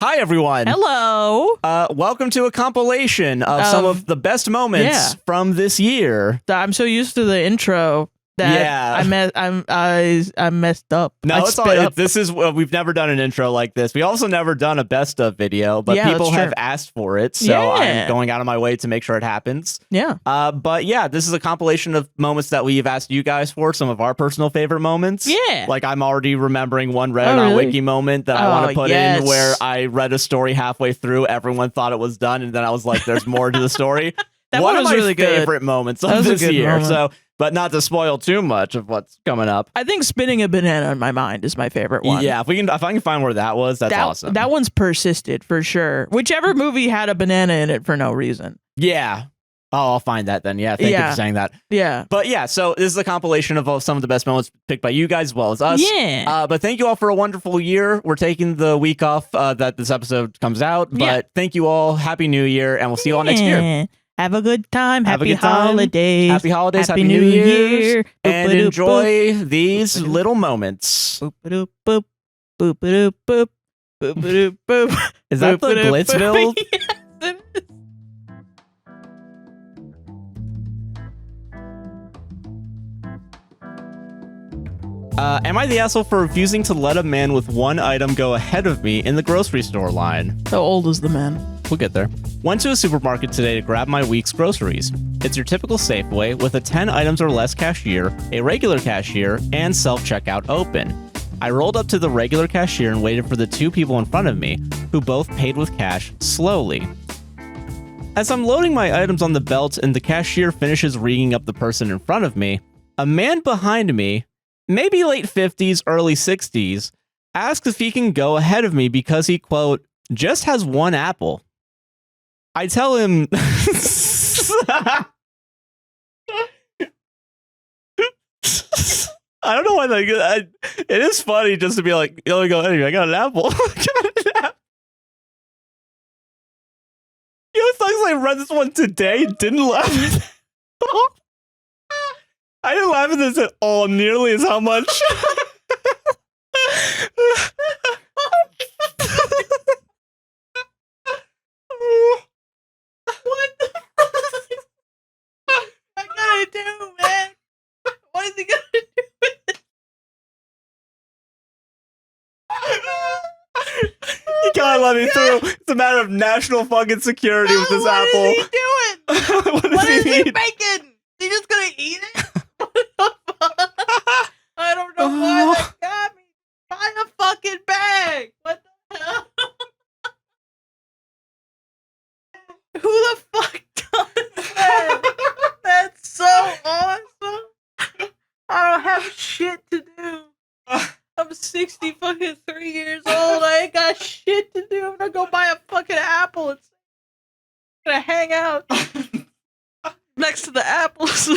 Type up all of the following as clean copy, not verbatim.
Hi, everyone. Hello. Welcome to a compilation of some of the best moments from this year. I'm so used to the intro that I messed up. No, it's all. This is we've never done an intro like this. We also never done a best of video, but people have asked for it, so I'm going out of my way to make sure it happens. Yeah. But yeah, this is a compilation of moments that we've asked you guys for, some of our personal favorite moments. Yeah. Like I'm already remembering one Reddit on Wiki moment that I want to put in where I read a story halfway through, everyone thought it was done, and then I was like, "There's more to the story." That one was of my really favorite moments of this year. Moment. So. But not to spoil too much of what's coming up. I think spinning a banana in my mind is my favorite one. Yeah, if I can find where that was, that's awesome. That one's persisted for sure. Whichever movie had a banana in it for no reason. Yeah. Oh, I'll find that then. Yeah, thank you for saying that. Yeah. But yeah, so this is a compilation of some of the best moments picked by you guys as well as us. Yeah. But thank you all for a wonderful year. We're taking the week off that this episode comes out. But thank you all. Happy New Year, and we'll see you all next year. Have a good time. Happy holidays. Happy holidays. Happy New Year. And enjoy these little moments. Boop boop boop boop boop boop boop boop. Is that the Glitzville? Yes, it is. Am I the asshole for refusing to let a man with one item go ahead of me in the grocery store line? How old is the man? We'll get there. Went to a supermarket today to grab my week's groceries. It's your typical Safeway with a 10 items or less cashier, a regular cashier, and self-checkout open. I rolled up to the regular cashier and waited for the two people in front of me, who both paid with cash slowly. As I'm loading my items on the belt and the cashier finishes ringing up the person in front of me, a man behind me, maybe late 50s, early 60s, asks if he can go ahead of me because he, quote, just has one apple. I tell him... I don't know why that... it is funny just to be like, you only go ahead of me, I got an apple. You know, it sucks I read this one today, didn't laugh at it. I didn't laugh at this at all, nearly as how much. What the fuck? I gotta do, man. What is he gonna do with it? You gotta let me through. It's a matter of national fucking security with this apple. What is he doing? What is he need? making? He just gonna eat it? What the fuck? I don't know why that got me. Buy a fucking bag. What the hell? Who the fuck does that? That's so awesome. I don't have shit to do. I'm 60 fucking 3 years old. I ain't got shit to do. I'm gonna go buy a fucking apple and gonna hang out next to the apples.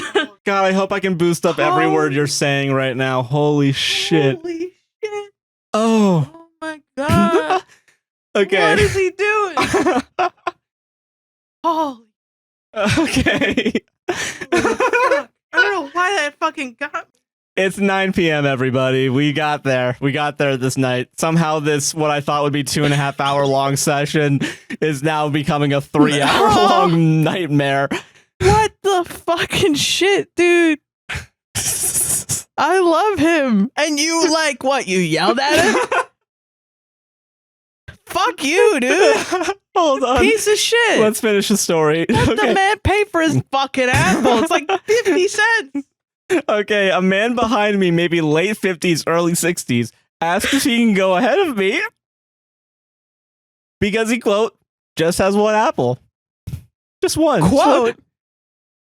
God, I hope I can boost up every word you're saying right now. Holy shit. Holy shit. Oh. Oh my god. Okay. What is he doing? Holy. Okay. I don't know why that fucking got me. It's 9 p.m. everybody. We got there. We got there this night. Somehow this, what I thought would be 2.5 hour long session is now becoming a 3 hour long nightmare. What the fucking shit, dude? I love him. And you like what? You yelled at him? Fuck you, dude. Hold on. Piece of shit. Let's finish the story. Let the man pay for his fucking apple. It's like 50 cents. Okay, a man behind me, maybe late 50s, early 60s, asks if he can go ahead of me because he, quote, just has one apple. Just one. Quote?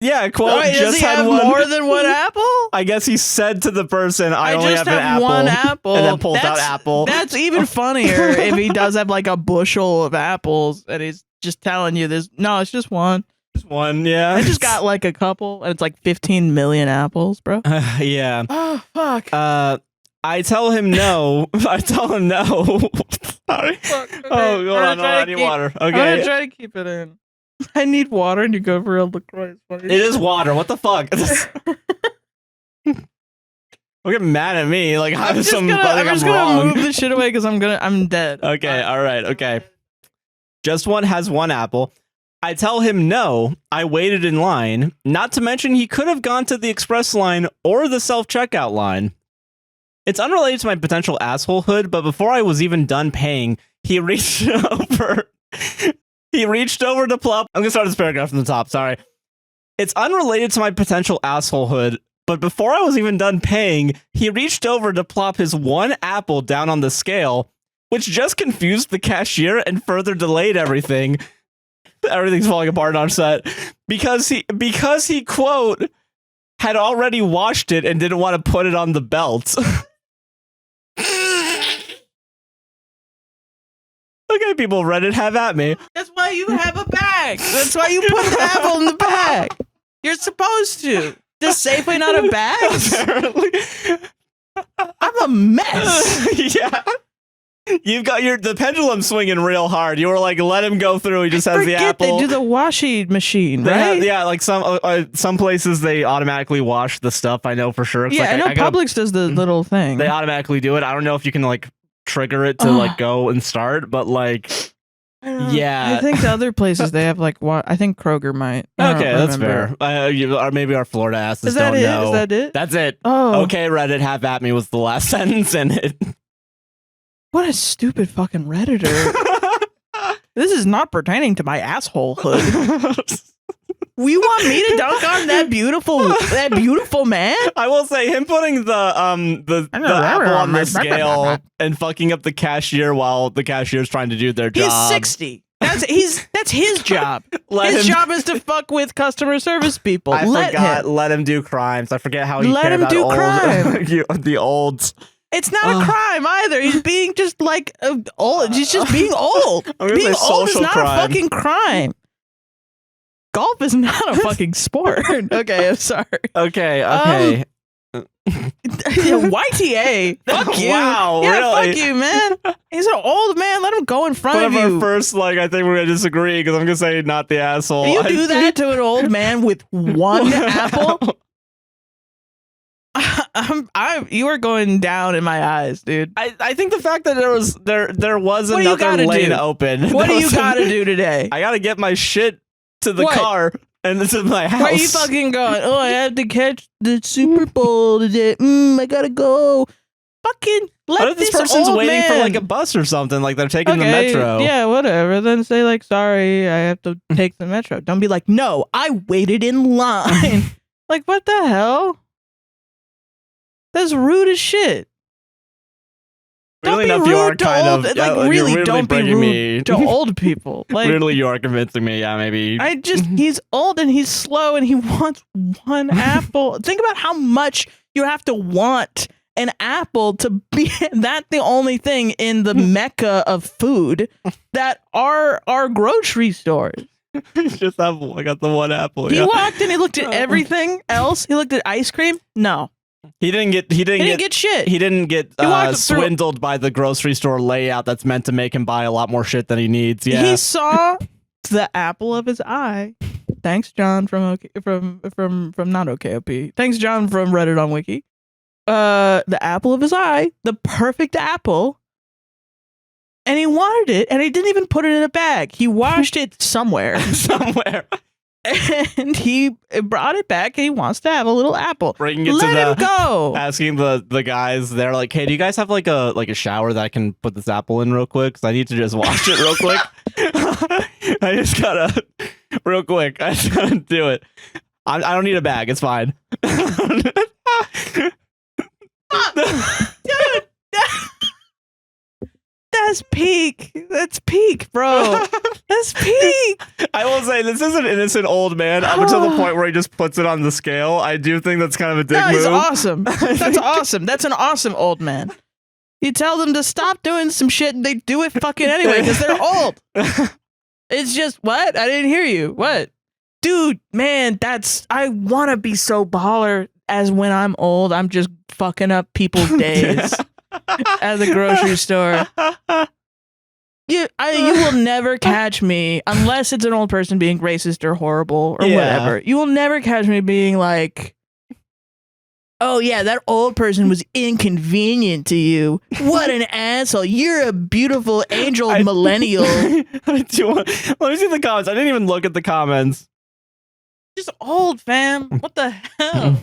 Yeah, quote, Wait, just does he had have one. more than one apple? I guess he said to the person, I only just have an apple. one apple. And then pulls out apple. That's even funnier if he does have like a bushel of apples and he's just telling you this. No, it's just one. Just one, yeah. I just got like a couple and it's like 15 million apples, bro. Yeah. Oh, fuck. I tell him no. I tell him no. Sorry. Fuck, okay. Oh, hold on. I need water. Okay. I'm gonna try to keep it in. I need water and you go for a LaCroix. It is water. What the fuck? Don't get mad at me. Like I'm just I'm gonna move this shit away because I'm dead. Okay, all right, okay. Just one has one apple. I tell him no. I waited in line. Not to mention he could have gone to the express line or the self-checkout line. It's unrelated to my potential assholehood, but before I was even done paying, he reached over. He reached over to plop. I'm gonna start this paragraph from the top. Sorry. It's unrelated to my potential assholehood, but before I was even done paying, he reached over to plop his one apple down on the scale, which just confused the cashier and further delayed everything. Everything's falling apart on set because he quote had already washed it and didn't want to put it on the belt. Okay, people, Reddit, have at me. That's why you have a bag. That's why you put the apple in the bag. You're supposed to. Does Safeway not have bags? Apparently. I'm a mess. Yeah. You've got the pendulum swinging real hard. You were like, let him go through. He just has the apple. They do the washing machine, They right? yeah, like some places they automatically wash the stuff. I know for sure. Yeah, like, I know Publix does the little thing. They automatically do it. I don't know if you can like trigger it to like go and start, but like, yeah. I think the other places they have like I think Kroger might. Okay, that's fair. Or maybe our Florida asses don't know. Is that it? That's it. Oh, okay. Reddit, have at me was the last sentence in it. What a stupid fucking Redditor. This is not pertaining to my assholehood. You want me to dunk on that beautiful man? I will say him putting the apple on the scale and fucking up the cashier while the cashier's trying to do their job. He's 60. That's his job. His job is to fuck with customer service people. Let him do crimes. I forget how he let him do crime. The olds. It's not a crime either. He's being just like old. He's just being old. Being old is not a fucking crime. Golf is not a fucking sport. Okay, I'm sorry. Okay. YTA. Fuck you. Wow. Yeah, really? fuck you, man. He's an old man. Let him go in front of you. First, I think we're gonna disagree because I'm gonna say not the asshole. You do that to an old man with one apple? You are going down in my eyes, dude. I think the fact that there was another lane open. What do you gotta do today? I gotta get my shit to the car and this is my house. Where are you fucking going? Oh, I have to catch the Super Bowl today. I gotta go. Fucking let this person's waiting for like a bus or something. Like they're taking the metro. Yeah, whatever. Then say like, sorry, I have to take the metro. Don't be like, no, I waited in line. Like, what the hell? That's rude as shit. Don't be rude to old. Really, don't be rude to old people. Like, weirdly, you are convincing me. Yeah, maybe. He's old and he's slow and he wants one apple. Think about how much you have to want an apple to be that the only thing in the mecca of food that are grocery stores. Just I got the one apple. He walked and he looked at everything else. He looked at ice cream. No. He didn't get shit. He didn't get swindled by the grocery store layout that's meant to make him buy a lot more shit than he needs. Yeah. He saw the apple of his eye. Thanks, John from not OKOP. Thanks, John from Reddit on Wiki. The apple of his eye, the perfect apple. And he wanted it, and he didn't even put it in a bag. He washed it somewhere. And he brought it back, and he wants to have a little apple. Bringing it Let him go. Asking the guys, they're like, "Hey, do you guys have like a shower that I can put this apple in real quick? Because I need to just wash it real quick. I just gotta real quick. I just gotta do it. I don't need a bag. It's fine." Dude. That's peak. That's peak, bro. That's peak. I will say this is an innocent old man up until the point where he just puts it on the scale. I do think that's kind of a dick move. He's awesome. That's awesome. That's an awesome old man. You tell them to stop doing some shit and they do it fucking anyway because they're old. It's just, what? I didn't hear you. What? Dude, man, I want to be so baller as when I'm old. I'm just fucking up people's days. At the grocery store. You will never catch me, unless it's an old person being racist or horrible or whatever. You will never catch me being like, Oh yeah, that old person was inconvenient to you. What an asshole. You're a beautiful angel millennial. Let me see the comments. I didn't even look at the comments. Just old, fam. What the hell?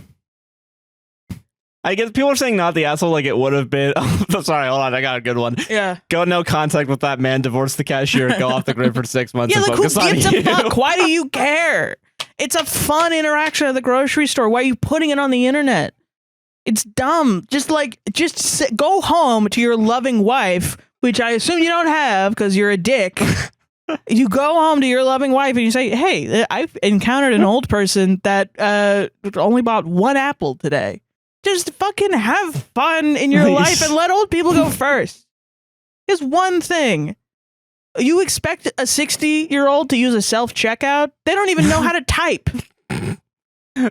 I guess people are saying not the asshole like it would have been. Oh, sorry, hold on. I got a good one. Yeah. Go no contact with that man, divorce the cashier, go off the grid for 6 months and focus on you. Yeah, like who gives a fuck? Why do you care? It's a fun interaction at the grocery store. Why are you putting it on the internet? It's dumb. Just go home to your loving wife, which I assume you don't have because you're a dick. You go home to your loving wife and you say, hey, I've encountered an old person that only bought 1 apple today. Just fucking have fun in your life and let old people go first. It's one thing. You expect a 60-year-old to use a self-checkout? They don't even know how to type.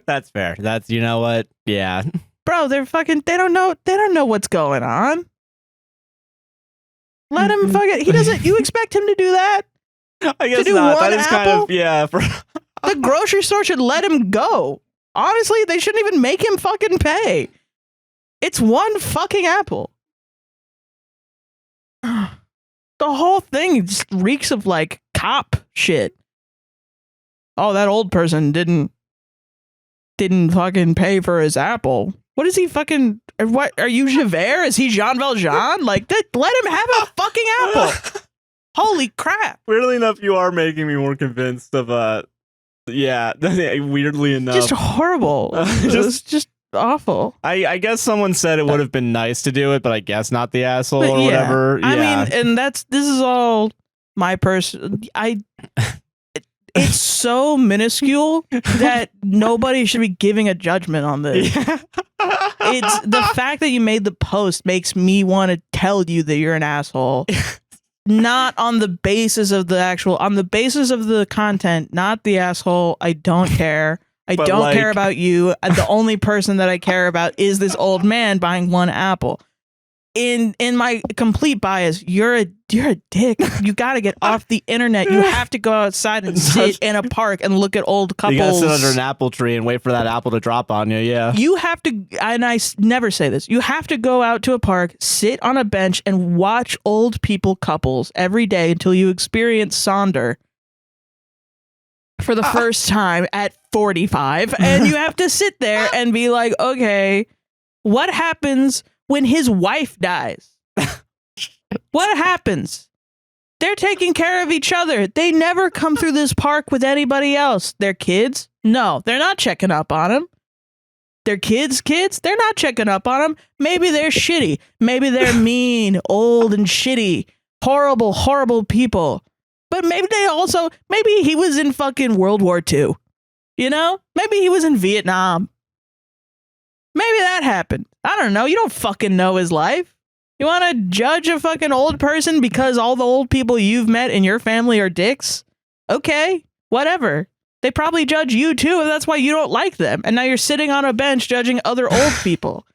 That's fair. That's, you know what? Yeah. Bro, they don't know what's going on. Let him you expect him to do that? I guess to do not. One that is apple? kind of, yeah. The grocery store should let him go. Honestly, they shouldn't even make him fucking pay. It's 1 fucking apple. The whole thing just reeks of like cop shit. Oh, that old person didn't fucking pay for his apple. What is he fucking? What are you, Javert? Is he Jean Valjean? Like, let him have a fucking apple. Holy crap! Weirdly enough, you are making me more convinced of yeah. Weirdly enough, Just horrible. Just awful. I guess someone said it would have been nice to do it, but I guess not the asshole or whatever. Yeah. I mean, and this is all my person. It's so minuscule that nobody should be giving a judgment on this. Yeah. It's the fact that you made the post makes me want to tell you that you're an asshole. Not on the basis of on the basis of the content, not the asshole. I don't care. I don't care about you. The only person that I care about is this old man buying 1 apple. In my complete bias, you're a dick. You got to get off the internet. You have to go outside and sit in a park and look at old couples. You got to sit under an apple tree and wait for that apple to drop on you. Yeah. You have to, and I never say this. You have to go out to a park, sit on a bench, and watch old people couples every day until you experience Sonder for the first time at 45, and you have to sit there and be like, okay, what happens when his wife dies? What happens? They're taking care of each other. They never come through this park with anybody else. Their kids? No, they're not checking up on him. Their kids? They're not checking up on him. Maybe they're shitty. Maybe they're mean, old, and shitty. Horrible, horrible people. But maybe he was in fucking World War II. You know? Maybe he was in Vietnam. Maybe that happened. I don't know. You don't fucking know his life. You want to judge a fucking old person because all the old people you've met in your family are dicks? Okay, whatever. They probably judge you too, and that's why you don't like them. And now you're sitting on a bench judging other old people.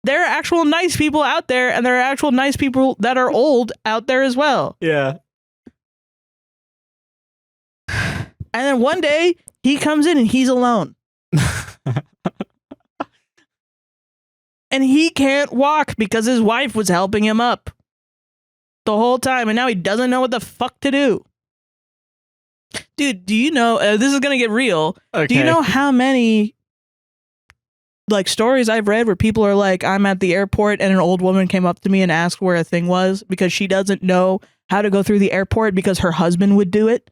There are actual nice people out there, and there are actual nice people that are old out there as well. Yeah. And then one day, he comes in and he's alone. And he can't walk because his wife was helping him up the whole time. And now he doesn't know what the fuck to do. Dude, do you know, this is going to get real. Okay. Do you know how many like stories I've read where people are like, I'm at the airport and an old woman came up to me and asked where a thing was because she doesn't know how to go through the airport because her husband would do it.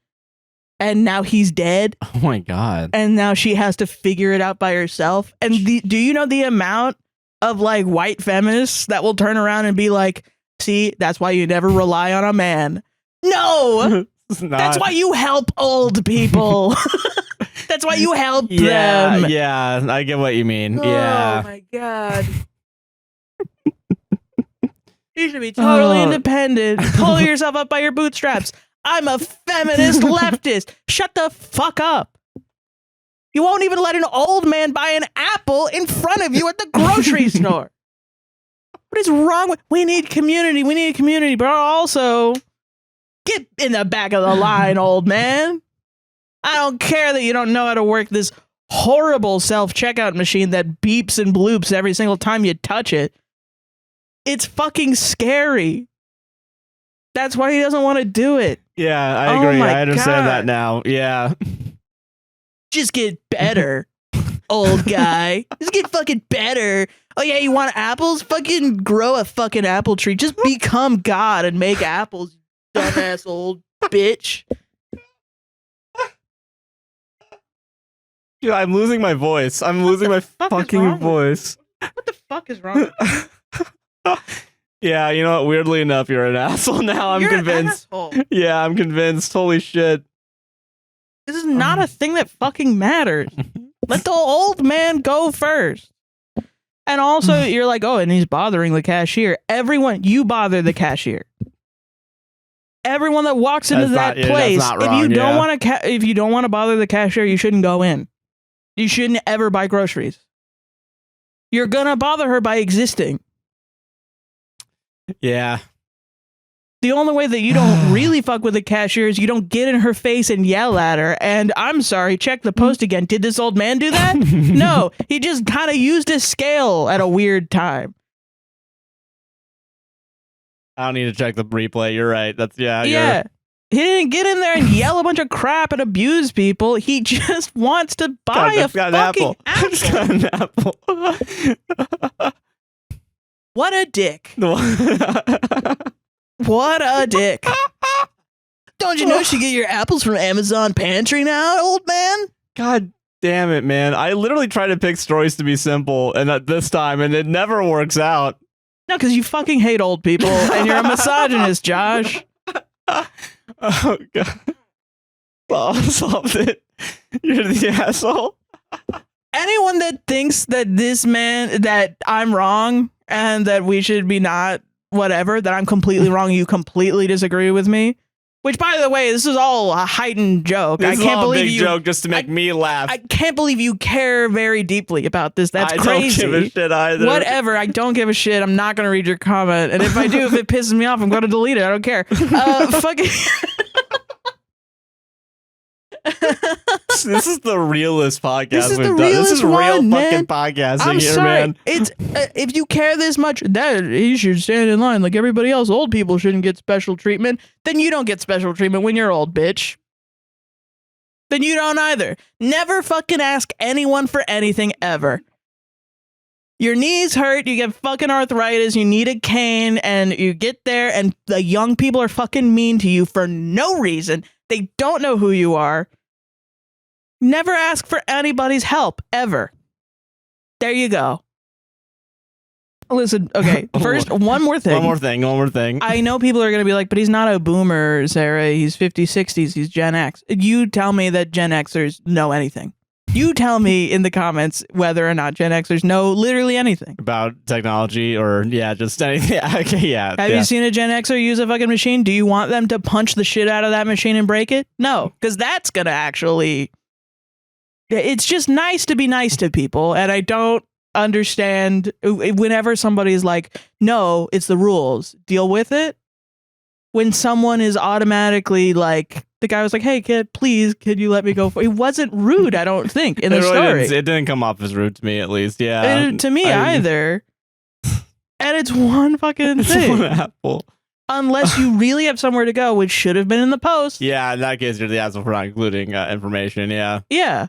And now he's dead. Oh my God. And now she has to figure it out by herself. And do you know the amount of like white feminists that will turn around and be like, see, that's why you never rely on a man. No, that's why you help old people. That's why you help them. Yeah, I get what you mean. Oh my God. You should be totally independent. Pull yourself up by your bootstraps. I'm a feminist leftist. Shut the fuck up. You won't even let an old man buy an apple in front of you at the grocery store. What is wrong with... We need community. We need community, but also get in the back of the line, old man. I don't care that you don't know how to work this horrible self-checkout machine that beeps and bloops every single time you touch it. It's fucking scary. That's why he doesn't want to do it. Yeah, I agree. I understand that now. Yeah. Just get better, old guy. Just get fucking better. Oh yeah, you want apples? Fucking grow a fucking apple tree. Just become God and make apples, you dumbass old bitch. Dude, I'm losing my voice. I'm losing my fucking voice. What the fuck is wrong with you? Yeah, you know what? Weirdly enough, you're an asshole now. I'm convinced. An asshole. Yeah, I'm convinced. Holy shit. This is not a thing that fucking matters. Let the old man go first. And also, you're like, oh, and he's bothering the cashier. Everyone, you bother the cashier. Everyone that walks into that place, if you don't want to bother the cashier, you shouldn't go in. You shouldn't ever buy groceries. You're gonna bother her by existing. Yeah. The only way that you don't really fuck with the cashier is you don't get in her face and yell at her. And I'm sorry, check the post again. Did this old man do that? No, he just kind of used a scale at a weird time. I don't need to check the replay. You're right. That's yeah. He didn't get in there and yell a bunch of crap and abuse people. He just wants to buy a fucking apple. Just got an apple. What a dick. What a dick. Don't you know you should get your apples from Amazon Pantry now, old man? God damn it, man. I literally try to pick stories to be simple and at this time, and it never works out. No, because you fucking hate old people and you're a misogynist, Josh. Oh, God. Well, I solved it. You're the asshole. Anyone that thinks that that I'm wrong and that we should be not whatever, that I'm completely wrong, you completely disagree with me. Which, by the way, this is all a heightened joke. This is all a big joke just to make me laugh. I can't believe you care very deeply about this. That's crazy. I don't give a shit either. Whatever. I don't give a shit. I'm not going to read your comment. And if I do, if it pisses me off, I'm going to delete it. I don't care. Fucking... This is the realest podcast we've done. This is real fucking podcasting I'm here, sorry. man. It's if you care this much, that you should stand in line like everybody else. Old people shouldn't get special treatment. Then you don't get special treatment when you're old, bitch. Then you don't either. Never fucking ask anyone for anything ever. Your knees hurt, you get fucking arthritis, you need a cane, and you get there, and the young people are fucking mean to you for no reason. They don't know who you are. Never ask for anybody's help, ever. There you go. Listen, okay, first, one more thing. One more thing. I know people are going to be like, but he's not a boomer, Sarah. He's 50s, 60s. He's Gen X. You tell me that Gen Xers know anything. You tell me in the comments whether or not Gen Xers know literally anything. About technology or, just anything. Yeah, okay, yeah. Have you seen a Gen Xer use a fucking machine? Do you want them to punch the shit out of that machine and break it? No, because that's going to actually... It's just nice to be nice to people, and I don't understand whenever somebody's like, no, it's the rules, deal with it. When someone is automatically like, the guy was like, hey, kid, please, could you let me go? It wasn't rude, I don't think, in the story. It didn't come off as rude to me, at least, yeah. To me, either. And it's one fucking thing. One apple. Unless you really have somewhere to go, which should have been in the post. Yeah, in that case, you're the asshole for not including information, yeah. Yeah.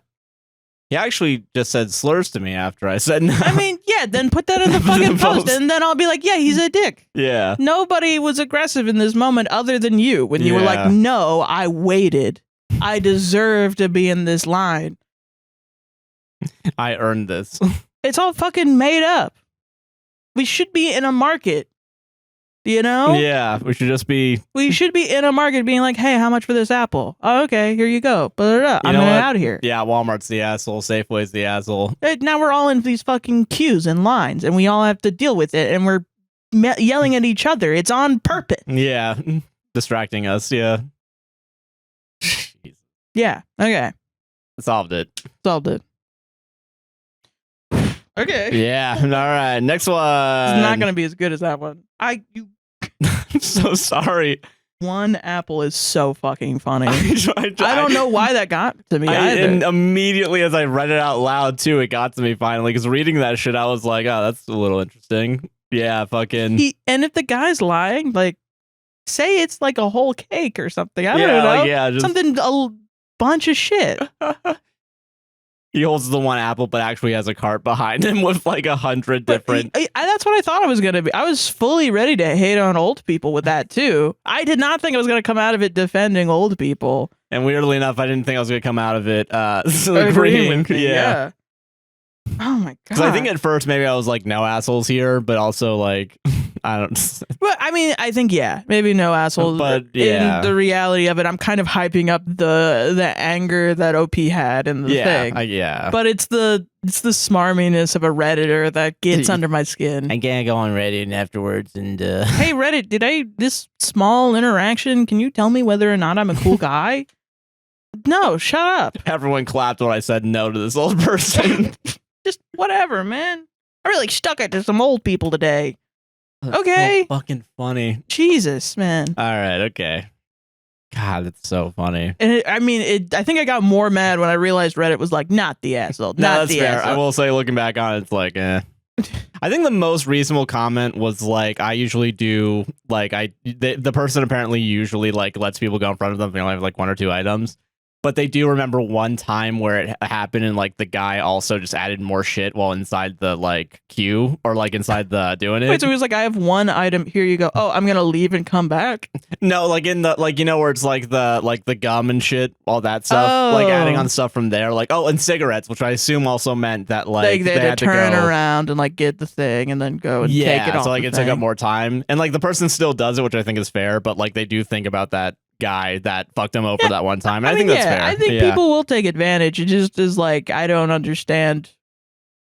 He actually just said slurs to me after I said no. I mean, yeah, then put that in the fucking post, and then I'll be like, yeah, he's a dick. Yeah. Nobody was aggressive in this moment other than you, when you were like, no, I waited. I deserve to be in this line. I earned this. It's all fucking made up. We should be in a market. You know? Yeah, we should just be... We should be in a market being like, hey, how much for this apple? Oh, okay, here you go. I'm out of here. Yeah, Walmart's the asshole. Safeway's the asshole. Now we're all in these fucking queues and lines, and we all have to deal with it, and we're yelling at each other. It's on purpose. Yeah, distracting us, yeah. Yeah, okay. Solved it. Okay. Yeah, all right. Next one. It's not going to be as good as that one. I'm so sorry. one apple is so fucking funny. I don't know why that got to me either. And immediately as I read it out loud too, it got to me finally. Because reading that shit, I was like, oh, that's a little interesting. Yeah, fucking. And if the guy's lying, like, say it's like a whole cake or something. I don't know. Like, just something, a bunch of shit. He holds the one apple, but actually has a cart behind him with like 100 different. That's what I thought it was going to be. I was fully ready to hate on old people with that too. I did not think I was going to come out of it defending old people. And weirdly enough, I didn't think I was going to come out of it agreeing. Yeah. Oh my god. Because I think at first maybe I was like, no assholes here, but also like, I don't. But I mean, I think maybe no assholes. But yeah, in the reality of it, I'm kind of hyping up the anger that OP had in the thing. Yeah. But it's the smarminess of a Redditor that gets under my skin. I can't go on Reddit afterwards and. Hey Reddit, this small interaction? Can you tell me whether or not I'm a cool guy? No, shut up. Everyone clapped when I said no to this old person. Just whatever, man. I really stuck it to some old people today. Okay. So fucking funny. Jesus, man. All right, okay. God, it's so funny. And I think I got more mad when I realized Reddit was like, not the asshole. Not the fair. asshole. I will say, looking back on it, it's like, eh. I think the most reasonable comment was like, I usually do, like, the person apparently usually like lets people go in front of them if they only have like 1 or 2 items. But they do remember one time where it happened and like the guy also just added more shit while inside the like queue or like inside the doing it. Wait, so he was like, I have 1 item. Here you go. Oh, I'm going to leave and come back. No, like in the, like, you know, where it's like the gum and shit, all that stuff, like adding on stuff from there. Like, oh, and cigarettes, which I assume also meant that like they had to turn around and like get the thing and then go and take it off. So like it took up more time. And like the person still does it, which I think is fair. But like they do think about that guy that fucked him over that one time. And I think that's fair. I think people will take advantage. It just is like, I don't understand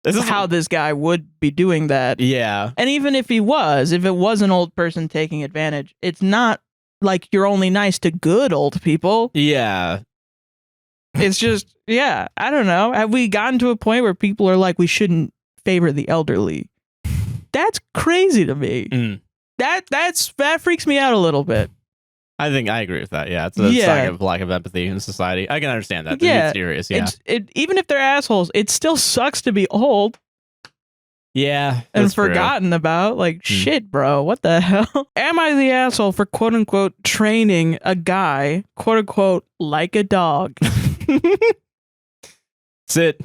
how this guy would be doing that. Yeah. And even if it was an old person taking advantage, it's not like you're only nice to good old people. Yeah. It's just, I don't know. Have we gotten to a point where people are like, we shouldn't favor the elderly? That's crazy to me. That freaks me out a little bit. I think I agree with that. Yeah, it's a sign of lack of empathy in society. I can understand that. It's serious. Yeah, even if they're assholes, it still sucks to be old. Yeah, and forgotten about. Like, shit, bro. What the hell? Am I the asshole for quote unquote training a guy, quote unquote, like a dog? Sit.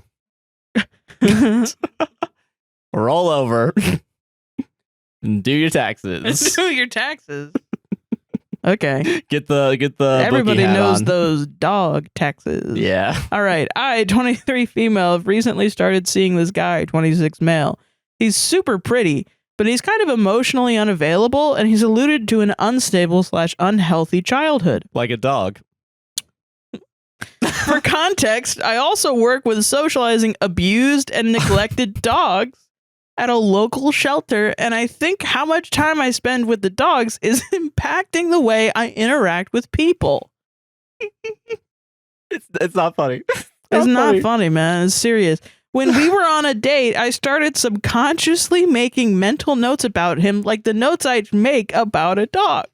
Roll over. And do your taxes. Do your taxes. Okay. Get the Everybody knows on. Those dog taxes. Yeah. All right. I, 23 female, have recently started seeing this guy, 26 male. He's super pretty, but he's kind of emotionally unavailable, and he's alluded to an unstable/unhealthy childhood. Like a dog. For context, I also work with socializing abused and neglected dogs at a local shelter, and I think how much time I spend with the dogs is impacting the way I interact with people. It's not funny. It's not funny, man. It's serious. When we were on a date, I started subconsciously making mental notes about him, like the notes I'd make about a dog.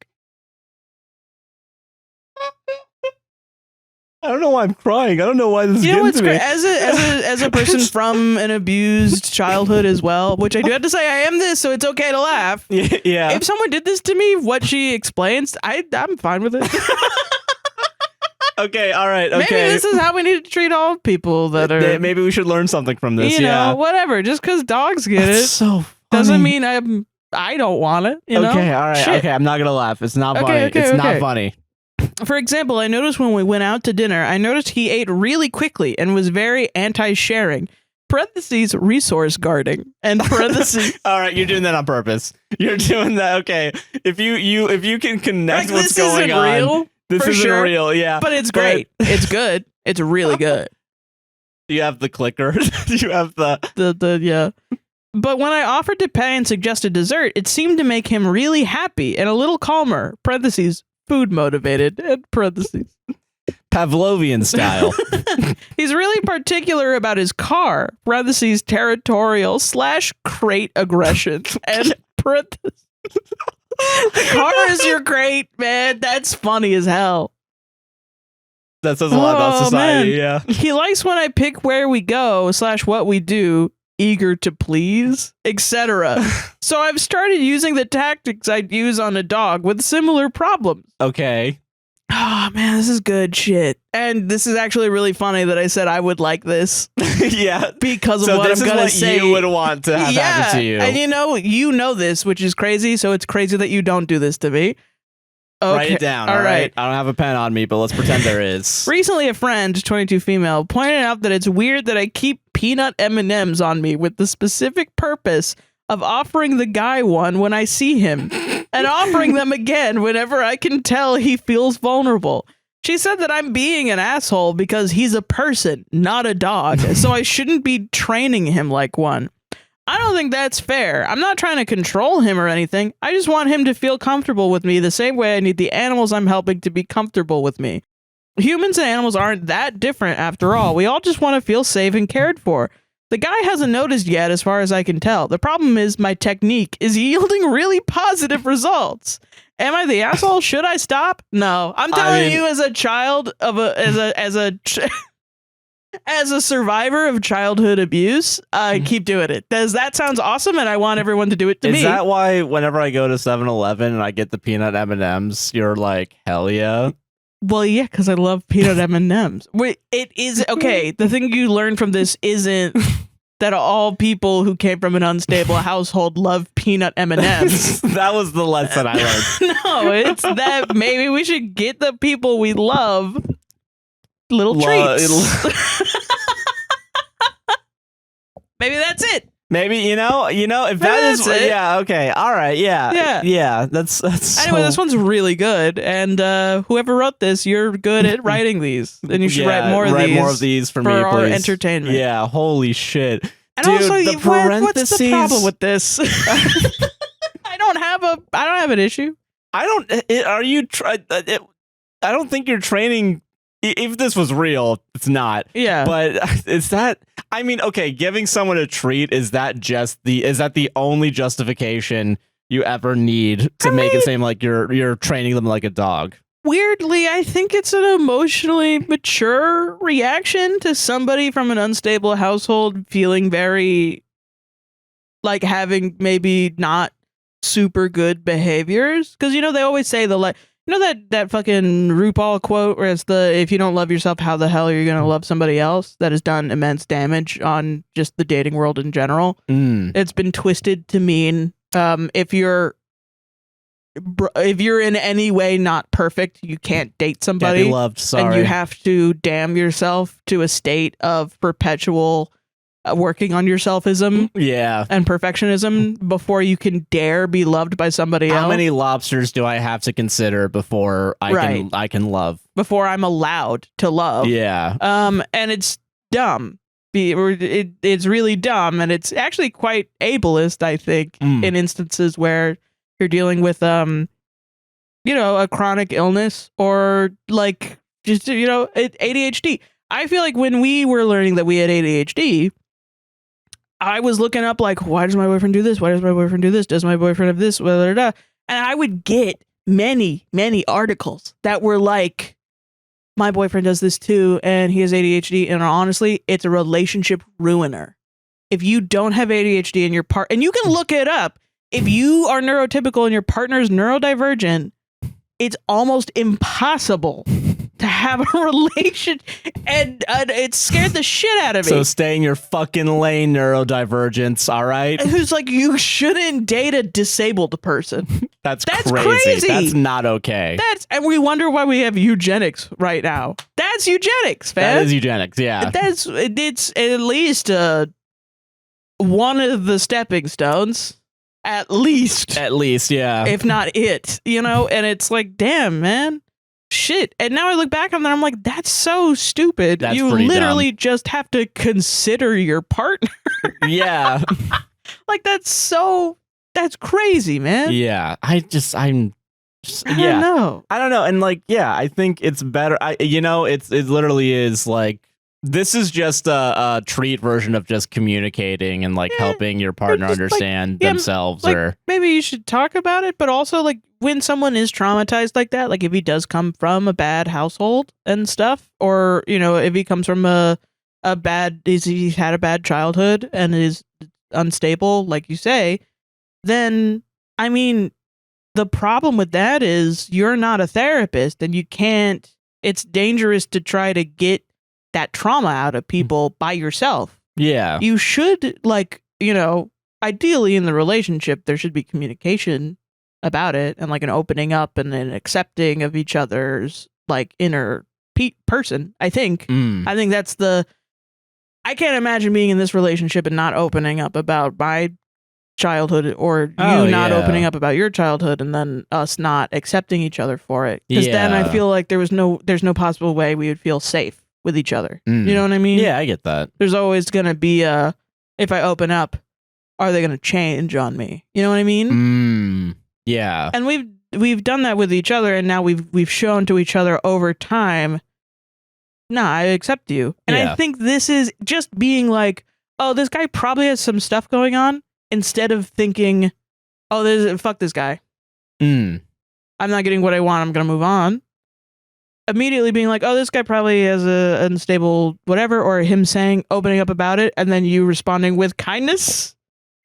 I don't know why I'm crying. I don't know why this is getting to me. As a person from an abused childhood as well, which I do have to say I am this, so it's okay to laugh. Yeah. If someone did this to me, what she explains, I'm fine with it. Okay, all right, okay. Maybe this is how we need to treat all people that are... Maybe we should learn something from this, you know, whatever. Just because dogs get That's it so funny. doesn't mean I don't want it, you know? Okay, all right, Shit. okay, I'm not gonna laugh. It's not funny. It's not funny. For example, I noticed when we went out to dinner, I noticed he ate really quickly and was very anti-sharing. Parentheses, resource guarding. And parentheses. All right, you're doing that on purpose. You're doing that. Okay, if you can connect like, what's going on, real, this isn't real. Yeah, but it's great. It's good. It's really good. Do you have the clicker? Do you have the yeah. But when I offered to pay and suggested dessert, it seemed to make him really happy and a little calmer. Parentheses. Food motivated, and parentheses. Pavlovian style. He's really particular about his car, parentheses, territorial / crate aggression, and parentheses. The cars are great, man. That's funny as hell. That says a lot about society, yeah. He likes when I pick where we go / what we do, eager to please, etc. So I've started using the tactics I'd use on a dog with similar problems. Okay. Oh, man, this is good shit. And this is actually really funny that I said I would like this. Yeah. Because of what I'm going to say. You would want to have happen to you. And you know this, which is crazy. So it's crazy that you don't do this to me. Okay. Write it down, all right? I don't have a pen on me, but let's pretend there is. Recently, a friend, 22 female, pointed out that it's weird that I keep peanut M&Ms on me with the specific purpose of offering the guy one when I see him and offering them again whenever I can tell he feels vulnerable. She said that I'm being an asshole because he's a person, not a dog, so I shouldn't be training him like one. I don't think that's fair. I'm not trying to control him or anything. I just want him to feel comfortable with me the same way I need the animals I'm helping to be comfortable with me. Humans and animals aren't that different after all. We all just want to feel safe and cared for. The guy hasn't noticed yet as far as I can tell. The problem is my technique is yielding really positive results. Am I the asshole? Should I stop? No. I'm telling you as a child of as a survivor of childhood abuse, keep doing it. That sounds awesome, and I want everyone to do it to me. Is that why whenever I go to 7-Eleven and I get the peanut M&Ms, you're like, hell yeah? Well, yeah, because I love peanut M&Ms. Wait, it is, okay, the thing you learn from this isn't that all people who came from an unstable household love peanut M&Ms. That was the lesson I learned. No, it's that maybe we should get the people we love little treats. Maybe that's it. Maybe if that is it. Yeah, okay, all right, yeah. That's anyway. This one's really good, and whoever wrote this, you're good at writing these, and you should write more of these for me, our please. Entertainment. Yeah, holy shit. And dude, also, the parentheses. What's the problem with this? I don't have an issue. I don't think you're training. If this was real, it's not. Yeah. But is that, I mean, okay, giving someone a treat, is that the only justification you ever need to make it seem like you're training them like a dog? Weirdly, I think it's an emotionally mature reaction to somebody from an unstable household feeling very like having maybe not super good behaviors. Because, they always say that fucking RuPaul quote where it's if you don't love yourself, how the hell are you going to love somebody else? That has done immense damage on just the dating world in general. It's been twisted to mean if you're in any way not perfect, you can't date somebody. Can't be loved, sorry. And you have to damn yourself to a state of perpetual working on yourselfism and perfectionism before you can dare be loved by somebody else. How many lobsters do I have to consider before I can love? Before I'm allowed to love. Yeah. And it's dumb. It's really dumb, and it's actually quite ableist, I think, in instances where you're dealing with a chronic illness or like just ADHD. I feel like when we were learning that we had ADHD, I was looking up like, why does my boyfriend do this? Why does my boyfriend do this? Does my boyfriend have this? Blah, blah, blah. And I would get many, many articles that were like, my boyfriend does this too, and he has ADHD. And honestly, it's a relationship ruiner. If you don't have ADHD in your and you can look it up. If you are neurotypical and your partner's neurodivergent, it's almost impossible to have a relationship, and it scared the shit out of me. So stay in your fucking lane, neurodivergence, all right? Who's like, you shouldn't date a disabled person. That's crazy. That's not okay. And we wonder why we have eugenics right now. That's eugenics, man. That is eugenics, yeah. It's at least one of the stepping stones. At least, yeah. If not it, and it's like, damn, man. Shit. And now I look back on that, I'm like, that's so stupid. That's you pretty literally dumb. just have to consider your partner. Yeah. Like, that's crazy, man. Yeah. I don't know. And like, yeah, I think it's better. It literally is like This is just a treat version of just communicating and like helping your partner just, understand like, themselves. like, or maybe you should talk about it, but also like when someone is traumatized like that, like if he does come from a bad household and stuff, or if he comes from he's had a bad childhood and is unstable, like you say, then I mean, the problem with that is you're not a therapist and you can't. It's dangerous to try to get that trauma out of people by yourself. Yeah. You should, ideally in the relationship, there should be communication about it and like an opening up and an accepting of each other's like inner person. I think that's I can't imagine being in this relationship and not opening up about my childhood, or you not opening up about your childhood, and then us not accepting each other for it. Because then I feel like there's no possible way we would feel safe with each other. You know what I mean? Yeah, I get that. There's always gonna be if I open up, are they gonna change on me? You know what I mean? Yeah. And we've done that with each other, and now we've shown to each other over time, nah, I accept you. And I think this is just being like, oh, this guy probably has some stuff going on, instead of thinking, oh, fuck this guy. I'm not getting what I want, I'm gonna move on. Immediately being like, oh, this guy probably has a unstable whatever, or him opening up about it, and then you responding with kindness.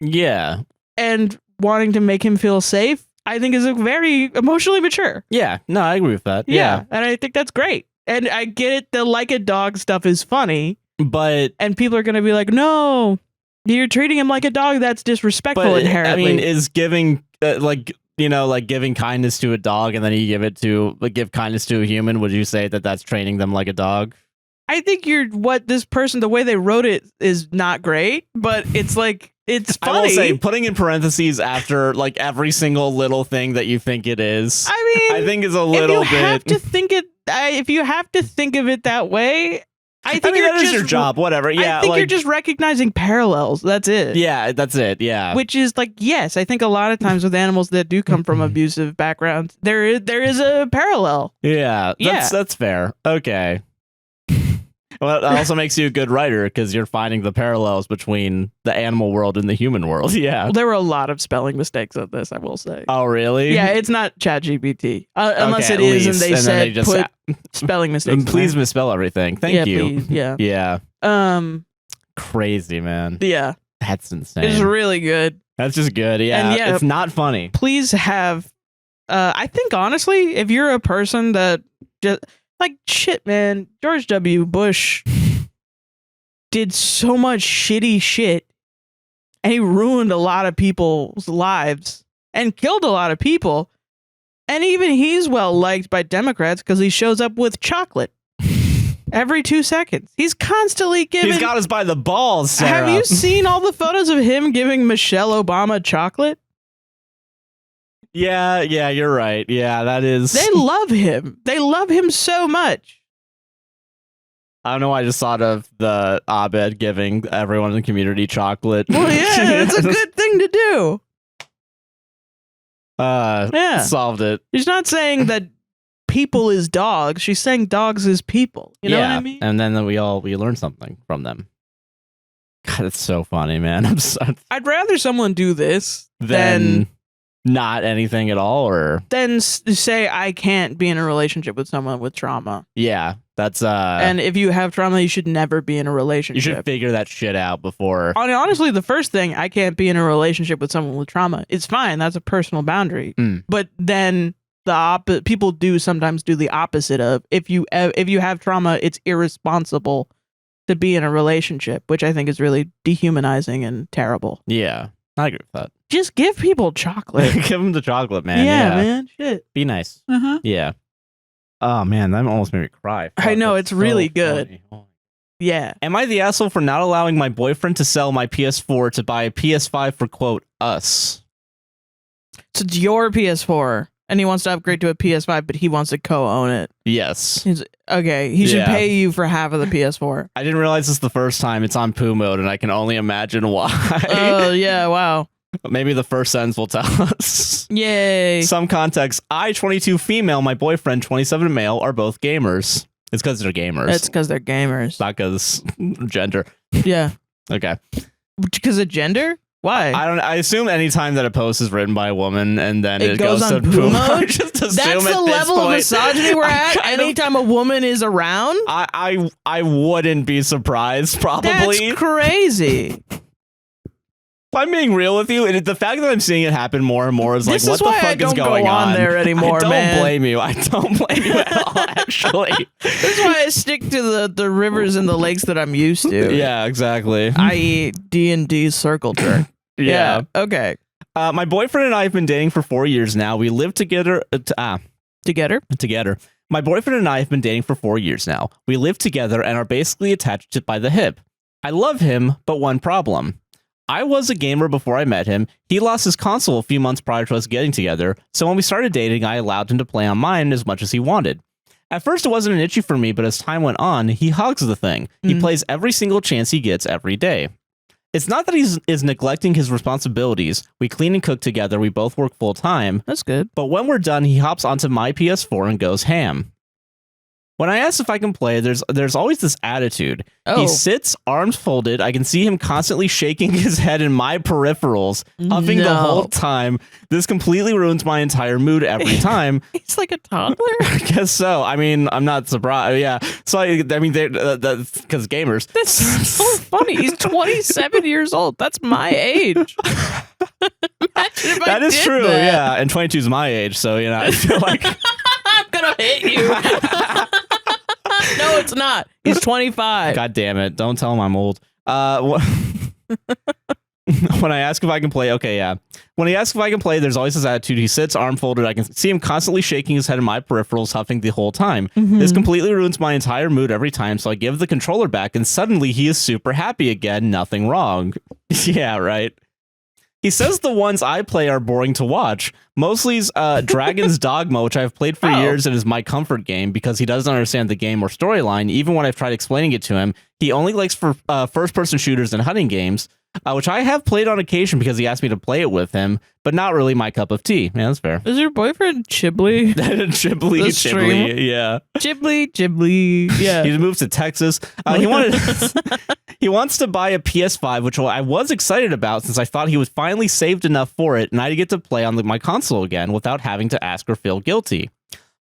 Yeah. And wanting to make him feel safe, I think is a very emotionally mature. Yeah. No, I agree with that. Yeah. And I think that's great. And I get it, the like a dog stuff is funny. And people are going to be like, no, you're treating him like a dog. That's disrespectful inherently. I mean, is giving, giving kindness to a dog and then you give kindness to a human, would you say that that's training them like a dog? I think the way they wrote it is not great, but it's like, it's funny. I will say, putting in parentheses after like every single little thing that you think it is, I think is a little bit. If you have to think of it that way, I think that is your job. Whatever. Yeah. I think you're just recognizing parallels. That's it. Yeah, that's it. Yeah. Which is like, yes, I think a lot of times with animals that do come from abusive backgrounds, there is a parallel. Yeah. That's fair. Okay. Well, that also makes you a good writer because you're finding the parallels between the animal world and the human world. Yeah. Well, there were a lot of spelling mistakes on this, I will say. Oh, really? Yeah, it's not ChatGPT. Unless it is, and they said put spelling mistakes. Please misspell everything. Thank you. Please, yeah. Yeah. Crazy, man. Yeah. That's insane. It's really good. That's just good. Yeah. And it's not funny. Please have. I think honestly, if you're a person that just. Like, shit, man. George W. Bush did so much shitty shit, and he ruined a lot of people's lives and killed a lot of people. And even he's well liked by Democrats because he shows up with chocolate every 2 seconds. He's constantly giving. He's got us by the balls, Sarah. Have you seen all the photos of him giving Michelle Obama chocolate? Yeah, you're right. Yeah, that is. They love him. They love him so much. I don't know why I just thought of the Abed giving everyone in the community chocolate. Well, yeah, it's a good thing to do. Solved it. She's not saying that people is dogs. She's saying dogs is people. You know what I mean? And then we learn something from them. God, it's so funny, man. I'd rather someone do this than not anything at all, or then say I can't be in a relationship with someone with trauma. Yeah, that's and if you have trauma, you should never be in a relationship. You should figure that shit out before. Honestly, the first thing, I can't be in a relationship with someone with trauma. It's fine. That's a personal boundary. But then people do sometimes do the opposite of if you have trauma, it's irresponsible to be in a relationship, which I think is really dehumanizing and terrible. Yeah, I agree with that. Just give people chocolate. Give them the chocolate, man. Yeah, man. Shit. Be nice. Yeah. Oh, man. That almost made me cry. Fuck, I know. It's so really good. Yeah. Am I the asshole for not allowing my boyfriend to sell my PS4 to buy a PS5 for, quote, us? So it's your PS4, and he wants to upgrade to a PS5, but he wants to co-own it. Yes. He should pay you for half of the PS4. I didn't realize this the first time. It's on poo mode, and I can only imagine why. Oh, yeah. Wow. Maybe the first sentence will tell us. Yay. Some context. I, 22 female, my boyfriend, 27 male, are both gamers. It's because they're gamers. It's because they're gamers. Not because gender. Yeah. Okay. Because of gender? Why? I assume anytime that a post is written by a woman and then it goes on to poo mode. Just That's assume the level of misogyny we're at. Anytime a woman is around, I wouldn't be surprised. Probably. That's crazy. If I'm being real with you, the fact that I'm seeing it happen more and more is like, what the fuck is going on there anymore, I don't man. blame you. I don't blame you at all, actually. That's why I stick to the rivers and the lakes that I'm used to. Yeah, exactly. I.e. D&D circle jerk. Yeah. Okay. My boyfriend and I have been dating for 4 years now. We live together. Together? Together. My boyfriend and I have been dating for 4 years now. We live together and are basically attached by the hip. I love him, but one problem. I was a gamer before I met him. He lost his console a few months prior to us getting together, so when we started dating, I allowed him to play on mine as much as he wanted. At first, it wasn't an issue for me, but as time went on, he hogs the thing. He plays every single chance he gets every day. It's not that he is neglecting his responsibilities. We clean and cook together. We both work full time. That's good. But when we're done, he hops onto my PS4 and goes ham. When I ask if I can play, there's always this attitude. Oh. He sits, arms folded. I can see him constantly shaking his head in my peripherals, huffing the whole time. This completely ruins my entire mood every time. He's like a toddler? I guess so. I mean, I'm not surprised. Yeah. So, I mean, that's because gamers. That's so funny. He's 27 years old. That's my age. That is true. That. Yeah. And 22 is my age. So, you know, I feel like I'm going to hit you. No, it's not. He's 25. God damn it. Don't tell him I'm old. When I ask if I can play, okay, yeah. When he asks if I can play, there's always this attitude. He sits, arm folded. I can see him constantly shaking his head in my peripherals, huffing the whole time. This completely ruins my entire mood every time, so I give the controller back, and suddenly he is super happy again. Nothing wrong. Yeah, right. He says the ones I play are boring to watch. Mostly Dragon's Dogma, which I've played for years and is my comfort game because he doesn't understand the game or storyline. Even when I've tried explaining it to him, he only likes first-person shooters and hunting games, which I have played on occasion because he asked me to play it with him, but not really my cup of tea. Yeah, that's fair. Is your boyfriend Chibli? Chibli, yeah. Chibli, yeah. He moved to Texas. He wants to buy a PS5, which I was excited about since I thought he was finally saved enough for it, and I get to play on my console again without having to ask or feel guilty.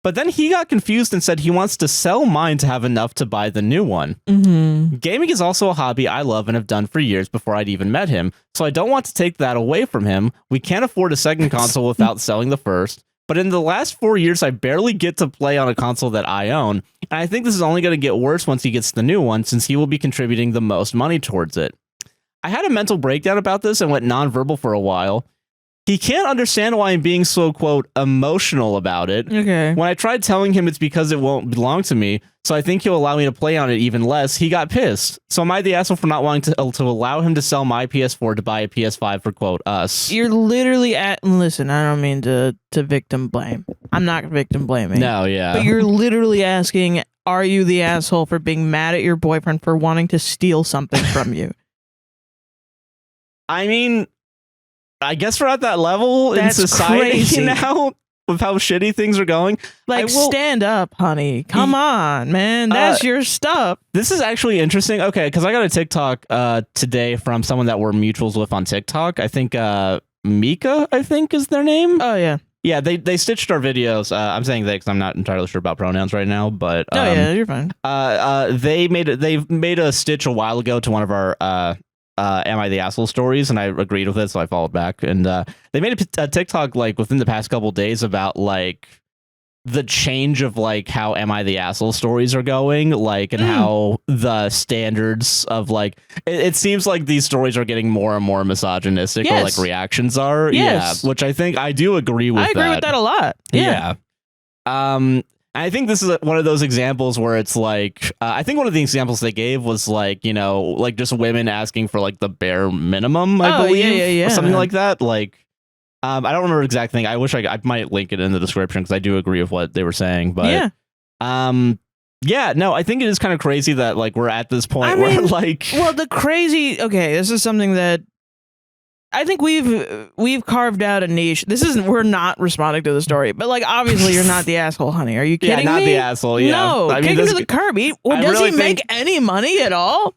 But then he got confused and said he wants to sell mine to have enough to buy the new one. Gaming is also a hobby I love and have done for years before I'd even met him, so I don't want to take that away from him. We can't afford a second console without selling the first. But in the last 4 years, I barely get to play on a console that I own, and I think this is only going to get worse once he gets the new one, since he will be contributing the most money towards it. I had a mental breakdown about this and went nonverbal for a while. He can't understand why I'm being so, quote, emotional about it. Okay. When I tried telling him it's because it won't belong to me, so I think he'll allow me to play on it even less, he got pissed. So am I the asshole for not wanting to allow him to sell my PS4 to buy a PS5 for, quote, us? You're literally listen, I don't mean to victim blame. I'm not victim blaming. No, yeah. But you're literally asking, are you the asshole for being mad at your boyfriend for wanting to steal something from you? I mean, I guess we're at that level That's in society crazy. Now with how shitty things are going. Like, stand up, honey. Come on, man. That's your stuff. This is actually interesting. Okay, because I got a TikTok today from someone that we're mutuals with on TikTok. I think Mika, I think, is their name. Oh, yeah. Yeah, they stitched our videos. I'm saying they because I'm not entirely sure about pronouns right now, but yeah, you're fine. They made a stitch a while ago to one of our Am I the Asshole stories, and I agreed with it, so I followed back. And they made a TikTok like within the past couple days about like the change of like how Am I the Asshole stories are going, like, and how the standards of like it seems like these stories are getting more and more misogynistic, or like reactions are. Yes. Yeah, which I think I do agree with. I agree with that a lot. Yeah. I think this is one of those examples where it's like, I think one of the examples they gave was like, you know, like just women asking for like the bare minimum, I believe, or something like that. Like, I don't remember the exact thing. I wish I might link it in the description because I do agree with what they were saying. But no, I think it is kind of crazy that like we're at this point where like, well, the crazy. Okay, this is something that I think we've carved out a niche. We're not responding to the story, but like obviously you're not the asshole, honey. Are you kidding me? Yeah, not the asshole. Yeah. No, I mean, kick him to the curb. Does he make any money at all?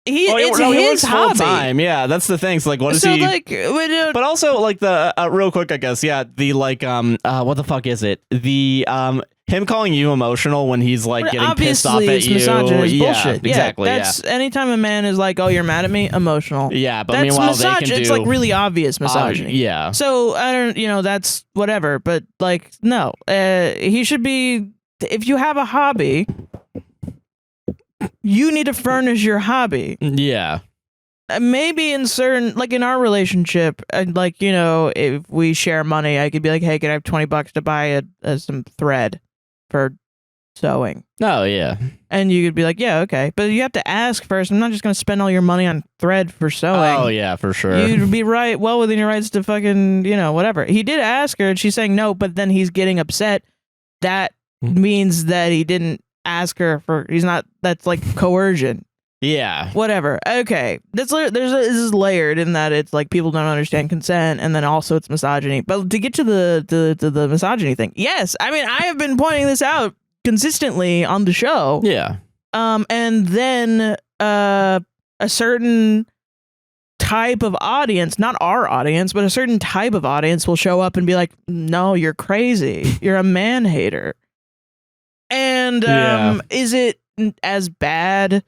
He works his hobby. full time. Yeah, that's the thing. So like, what is he? Like, but also like the real quick, I guess. Yeah, the like what the fuck is it? The him calling you emotional when he's like getting pissed off at you. Misogynist Yeah, bullshit. exactly. That's anytime a man is like, "Oh, you're mad at me," emotional. Yeah, but that's meanwhile they can do. It's like really obvious misogyny. Yeah. So I don't, that's whatever. But like, no, he should be. If you have a hobby, you need to furnish your hobby. Yeah. Maybe in certain, like in our relationship, like, if we share money, I could be like, hey, can I have $20 to buy some thread for sewing? Oh, yeah. And you could be like, yeah, okay. But you have to ask first. I'm not just going to spend all your money on thread for sewing. Oh, yeah, for sure. You'd be well within your rights to fucking, whatever. He did ask her and she's saying no, but then he's getting upset. That means that he didn't ask her that's like coercion. Yeah. Whatethis is layered in that it's like people don't understand consent, and then also it's misogyny. But to get to the misogyny thing, yes, I mean I have been pointing this out consistently on the show. Yeah. And then a certain type of audience, not our audience, but a certain type of audience will show up and be like, "No, you're crazy. You're a man hater." And is it as bad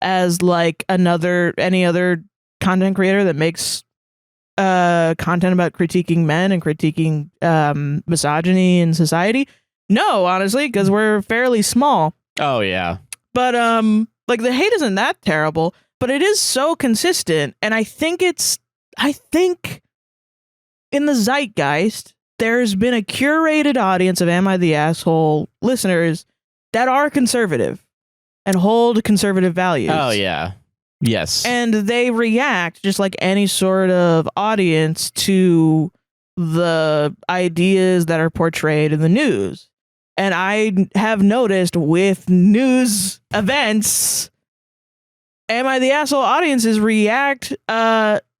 as like any other content creator that makes content about critiquing men and critiquing misogyny in society? No, honestly, because we're fairly small. Oh yeah. But like the hate isn't that terrible, but it is so consistent, and I think in the zeitgeist there's been a curated audience of Am I the Asshole listeners that are conservative and hold conservative values. Oh, yeah. Yes. And they react just like any sort of audience to the ideas that are portrayed in the news. And I have noticed with news events, Am I the Asshole audiences react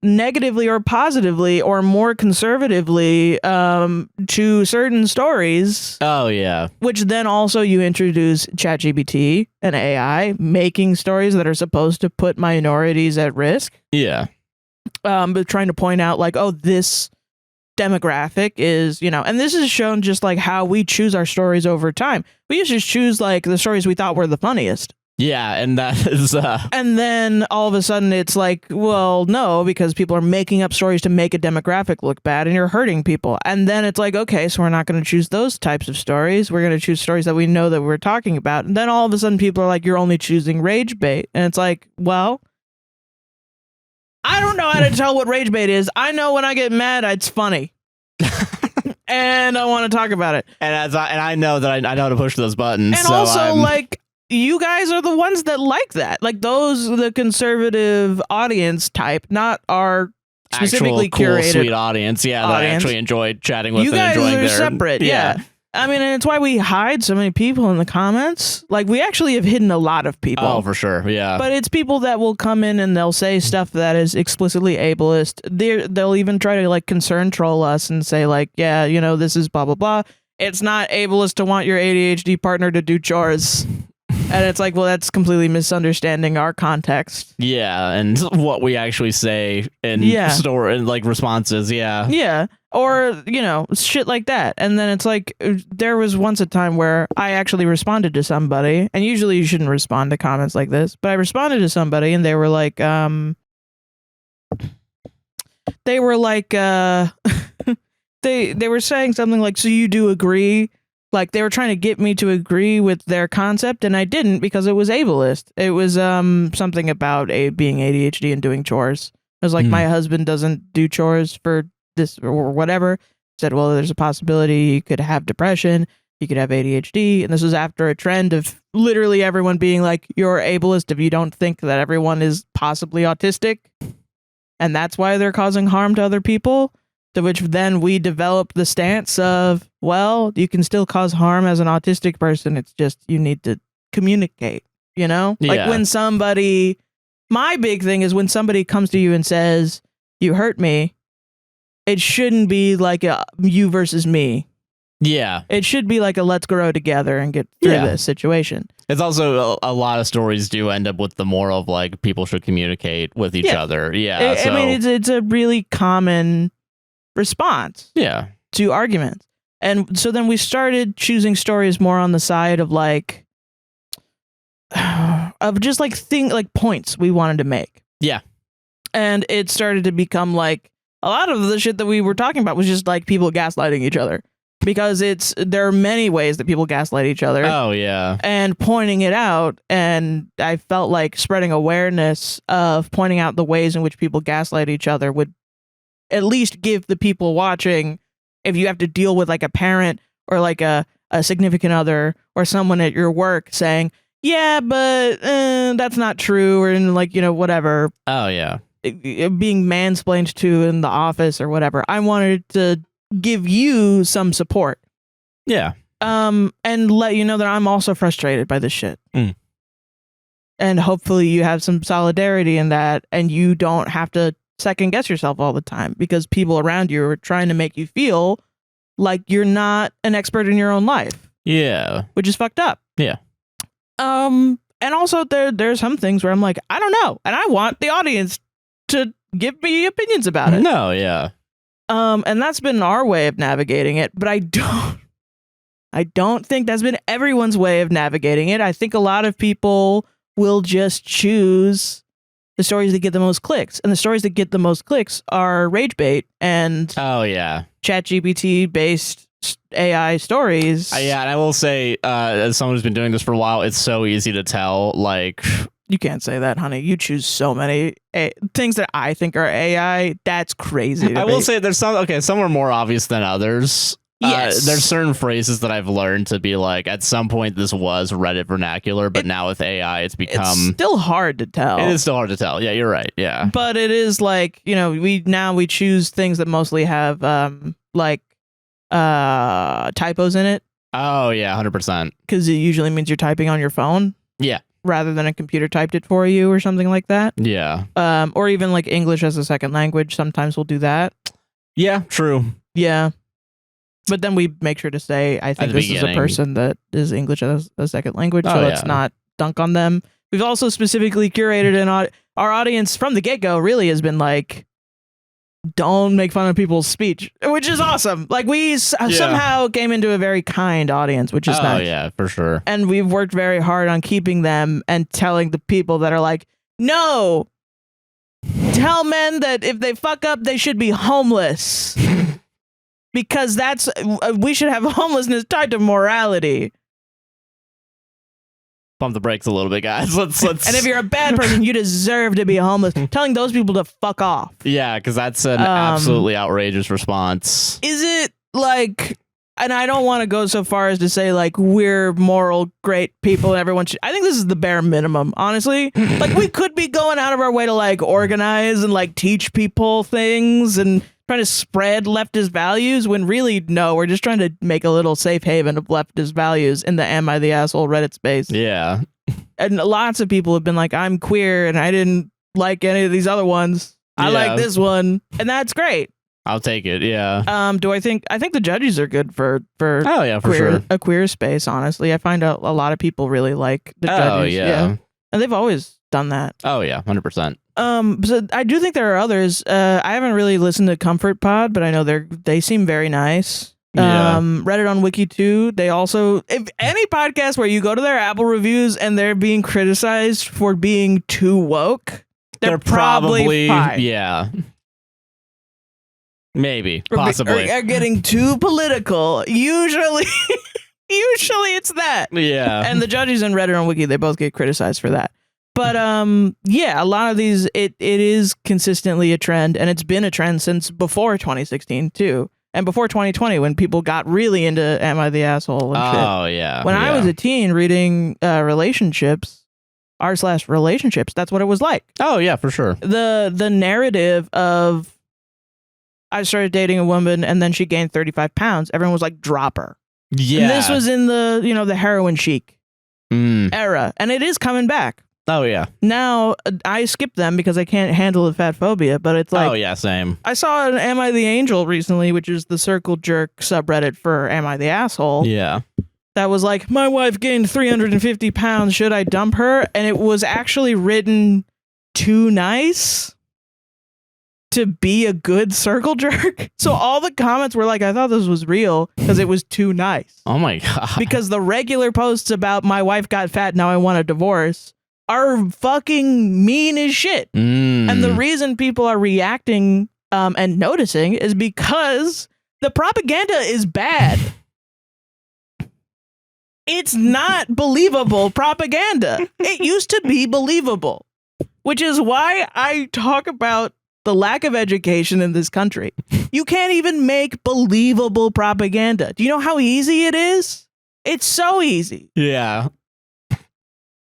negatively or positively or more conservatively to certain stories. Oh, yeah. Which then also you introduce ChatGPT and AI making stories that are supposed to put minorities at risk. Yeah. But trying to point out like, oh, this demographic is, and this is shown just like how we choose our stories over time. We used to choose like the stories we thought were the funniest. Yeah, and that is and then all of a sudden it's like, well, no, because people are making up stories to make a demographic look bad and you're hurting people. And then it's like, okay, so we're not going to choose those types of stories. We're going to choose stories that we know that we're talking about. And then all of a sudden people are like, you're only choosing rage bait. And it's like, well, I don't know how to tell what rage bait is. I know when I get mad, it's funny. And I want to talk about it. And I know that I know how to push those buttons. And so also, like, you guys are the ones that like that. Like, the conservative audience type, not our specifically actual cool, curated sweet audience. Yeah, that I actually enjoyed chatting with. You guys and enjoying are separate. Yeah. I mean, and it's why we hide so many people in the comments. Like, we actually have hidden a lot of people. Oh, for sure. Yeah. But it's people that will come in and they'll say stuff that is explicitly ableist. They'll even try to, like, concern troll us and say, like, yeah, this is blah, blah, blah. It's not ableist to want your ADHD partner to do chores. And it's like, well, that's completely misunderstanding our context. Yeah, and what we actually say in store and like responses. Yeah. Yeah. Or, shit like that. And then it's like, there was once a time where I actually responded to somebody, and usually you shouldn't respond to comments like this, but I responded to somebody and they were like, they were saying something like, so you do agree? Like, they were trying to get me to agree with their concept, and I didn't because it was ableist. It was something about being ADHD and doing chores. It was like, my husband doesn't do chores for this or whatever. Said, well, there's a possibility he could have depression, he could have ADHD, and this was after a trend of literally everyone being like, you're ableist if you don't think that everyone is possibly autistic, and that's why they're causing harm to other people. To which then we developed the stance of, well, you can still cause harm as an autistic person. It's just you need to communicate, Like when somebody, my big thing is when somebody comes to you and says, you hurt me, it shouldn't be like a you versus me. Yeah. It should be like a let's grow together and get through this situation. It's also a lot of stories do end up with the moral of like people should communicate with each other. Yeah. I mean, it's a really common response to arguments. And so then we started choosing stories more on the side of like, of just like points we wanted to make. Yeah. And it started to become like a lot of the shit that we were talking about was just like people gaslighting each other. Because there are many ways that people gaslight each other. Oh, yeah. And pointing it out. And I felt like spreading awareness of pointing out the ways in which people gaslight each other would at least give the people watching, if you have to deal with like a parent or like a significant other or someone at your work saying, yeah, but that's not true. Or like, whatever. Oh, yeah. Being mansplained to in the office or whatever. I wanted to give you some support. Yeah. And let you know that I'm also frustrated by this shit. And hopefully you have some solidarity in that and you don't have to second guess yourself all the time because people around you are trying to make you feel like you're not an expert in your own life. Yeah. Which is fucked up. Yeah. And also there's some things where I'm like, I don't know. And I want the audience to give me opinions about it. No, yeah. And that's been our way of navigating it, but I don't think that's been everyone's way of navigating it. I think a lot of people will just choose the stories that get the most clicks, and the stories that get the most clicks are rage bait and ChatGPT based AI stories. Yeah, and I will say, as someone who's been doing this for a while, it's so easy to tell, like... You can't say that, honey. You choose so many things that I think are AI. That's crazy. I will say there's some are more obvious than others. Yes. There's certain phrases that I've learned to be like, at some point this was Reddit vernacular, but now with AI it's become... It's still hard to tell. It is still hard to tell. Yeah, you're right. Yeah. But it is like, we choose things that mostly have typos in it. Oh, yeah, 100%. Because it usually means you're typing on your phone. Yeah. Rather than a computer typed it for you or something like that. Yeah. Or even like English as a second language. Sometimes we'll do that. Yeah, true. Yeah. But then we make sure to say, I think this is a person that is English as a second language. So let's not dunk on them. We've also specifically curated our audience from the get-go really has been like, don't make fun of people's speech, which is awesome. Like we somehow came into a very kind audience, which is nice. Oh yeah, for sure. And we've worked very hard on keeping them and telling the people that are like, no, tell men that if they fuck up, they should be homeless because we should have homelessness tied to morality. Pump the brakes a little bit, guys. Let's. And if you're a bad person, you deserve to be homeless. Telling those people to fuck off. Yeah, because that's an absolutely outrageous response. Is it like? And I don't want to go so far as to say like we're moral, great people, and everyone should. I think this is the bare minimum, honestly. Like we could be going out of our way to like organize and like teach people things and trying to spread leftist values when really no, we're just trying to make a little safe haven of leftist values in the Am I the Asshole Reddit space. Yeah. And lots of people have been like, I'm queer and I didn't like any of these other ones. I like this one. And that's great. I'll take it. Yeah. I think the judges are good for oh yeah, for sure. A queer space, honestly. I find out a lot of people really like the judges. Oh yeah. And they've always done that. Oh yeah, 100%. So I do think there are others. I haven't really listened to Comfort Pod, but I know they seem very nice. Yeah. Reddit on Wiki too. They also, if any podcast where you go to their Apple reviews and they're being criticized for being too woke, they're probably fine. Yeah. Maybe, possibly. Are getting too political. Usually it's that. Yeah. And the judges in Reddit on Wiki, they both get criticized for that. But yeah, a lot of these, it is consistently a trend, and it's been a trend since before 2016 too, and before 2020 when people got really into Am I the Asshole and shit. Oh yeah. When I was a teen reading relationships, r/relationships, that's what it was like. Oh yeah, for sure. The narrative of I started dating a woman and then she gained 35 pounds. Everyone was like, drop her. Yeah. And this was in the, the heroin chic era, and it is coming back. Oh, yeah. Now, I skip them because I can't handle the fat phobia, but it's like... Oh, yeah, same. I saw an Am I the Angel recently, which is the circle jerk subreddit for Am I the Asshole? Yeah. That was like, my wife gained 350 pounds, should I dump her? And it was actually written too nice to be a good circle jerk. So all the comments were like, I thought this was real because it was too nice. Oh, my God. Because the regular posts about my wife got fat, now I want a divorce are fucking mean as shit. And the reason people are reacting and noticing is because the propaganda is bad. It's not believable propaganda. It used to be believable, which is why I talk about the lack of education in this country. You can't even make believable propaganda. Do you know how easy it is? It's so easy. Yeah.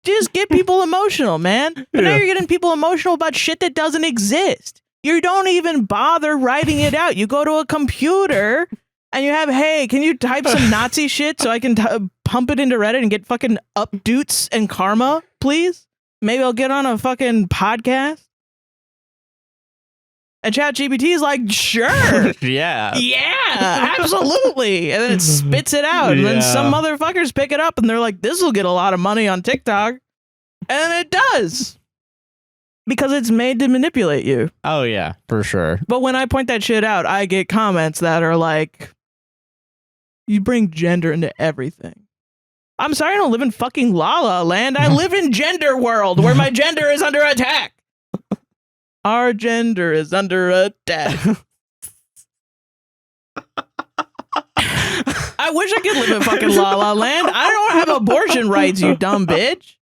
Just get people emotional, man. But now you're getting people emotional about shit that doesn't exist. You don't even bother writing it out. You go to a computer and you have, hey, can you type some Nazi shit so I can pump it into Reddit and get fucking updoots and karma, please? Maybe I'll get on a fucking podcast. And ChatGPT is like, sure. Yeah. Yeah, absolutely. And then it spits it out. And then some motherfuckers pick it up and they're like, this will get a lot of money on TikTok. And it does. Because it's made to manipulate you. Oh, yeah, for sure. But when I point that shit out, I get comments that are like, you bring gender into everything. I'm sorry I don't live in fucking La La Land. I live in gender world where my gender is under attack. Our gender is under attack. I wish I could live in fucking La La Land. I don't have abortion rights, you dumb bitch.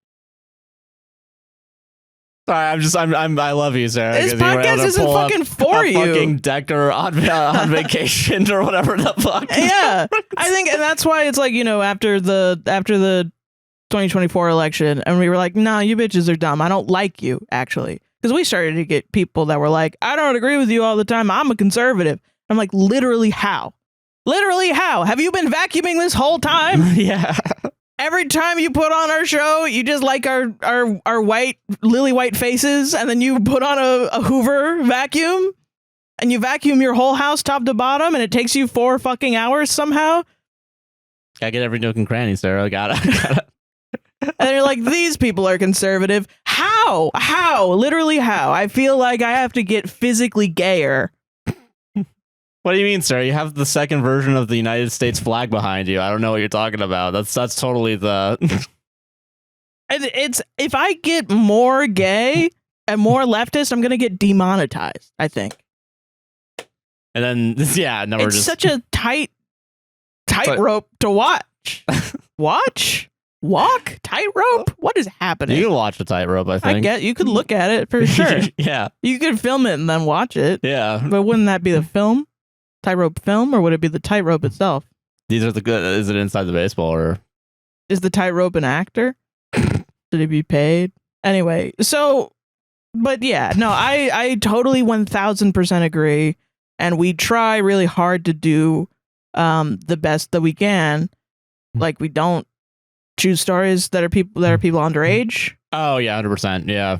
Sorry, I love you, Sarah. This podcast isn't fucking for you. Fucking Decker on vacation or whatever the fuck. Yeah, I think, and that's why it's like, you know, after the 2024 election, and we were like, nah, you bitches are dumb. I don't like you, actually. Because we started to get people that were like, I don't agree with you all the time. I'm a conservative. I'm like, literally how? Literally how? Have you been vacuuming this whole time? Yeah. Every time you put on our show, you just like our white, lily white faces, and then you put on a Hoover vacuum, and you vacuum your whole house top to bottom, and it takes you 4 fucking hours somehow. Gotta get every nook and cranny, Sarah. Gotta. And they're like, these people are conservative. How? How? Literally how? I feel like I have to get physically gayer. What do you mean, sir? You have the second version of the United States flag behind you. I don't know what you're talking about. That's totally the... And it's, if I get more gay and more leftist, I'm going to get demonetized, I think. And then, yeah, no, it's such a tightrope to watch. Watch? Walk? Tightrope? What is happening? You can watch the tightrope, I think. I get you could look at it for sure. Yeah. You could film it and then watch it. Yeah. But wouldn't that be the film? Tightrope film, or would it be the tightrope itself? These are the good. Is it inside the baseball, or is the tightrope an actor? Did he be paid? Anyway, so, but yeah, no, I totally 1000% agree, and we try really hard to do the best that we can. Like, we don't choose stories that are people underage. Oh yeah, 100%. Yeah.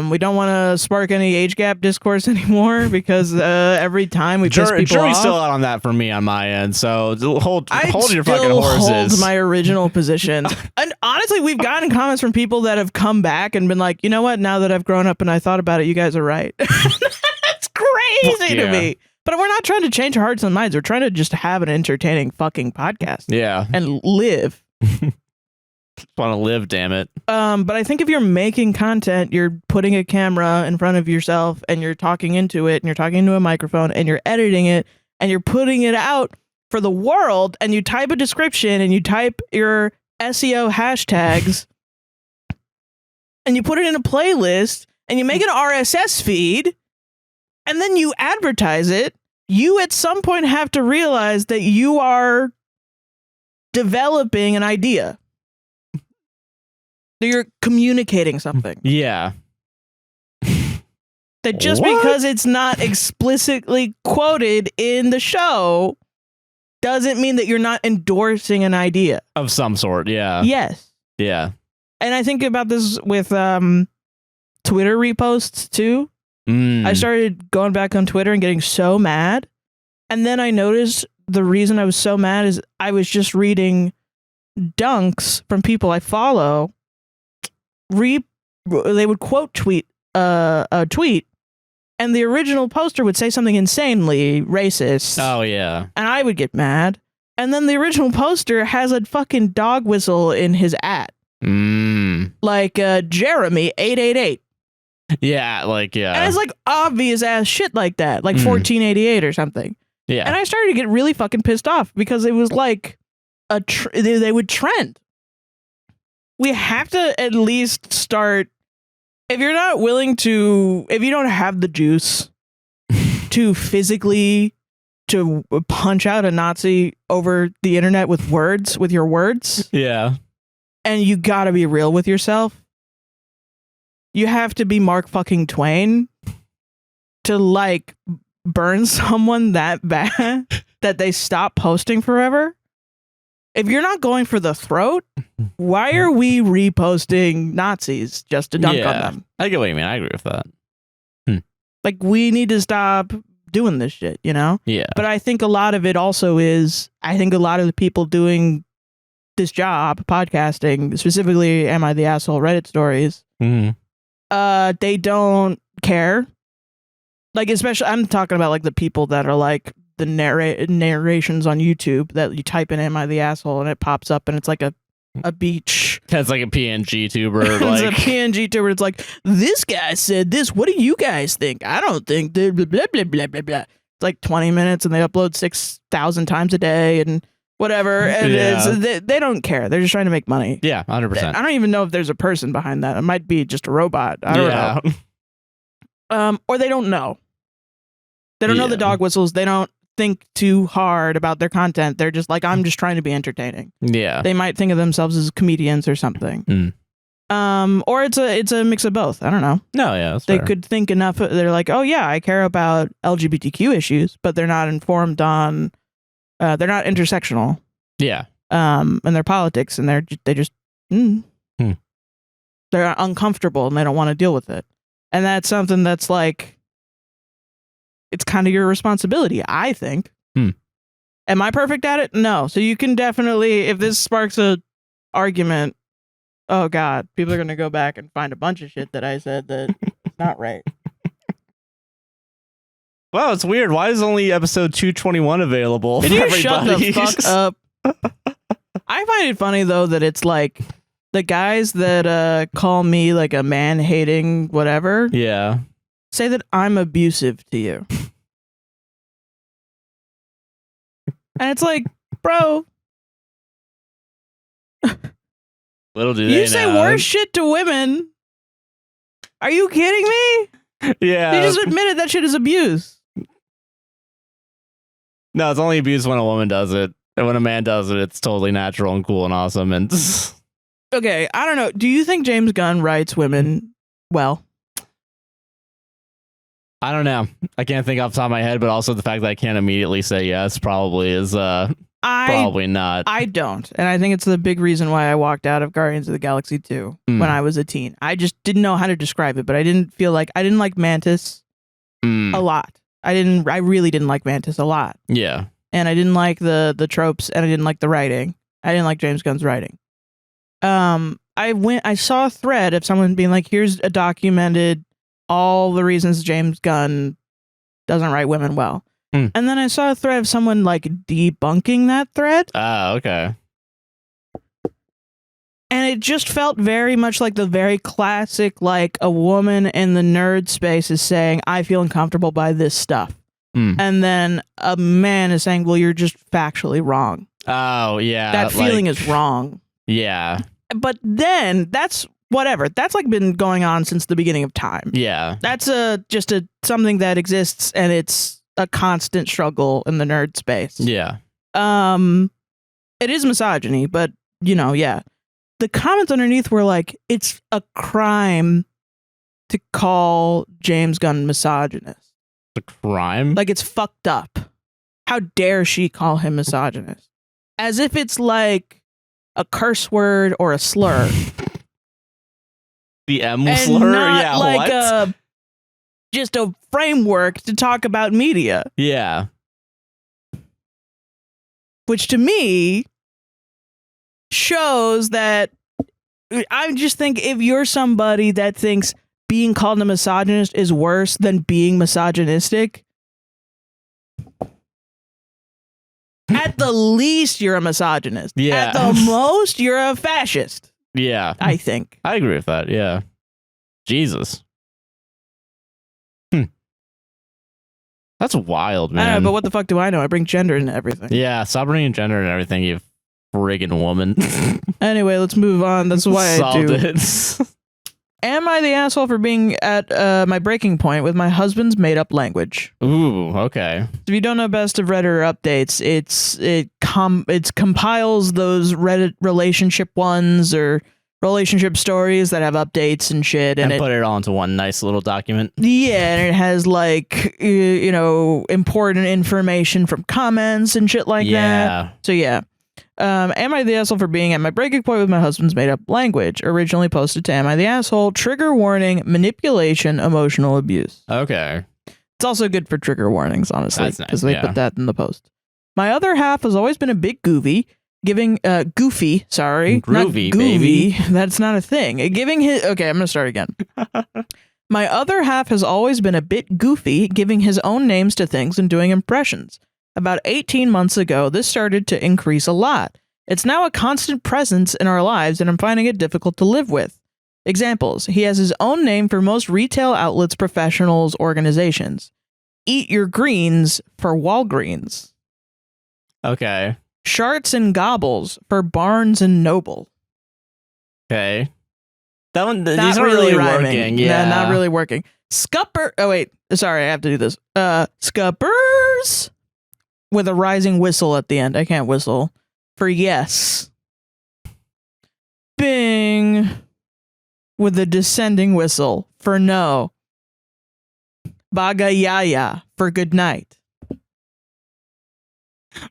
We don't want to spark any age gap discourse anymore because every time we piss people jury's off, still out on that for me on my end. So hold your fucking still horses. Hold my original position. And honestly, we've gotten comments from people that have come back and been like, you know what? Now that I've grown up and I thought about it, you guys are right. That's crazy to me. But we're not trying to change our hearts and minds. We're trying to just have an entertaining fucking podcast. Yeah. And live. Just want to live, damn it. But I think if you're making content, you're putting a camera in front of yourself and you're talking into it and you're talking into a microphone and you're editing it and you're putting it out for the world and you type a description and you type your SEO hashtags and you put it in a playlist and you make an RSS feed and then you advertise it, you at some point have to realize that you are developing an idea. You're communicating something. Yeah. That just because it's not explicitly quoted in the show doesn't mean that you're not endorsing an idea. Of some sort, yeah. Yes. Yeah. And I think about this with Twitter reposts too. I started going back on Twitter and getting so mad. And then I noticed the reason I was so mad is I was just reading dunks from people I follow. They would quote tweet a tweet, and the original poster would say something insanely racist. Oh, yeah. And I would get mad. And then the original poster has a fucking dog whistle in his at. Like Jeremy 888. Yeah, like, yeah. And it's like obvious ass shit like that, like 1488 or something. Yeah. And I started to get really fucking pissed off because it was like they would trend. We have to at least start. If you're not willing to, if you don't have the juice to physically to punch out a Nazi over the internet with words, with your words. Yeah. And you gotta be real with yourself. You have to be Mark fucking Twain to like burn someone that bad that they stop posting forever. If you're not going for the throat, why are we reposting Nazis just to dunk on them? I get what you mean. I agree with that. Like, we need to stop doing this shit, you know? Yeah. But I think a lot of it also is, I think a lot of the people doing this job, podcasting, specifically Am I the Asshole Reddit stories, they don't care. Like, especially, I'm talking about like the people that are like the narrations on YouTube that you type in Am I the Asshole and it pops up and it's like a beach. That's like a PNG tuber. It's like a PNG tuber. It's like, this guy said this. What do you guys think? I don't think blah, blah, blah, blah, blah, blah. It's like 20 minutes and they upload 6,000 times a day and whatever. And they don't care. They're just trying to make money. Yeah, 100%. I don't even know if there's a person behind that. It might be just a robot. I don't know. Or they don't know. They don't know the dog whistles. They don't think too hard about their content. They're just like, I'm just trying to be entertaining. Yeah. They might think of themselves as comedians or something. Or it's a mix of both. I don't know. No, yeah. They could think enough. They're like, oh yeah, I care about LGBTQ issues, but they're not informed on, they're not intersectional. Yeah. And their politics, and they're uncomfortable and they don't want to deal with it. And that's something that's like, it's kind of your responsibility, I think. Am I perfect at it? No. So you can definitely, if this sparks a argument, oh God, people are going to go back and find a bunch of shit that I said that it's not right. Wow, it's weird. Why is only episode 221 available? Can you shut the fuck up? I find it funny though that it's like the guys that call me like a man-hating whatever. Yeah. Say that I'm abusive to you. And it's like, bro. Little do they know. You say worse shit to women. Are you kidding me? Yeah. You just admitted that shit is abuse. No, it's only abuse when a woman does it. And when a man does it, it's totally natural and cool and awesome. And okay, I don't know. Do you think James Gunn writes women well? I don't know. I can't think off the top of my head, but also the fact that I can't immediately say yes probably is probably not. I don't. And I think it's the big reason why I walked out of Guardians of the Galaxy 2 when I was a teen. I just didn't know how to describe it, but I didn't like Mantis a lot. I really didn't like Mantis a lot. Yeah. And I didn't like the tropes, and I didn't like the writing. I didn't like James Gunn's writing. I saw a thread of someone being like, here's a documented all the reasons James Gunn doesn't write women well. And then I saw a thread of someone like debunking that thread. Ah, okay. And it just felt very much like the very classic, like a woman in the nerd space is saying, I feel uncomfortable by this stuff. And then a man is saying, well, you're just factually wrong. Oh, yeah. That feeling is wrong. Yeah. But then that's whatever. That's like been going on since the beginning of time. Yeah. That's just something that exists, and it's a constant struggle in the nerd space. Yeah. It is misogyny, but yeah. The comments underneath were like, it's a crime to call James Gunn misogynist. A crime? Like, it's fucked up. How dare she call him misogynist? As if it's like a curse word or a slur. The M and slur? not Yeah, like what? just a framework to talk about media. Yeah. Which to me shows that I just think if you're somebody that thinks being called a misogynist is worse than being misogynistic, at the least you're a misogynist. Yeah. At the most you're a fascist. Yeah. I think. I agree with that. Yeah. Jesus. That's wild, man. I don't know, but what the fuck do I know? I bring gender into everything. Yeah, stop bringing gender and everything, you friggin' woman. Anyway, let's move on. That's why I do. It. Am I the asshole for being at my breaking point with my husband's made-up language? Ooh, okay. If you don't know best of Reddit updates, it compiles those Reddit relationship ones or relationship stories that have updates and shit, and put it all into one nice little document. Yeah, and it has like important information from comments and shit like that. So yeah. Am I the asshole for being at my breaking point with my husband's made up language? Originally posted to Am I the asshole? Trigger warning, manipulation, emotional abuse. Okay. It's also good for trigger warnings, honestly, That's nice, because they put that in the post. My other half has always been a bit goofy, goofy, sorry. Groovy, not goofy, baby. That's not a thing. Okay, I'm going to start again. My other half has always been a bit goofy, giving his own names to things and doing impressions. About 18 months ago, this started to increase a lot. It's now a constant presence in our lives, and I'm finding it difficult to live with. Examples. He has his own name for most retail outlets, professionals, organizations. Eat your greens for Walgreens. Okay. Sharts and gobbles for Barnes and Noble. Okay. That one, these Not aren't really really rhyming. working. Yeah. No, not really working. Scupper. Oh, wait. Sorry, I have to do this. Scuppers with a rising whistle at the end. I can't whistle. For yes. Bing with a descending whistle. For no. Bagayaya for good night.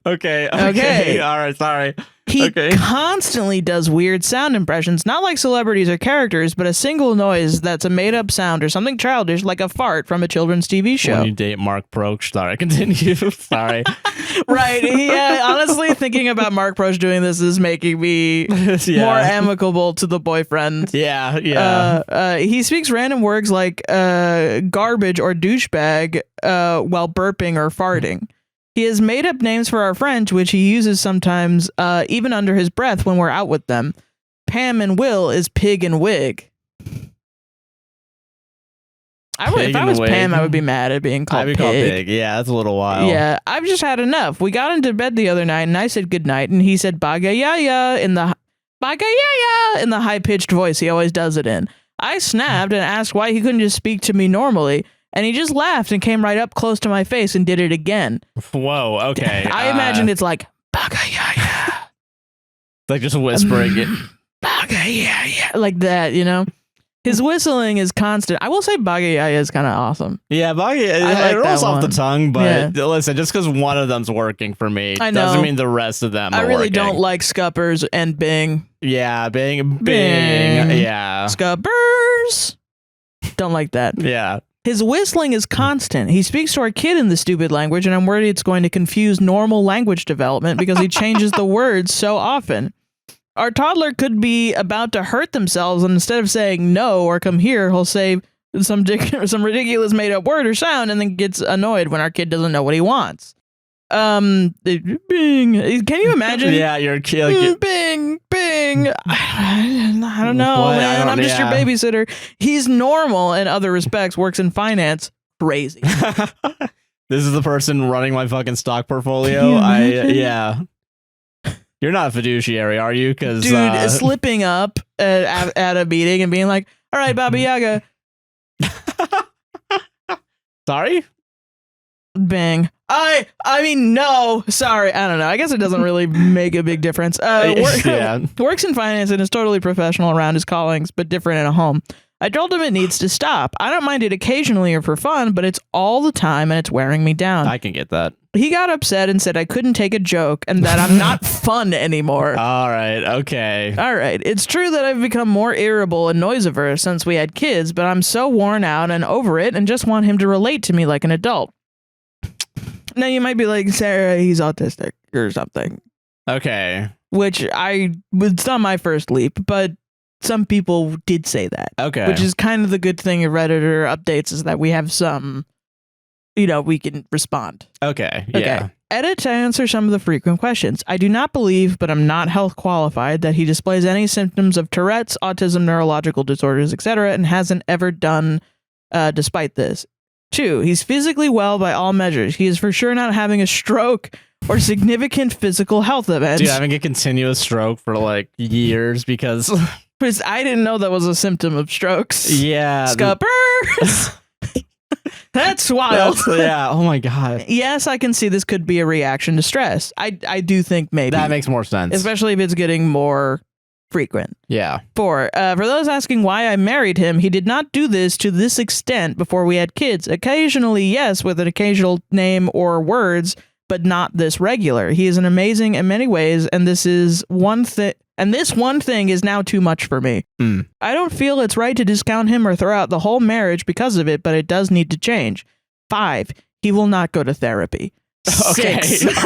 Okay. Okay. All right. Sorry. He Okay. constantly does weird sound impressions, not like celebrities or characters, but a single noise that's a made-up sound or something childish, like a fart from a children's TV show. When you date Mark Proch. Sorry. Continue. Sorry. Right. Yeah. Honestly, thinking about Mark Proch doing this is making me more amicable to the boyfriend. Yeah. Yeah. He speaks random words like garbage or douchebag while burping or farting. He has made up names for our friends, which he uses sometimes, even under his breath when we're out with them. Pam and Will is Pig and Wig. If I was Pam, I would be mad at being called Pig. I'd be called Pig. Yeah, that's a little wild. Yeah, I've just had enough. We got into bed the other night, and I said goodnight, and he said Bagayaya in the high-pitched voice he always does it in. I snapped and asked why he couldn't just speak to me normally. And he just laughed and came right up close to my face and did it again. Whoa, okay. I imagine it's like, Bagayaya. Like just whispering it. Bagayaya. Like that, you know? His whistling is constant. I will say Bagayaya is kind of awesome. Yeah, it rolls off the tongue, but listen, just because one of them's working for me doesn't mean the rest of them are I really working. don't like Scuppers and Bing. Yeah, Bing. Yeah. Scuppers. Don't like that. Yeah. His whistling is constant. He speaks to our kid in the stupid language, and I'm worried it's going to confuse normal language development because he changes the words so often. Our toddler could be about to hurt themselves, and instead of saying no or come here, he'll say some ridiculous made-up word or sound and then gets annoyed when our kid doesn't know what he wants. Bing. Can you imagine? Yeah, your kid. Bing, bing. I don't know, man. I'm just your babysitter. He's normal in other respects, works in finance. Crazy. This is the person running my fucking stock portfolio. You're not a fiduciary, are you? Because dude, slipping up at a meeting and being like, "All right, Baba Yaga." Sorry. Bang. I mean, no. Sorry. I don't know. I guess it doesn't really make a big difference. Works in finance and is totally professional around his callings, but different in a home. I told him it needs to stop. I don't mind it occasionally or for fun, but it's all the time and it's wearing me down. I can get that. He got upset and said I couldn't take a joke and that I'm not fun anymore. All right. Okay. All right. It's true that I've become more irritable and noise averse since we had kids, but I'm so worn out and over it and just want him to relate to me like an adult. Now, you might be like, Sarah, he's autistic or something. Okay. Which it's not my first leap, but some people did say that. Okay. Which is kind of the good thing of Redditor updates is that we have some, we can respond. Okay. Yeah. Okay. Edit to answer some of the frequent questions. I do not believe, but I'm not health qualified, that he displays any symptoms of Tourette's, autism, neurological disorders, etc., and hasn't ever done despite this. 2, he's physically well by all measures. He is for sure not having a stroke or significant physical health events. Dude, having a continuous stroke for like years because I didn't know that was a symptom of strokes. Yeah. Scuppers! That's wild. Yeah. Oh my God. Yes, I can see this could be a reaction to stress. I do think maybe. That makes more sense. Especially if it's getting more frequent. Yeah. 4, for those asking why I married him, he did not do this to this extent before we had kids. Occasionally, yes, with an occasional name or words, but not this regular. He is an amazing in many ways, and this one thing is now too much for me. I don't feel it's right to discount him or throw out the whole marriage because of it, but it does need to change. 5, he will not go to therapy. Okay. 6.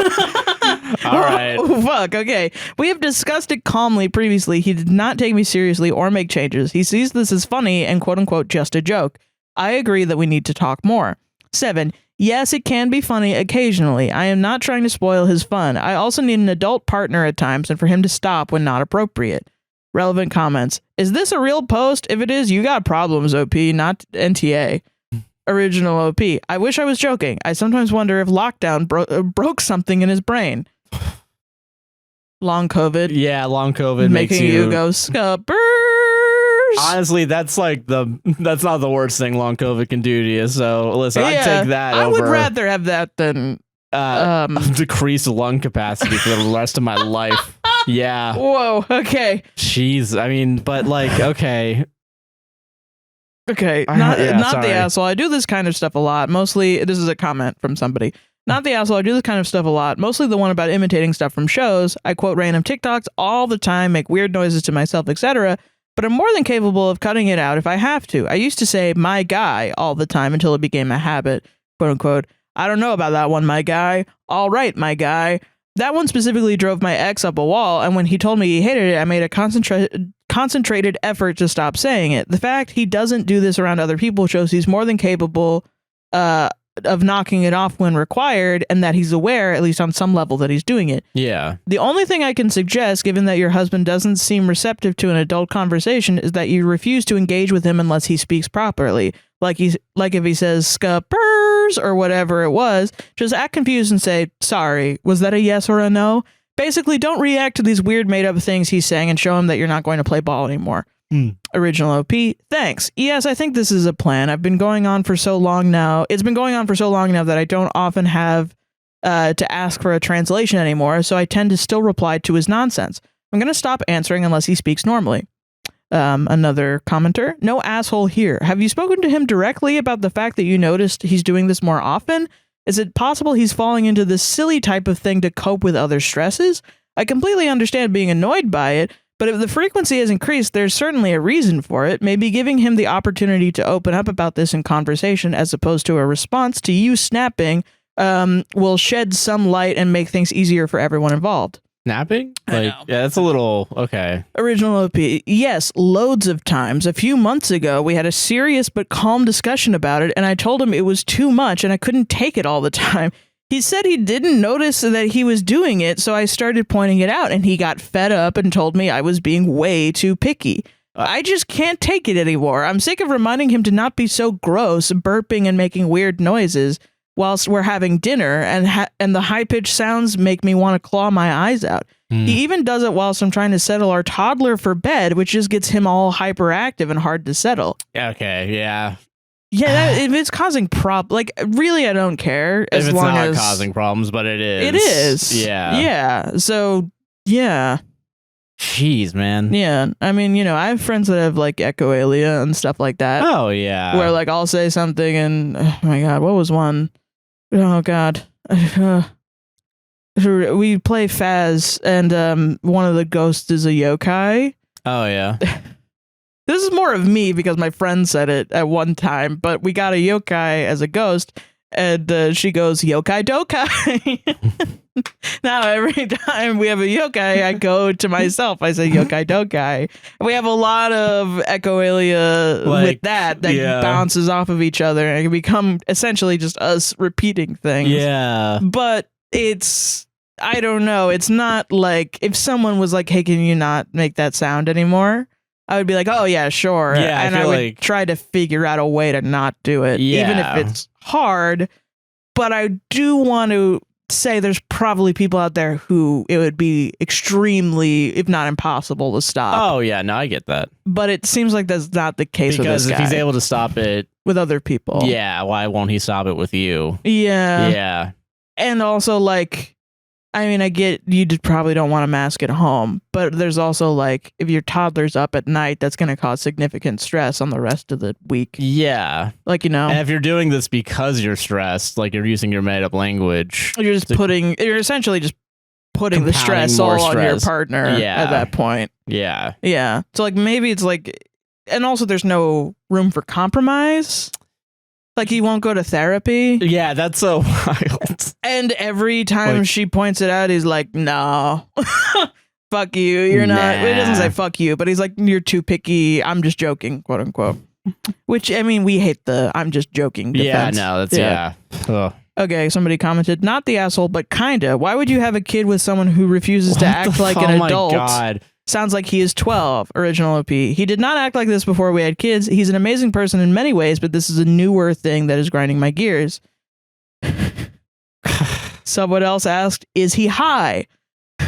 All right. Oh, fuck. Okay. We have discussed it calmly previously. He did not take me seriously or make changes. He sees this as funny and quote unquote just a joke. I agree that we need to talk more. 7. Yes, it can be funny occasionally. I am not trying to spoil his fun. I also need an adult partner at times and for him to stop when not appropriate. Relevant comments. Is this a real post? If it is, you got problems, OP, not NTA. Original OP. I wish I was joking. I sometimes wonder if lockdown broke something in his brain. Long COVID. Yeah, long COVID making makes you go scuppers. Honestly, that's not the worst thing long COVID can do to you. So listen, I'd take that. I would rather have that than decrease lung capacity for the rest of my life. Yeah. Whoa. Okay. Jeez. I mean, but like, okay. Okay, not the asshole. I do this kind of stuff a lot. Mostly, this is a comment from somebody. Not the asshole. I do this kind of stuff a lot. Mostly the one about imitating stuff from shows. I quote random TikToks all the time, make weird noises to myself, etc. But I'm more than capable of cutting it out if I have to. I used to say "my guy" all the time until it became a habit, quote unquote. I don't know about that one, my guy. All right, my guy. That one specifically drove my ex up a wall, and when he told me he hated it, I made a concentrated effort to stop saying it. The fact he doesn't do this around other people shows he's more than capable of knocking it off when required, and that he's aware, at least on some level, that he's doing it. Yeah. The only thing I can suggest, given that your husband doesn't seem receptive to an adult conversation, is that you refuse to engage with him unless he speaks properly. Like if he says "scuppers" or whatever it was, just act confused and say, "Sorry, was that a yes or a no?" Basically, don't react to these weird made-up things he's saying and show him that you're not going to play ball anymore. Original OP, thanks. Yes, I think this is a plan. It's been going on for so long now that I don't often have to ask for a translation anymore, so I tend to still reply to his nonsense. I'm going to stop answering unless he speaks normally. Another commenter, no asshole here. Have you spoken to him directly about the fact that you noticed he's doing this more often? Is it possible he's falling into this silly type of thing to cope with other stresses? I completely understand being annoyed by it, but if the frequency has increased, there's certainly a reason for it. Maybe giving him the opportunity to open up about this in conversation as opposed to a response to you snapping will shed some light and make things easier for everyone involved. Snapping? Yeah, that's a little okay. Original OP. Yes, loads of times. A few months ago, we had a serious but calm discussion about it, and I told him it was too much and I couldn't take it all the time. He said he didn't notice that he was doing it, so I started pointing it out, and he got fed up and told me I was being way too picky. I just can't take it anymore. I'm sick of reminding him to not be so gross, burping and making weird noises whilst we're having dinner, and the high-pitched sounds make me want to claw my eyes out. He even does it whilst I'm trying to settle our toddler for bed, which just gets him all hyperactive and hard to settle. Okay, yeah. Yeah, if it's causing really, I don't care. As if it's long not as causing problems, but it is. It is. Yeah. Yeah. So, yeah. Jeez, man. Yeah, I mean, I have friends that have like echolalia and stuff like that. Oh yeah. Where like I'll say something and oh my god, what was one? Oh god. We play Faz and one of the ghosts is a yokai. Oh yeah. This is more of me because my friend said it at one time, but we got a yokai as a ghost and she goes yokai dokai. Now every time we have a yokai, I go to myself. I say yokai dokai. We have a lot of echolalia with that bounces off of each other and it can become essentially just us repeating things. Yeah. But I don't know. It's not like if someone was like, hey, can you not make that sound anymore? I would be like, oh yeah, sure. Yeah, and I would try to figure out a way to not do it, even if it's hard. But I do want to say there's probably people out there who it would be extremely, if not impossible, to stop. Oh yeah, no, I get that. But it seems like that's not the case with this guy. Because if he's able to stop it with other people, yeah, why won't he stop it with you? Yeah. Yeah. And also, like, I mean, I get you probably don't want a mask at home, but there's also like if your toddler's up at night, that's going to cause significant stress on the rest of the week. Yeah. Like, And if you're doing this because you're stressed, like you're using your made up language, you're essentially just putting the stress all on your partner at that point. Yeah. Yeah. So like maybe it's like, and also there's no room for compromise. Like he won't go to therapy. Yeah, that's so wild. And every time she points it out, he's like, no, fuck you. You're not. It doesn't say fuck you, but he's like, you're too picky. I'm just joking, quote unquote. Which, I mean, we hate the I'm just joking defense. Yeah, no, that's, Ugh. Okay, somebody commented, not the asshole, but kinda. Why would you have a kid with someone who refuses to act like an adult? Oh my God. Sounds like he is 12, original OP. He did not act like this before we had kids. He's an amazing person in many ways, but this is a newer thing that is grinding my gears. Someone else asked, is he high?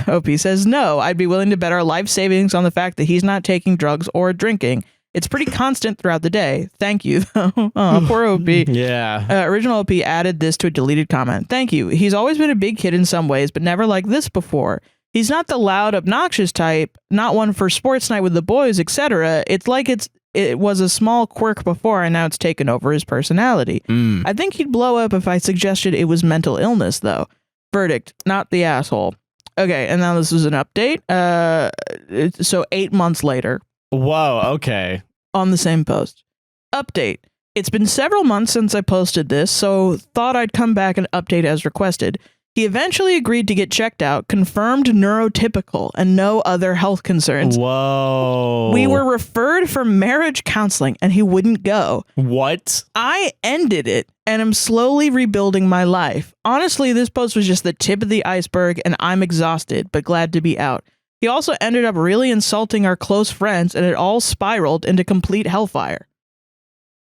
OP says, no, I'd be willing to bet our life savings on the fact that he's not taking drugs or drinking. It's pretty constant throughout the day. Thank you, though. Oh, poor OP. Yeah. Original OP added this to a deleted comment. Thank you. He's always been a big kid in some ways, but never like this before. He's not the loud, obnoxious type, not one for sports night with the boys, etc. It's like it was a small quirk before, and now it's taken over his personality. I think he'd blow up if I suggested it was mental illness, though. Verdict, not the asshole. Okay, and now this is an update. So 8 months later. Whoa, okay. On the same post. Update. It's been several months since I posted this, so thought I'd come back and update as requested. He eventually agreed to get checked out, confirmed neurotypical, and no other health concerns. Whoa. We were referred for marriage counseling, and he wouldn't go. What? I ended it, and am slowly rebuilding my life. Honestly, this post was just the tip of the iceberg, and I'm exhausted, but glad to be out. He also ended up really insulting our close friends, and it all spiraled into complete hellfire.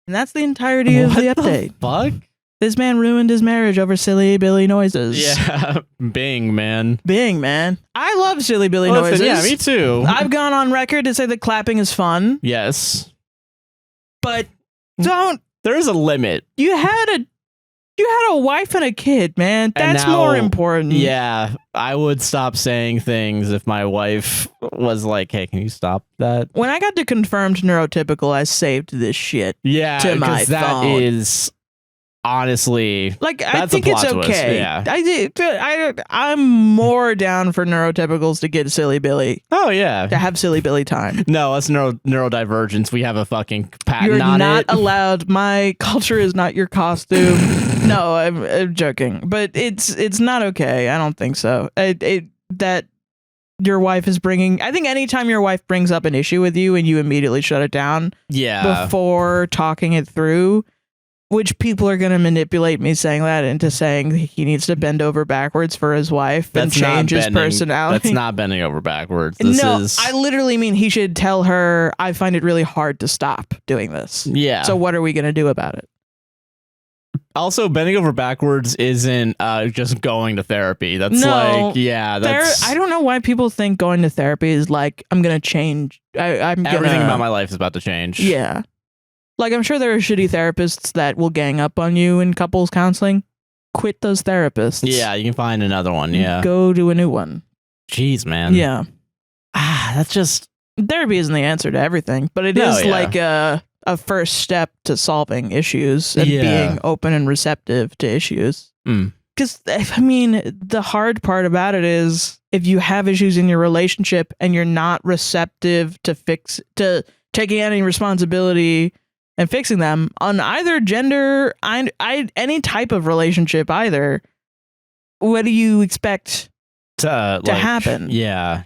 And that's the entirety of the update. Fuck? This man ruined his marriage over silly Billy noises. Yeah, Bing, man. Bing, man. I love silly Billy noises. Yeah, me too. I've gone on record to say that clapping is fun. Yes. But don't. There is a limit. You had a wife and a kid, man. That's more important. Yeah, I would stop saying things if my wife was like, hey, can you stop that? When I got to confirmed neurotypical, I saved this shit to my phone. That is... Honestly, like I think it's okay. Yeah. I'm more down for neurotypicals to get silly Billy. Oh yeah, to have silly Billy time. No, that's neurodivergence. We have a fucking patent You're on it. You're not allowed. My culture is not your costume. No, I'm joking, but it's not okay. I don't think so. That your wife is bringing. I think anytime your wife brings up an issue with you and you immediately shut it down. Yeah. Before talking it through. Which people are going to manipulate me saying that into saying he needs to bend over backwards for his wife and change his personality. That's not bending over backwards. I literally mean he should tell her, I find it really hard to stop doing this. Yeah. So what are we going to do about it? Also, bending over backwards isn't just going to therapy. That's I don't know why people think going to therapy is like, I'm going to change. Everything about my life is about to change. Yeah. Like, I'm sure there are shitty therapists that will gang up on you in couples counseling. Quit those therapists. Yeah, you can find another one, yeah. Go to a new one. Jeez, man. Yeah. that's just therapy isn't the answer to everything, but it is like a first step to solving issues and being open and receptive to issues. Because I mean, the hard part about it is if you have issues in your relationship and you're not receptive to taking any responsibility and fixing them on either gender, any type of relationship either, what do you expect to happen? Yeah.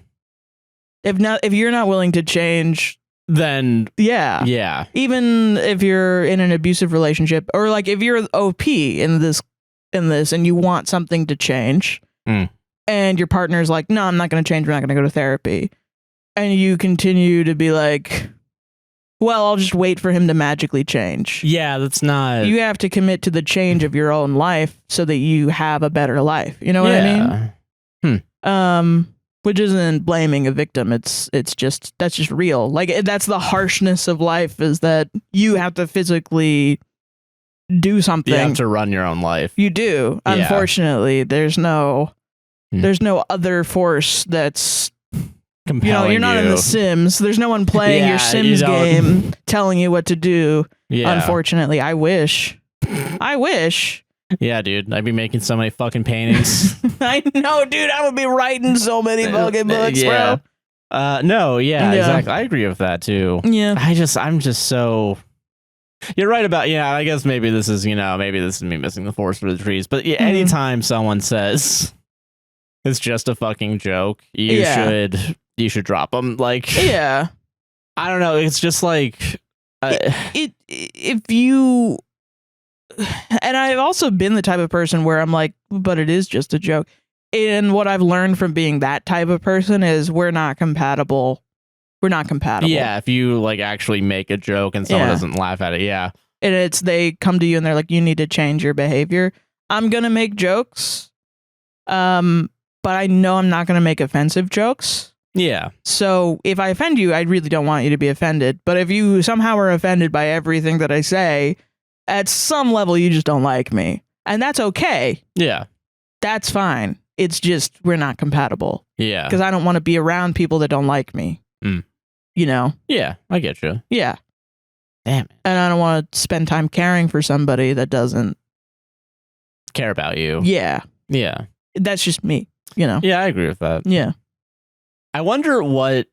If you're not willing to change, then yeah. Even if you're in an abusive relationship, or like if you're OP in this and you want something to change, and your partner's like, no, I'm not going to change. We're not going to go to therapy, and you continue to be like, well, I'll just wait for him to magically change. Yeah, that's not. You have to commit to the change of your own life so that you have a better life. You know what I mean? Which isn't blaming a victim. It's just, that's just real. Like, that's the harshness of life, is that you have to physically do something. You have to run your own life. You do. Yeah. Unfortunately, there's no other force that's compelling. You're not in The Sims. There's no one playing your Sims game telling you what to do. Yeah. Unfortunately, I wish. Yeah, dude, I'd be making so many fucking paintings. I know, dude. I would be writing so many fucking books, bro. Exactly. I agree with that too. Yeah. I'm just so. You're right about, I guess maybe this is me missing the forest for the trees. But anytime someone says it's just a fucking joke, you should drop them. Like, I don't know. It's just like if you. And I've also been the type of person where I'm like, but it is just a joke. And what I've learned from being that type of person is we're not compatible. Yeah, if you like actually make a joke and someone doesn't laugh at it, and they come to you and they're like, you need to change your behavior. I'm gonna make jokes, but I know I'm not gonna make offensive jokes. Yeah. So if I offend you, I really don't want you to be offended. But if you somehow are offended by everything that I say, at some level, you just don't like me. And that's okay. Yeah. That's fine. It's just we're not compatible. Yeah. Because I don't want to be around people that don't like me. You know? Yeah, I get you. Yeah. Damn it. And I don't want to spend time caring for somebody that doesn't care about you. Yeah. Yeah. That's just me, you know? Yeah, I agree with that. Yeah. I wonder what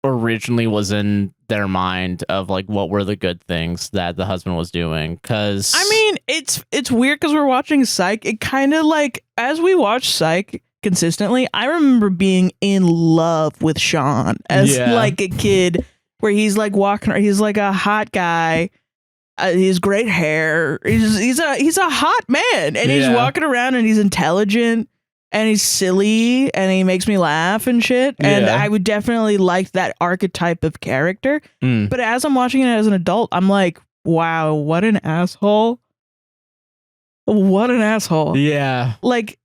originally was in their mind of like what were the good things that the husband was doing, because I mean it's weird because we're watching Psych. It kind of like, as we watch Psych consistently, I remember being in love with Sean as like a kid, where he's like walking, he's like a hot guy, he's great hair, he's a hot man, and he's walking around and he's intelligent and he's silly and he makes me laugh and shit. And I would definitely like that archetype of character. But as I'm watching it as an adult, I'm like, wow, what an asshole. What an asshole. Yeah. Like,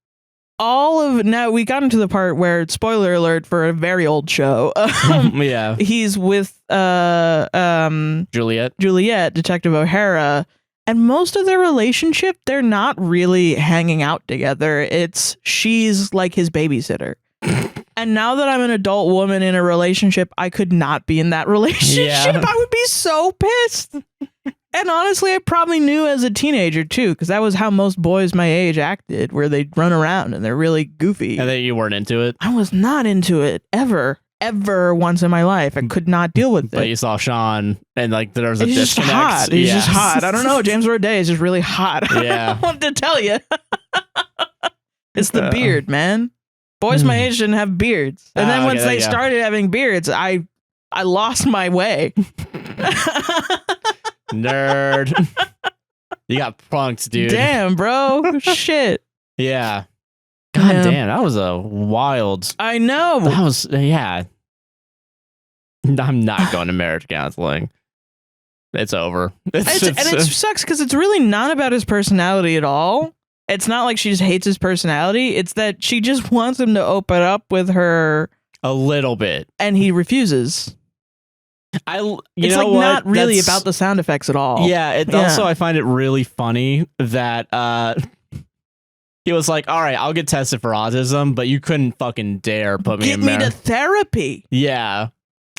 now we got into the part where, spoiler alert for a very old show. He's with Juliet, Detective O'Hara. And most of their relationship, they're not really hanging out together. She's like his babysitter. And now that I'm an adult woman in a relationship, I could not be in that relationship. Yeah. I would be so pissed. And honestly, I probably knew as a teenager too, because that was how most boys my age acted, where they'd run around and they're really goofy. And then you weren't into it? I was not into it ever once in my life. I could not deal with it. But you saw Sean and like there was a disconnect. Hot. He's just hot. I don't know. James Roday is just really hot. Yeah. I want to tell you. It's the beard, man. Boys my age didn't have beards. And then once they started having beards, I lost my way. Nerd. You got punked, dude. Damn, bro. Shit. Yeah. God damn, that was a wild. I know. That was, I'm not going to marriage counseling. It's over. And it sucks because it's really not about his personality at all. It's not like she just hates his personality. It's that she just wants him to open up with her a little bit, and he refuses. It's like not really about the sound effects at all. Yeah. Also, I find it really funny that he was like, all right, I'll get tested for autism, but you couldn't fucking dare put me in there. Get me to therapy. Yeah.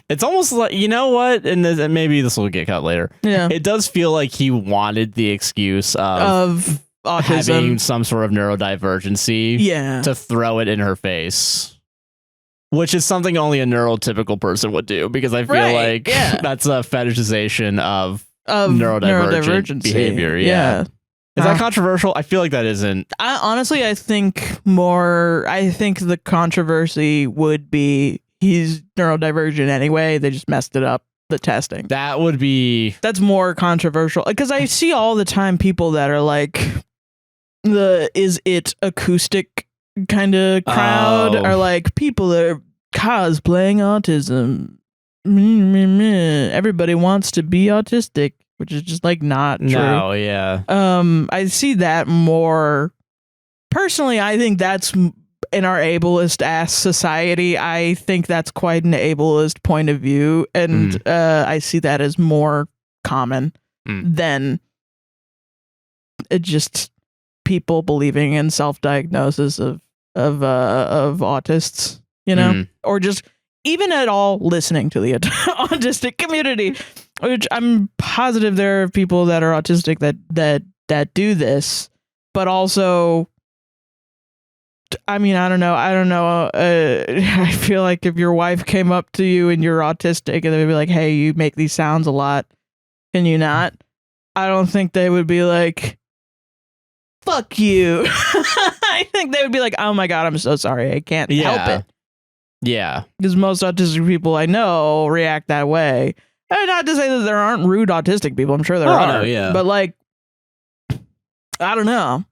It's almost like, you know what? And maybe this will get cut later. Yeah. It does feel like he wanted the excuse of autism. Having some sort of neurodivergency to throw it in her face. Which is something only a neurotypical person would do, because I feel like that's a fetishization of neurodivergent behavior. Yeah. Is that controversial? I feel like that isn't. I think the controversy would be he's neurodivergent anyway. They just messed it up, the testing. That's more controversial. Because I see all the time people that are like, is it acoustic kind of crowd, are like, people are cosplaying autism. Everybody wants to be autistic, which is just like not true. No, yeah. I see that more. Personally, I think that's in our ableist ass society. I think that's quite an ableist point of view, and I see that as more common than just people believing in self-diagnosis of autists, you know, or just even at all listening to the autistic community, which I'm positive there are people that are autistic that do this, but also, I mean, I don't know. I feel like if your wife came up to you and you're autistic and they'd be like, hey, you make these sounds a lot, can you not? I don't think they would be like, fuck you. I think they would be like, oh my God, I'm so sorry. I can't help it. Yeah. Because most autistic people I know react that way. And not to say that there aren't rude autistic people. I'm sure there are. No, yeah. But like, I don't know.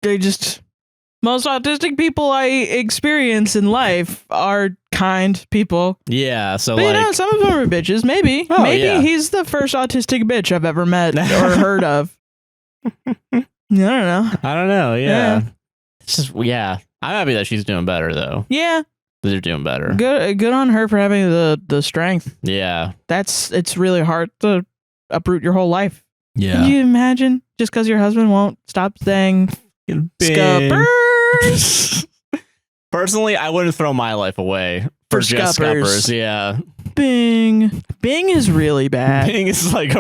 Most autistic people I experience in life are kind people. Yeah, so but, like, you know, some of them are bitches. Maybe he's the first autistic bitch I've ever met or heard of. I don't know. Yeah. It's just, I'm happy that she's doing better though. Yeah. They're doing better. Good on her for having the strength. Yeah. It's really hard to uproot your whole life. Yeah. Can you imagine? Just because your husband won't stop saying scuppers. Personally, I wouldn't throw my life away for just scuppers. Yeah. Bing is really bad. Bing is like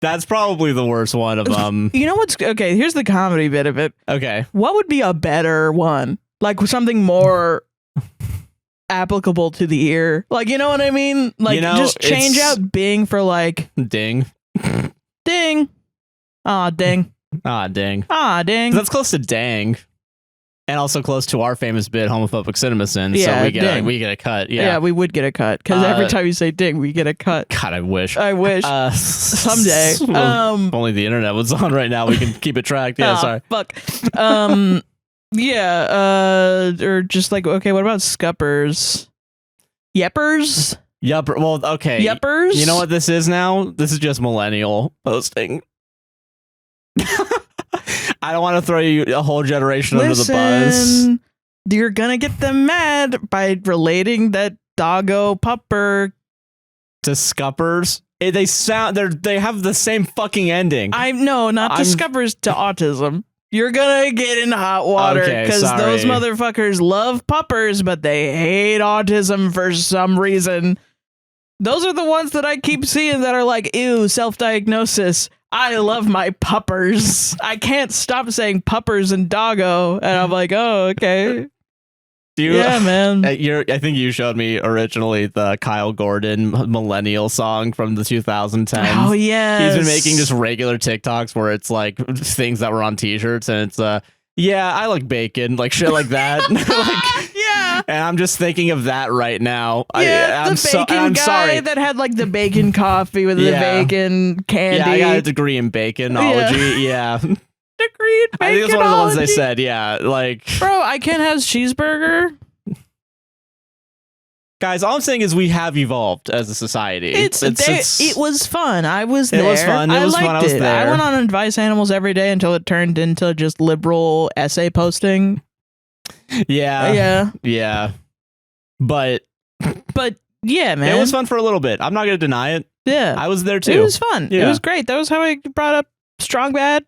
that's probably the worst one of them. You know what's okay? Here's the comedy bit of it. Okay. What would be a better one? Like something more applicable to the ear. Like, you know what I mean? Like, you know, just change out Bing for like ding. Ding. Aw, ding. Ah, ding. Ah, ding. That's close to dang. And also close to our famous bit, homophobic CinemaSins. Yeah, so we get a cut. Yeah, we would get a cut. Because every time you say ding, we get a cut. God, I wish. Someday. If only the internet was on right now, we can keep it tracked. Yeah, sorry. Fuck. Or just like, okay, what about scuppers? Yeppers? Yupper. Well, okay. Yeppers? You know what this is now? This is just millennial posting. I don't want to throw you a whole generation under the bus. You're gonna get them mad by relating that doggo pupper to scuppers. They have the same fucking ending. Not to scuppers, to autism. You're gonna get in hot water because those motherfuckers love puppers, but they hate autism for some reason. Those are the ones that I keep seeing that are like, ew, self-diagnosis. I love my puppers. I can't stop saying puppers and doggo. And I'm like, oh, okay. Man. I think you showed me originally the Kyle Gordon millennial song from the 2010s. Oh, yeah. He's been making just regular TikToks where it's like things that were on t-shirts and it's I like bacon, like shit like that. Yeah. And I'm just thinking of that right now. Yeah, I'm the bacon guy that had like the bacon coffee with the bacon candy. Yeah, I got a degree in baconology. Yeah. Degree in baconology. I think it's one of the ones they said. Yeah, like, bro, I can't have cheeseburger. Guys, all I'm saying is we have evolved as a society. It was fun. I was there. It was fun. I liked fun. I was there. I went on Advice Animals every day until it turned into just liberal essay posting. Yeah. But yeah, man. It was fun for a little bit. I'm not going to deny it. Yeah. I was there too. It was fun. Yeah. It was great. That was how I brought up Strong Bad.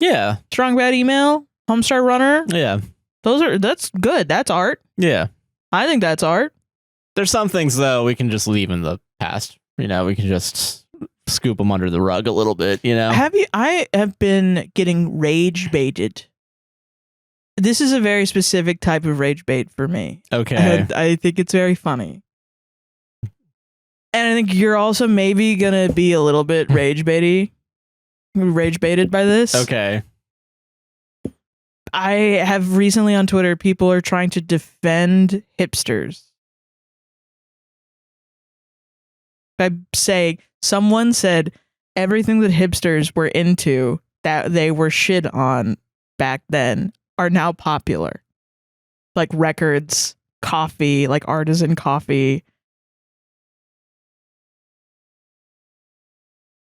Yeah. Strong Bad email. Homestar Runner. Yeah. That's good. That's art. Yeah. I think that's art. There's some things, though, we can just leave in the past. We can just scoop them under the rug a little bit, I have been getting rage baited. This is a very specific type of rage bait for me. Okay. And I think it's very funny. And I think you're also maybe going to be a little bit rage baited by this. Okay. I have recently on Twitter, people are trying to defend hipsters by saying, someone said everything that hipsters were into that they were shit on back then are now popular. Like records, coffee, like artisan coffee.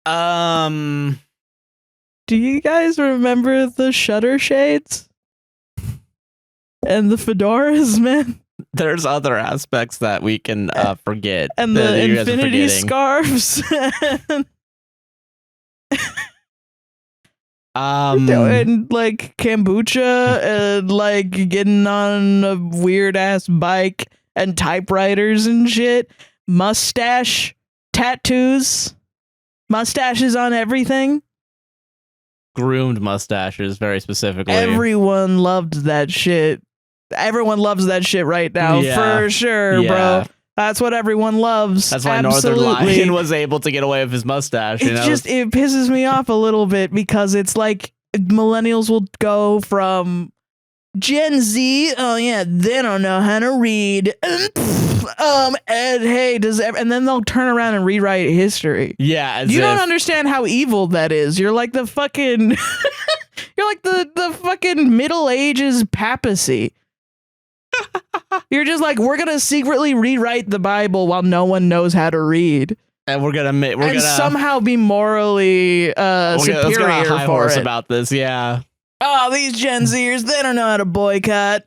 Do you guys remember the shutter shades? And the fedoras, man? There's other aspects that we can forget. And the infinity scarves. And like kombucha and like getting on a weird ass bike and typewriters and shit. Mustache tattoos. Mustaches on everything. Groomed mustaches, very specifically. Everyone loved that shit. Everyone loves that shit right now, for sure, bro. That's what everyone loves. That's why Absolutely. Northern Lion was able to get away with his mustache. It pisses me off a little bit because it's like millennials will go from Gen Z, oh yeah, they don't know how to read. And hey, and then they'll turn around and rewrite history. Yeah, you don't understand how evil that is. You're like the fucking you're like the fucking Middle Ages papacy. You're just like, we're gonna secretly rewrite the Bible while no one knows how to read, and we're gonna somehow be morally superior high for horse it. about this. Yeah. Oh, these Gen Zers, they don't know how to boycott.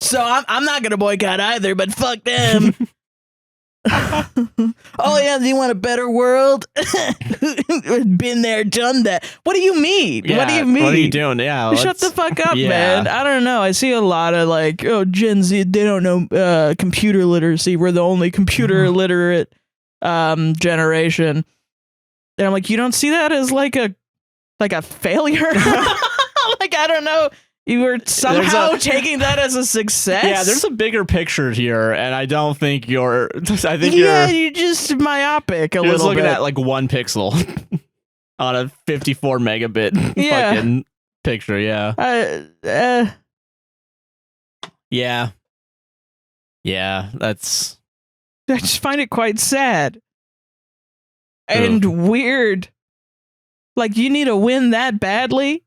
So I'm not gonna boycott either. But fuck them. Oh yeah, do you want a better world? Been there, done that. What do you mean? Yeah, what do you mean? What are you doing? Yeah, shut the fuck up, man. I don't know. I see a lot of like, oh, Gen Z, they don't know computer literacy. We're the only computer illiterate generation. And I'm like, you don't see that as like a failure? Like, I don't know. You were somehow taking that as a success? Yeah, there's a bigger picture here, and I don't think you're... you're just myopic a little bit. You're just looking at, like, one pixel on a 54 megabit fucking picture, yeah. Yeah. Yeah, that's... I just find it quite sad. And weird. Like, you need to win that badly?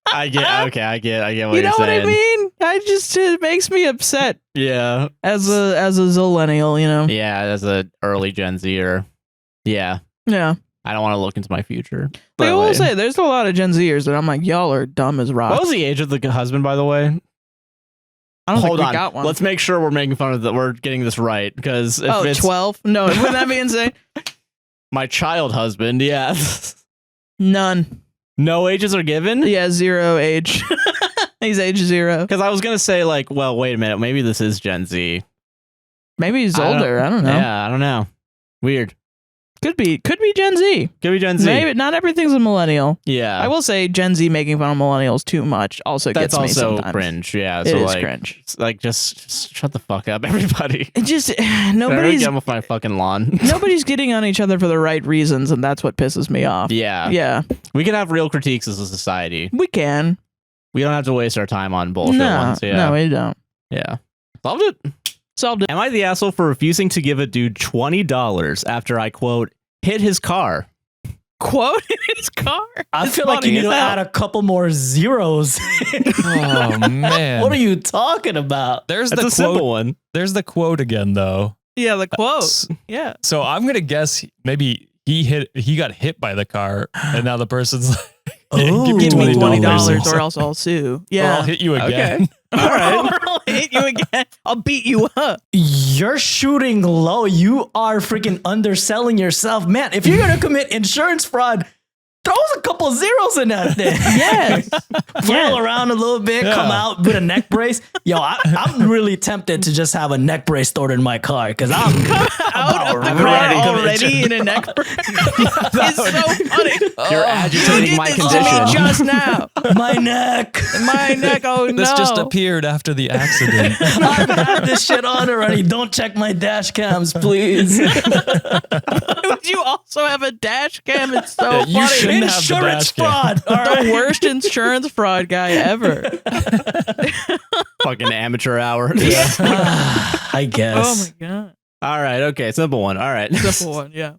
I get what you're saying. You know what I mean? It makes me upset. Yeah. As a zillennial, you know? Yeah, as a early Gen Zer. Yeah. Yeah. I don't want to look into my future. I will say, there's a lot of Gen Zers that I'm like, y'all are dumb as rocks. What was the age of the husband, by the way? I don't think we got one. Let's make sure we're making fun of that. We're getting this right, because if it's 12? No, wouldn't that be insane? My child husband, yeah. None. No ages are given? Yeah, 0 age. He's age 0. Because I was going to say, like, well, wait a minute. Maybe this is Gen Z. Maybe he's older. I don't know. Yeah, I don't know. Weird. Could be Gen Z. Could be Gen Z. Maybe not everything's a millennial. Yeah. I will say Gen Z making fun of millennials too much also gets me sometimes. That's also cringe. Yeah. It is cringe. Like, just shut the fuck up, everybody. It just nobody's getting off my fucking lawn. Nobody's getting on each other for the right reasons, and that's what pisses me off. Yeah. Yeah. We can have real critiques as a society. We can. We don't have to waste our time on bullshit ones. Yeah. No, we don't. Yeah. Solved it. Solved it. Am I the asshole for refusing to give a dude $20 after I, quote, hit his car? Quote his car? I feel like you need to add a couple more zeros. Oh, man. What are you talking about? There's That's the a quote. simple one. There's the quote again, though. Yeah, the quote. Yeah. So I'm going to guess maybe he got hit by the car, and now the person's like, Oh, Give me $20 $20 or else I'll sue. Yeah. Or I'll hit you again. Okay. All right. Or I'll hit you again. I'll beat you up. You're shooting low. You are freaking underselling yourself. Man, if you're going to commit insurance fraud, throws a couple zeros in that thing. Yes. Flail around a little bit, come out with a neck brace. Yo, I'm really tempted to just have a neck brace stored in my car because I'm Out of the car already in a neck brace. It's so funny. You're agitating my condition. Just now. my neck. My neck. Oh no. This just appeared after the accident. I've had this shit on already. Don't check my dash cams, please. Would you also have a dash cam? It's so Yeah, you funny. shouldn't have the Insurance dash cam. fraud. All The right. worst insurance fraud guy ever. Fucking amateur hour. I guess. Oh my god. All right. Okay. Simple one. All right. Simple one. Yeah.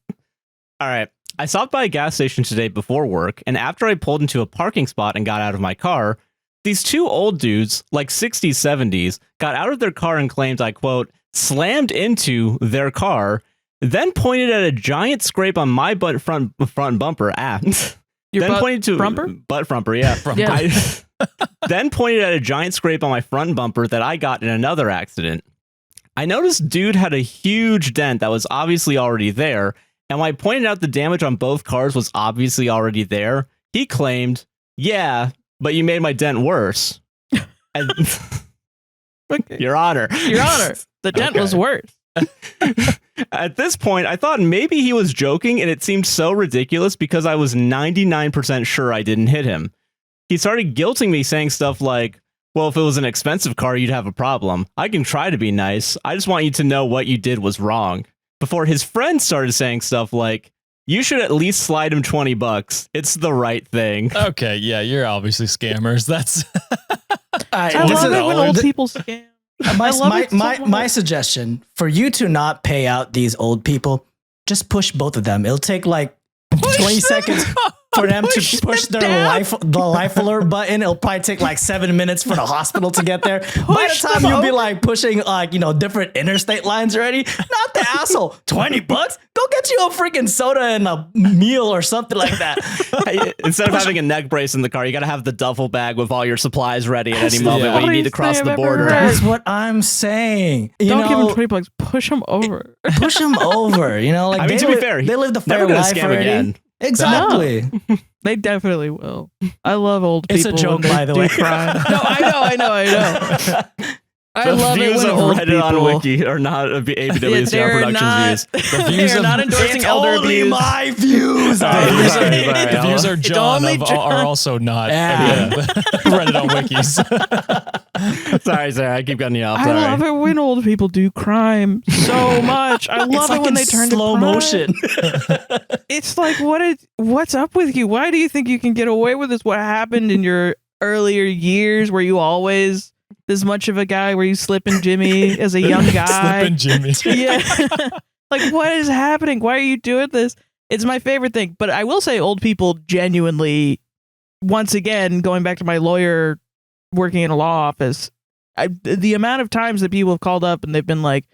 All right. I stopped by a gas station today before work, and after I pulled into a parking spot and got out of my car, these two old dudes, like 60s, 70s, got out of their car and claimed I, quote, slammed into their car, then pointed at a giant scrape on my front bumper. Your Then butt pointed to frumper? butt frumper, yeah. Yeah. Then pointed at a giant scrape on my front bumper that I got in another accident. I noticed dude had a huge dent that was obviously already there, and when I pointed out the damage on both cars was obviously already there, he claimed, "Yeah, but you made my dent worse." And, Okay. Your Honor. Your Honor, the dent Okay. was worse. At this point, I thought maybe he was joking, and it seemed so ridiculous because I was 99% sure I didn't hit him. He started guilting me, saying stuff like, well, if it was an expensive car, you'd have a problem. I can try to be nice. I just want you to know what you did was wrong. Before his friends started saying stuff like, you should at least slide him $20. It's the right thing. Okay, yeah, you're obviously scammers. That's I love it when old people scam. I love it so much. My suggestion for you to not pay out these old people, just push both of them. It'll take like 20 seconds for them to push them their down. the life alert button. It'll probably take like 7 minutes for the hospital to get there. By the time them you'll be over. like pushing like, different interstate lines already, not the asshole. $20? Go get you a freaking soda and a meal or something like that. Instead of having a neck brace in the car, you got to have the duffel bag with all your supplies ready at any moment when you need to cross the border. That's what I'm saying. Don't give him $20. Push him over. Push them over. Like I mean, to be fair, they live the never fair gonna life scam already. again. Exactly. They definitely will. I love old people. It's a joke, when they by the do way. crime. No, I know. I The love it views when of old Reddit people. on Wiki are not APWSTR They're Productions not. views. The views They're of- not endorsing elder only abuse. my views. Sorry, sorry. the views are It's John only of, John. are also not Yeah. Reddit on wikis. sorry, I keep cutting you off. I Sorry. love it when old people do crime so much. I love It's it like when in they turn slow to crime. motion. It's like, what's up with you? Why do you think you can get away with this? What happened in your earlier years? Were you always this much of a guy? Were you slipping Jimmy as a young guy? Slipping Jimmy. Yeah. Like, what is happening? Why are you doing this? It's my favorite thing. But I will say old people genuinely, once again, going back to my lawyer working in a law office, the amount of times that people have called up and they've been like,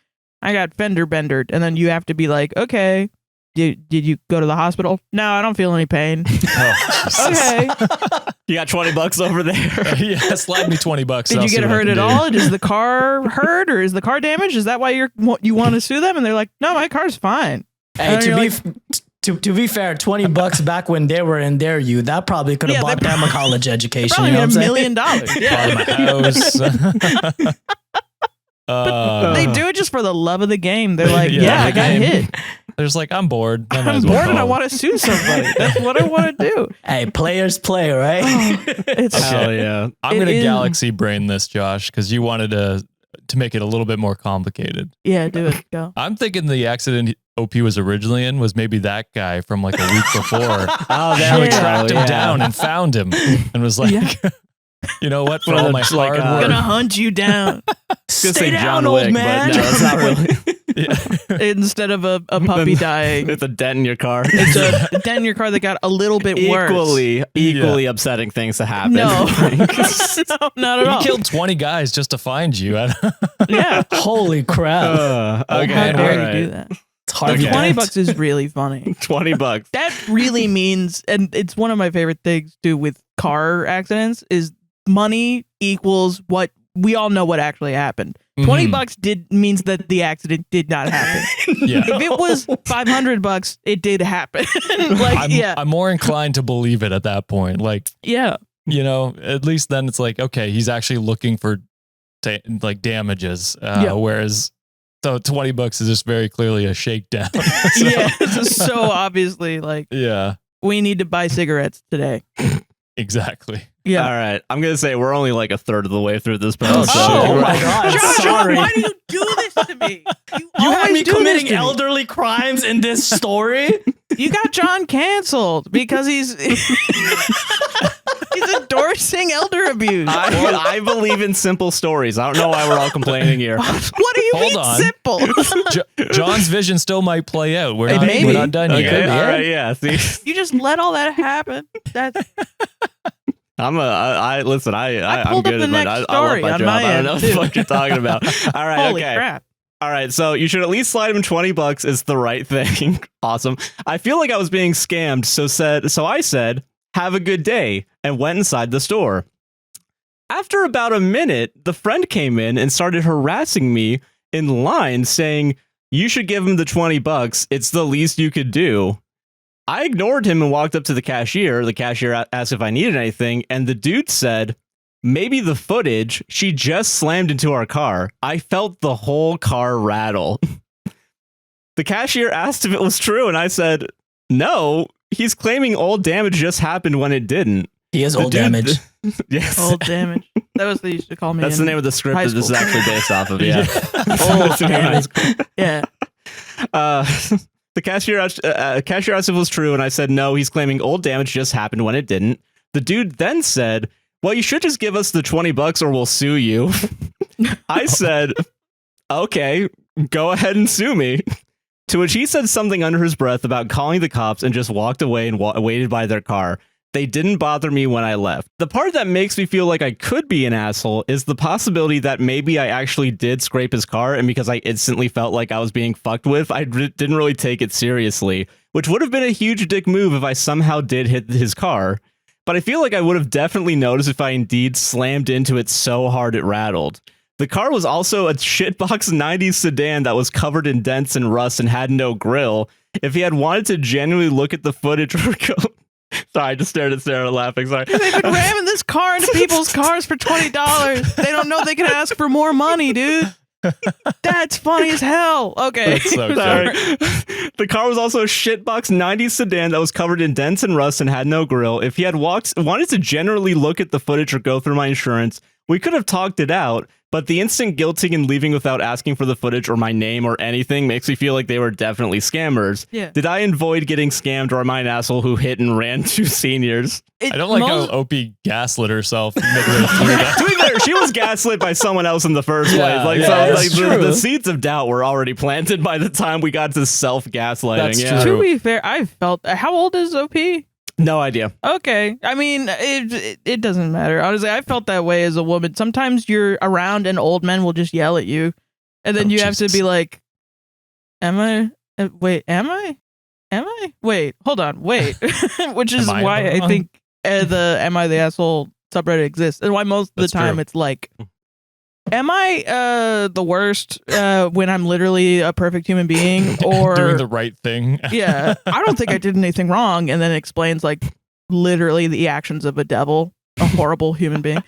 I got fender bendered. And then you have to be like, okay, did you go to the hospital? No, I don't feel any pain. Oh, Jesus. Okay. You got $20 over there. Yeah, slide me $20. Did I'll you see get what I hurt can at do. all? Is the car hurt or is the car damaged? Is that why you want to sue them? And they're like, no, my car's fine. Hey, And to you're be like, to be fair, $20 back when they were in their youth, that probably could have Yeah, bought they them a college education. probably You know made what I'm $1 saying? million. Yeah. Bought my house. They do it just for the love of the game. They're like, Yeah, yeah, the I got game. hit. There's like, I'm bored. I might I'm as well bored and I call. want to sue somebody. That's what I want to do. Hey, players play, right? It's Okay. Hell yeah. I'm It going to is- galaxy brain this, Josh, because you wanted to make it a little bit more complicated. yeah, do it. Go. I'm thinking the accident OP was originally in was maybe that guy from like a week before. Oh, How we Yeah. tracked him yeah. down and found him and was like, Yeah. you know what? For One of all the, my like, hard uh, work. Gonna hunt you down Stay down, John old Wick, man. but no, it's not really. instead of a puppy dying. It's a dent in your car. It's a dent in your car that got a little bit worse. equally upsetting things to happen. No. No, not at He all. killed 20 guys just to find you. Yeah. Holy crap. Okay, How all dare right. you do that? It's hard Okay. to $20 get. is really funny. $20. That really means, and it's one of my favorite things too with car accidents, is money equals what we all know what actually happened. $20 means that the accident did not happen. Yeah. If it was $500, it did happen. I'm more inclined to believe it at that point. Like, yeah. You know, at least then it's like, okay, he's actually looking for like damages. Whereas so $20 is just very clearly a shakedown. Yeah. It's so obviously like, we need to buy cigarettes today. Exactly. Yeah. All right. I'm going to say we're only like a third of the way through this post. Oh my God. Josh, Sorry. why do you do this to me? You had always me do this committing to me. elderly crimes in this story? You got John canceled because he's endorsing elder abuse. I believe in simple stories. I don't know why we're all complaining here. What do you Hold mean on. simple? John's vision still might play out. We're Maybe. not done yet. Okay, all right, yeah. See, You just let all that happen. That's I'm good pulled at up the it. next I love story my on job. my I don't end, know what too. the fuck you're talking about. All right, holy okay. crap. All right, so you should at least slide him $20 is the right thing. Awesome. I feel like I was being scammed, so I said, have a good day, and went inside the store. After about a minute, the friend came in and started harassing me in line, saying, you should give him the $20. It's the least you could do. I ignored him and walked up to the cashier. The cashier asked if I needed anything, and the dude said, maybe the footage. She just slammed into our car. I felt the whole car rattle. The cashier asked if it was true, and I said, no. He's claiming all damage just happened when it didn't. He is old damage. Yes. Old damage. That was what they used to call me. That's the in name of the script high that this is school. actually based off of. Yeah. Old damage. Yeah. The cashier asked if it was true, and I said, no, he's claiming old damage just happened when it didn't. The dude then said, well, you should just give us the $20 or we'll sue you. I said, okay, go ahead and sue me. To which he said something under his breath about calling the cops and just walked away and waited by their car. They didn't bother me when I left. The part that makes me feel like I could be an asshole is the possibility that maybe I actually did scrape his car, and because I instantly felt like I was being fucked with, I didn't really take it seriously, which would have been a huge dick move if I somehow did hit his car. But I feel like I would have definitely noticed if I indeed slammed into it so hard it rattled. The car was also a shitbox 90s sedan that was covered in dents and rust and had no grill. If he had wanted to genuinely look at the footage or go... Sorry, I just stared at Sarah laughing. Sorry. They've been ramming this car into people's cars for $20. They don't know they can ask for more money, dude. That's funny as hell. Okay. That's so Sorry. The car was also a shitbox 90s sedan that was covered in dents and rust and had no grill. If he had wanted to generally look at the footage or go through my insurance, we could have talked it out, but the instant guilting and leaving without asking for the footage or my name or anything makes me feel like they were definitely scammers. Yeah. Did I avoid getting scammed, or am I an asshole who hit and ran two seniors? I don't like how Opie gaslit herself. midway through that. To be fair, she was gaslit by someone else in the first Yeah, place. yeah, So that's the true. seeds of doubt were already planted by the time we got to self-gaslighting. That's Yeah. true. To be fair, I felt. How old is OP? No idea. Okay. I mean, it doesn't matter. Honestly, I felt that way as a woman. Sometimes you're around and old men will just yell at you. And then Oh, you have to Jesus. be like, am I? Wait, am I? Am I? Wait, hold on. Wait. Which is Am I why I wrong? think the Am I the Asshole subreddit exists. And why most of the That's time true. it's like, am I the worst when I'm literally a perfect human being? Or Doing the right thing. yeah, I don't think I did anything wrong, and then it explains like literally the actions of a devil, a horrible human being.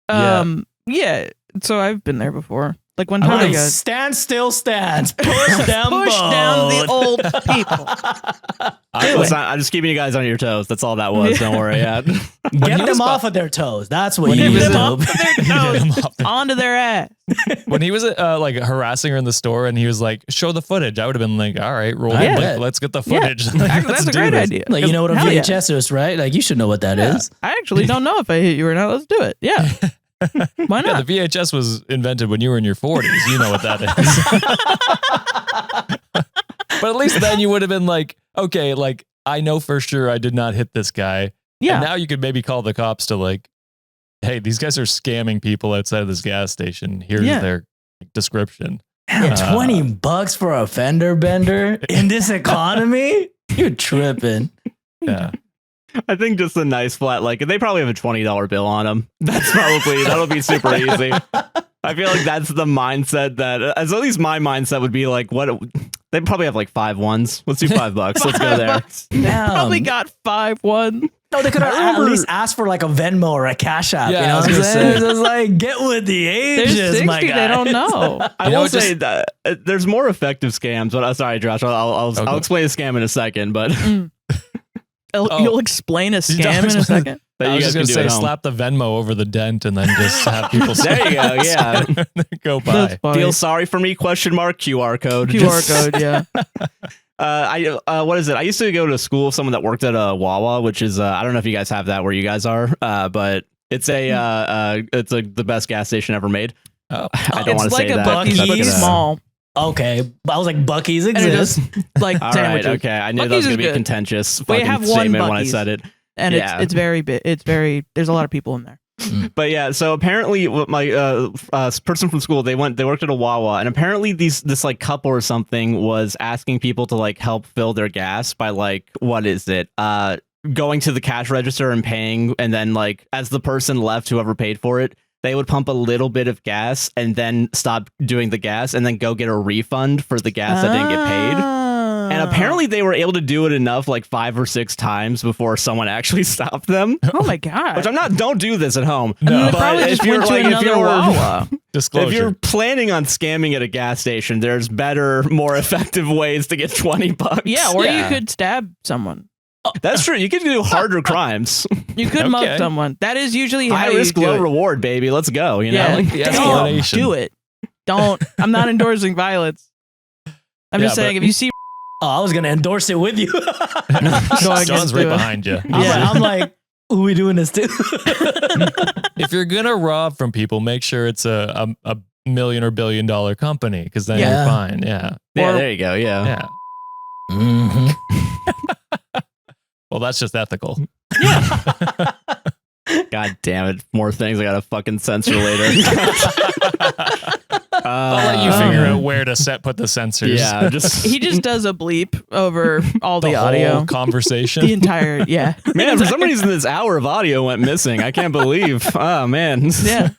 Yeah. So I've been there before. Like one time I got Stand still, stands. Push them push down the both. old people. I'm just keeping you guys on your toes. That's all that was. Don't worry. Yeah. Get them off of their toes. That's what When you he need was to them do. off their Get him toes off their- onto their ass. When he was like harassing her in the store and he was like, show the footage, I would have been like, all right, roll I it. bet. Let's get the Yeah. footage. Actually, Let's that's a do great this. idea. Like, you know what a Hell yeah. VHS is, right? Like, you should know what that is. I actually don't know if I hit you or not. Let's do it. Yeah. Why Yeah, not? the VHS was invented when you were in your 40s. You know what that is. But at least then you would have been like, okay, like, I know for sure I did not hit this guy. Yeah. And now you could maybe call the cops to like, hey, these guys are scamming people outside of this gas station. Here's Yeah. their description. Damn, $20 for a fender bender in this economy? You're tripping. Yeah. I think just a nice flat, like they probably have a $20 bill on them. That'll be super easy. I feel like that's the mindset that, as at least my mindset would be like, what they probably have like 5 ones. Let's do $5. Let's go there. Damn. Probably got 5-1. No, they could have at least asked for like a Venmo or a Cash App. Yeah, you know I was what I'm gonna saying? say. It's just like, get with the There's ages, 60, my guy. they don't know. I You know, will it just- say that there's more effective scams, but sorry, Josh, I'll Okay. explain a scam in a second, but You'll explain a scam in a second. that I you was guys just can gonna do say, at home. slap the Venmo over the dent and then just have people. There you go, yeah. go That's by. funny. Feel sorry for me? QR code. QR Just- code, yeah. What is it? I used to go to school with someone that worked at a Wawa, which is I don't know if you guys have that where you guys are, but it's the best gas station ever made. Oh. I don't want It's to like say a that. Buc-ee's, but Buc-ee's? small. Okay, I was like, Bucky's And it exists. just like All sandwiches. right, okay. I knew that Buc-ee's was is going to be a good. contentious We fucking have one statement when I Buc-ee's. said it. And Yeah. it's very big. It's very, there's a lot of people in there. But yeah, so apparently what my person from school, they worked at a Wawa, and apparently this like couple or something was asking people to like help fill their gas by like, what is it? Going to the cash register and paying, and then like as the person left, whoever paid for it, they would pump a little bit of gas and then stop doing the gas and then go get a refund for the gas that didn't get paid. And apparently they were able to do it enough like 5 or 6 times before someone actually stopped them. Oh my God. Which don't do this at home. No. They But probably if just you're went to like, if another you're- Wawa. Disclosure. If you're planning on scamming at a gas station, there's better, more effective ways to get $20. Yeah, or Yeah. you could stab someone. That's true. You can do harder crimes. You could Okay. mug someone. That is usually how High you risk, do low it. reward, baby. Let's go. You know. Yeah, like the don't escalation. do it. Don't. I'm not endorsing violence. I'm Yeah, just saying, but- if you see, Oh, I was gonna endorse it with you. I John's guess right do it. behind you. I'm like, who we doing this to? If you're gonna rob from people, make sure it's a million or $1 billion company, because then Yeah. you're fine. Yeah. Yeah, Or- there you go. Yeah. Yeah. Mhm. Well, that's just ethical. God damn it. More things I gotta fucking censor later. I'll let you figure out where to put the sensors. Yeah, just he just does a bleep over all the, the audio. whole conversation. The entire, yeah. man, for some reason this hour of audio went missing. I can't believe. Oh man. Yeah.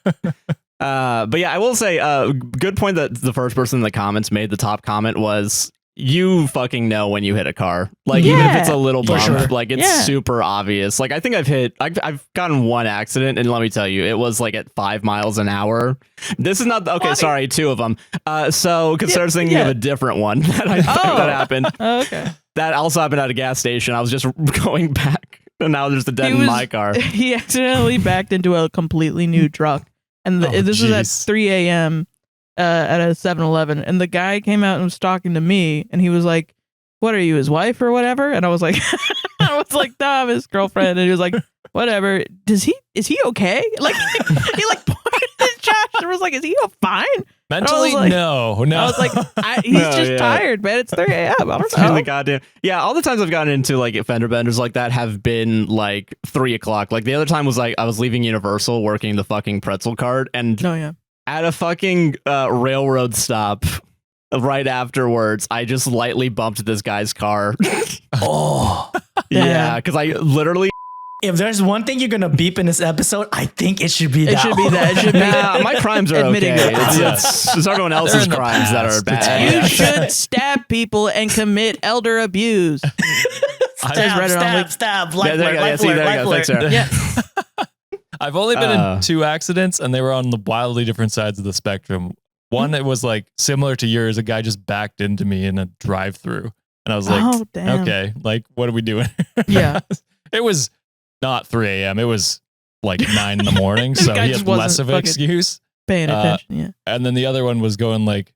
But yeah, I will say, good point that the first person in the comments made. The top comment was, you fucking know when you hit a car. Like, even if it's a little For bump, sure. like it's Yeah. super obvious. Like, I think I've gotten one accident, and let me tell you, it was like at 5 miles an hour. This is not, okay, What? sorry, 2 of them. So, consider thinking of yeah. a different one that that happened. Oh, okay. That also happened at a gas station. I was just going back, and now there's the dent in my car. He accidentally backed into a completely new truck. And Oh, this was at jeez. 3 a.m. At a 7-Eleven. And the guy came out and was talking to me. And he was like, what are you, his wife or whatever? And I was like, no, I'm his girlfriend. And he was like, whatever. Is he okay? Like, he like pointed at Josh and was like, is he fine? Mentally, like- no. I was like, he's No, just yeah. tired, man. It's 3 a.m. I don't It's really know. goddamn. Yeah, all the times I've gotten into like fender benders like that have been like 3 o'clock. Like the other time was like I was leaving Universal working the fucking pretzel cart, and No, yeah. at a fucking railroad stop right afterwards, I just lightly bumped this guy's car. Oh, Yeah, because I literally. if there's one thing you're gonna beep in this episode, I think it should be It that. should be that. It should be Nah, my crimes are Admitting okay. it. It's everyone else's in the crimes that are past. bad. You should stab people and commit elder abuse. Stab, read it on stab, Wiki. stab. Yeah, Life there you alert, go. Yeah, life see, alert, there you life go. Thanks, alert. Sarah. Yeah. I've only been in 2 accidents, and they were on the wildly different sides of the spectrum. One, it was like similar to yours. A guy just backed into me in a drive-through, and I was like, Oh, damn. okay, like, what are we doing? Yeah. It was not 3 a.m. It was like 9 in the morning, This so guy he just had less wasn't of an fucking- excuse. Paying attention. Yeah. And then the other one was going like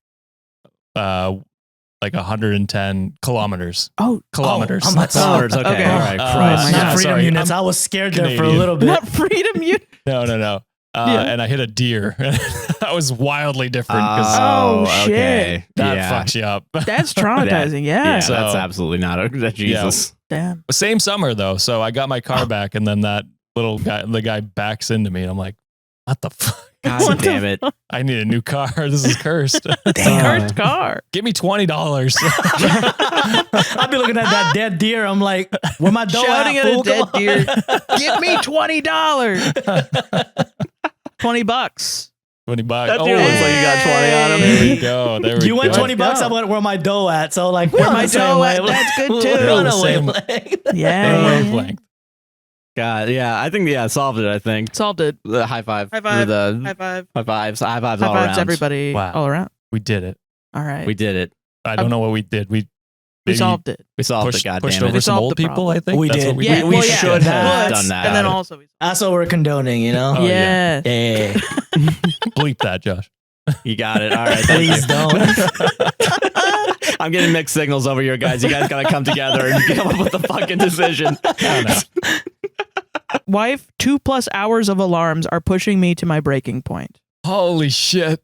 110 kilometers. Oh, Kilometers. I'm not Kilometers, okay. Okay. All right, Oh, Christ. Not yeah, freedom sorry. units. I'm I was scared there for a Canadian. little bit. not freedom. You. No. Yeah. And I hit a deer. That was wildly different because Oh, shit. okay. that Yeah. fucks you up. That's traumatizing. Yeah. Yeah, So- that's absolutely not a Jesus. Damn. Same summer though. So I got my car back, and then that little guy, the guy backs into me, and I'm like, what the fuck? God What the damn it. I need a new car. This is cursed. Cursed car. Give me $20. I'd be looking at that dead deer. I'm like, where my dough Shouting at, at a fool? dead Come on. deer. Give me $20. $20. $20. That dude looks like you got 20 on him. There we go. There we You went go. $20. I went where my dough at. So like, Where we're on my the same dough at, wavelength. that's good We're too. on a Same. wavelength. Yeah. Wavelength. God, yeah, I think solved it. I think Solved it. the high five, High five. the High five. high fives High all fives, around. everybody. Wow. All around. We did it. All right. We did it. I don't know what we did. We We maybe solved it. We solved pushed, it. God pushed damn over it. some solved old the people, problem. I think. We That's did. what we Yeah, did. we well, yeah. should have done that. And then also we That's what we're condoning, you know? Oh, yeah. yeah. Yeah. Bleep that, Josh. You got it. All right. Thank Please you. don't. I'm getting mixed signals over here, guys. You guys gotta come together and come up with a fucking decision. I don't know. Wife, 2+ hours of alarms are pushing me to my breaking point. Holy shit.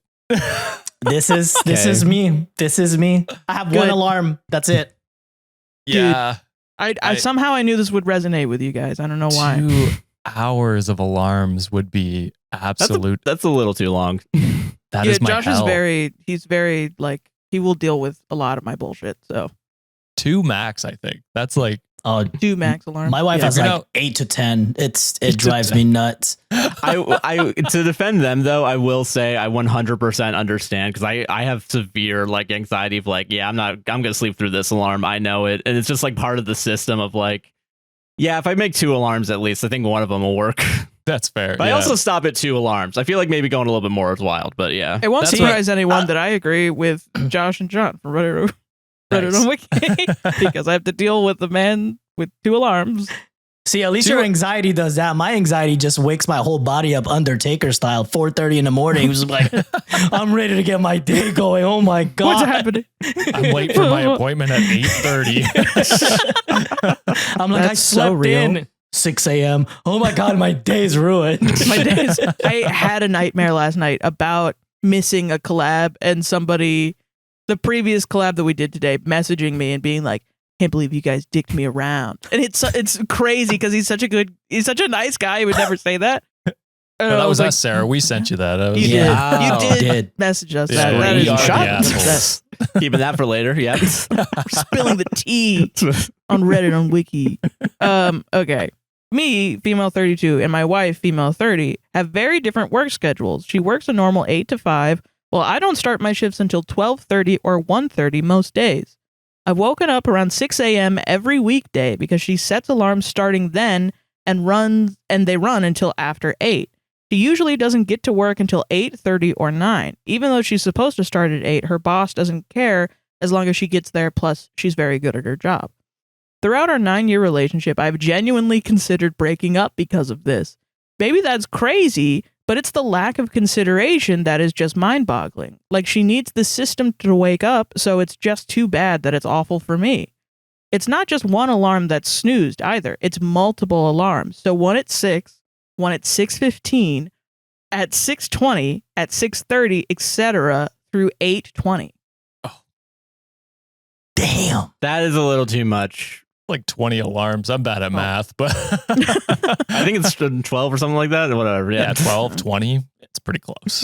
This is me. This is me. I have one Good. alarm. That's it. Yeah. I somehow I knew this would resonate with you guys. I don't know why. 2 hours of alarms would be absolute. That's a little too long. That is my Josh hell. he's very like, he will deal with a lot of my bullshit. So 2 max, I think. That's like, Oh, 2 max alarms. my wife Yeah. has You like know- 8 to 10. It 8 to drives 10. me nuts. I to defend them though, I will say I 100% understand because I have severe like anxiety of like, yeah, I'm gonna sleep through this alarm. I know it, and it's just like part of the system of like, yeah, if I make 2 alarms at least, I think one of them will work. that's fair. But I yeah. also stop at 2 alarms. I feel like maybe going a little bit more is wild, but yeah. It won't That's surprise anyone that I agree with Josh and John from Reddit on Wiki because I have to deal with the man with 2 alarms. See, at least your anxiety does that. My anxiety just wakes my whole body up Undertaker style, 4:30 in the morning. It was like, I'm ready to get my day going. Oh my God. What's happening? I'm late for my appointment at 8:30. I'm like, That's I so slept real. in 6 a.m. Oh my God, my day's ruined. My days. I had a nightmare last night about missing a collab and somebody, the previous collab that we did today, messaging me and being like, "Can't believe you guys dicked me around." And it's crazy because he's such a nice guy. He would never say that. And that I was like, us, Sarah. We sent you that. That was- You did. Wow. You did message us. Yeah, that we is are the shot. assholes. Keeping that for later. Yeah. spilling the tea on Reddit on Wiki. Okay. Me, female 32, and my wife, female 30, have very different work schedules. She works a normal 8 to 5, while I don't start my shifts until 12:30 or 1:30 most days. I've woken up around 6 a.m. every weekday because she sets alarms starting then and they run until after 8. She usually doesn't get to work until 8:30 or 9. Even though she's supposed to start at 8, her boss doesn't care as long as she gets there, plus she's very good at her job. Throughout our 9-year relationship, I've genuinely considered breaking up because of this. Maybe that's crazy, but it's the lack of consideration that is just mind-boggling. Like, she needs the system to wake up, so it's just too bad that it's awful for me. It's not just one alarm that's snoozed either. It's multiple alarms. So one at 6, one at 6:15, at 6:20, at 6:30, etc. through 8:20. Damn. That is a little too much. Like 20 alarms. I'm bad at math, but I think it's 12 or something like that. Or whatever. yeah, Yeah. 12, 20. It's pretty close.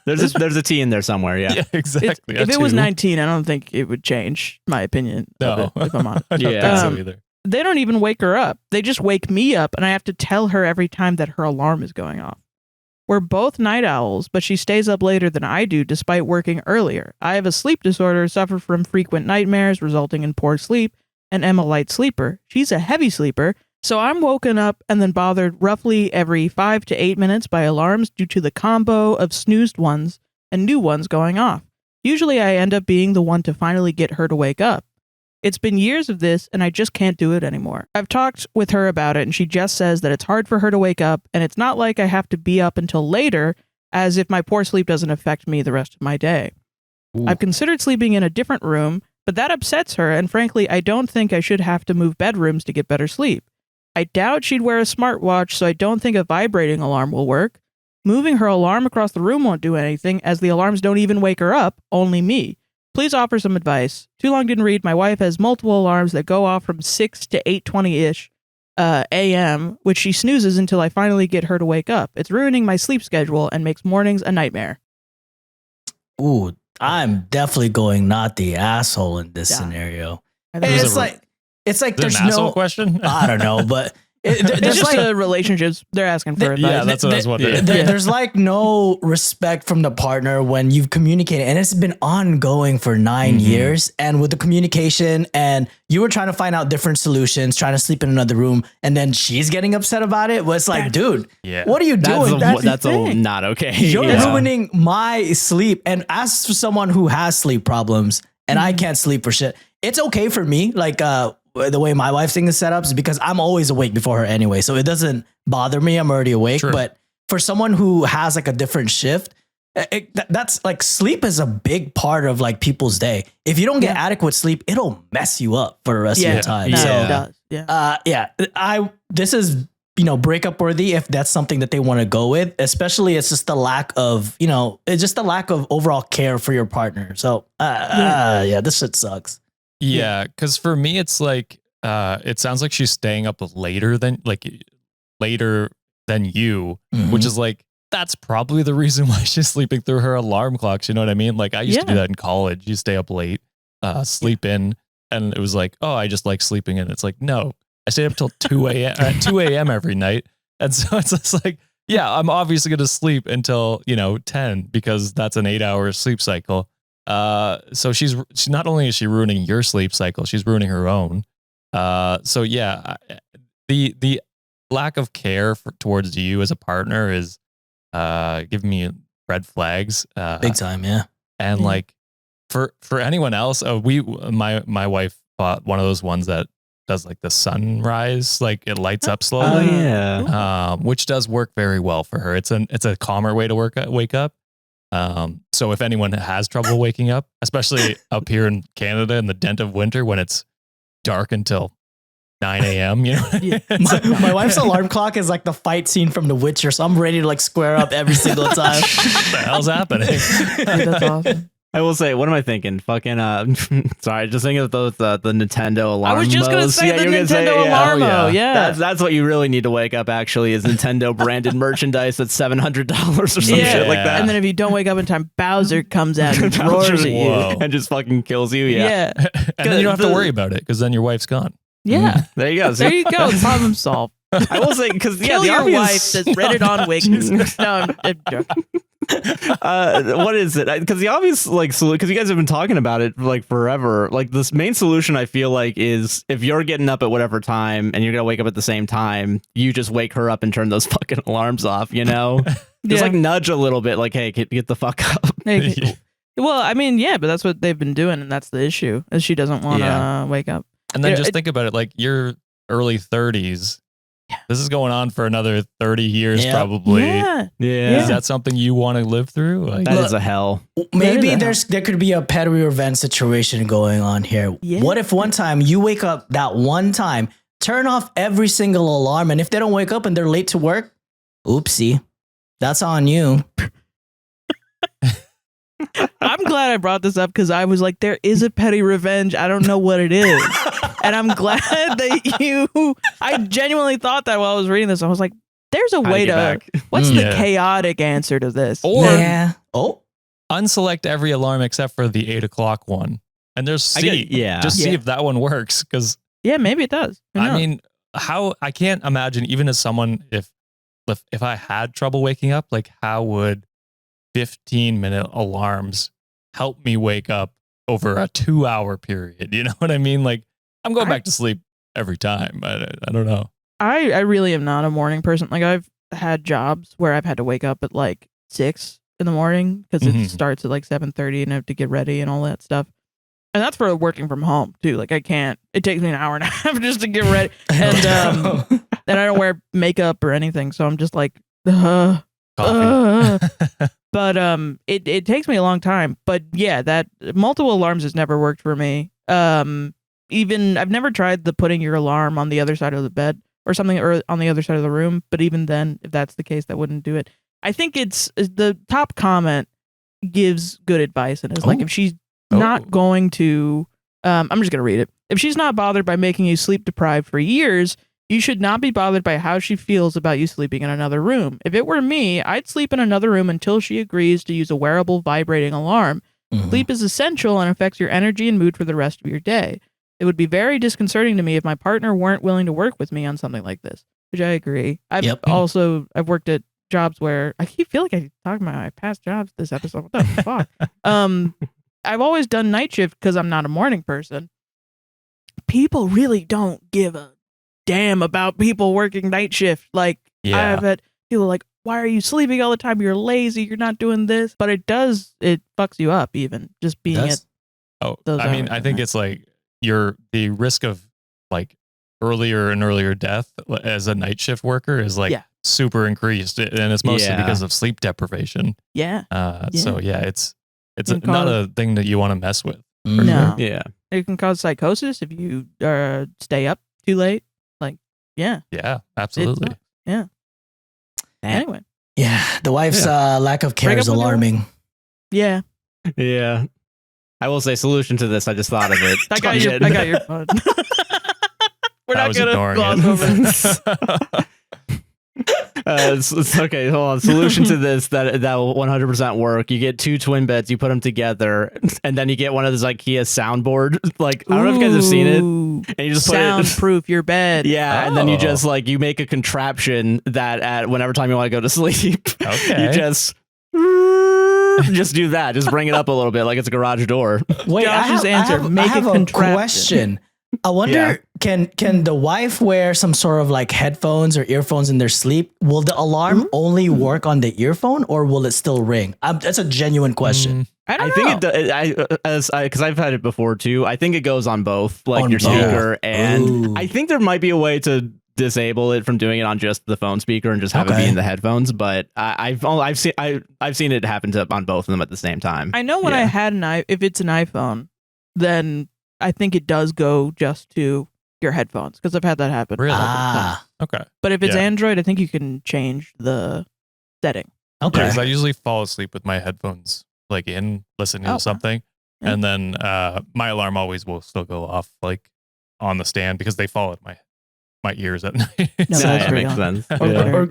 There's a T in there somewhere. Yeah. Yeah, exactly. If A it was 2. 19, I don't think it would change my opinion of No. it, if I'm honest. I don't Yeah. think so either. They don't even wake her up. They just wake me up, and I have to tell her every time that her alarm is going off. We're both night owls, but she stays up later than I do despite working earlier. I have a sleep disorder, suffer from frequent nightmares resulting in poor sleep, and am a light sleeper. She's a heavy sleeper, so I'm woken up and then bothered roughly every 5 to 8 minutes by alarms due to the combo of snoozed ones and new ones going off. Usually I end up being the one to finally get her to wake up. It's been years of this, and I just can't do it anymore. I've talked with her about it, and she just says that it's hard for her to wake up, and it's not like I have to be up until later, as if my poor sleep doesn't affect me the rest of my day. Ooh. I've considered sleeping in a different room, but that upsets her, and frankly, I don't think I should have to move bedrooms to get better sleep. I doubt she'd wear a smartwatch, so I don't think a vibrating alarm will work. Moving her alarm across the room won't do anything, as the alarms don't even wake her up, only me. Please offer some advice. Too long didn't read. My wife has multiple alarms that go off from 6 to 8:20-ish a.m., which she snoozes until I finally get her to wake up. It's ruining my sleep schedule and makes mornings a nightmare. Ooh, I'm definitely going not the asshole in this Yeah. scenario. I think Is It's it- like Is it there's an asshole no question? I don't know, but It's there's just like relationships. They're asking for advice. Yeah, that's what I was wondering. there's like no respect from the partner when you've communicated, and it's been ongoing for 9 years. And with the communication, and you were trying to find out different solutions, trying to sleep in another room, and then she's getting upset about it. Well, it's like, dude, what are you doing? That's not okay. You're ruining my sleep. And as for someone who has sleep problems, and I can't sleep for shit, it's okay for me. Like the way my wife's thing is set up is because I'm always awake before her anyway, so it doesn't bother me. I'm already awake. True. But for someone who has like a different shift, that's like sleep is a big part of like people's day. If you don't get adequate sleep, it'll mess you up for the rest of your time. No, So it does. this is, breakup worthy if that's something that they want to go with. Especially it's just the lack of, it's just the lack of overall care for your partner. So this shit sucks. Yeah, because for me, it's like it sounds like she's staying up later than you, which is like that's probably the reason why she's sleeping through her alarm clocks. You know what I mean? Like I used to do that in college. You stay up late, sleep in, and it was like, oh, I just like sleeping in. It's like, no, I stayed up till 2 a.m. every night, and so it's just like, yeah, I'm obviously going to sleep until 10 because that's an 8-hour sleep cycle. So she's not only is she ruining your sleep cycle, she's ruining her own. So yeah, the lack of care towards you as a partner is giving me red flags. Big time, yeah. And like for anyone else, my wife bought one of those ones that does like the sunrise, like it lights up slowly. Oh yeah. Which does work very well for her. It's a calmer way to wake up. So if anyone has trouble waking up, especially up here in Canada in the dent of winter when it's dark until 9 a.m., my wife's alarm clock is like the fight scene from The Witcher, so I'm ready to like square up every single time. What the hell's happening? That's awesome. I will say, what am I thinking? Fucking, sorry, just thinking of those, the Nintendo alarm. I was just going to say the Nintendo alarm. Yeah. That's what you really need to wake up, actually, is Nintendo branded merchandise that's $700 or some shit like that. And then if you don't wake up in time, Bowser comes out and roars at you. And just fucking kills you. Yeah. And then you don't have to worry about it because then your wife's gone. Yeah. There you go. There you go. Problem solved. I will say, because Kill your wife that's Reddit on Wiki. No, I'm joking. What is it? Because the obvious, like, because you guys have been talking about it like forever. Like, this main solution I feel like is if you're getting up at whatever time and you're gonna wake up at the same time, you just wake her up and turn those fucking alarms off. Just like nudge a little bit, like, hey, get the fuck up. Well, I mean, yeah, but that's what they've been doing, and that's the issue, is she doesn't want to wake up. And then just think about it, like your early 30s. This is going on for another 30 years, probably. Yeah. Is that something you want to live through? Like, that is a hell. Maybe there could be a petty revenge situation going on here. Yeah. What if one time you wake up that one time, turn off every single alarm, and if they don't wake up and they're late to work, oopsie, that's on you. I'm glad I brought this up because I was like, there is a petty revenge. I don't know what it is. And I'm glad that I genuinely thought that while I was reading this. I was like, there's a way to, what's the chaotic answer to this? Or unselect every alarm except for the 8 o'clock one. And there's see if that one works. Because maybe it does. I mean, I can't imagine, even as someone, if I had trouble waking up, like how would 15-minute alarms help me wake up over a 2-hour period? You know what I mean? Like, I'm going back to sleep every time. I don't know. I really am not a morning person. Like, I've had jobs where I've had to wake up at like 6 in the morning because it starts at like 7:30 and I have to get ready and all that stuff. And that's for working from home too. Like, I can't. It takes me an hour and a half just to get ready, and then I don't wear makeup or anything, so I'm just like, But it takes me a long time. But yeah, that multiple alarms has never worked for me. Even I've never tried the putting your alarm on the other side of the bed or something, or on the other side of the room. But even then, if that's the case, that wouldn't do it. I think it's the top comment gives good advice, and it's like, if she's not going to, I'm just gonna read it. If she's not bothered by making you sleep deprived for years, you should not be bothered by how she feels about you sleeping in another room. If it were me, I'd sleep in another room until she agrees to use a wearable vibrating alarm. Sleep is essential and affects your energy and mood for the rest of your day. It would be very disconcerting to me if my partner weren't willing to work with me on something like this. which I agree. I've Yep. I've worked at jobs where I feel like I talking about my past jobs this episode. What the fuck? I've always done night shift because I'm not a morning person. People really don't give a damn about people working night shift. Like I've had people like, why are you sleeping all the time? You're lazy. You're not doing this. But it fucks you up even just being at those I mean, hours. I think it's like the risk of like earlier and earlier death as a night shift worker is like super increased, and it's mostly because of sleep deprivation. Yeah. So it's not a thing that you want to mess with. No. Yeah. It can cause psychosis if you stay up too late. Like, yeah. Yeah, absolutely. Yeah. Anyway. Yeah, the wife's lack of care Break is up with your alarming. Yeah. Yeah. I will say, solution to this, I just thought of it. I got your fun. We're I not was gonna ignoring gloss it. over this. It's okay, hold on. Solution to this that will 100% work. You get 2 twin beds, you put them together, and then you get one of those IKEA soundboard. Like, I don't know if you guys have seen it. And you just put it soundproof your bed. Yeah, and then you just like you make a contraption that at whenever time you want to go to sleep, Okay. you just do that. Just bring it up a little bit like it's a garage door. Wait, Josh's answer, I make have a a contraption. question. I wonder, can the wife wear some sort of like headphones or earphones in their sleep? Will the alarm only work on the earphone, or will it still ring? That's a genuine question. I don't know. think because I've had it before too. I think it goes on both, like On your both. speaker, and Ooh. I think there might be a way to disable it from doing it on just the phone speaker and just have it be in the headphones. But I've seen it happen on both of them at the same time. I know when I had if it's an iPhone, then I think it does go just to your headphones because I've had that happen. Really? Okay. But if it's Android, I think you can change the setting. Okay. Because I usually fall asleep with my headphones like in listening to something, and then my alarm always will still go off like on the stand because they fall at my ears at night. No, So that's that real. makes sense.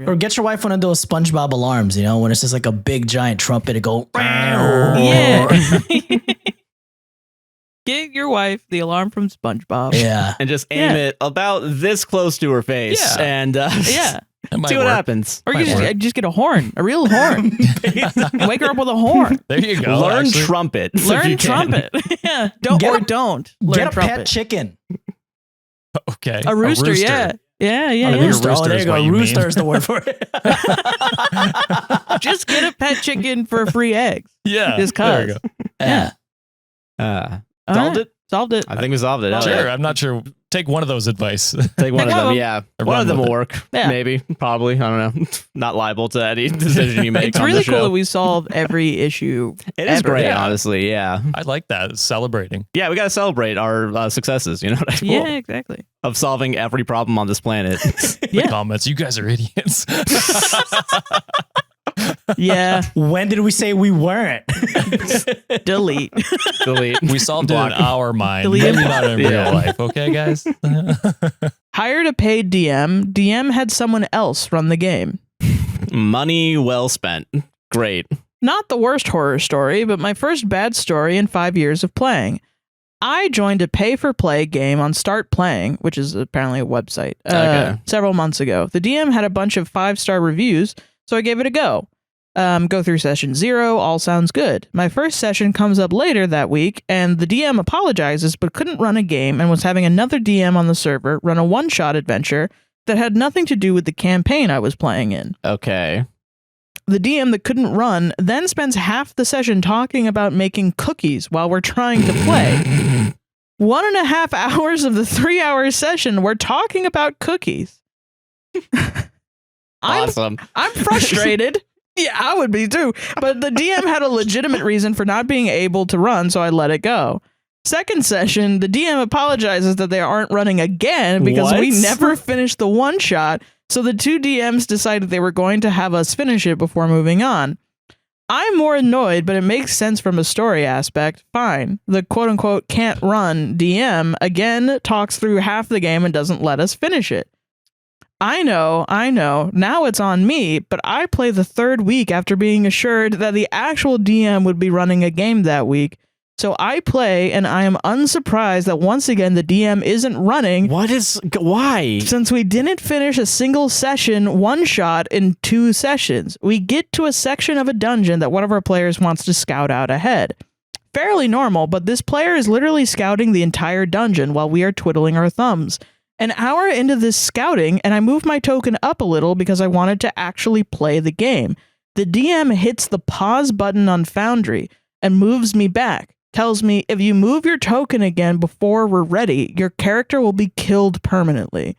Or get your wife one of those SpongeBob alarms, when it's just like a big giant trumpet, it go. Yeah. Get your wife the alarm from SpongeBob. Yeah. And just aim it about this close to her face, and Yeah. see what happens. Or you just get a horn, a real horn. Wake her up with a horn. There you go. Learn trumpet. if Learn you can. trumpet. Yeah. Don't Get learn Get a trumpet. pet chicken. Okay. A rooster, yeah. Yeah. Rooster. Oh, there you go. what you Rooster mean. is the word for it. Just get a pet chicken for free eggs. Yeah. Just there cuz. you go. Yeah. Solved it? Solved it. I think we solved it. Hell Sure. yeah. I'm not sure. Take one of those advice. Take one of Take them. them. Yeah. Or One run of them with will it. work. Yeah. Maybe. Probably. I don't know. Not liable to any decision you make It's on really the cool show. that we solved every issue. It is ever. great, Yeah. honestly. Yeah. I like that. It's celebrating. Yeah, we got to celebrate our successes, you know what I mean? Yeah, exactly. Of solving every problem on this planet. Yeah. Comments. You guys are idiots. Yeah. When did we say we weren't? Delete. Delete. We solved it in our mind. Delete Maybe it. not in Yeah. real life. Okay, guys. Hired a paid DM. DM had someone else run the game. Money well spent. Great. Not the worst horror story, but my first bad story in 5 years of playing. I joined a pay-for-play game on Start Playing, which is apparently a website, several months ago. The DM had a bunch of 5-star reviews, so I gave it a go. Go through session 0, all sounds good. My first session comes up later that week, and the DM apologizes but couldn't run a game and was having another DM on the server run a one-shot adventure that had nothing to do with the campaign I was playing in. Okay. The DM that couldn't run then spends half the session talking about making cookies while we're trying to play. 1.5 hours of the 3-hour session, we're talking about cookies. Awesome. I'm frustrated. Yeah, I would be too. But the DM had a legitimate reason for not being able to run, so I let it go. Second session, the DM apologizes that they aren't running again because we What? never finished the one shot, so the two DMs decided they were going to have us finish it before moving on. I'm more annoyed, but it makes sense from a story aspect. Fine. The quote-unquote can't run DM again talks through half the game and doesn't let us finish it. I know. Now it's on me, but I play the third week after being assured that the actual DM would be running a game that week. So I play, and I am unsurprised that once again the DM isn't running. Why? Since we didn't finish a single session one shot in 2 sessions, we get to a section of a dungeon that one of our players wants to scout out ahead. Fairly normal, but this player is literally scouting the entire dungeon while we are twiddling our thumbs. An hour into this scouting, and I moved my token up a little because I wanted to actually play the game. The DM hits the pause button on Foundry and moves me back. Tells me, if you move your token again before we're ready, your character will be killed permanently.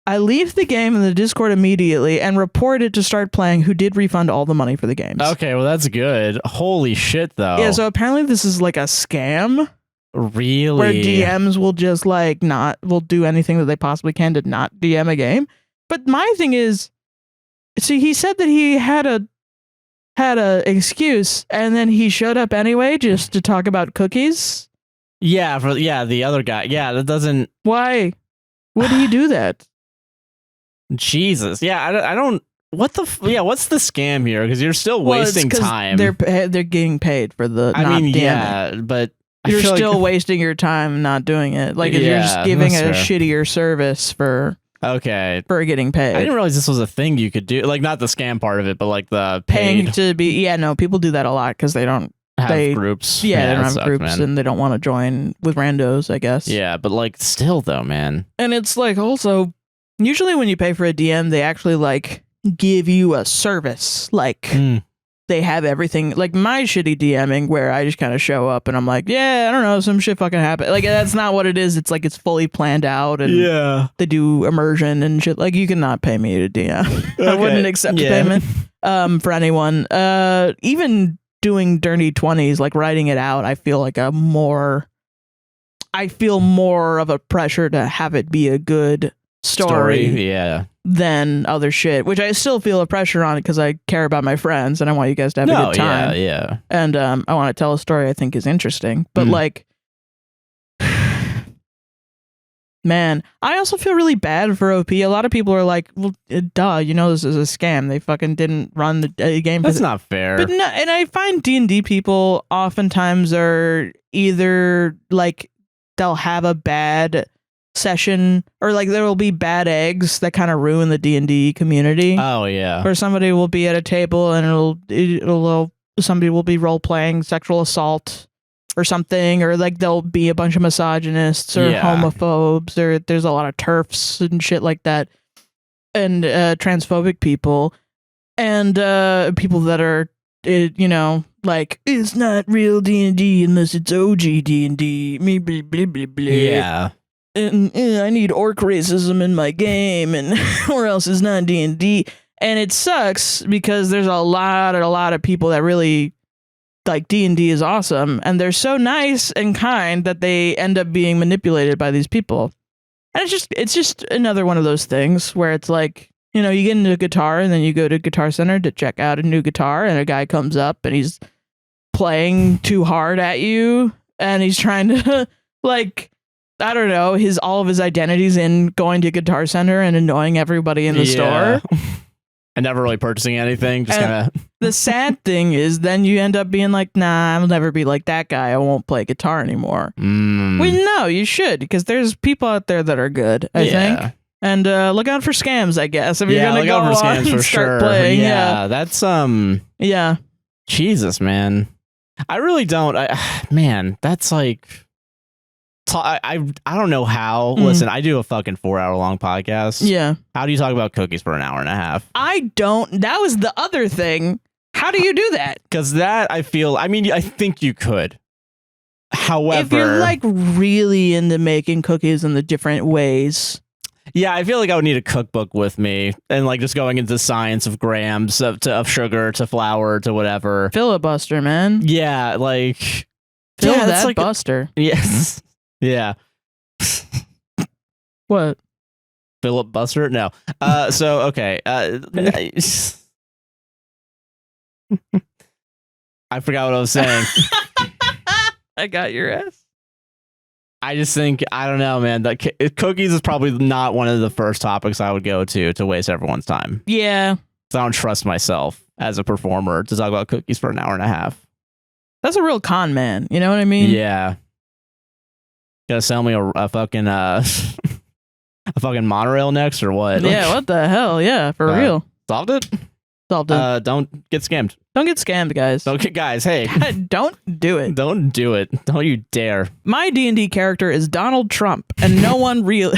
I leave the game in the Discord immediately and report it to Start Playing, who did refund all the money for the games. Okay, well, that's good. Holy shit, though. Yeah, so apparently this is like a scam. Really? Where DMs will just like will do anything that they possibly can to not DM a game. But my thing is, see, he said that he had a excuse, and then he showed up anyway just to talk about cookies. Yeah, the other guy. Yeah, that doesn't. Why would he do that? Jesus. Yeah, I don't. What the? What's the scam here? Because you're still wasting time. They're getting paid for the. I mean, yeah, but you're still wasting your time not doing it. Like you're just giving a shittier service for. Okay. For getting paid. I didn't realize this was a thing you could do. Like, not the scam part of it, but like the paying to be. Yeah, no, people do that a lot because they don't have groups. Yeah, they don't have groups, man. And they don't want to join with randos, I guess. Yeah, but like still though, man. And it's like also, usually when you pay for a DM, they actually like give you a service. Like they have everything. Like my shitty DMing where I just kind of show up and I'm like, yeah, I don't know, some shit fucking happened. Like that's not what it is. It's like it's fully planned out and they do immersion and shit. Like you cannot pay me to DM. Okay. I wouldn't accept payment for anyone. Even doing dirty 20s, like writing it out, I feel more of a pressure to have it be a good story. Than other shit, which I still feel a pressure on it because I care about my friends and I want you guys to have a good time. Yeah. And I want to tell a story I think is interesting. But like, man, I also feel really bad for OP. A lot of people are like, well, duh, you know this is a scam. They fucking didn't run the game. That's not fair. But no, and I find D&D people oftentimes are either like they'll have a bad session or like there will be bad eggs that kind of ruin the D&D community. Oh yeah. Or somebody will be at a table and somebody will be role playing sexual assault or something, or like there'll be a bunch of misogynists or homophobes, or there's a lot of TERFs and shit like that, and transphobic people and people that are like it's not real D&D unless it's OG D&D. Me blah blah blah blah. Yeah. And I need orc racism in my game, and or else it's not D&D. And it sucks because there's a lot of people that really like D&D is awesome, and they're so nice and kind that they end up being manipulated by these people. And it's just another one of those things where it's like, you get into a guitar and then you go to Guitar Center to check out a new guitar, and a guy comes up and he's playing too hard at you, and he's trying to like, I don't know, all of his identities in going to Guitar Center and annoying everybody in the store. And never really purchasing anything. Just kind of. The sad thing is then you end up being like, nah, I'll never be like that guy. I won't play guitar anymore. Well, no, you should, because there's people out there that are good, I think. And look out for scams, I guess. If you're gonna go out for scams for sure. Playing, that's Yeah. Jesus, man. I really don't. Man, that's like. I don't know how. Listen, I do a fucking 4-hour long podcast. Yeah. How do you talk about cookies for an hour and a half? I don't. That was the other thing. How do you do that? Because that I think you could. However, if you're like really into making cookies in the different ways. Yeah, I feel like I would need a cookbook with me and like just going into the science of grams of sugar to flour to whatever. Filibuster, man. Yeah, like that's like buster. Yes. Yeah. What? Philip Buster? No. So okay. I forgot what I was saying. I got your ass. I just think, I don't know, man, that cookies is probably not one of the first topics I would go to waste everyone's time. Yeah. So I don't trust myself as a performer to talk about cookies for an hour and a half. That's a real con man. You know what I mean? Yeah. Gotta sell me a fucking a fucking monorail next or what? Yeah, what the hell? Yeah, for real. Solved it? Solved it. Don't get scammed. Don't get scammed, guys. Don't get guys. Hey, Don't do it. don't do it. Don't you dare. My D&D character is Donald Trump, and no one real.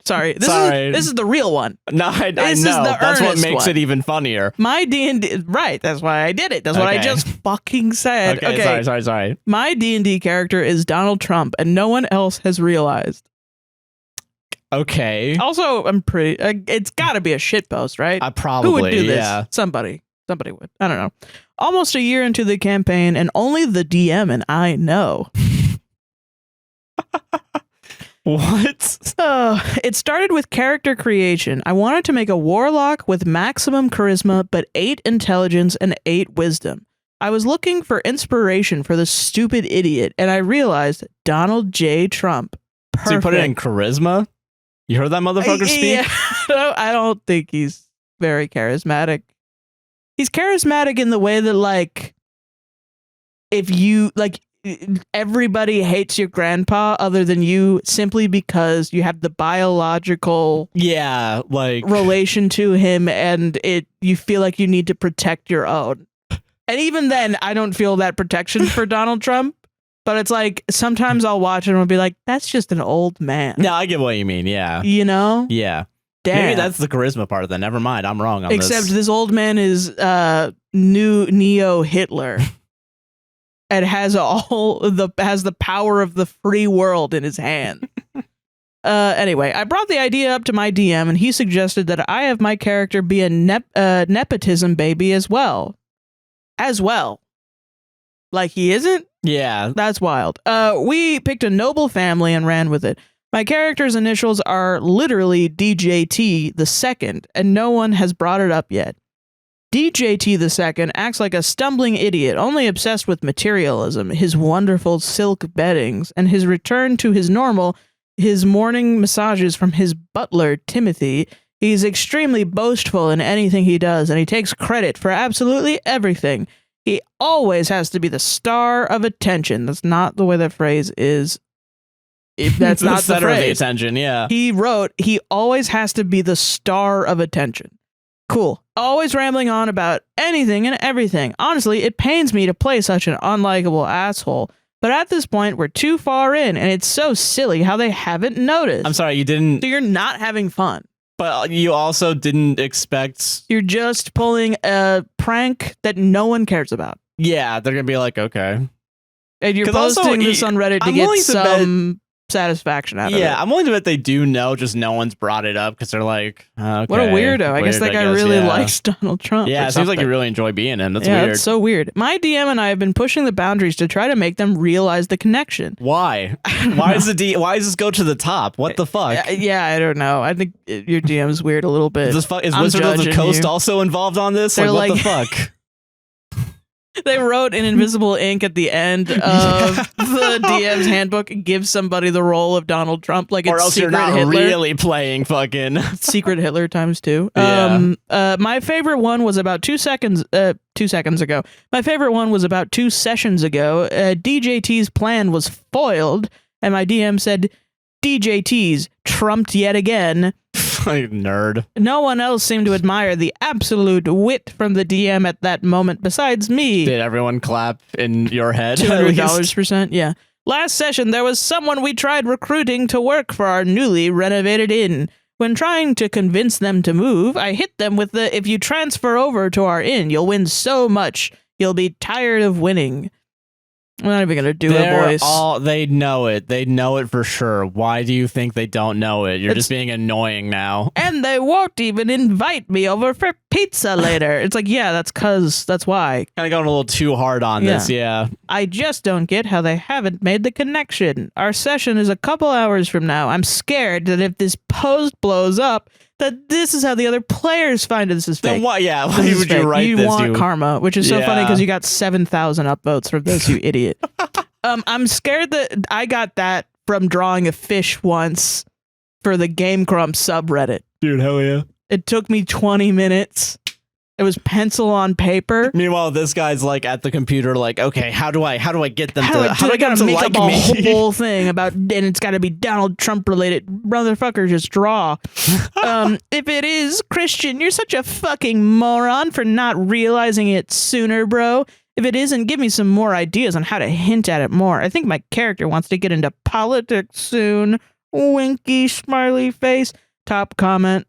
Sorry, this is the real one. No, I know. This is the That's what earnest makes one. it even funnier. My D&D, right? That's why I did it. That's what I Okay. just fucking said. Okay, sorry. My D&D character is Donald Trump, and no one else has realized. Okay. Also, I'm pretty. It's got to be a shitpost, right? Probably. Who would do this? Yeah. Somebody would. I don't know. Almost a year into the campaign, and only the DM and I know. What? It started with character creation. I wanted to make a warlock with maximum charisma, but 8 intelligence and 8 wisdom. I was looking for inspiration for the stupid idiot, and I realized Donald J. Trump. Perfect. So you put it in charisma? You heard that motherfucker speak? Yeah, I don't think he's very charismatic. He's charismatic in the way that, like, if you, like, everybody hates your grandpa other than you simply because you have the biological relation to him, and you feel like you need to protect your own. And even then, I don't feel that protection for Donald Trump. But it's like, sometimes I'll watch it and I'll be like, that's just an old man. No, I get what you mean. Yeah. You know? Yeah. Damn. Maybe that's the charisma part then. Never mind. I'm wrong on Except this. this old man is new Neo Hitler. And has the power of the free world in his hand. Anyway, I brought the idea up to my DM, and he suggested that I have my character be a nepotism baby as well. Like he isn't? Yeah. That's wild. We picked a noble family and ran with it. My character's initials are literally DJT the second, and no one has brought it up yet. DJT the second acts like a stumbling idiot, only obsessed with materialism, his wonderful silk beddings, and his return to his morning massages from his butler, Timothy. He's extremely boastful in anything he does, and he takes credit for absolutely everything. He always has to be the star of attention. That's not the way that phrase is. That's not the center of the phrase. attention, yeah. He wrote, he always has to be the star of attention. Cool. Always rambling on about anything and everything. Honestly, it pains me to play such an unlikable asshole. But at this point, we're too far in, and it's so silly how they haven't noticed. I'm sorry, you didn't... So you're not having fun. But you also didn't expect... You're just pulling a prank that no one cares about. Yeah, they're going to be like, okay. And you're posting this on Reddit to get some satisfaction out of it. Yeah, I'm willing to bet they do know, just no one's brought it up because they're like, okay. What a weirdo. I guess that guy really likes Donald Trump. Yeah, it seems like you really enjoy being him. That's weird. That's so weird. My DM and I have been pushing the boundaries to try to make them realize the connection. Why? Why does this go to the top? What the fuck? Yeah, I don't know. I think your DM is weird a little bit. Is Wizard of the Coast also involved on this? Like, what the fuck? They wrote in invisible ink at the end of the DM's handbook, give somebody the role of Donald Trump, like it's or else Secret you're not Hitler. really playing fucking Secret Hitler times 2. Yeah. My favorite one was about 2 seconds ago. My favorite one was about 2 sessions ago. DJT's plan was foiled, and my DM said, DJT's trumped yet again. Like nerd. No one else seemed to admire the absolute wit from the DM at that moment besides me. Did everyone clap in your head? $200%, yeah. Last session, there was someone we tried recruiting to work for our newly renovated inn. When trying to convince them to move, I hit them with the, if you transfer over to our inn, you'll win so much, you'll be tired of winning. I'm not even going to do a voice. They know it. They know it for sure. Why do you think they don't know it? You're just being annoying now. And they won't even invite me over for pizza later. It's like, yeah, that's why. Kind of going a little too hard on this, yeah. I just don't get how they haven't made the connection. Our session is a couple hours from now. I'm scared that if this post blows up, that this is how the other players find this is fake. Then why? Yeah, why would you write this? You want karma, which is so funny because you got 7,000 upvotes from this, you idiot. I'm scared that I got that from drawing a fish once for the Game Grumps subreddit. Dude, hell yeah. It took me 20 minutes, It was pencil on paper. Meanwhile, this guy's like at the computer, like, okay, how do I get them to I get them to make like up a me? whole thing about, and it's got to be Donald Trump related. Motherfucker, just draw. If it is, Christian, you're such a fucking moron for not realizing it sooner, bro. If it isn't, give me some more ideas on how to hint at it more. I think my character wants to get into politics soon. Winky smiley face. Top comment,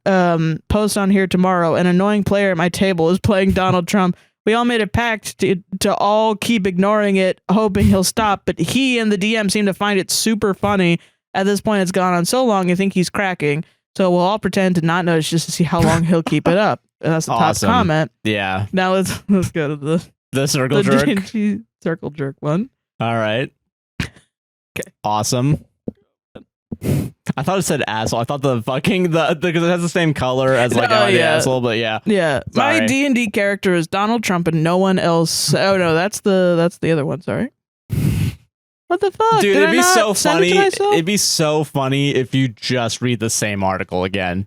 post on here tomorrow. An annoying player at my table is playing Donald Trump. We all made a pact to all keep ignoring it, hoping he'll stop, but he and the DM seem to find it super funny. At this point, it's gone on so long, I think he's cracking. So we'll all pretend to not notice just to see how long he'll keep it up. And that's the Awesome. top comment. Yeah. Now let's go to The circle jerk. D&D circle jerk one. All right. Okay. Awesome. I thought it said asshole. I thought because it has the same color as like the asshole, but yeah. Yeah. Sorry. My D&D character is Donald Trump and no one else. Oh no, that's the other one, sorry. What the fuck? Dude, Did it'd I be not so send funny. it to myself? It'd be so funny if you just read the same article again.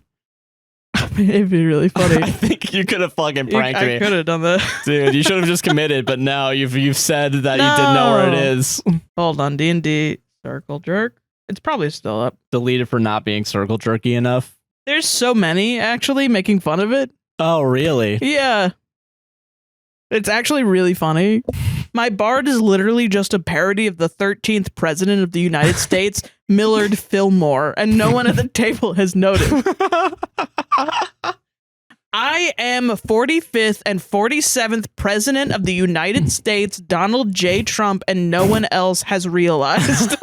It'd be really funny. I think you could have fucking pranked I me. could have done that. Dude, you should have just committed, but now you've said that you didn't know where it No. is. Hold on, D&D circle jerk. It's probably still up. Deleted for not being circle jerky enough. There's so many actually making fun of it. Oh, really? Yeah. It's actually really funny. My bard is literally just a parody of the 13th president of the United States, Millard Fillmore, and no one at the table has noticed. I am 45th and 47th president of the United States, Donald J. Trump, and no one else has realized.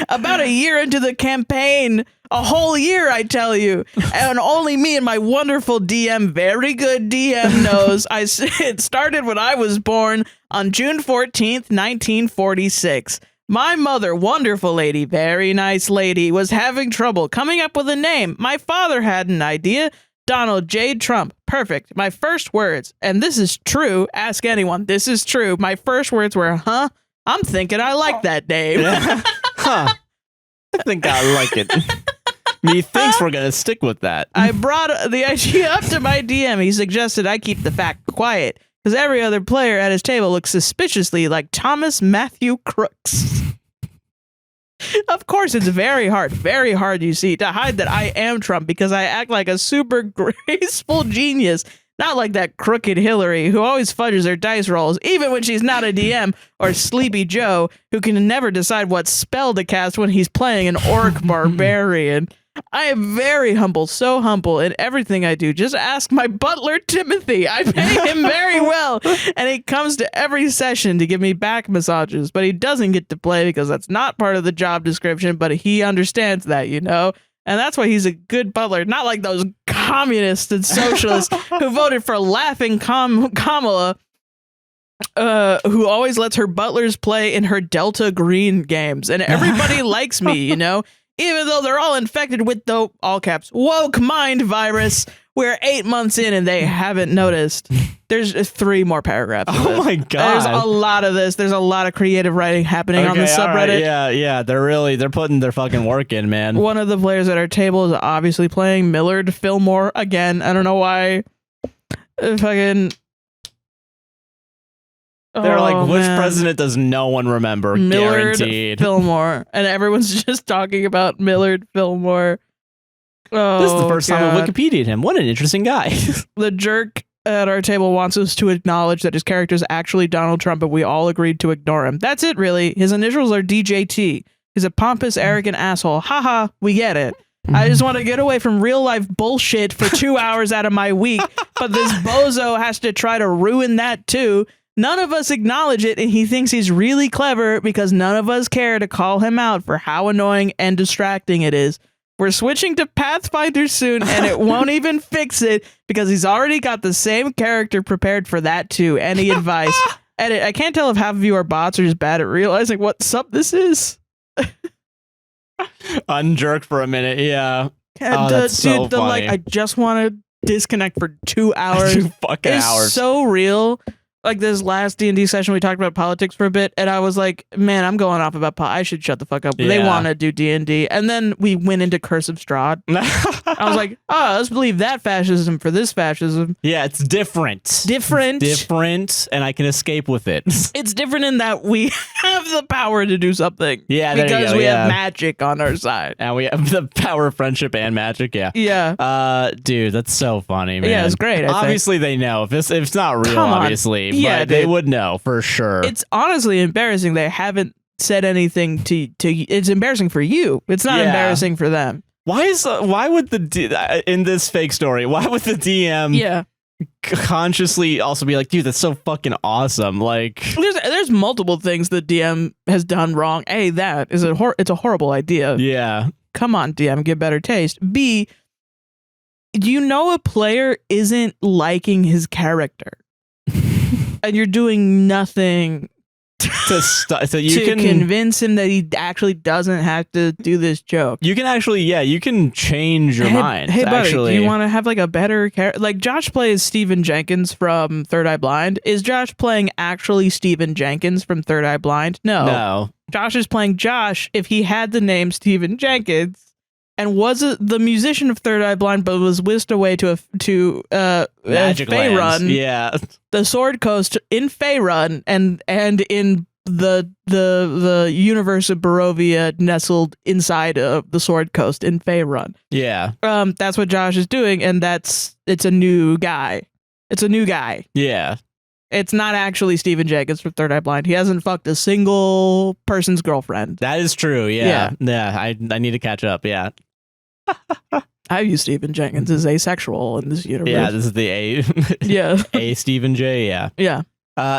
About a year into the campaign, a whole year, I tell you, and only me and my wonderful DM, very good DM, knows it started when I was born on June 14th, 1946. My mother, wonderful lady, very nice lady, was having trouble coming up with a name. My father had an idea. Donald J. Trump. Perfect. My first words, and this is true, ask anyone, this is true. My first words were, huh? I'm thinking I like that name. Yeah. Huh. I think I like it. Methinks we're going to stick with that. I brought the idea up to my DM. He suggested I keep the fact quiet because every other player at his table looks suspiciously like Thomas Matthew Crooks. Of course, it's very hard, you see, to hide that I am Trump because I act like a super graceful genius, not like that crooked Hillary who always fudges her dice rolls, even when she's not a DM, or Sleepy Joe, who can never decide what spell to cast when he's playing an orc barbarian. I am very humble, so humble in everything I do. Just ask my butler, Timothy. I pay him very well, and he comes to every session to give me back massages, but he doesn't get to play because that's not part of the job description, but he understands that, you know? And that's why he's a good butler, not like those communists and socialists who voted for laughing Kamala, who always lets her butlers play in her Delta Green games. And everybody likes me, you know? Even though they're all infected with the, all caps, woke mind virus. We're 8 months in and they haven't noticed. There's 3 more paragraphs. Oh my God. There's a lot of this. There's a lot of creative writing happening on the subreddit. Right. Yeah. They're putting their fucking work in, man. One of the players at our table is obviously playing Millard Fillmore again. I don't know why. Fucking... They're like, which president does no one remember? Millard Guaranteed. Fillmore. And everyone's just talking about Millard Fillmore. Oh, This is the first time God. I Wikipedia'd him. What an interesting guy. The jerk at our table wants us to acknowledge that his character is actually Donald Trump, but we all agreed to ignore him. That's it, really. His initials are DJT. He's a pompous, arrogant asshole. Haha, we get it. I just want to get away from real life bullshit for 2 hours out of my week, but this bozo has to try to ruin that too. None of us acknowledge it, and he thinks he's really clever because none of us care to call him out for how annoying and distracting it is. We're switching to Pathfinder soon, and it won't even fix it because he's already got the same character prepared for that too. Any advice? Edit. I can't tell if half of you are bots or just bad at realizing what sub this is. Unjerk for a minute. Yeah. And, that's so dude, funny. I just want to disconnect for 2 hours. 2 fucking It's hours. so real. like this last D&D session, we talked about politics for a bit, and I was like, man, I'm going off about I should shut the fuck up. They Yeah. want to do D&D. And then we went into Curse of Strahd. I was like, oh, let's believe that fascism for this fascism. Yeah, it's different. Different, and I can escape with it. It's different in that we have the power to do something. Yeah, there you because go, we yeah. have magic on our side. And we have the power of friendship and magic, yeah. Yeah. Dude, that's so funny, man. Yeah, it's great, I think. Obviously, they know. If it's not real, Come on. obviously, Yeah, but they dude. would know for sure. It's honestly embarrassing they haven't said anything to it's embarrassing for you. It's not Yeah. embarrassing for them. Why would in this fake story? Why would the DM Yeah. consciously also be like, dude, that's so fucking awesome? Like, There's multiple things the DM has done wrong. A, that is it's a horrible idea. yeah, Come on, DM, get better taste. B, you know a player isn't liking his character. And you're doing nothing so you to can convince him that he actually doesn't have to do this joke. you can actually you can change your mind. Hey, buddy, actually, do you want to have like a better character? Like Josh plays Stephen Jenkins from Third Eye Blind. Is Josh playing actually Stephen Jenkins from Third Eye Blind? No. Josh is playing Josh if he had the name Stephen Jenkins and was the musician of Third Eye Blind, but was whisked away to Magic Faerun, lands. Yeah, the Sword Coast in Faerun, and in the universe of Barovia nestled inside of the Sword Coast in Faerun. yeah, That's what Josh is doing, and it's a new guy. It's a new guy. yeah. It's not actually Stephen Jenkins from Third Eye Blind. He hasn't fucked a single person's girlfriend. That is true. Yeah. I need to catch up. Yeah. I view Stephen Jenkins as asexual in this universe. Yeah, this is the Yeah. A Stephen J. Yeah. Yeah.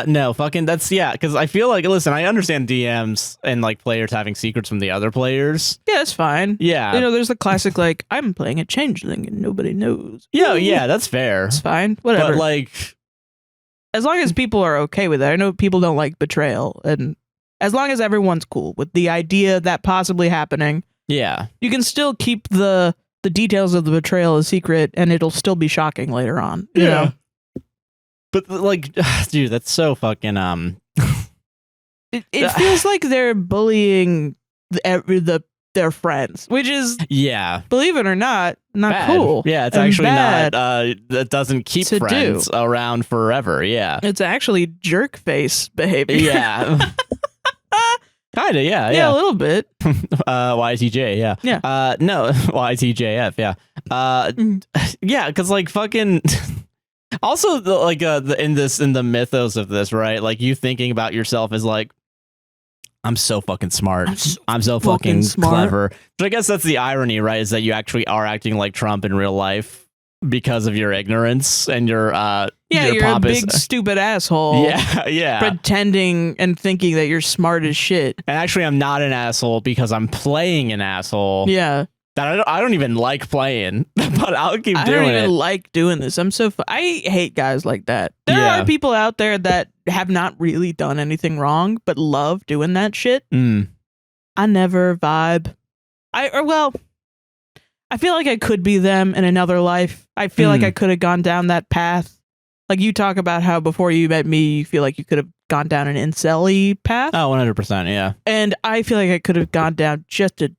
No, fucking that's because I feel like listen, I understand DMs and like players having secrets from the other players. Yeah, it's fine. Yeah. You know, there's the classic like I'm playing a changeling and nobody knows. Yeah, that's fair. It's fine. Whatever. But like, as long as people are okay with it. I know people don't like betrayal, and as long as everyone's cool with the idea of that possibly happening, yeah, you can still keep the details of the betrayal a secret, and it'll still be shocking later on. You know? But like, dude, that's so fucking It feels like they're bullying their friends, which is, believe it or not bad. cool. Yeah, it's and actually bad not. That doesn't keep to friends do. around forever. Yeah, It's actually jerk face behavior. yeah. Kinda, yeah, Yeah, a little bit. YTJ, yeah. Yeah. No, YTJF, yeah. Yeah, because like fucking. Also, in the mythos of this, right? Like you thinking about yourself as like, I'm so fucking smart. I'm so fucking smart. clever. But I guess that's the irony, right? Is that you actually are acting like Trump in real life because of your ignorance and your You're pompous, a big stupid asshole. yeah. Pretending and thinking that you're smart as shit. And actually, I'm not an asshole because I'm playing an asshole. Yeah. That I don't even like playing, but I'll keep doing I don't even it. like doing this. I'm so I hate guys like that. There Yeah. are people out there that have not really done anything wrong, but love doing that shit. Mm. I never vibe. I feel like I could be them in another life. I feel like I could have gone down that path. Like you talk about how before you met me, you feel like you could have gone down an incel-y path. Oh, 100%, yeah. And I feel like I could have gone down just a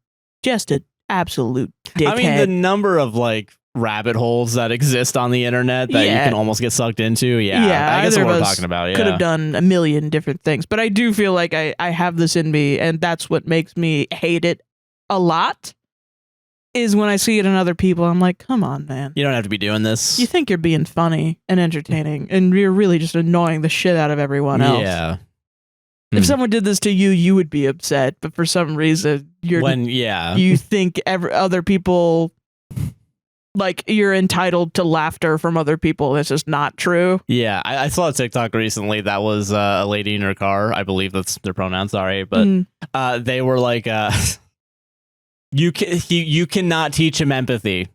absolute dickhead. I mean, the number of like rabbit holes that exist on the internet that you can almost get sucked into. Yeah, I guess either what of we're us talking about. could Yeah, have done a million different things, but I do feel like I have this in me, and that's what makes me hate it a lot. Is when I see it in other people, I'm like, come on, man. you don't have to be doing this. You think you're being funny and entertaining, and you're really just annoying the shit out of everyone else. Yeah. If someone did this to you, you would be upset, but for some reason, you think other people, like, you're entitled to laughter from other people. That's just not true. Yeah, I saw a TikTok recently that was a lady in her car. I believe that's their pronoun. Sorry, but they were like, you cannot teach him empathy.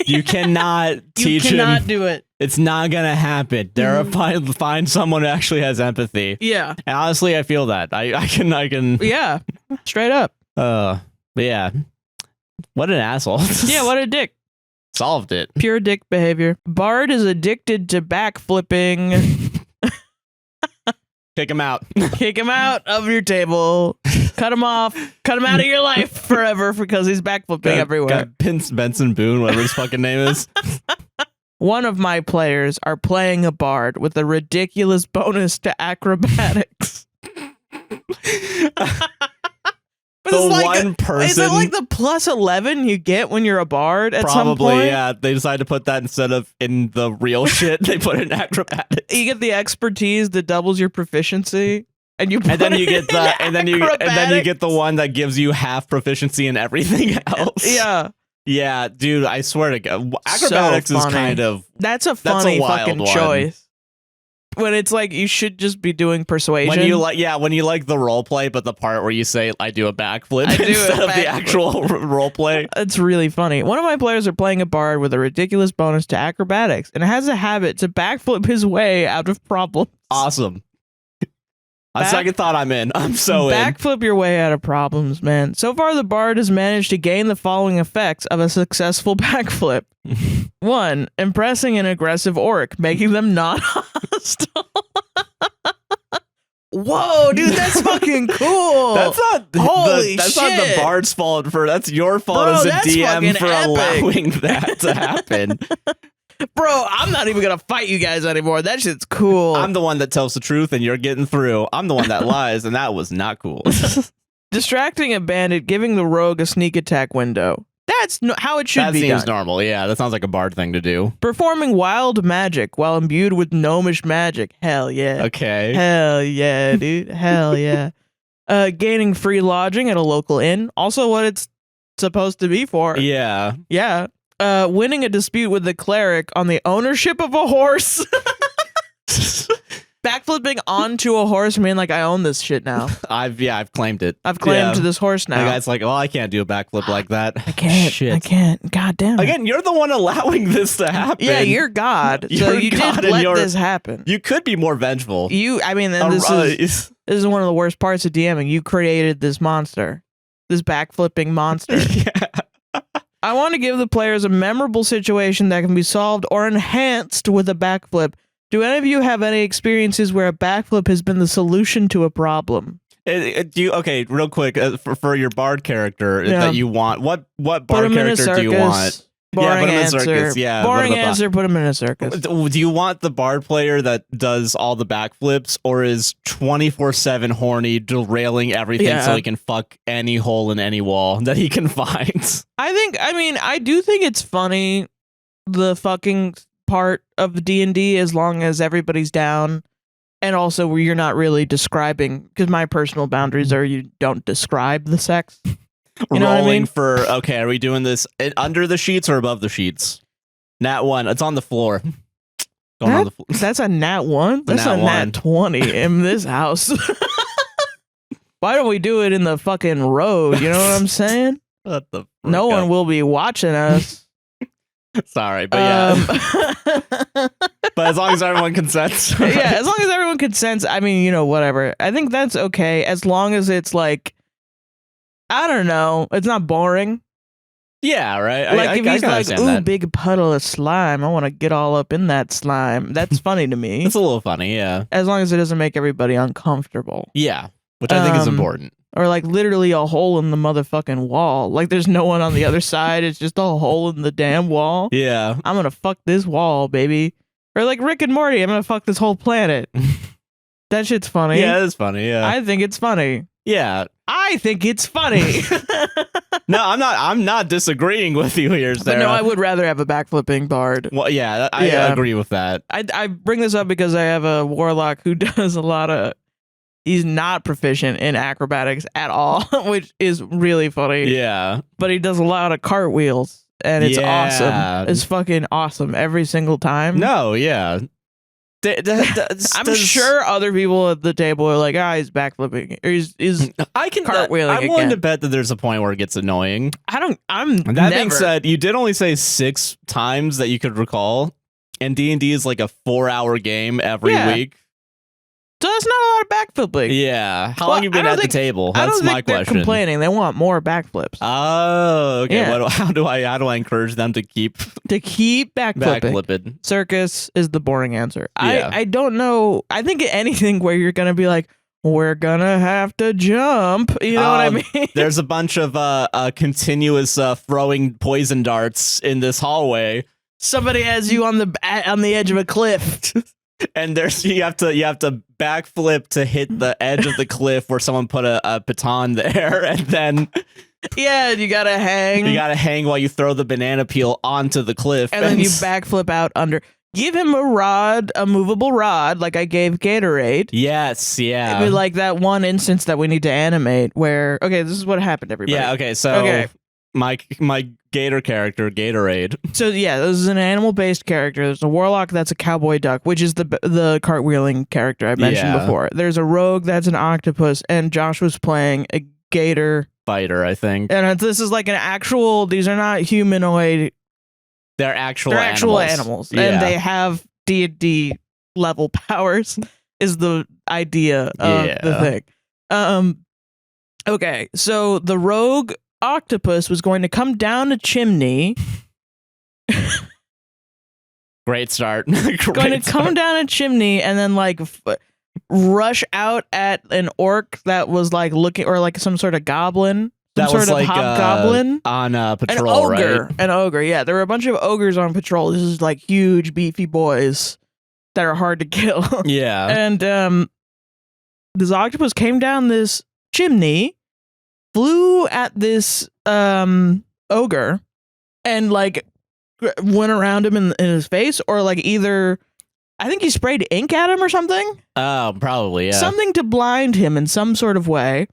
You cannot teach him. You cannot do it. It's not gonna happen. Find someone who actually has empathy. Yeah. And honestly, I feel that. I can. Yeah. Straight up. But yeah. What an asshole. Yeah, what a dick. Solved it. Pure dick behavior. Bard is addicted to backflipping. Kick him out. Kick him out of your table. Cut him off. Cut him out of your life forever because he's backflipping everywhere. Got Benson Boone, whatever his fucking name is. One of my players are playing a bard with a ridiculous bonus to acrobatics. But The it's one person. Is it like the plus 11 you get when you're a bard at some Probably, point? yeah. They decided to put that instead of in the real shit. They put it in acrobatics. You get the expertise that doubles your proficiency, and you And then you get then you get the one that gives you half proficiency in everything else. Yeah. Yeah, dude, I swear to God, acrobatics is kind of that's a funny wild fucking one. choice. When it's like you should just be doing persuasion. when you like the role play, but the part where you say I do a backflip I do a instead of the backflip. actual role play. It's really funny. One of my players are playing a bard with a ridiculous bonus to acrobatics and has a habit to backflip his way out of problems. Awesome. On second thought, I'm in. I'm so in. Backflip your way out of problems, man. So far, the bard has managed to gain the following effects of a successful backflip. 1. Impressing an aggressive orc, making them not hostile. Whoa, dude, that's fucking cool. That's not Holy that's not the shit. bard's fault that's your fault Bro, as a that's DM fucking for epic. allowing that to happen. Bro, I'm not even gonna fight you guys anymore. That shit's cool. I'm the one that tells the truth and you're getting through. I'm the one that lies, and that was not cool. Distracting a bandit, giving the rogue a sneak attack window. That's how it should That be seems done. normal. Yeah, that sounds like a bard thing to do. Performing wild magic while imbued with gnomish magic. Hell yeah. Okay. Hell yeah, dude. Hell yeah. Gaining free lodging at a local inn. Also what it's supposed to be for. Yeah. Yeah. Winning a dispute with the cleric on the ownership of a horse. Backflipping onto a horse, mean like I own this shit now. I've claimed it. I've claimed Yeah. this horse now. The guy's like, oh, I can't do a backflip like that. I can't. Shit. I can't. God damn it. Again, you're the one allowing this to happen. Yeah, you're God. So You're you God did and let you're- this happen. You could be more vengeful. I mean, and this is one of the worst parts of DMing. You created this monster. This backflipping monster. Yeah. I want to give the players a memorable situation that can be solved or enhanced with a backflip. Do any of you have any experiences where a backflip has been the solution to a problem? Okay, real quick, for your bard character Yeah. that you want, what Put bard him in a character do you want? circus. Boring put him in a answer. circus, yeah, Boring what about- answer, put him in a circus. Do you want the bard player that does all the backflips, or is 24/7 horny, derailing everything Yeah. so he can fuck any hole in any wall that he can find? I do think it's funny, the fucking part of D&D, as long as everybody's down, and also where you're not really describing, because my personal boundaries are you don't describe the sex. You know what I Rolling mean? for, okay, are we doing this under the sheets or above the sheets? Nat 1, it's on the floor. Going on the floor. That's a nat 1? That's nat a 1. nat 20 in this house. Why don't we do it in the fucking road? You know what I'm saying? What the No frick one up? will be watching us. Sorry, but yeah. But as long as everyone consents. Yeah, as long as everyone consents, I mean, whatever. I think that's okay as long as it's like, I don't know, it's not boring. Yeah, right. Like if he's can like, understand ooh, that. big puddle of slime, I want to get all up in that slime. That's funny to me. It's a little funny, yeah. As long as it doesn't make everybody uncomfortable. Yeah, which I think is Um, important. Or like literally a hole in the motherfucking wall. Like there's no one on the other side. It's just a hole in the damn wall. Yeah. I'm gonna fuck this wall, baby. Or like Rick and Morty, I'm gonna fuck this whole planet. That shit's funny. Yeah, it's funny, yeah. I think it's funny. Yeah. I think it's funny. No, I'm not disagreeing with you here, But Sarah. no, I would rather have a backflipping bard. Well, yeah, I Yeah. agree with that. I bring this up because I have a warlock who does a lot of. He's not proficient in acrobatics at all, which is really funny. Yeah. But he does a lot of cartwheels, and it's Yeah. awesome. It's fucking awesome every single time. No, yeah. I'm sure other people at the table are like, he's backflipping. Or he's I can cartwheeling I'm willing again. to bet that there's a point where it gets annoying. I'm That never. being said, you did only say 6 times that you could recall, and D&D is like a 4-hour game every Yeah. week. So that's not a lot of backflipping. Yeah. How long you been at the table? I That's don't my think they're question. complaining. They want more backflips. Oh, okay. Yeah. How do I encourage them to keep backflipping. backflipping? Circus is the boring answer. Yeah. I don't know. I think anything where you're gonna be like, we're gonna have to jump. You know what I mean? There's a bunch of continuous throwing poison darts in this hallway. Somebody has you on the edge of a cliff. And you have to backflip to hit the edge of the cliff where someone put a baton there, and then Yeah, you gotta hang. you gotta hang while you throw the banana peel onto the cliff, and then you backflip out under. Give him a rod, a movable rod, like I gave Gatorade. Yes, yeah, It'd be like that one instance that we need to animate where, okay, this is what happened, everybody. yeah. Okay, so my Gator character, Gatorade. So yeah, this is an animal-based character. There's a warlock that's a cowboy duck, which is the cartwheeling character I mentioned before. There's a rogue that's an octopus, and Josh was playing a gator Fighter, I think. And this is like an actual. These are not humanoid. They're actual animals, Yeah. and they have D&D level powers. Is the idea of the thing. Okay, so the rogue octopus was going to come down a chimney. Great start. Going to come down a chimney and then like rush out at an orc that was like looking, or like some sort of goblin, some sort of hobgoblin on patrol, right? An ogre. Yeah, there were a bunch of ogres on patrol. This is like huge, beefy boys that are hard to kill. Yeah, and this octopus came down this chimney, flew at this ogre, and like went around him in his face, or like either. I think he sprayed ink at him or something. Oh, probably, yeah. Something to blind him in some sort of way.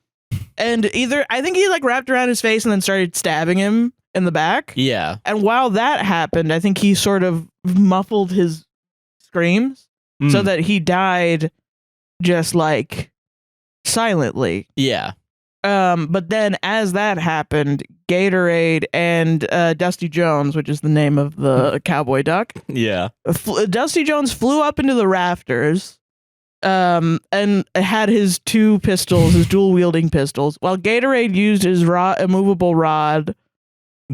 And I think he like wrapped around his face and then started stabbing him in the back. Yeah. And while that happened, I think he sort of muffled his screams so that he died just like silently. Yeah. But then as that happened, Gatorade and Dusty Jones, which is the name of the cowboy duck. Yeah. Dusty Jones flew up into the rafters and had his two pistols, his dual wielding pistols, while Gatorade used his immovable rod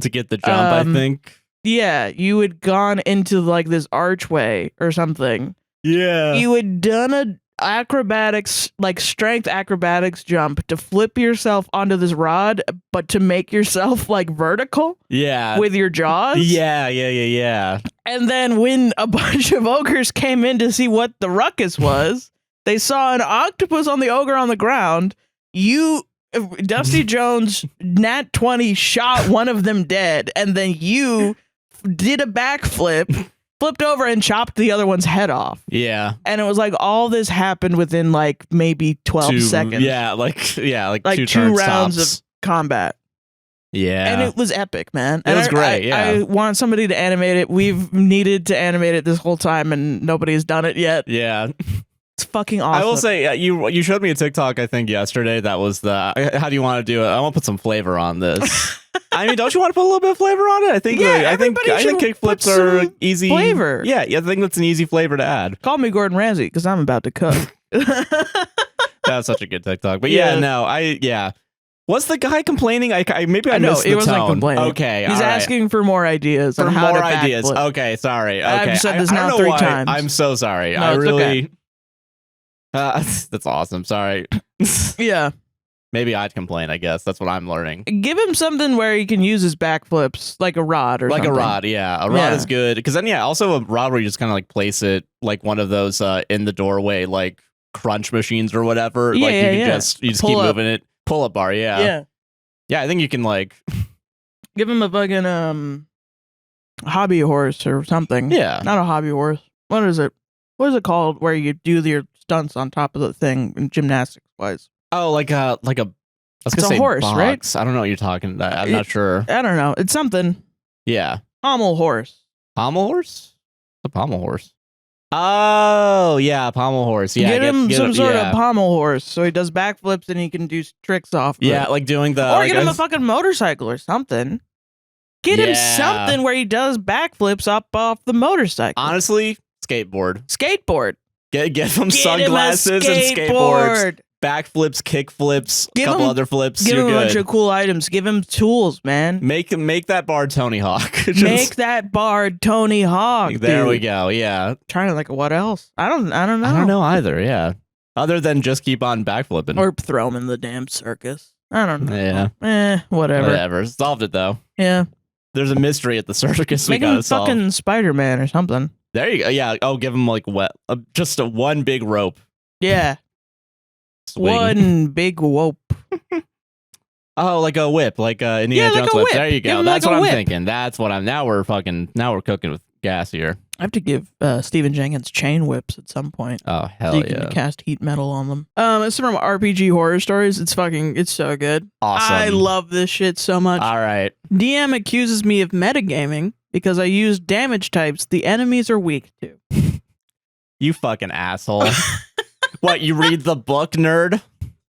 to get the jump, I think. Yeah, you had gone into like this archway or something. Yeah. You had done a acrobatics, like strength acrobatics jump to flip yourself onto this rod, but to make yourself like vertical. Yeah. With your jaws. Yeah. And then when a bunch of ogres came in to see what the ruckus was, they saw an octopus on the ogre on the ground. Dusty Jones, nat 20, shot one of them dead, and then you did a backflip, flipped over and chopped the other one's head off. Yeah. And it was like all this happened within like maybe 12 seconds. Yeah, like two rounds tops. of combat. Yeah. And it was epic, man. It was great, I want somebody to animate it. We've needed to animate it this whole time and nobody's done it yet. Yeah. It's fucking awesome. I will say, you showed me a TikTok, I think, yesterday. That was how do you want to do it? I want to put some flavor on this. I mean, don't you want to put a little bit of flavor on it? I think, I think kickflips are easy flavor. Yeah, I think that's an easy flavor to add. Call me Gordon Ramsay because I'm about to cook. That's such a good TikTok. But yeah. Was the guy complaining? Maybe I know missed the he wasn't tone. complaining. Okay, he's asking for more ideas. For on how more to ideas. backflip. Okay, sorry. Okay, I've said this I now don't know 3 why. times. I'm so sorry. No, I it's really. okay. That's awesome. Sorry. Yeah. Maybe I'd complain. I guess that's what I'm learning. Give him something where he can use his backflips, like a rod or something. Like a rod, yeah. A rod is good because then, also a rod where you just kind of like place it like one of those in the doorway like crunch machines or whatever. Yeah, like you can yeah. you just Pull keep up. moving it. Pull up bar, yeah. Yeah. Yeah, I think you can like give him a fucking hobby horse or something. Yeah. Not a hobby horse. What is it? What is it called where you do your stunts on top of the thing in gymnastics wise? Oh, like a I was gonna say horse, box. right? I don't know what you're talking about. I'm not sure. I don't know. It's something. Yeah. Pommel horse. Pommel horse? The pommel horse. Oh, yeah, pommel horse. Yeah, get him some sort of pommel horse so he does backflips and he can do tricks off. Yeah, like doing the. Or get him a fucking motorcycle or something. Get him Yeah. something where he does backflips up off the motorcycle. Honestly, skateboard. Skateboard. Get them Get sunglasses him a and skateboards, backflips, kickflips, a couple other flips. Give You're him a good. bunch of cool items. Give him tools, man. Make that bar Tony Hawk. Just- Make that bard Tony Hawk. There dude. we go. Yeah. Trying to what else? I don't know. I don't know either. Yeah. Other than just keep on backflipping. Or throw him in the damn circus. I don't know. Yeah. Whatever. Whatever. Solved it though. Yeah. There's a mystery at the circus we Make him gotta solve. fucking Spider-Man or something. There you go. Yeah. Oh, give him just one big rope. Yeah. Swing. One big whoop. Oh, like a whip, like Indiana like Jones a whip. whip. There you Give go. him That's like a what I'm whip. thinking. That's what I'm. Now we're cooking with gas here. I have to give Stephen Jenkins chain whips at some point. Oh hell So you yeah! can cast heat metal on them. It's from RPG Horror Stories. It's so good. Awesome. I love this shit so much. All right. DM accuses me of metagaming because I use damage types the enemies are weak to. You fucking asshole. What, you read the book, nerd?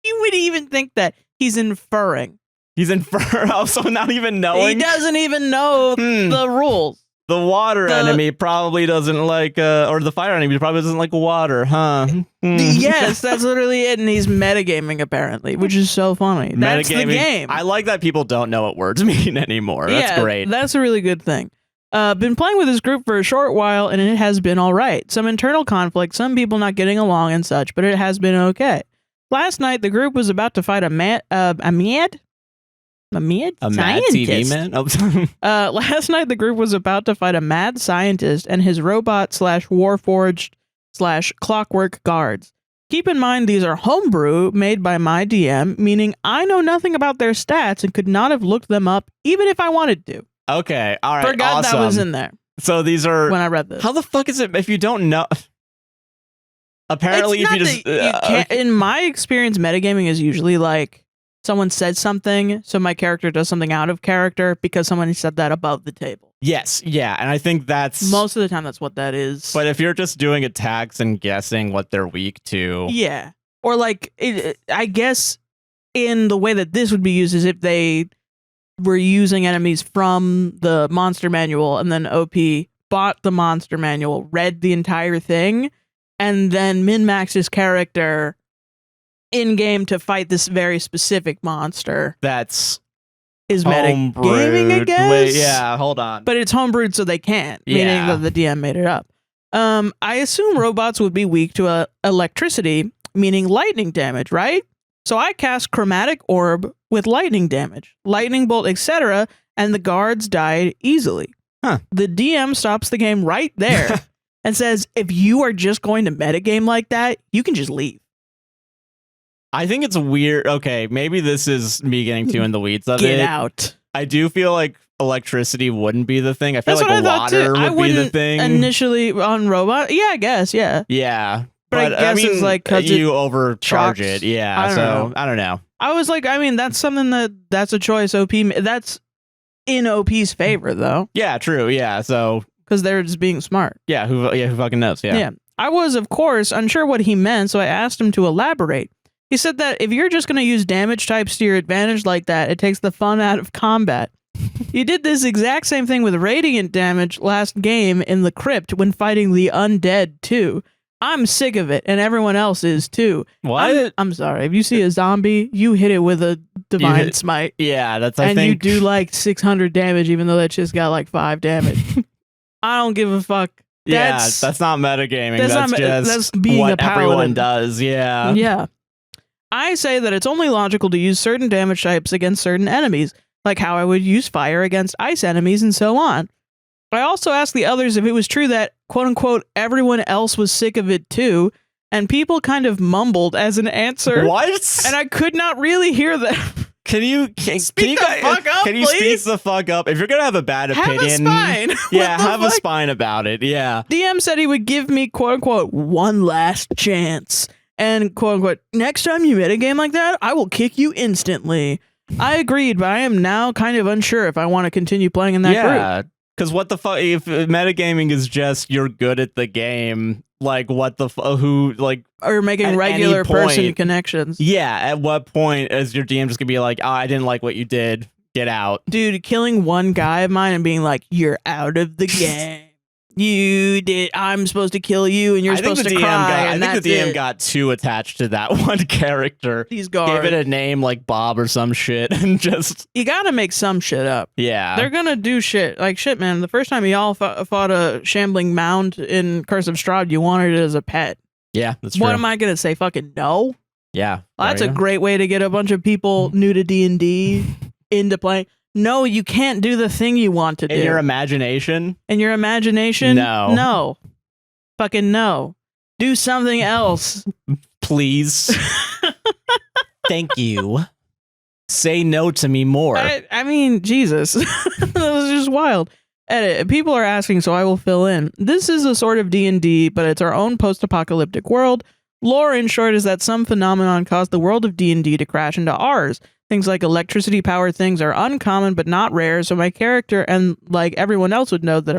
You would even think that he's inferring. He's so not even He knowing. doesn't even know the rules. The water enemy probably doesn't like, or the fire enemy probably doesn't like water, huh? Yes, that's literally it. And he's metagaming apparently, which is so funny. That's the Metagaming. game. I like that people don't know what words mean anymore. That's great. That's a really good thing. Been playing with this group for a short while, and it has been all right. Some internal conflict, some people not getting along and such, but it has been okay. Last night, the group was about to fight a mad TV scientist. man. Oh. Last night, the group was about to fight a mad scientist and his robot / warforged / clockwork guards. Keep in mind, these are homebrew made by my DM, meaning I know nothing about their stats and could not have looked them up even if I wanted to. Okay, all right. Forgot awesome. that was in there So these are when I read this. How the fuck is it if you don't know? Apparently, It's if you not just that you can't, in my experience, metagaming is usually like someone said something, so my character does something out of character because someone said that above the table. yes, yeah, and I think that's Most of the time, that's what that is. But if you're just doing attacks and guessing what they're weak to, Yeah. Or like, I guess in the way that this would be used is if they were using enemies from the monster manual and then OP bought the monster manual, read the entire thing, and then min-maxed his character in-game to fight this very specific monster. that's Is metagaming, I guess? Wait, yeah, hold on. But it's homebrewed, so they can't, meaning Yeah. that the DM made it up. I assume robots would be weak to electricity, meaning lightning damage, right? So I cast Chromatic Orb with lightning damage, lightning bolt, etc., and the guards died easily. Huh. The DM stops the game right there and says, if you are just going to metagame like that, you can just leave. I think it's weird. Okay, maybe this is me getting too in the weeds of Get it. out. I do feel like electricity wouldn't be the thing. I feel That's like what I thought too. water I would be the wouldn't thing. initially on robot. Yeah, I guess. Yeah. Yeah. But I guess mean, it's like 'cause you it overcharge shocks- it. Yeah. I don't know. I don't know. I was like, I mean, that's something that's a choice. That's in OP's favor though, Yeah, true. Yeah. So because they're just being smart. yeah, who fucking knows? Yeah. I was, of course, unsure what he meant, so I asked him to elaborate. He said that if you're just going to use damage types to your advantage like that, it takes the fun out of combat. You did this exact same thing with radiant damage last game in the crypt when fighting the undead too. I'm sick of it, and everyone else is too. What? I'm sorry. If you see a zombie, you hit it with a divine smite. Yeah, that's And I you think do like 600 damage, even though that just got like 5 damage. I don't give a fuck. that's not metagaming. that's That's not just that's being what a paladin. everyone does. Yeah. Yeah. I say that it's only logical to use certain damage types against certain enemies, like how I would use fire against ice enemies and so on. I also asked the others if it was true that, quote unquote, everyone else was sick of it too, and people kind of mumbled as an answer. What? And I could not really hear them. Can you Speak the fuck up, Can you speak please? the fuck up? If you're gonna have a bad Have opinion, a spine. yeah, What the have a fuck? spine about it. Yeah. DM said he would give me, quote unquote, one last chance. And, quote unquote, next time you metagame like that, I will kick you instantly. I agreed, but I am now kind of unsure if I want to continue playing in that group. Yeah. Because what the fuck? If metagaming is just you're good at the game, like what the who like Or making At regular any person point- connections. yeah? At what point is your DM just gonna be like, oh, I didn't like what you did, get out? Dude, killing one guy of mine and being like, you're out of the game. I'm supposed to kill you and you're supposed to cry. I think the DM got too attached to that one character. These guards. Gave it a name like Bob or some shit and just... You gotta make some shit up. Yeah. They're gonna do shit. Like, shit, man. The first time y'all fought a shambling mound in Curse of Strahd, you wanted it as a pet. Yeah, that's true. What am I gonna say? Fucking no? Yeah. Well, that's a great way to get a bunch of people new to D&D into playing. No, you can't do the thing you want to do. In your imagination? In your imagination? No. No. Fucking no. Do something else. Please. Thank you. Say no to me more. I mean, Jesus. That was just wild. Edit. People are asking, so I will fill in. This is a sort of D&D, but it's our own post-apocalyptic world. Lore, in short, is that some phenomenon caused the world of D&D to crash into ours. Things like electricity-powered things are uncommon but not rare, so my character and like everyone else would know that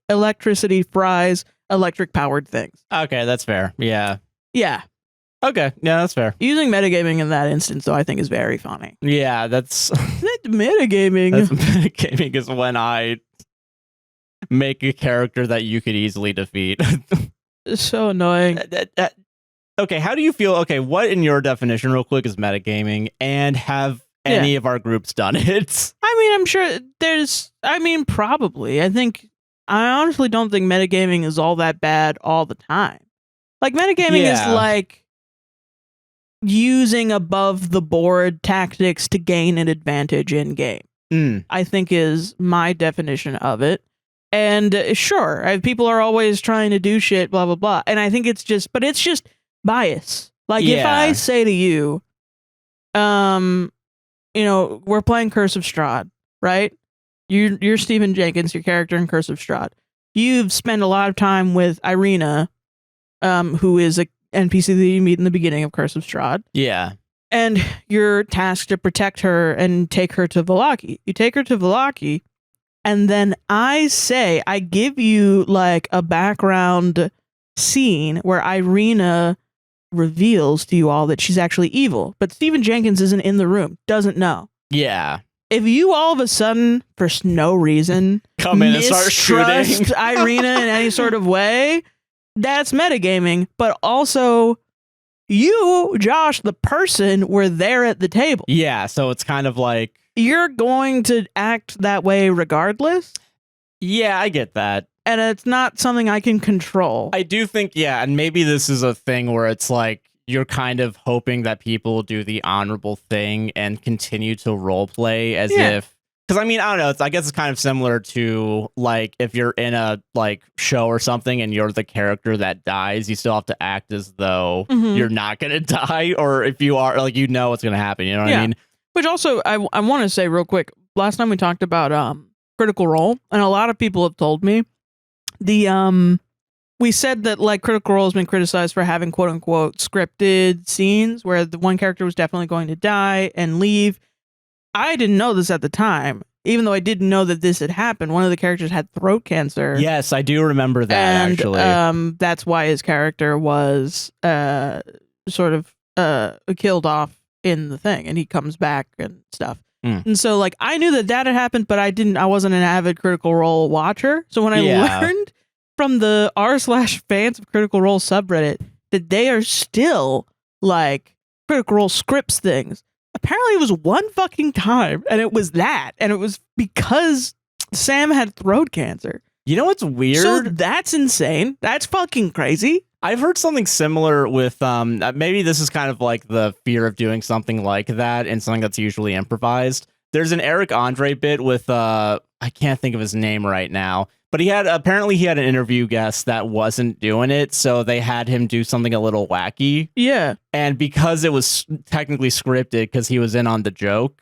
electricity fries electric-powered things. Okay, that's fair. Yeah. Yeah. Okay, yeah, that's fair. Using metagaming in that instance, though, I think is very funny. Yeah, that's... metagaming. That's metagaming is when I make a character that you could easily defeat. It's so annoying. Okay, how do you feel? Okay, what in your definition, real quick, is metagaming, and have any of our groups done it? I mean, I'm sure probably. I honestly don't think metagaming is all that bad all the time. Like, metagaming is like using above the board tactics to gain an advantage in game. I think is my definition of it. And sure, people are always trying to do shit, blah, blah, blah. And I think it's just bias. Like, if I say to you, we're playing Curse of Strahd, right? You're Stephen Jenkins, your character in Curse of Strahd. You've spent a lot of time with Irina, who is a NPC that you meet in the beginning of Curse of Strahd. Yeah. And you're tasked to protect her and take her to Vallaki. You take her to Vallaki, and then I give you like a background scene where Irina reveals to you all that she's actually evil, but Stephen Jenkins isn't in the room, doesn't know. Yeah. If you all of a sudden, for no reason, come in and start shooting Irina in any sort of way, that's metagaming. But also, you, Josh, the person, were there at the table. Yeah, so it's kind of like... You're going to act that way regardless? Yeah, I get that. And it's not something I can control. I do think, and maybe this is a thing where it's like, you're kind of hoping that people do the honorable thing and continue to roleplay as if... Because, I mean, I don't know, I guess it's kind of similar to, like, if you're in a, like, show or something and you're the character that dies, you still have to act as though you're not going to die, or if you are, like, what's going to happen, you know what I mean? Which also, I want to say real quick, last time we talked about Critical Role, and a lot of people have told me, we said that, like, Critical Role has been criticized for having quote-unquote scripted scenes where the one character was definitely going to die and leave. I didn't know this at the time, even though I didn't know that this had happened. One of the characters had throat cancer. Yes, I do remember that, actually. That's why his character was sort of killed off in the thing, and he comes back and stuff. And so, like, I knew that had happened, but I wasn't an avid Critical Role watcher. So when I learned from the r/fans of Critical Role subreddit that they are still, like, Critical Role scripts things, apparently it was one fucking time, and it was that, and it was because Sam had throat cancer. You know what's weird? So that's insane. That's fucking crazy. I've heard something similar with, maybe this is kind of like the fear of doing something like that and something that's usually improvised. There's an Eric Andre bit with, I can't think of his name right now, but apparently he had an interview guest that wasn't doing it, so they had him do something a little wacky. Yeah. And because it was technically scripted, because he was in on the joke,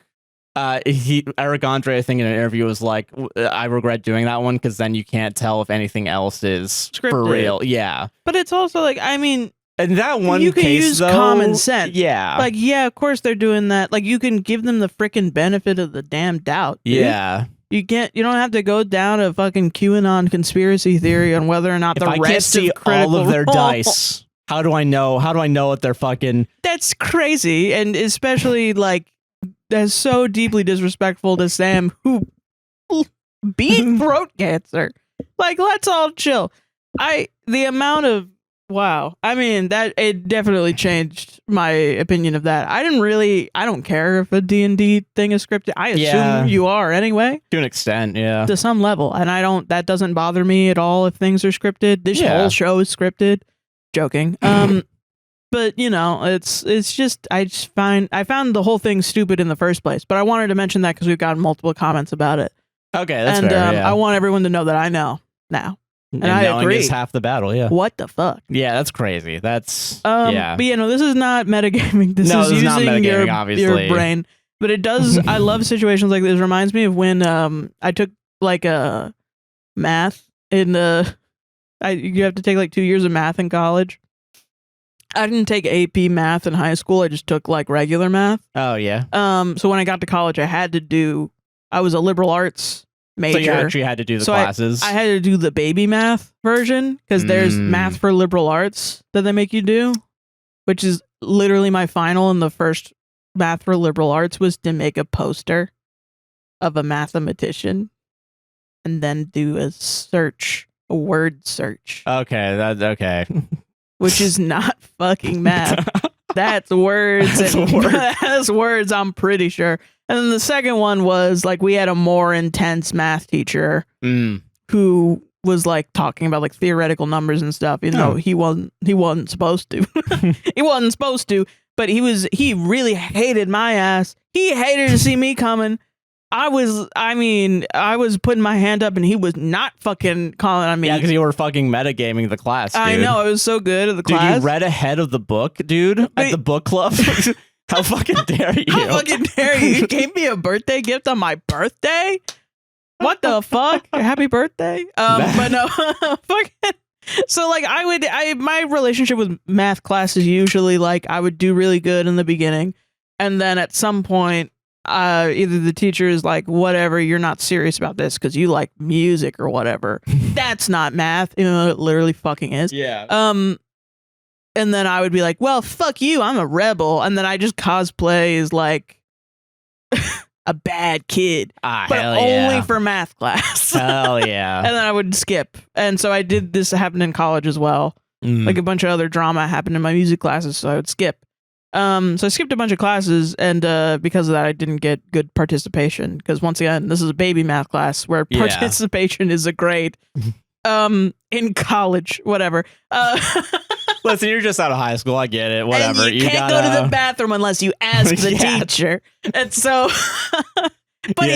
Eric Andre, I think in an interview, was like, I regret doing that one because then you can't tell if anything else is scripted. For real. Yeah. But it's also like, I mean, in that one you can case, use though, common sense. Yeah. Like, yeah, of course they're doing that. Like, you can give them the freaking benefit of the damn doubt. Dude. Yeah. You don't have to go down a fucking QAnon conspiracy theory on whether or not the rest can't see of all of their dice, how do I know what they're fucking... That's crazy. And especially, like, that's so deeply disrespectful to Sam, who beat throat cancer. Like, let's all chill. The amount of wow. I mean, that it definitely changed my opinion of that. I don't care if a D&D thing is scripted. I assume you are anyway. To an extent, yeah. To some level. And that doesn't bother me at all if things are scripted. This whole show is scripted. Joking. But you know, it's just I found the whole thing stupid in the first place. But I wanted to mention that because we've gotten multiple comments about it. Okay, that's fair. And yeah. I want everyone to know that I know now. And I agree. Is half the battle, yeah. What the fuck? Yeah, that's crazy. That's yeah. But no, this is not metagaming. This is using your brain. But it does. I love situations like this. It reminds me of when I took like a math in you have to take like 2 years of math in college. I didn't take AP math in high school. I just took like regular math. Oh yeah. So when I got to college, I was a liberal arts major. So you actually had to do the classes. I had to do the baby math version because there's math for liberal arts that they make you do, which is literally my final. And the first math for liberal arts was to make a poster of a mathematician and then do a word search. Okay, that's okay. Which is not fucking math. That's words. That's words, I'm pretty sure. And then the second one was like we had a more intense math teacher who was like talking about like theoretical numbers and stuff, even though he wasn't supposed to. He wasn't supposed to, but he really hated my ass. He hated to see me coming. I was putting my hand up and he was not fucking calling on me. Yeah, because you were fucking metagaming the class, dude. I know, I was so good at the class. Dude, you read ahead of the book, dude, at the book club. How fucking dare you? How fucking dare you? You gave me a birthday gift on my birthday? What the fuck? Happy birthday. But no, fucking. So like my relationship with math class is usually like I would do really good in the beginning. And then at some point, either the teacher is like, whatever, you're not serious about this because you like music or whatever. That's not math, even though it literally fucking is. Yeah. And then I would be like, well, fuck you, I'm a rebel. And then I just cosplay as like a bad kid. But only for math class. Hell yeah. And then I would skip. And so I did this happen in college as well. Like a bunch of other drama happened in my music classes, so I would skip. So I skipped a bunch of classes, and because of that, I didn't get good participation. Because once again, this is a baby math class where participation is a grade. In college, whatever. Listen, you're just out of high school. I get it. Whatever. And you can't go to the bathroom unless you ask the teacher. And so, but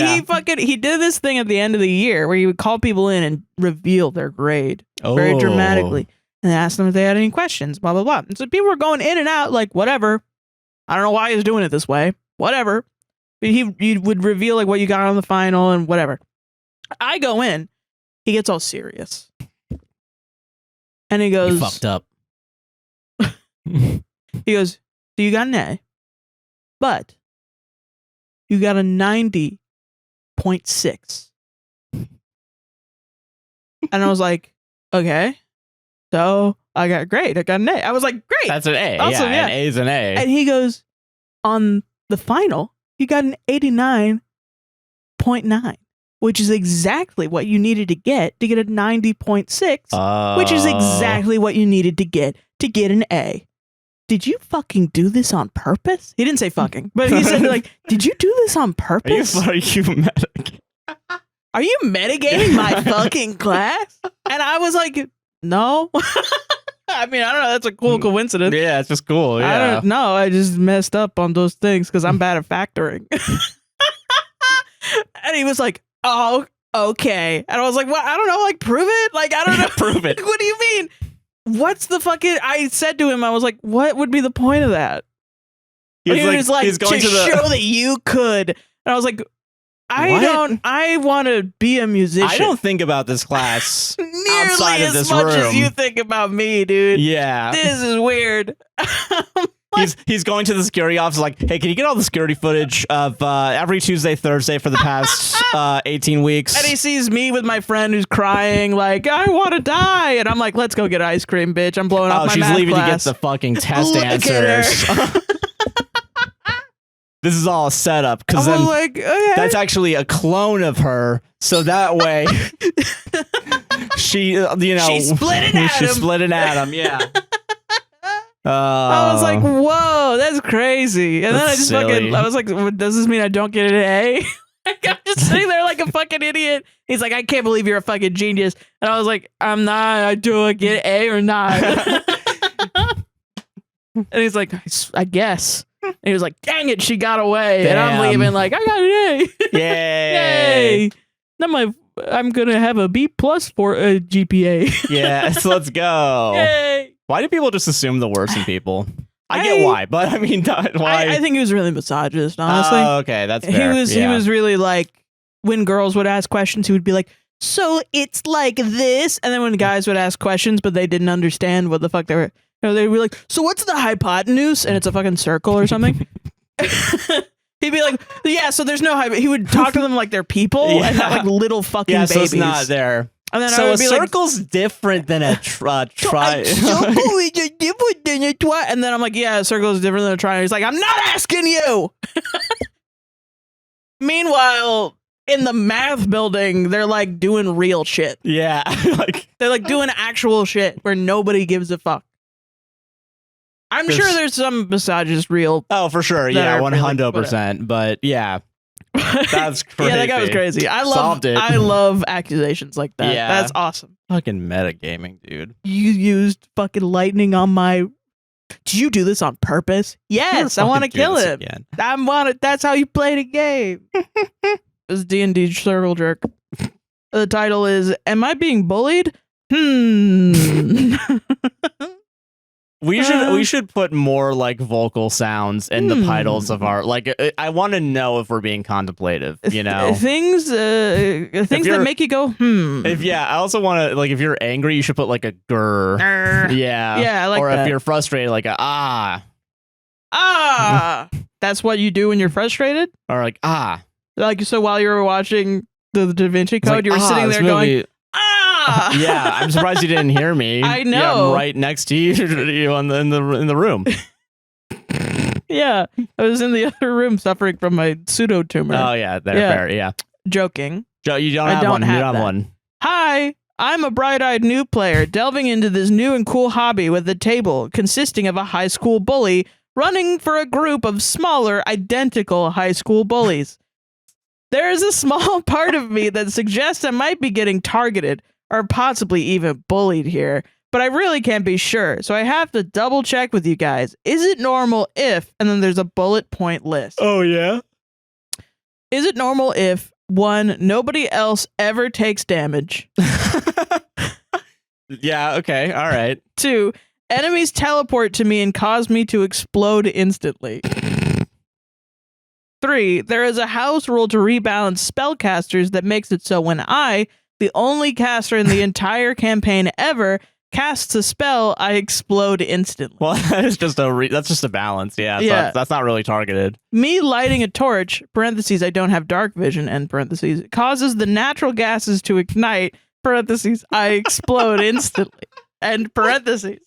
he did this thing at the end of the year where he would call people in and reveal their grade very dramatically. And asked them if they had any questions, blah, blah, blah. And so people were going in and out like, whatever. I don't know why he's doing it this way. Whatever. But he would reveal like what you got on the final and whatever. I go in. He gets all serious. And he goes... You fucked up. He goes, so you got an A. But you got a 90.6. And I was like, okay. So I got great. I got an A. I was like, great. That's an A. Awesome, yeah, an A is an A. And he goes, on the final, you got an 89.9, which is exactly what you needed to get a 90.6, which is exactly what you needed to get an A. Did you fucking do this on purpose? He didn't say fucking, but he said like, did you do this on purpose? Are you Are you metagaming my fucking class? And I was like, no. I mean, I don't know. That's a cool coincidence. Yeah, it's just cool. Yeah. I don't know. I just messed up on those things because I'm bad at factoring. And he was like, oh, okay. And I was like, what? I don't know. Like, prove it? Like, I don't know. Prove it. What do you mean? What's the fucking... I said to him, I was like, what would be the point of that? He was like, he's going to show that you could. And I was like, I want to be a musician. I don't think about this class outside of this room. Nearly as much room. as you think about me, dude. Yeah. This is weird. He's going to the security office like, hey, can you get all the security footage of every Tuesday, Thursday for the past 18 weeks? And he sees me with my friend who's crying like, I want to die. And I'm like, let's go get ice cream, bitch. I'm blowing off my math leaving class. to get the fucking test answers. This is all a setup because then like, okay. That's actually a clone of her. So that way She, She split an She atom. split an atom. Yeah. I was like, whoa, that's crazy. And then I That's just silly. I was like, does this mean I don't get an A? Like, I'm just sitting there like a fucking idiot. He's like, I can't believe you're a fucking genius. And I was like, I'm not. Do I get A or not? And he's like, I guess. And he was like, dang it, she got away. And I'm Damn. leaving like, I got an A. Yay. Yay. Now I'm going to have a B+ for a GPA. Yes, let's go. Yay. Why do people just assume the worst in people? I get why, but I mean, why? I think he was really misogynist, honestly. Oh, okay, that's fair. He was really like, when girls would ask questions, he would be like, so it's like this. And then when guys would ask questions, but they didn't understand what the fuck they were, they'd be like, so what's the hypotenuse? And it's a fucking circle or something. He'd be like, yeah, so there's no he would talk to them like they're people and not like little fucking babies. So it's not there. And then So I a would be circle's different than a tri. A circle is different than a tri. And then I'm like, yeah, a circle is different than a triangle. He's like, I'm not asking you. Meanwhile, in the math building, they're like doing real shit. Yeah, They're like doing actual shit where nobody gives a fuck. I'm sure there's some misogynist real. Oh, for sure. that Yeah, are really 100%. But yeah, that's crazy. Yeah, that guy was crazy. I love accusations like that. Yeah. That's awesome. Fucking metagaming, dude. You used fucking lightning on my. Did you do this on purpose? Yes, I want to kill him. Again. That's how you play the game. This D&D Circle Jerk. The title is "Am I Being Bullied?" We should put more like vocal sounds in the titles of our I want to know if we're being contemplative, things that make you go I also want to if you're angry you should put like a grr. Yeah, I like or that. if you're frustrated like a ah. That's what you do when you're frustrated. Or like Like, so while you were watching the Da Vinci It's Code, like, you were sitting this there going, movie- Yeah, I'm surprised you didn't hear me. I know. Yeah, I'm right next to you in the room. Yeah, I was in the other room suffering from my pseudo tumor. Oh yeah, fair. Yeah, Joking. Joe, you don't I have don't one. have You don't that. have one. Hi, I'm a bright-eyed new player delving into this new and cool hobby with a table consisting of a high school bully running for a group of smaller, identical high school bullies. There is a small part of me that suggests I might be getting targeted or possibly even bullied here, but I really can't be sure, so I have to double check with you guys. Is it normal if, and then there's a bullet point list. Oh yeah. Is it normal if, 1, nobody else ever takes damage? Yeah, okay, all right. 2, enemies teleport to me and cause me to explode instantly. 3, there is a house rule to rebalance spellcasters that makes it so when I, the only caster in the entire campaign ever, casts a spell, I explode instantly. Well, that's just a balance. Yeah, Yeah. So that's not really targeted. Me lighting a torch, parentheses, I don't have dark vision, end parentheses, causes the natural gases to ignite, parentheses, I explode instantly, end parentheses.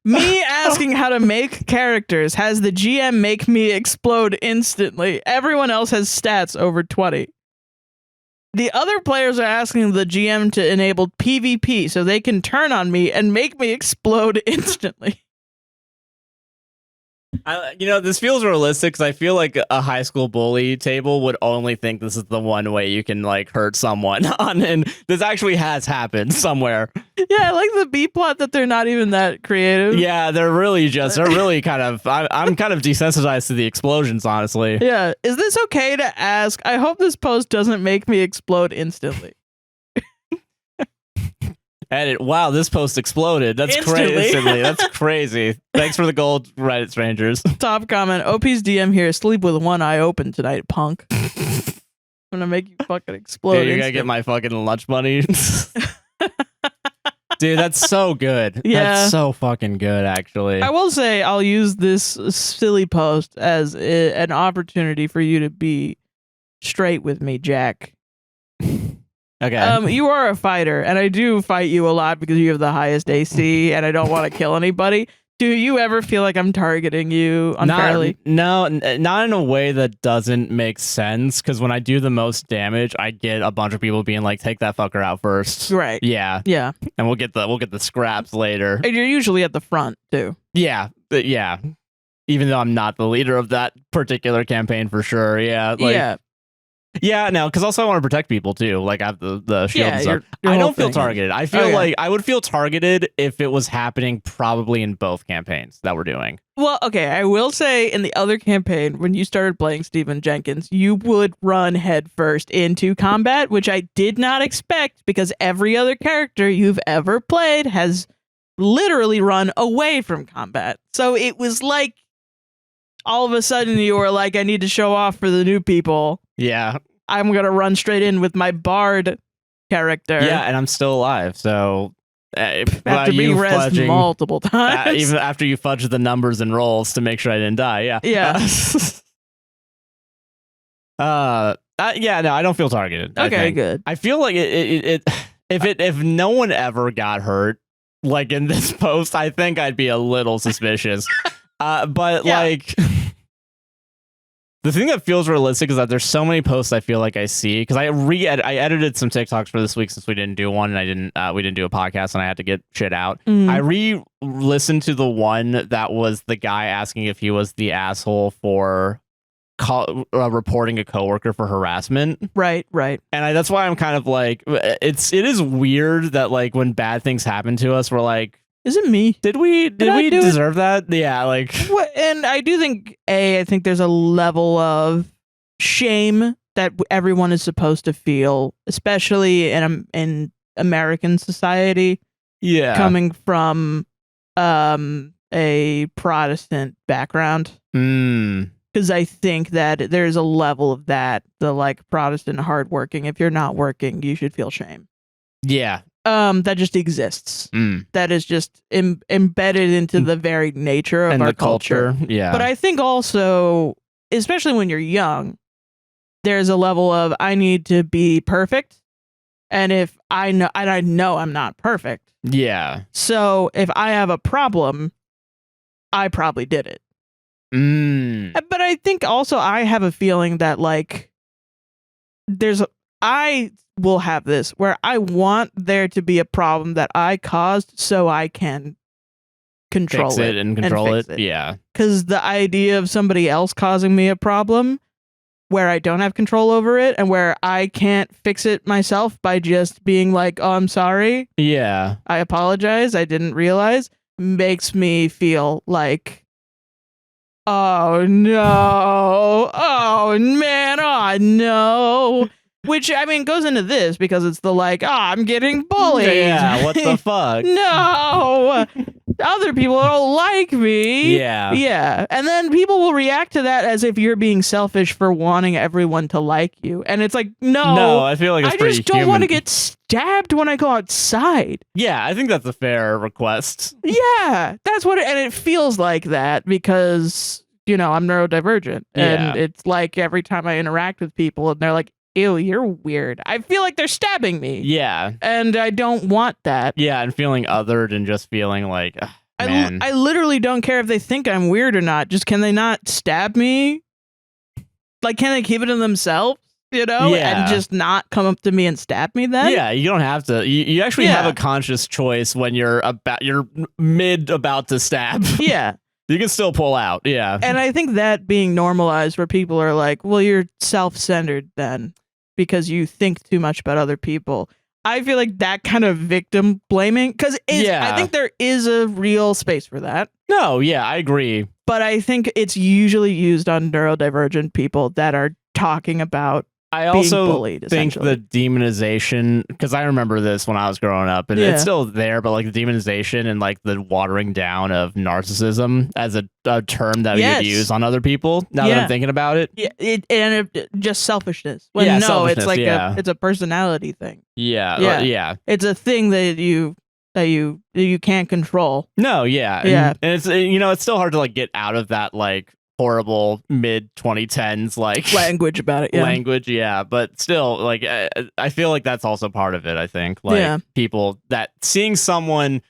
Me asking how to make characters has the GM make me explode instantly. Everyone else has stats over 20. The other players are asking the GM to enable PvP so they can turn on me and make me explode instantly. This feels realistic because I feel like a high school bully table would only think this is the one way you can hurt someone on, and this actually has happened somewhere. Yeah, I like the B plot that they're not even that creative. Yeah, they're really kind of. I'm kind of desensitized to the explosions, honestly. Yeah, is this okay to ask? I hope this post doesn't make me explode instantly. Edit. Wow, this post exploded. That's crazy. Instantly. That's crazy. Thanks for the gold, Reddit strangers. Top comment. OP's DM here. Sleep with one eye open tonight, punk. I'm gonna make you fucking explode. Dude, you're gonna get my fucking lunch money. Dude, that's so good. Yeah. That's so fucking good, actually. I will say I'll use this silly post as an opportunity for you to be straight with me, Jack. Okay. You are a fighter, and I do fight you a lot because you have the highest AC, and I don't want to kill anybody. Do you ever feel like I'm targeting you unfairly? Not in a way that doesn't make sense. Because when I do the most damage, I get a bunch of people being like, "Take that fucker out first." Right. Yeah. Yeah. And we'll get the scraps later. And you're usually at the front too. Yeah. Yeah. Even though I'm not the leader of that particular campaign for sure. Yeah. Yeah. Yeah, no, because also I want to protect people too. Like I have the shield and stuff. your I whole don't feel thing. targeted. I feel like I would feel targeted if it was happening probably in both campaigns that we're doing. Well, okay, I will say in the other campaign, when you started playing Stephen Jenkins, you would run headfirst into combat, which I did not expect because every other character you've ever played has literally run away from combat. So it was like all of a sudden you were like, I need to show off for the new people. Yeah. I'm going to run straight in with my bard character. Yeah, and I'm still alive, so... after being rezzed multiple times. Even after you fudged the numbers and rolls to make sure I didn't die, yeah. Yeah. Yeah, no, I don't feel targeted. Okay, good. I feel like if no one ever got hurt, like in this post, I think I'd be a little suspicious. But Yeah. like... The thing that feels realistic is that there's so many posts I feel like I see because I edited some TikToks for this week since we didn't do one and we didn't do a podcast and I had to get shit out. I re-listened to the one that was the guy asking if he was the asshole for reporting a coworker for harassment. Right. And that's why I'm kind of like, it is weird that like when bad things happen to us, we're like, is it me? Did we deserve that? Yeah, like and I do think I think there's a level of shame that everyone is supposed to feel, especially in American society. Yeah. Coming from a Protestant background. Because I think that there's a level of that, the like Protestant hardworking. If you're not working, you should feel shame. Yeah. That just exists. That is just embedded into the very nature of and our the culture. Yeah. But I think also, especially when you're young, there's a level of I need to be perfect. And if I know I'm not perfect. Yeah. So if I have a problem, I probably did it. But I think also I have a feeling that like I will have this where I want there to be a problem that I caused so I can control fix it and control it. Yeah. Because the idea of somebody else causing me a problem where I don't have control over it and where I can't fix it myself by just being like, oh, I'm sorry. Yeah. I apologize. I didn't realize makes me feel like, oh no. Oh man. Oh no. Which, I mean, goes into this because it's the like, I'm getting bullied. Yeah, what the fuck? No! Other people don't like me. Yeah. Yeah. And then people will react to that as if you're being selfish for wanting everyone to like you. And it's like, no. I feel like it's I pretty just don't human. want to get stabbed when I go outside. Yeah, I think that's a fair request. Yeah. That's what and it feels like that because, I'm neurodivergent. And it's like every time I interact with people and they're like, ew, you're weird. I feel like they're stabbing me. Yeah. And I don't want that. Yeah, and feeling othered and just feeling like, man. I literally don't care if they think I'm weird or not. Just can they not stab me? Like, can they keep it to themselves? And just not come up to me and stab me then? Yeah, you don't have to. You actually have a conscious choice when you're about to stab. Yeah. You can still pull out. Yeah. And I think that being normalized where people are like, well, you're self-centered then because you think too much about other people. I feel like that kind of victim blaming, because I think there is a real space for that. No, yeah, I agree. But I think it's usually used on neurodivergent people that are talking about I also being bullied, think the demonization, because I remember this when I was growing up, and it's still there, but like the demonization and like the watering down of narcissism as a term that we would use on other people. Now that I'm thinking about it, just selfishness. When it's like it's a personality thing. Yeah. It's a thing that you can't control. No, yeah. And it's it's still hard to like get out of that like horrible mid 2010s like language about it. But still, like I feel like that's also part of it. I think like people that seeing someone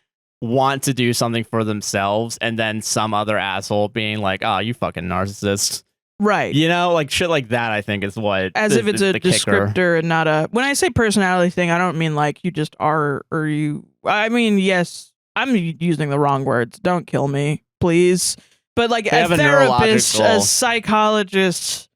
want to do something for themselves, and then some other asshole being like, "Oh, you fucking narcissist." Right. You know, like shit like that. I think is what As if it's a descriptor and not a. When I say personality thing, I don't mean like you just are or you. I mean, yes, I'm using the wrong words. Don't kill me, please. But like a therapist, a psychologist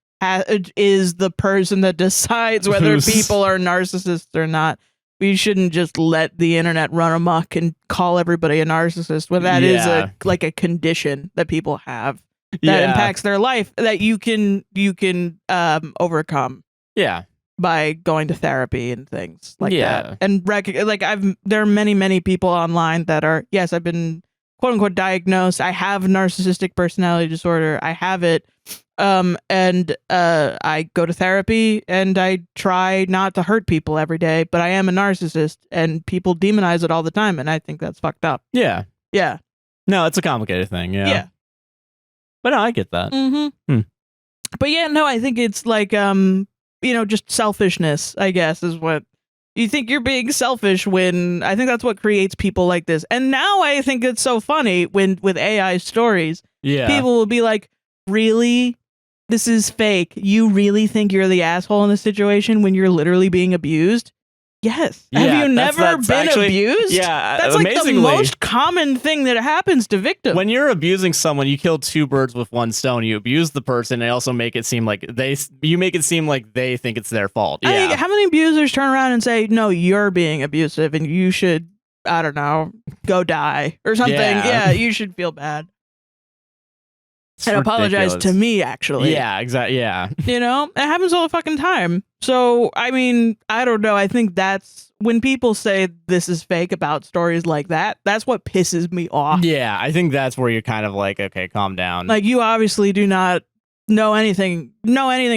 is the person that decides whether people are narcissists or not. We shouldn't just let the internet run amok and call everybody a narcissist when that is a condition that people have that impacts their life that you can overcome. Yeah. By going to therapy and things like that. And there are many people online that are, yes, I've been quote unquote diagnosed. I have narcissistic personality disorder. I have it. And I go to therapy and I try not to hurt people every day, but I am a narcissist and people demonize it all the time. And I think that's fucked up. Yeah. Yeah. No, it's a complicated thing. Yeah. Yeah. But no, I get that. Mm-hmm. But yeah, no, I think it's like, just selfishness, I guess, is what you think you're being selfish when I think that's what creates people like this. And now I think it's so funny with AI stories. Yeah. People will be like, really? This is fake. You really think you're the asshole in this situation when you're literally being abused? Yes. Yeah, have you never been abused? Yeah. That's like the most common thing that happens to victims. When you're abusing someone, you kill two birds with one stone. You abuse the person and also make it seem like they think it's their fault. Yeah. I mean, how many abusers turn around and say, no, you're being abusive and you should, I don't know, go die or something. Yeah, you should feel bad. And apologize to me, actually. Yeah, exactly. Yeah. You know, it happens all the fucking time. So, I mean, I don't know. I think that's when people say this is fake about stories like that, that's what pisses me off. Yeah, I think that's where you're kind of like, okay, calm down. Like, you obviously do not know anything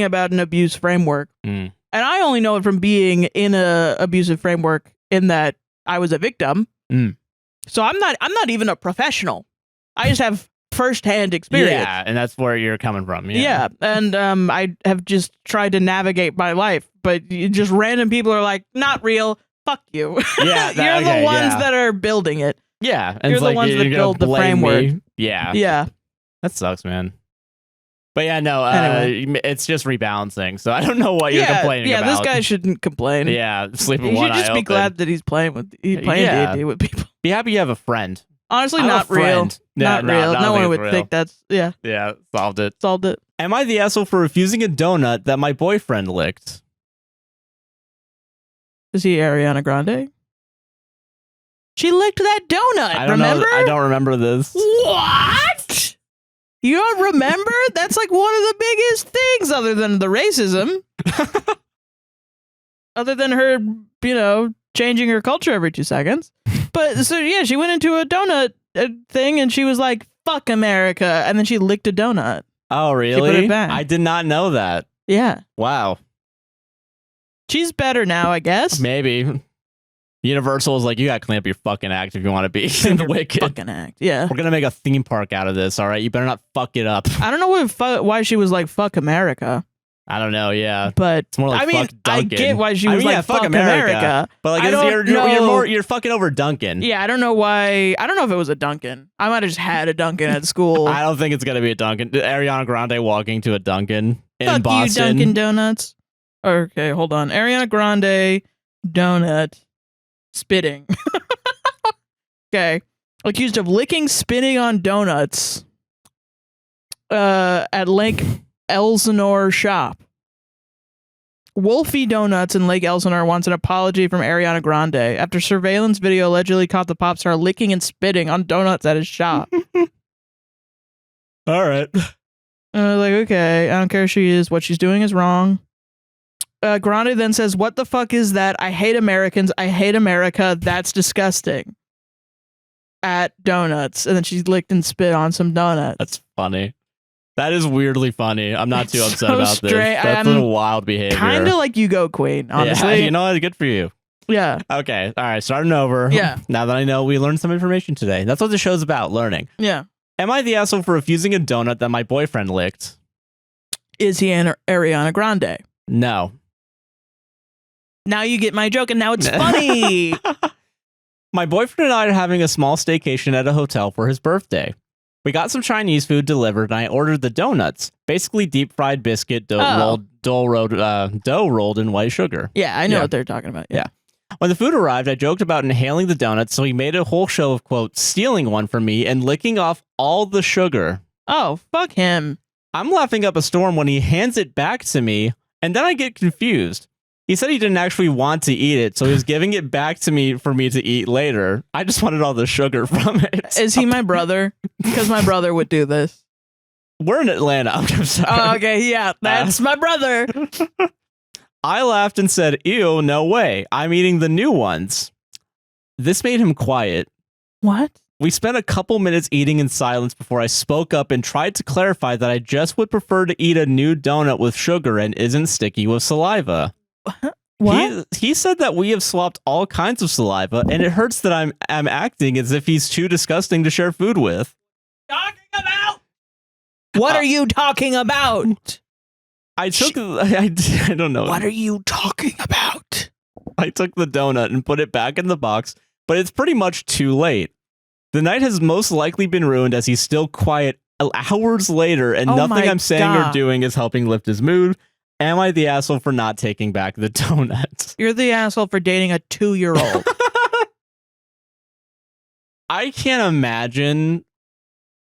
about an abuse framework. And I only know it from being in a abusive framework in that I was a victim. So I'm not even a professional. I just have first-hand experience. Yeah, and that's where you're coming from. Yeah, and I have just tried to navigate my life, but just random people are like, not real, fuck you. Yeah, you're the ones that are building it. Yeah, and you're the ones that build the framework. Me. Yeah. Yeah. That sucks, man. But yeah, no, anyway. It's just rebalancing, so I don't know what you're complaining about. Yeah, this guy shouldn't complain. Yeah, sleeping one eye open. He should just be glad that he's playing D&D with people. Be happy you have a friend. Honestly, not real. Yeah, not real. No one would think that's, Yeah, solved it. Solved it. Am I the asshole for refusing a donut that my boyfriend licked? Is he Ariana Grande? She licked that donut, remember? I don't remember this. What? You don't remember? That's like one of the biggest things other than the racism. Other than her, changing her culture every 2 seconds. But so yeah, she went into a donut thing and she was like, "Fuck America," and then she licked a donut. Oh, really? She put it back. I did not know that. Yeah. Wow. She's better now, I guess. Maybe. Universal is like, you gotta clean up your fucking act if you want to be in the Wicked. Fucking act. Yeah. We're gonna make a theme park out of this. All right, you better not fuck it up. I don't know why she was like, "Fuck America." I don't know, yeah. But it's more like fuck Duncan. I get why she was like, fuck America. But like, you're fucking over Duncan. Yeah, I don't know why. I don't know if it was a Duncan. I might have just had a Duncan at school. I don't think it's going to be a Duncan. Ariana Grande walking to a Duncan in Boston. Fuck you, Dunkin' Donuts. Okay, hold on. Ariana Grande donut spitting. Okay. Accused of licking, spitting on donuts at Lake Elsinore shop. Wolfie Donuts in Lake Elsinore wants an apology from Ariana Grande after surveillance video allegedly caught the pop star licking and spitting on donuts at his shop. All right. Like, okay, I don't care if she is. What she's doing is wrong. Grande then says, "What the fuck is that? I hate Americans. I hate America. That's disgusting." At donuts. And then she licked and spit on some donuts. That's funny. That is weirdly funny. I'm not too upset about this. That's a little wild behavior. Kind of like you go, Queen, honestly. Yeah, you know what? Good for you. Yeah. Okay. All right. Starting over. Yeah. Now that I know we learned some information today. That's what the show's about, learning. Yeah. Am I the asshole for refusing a donut that my boyfriend licked? Is he an Ariana Grande? No. Now you get my joke, and now it's funny. My boyfriend and I are having a small staycation at a hotel for his birthday. We got some Chinese food delivered, and I ordered the donuts, basically deep fried biscuit dough rolled in white sugar. Yeah, I know what they're talking about. Yeah. When the food arrived, I joked about inhaling the donuts, so he made a whole show of, quote, stealing one from me and licking off all the sugar. Oh, fuck him. I'm laughing up a storm when he hands it back to me, and then I get confused. He said he didn't actually want to eat it, so he was giving it back to me for me to eat later. I just wanted all the sugar from it. Is he my brother? Because my brother would do this. We're in Atlanta. I'm sorry. Oh, okay, yeah, that's my brother. I laughed and said, ew, no way. I'm eating the new ones. This made him quiet. What? We spent a couple minutes eating in silence before I spoke up and tried to clarify that I just would prefer to eat a new donut with sugar and isn't sticky with saliva. What? He said that we have swapped all kinds of saliva, and it hurts that I'm acting as if he's too disgusting to share food with. Talking about? What are you talking about? I don't know. What are you talking about? I took the donut and put it back in the box, but it's pretty much too late. The night has most likely been ruined as he's still quiet hours later, and nothing I'm saying or doing is helping lift his mood. Am I the asshole for not taking back the donuts? You're the asshole for dating a 2-year-old. I can't imagine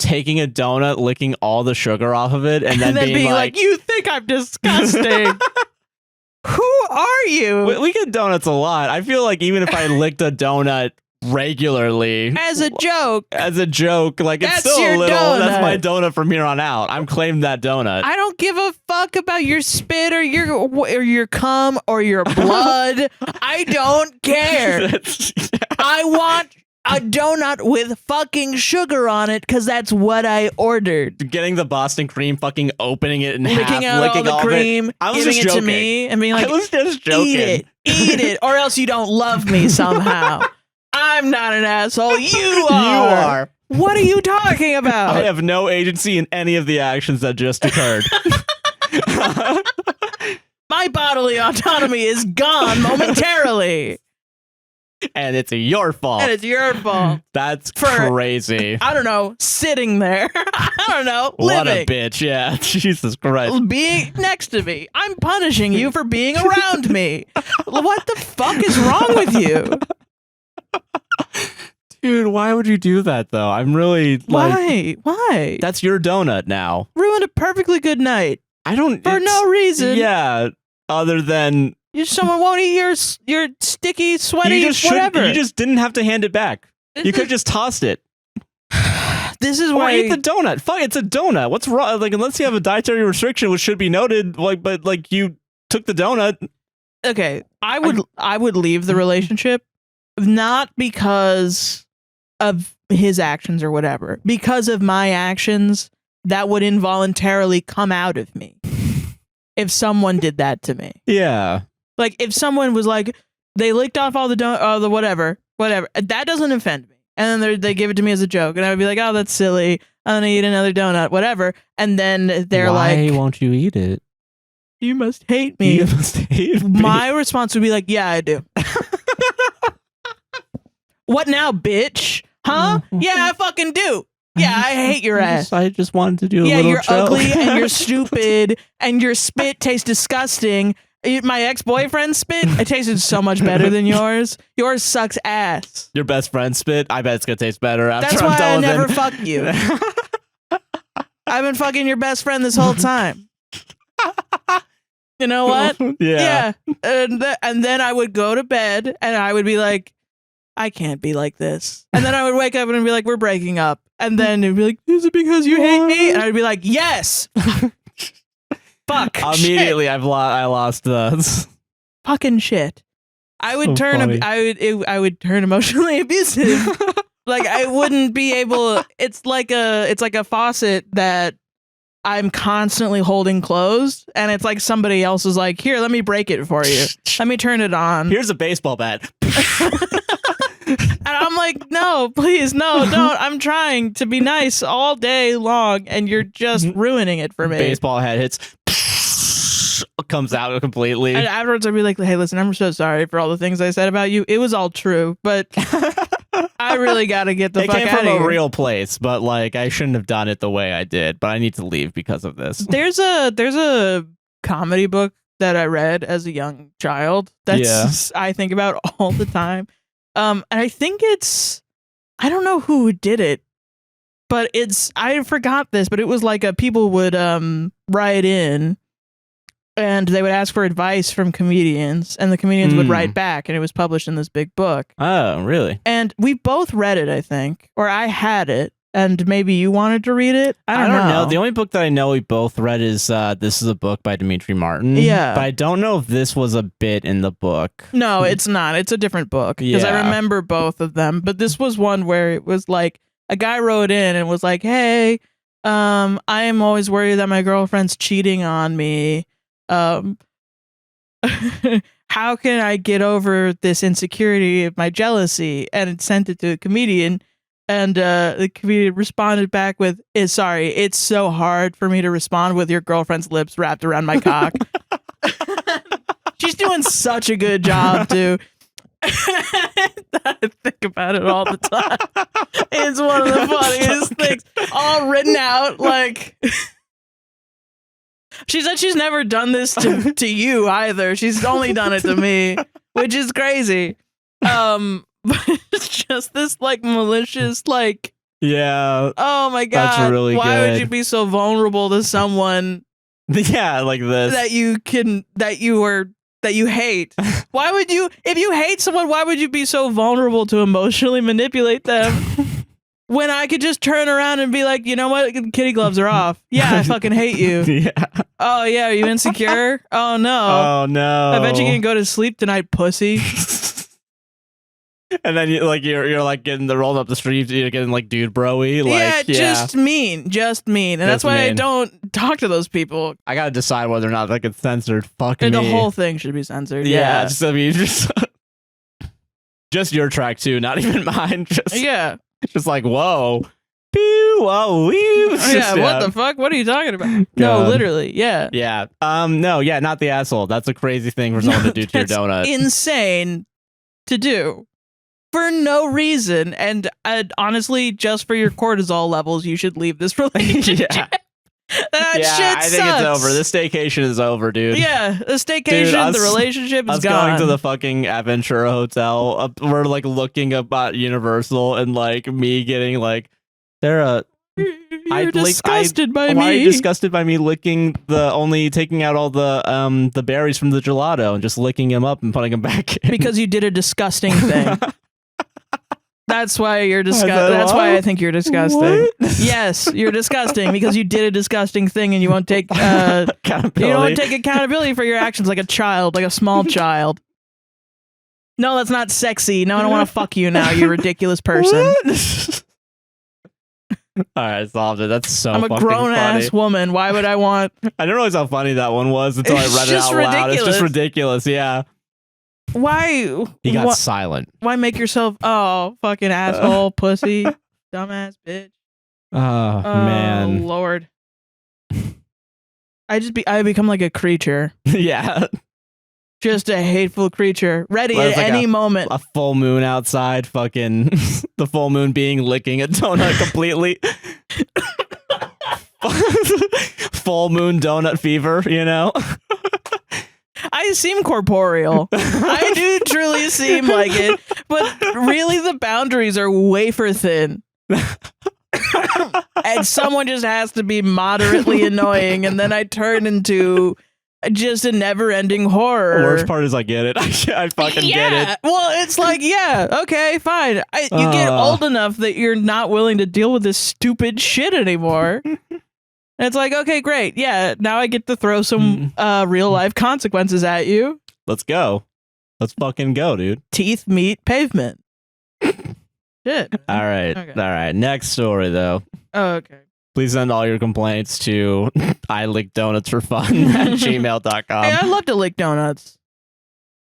taking a donut, licking all the sugar off of it, and then being like, you think I'm disgusting. Who are you? We get donuts a lot. I feel like even if I licked a donut regularly as a joke, like it's still a little donut. That's my donut from here on out. I'm claiming that donut. I don't give a fuck about your spit or your cum or your blood. I don't care. I want a donut with fucking sugar on it because that's what I ordered. Getting the Boston cream, fucking opening it in half, licking all the cream, giving it to me, and being like, I was just joking. Eat it, or else you don't love me somehow. I'm not an asshole. You are. You are. What are you talking about? I have no agency in any of the actions that just occurred. My bodily autonomy is gone momentarily. And it's your fault. That's crazy. I don't know, sitting there. I don't know, living. What a bitch, yeah. Jesus Christ. Being next to me. I'm punishing you for being around me. What the fuck is wrong with you? Dude, why would you do that, though? I'm really, like... Why? That's your donut now. Ruined a perfectly good night. For no reason. Yeah, other than... Someone won't eat your sticky, sweaty, whatever. You just didn't have to hand it back. You could have just tossed it. This is why... Or eat the donut. Fuck, it's a donut. What's wrong? Like, unless you have a dietary restriction, which should be noted, but you took the donut. Okay, I would leave the relationship, not because of his actions or whatever, because of my actions that would involuntarily come out of me if someone did that to me. Yeah. Like, if someone was like, they licked off all the whatever, that doesn't offend me. And then they give it to me as a joke, and I would be like, oh, that's silly. I'm gonna eat another donut, whatever. And then they're Why won't you eat it? You must hate me. You must hate me. My response would be like, yeah, I do. What now, bitch? Huh? Yeah, I fucking do. Yeah, I hate your ass. I just wanted to do a little you're joke. ugly and you're stupid and your spit tastes disgusting. My ex-boyfriend's spit, it tasted so much better than yours. Yours sucks ass. Your best friend's spit, I bet it's gonna taste better after That's I'm why done I with never it. fuck you. I've been fucking your best friend this whole time. You know what? Yeah. And then I would go to bed and I would be like, I can't be like this. And then I would wake up and I'd be like, we're breaking up. And then it'd be like, is it because you hate me? And I'd be like, yes. Fuck. Immediately, I lost the fucking shit. I would I would turn emotionally abusive. Like, I wouldn't be able. It's like a faucet that I'm constantly holding closed, and it's like somebody else is like, here, let me break it for you. Let me turn it on. Here's a baseball bat. And I'm like, no, please, no, don't. I'm trying to be nice all day long, and you're just ruining it for me. Baseball hat hits. comes out completely. And afterwards, I'd be like, "Hey, listen, I'm so sorry for all the things I said about you. It was all true, but I really got to get the fuck out of here." It came from a real place, but like I shouldn't have done it the way I did. But I need to leave because of this. There's a comedy book that I read as a young child that's I think about all the time. And I think I don't know who did it, but I forgot this, but it was like people would write in and they would ask for advice from comedians, and the comedians would write back, and it was published in this big book. Oh, really? And we both read it, I think, or I had it, and maybe you wanted to read it. I don't know. The only book that I know we both read is This Is a Book by Dimitri Martin. Yeah. But I don't know if this was a bit in the book. No, it's not. It's a different book, because I remember both of them. But this was one where it was like a guy wrote in and was like, "Hey, I am always worried that my girlfriend's cheating on me. How can I get over this insecurity of my jealousy?" And it sent it to a comedian. And the comedian responded back with, "Sorry, it's so hard for me to respond with your girlfriend's lips wrapped around my cock." She's doing such a good job, too. I think about it all the time. It's one of the funniest things. All written out, like... She said she's never done this to you either. She's only done it to me, which is crazy. But it's just this like malicious, like, yeah. Oh my god! That's really Why good. would you be so vulnerable to someone? Yeah, like this that you hate. Why would you, if you hate someone, why would you be so vulnerable to emotionally manipulate them? When I could just turn around and be like, you know what? Kitty gloves are off. Yeah, I fucking hate you. Yeah. Oh, yeah, are you insecure? Oh, no. Oh, no. I bet you can go to sleep tonight, pussy. And then you're like getting the rolled up the street, you're getting like dude bro-y. Like, just mean. And that's why I don't talk to those people. I gotta decide whether or not that gets censored. Fuck me. The whole thing should be censored. Yeah. Just your track too, not even mine. Just like, whoa. Pew, whoa, wee. What the fuck? What are you talking about? No, literally, yeah. Yeah. No, yeah, not the asshole. That's a crazy thing for someone to do to your donut. Insane to do. For no reason. And honestly, just for your cortisol levels, you should leave this relationship. That shit I think sucks. it's over. This staycation is over, dude. Yeah, the staycation, the relationship is gone. Going to the fucking Aventura Hotel. We're like looking about Universal and like me getting like, You're disgusted by me. Why are you disgusted by me taking out all the berries from the gelato and just licking them up and putting them back in? Because you did a disgusting thing. That's why you're disgusting. That's why I think you're disgusting. What? Yes, you're disgusting because you did a disgusting thing and you won't take accountability. You don't take accountability for your actions like a child, like a small child. No, that's not sexy. No, I don't want to fuck you now, you ridiculous person. All right, solved it. That's so I'm a grown-ass woman. Why would I want... I didn't realize how funny that one was until I read it out loud. It's just ridiculous, yeah. Why? He got silent. Why make yourself... Oh, fucking asshole, pussy, dumbass bitch. Oh, man. Lord. I become like a creature. Yeah. Just a hateful creature, ready at any moment. A full moon outside, fucking the full moon being licking a donut completely. Full moon donut fever, you know? I seem corporeal. I do truly seem like it, but really the boundaries are wafer thin. And someone just has to be moderately annoying, and then I turn into... just a never-ending horror. The worst part is I get it. I fucking get it. Well, it's like, yeah, okay, fine. You get old enough that you're not willing to deal with this stupid shit anymore. And it's like, okay, great. Yeah, now I get to throw some real-life consequences at you. Let's go. Let's fucking go, dude. Teeth meet pavement. Shit. All right. Okay. All right. Next story, though. Oh, okay. Please send all your complaints to I lick donuts for fun at gmail.com. Hey, I love to lick donuts.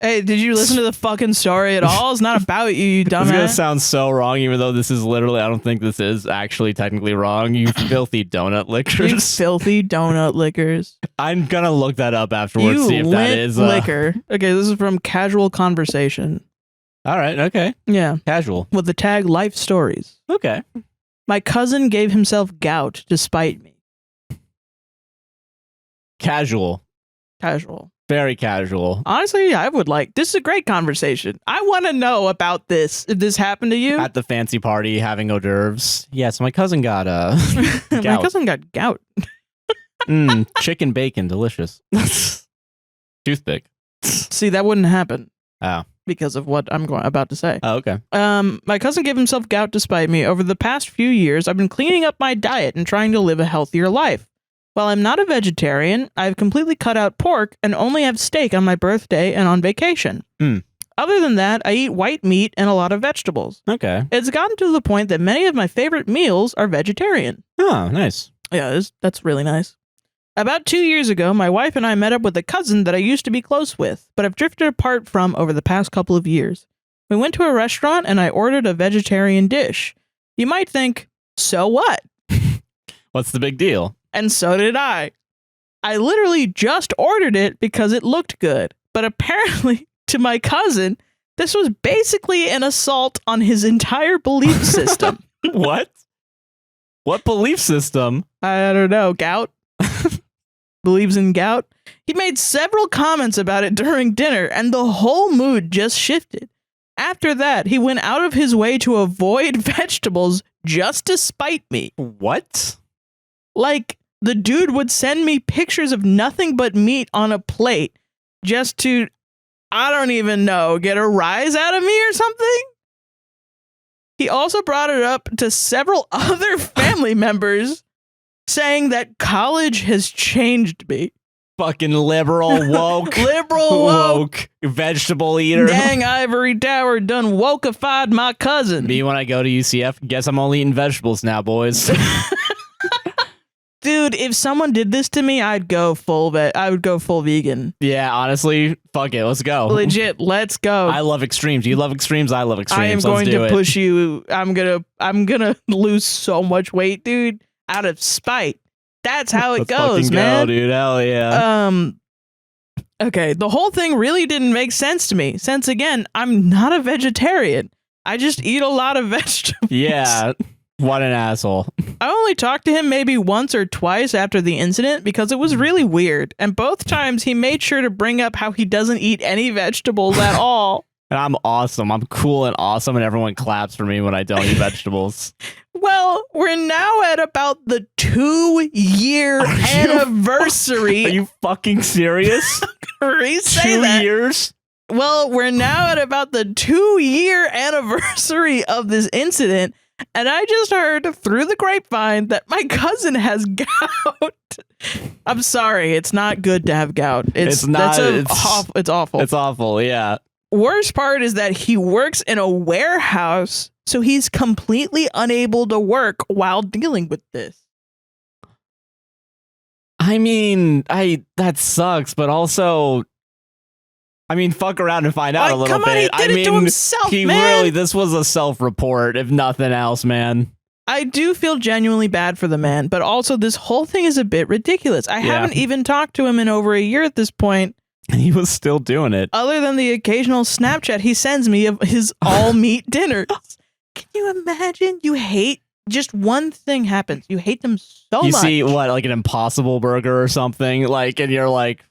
Hey, did you listen to the fucking story at all? It's not about you, you It's gonna dumbass. sound so wrong, even though this is literally. I don't think this is actually technically wrong. You filthy donut You lickers. filthy donut lickers. I'm gonna look that up afterwards. You See if that lint is liquor. Okay, this is from Casual Conversation. All right. Okay. Yeah, Casual. with the tag Life Stories. Okay. My cousin gave himself gout to spite me. Casual. Casual. Very casual. Honestly, I would like. This is a great conversation. I want to know about this. If this happened to you, At the fancy party, having hors d'oeuvres. Yes, my cousin got my gout. cousin got gout. Chicken bacon, delicious. Toothpick. See, that wouldn't happen Oh. because of what I'm about to say. Oh, okay. My cousin gave himself gout to spite me. Over the past few years, I've been cleaning up my diet and trying to live a healthier life. While I'm not a vegetarian, I've completely cut out pork and only have steak on my birthday and on vacation. Other than that, I eat white meat and a lot of vegetables. Okay. It's gotten to the point that many of my favorite meals are vegetarian. Oh, nice. Yeah, that's really nice. About 2 years ago, my wife and I met up with a cousin that I used to be close with, but have drifted apart from over the past couple of years. We went to a restaurant and I ordered a vegetarian dish. You might think, so what? What's the big deal? And so did I. I literally just ordered it because it looked good. But apparently, to my cousin, this was basically an assault on his entire belief system. What? What belief system? I don't know. Gout? Believes in gout? He made several comments about it during dinner, and the whole mood just shifted. After that, he went out of his way to avoid vegetables just to spite me. What? Like, the dude would send me pictures of nothing but meat on a plate just to, I don't even know, get a rise out of me or something? He also brought it up to several other family members, saying that college has changed me. Fucking liberal woke. Liberal woke. Vegetable eater. Dang, Ivory Tower done wokeified my cousin. Me when I go to UCF, guess I'm only eating vegetables now, boys. Dude, if someone did this to me, I'd go full I would go full vegan. Yeah, honestly, fuck it. Let's go. Legit, let's go. I love extremes. You love extremes. I love extremes. I am Let's going do to it. push you. I'm gonna lose so much weight, dude, out of spite. That's how it Let's goes, fucking man. go, dude. Hell yeah. Okay, the whole thing really didn't make sense to me, since again, I'm not a vegetarian. I just eat a lot of vegetables. Yeah. What an asshole. I only talked to him maybe once or twice after the incident because it was really weird, and both times he made sure to bring up how he doesn't eat any vegetables at all. And I'm awesome. I'm cool and awesome, and everyone claps for me when I don't eat vegetables. Well, we're now at about the 2-year anniversary. Are you fucking serious? Say 2 that. years? Well, we're now at about the 2-year anniversary of this incident, and I just heard through the grapevine that my cousin has gout. I'm sorry, it's not good to have gout. It's awful. It's awful. It's awful, yeah. Worst part is that he works in a warehouse, so he's completely unable to work while dealing with this. I mean, that sucks, but also, I mean, fuck around and find out a little come on, bit. he did it to himself, he man. really, this was a self-report, if nothing else, man. I do feel genuinely bad for the man, but also this whole thing is a bit ridiculous. I haven't even talked to him in over a year at this point. And he was still doing it. Other than the occasional Snapchat he sends me of his all-meat dinners. Can you imagine? You hate, just one thing happens. You hate them so much. You see, what, like an Impossible Burger or something? Like, and you're like,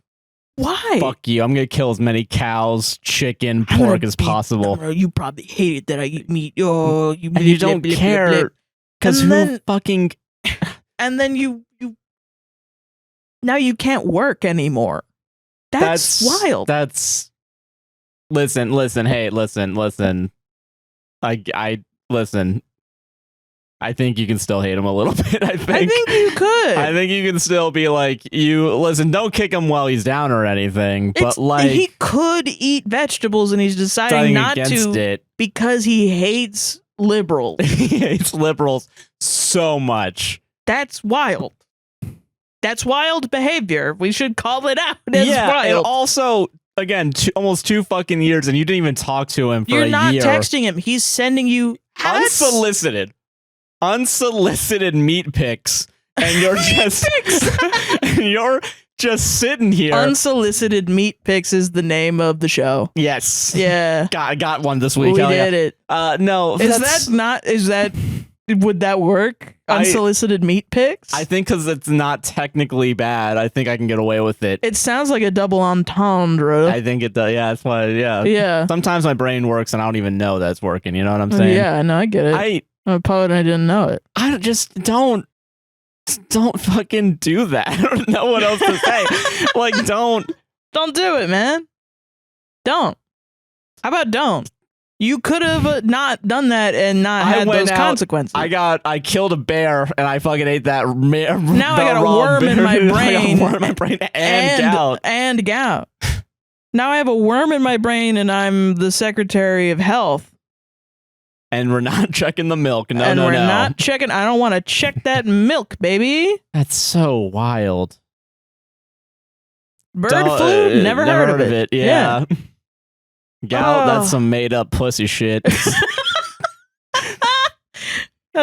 why? fuck you. I'm going to kill as many cows, chicken, pork as possible. No, you probably hate it that I eat meat. Oh, you And you don't care. Because who fucking... And then you... Now you can't work anymore. That's wild. Listen, hey, listen. Listen. I think you can still hate him a little bit, I think you could. I think you can still be like, don't kick him while he's down or anything, but like... He could eat vegetables and he's deciding not to because he hates liberals. He hates liberals so much. That's wild. That's wild behavior. We should call it out as wild. And also, again, almost 2 fucking years, and you didn't even talk to him for You're a not year. texting him. He's sending you hats. Unsolicited meat pics, and you're just sitting here. Unsolicited meat pics is the name of the show. Yes. Yeah. I got one this week. We Hell did it. No. Would that work? Unsolicited meat pics? I think because it's not technically bad, I think I can get away with it. It sounds like a double entendre. I think it does. Yeah, that's why. Yeah. Yeah. Sometimes my brain works and I don't even know that it's working. You know what I'm saying? Yeah, no, I get it. I'm a poet and I didn't know it. I just don't fucking do that. I don't know what else to say. Like, don't do it, man. Don't. How about don't? You could have not done that and not had those consequences. I killed a bear and I fucking ate that. Now I got a worm in my brain. I got a worm in my brain and gout. Now I have a worm in my brain and I'm the Secretary of Health. And we're not checking the milk. No. We're not checking. I don't want to check that milk, baby. That's so wild. Bird flu? Never heard of it. Yeah. Gout, that's some made up pussy shit. That's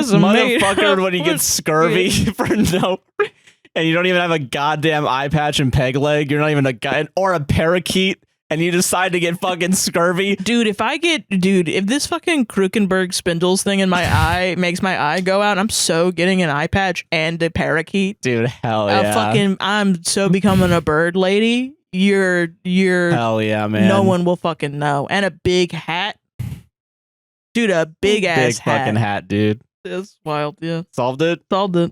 some motherfucker when he gets scurvy for no, and you don't even have a goddamn eye patch and peg leg. You're not even a guy or a parakeet, and you decide to get fucking scurvy. Dude, if this fucking Krukenberg spindles thing in my eye makes my eye go out, I'm so getting an eye patch and a parakeet. Dude, hell yeah. I'm so becoming a bird lady. You're hell yeah, man. No one will fucking know. And a big hat. Dude, a big ass hat. Big fucking hat, dude. That's wild, yeah. Solved it? Solved it.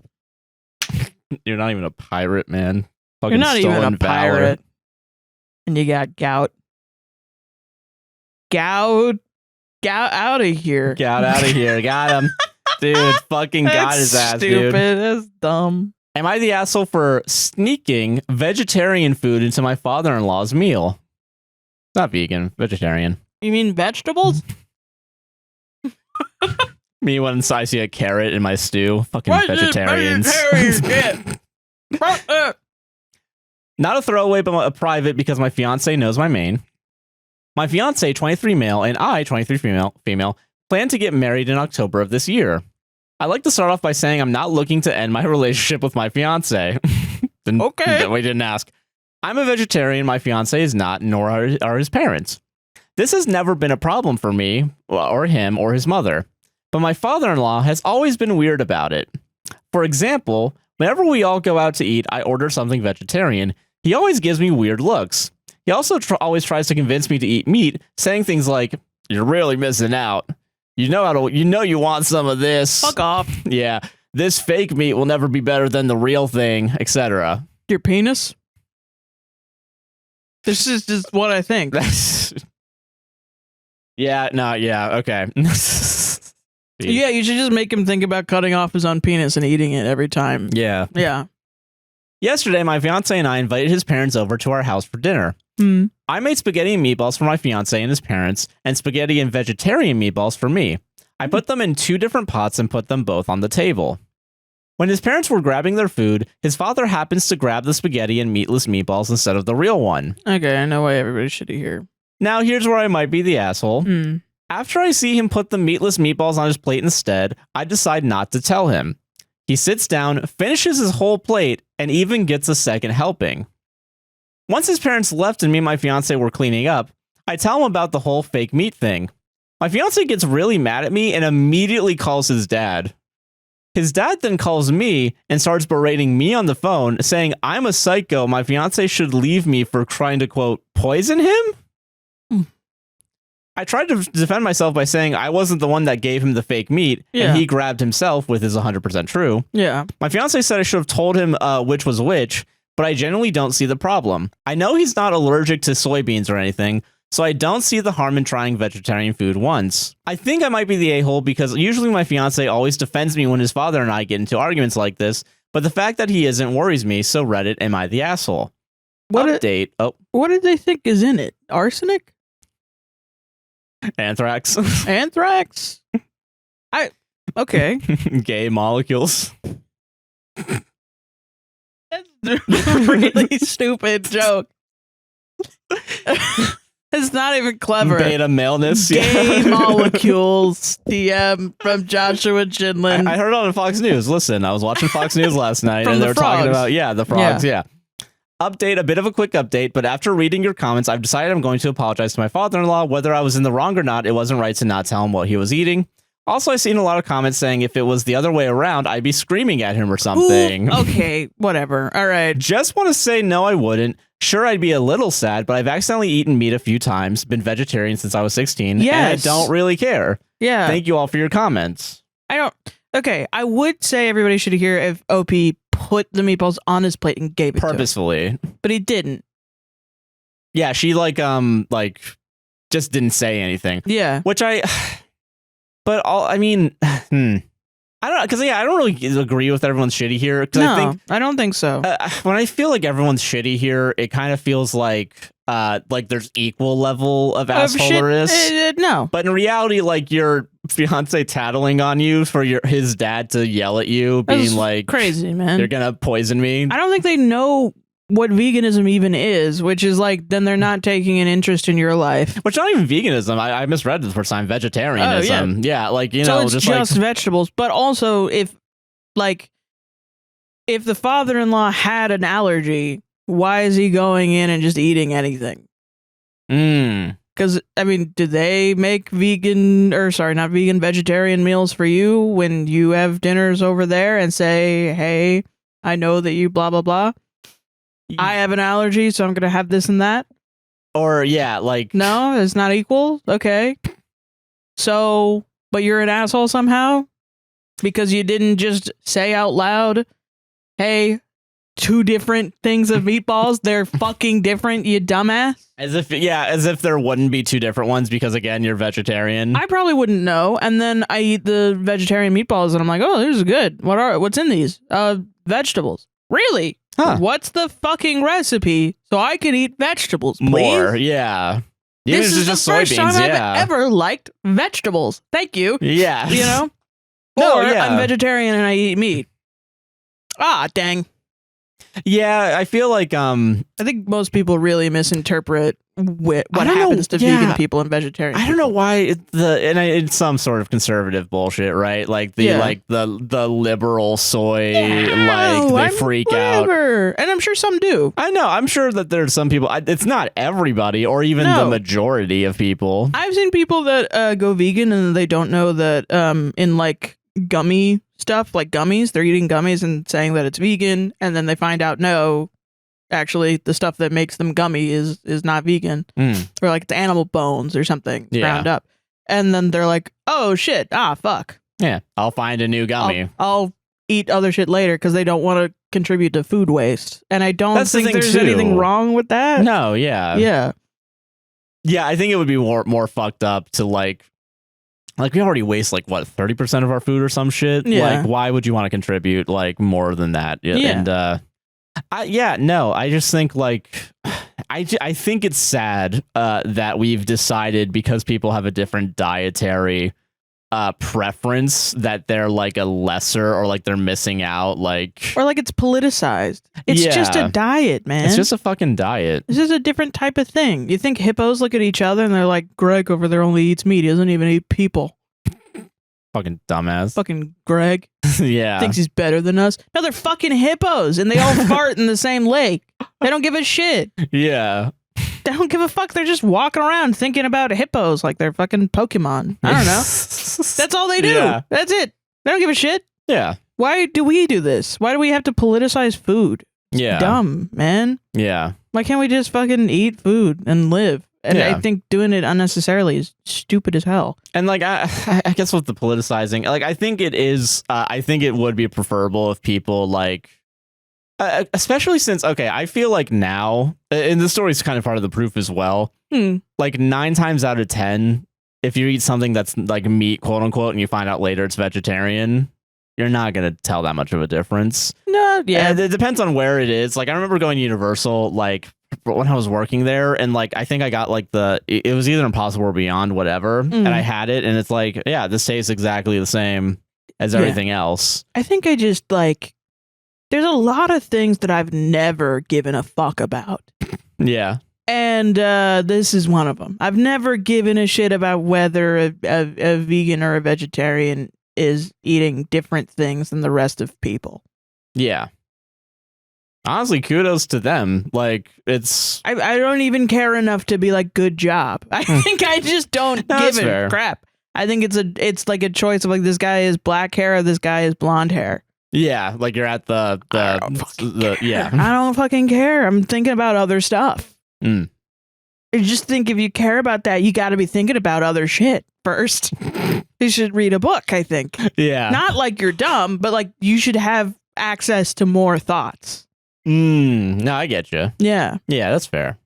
You're not even a pirate, man. Fucking You're not even a pirate. And you got gout. Gout out of here. Gout out of here. Got him. Dude, fucking got his ass, stupid. Dude. That's dumb. Am I the asshole for sneaking vegetarian food into my father-in-law's meal? Not vegan, vegetarian. You mean vegetables? Me when I see a carrot in my stew. Fucking vegetarians. Not a throwaway, but a private because my fiance knows my main. My fiance, 23 male, and I, 23 female, plan to get married in October of this year. I'd like to start off by saying I'm not looking to end my relationship with my fiance. Okay. We didn't ask. I'm a vegetarian, my fiance is not, nor are his parents. This has never been a problem for me, or him, or his mother. But my father-in-law has always been weird about it. For example, whenever we all go out to eat, I order something vegetarian. He always gives me weird looks. He also always tries to convince me to eat meat, saying things like, "You're really missing out. You know you want some of this. Fuck off. Yeah, this fake meat will never be better than the real thing," etc. Your penis? This is just what I think. Yeah, okay. Yeah, you should just make him think about cutting off his own penis and eating it every time. Yeah. Yeah. Yesterday, my fiance and I invited his parents over to our house for dinner. I made spaghetti and meatballs for my fiance and his parents, and spaghetti and vegetarian meatballs for me. I put them in 2 different pots and put them both on the table. When his parents were grabbing their food, his father happens to grab the spaghetti and meatless meatballs instead of the real one. Okay, I know why everybody's shitty here. Now, here's where I might be the asshole. After I see him put the meatless meatballs on his plate instead, I decide not to tell him. He sits down, finishes his whole plate, and even gets a second helping. Once his parents left and me and my fiance were cleaning up, I tell him about the whole fake meat thing. My fiance gets really mad at me and immediately calls his dad. His dad then calls me and starts berating me on the phone, saying I'm a psycho. My fiance should leave me for trying to, quote, poison him? I tried to defend myself by saying I wasn't the one that gave him the fake meat, and he grabbed himself, with his 100% true. Yeah. My fiance said I should have told him which was which, but I genuinely don't see the problem. I know he's not allergic to soybeans or anything, so I don't see the harm in trying vegetarian food once. I think I might be the a-hole because usually my fiance always defends me when his father and I get into arguments like this, but the fact that he isn't worries me, so Reddit, am I the asshole? Update. What did they think is in it? Arsenic? Anthrax. Anthrax? Okay. Gay molecules. That's a really stupid joke. It's not even clever. Beta maleness. Gay molecules. DM from Joshua Chinlin. I heard it on Fox News. Listen, I was watching Fox News last night, From and the they were talking frogs. about the frogs. Yeah. Update, a bit of a quick update, but after reading your comments, I've decided I'm going to apologize to my father-in-law. Whether I was in the wrong or not, it wasn't right to not tell him what he was eating. Also, I've seen a lot of comments saying if it was the other way around, I'd be screaming at him or something. Ooh, okay, whatever. All right. Just want to say no, I wouldn't. Sure, I'd be a little sad, but I've accidentally eaten meat a few times, been vegetarian since I was 16, and I Yes. don't really care. Yeah. Thank you all for your comments. Okay, I would say everybody should hear if OP put the meatballs on his plate and gave it to him. Purposefully. But he didn't. Yeah, she just didn't say anything. Yeah. Which I don't because I don't really agree with everyone's shitty here. Because No, I don't think so. When I feel like everyone's shitty here, it kind of feels like there's equal level of assholerism. No. But in reality, like your fiance tattling on you for his dad to yell at you, being That's like, crazy, man. you're gonna poison me. I don't think they know what veganism even is, which is like, then they're not taking an interest in your life. Which not even veganism. I misread it the first time. Vegetarianism. Yeah, like so it's just vegetables. But also, if the father-in-law had an allergy, why is he going in and just eating anything? Because, I mean, do they make vegetarian meals for you when you have dinners over there and say, hey, I know that you blah, blah, blah. I have an allergy, so I'm going to have this and that. Or, yeah, like... No, it's not equal? Okay. So, but you're an asshole somehow? Because you didn't just say out loud, hey, 2 different things of meatballs, they're fucking different, you dumbass? As if there wouldn't be 2 different ones because, again, you're vegetarian. I probably wouldn't know. And then I eat the vegetarian meatballs and I'm like, oh, this is good. What's in these? Vegetables. Really? Huh. What's the fucking recipe so I can eat vegetables, please? More, yeah. Even This if is it's the first time yeah. I've ever liked vegetables. Thank you. Yeah. You know? No, or yeah. I'm vegetarian and I eat meat. Ah, dang. Yeah, I feel like I think most people really misinterpret what happens to vegan people and vegetarian. I don't know why it's some sort of conservative bullshit, right? Like the liberal soy, they freak out. And I'm sure some do. I know. I'm sure that there's some people. It's not everybody, or even the majority of people. I've seen people that go vegan and they don't know that in like gummy stuff, like gummies, they're eating gummies and saying that it's vegan, and then they find out no, actually the stuff that makes them gummy is not vegan, or like it's animal bones or something ground up, and then they're like, oh shit, fuck, yeah, I'll find a new gummy. I'll eat other shit later because they don't want to contribute to food waste, and I don't think there's too. anything wrong with that. No, yeah. I think it would be more fucked up to like we already waste 30% of our food or some shit. Yeah. Like, why would you want to contribute more than that? Yeah. And I just think I think it's sad that we've decided, because people have a different dietary preference, that they're like a lesser, or like they're missing out, or like it's politicized. It's just a diet, man. It's just a fucking diet. This is a different type of thing. You think hippos look at each other and they're like, Greg over there only eats meat. He doesn't even eat people. Fucking dumbass. Fucking Greg. Yeah. Thinks he's better than us. No, they're fucking hippos and they all fart in the same lake. They don't give a shit. Yeah. They don't give a fuck. They're just walking around thinking about hippos like they're fucking Pokemon. I don't know. That's all they do. Yeah. That's it. They don't give a shit. Yeah. Why do we do this? Why do we have to politicize food? It's dumb, man. Yeah. Why can't we just fucking eat food and live? And I think doing it unnecessarily is stupid as hell. And I guess with the politicizing, I think it is. I think it would be preferable if people especially since, I feel like now, and the story is kind of part of the proof as well. 9 times out of 10, if you eat something that's like meat, quote unquote, and you find out later it's vegetarian, you're not going to tell that much of a difference. No, yeah. It depends on where it is. I remember going to Universal, when I was working there, and I think I got it was either Impossible or Beyond, whatever, and I had it, and it's this tastes exactly the same as everything else. I think I just there's a lot of things that I've never given a fuck about. Yeah. And this is one of them. I've never given a shit about whether a vegan or a vegetarian is eating different things than the rest of people. Yeah. Honestly, kudos to them. Like, it's... I don't even care enough to be like, good job. I think I just don't give a crap. I think it's like a choice of like, this guy is black hair or this guy is blonde hair. Yeah, like you're at the yeah. I don't fucking care. I'm thinking about other stuff. I just think if you care about that, you got to be thinking about other shit first. You should read a book, I think. Yeah. Not like you're dumb, but like you should have access to more thoughts. No, I get you. Yeah. Yeah, that's fair.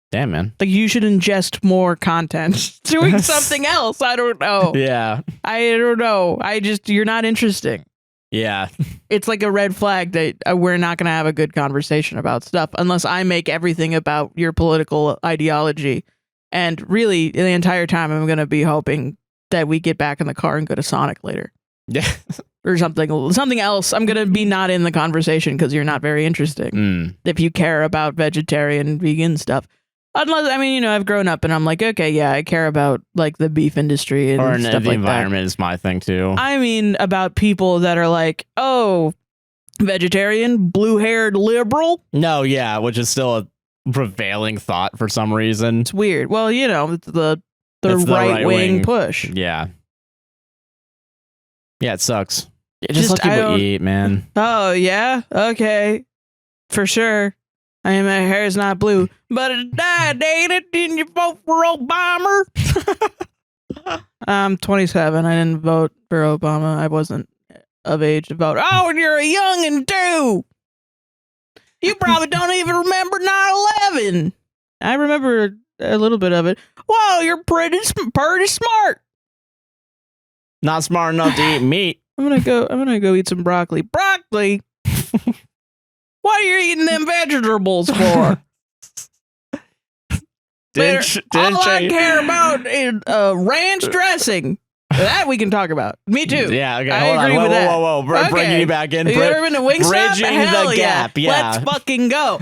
Damn, man. Like you should ingest more content. Doing something else. I don't know. Yeah. I don't know. You're not interesting. Yeah. It's like a red flag that we're not going to have a good conversation about stuff unless I make everything about your political ideology. And really, the entire time, I'm going to be hoping that we get back in the car and go to Sonic later. Yeah. Or something else. I'm going to be not in the conversation because you're not very interesting. If you care about vegetarian, vegan stuff. Unless, I mean, you know, I've grown up and I'm like, okay, yeah, I care about like the beef industry and stuff the like environment that. is my thing too. I mean, about people that are like, oh, vegetarian, blue-haired liberal. No, yeah, which is still a prevailing thought for some reason. It's weird. Well, you know, it's the right-wing push. Yeah. Yeah, it sucks. Just let people eat, man. Oh, yeah? Okay. For sure. I mean, my hair is not blue, but it died, ain't it? Didn't you vote for Obama? I'm 27. I didn't vote for Obama. I wasn't of age to vote. Oh, and you're a youngin' too. You probably don't even remember 9/11. I remember a little bit of it. Whoa, you're pretty smart. Not smart enough to eat meat. I'm gonna go eat some broccoli. Broccoli. What are you eating them vegetables for? I care about ranch dressing. That we can talk about. Me too. Yeah, okay. I Hold agree on. with that. Whoa. Okay. Bringing you back in. Have you ever been to Wingstop? Bridging Hell the gap. Yeah. Let's fucking go.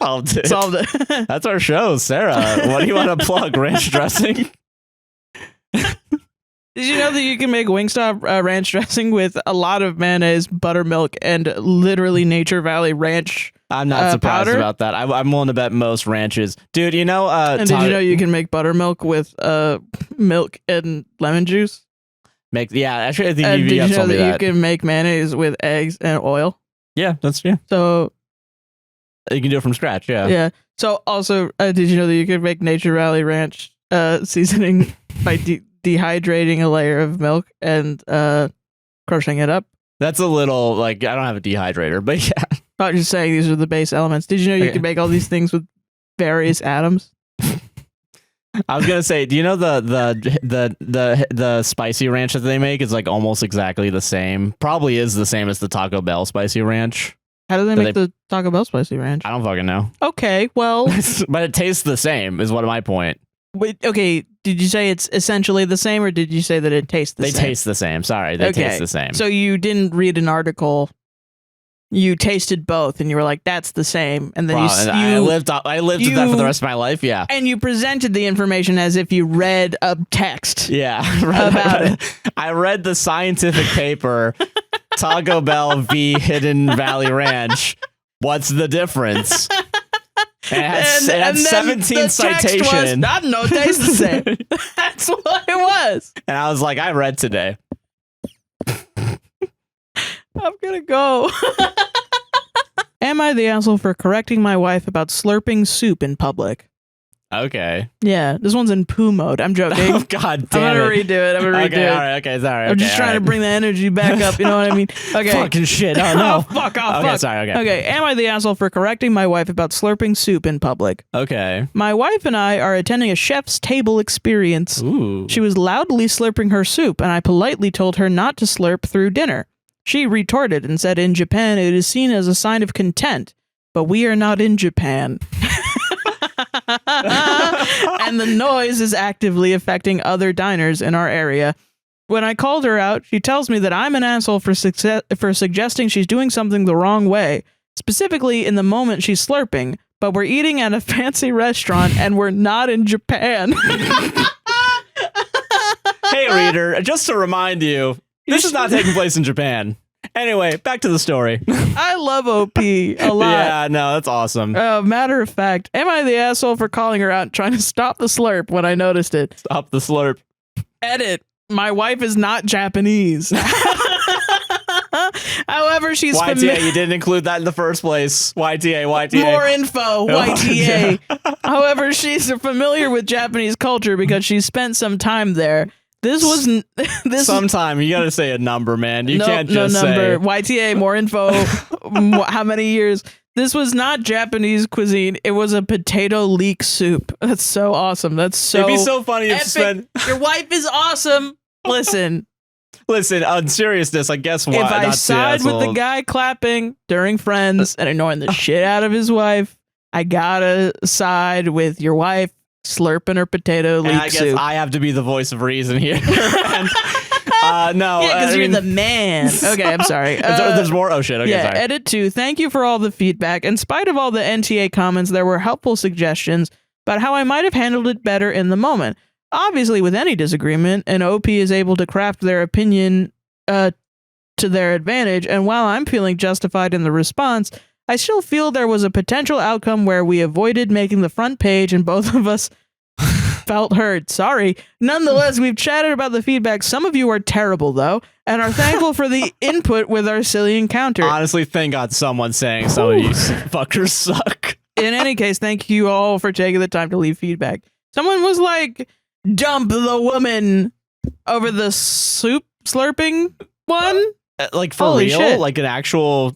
Solved it. Solved it. That's our show, Sarah. What do you want to plug? Ranch dressing? Did you know that you can make Wingstop ranch dressing with a lot of mayonnaise, buttermilk, and literally Nature Valley ranch? I'm not surprised powder? about that. I'm willing to bet most ranches, dude. You know, and did you know you can make buttermilk with milk and lemon juice? Actually, I think and you did you know told me that you can make mayonnaise with eggs and oil? Yeah, So you can do it from scratch. Yeah. Yeah. So also, did you know that you can make Nature Valley ranch seasoning by dehydrating a layer of milk and crushing it up? That's a little like I don't have a dehydrator, but yeah. I'm just saying these are the base elements. Did you know you can make all these things with various atoms? I was gonna say, do you know the spicy ranch that they make is like almost exactly the same? Probably is the same as the Taco Bell spicy ranch. How do they make the Taco Bell spicy ranch? I don't fucking know. Okay, well, but it tastes the same. Is what my point. Wait, okay, did you say it's essentially the same, or did you say that it tastes the same? They taste the same. Sorry, they taste the same. So you didn't read an article. You tasted both, and you were like, "That's the same." And then I lived with that for the rest of my life. Yeah, and you presented the information as if you read a text. Yeah, about it. I read the scientific paper, Taco Bell v Hidden Valley Ranch. What's the difference? And it had 17 citations. I don't know, it tastes the same. That's what it was. And I was like, I read today. I'm gonna go. Am I the asshole for correcting my wife about slurping soup in public? Okay. Yeah, this one's in poo mode. I'm joking. Oh, God damn I'm gonna redo it. I'm gonna redo it. All right, okay, sorry. I'm just trying to bring the energy back up. You know what I mean? Okay. Fucking shit. Oh, no. Fuck off. Okay, fuck. sorry. Okay. Okay. Am I the asshole for correcting my wife about slurping soup in public? Okay. My wife and I are attending a chef's table experience. Ooh. She was loudly slurping her soup, and I politely told her not to slurp through dinner. She retorted and said in Japan it is seen as a sign of content, but we are not in Japan. And the noise is actively affecting other diners in our area. When I called her out, she tells me that I'm an asshole for suggesting she's doing something the wrong way, specifically in the moment she's slurping, but we're eating at a fancy restaurant and we're not in Japan. Hey, reader, just to remind you, this is not taking place in Japan. Anyway, back to the story. I love OP a lot. Yeah, no, that's awesome. Matter of fact, am I the asshole for calling her out and trying to stop the slurp when I noticed it? Stop the slurp. Edit. My wife is not Japanese. However, she's YTA, you didn't include that in the first place. YTA. More info, YTA. However, she's familiar with Japanese culture because she spent some time there. This was sometime. You gotta say a number, man. You can't no just number. say YTA, more info. How many years? This was not Japanese cuisine. It was a potato leek soup. That's so awesome. That's so. It'd be so funny if you epic. spent. Your wife is awesome. Listen, on seriousness, I guess what? if I side with the guy clapping during Friends and ignoring the shit out of his wife, I gotta side with your wife slurping her potato leek soup. I guess I have to be the voice of reason here. And, no, yeah, because you're the man. Okay, I'm sorry. There's more. Oh shit. Okay, yeah, sorry. edit 2. Thank you for all the feedback. In spite of all the NTA comments, there were helpful suggestions about how I might have handled it better in the moment. Obviously, with any disagreement, an OP is able to craft their opinion to their advantage, and while I'm feeling justified in the response, I still feel there was a potential outcome where we avoided making the front page and both of us felt hurt. Sorry. Nonetheless, we've chatted about the feedback. Some of you are terrible, though, and are thankful for the input with our silly encounter. Honestly, thank God someone's saying some of you fuckers suck. In any case, thank you all for taking the time to leave feedback. Someone was like, dump the woman over the soup slurping one? Like, for Holy real? shit. Like an actual...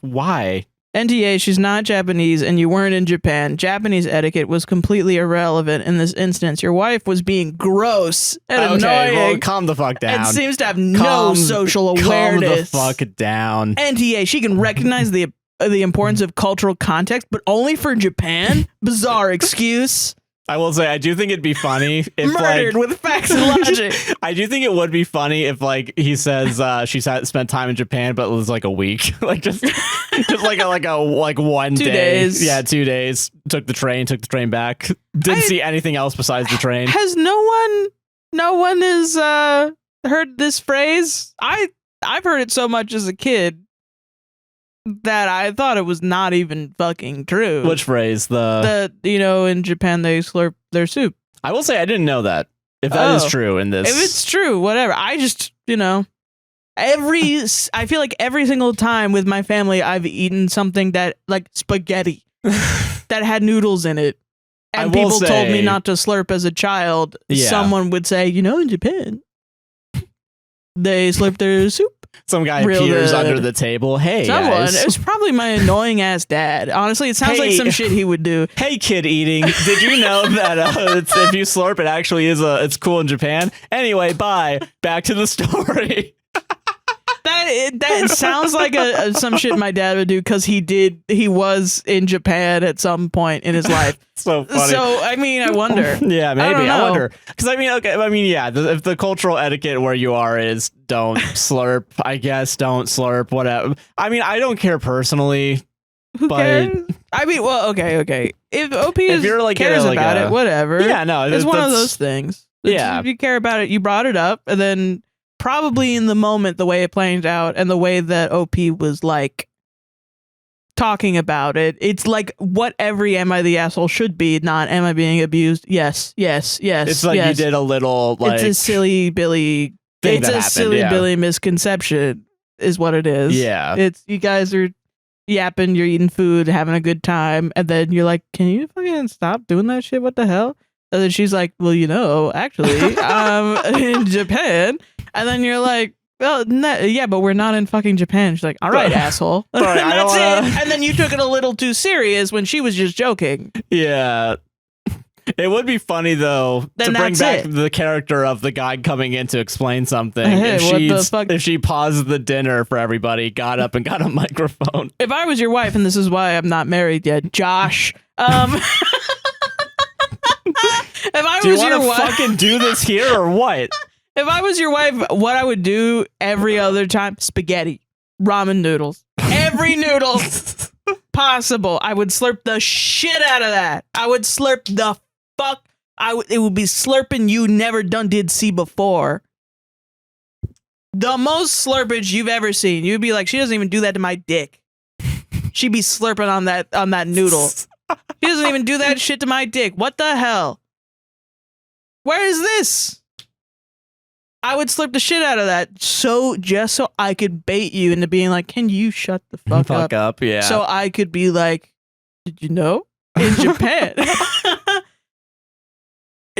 Why? NTA, she's not Japanese and you weren't in Japan. Japanese etiquette was completely irrelevant in this instance. Your wife was being gross and annoying. Well, calm the fuck down. And seems to have no social awareness. Calm the fuck down. NTA, she can recognize the importance of cultural context, but only for Japan? Bizarre excuse. I will say, I do think it'd be funny if Murdered with facts and logic. I do think it would be funny if, like, he says she's spent time in Japan, but it was like a week, like just like 1 2 day. days. Yeah, 2 days. Took the train back. Didn't see anything else besides the train. Has no one has heard this phrase? I've heard it so much as a kid that I thought it was not even fucking true. Which phrase? In Japan they slurp their soup. I will say I didn't know that. If that is true in this. If it's true, whatever. I just, I feel like every single time with my family I've eaten something that, like, spaghetti that had noodles in it. And people told me not to slurp as a child. Yeah. Someone would say, in Japan, they slurp their soup. Some guy Real appears good. under the table. Hey, Someone. guys. It was probably my annoying ass dad. Honestly, it sounds like some shit he would do. Hey, kid eating. Did you know that if you slurp, it actually it's cool in Japan? Anyway, bye. Back to the story. That sounds like some shit my dad would do because he was in Japan at some point in his life. So funny. So I wonder. Yeah, maybe. I wonder. Because if the cultural etiquette where you are is don't slurp, I guess don't slurp, whatever. I don't care personally. Who cares? Okay. If OP you're like, cares about it, whatever. Yeah, no. It's one of those things. Yeah. If you care about it, you brought it up, and then probably in the moment, the way it played out and the way that OP was like talking about it, it's like what every Am I the Asshole should be, not am I being abused? Yes. It's like you did a little, like, it's a silly Billy thing it's that a happened, silly yeah. Billy misconception is what it is. Yeah. It's you guys are yapping, you're eating food, having a good time, and then you're like, can you fucking stop doing that shit? What the hell? And then she's like, well, actually, in Japan. And then you're like, well, yeah, but we're not in fucking Japan. She's like, all right, asshole. Sorry, and that's it. And then you took it a little too serious when she was just joking. Yeah. It would be funny, though, Then to bring that's back it. the character of the guy coming in to explain something. Hey, If she paused the dinner for everybody, got up and got a microphone. If I was your wife, and this is why I'm not married yet, Josh. If I Do you was your want to wife, fucking do this here or what? if I was your wife, what I would do every other time, spaghetti, ramen noodles. every noodle possible. I would slurp the shit out of that. I would slurp the fuck. It would be slurping you never did see before. The most slurpage you've ever seen. You'd be like, she doesn't even do that to my dick. She'd be slurping on that noodle. She doesn't even do that shit to my dick. What the hell? Where is this? I would slurp the shit out of that just so I could bait you into being like, can you shut the fuck up? Yeah. So I could be like, did you know? In Japan.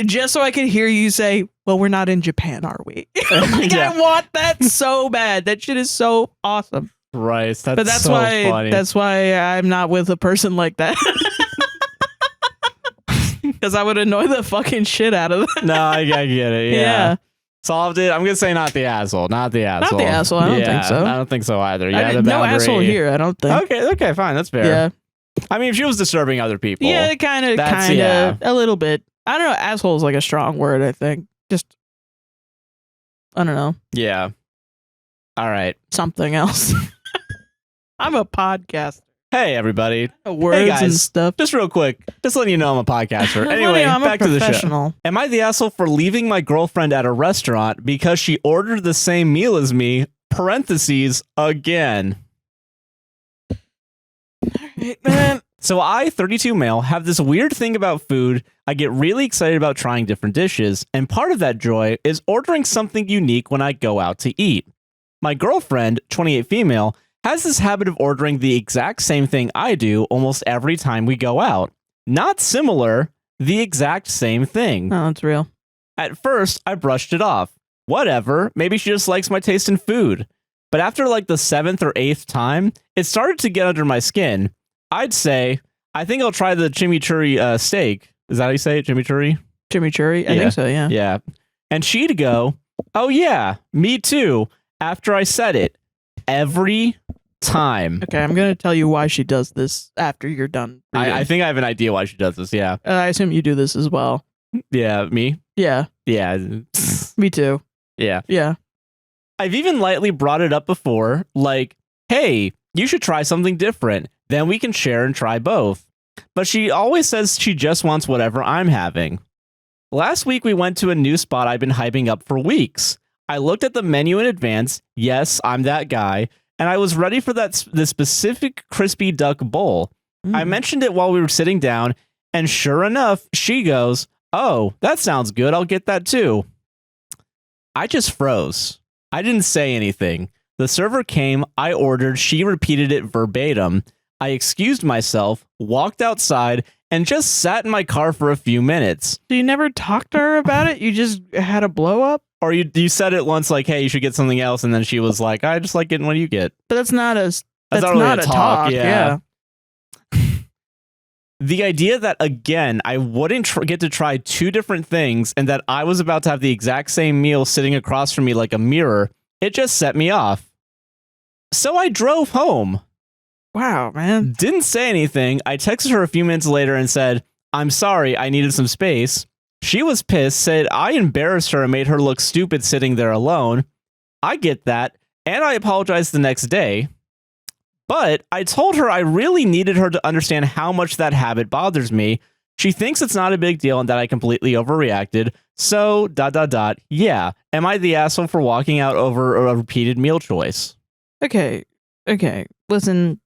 Just so I could hear you say, well, we're not in Japan, are we? Like, Yeah. I want that so bad. That shit is so awesome. Right. But that's so why funny. that's why I'm not with a person like that. Because I would annoy the fucking shit out of them. No, I get it. Yeah. Solved it. I'm gonna say not the asshole. Not the asshole. Not the asshole. I don't think so. I don't think so either. I Yeah, mean, the no boundary. asshole here, I don't think. Okay, fine. That's fair. Yeah. I mean, if she was disturbing other people. Yeah, kind of, yeah. a little bit. I don't know. Asshole is like a strong word, I think. Just, I don't know. Yeah. All right. Something else. I'm a podcaster. Hey, everybody. Words guys. and stuff. Just real quick, just letting you know I'm a podcaster. Anyway, I'm back a to the show. professional. Am I the asshole for leaving my girlfriend at a restaurant because she ordered the same meal as me? Parentheses again. Man. So I, 32 male, have this weird thing about food. I get really excited about trying different dishes, and part of that joy is ordering something unique when I go out to eat. My girlfriend, 28 female, has this habit of ordering the exact same thing I do almost every time we go out. Not similar, the exact same thing. Oh, that's real. At first, I brushed it off. Whatever, maybe she just likes my taste in food. But after like the 7th or 8th time, it started to get under my skin. I'd say, I think I'll try the chimichurri steak. Is that how you say it? Chimichurri? Chimichurri? I think so, yeah. Yeah. And she'd go, oh yeah, me too, after I said it. Every time. Okay, I'm going to tell you why she does this after you're done. I think I have an idea why she does this, yeah. I assume you do this as well. Yeah, me? Yeah, Yeah. me too. Yeah. Yeah. I've even lightly brought it up before, like, hey, you should try something different. Then we can share and try both. But she always says she just wants whatever I'm having. Last week, we went to a new spot I've been hyping up for weeks. I looked at the menu in advance. Yes, I'm that guy. And I was ready for the specific crispy duck bowl. I mentioned it while we were sitting down. And sure enough, she goes, oh, that sounds good. I'll get that too. I just froze. I didn't say anything. The server came, I ordered, she repeated it verbatim. I excused myself, walked outside, and just sat in my car for a few minutes. So you never talked to her about it? You just had a blow up? Or you said it once like, hey, you should get something else, and then she was like, I just like getting what you get. But that's not a That's not really not a a talk, talk. yeah. The idea that, again, I wouldn't get to try two different things and that I was about to have the exact same meal sitting across from me like a mirror, it just set me off. So I drove home. Wow, man. Didn't say anything. I texted her a few minutes later and said, I'm sorry, I needed some space. She was pissed, said I embarrassed her and made her look stupid sitting there alone. I get that, and I apologized the next day. But I told her I really needed her to understand how much that habit bothers me. She thinks it's not a big deal and that I completely overreacted. So, ... Yeah. Am I the asshole for walking out over a repeated meal choice? Okay. Listen,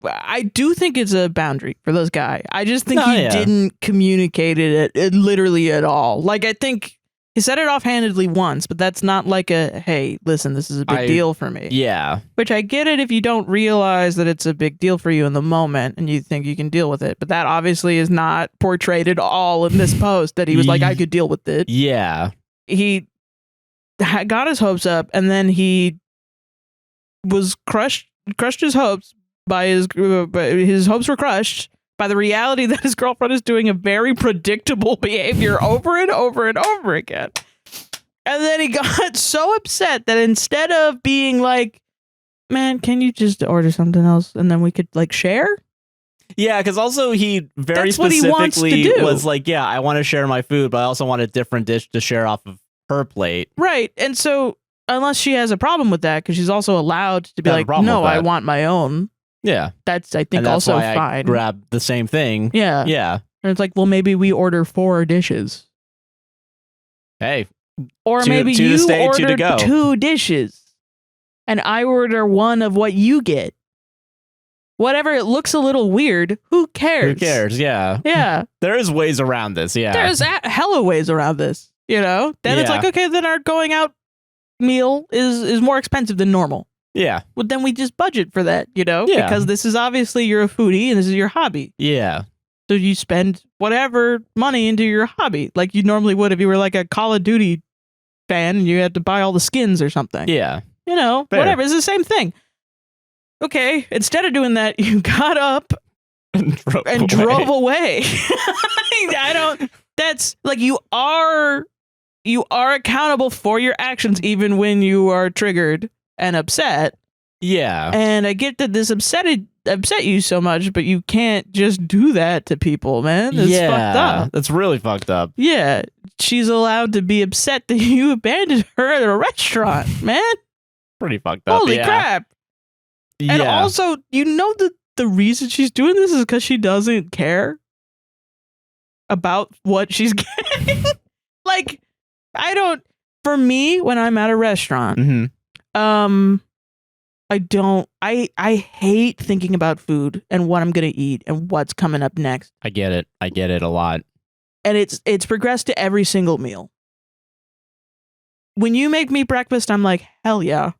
I do think it's a boundary for this guy. I just think he didn't communicate it literally at all. Like, I think he said it offhandedly once, but that's not like a, hey, listen, this is a big deal for me. Yeah. Which I get it if you don't realize that it's a big deal for you in the moment and you think you can deal with it. But that obviously is not portrayed at all in this post that he was like, I could deal with it. Yeah. He got his hopes up and then he was crushed his hopes by his hopes were crushed by the reality that his girlfriend is doing a very predictable behavior over and over and over again. And then he got so upset that instead of being like, man, can you just order something else and then we could like share? Yeah, because also he very That's what he wants to specifically do. was like, yeah, I want to share my food, but I also want a different dish to share off of her plate. Right. And so unless she has a problem with that, because she's also allowed to be Have a like, problem no, with I that. want my own. Yeah. That's, I think, And that's also why I fine. grabbed the same thing. Yeah. Yeah. And it's like, well, maybe we order 4 dishes. Hey. Or Two- maybe two to you stay, two to order go. 2 dishes. And I order 1 of what you get. Whatever, it looks a little weird. Who cares? Who cares? Yeah. Yeah. There is ways around this. Yeah. There's hella ways around this. You know? Then it's Yeah. like, okay, then our going out meal is more expensive than normal. Yeah. Well, then we just budget for that, you know? Yeah. Because this is obviously, you're a foodie and this is your hobby. Yeah. So you spend whatever money into your hobby, like you normally would if you were like a Call of Duty fan and you had to buy all the skins or something. Yeah. You know, Fair. whatever. It's the same thing. Okay, instead of doing that, you got up And drove away. I don't. That's like you are accountable for your actions even when you are triggered and upset. Yeah. And I get that this upset you so much, but you can't just do that to people, man. That's fucked up. That's really fucked up. Yeah, she's allowed to be upset that you abandoned her at a restaurant, man. Pretty fucked up. Holy yeah. crap. And Yeah. also, you know that the reason she's doing this is because she doesn't care about what she's getting. Like, for me, when I'm at a restaurant, Mhm. I hate thinking about food and what I'm going to eat and what's coming up next. I get it. I get it a lot. And it's progressed to every single meal. When you make me breakfast, I'm like, hell yeah.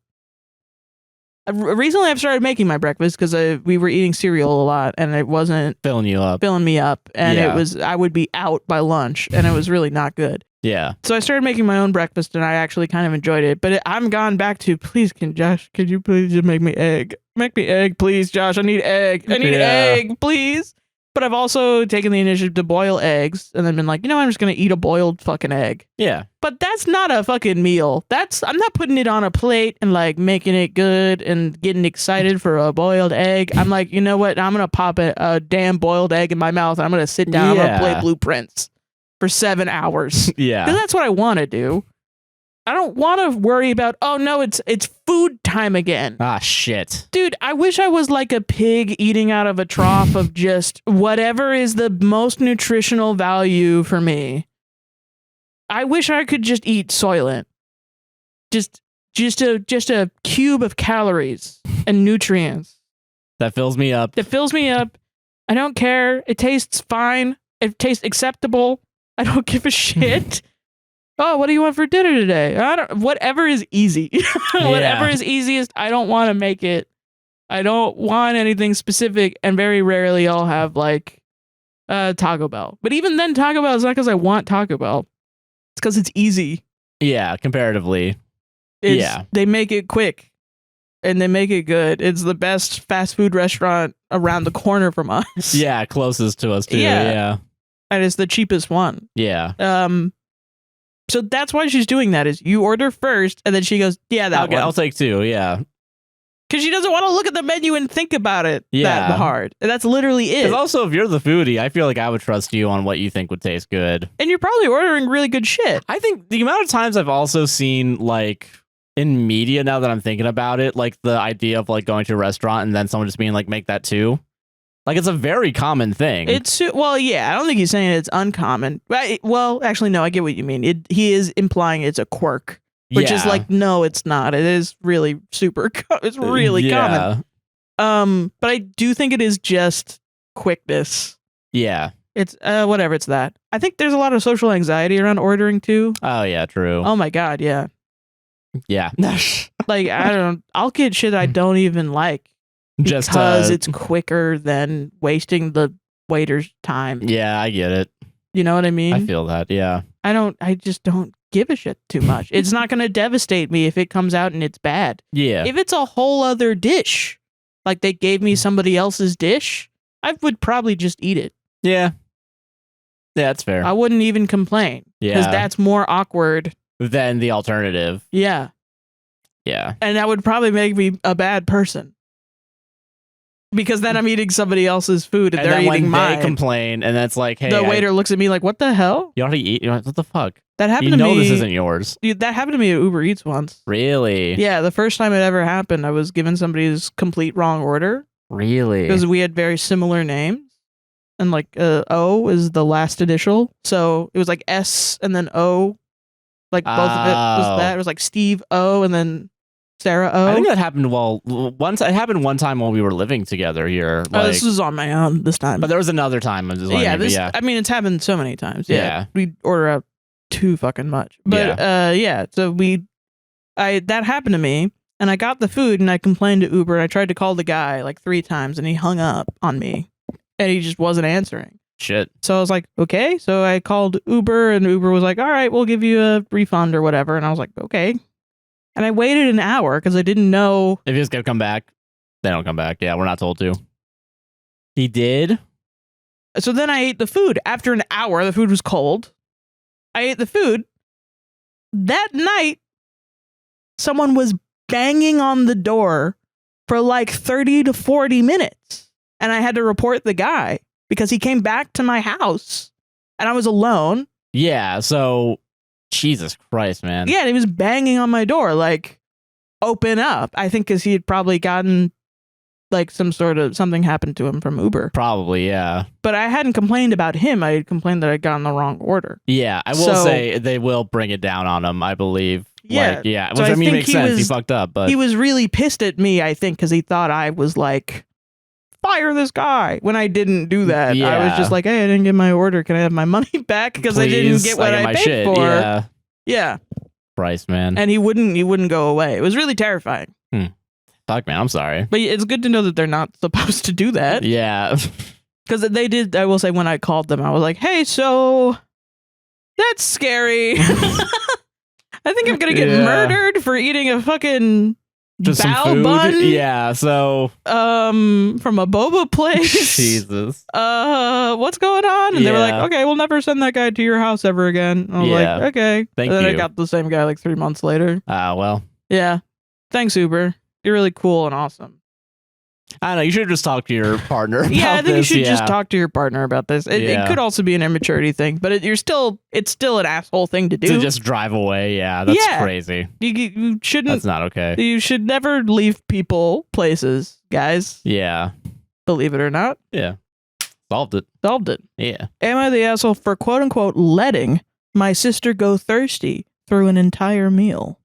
Recently, I've started making my breakfast because we were eating cereal a lot and it wasn't Filling you up. filling me up. And Yeah. I would be out by lunch and it was really not good. Yeah. So I started making my own breakfast and I actually kind of enjoyed it. But I'm gone back to, please, Josh, could you please just make me egg? Make me egg, please, Josh. I need egg. I need Yeah. egg, please. But I've also taken the initiative to boil eggs and then been like, I'm just going to eat a boiled fucking egg. Yeah. But that's not a fucking meal. I'm not putting it on a plate and like making it good and getting excited for a boiled egg. I'm like, you know what? I'm going to pop a damn boiled egg in my mouth. And I'm going to sit down. I'm going to play Yeah. Blueprints for 7 hours. Yeah. Because that's what I want to do. I don't want to worry about, oh no, it's food time again. Ah, shit. Dude, I wish I was like a pig eating out of a trough of just whatever is the most nutritional value for me. I wish I could just eat Soylent. Just a cube of calories and nutrients. That fills me up. It fills me up. I don't care. It tastes fine. It tastes acceptable. I don't give a shit. Oh, what do you want for dinner today? Whatever is easy. Whatever is easiest. I don't want to make it. I don't want anything specific. And very rarely I'll have like Taco Bell. But even then, Taco Bell is not because I want Taco Bell. It's because it's easy. Yeah, comparatively. Yeah. They make it quick. And they make it good. It's the best fast food restaurant around the corner from us. Yeah, closest to us too. Yeah. Yeah. And it's the cheapest one. Yeah. So that's why she's doing that is you order first and then she goes, yeah, that one. I'll take 2. Yeah. Because she doesn't want to look at the menu and think about it Yeah. that hard. And that's literally it. Because also, if you're the foodie, I feel like I would trust you on what you think would taste good. And you're probably ordering really good shit. I think the amount of times I've also seen like in media, now that I'm thinking about it, like the idea of like going to a restaurant and then someone just being like, make that too. Like it's a very common thing. Well, yeah, I don't think he's saying it's uncommon. Well, actually, no, I get what you mean. He is implying it's a quirk, which is Yeah. like, no, it's not. It is really super, it's really common. But I do think it is just quickness. Yeah. It's whatever, it's that. I think there's a lot of social anxiety around ordering too. Oh yeah, true. Oh my God, yeah. Yeah. Like, I'll get shit I don't even like. Just Because it's quicker than wasting the waiter's time. Yeah, I get it. You know what I mean? I feel that. Yeah. I just don't give a shit too much. It's not going to devastate me if it comes out and it's bad. Yeah. If it's a whole other dish, like they gave me somebody else's dish, I would probably just eat it. Yeah. Yeah, that's fair. I wouldn't even complain. Because Yeah. that's more awkward. Then the alternative. Yeah. Yeah. And that would probably make me a bad person. Because then I'm eating somebody else's food and, And they're then when eating mine. they complain, and that's like, hey, The waiter looks at me like, what the hell? you already eat. You're like, what the fuck? That happened You to know me. this isn't yours. Dude, that happened to me at Uber Eats once. Really? Yeah, the first time it ever happened, I was given somebody's complete wrong order. Really? because we had very similar names. And like O is the last initial. So it was like S and then O. Like both of it was that. It was like Steve O and then Sarah O. I think that happened once. It happened one time while we were living together here. Like, this was on my own this time. but there was another time. Yeah, I mean, it's happened so many times. Yeah. We order out too fucking much. But so that happened to me, and I got the food, and I complained to Uber, and I tried to call the guy like 3 times, and he hung up on me, and he just wasn't answering. Shit. So I was like, okay. So I called Uber, and Uber was like, all right, we'll give you a refund or whatever. And I was like, okay. And I waited an hour because I didn't know. If he's going to come back, they don't come back. Yeah, we're not told to. He did? So then I ate the food. After an hour, the food was cold. I ate the food. That night, someone was banging on the door for like 30 to 40 minutes. And I had to report the guy because he came back to my house and I was alone. Yeah, so Jesus Christ, man. Yeah, and he was banging on my door, like, open up. I think because he had probably gotten like something happened to him from Uber. Probably, yeah. But I hadn't complained about him. I had complained that I'd gotten the wrong order. Yeah, I will say they will bring it down on him, I believe. Yeah. Like, yeah. So Which, I I mean, think makes he sense. was- He fucked up, but He was really pissed at me, I think, because he thought I was like, fire this guy. When I didn't do that. I was Yeah. just like, hey, I didn't get my order. Can I have my money back? Because I didn't please, get what get I my paid shit. for. Yeah. Yeah. Christ, man. And he wouldn't go away. It was really terrifying. Fuck, man. I'm sorry. But it's good to know that they're not supposed to do that. Yeah. Because they did, I will say, when I called them, I was like, hey, so that's scary. I think I'm going to get Yeah. murdered for eating a fucking Just some bao food. bun Yeah, so from a boba place. Jesus. What's going on? And they were like, Yeah. okay, we'll never send that guy to your house ever again. I was Yeah. like, okay. Thank and then I you. got the same guy like 3 months later. Well. Yeah. Thanks, Uber. You're really cool and awesome. I don't know. You should have just talked to your partner about Yeah, I think you this. should just Yeah. talk to your partner about this. It Yeah. could also be an immaturity thing, but it's still an asshole thing to do. To just drive away. Yeah, that's Yeah. crazy. You shouldn't. That's not okay. You should never leave people, places, guys. Yeah. Believe it or not, Yeah. Solved it. solved it. Yeah. Am I the asshole for quote unquote letting my sister go thirsty through an entire meal?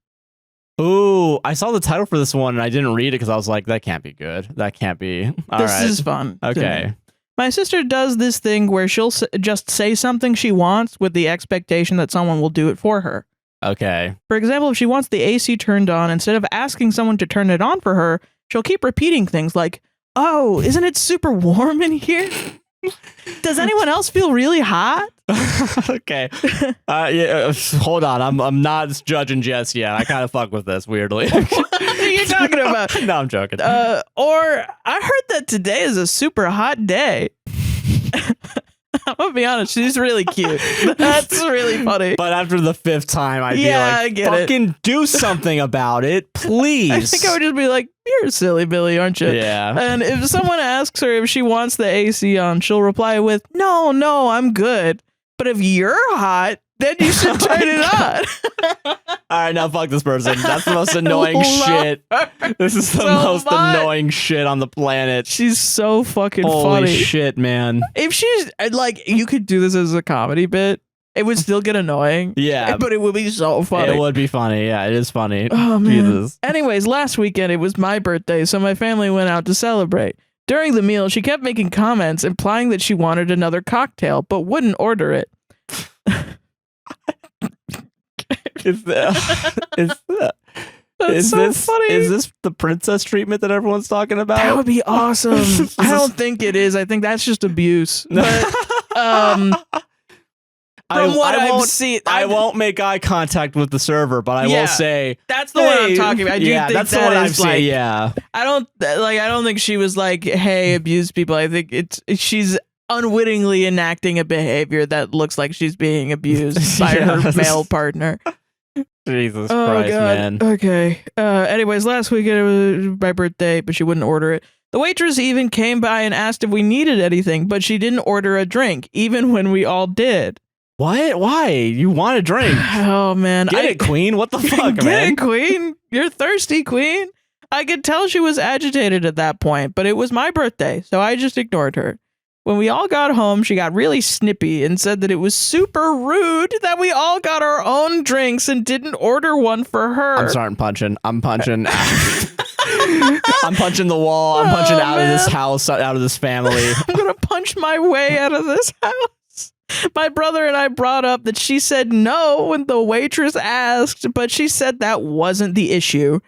Ooh, I saw the title for this one and I didn't read it because I was like, that can't be good. That can't be. All right. This is fun. to Okay. me. My sister does this thing where she'll just say something she wants with the expectation that someone will do it for her. Okay. For example, if she wants the AC turned on, instead of asking someone to turn it on for her, she'll keep repeating things like, oh, isn't it super warm in here? Does anyone else feel really hot? Okay. Yeah. Hold on. I'm not judging just yet. I kind of fuck with this weirdly. What are you talking about? No, I'm joking. Or I heard that today is a super hot day. I'm gonna be honest, she's really cute. That's really funny. But after the 5th time, I'd Yeah, I be like, get it. fucking do something about it, please. I think I would just be like, you're silly Billy, aren't you? Yeah. And if someone asks her if she wants the AC on, she'll reply with, no, I'm good. But if you're hot, then you should turn it on. All right, now fuck this person. That's the most annoying Love shit. her This is the so most much. annoying shit on the planet. She's so fucking Holy funny. shit, man. If she's like, you could do this as a comedy bit, it would still get annoying. Yeah. But it would be so funny. It would be funny. Yeah, it is funny. Oh, man. Jesus. Anyways, last weekend it was my birthday, so my family went out to celebrate. During the meal, she kept making comments implying that she wanted another cocktail, but wouldn't order it. Is that, That's so funny. Is this the princess treatment that everyone's talking about? That would be awesome. I don't think it is. I think that's just abuse. But from what I've seen, I won't make eye contact with the server, but I Yeah. will say That's the one I'm talking about. I do yeah, think that's that the one is I've seen. like, Yeah, I don't think she was like, "Hey, abuse people." I think she's unwittingly enacting a behavior that looks like she's being abused by her Yes. male partner. Jesus Oh Christ, god. man. Okay. Anyways, last weekend it was my birthday, but she wouldn't order it. The waitress even came by and asked if we needed anything, but she didn't order a drink, even when we all did. What? Why? You want a drink? Oh man, Get it, Queen. What the fuck, Get man? it, Queen. You're thirsty, Queen. I could tell she was agitated at that point, but it was my birthday, so I just ignored her. When we all got home, she got really snippy and said that it was super rude that we all got our own drinks and didn't order one for her. I'm starting punching. I'm punching. I'm punching the wall. I'm punching out of this house, out of this family. I'm going to punch my way out of this house. My brother and I brought up that she said no when the waitress asked, but she said that wasn't the issue.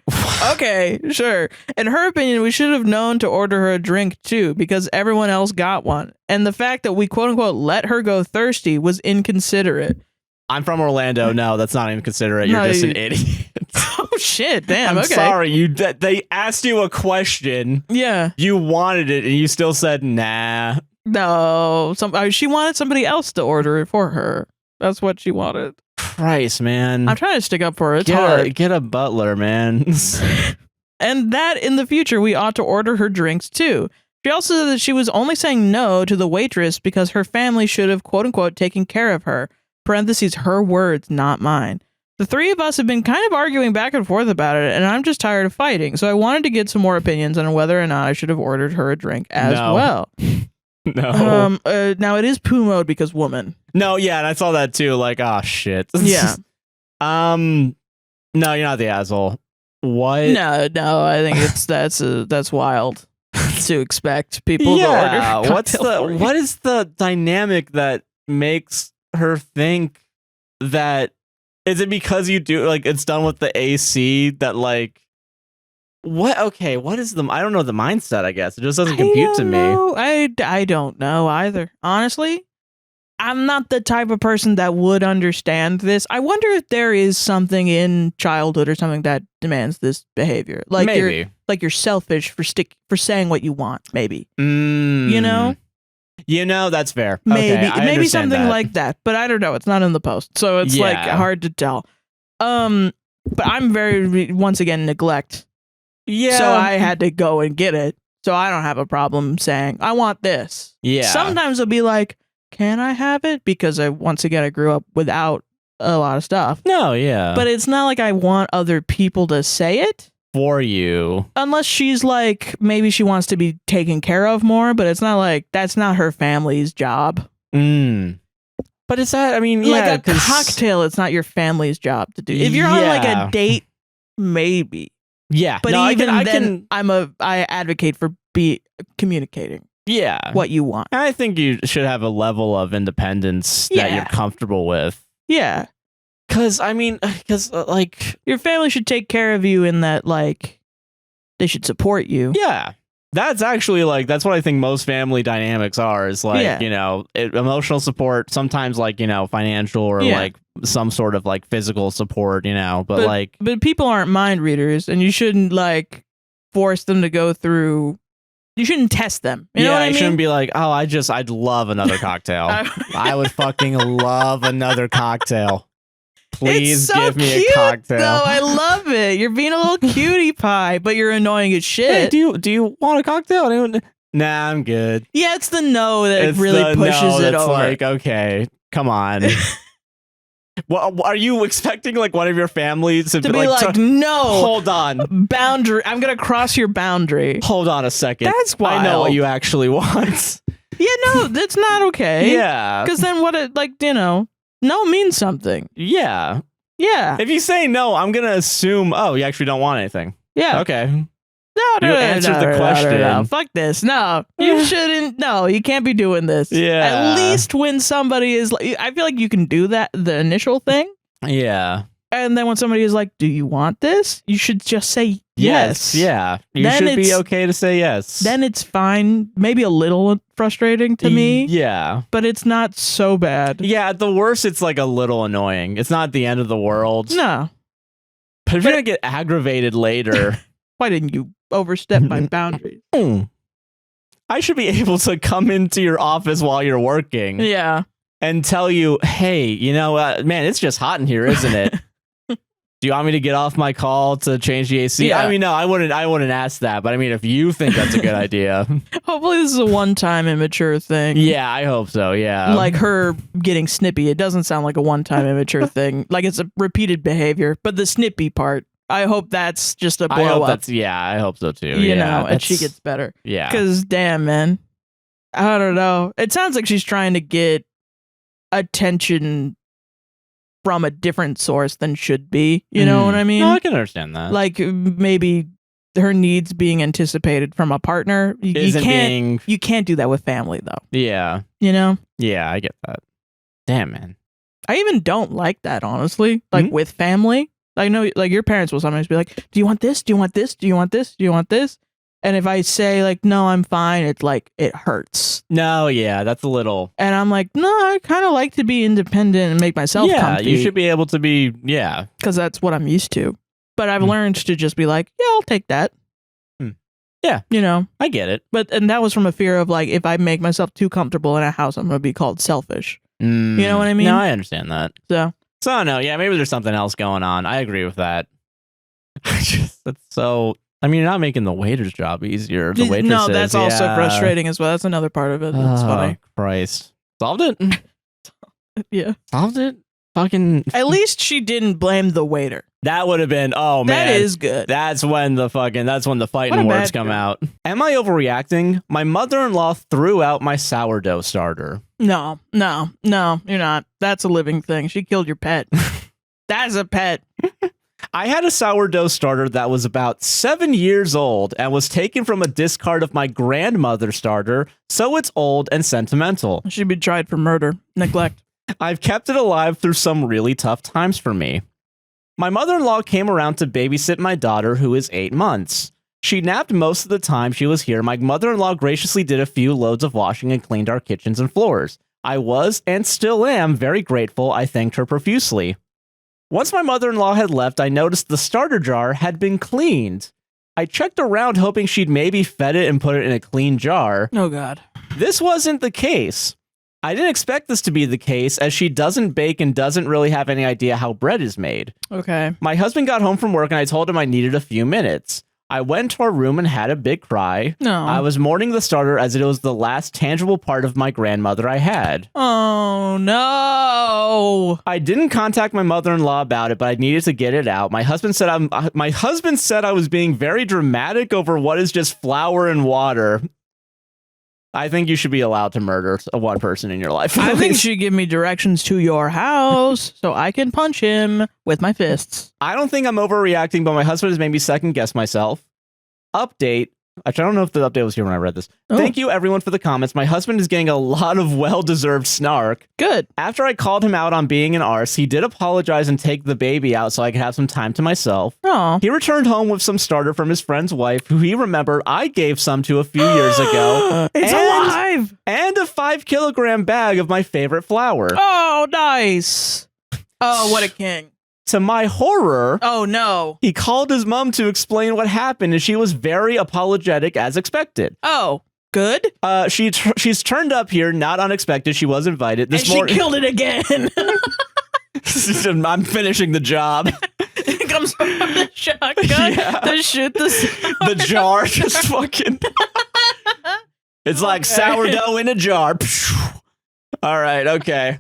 Okay, sure. In her opinion, we should have known to order her a drink too, because everyone else got one. And the fact that we quote unquote let her go thirsty was inconsiderate. I'm from Orlando. No, that's not inconsiderate. You're just an idiot. Oh shit! Damn. I'm okay. sorry. They asked you a question. Yeah. You wanted it, and you still said nah. No, she wanted somebody else to order it for her. That's what she wanted. Christ, man. I'm trying to stick up for her. It's hard. Get a butler, man. And that in the future, we ought to order her drinks too. She also said that she was only saying no to the waitress because her family should have, quote unquote, taken care of her. Parentheses, her words, not mine. The three of us have been kind of arguing back and forth about it, and I'm just tired of fighting. So I wanted to get some more opinions on whether or not I should have ordered her a drink as well. No. Now it is poo mode because woman. No, yeah, and I saw that too. Like, oh shit. Yeah. No, you're not the asshole. What? No, I think that's wild to expect people to order. What is the dynamic that makes her think that? Is it because you do like it's done with the AC that like? What? Okay, what is the? I don't know the mindset. I guess it just doesn't compute to me. I don't know either. Honestly, I'm not the type of person that would understand this. I wonder if there is something in childhood or something that demands this behavior. Like maybe you're selfish for saying what you want. Maybe you know. That's fair. Maybe okay, maybe something like that. But I don't know. It's not in the post, so it's like hard to tell. But I'm very once again neglect. Yeah. So I had to go and get it. So I don't have a problem saying, I want this. Yeah. Sometimes I'll be like, can I have it? Because I grew up without a lot of stuff. No, yeah. But it's not like I want other people to say it. For you. Unless she's like, maybe she wants to be taken care of more, but it's not like, that's not her family's job. But is that, I mean, like a cocktail, it's not your family's job to do. If you're on like a date, maybe. Yeah, but even then, I advocate for communicating. Yeah, what you want. I think you should have a level of independence that you're comfortable with. Yeah, because like your family should take care of you in that like they should support you. Yeah, that's actually like that's what I think most family dynamics are. Is like emotional support, sometimes like financial or like some sort of like physical support, but people aren't mind readers, and you shouldn't like force them to go through. You shouldn't test them. You know what I mean? Shouldn't be like, oh, I'd love another cocktail. I would fucking love another cocktail. Please give me a cocktail. Though I love it. You're being a little cutie pie, but you're annoying as shit. Hey, do you want a cocktail? Nah, I'm good. Yeah, it's the no that really pushes it over. Like, okay, come on. Well, are you expecting like one of your families to be like no? Hold on, boundary. I'm gonna cross your boundary. Hold on a second. That's wild. I know what you actually want. Yeah, no, that's not okay. Yeah, because then what? No means something. Yeah. If you say no, I'm gonna assume. Oh, you actually don't want anything. Yeah. Okay. No, you answered the question. No. Fuck this. No, you shouldn't. No, you can't be doing this. Yeah. At least when somebody is like, I feel like you can do that, the initial thing. Yeah. And then when somebody is like, do you want this? You should just say yes. Yeah. You should be okay to say yes. Then it's fine. Maybe a little frustrating to me. Yeah. But it's not so bad. Yeah. At the worst, it's like a little annoying. It's not the end of the world. No. But if you're going to get aggravated later. Why didn't you overstep my boundaries? I should be able to come into your office while you're working. Yeah. And tell you, hey, man, it's just hot in here, isn't it? Do you want me to get off my call to change the AC? Yeah. I mean, no, I wouldn't ask that. But I mean, if you think that's a good idea. Hopefully this is a one-time immature thing. Yeah, I hope so. Yeah. Like her getting snippy. It doesn't sound like a one-time immature thing. Like it's a repeated behavior. But the snippy part. I hope that's just a I blow hope up. I hope so too. You know, and she gets better. Yeah. Because damn, man, I don't know. It sounds like she's trying to get attention from a different source than should be. You know what I mean? No, I can understand that. Like maybe her needs being anticipated from a partner. You can't do that with family though. Yeah. You know? Yeah, I get that. Damn, man. I even don't like that, honestly. Like with family. I know like your parents will sometimes be like, do you want this? Do you want this? Do you want this? Do you want this? And if I say like, no, I'm fine, it's like, it hurts. No, yeah, that's a little. And I'm like, no, I kind of like to be independent and make myself comfy. You should be able to be, yeah. Because that's what I'm used to. But I've learned to just be like, yeah, I'll take that. Yeah. You know? I get it. And that was from a fear of like, if I make myself too comfortable in a house, I'm going to be called selfish. You know what I mean? No, I understand that. So, no, yeah, maybe there's something else going on. I agree with that. That's so... I mean, you're not making the waiter's job easier. The waitresses. No, that's also frustrating as well. That's another part of it. That's funny. Christ. Solved it? Yeah. Solved it? Fucking... At least she didn't blame the waiter. That would have been... Oh, man. That is good. That's when the fighting words come out. Am I overreacting? My mother-in-law threw out my sourdough starter. No, you're not. That's a living thing. She killed your pet. That's a pet. I had a sourdough starter that was about 7 years old and was taken from a discard of my grandmother's starter, so it's old and sentimental. It should be tried for murder, neglect. I've kept it alive through some really tough times for me. My mother-in-law came around to babysit my daughter, who is 8 months. She napped most of the time she was here. My mother-in-law graciously did a few loads of washing and cleaned our kitchens and floors. I was, and still am, very grateful. I thanked her profusely. Once my mother-in-law had left, I noticed the starter jar had been cleaned. I checked around hoping she'd maybe fed it and put it in a clean jar. Oh, God. This wasn't the case. I didn't expect this to be the case, as she doesn't bake and doesn't really have any idea how bread is made. Okay. My husband got home from work and I told him I needed a few minutes. I went to our room and had a big cry. No. I was mourning the starter as it was the last tangible part of my grandmother I had. Oh, no. I didn't contact my mother-in-law about it, but I needed to get it out. My husband said I was being very dramatic over what is just flour and water. I think you should be allowed to murder one person in your life. I think you should give me directions to your house so I can punch him with my fists. I don't think I'm overreacting, but my husband has made me second guess myself. Update. Actually, I don't know if the update was here when I read this. Oh. Thank you, everyone, for the comments. My husband is getting a lot of well-deserved snark. Good. After I called him out on being an arse, he did apologize and take the baby out so I could have some time to myself. Oh. He returned home with some starter from his friend's wife, who he remembered I gave some to a few years ago. It's alive! And a 5-kilogram bag of my favorite flour. Oh, nice. Oh, what a king. To my horror, oh no, he called his mom to explain what happened, and she was very apologetic as expected. Oh, good. She's turned up here, not unexpected. She was invited this morning. She killed it again. I'm finishing the job. It comes from the shotgun to shoot the jar. Just fucking. It's like sourdough in a jar. All right. Okay.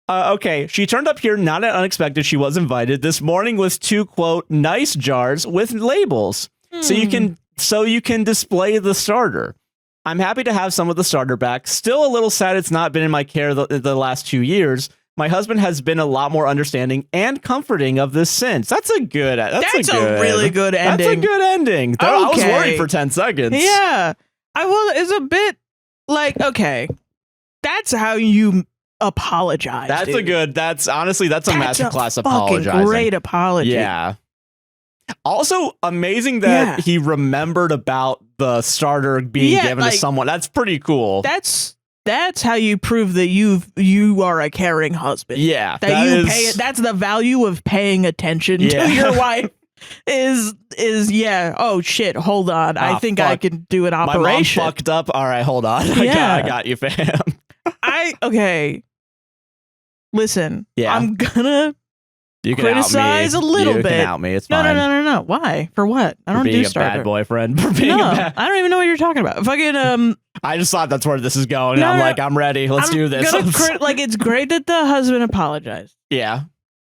Okay, she turned up here not unexpected. She was invited this morning with 2, quote, nice jars with labels. So you can display the starter. I'm happy to have some of the starter back. Still a little sad it's not been in my care the last 2 years. My husband has been a lot more understanding and comforting of this since. That's a really good ending. That's a good ending. Okay. I was worried for 10 seconds. Yeah. It's a bit like, okay, that's how you apologize. That's dude. That's honestly a masterclass apologizing. Great apology. Yeah. Also amazing that he remembered about the starter being given to someone. That's pretty cool. That's how you prove that you are a caring husband. Yeah. That's the value of paying attention to your wife. Is oh shit, hold on. I think I can do an operation. My mom fucked up. All right, hold on. I got you, fam. Okay. Listen, I'm gonna criticize a little bit. You can out me. It's fine. No. Why? For what? I don't do starter. Being a bad boyfriend. For being I don't even know what you're talking about. Fucking I just thought that's where this is going. I'm ready. Let's do this. It's great that the husband apologized. Yeah.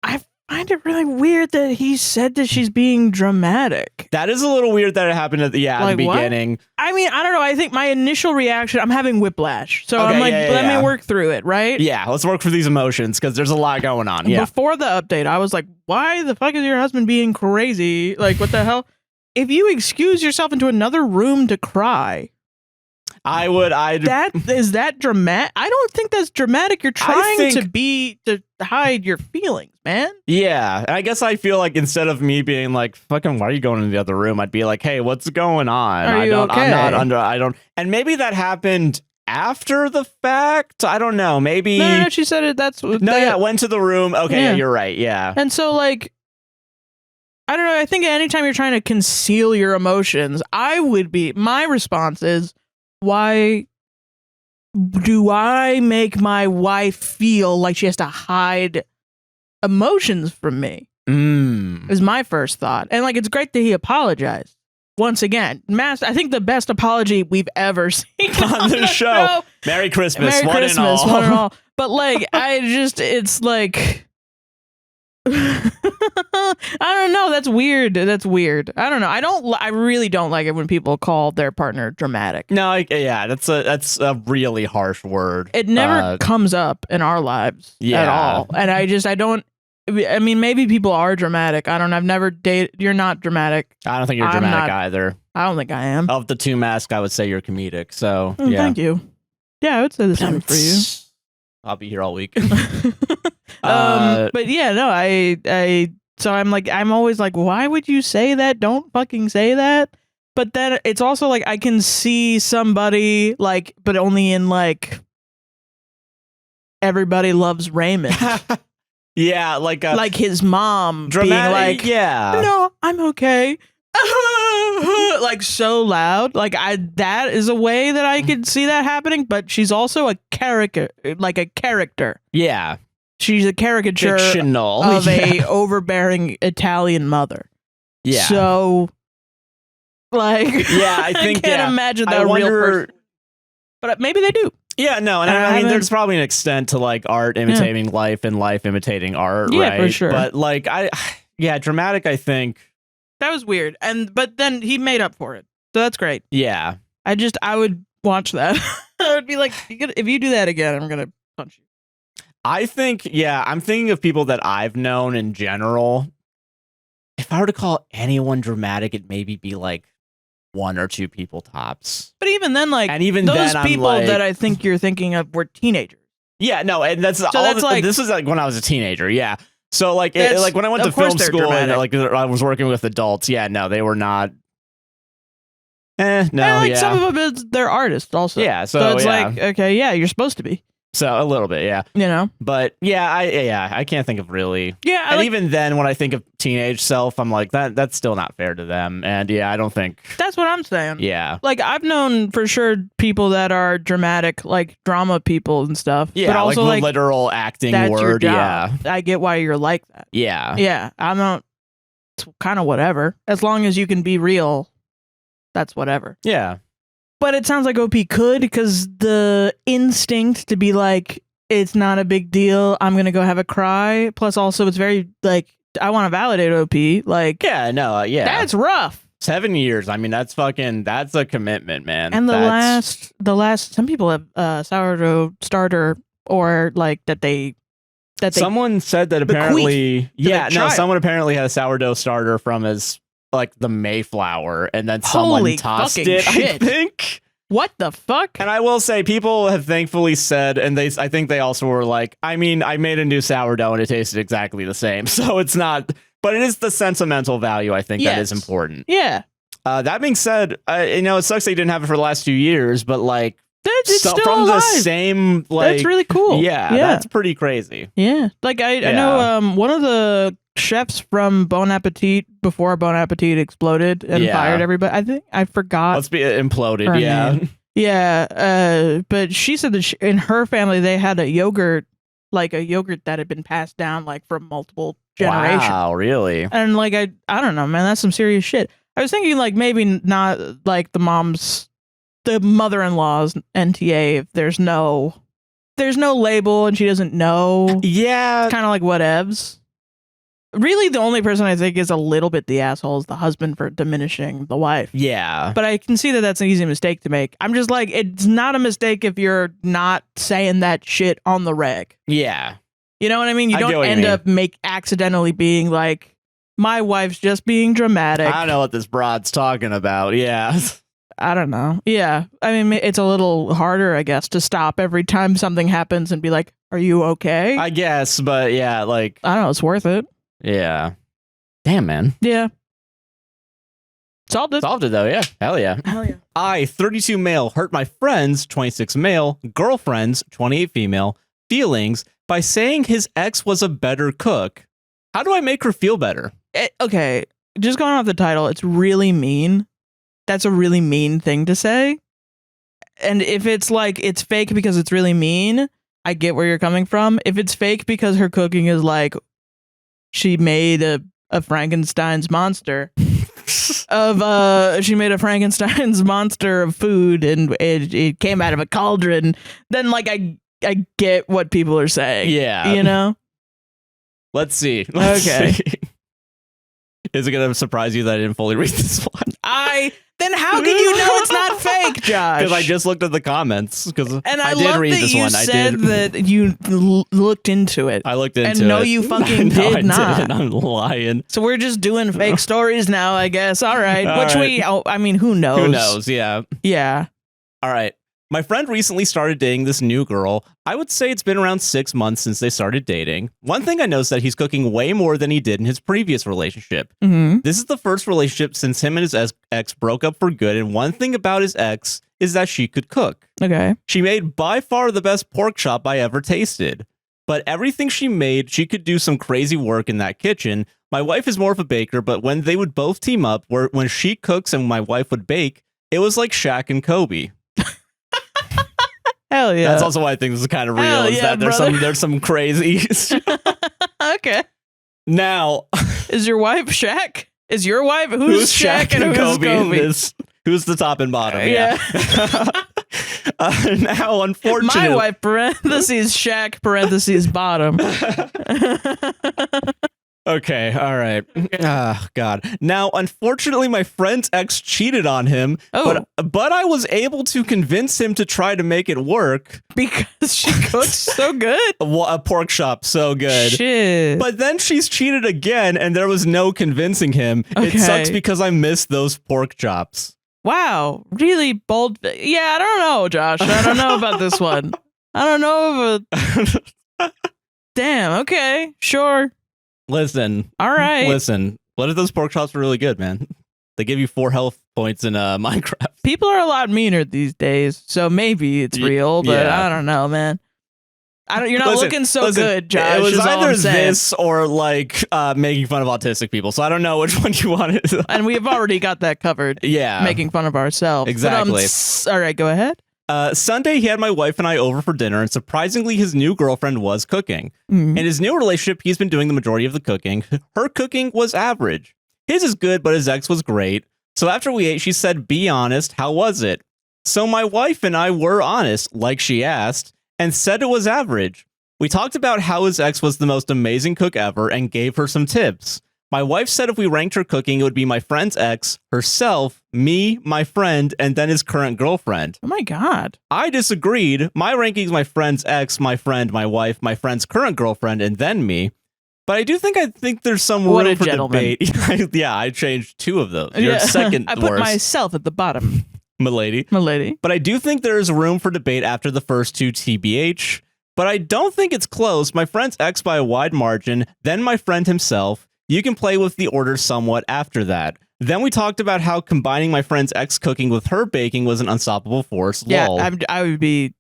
I find it really weird that he said that she's being dramatic. That is a little weird that it happened at the beginning. I mean, I don't know. I think my initial reaction, I'm having whiplash. So Okay, I'm like, yeah, let yeah. me work through it, right? Yeah, let's work for these emotions because there's a lot going on. Yeah. Before the update, I was like, why the fuck is your husband being crazy? Like, what the hell? If you excuse yourself into another room to cry, is that dramatic? I don't think that's dramatic. You're trying to hide your feelings, man. Yeah, and I guess I feel like instead of me being like, fucking, why are you going in the other room? I'd be like, hey, what's going on? Are you okay? I'm not under, and maybe that happened after the fact. I don't know. Maybe. No, she said it. Went to the room. Okay, yeah, you're right. Yeah. And so, like, I don't know. I think anytime you're trying to conceal your emotions, my response is, why do I make my wife feel like she has to hide emotions from me? Is my first thought. And like, it's great that he apologized. Once again, I think the best apology we've ever seen on the show. Merry Christmas, Merry one Christmas, and all. one and all. But like, it's like, I don't know. That's weird. I don't know. I really don't like it when people call their partner dramatic. No, that's a really harsh word. It never comes up in our lives at all. And I mean, maybe people are dramatic. I don't know. I've never dated. You're not dramatic. I don't think you're dramatic either. I don't think I am. Of the two masks, I would say you're comedic. So, yeah. Thank you. Yeah, I would say the same for you. I'll be here all week. But yeah, no, so I'm always like, why would you say that? Don't fucking say that. But then it's also like, I can see somebody like, but only in like, Everybody Loves Raymond. Yeah, like his mom dramatic, being like, no, I'm okay. Like so loud. Like that is a way that I could see that happening, but she's also a character, like a character. Yeah. She's a caricature Fictional. of a overbearing Italian mother. Yeah. So like, I think I can't imagine that real person. But maybe they do. Yeah, no, and I mean, there's probably an extent to like art imitating life and life imitating art, right? For sure. But like, dramatic. I think that was weird, but then he made up for it, so that's great. Yeah, I would watch that. I would be like, if you do that again, I'm gonna punch you. I think, I'm thinking of people that I've known in general. If I were to call anyone dramatic, it'd maybe be like one or two people tops. But even then, like, and even those then, people that I think you're thinking of were teenagers. Yeah, no, and that's like, this was like when I was a teenager. Yeah, so like when I went to film school and like I was working with adults. Yeah, no, they were not. Some of them, they're artists also. Yeah, so it's like, okay, yeah, you're supposed to be. So a little bit, yeah. You know? But I can't think of really. Yeah. And even then, when I think of teenage self, I'm like, that's still not fair to them. And I don't think. That's what I'm saying. Yeah. Like, I've known for sure people that are dramatic, like drama people and stuff. Yeah, but also like the literal acting that's word. Your job. Yeah. I get why you're like that. Yeah. Yeah. I'm not. It's kind of whatever. As long as you can be real, that's whatever. Yeah. But it sounds like OP could, because the instinct to be like, it's not a big deal, I'm going to go have a cry. Plus, also, it's very, like, I want to validate OP. Like, yeah, no, yeah. That's rough. 7 years. I mean, that's a commitment, man. And the last, some people have sourdough starter, or like that they someone said that apparently, someone apparently had a sourdough starter from his, like, the Mayflower, and then someone tossed it, shit. I think. What the fuck? And I will say, people have thankfully said, and I think they also were like, I mean, I made a new sourdough and it tasted exactly the same. So it's not, but it is the sentimental value, I think, that is important. Yeah. That being said, it sucks that you didn't have it for the last 2 years, but like, it's still from alive. The same, like, that's really cool. Yeah, that's pretty crazy. Yeah. Like, I know one of the chefs from Bon Appetit, before Bon Appetit exploded and fired everybody. I think I forgot. Let's be imploded. Yeah. Name. Yeah. But she said that in her family, they had a yogurt that had been passed down like from multiple generations. Wow, really? And like, I don't know, man, that's some serious shit. I was thinking like maybe not like the mother-in-law's NTA, if there's no label and she doesn't know. Yeah. It's kind of like whatevs. Really, the only person I think is a little bit the asshole is the husband for diminishing the wife. Yeah. But I can see that that's an easy mistake to make. I'm just like, it's not a mistake if you're not saying that shit on the reg. Yeah. You know what I mean? You I get don't what you end mean. up accidentally being like, my wife's just being dramatic. I don't know what this broad's talking about. Yeah. I don't know. Yeah. I mean, it's a little harder, I guess, to stop every time something happens and be like, are you okay? I guess, but yeah, like, I don't know. It's worth it. yeah. Damn, man. Yeah. Solved it. Solved it, though. Yeah. Hell yeah. Hell yeah. I, 32 male, hurt my friends, 26 male, girlfriends, 28 female, feelings by saying his ex was a better cook. How do I make her feel better? Okay. Just going off the title, it's really mean. That's a really mean thing to say. And if it's like, it's fake because it's really mean, I get where you're coming from. If it's fake because her cooking is like, she made a Frankenstein's monster she made a Frankenstein's monster of food and it came out of a cauldron, then like I get what people are saying. Yeah. You know? Let's see. Let's Okay. see. Is it going to surprise you that I didn't fully read this one? Then how can you know it's not fake, Josh? Because I just looked at the comments. Because and I did love read that this you one. said I did. that you looked into it. I looked into it. And no, you fucking No, did I not. didn't. I'm lying. So we're just doing fake stories now, I guess. All right. All right. I mean, who knows? Who knows? Yeah. Yeah. All right. My friend recently started dating this new girl. I would say it's been around 6 months since they started dating. One thing I noticed that he's cooking way more than he did in his previous relationship. Mm-hmm. This is the first relationship since him and his ex broke up for good, and one thing about his ex is that she could cook. Okay. She made by far the best pork chop I ever tasted. But everything she made, she could do some crazy work in that kitchen. My wife is more of a baker, but when they would both team up, when she cooks and my wife would bake, it was like Shaq and Kobe. Hell yeah. That's also why I think this is kind of real. Hell Is yeah, that there's some crazy. Okay. Now, Is your wife Shaq? Is your wife who's Shaq and who's Kobe? in this? Who's the top and bottom? Yeah. Now, unfortunately, My wife, parentheses Shaq, parentheses bottom. Okay, all right. Ah, God. Now, unfortunately, my friend's ex cheated on him, Oh. but I was able to convince him to try to make it work. Because she cooks so good. A pork chop, so good. Shit. But then she's cheated again, and there was no convincing him. Okay. It sucks because I missed those pork chops. Wow. Really bold. Yeah, I don't know, Josh. I don't know about this one. I don't know if Damn, okay. Sure. Listen. All right. Listen. What if those pork chops were really good, man? They give you 4 health points in Minecraft. People are a lot meaner these days, so maybe it's real, but yeah. I don't know, man. You're not Listen, looking so good, Josh. It was is all either I'm saying. this or like making fun of autistic people. So I don't know which one you wanted. And we've already got that covered. Yeah. Making fun of ourselves. Exactly. But, all right, go ahead. Sunday, he had my wife and I over for dinner, and surprisingly, his new girlfriend was cooking. Mm. In his new relationship, he's been doing the majority of the cooking. Her cooking was average. His is good, but his ex was great. So after we ate, she said, "Be honest, how was it?" So my wife and I were honest, like she asked, and said it was average. We talked about how his ex was the most amazing cook ever and gave her some tips. My wife said if we ranked her cooking, it would be my friend's ex, herself, me, my friend, and then his current girlfriend. Oh my God. I disagreed. My ranking is my friend's ex, my friend, my wife, my friend's current girlfriend, and then me. But I think there's some What room a for gentleman. debate. Yeah, I changed 2 of those. You're second I put worst, myself at the bottom, milady. my lady. But I do think there is room for debate after the first 2 TBH. But I don't think it's close. My friend's ex by a wide margin, then my friend himself. You can play with the order somewhat after that. Then we talked about how combining my friend's ex cooking with her baking was an unstoppable force. Yeah, Lol. I would be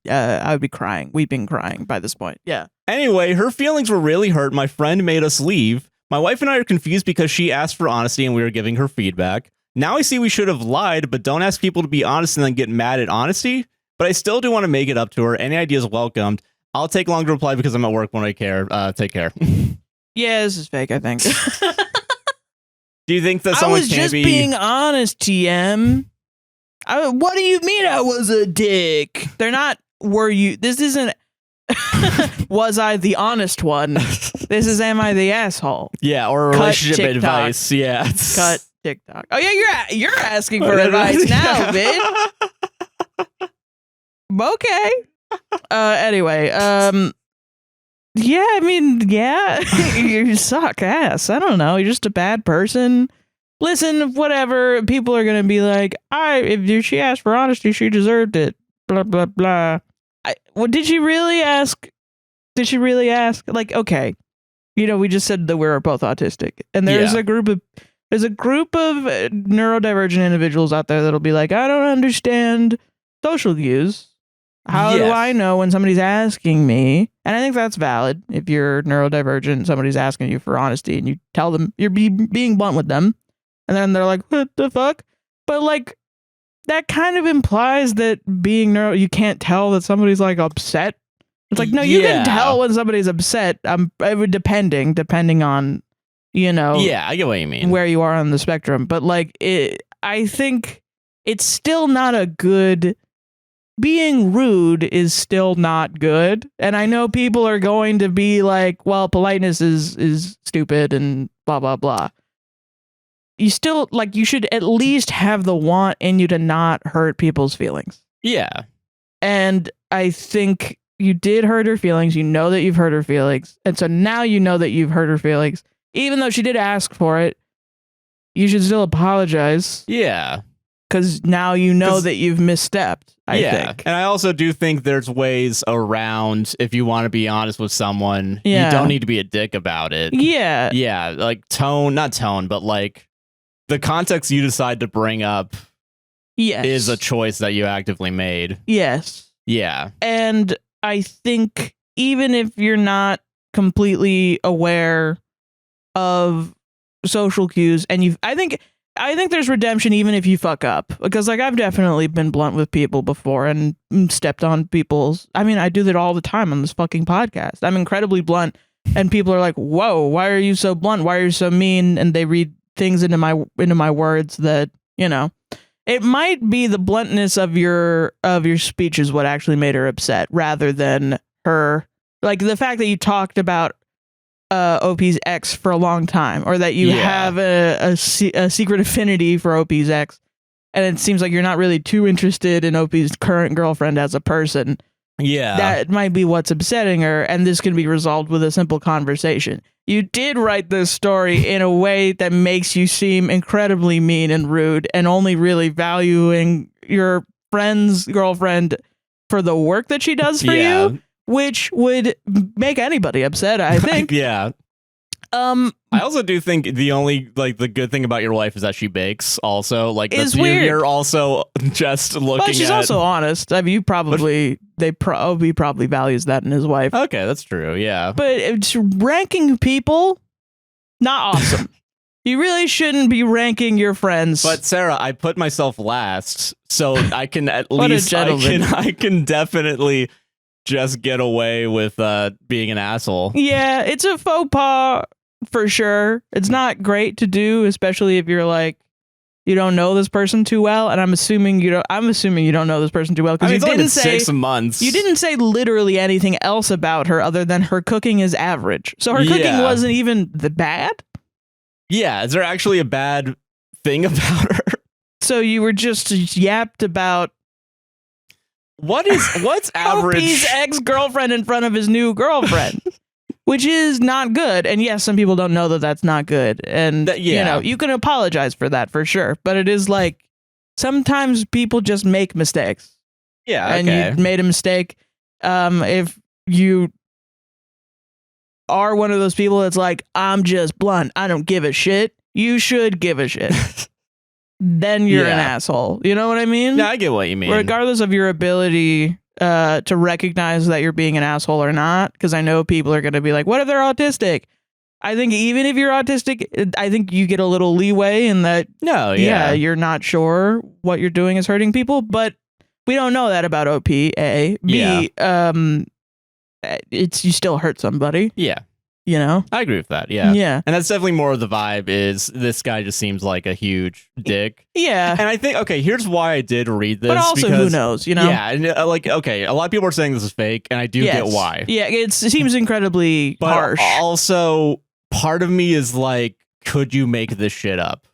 crying, weeping, crying by this point. Yeah. Anyway, her feelings were really hurt. My friend made us leave. My wife and I are confused because she asked for honesty and we were giving her feedback. Now I see we should have lied, but don't ask people to be honest and then get mad at honesty. But I still do want to make it up to her. Any ideas welcomed. I'll take long to reply because I'm at work when I care. Take care. Yeah, this is fake, I think. Do you think that I someone was can't just be... being honest, TM. What do you mean I was a dick? They're not, were you, this isn't, was I the honest one? This is Am I the Asshole? Yeah, or Cut relationship TikTok. advice. Yeah. Cut TikTok. Oh yeah, you're asking for advice now, bitch. Okay. Anyway, yeah, I mean, yeah, you suck ass. I don't know. You're just a bad person. Listen, whatever. People are gonna be like, if she asked for honesty, she deserved it. Blah blah blah. Did she really ask? Did she really ask? Like, okay, we just said that we're both autistic, and there's a group of neurodivergent individuals out there that'll be like, I don't understand social cues. How do I know when somebody's asking me? And I think that's valid. If you're neurodivergent, somebody's asking you for honesty, and you tell them you're being blunt with them, and then they're like, what the fuck? But like, that kind of implies that being you can't tell that somebody's like upset. It's like, no, you can tell when somebody's upset. Depending on, Yeah, I get what you mean. Where you are on the spectrum. But like, I think it's still not a good. Being rude is still not good. And I know people are going to be like, well, politeness is stupid and blah, blah, blah. You still, like, you should at least have the want in you to not hurt people's feelings. Yeah. And I think you did hurt her feelings. You know that you've hurt her feelings. And so now you know that you've hurt her feelings. Even though she did ask for it, you should still apologize. Yeah. Because now you know that you've misstepped, I think. And I also do think there's ways around, if you want to be honest with someone, you don't need to be a dick about it. Yeah. Yeah, like not tone, but like the context you decide to bring up is a choice that you actively made. Yes. Yeah. And I think even if you're not completely aware of social cues, and I think there's redemption even if you fuck up, because like I've definitely been blunt with people before and stepped on people's. I mean, I do that all the time on this fucking podcast. I'm incredibly blunt, and people are like, "Whoa, why are you so blunt? Why are you so mean?" And they read things into my words that it might be the bluntness of your speech is what actually made her upset, rather than her, like the fact that you talked about OP's ex for a long time, or that you have a secret affinity for OP's ex, and it seems like you're not really too interested in OP's current girlfriend as a person. Yeah, that might be what's upsetting her, and this can be resolved with a simple conversation. You did write this story in a way that makes you seem incredibly mean and rude, and only really valuing your friend's girlfriend for the work that she does for you, which would make anybody upset, I think. Yeah. I also do think the only the good thing about your wife is that she bakes. Also, like it's weird. You're also just looking. But she's also honest. I mean, OP probably values that in his wife. Okay, that's true. Yeah, but it's ranking people, not awesome. You really shouldn't be ranking your friends. But Sarah, I put myself last, so I can at least I can definitely just get away with being an asshole. Yeah, it's a faux pas for sure. It's not great to do, especially if you're like, you don't know this person too well, and I'm assuming you don't know this person too well, because you didn't say 6 months. You didn't say literally anything else about her other than her cooking is average. So her cooking wasn't even the bad. Yeah, is there actually a bad thing about her? So you were just yapped about what's average? OP's ex-girlfriend in front of his new girlfriend, which is not good. And yes, some people don't know that that's not good. And you can apologize for that for sure. But it is like sometimes people just make mistakes. Yeah, and you made a mistake. If you are one of those people that's like, I'm just blunt, I don't give a shit, you should give a shit. Then you're an asshole. You know what I mean? Yeah, I get what you mean. Regardless of your ability to recognize that you're being an asshole or not, because I know people are going to be like, what if they're autistic? I think even if you're autistic, I think you get a little leeway in that. No, you're not sure what you're doing is hurting people, but we don't know that about OP. A, B, it's you still hurt somebody. Yeah. you know? I agree with that. Yeah. Yeah. And that's definitely more of the vibe is this guy just seems like a huge dick. Yeah. And I think, okay, here's why I did read this. But also, who knows, you know? Yeah. And like, okay, a lot of people are saying this is fake, and I do get why. Yeah, it seems incredibly But harsh. also, part of me is like, could you make this shit up?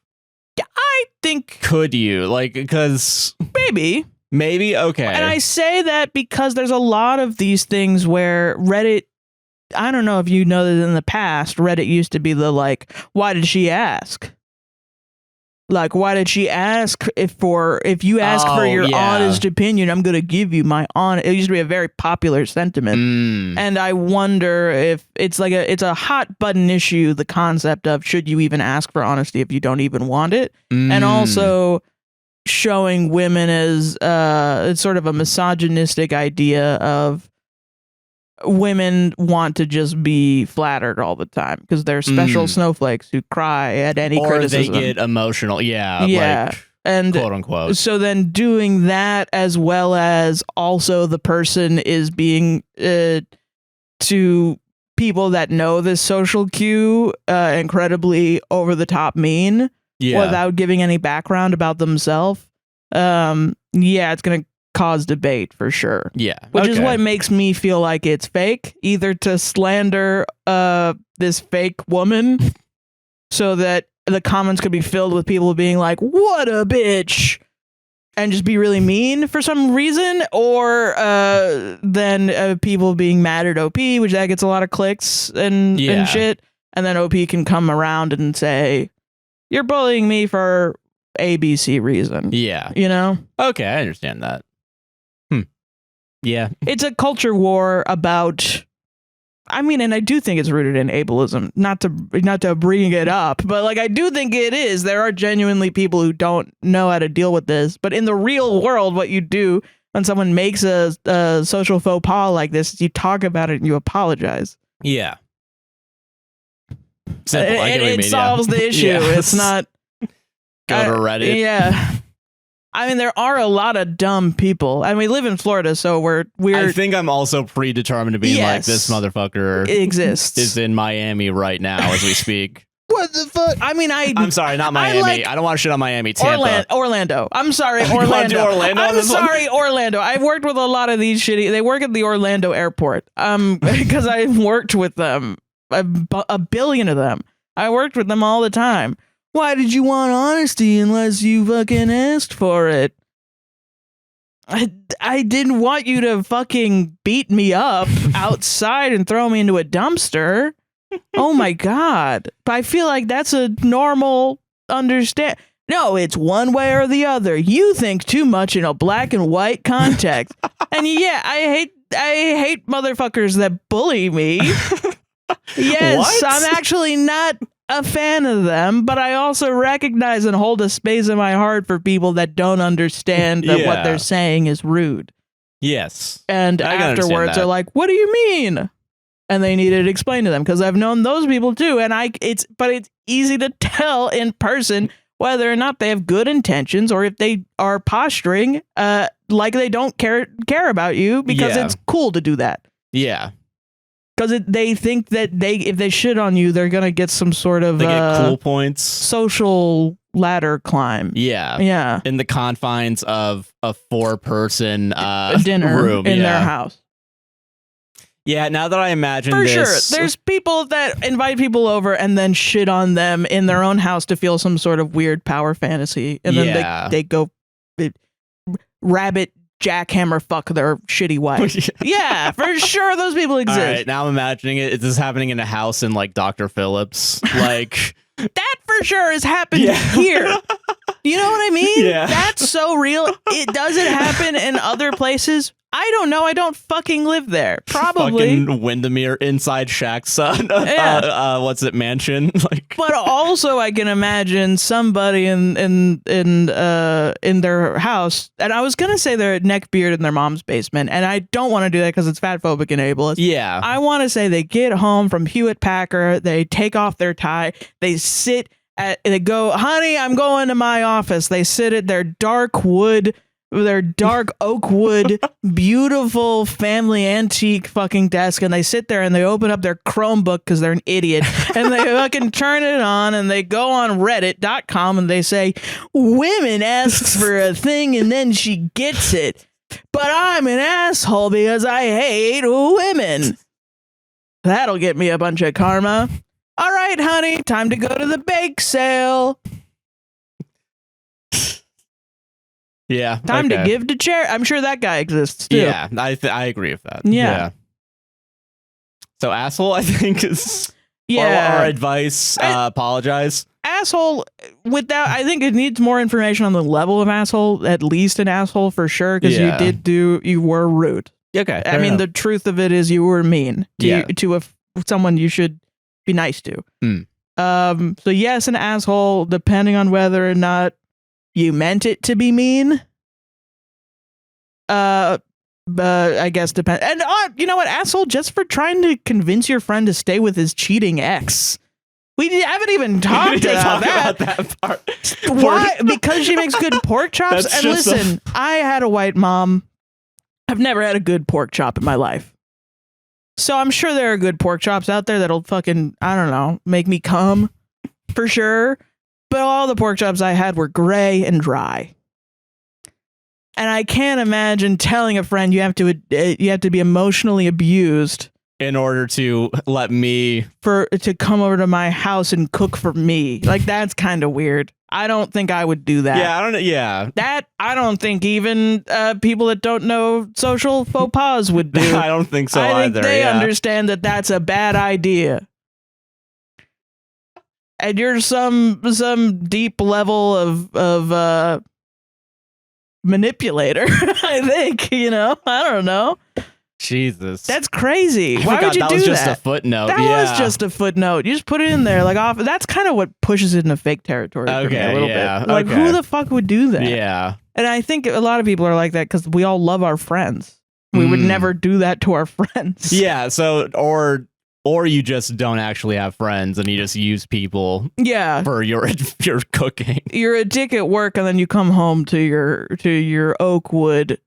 I think Could you? Like, because maybe. Okay. And I say that because there's a lot of these things where Reddit, I don't know if you know that in the past, Reddit used to be the like, why did she ask? Like, why did she ask if you ask for your honest opinion, I'm going to give you my honest. It used to be a very popular sentiment. And I wonder if it's like it's a hot button issue, the concept of should you even ask for honesty if you don't even want it? And also showing women as it's sort of a misogynistic idea of women want to just be flattered all the time because they're special snowflakes who cry at any criticism. Or they get emotional. Yeah. Like, and quote unquote. So then doing that as well as also the person is being to people that know this social cue incredibly over the top mean without giving any background about themselves. It's going to cause debate for sure. Yeah. Which is what makes me feel like it's fake, either to slander this fake woman so that the comments could be filled with people being like, what a bitch, and just be really mean for some reason, or then people being mad at OP, which that gets a lot of clicks and shit, and then OP can come around and say, you're bullying me for ABC reason. Yeah. You know? Okay, I understand that. Yeah. It's a culture war about, I mean, and I do think it's rooted in ableism, not to bring it up, but like, I do think it is. There are genuinely people who don't know how to deal with this, but in the real world, what you do when someone makes a social faux pas like this is you talk about it and you apologize. Yeah. Simple. And it solves the issue. It's not... Go to Reddit. Yeah. I mean, there are a lot of dumb people. I mean, we live in Florida, so we're... I think I'm also predetermined to be like, this motherfucker exists. Is in Miami right now as we speak. What the fuck? I mean, I'm sorry, not Miami. I don't want to shit on Miami. Tampa. Orlando. I'm sorry, Orlando. I'm sorry, Orlando. I've worked with a lot of these shitty... They work at the Orlando airport. Because I've worked with them. A billion of them. I worked with them all the time. Why did you want honesty unless you fucking asked for it? I didn't want you to fucking beat me up outside and throw me into a dumpster. Oh my God. But I feel like that's a normal understand. No, it's one way or the other. You think too much in a black and white context. And yeah, I hate motherfuckers that bully me. Yes, what? I'm actually not a fan of them, but I also recognize and hold a space in my heart for people that don't understand that what they're saying is rude. Yes. And afterwards are like, what do you mean? And they need it explained to them because I've known those people too. And it's easy to tell in person whether or not they have good intentions or if they are posturing like they don't care about you because it's cool to do that. Yeah. Because they think that if they shit on you, they're gonna get some sort of they get cool points, social ladder climb. Yeah, in the confines of a 4-person dinner room in their house. Yeah, now that I imagine for this, sure, there's people that invite people over and then shit on them in their own house to feel some sort of weird power fantasy, and then they go rabbit jackhammer fuck their shitty wife. Yeah, for sure those people exist. All right, now I'm imagining it. Is this happening in a house in like Dr. Phillips? Like that for sure has happened here. You know what I mean? Yeah. That's so real. It doesn't happen in other places. I don't know. I don't fucking live there. Probably. Fucking Windermere inside Shaq's what's it, mansion? Like, but also I can imagine somebody in their house, and I was gonna say their neck beard in their mom's basement, and I don't want to do that because it's fat phobic and ableist. Yeah. I want to say they get home from Hewitt Packard, they take off their tie, they sit they go, honey, I'm going to my office. They sit at their dark wood their dark oak wood, beautiful family antique fucking desk, and they sit there and they open up their Chromebook because they're an idiot, and they fucking turn it on and they go on Reddit.com and they say, women asks for a thing and then she gets it, but I'm an asshole because I hate women. That'll get me a bunch of karma. All right, honey, time to go to the bake sale. Yeah. Time to give to charity. I'm sure that guy exists too. Yeah, I agree with that. Yeah. So asshole, I think is Yeah. our advice. Apologize. Asshole, without, I think it needs more information on the level of asshole, at least an asshole for sure, because you were rude. Okay. I mean, the truth of it is you were mean to someone you should be nice to. So yes, an asshole, depending on whether or not you meant it to be mean. But I guess depend. And you know what, asshole, just for trying to convince your friend to stay with his cheating ex. We haven't even talked about that part. Why? Because she makes good pork chops. That's And just listen, I had a white mom. I've never had a good pork chop in my life. So I'm sure there are good pork chops out there that'll fucking, I don't know, make me cum for sure. But all the pork chops I had were gray and dry. And I can't imagine telling a friend you have to be emotionally abused in order to let me to come over to my house and cook for me. Like, that's kind of weird. I don't think I would do that. Yeah, I don't know. Yeah. That I don't think even people that don't know social faux pas would do. I don't think so I either. think they understand that that's a bad idea. And you're some deep level of manipulator. I think, I don't know. Jesus, that's crazy. I Why forgot would you that do was that? just a footnote. That was just a footnote. You just put it in there, like off. That's kind of what pushes it into fake territory. For me a little bit. Like, who the fuck would do that? Yeah. And I think a lot of people are like that because we all love our friends. We would never do that to our friends. Yeah. So, or you just don't actually have friends and you just use people. Yeah. For your cooking. You're a dick at work and then you come home to your oak wood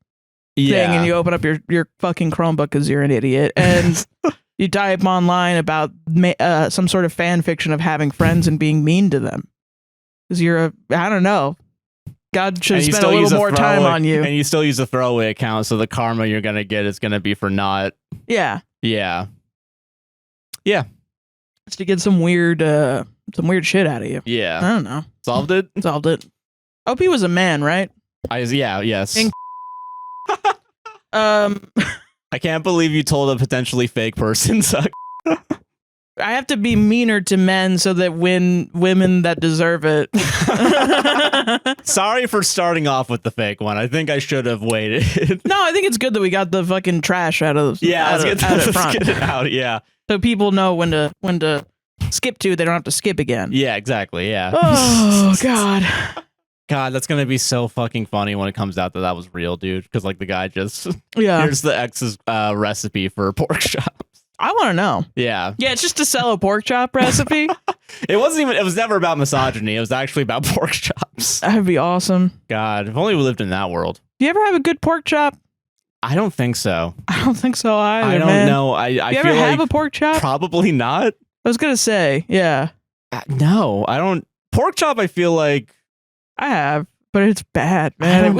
thing and you open up your fucking Chromebook because you're an idiot and you type online about some sort of fan fiction of having friends and being mean to them because I don't know. God should have spent a little more time on you. And you still use a throwaway account, so the karma you're gonna get is gonna be for not. Yeah. Yeah. Yeah. Just to get some weird shit out of you. Yeah. I don't know. Solved it? Solved it. OP was a man, right? Yes. I can't believe you told a potentially fake person. I have to be meaner to men so that women that deserve it. Sorry for starting off with the fake one. I think I should have waited. No, I think it's good that we got the fucking trash out of let's front. get it out. Yeah. So people know when to skip to. They don't have to skip again. Yeah, exactly. Yeah. Oh God. God, that's gonna be so fucking funny when it comes out that was real, dude. Because like the guy just here's the ex's recipe for pork chops. I want to know. Yeah. Yeah, it's just to sell a pork chop recipe. It was never about misogyny. It was actually about pork chops. That'd be awesome. God, if only we lived in that world. Do you ever have a good pork chop? I don't think so. I don't think so either. I don't know. I you feel ever have like a pork chop? Probably not. I was gonna say, yeah. No, I don't. Pork chop, I feel like I have, but it's bad, man.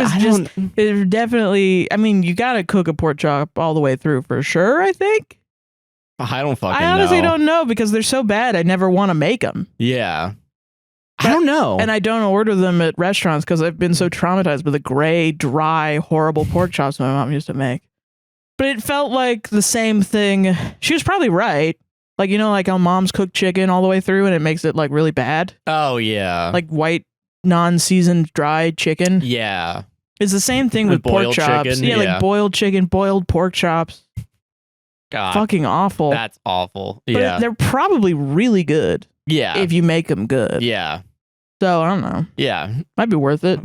It definitely. I mean, you gotta cook a pork chop all the way through for sure. I think. I don't fucking know. I honestly don't know because they're so bad. I never want to make them. Yeah. I don't know. And I don't order them at restaurants because I've been so traumatized with the gray, dry, horrible pork chops my mom used to make. But it felt like the same thing. She was probably right. Like, like how moms cook chicken all the way through and it makes it like really bad. Oh, yeah. Like white, non-seasoned, dried chicken. Yeah. It's the same thing with pork chops. Chicken, yeah, like boiled chicken, boiled pork chops. God. Fucking awful. That's awful. But yeah. They're probably really good. Yeah. If you make them good. Yeah. So, I don't know. Yeah. Might be worth it.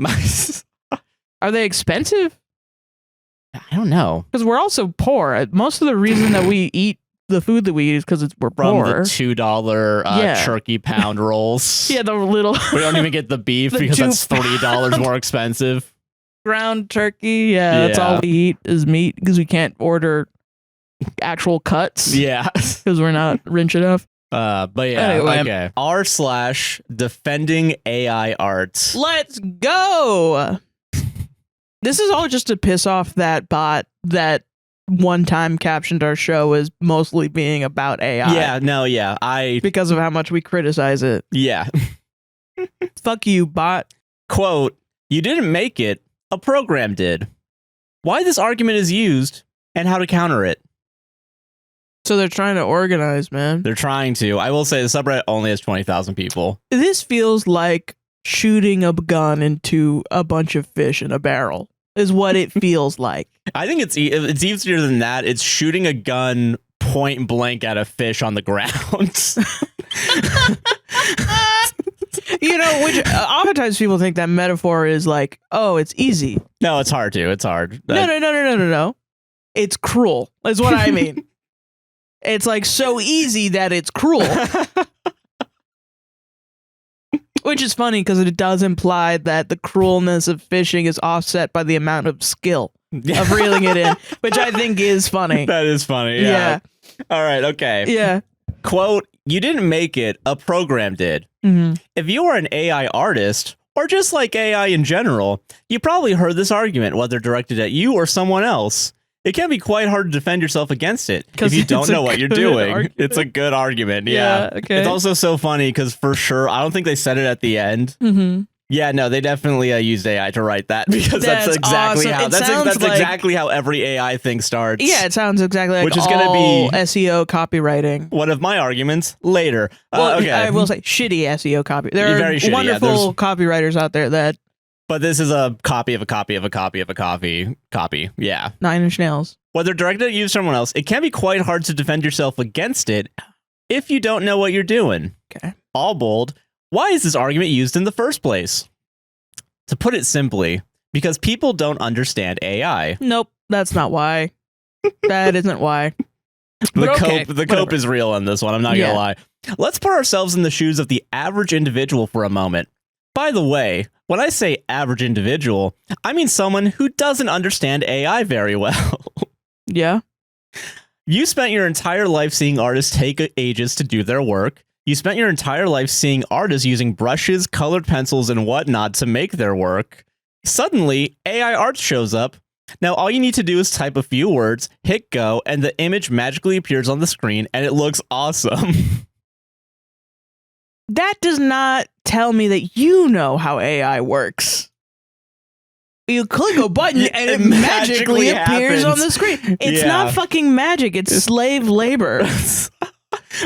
Are they expensive? I don't know. Because we're also poor. Most of the reason that we eat the food that we eat is because we're poor. From the $2 turkey pound rolls. Yeah, the little... We don't even get the beef because that's $3 more expensive. Ground turkey. Yeah, that's all we eat is meat because we can't order actual cuts. Yeah. Because we're not rich enough. But yeah, Anyway. okay. r/defending AI art. Let's go. This is all just to piss off that bot that one time captioned our show as mostly being about AI. Yeah, no, yeah. Because of how much we criticize it. Yeah. Fuck you, bot. Quote, you didn't make it, a program did. Why this argument is used and how to counter it. So they're trying to organize, man. They're trying to. I will say the subreddit only has 20,000 people. This feels like shooting a gun into a bunch of fish in a barrel is what it feels like. I think it's easier than that. It's shooting a gun point blank at a fish on the ground. You know, which oftentimes people think that metaphor is like, oh, it's easy. No, it's hard to. It's hard. No. It's cruel, is what I mean. It's like so easy that it's cruel. Which is funny because it does imply that the cruelness of fishing is offset by the amount of skill of reeling it in, which I think is funny. That is funny. Yeah. All right. Okay. Yeah. Quote, you didn't make it, a program did. Mm-hmm. If you are an AI artist, or just like AI in general, you probably heard this argument, whether directed at you or someone else. It can be quite hard to defend yourself against it if you don't know what you're doing. Argument. It's a good argument. Yeah. Okay. It's also so funny because for sure, I don't think they said it at the end. Mm-hmm. Yeah, no, they definitely used AI to write that because that's exactly awesome. how that's exactly how every AI thing starts. Yeah, it sounds exactly like which is all going to be SEO copywriting. One of my arguments later. Well, okay. I will say shitty SEO copy. There are Very shitty, wonderful copywriters out there that. But this is a copy of a copy of a copy of a copy. Yeah. 9 Inch Nails. Whether directed at you or someone else, it can be quite hard to defend yourself against it if you don't know what you're doing. Okay. All bold. Why is this argument used in the first place? To put it simply, because people don't understand AI. Nope, that's not why. That isn't why. The cope is real on this one. I'm not going to lie. Let's put ourselves in the shoes of the average individual for a moment. By the way, when I say average individual, I mean someone who doesn't understand AI very well. Yeah. You spent your entire life seeing artists take ages to do their work. You spent your entire life seeing artists using brushes, colored pencils, and whatnot to make their work. Suddenly, AI art shows up. Now, all you need to do is type a few words, hit go, and the image magically appears on the screen, and it looks awesome. That does not tell me that you know how AI works. You click a button and it magically appears on the screen. It's not fucking magic. It's slave labor.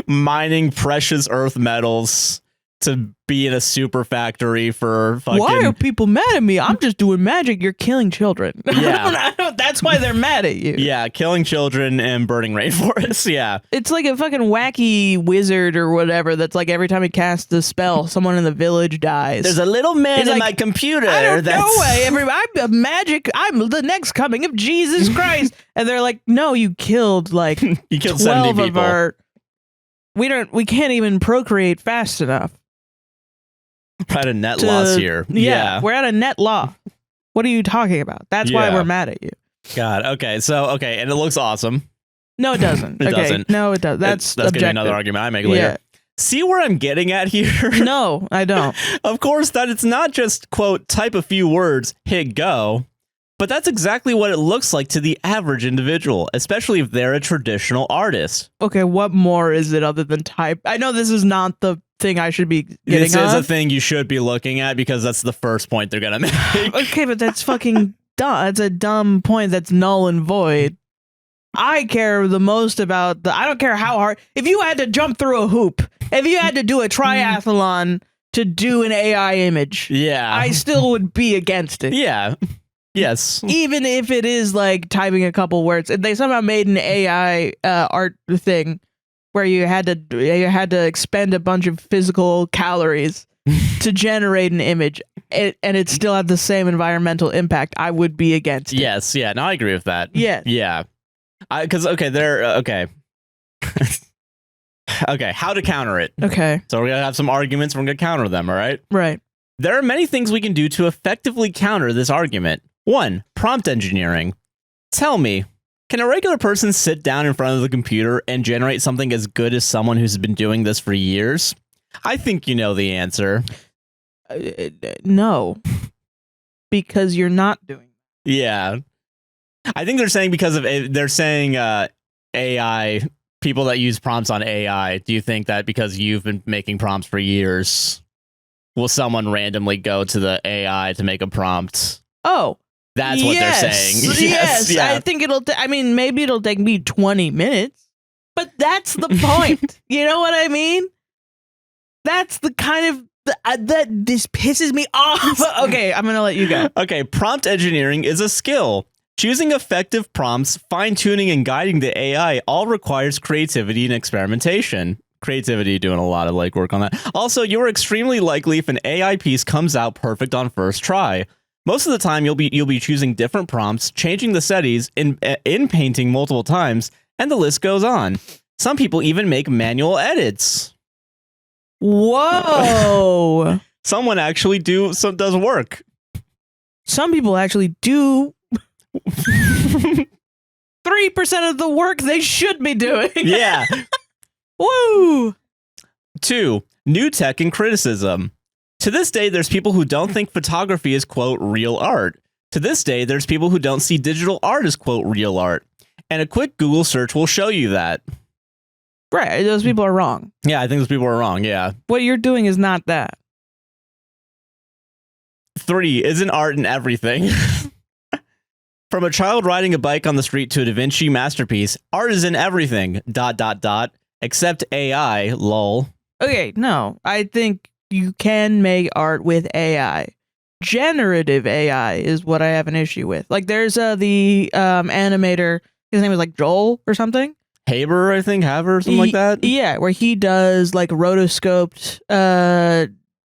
Mining precious earth metals to be in a super factory for fucking... Why are people mad at me? I'm just doing magic. You're killing children. Yeah. That's why they're mad at you. Yeah, killing children and burning rainforests. Yeah. It's like a fucking wacky wizard or whatever that's like every time he casts a spell, someone in the village dies. There's a little man in my computer. I don't know. I'm magic. I'm the next coming of Jesus Christ. And they're like, no, you killed like you killed 12 70 of people. our... We can't even procreate fast enough. We're at a net loss here. Yeah. We're at a net loss. What are you talking about? That's why we're mad at you. God. Okay. And it looks awesome. No, it doesn't. It doesn't. No, it doesn't. That's gonna be objective. another argument I make later. See where I'm getting at here? No, I don't. Of course, that it's not just, quote, type a few words, hit go. But that's exactly what it looks like to the average individual, especially if they're a traditional artist. Okay, what more is it other than type? I know this is not the thing I should be getting This is on. a thing you should be looking at because that's the first point they're going to make. Okay, but that's fucking dumb. That's a dumb point that's null and void. I care the most about I don't care how hard. If you had to jump through a hoop, if you had to do a triathlon to do an AI image, I still would be against it. Yeah. Yes. Even if it is like typing a couple words. If they somehow made an AI art thing where you had to expend a bunch of physical calories to generate an image, and it still had the same environmental impact, I would be against it. Yes. Yeah. No, I agree with that. Yeah. Yeah. Because, okay. Okay. How to counter it. Okay. So we're going to have some arguments. We're going to counter them. All right. Right. There are many things we can do to effectively counter this argument. 1. Prompt engineering. Tell me, can a regular person sit down in front of the computer and generate something as good as someone who's been doing this for years? I think you know the answer. No. Because you're not doing it. Yeah. I think they're saying because of AI, people that use prompts on AI, do you think that because you've been making prompts for years, will someone randomly go to the AI to make a prompt? Oh. That's what they're saying. Yes. Yeah. I think maybe it'll take me 20 minutes, but that's the point. You know what I mean? That's the kind of this pisses me off. Okay, I'm going to let you go. Okay, prompt engineering is a skill. Choosing effective prompts, fine-tuning, and guiding the AI all requires creativity and experimentation. Creativity, doing a lot of legwork on that. Also, you're extremely likely if an AI piece comes out perfect on first try. Most of the time, you'll be choosing different prompts, changing the settings, in painting multiple times, and the list goes on. Some people even make manual edits. Whoa! Someone actually does work. Some people actually do 3% of the work they should be doing. Yeah. Woo! 2. New tech and criticism. To this day, there's people who don't think photography is, quote, real art. To this day, there's people who don't see digital art as, quote, real art. And a quick Google search will show you that. Right, those people are wrong. Yeah, I think those people are wrong, yeah. What you're doing is not that. 3. Isn't art in everything? From a child riding a bike on the street to a Da Vinci masterpiece, art is in everything, ... except AI, lol. Okay, no, I think you can make art with AI. Generative AI is what I have an issue with. Like, there's the animator, his name is like Joel or something. Haber, I think, something like that. Yeah, where he does like rotoscoped,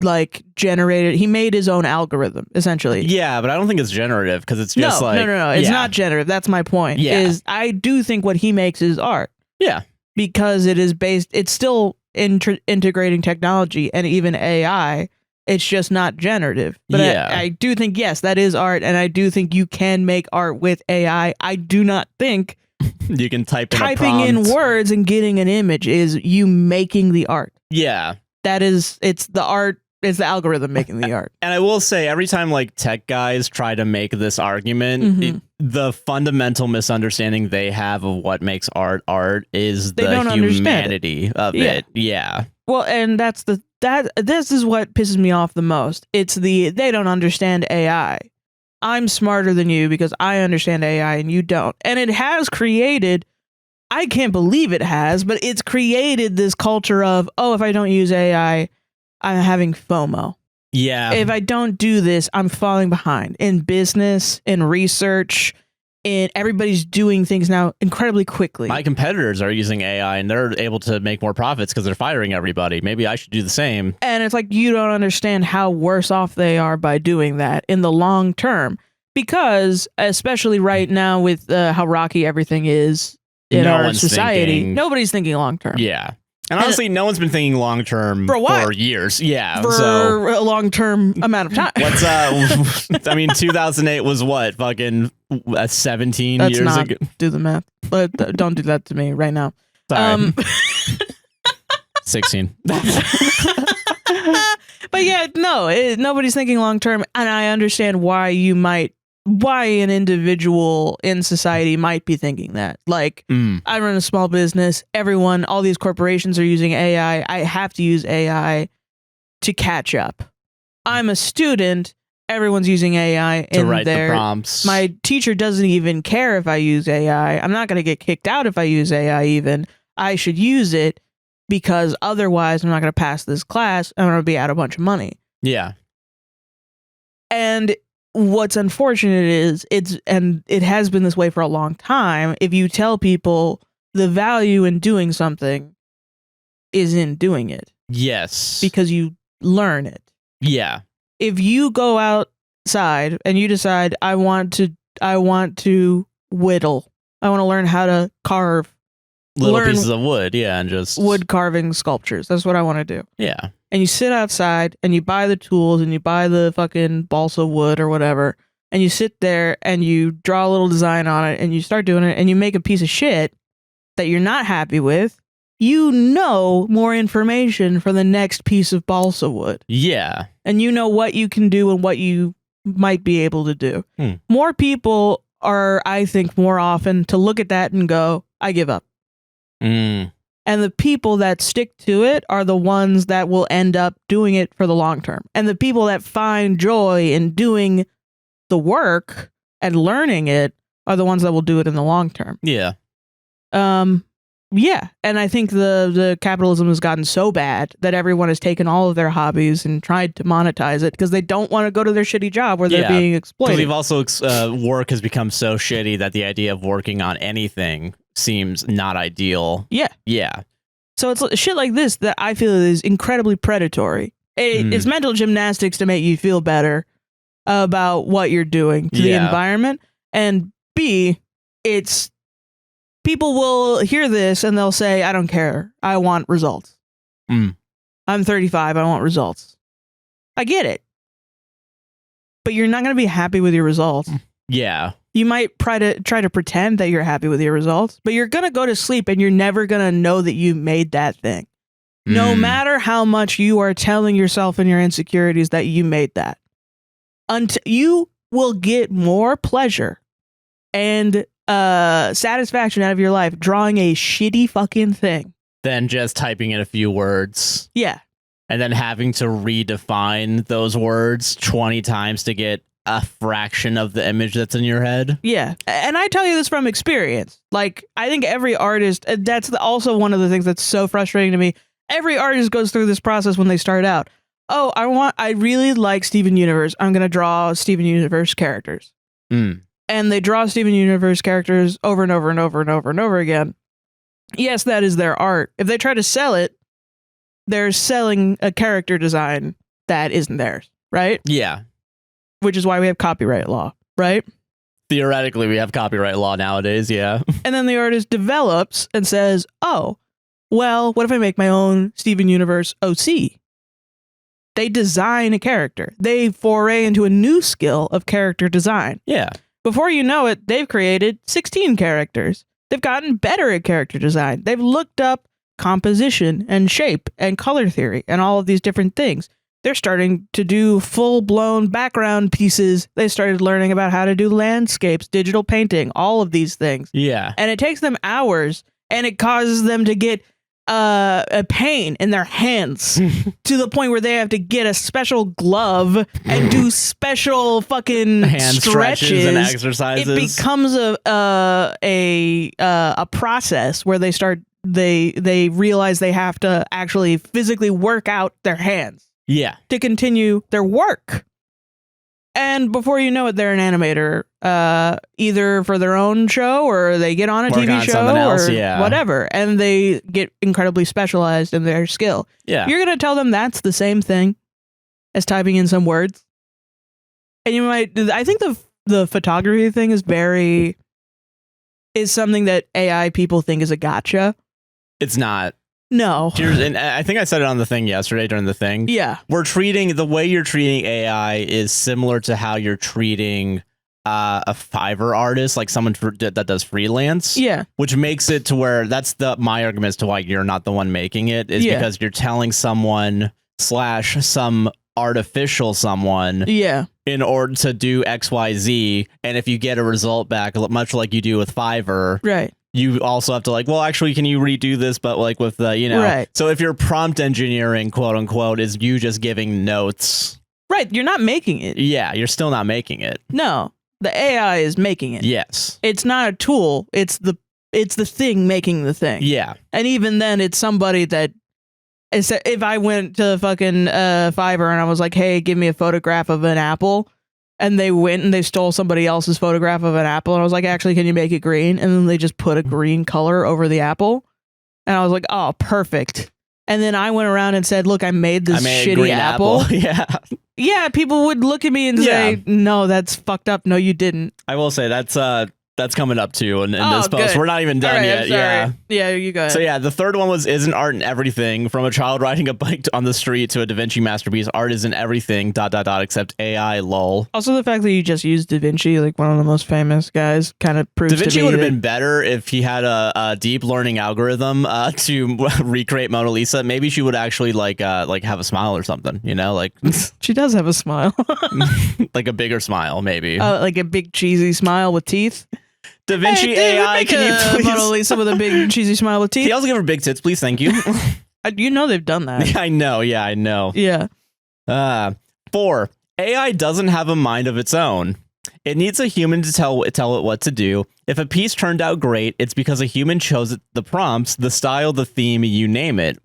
like generated. He made his own algorithm essentially. Yeah, but I don't think it's generative because it's just no. It's not generative. That's my point. Yeah. Is I do think what he makes is art. Yeah, because it is based. It's still integrating technology and even AI. It's just not generative. But yeah. I do think, yes, that is art, and I do think you can make art with AI. I do not think you can typing in words and getting an image is you making the art. Yeah. It's the art, it's the algorithm making the art. And I will say, every time like tech guys try to make this argument, the fundamental misunderstanding they have of what makes art is the humanity of it. Yeah. Well, and this is what pisses me off the most. It's they don't understand AI. I'm smarter than you because I understand AI and you don't. And it has created, I can't believe it has, but it's created this culture of, oh, if I don't use AI, I'm having FOMO. Yeah. If I don't do this, I'm falling behind in business, in research, and everybody's doing things now incredibly quickly. My competitors are using AI and they're able to make more profits because they're firing everybody. Maybe I should do the same. And it's like, you don't understand how worse off they are by doing that in the long term. Because, especially right now with how rocky everything is in our society, nobody's thinking long term. Yeah. And honestly, no one's been thinking long term for years. Yeah. For a long term amount of time. What's 2008 was what? Fucking 17 Let's years not ago. Do the math. But don't do that to me right now. Sorry. 16. But yeah, no, nobody's thinking long term. And I understand why an individual in society might be thinking that. Like, I run a small business. All these corporations are using AI. I have to use AI to catch up. I'm a student. Everyone's using AI to write the prompts. My teacher doesn't even care if I use AI. I'm not going to get kicked out if I use AI even. I should use it because otherwise I'm not going to pass this class. I'm going to be out a bunch of money. Yeah. And what's unfortunate is it has been this way for a long time. If you tell people the value in doing something is in doing it. Yes. Because you learn it. Yeah. If you go outside and you decide I want to whittle. I want to learn how to carve little pieces of wood, yeah, and just wood carving sculptures. That's what I want to do. Yeah. And you sit outside and you buy the tools and you buy the fucking balsa wood or whatever, and you sit there and you draw a little design on it and you start doing it and you make a piece of shit that you're not happy with, you know more information for the next piece of balsa wood. Yeah. And you know what you can do and what you might be able to do. More people are, I think, more often to look at that and go, I give up. And the people that stick to it are the ones that will end up doing it for the long term. And the people that find joy in doing the work and learning it are the ones that will do it in the long term. Yeah. Yeah. And I think the capitalism has gotten so bad that everyone has taken all of their hobbies and tried to monetize it because they don't want to go to their shitty job where they're being exploited. Because we've also, work has become so shitty that the idea of working on anything seems not ideal. Yeah. Yeah. So it's shit like this that I feel is incredibly predatory. It's mental gymnastics to make you feel better about what you're doing to the environment. And B, it's people will hear this and they'll say, I don't care. I want results. I'm 35. I want results. I get it. But you're not going to be happy with your results. Yeah. You might try to pretend that you're happy with your results, but you're going to go to sleep and you're never going to know that you made that thing. No matter how much you are telling yourself and your insecurities that you made that. Until you will get more pleasure and satisfaction out of your life drawing a shitty fucking thing than just typing in a few words. Yeah. And then having to redefine those words 20 times to get a fraction of the image that's in your head. Yeah. And I tell you this from experience. Like, I think every artist, that's also one of the things that's so frustrating to me. Every artist goes through this process when they start out. Oh, I really like Steven Universe. I'm going to draw Steven Universe characters. And they draw Steven Universe characters over and over and over and over and over again. Yes, that is their art. If they try to sell it, they're selling a character design that isn't theirs, right? Yeah. Which is why we have copyright law, right? Theoretically, we have copyright law nowadays, yeah. And then the artist develops and says, oh, well, what if I make my own Steven Universe OC? They design a character. They foray into a new skill of character design. Yeah. Before you know it, they've created 16 characters. They've gotten better at character design. They've looked up composition and shape and color theory and all of these different things. They're starting to do full-blown background pieces. They started learning about how to do landscapes, digital painting, all of these things. Yeah. And it takes them hours, and it causes them to get a pain in their hands to the point where they have to get a special glove and do special fucking hand stretches and exercises. It becomes a process where they realize they have to actually physically work out their hands. Yeah. To continue their work. And before you know it, they're an animator, either for their own show or they get on a TV show or whatever. And they get incredibly specialized in their skill. Yeah. You're going to tell them that's the same thing as typing in some words. And you might, I think the photography thing is something that AI people think is a gotcha. It's not. No. And I think I said it on the thing yesterday during the thing. Yeah. The way you're treating AI is similar to how you're treating a Fiverr artist, like someone that does freelance. Yeah. Which makes it to where my argument as to why you're not the one making it is because you're telling someone / some artificial someone. Yeah. In order to do XYZ. And if you get a result back, much like you do with Fiverr. Right. You also have to well, actually, can you redo this? But with the, right. So if you're prompt engineering, quote unquote, is you just giving notes. Right. You're not making it. Yeah. You're still not making it. No, the AI is making it. Yes. It's not a tool. It's the thing making the thing. Yeah. And even then it's somebody that if I went to fucking Fiverr and I was like, hey, give me a photograph of an apple. And they went and they stole somebody else's photograph of an apple. And I was like, actually, can you make it green? And then they just put a green color over the apple. And I was like, oh, perfect. And then I went around and said, look, I made this shitty apple. Yeah. Yeah. People would look at me and say, no, that's fucked up. No, you didn't. I will say that's That's coming up too in this post. Good. We're not even done All right, yet. I'm sorry. Yeah, you go ahead. So yeah, the third one was isn't art in everything? From a child riding a bike on the street to a Da Vinci masterpiece, art isn't everything. ... Except AI. Lol. Also, the fact that you just used Da Vinci, like one of the most famous guys, kind of proves Da Vinci to me would have that- been better if he had a deep learning algorithm to recreate Mona Lisa. Maybe she would actually like have a smile or something. You know, like She does have a smile. like a bigger smile, maybe. Like a big cheesy smile with teeth. Da Vinci AI, can you please? Mona Lisa with a big cheesy smile with Can teeth. you also give her big tits, please? Thank you. You know they've done that. I know. Yeah, I know. Yeah. 4. AI doesn't have a mind of its own. It needs a human to tell it what to do. If a piece turned out great, it's because a human chose it, the prompts, the style, the theme, you name it.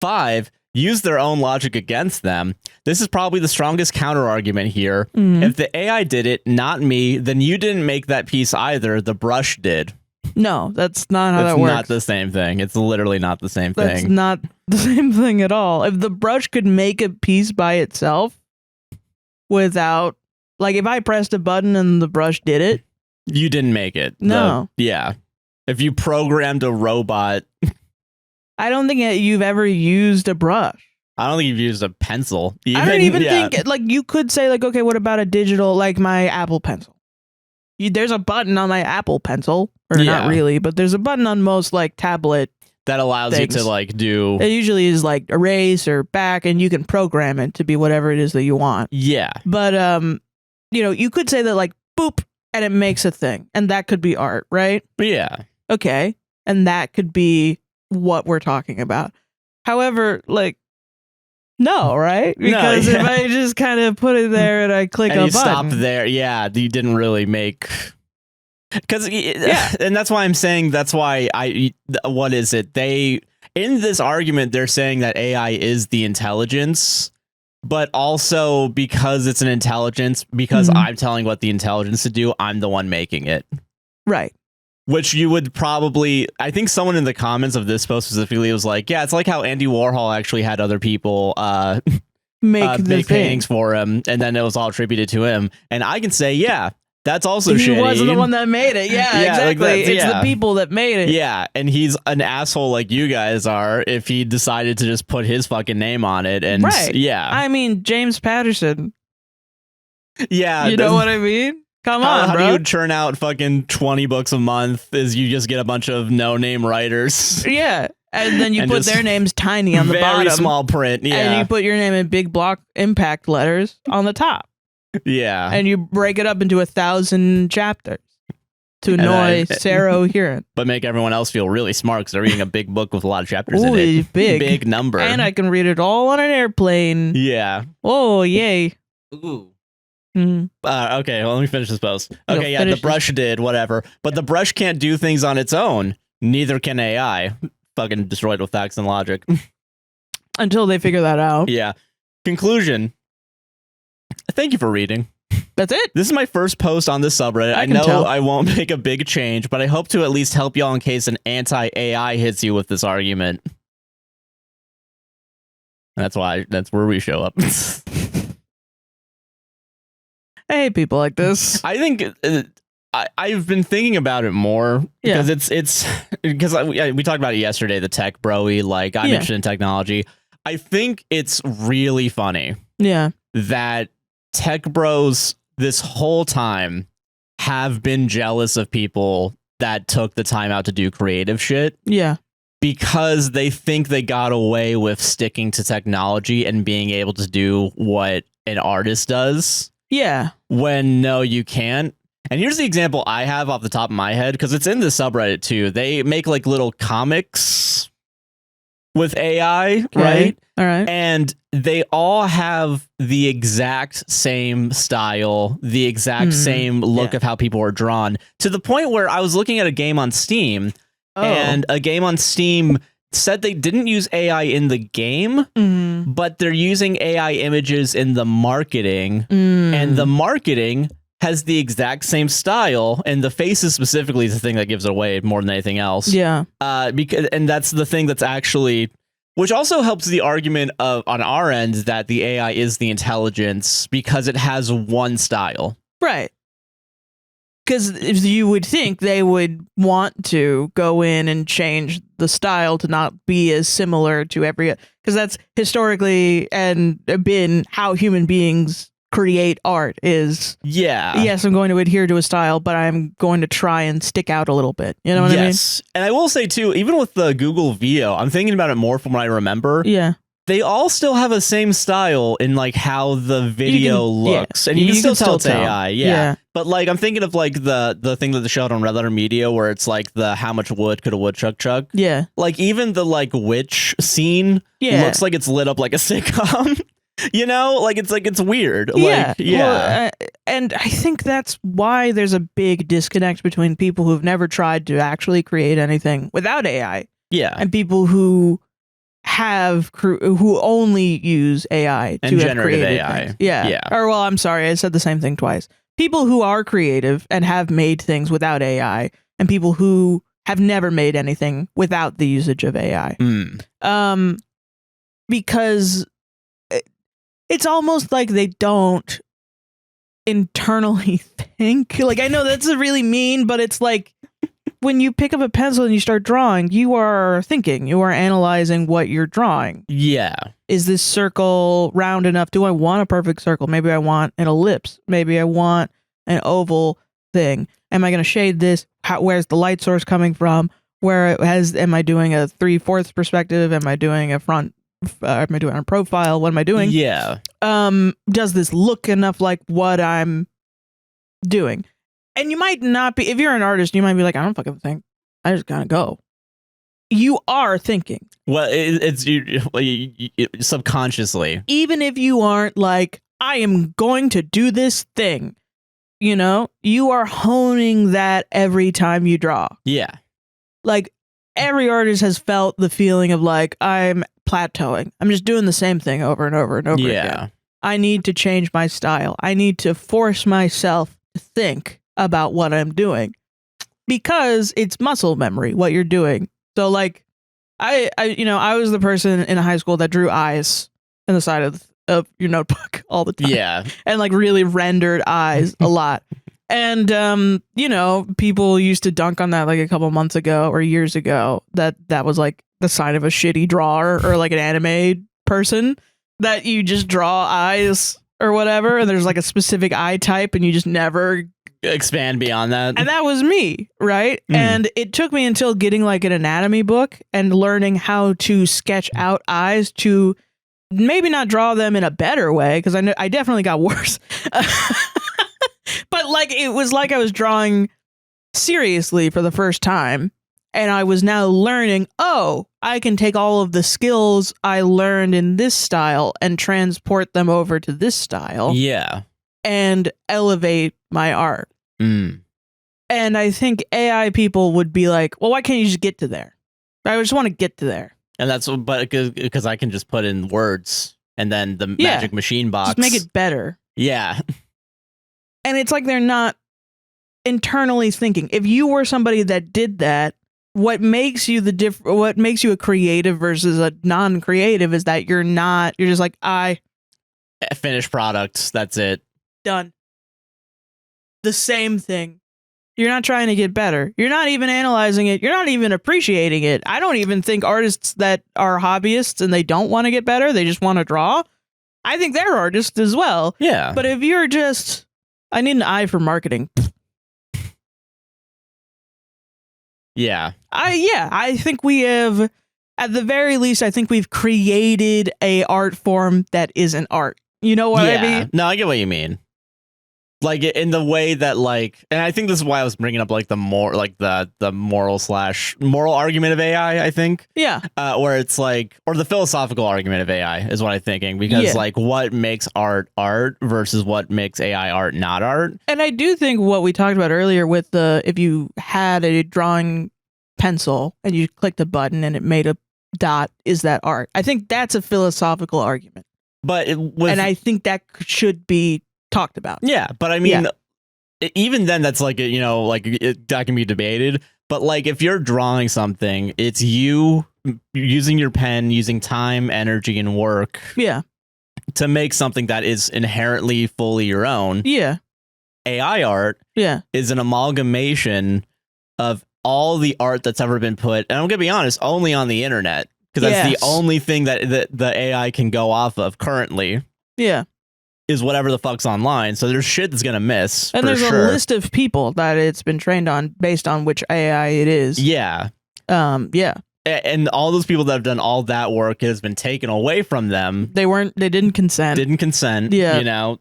5. Use their own logic against them. This is probably the strongest counter argument here. If the AI did it, not me, then you didn't make that piece either. The brush did. No, that's not how that works. It's not the same thing. It's literally not the same That's thing. not the same thing at all. If the brush could make a piece by itself without, like, if I pressed a button and the brush did it, You didn't make it. No. Yeah. If you programmed a robot, I don't think that you've ever used a brush. I don't think you've used a pencil. I don't even think, like, you could say, like, okay, what about a digital, like my Apple Pencil? There's a button on my Apple Pencil, or Yeah. not really, but there's a button on most, like, tablet. that allows things. you to like do. It usually is, like, erase or back, and you can program it to be whatever it is that you want. Yeah. But, you know, you could say that, like, boop, and it makes a thing, and that could be art, right? Yeah. Okay. And that could be what we're talking about. However, like, no, right? Because if I just kind of put it there and I click And a you stop button. there. Yeah. You didn't really make. Because and that's why I'm saying that's why what is it? They in this argument they're saying that AI is the intelligence, but also because it's an intelligence, because I'm telling what the intelligence to do, I'm the one making it. Right. Which you would probably, I think someone in the comments of this post specifically was like, yeah, it's like how Andy Warhol actually had other people Make paintings for him, and then it was all attributed to him. And I can say, yeah, that's also he shitty. wasn't the one that made it. Yeah, Yeah, like exactly. that, It's yeah. the people that made it. Yeah, and he's an asshole like you guys are if he decided to just put his fucking name on it. And Right. yeah. I mean, James Patterson. Yeah. You know what I mean? Come on, how bro. do you churn out fucking 20 books a month is you just get a bunch of no-name writers. Yeah. And then you And put just their names tiny on the Very bottom. small print. And Yeah. you put your name in big block impact letters on the top. Yeah. And you break it up into 1,000 chapters to And annoy then- Sarah Huron. But make everyone else feel really smart because they're reading a big book with a lot of chapters in Ooh, it. it's big. Big number. And I can read it all on an airplane. Yeah. Oh, yay. Ooh. Mhm. Okay, well, let me finish this post. No, Okay, yeah, the finish brush did, whatever. But the brush can't do things on its own. Neither can AI. Fucking destroyed with facts and logic. Until they figure that out. Yeah. Conclusion. Thank you for reading. That's it. This is my first post on this subreddit. I can know tell. I won't make a big change, but I hope to at least help y'all in case an anti-AI hits you with this argument. That's where we show up. I hate people like this. I think I've been thinking about it more because it's because we talked about it yesterday. The tech broy, like I'm interested in technology. I think it's really funny Yeah. that tech bros this whole time have been jealous of people that took the time out to do creative shit Yeah. because they think they got away with sticking to technology and being able to do what an artist does. Yeah. When no, you can't. And here's the example I have off the top of my head, because it's in the subreddit too. They make like little comics with AI, right? All right. And they all have the exact same style, the exact same look of how people are drawn, to the point where I was looking at a game on Steam, and a game on Steam said they didn't use AI in the game, but they're using AI images in the marketing, and the marketing has the exact same style, and the faces specifically is the thing that gives it away more than anything else. Yeah. And that's the thing that's actually, which also helps the argument of on our end that the AI is the intelligence because it has one style. Right. Because you would think they would want to go in and change the style to not be as similar to every, because that's historically and been how human beings create art is. Yeah. Yes, I'm going to adhere to a style, but I'm going to try and stick out a little bit. You know what I mean? Yes. And I will say too, even with the Google Veo, I'm thinking about it more from what I remember. Yeah. They all still have the same style in like how the video looks. Yeah. And you can still tell it's tell. AI. Yeah. But like I'm thinking of like the thing that they showed on Red Letter Media where it's like the how much wood could a woodchuck chuck. Yeah. Like even the like witch scene looks like it's lit up like a sitcom. You know, like it's weird. Yeah. Like, yeah. Well, and I think that's why there's a big disconnect between people who've never tried to actually create anything without AI Yeah. and people who who only use AI And to have generative created AI. things. Yeah. Yeah. Or well, I'm sorry, I said the same thing twice. People who are creative and have made things without AI, and people who have never made anything without the usage of AI. Because it's almost like they don't internally think. Like, I know that's really mean, but it's like when you pick up a pencil and you start drawing, you are thinking, you are analyzing what you're drawing. Yeah. Is this circle round enough? Do I want a perfect circle? Maybe I want an ellipse. Maybe I want an oval thing. Am I going to shade this? Where's the light source coming from? Am I doing a 3/4 perspective? Am I doing a front? Am I doing a profile? What am I doing? Yeah. Does this look enough like what I'm doing? And you might not be, if you're an artist, you might be like, I don't fucking think. I just gotta go. You are thinking. Well, it's subconsciously. Even if you aren't like, I am going to do this thing, you know, you are honing that every time you draw. Yeah. Like every artist has felt the feeling of like, I'm plateauing. I'm just doing the same thing over and over and over again. I need to change my style. I need to force myself to think about what I'm doing because it's muscle memory, what you're doing. So like I was the person in high school that drew eyes in the side of your notebook all the time. Yeah. And like really rendered eyes a lot. And people used to dunk on that like a couple months ago or years ago that was like the sign of a shitty drawer or like an anime person, that you just draw eyes or whatever and there's like a specific eye type and you just never expand beyond that. And that was me, right? And it took me until getting like an anatomy book and learning how to sketch out eyes to maybe not draw them in a better way, because I definitely got worse. But like it was like I was drawing seriously for the first time, and I was now learning, oh, I can take all of the skills I learned in this style and transport them over to this style. Yeah. And elevate my art. And I think AI people would be like, well, why can't you just get to there? I just want to get to there. And that's, but because I can just put in words and then the magic machine box. Just make it better. Yeah. And it's like they're not internally thinking. If you were somebody that did that, what makes you what makes you a creative versus a non-creative is that you're just like, finished products. That's it. Done. The same thing. You're not trying to get better. You're not even analyzing it. You're not even appreciating it. I don't even think artists that are hobbyists and they don't want to get better, they just want to draw, I think they're artists as well. Yeah. But if you're just, I need an eye for marketing. Yeah. I think we have, at the very least, I think we've created a art form that isn't art. You know what I mean? No, I get what you mean. Like in the way that like, and I think this is why I was bringing up like the moral argument of AI, I think. Yeah. Where it's like, or the philosophical argument of AI is what I'm thinking, because like what makes art versus what makes AI art not art. And I do think what we talked about earlier with if you had a drawing pencil and you clicked a button and it made a dot, is that art? I think that's a philosophical argument. But and I think that should be talked about. Yeah, but I mean, even then, that's like, that can be debated. But like, if you're drawing something, it's you using your pen, using time, energy, and work. Yeah. To make something that is inherently fully your own. Yeah. AI art Yeah. is an amalgamation of all the art that's ever been put, and I'm gonna be honest, only on the internet, because that's Yes. the only thing that the AI can go off of currently. Yeah. Is whatever the fuck's online. So there's shit that's gonna miss. And for there's sure. a list of people that it's been trained on based on which AI it is. Yeah. Yeah. And all those people that have done all that work has been taken away from them. They didn't consent. Didn't consent. Yeah. You know?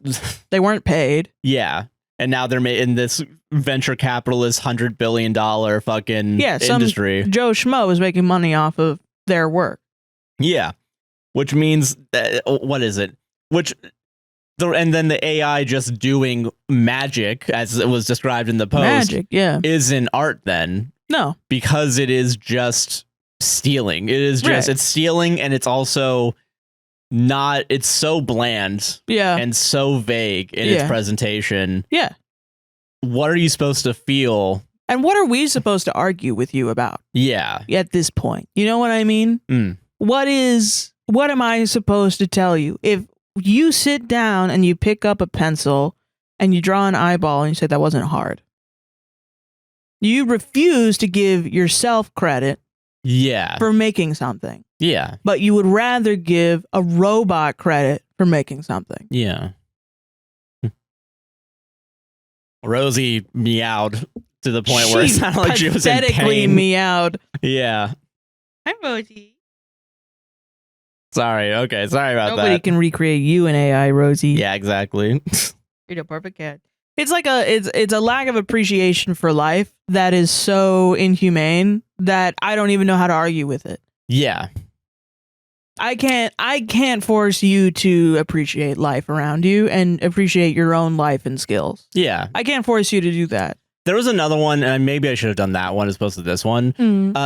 They weren't paid. Yeah. And now they're in this venture capitalist $100 billion fucking industry. Joe Schmo is making money off of their work. Yeah. Which means, what is it? And then the AI just doing magic, as it was described in the post, Magic, yeah. isn't art then. No. Because it is just stealing. It is just, it's stealing, and it's also not, it's so bland and so vague in its presentation. Yeah. What are you supposed to feel? And what are we supposed to argue with you about? Yeah. At this point. You know what I mean? What am I supposed to tell you? If you sit down and you pick up a pencil and you draw an eyeball and you say that wasn't hard. You refuse to give yourself credit for making something. Yeah. But you would rather give a robot credit for making something. Yeah. Rosie meowed to the point where it sounded like she was in pain. Meowed. Yeah. Hi, Rosie. Sorry. Okay. Sorry about that. Nobody can recreate you in AI, Rosie. Yeah, exactly. You're the perfect cat. It's like it's a lack of appreciation for life that is so inhumane that I don't even know how to argue with it. Yeah. I can't force you to appreciate life around you and appreciate your own life and skills. Yeah. I can't force you to do that. There was another one, and maybe I should have done that one as opposed to this one.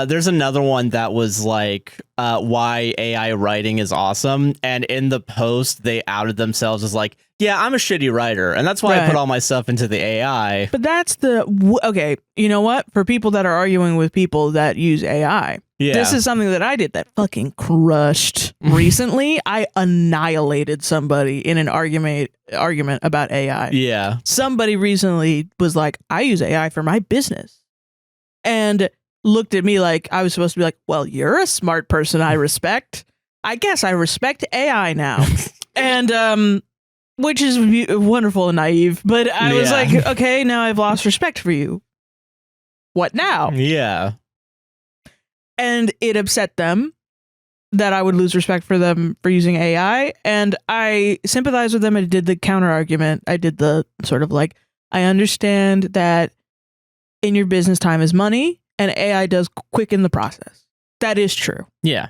There's another one that was like why AI writing is awesome. And in the post, they outed themselves as like, yeah, I'm a shitty writer. And that's why I put all my stuff into the AI. But that's okay, you know what? For people that are arguing with people that use AI, this is something that I did that fucking crushed recently. I annihilated somebody in an argument about AI. Yeah. Somebody recently was like, I use AI for my business. And looked at me like I was supposed to be like, well, you're a smart person I respect. I guess I respect AI now. And which is wonderful and naive. But I was like, okay, now I've lost respect for you. What now? Yeah. And it upset them that I would lose respect for them for using AI. And I sympathized with them and did the counter argument. I did the sort of like, I understand that in your business, time is money, and AI does quicken the process. That is true. Yeah.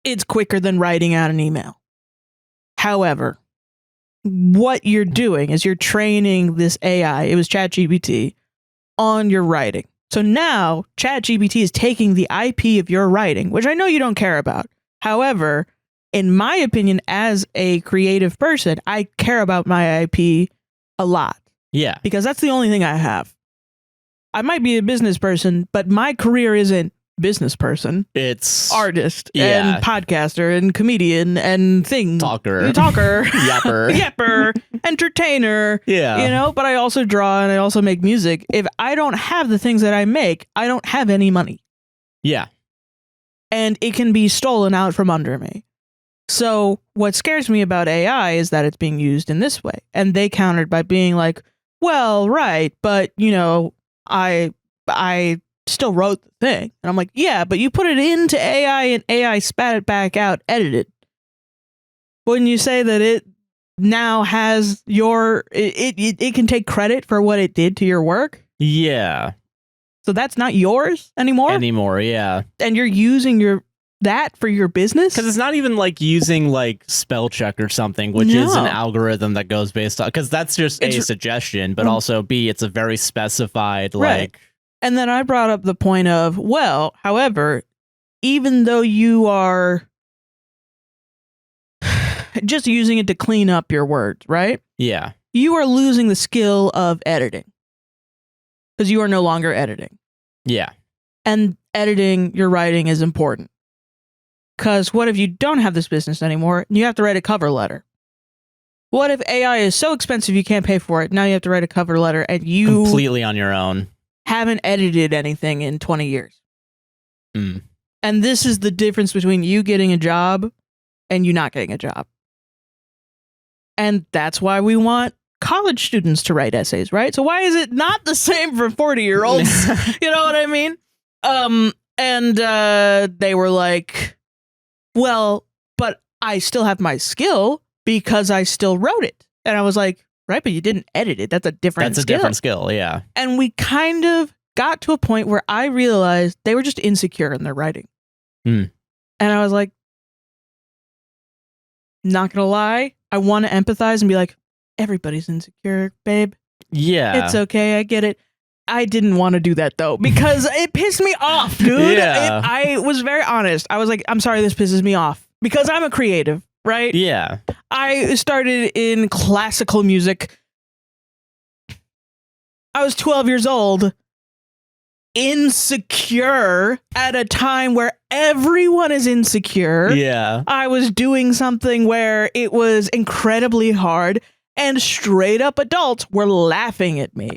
It's quicker than writing out an email. However, what you're doing is you're training this AI, it was ChatGPT, on your writing. So now ChatGPT is taking the IP of your writing, which I know you don't care about. However, in my opinion, as a creative person, I care about my IP a lot. Yeah. Because that's the only thing I have. I might be a business person, but my career isn't business person. It's artist and podcaster and comedian and talker, yapper, entertainer. Yeah. You know, but I also draw and I also make music. If I don't have the things that I make, I don't have any money. Yeah. And it can be stolen out from under me. So what scares me about AI is that it's being used in this way. And they countered by being like, well, right, but you know, I still wrote the thing. And I'm like, yeah, but you put it into AI and AI spat it back out, edited. When you say that it now has it can take credit for what it did to your work. Yeah. So that's not yours anymore? Yeah. And you're using that for your business? Because it's not even like using like spell check or something, which is an algorithm that goes based on, because that's just A, suggestion, but also B, it's a very specified like. And then I brought up the point of, well, however, even though you are just using it to clean up your words, right? Yeah. You are losing the skill of editing because you are no longer editing. Yeah. And editing your writing is important. Because what if you don't have this business anymore and you have to write a cover letter? What if AI is so expensive you can't pay for it? Now you have to write a cover letter and you Completely on your own. haven't edited anything in 20 years. Mm. And this is the difference between you getting a job and you not getting a job. And that's why we want college students to write essays, right? So why is it not the same for 40-year-olds? You know what I mean? And they were like, well, but I still have my skill because I still wrote it. And I was like, right, but you didn't edit it. That's a different skill. Different skill, yeah. And we kind of got to a point where I realized they were just insecure in their writing. Mm. And I was like, not gonna lie, I want to empathize and be like, everybody's insecure, babe. Yeah. It's okay, I get it. I didn't want to do that though, because it pissed me off, dude. Yeah. I was very honest. I was like, I'm sorry this pisses me off. Because I'm a creative, right? Yeah. I started in classical music. I was 12 years old, insecure at a time where everyone is insecure. Yeah. I was doing something where it was incredibly hard, and straight up adults were laughing at me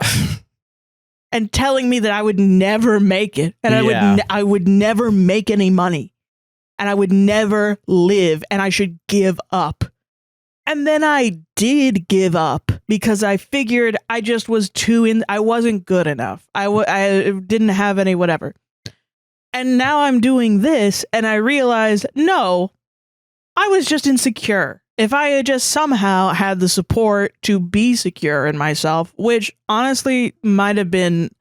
and telling me that I would never make it, and I would never make any money, and I would never live, and I should give up. And then I did give up because I figured I just was I wasn't good enough. I didn't have any whatever. And now I'm doing this and I realized, no, I was just insecure. If I had just somehow had the support to be secure in myself, which honestly might have been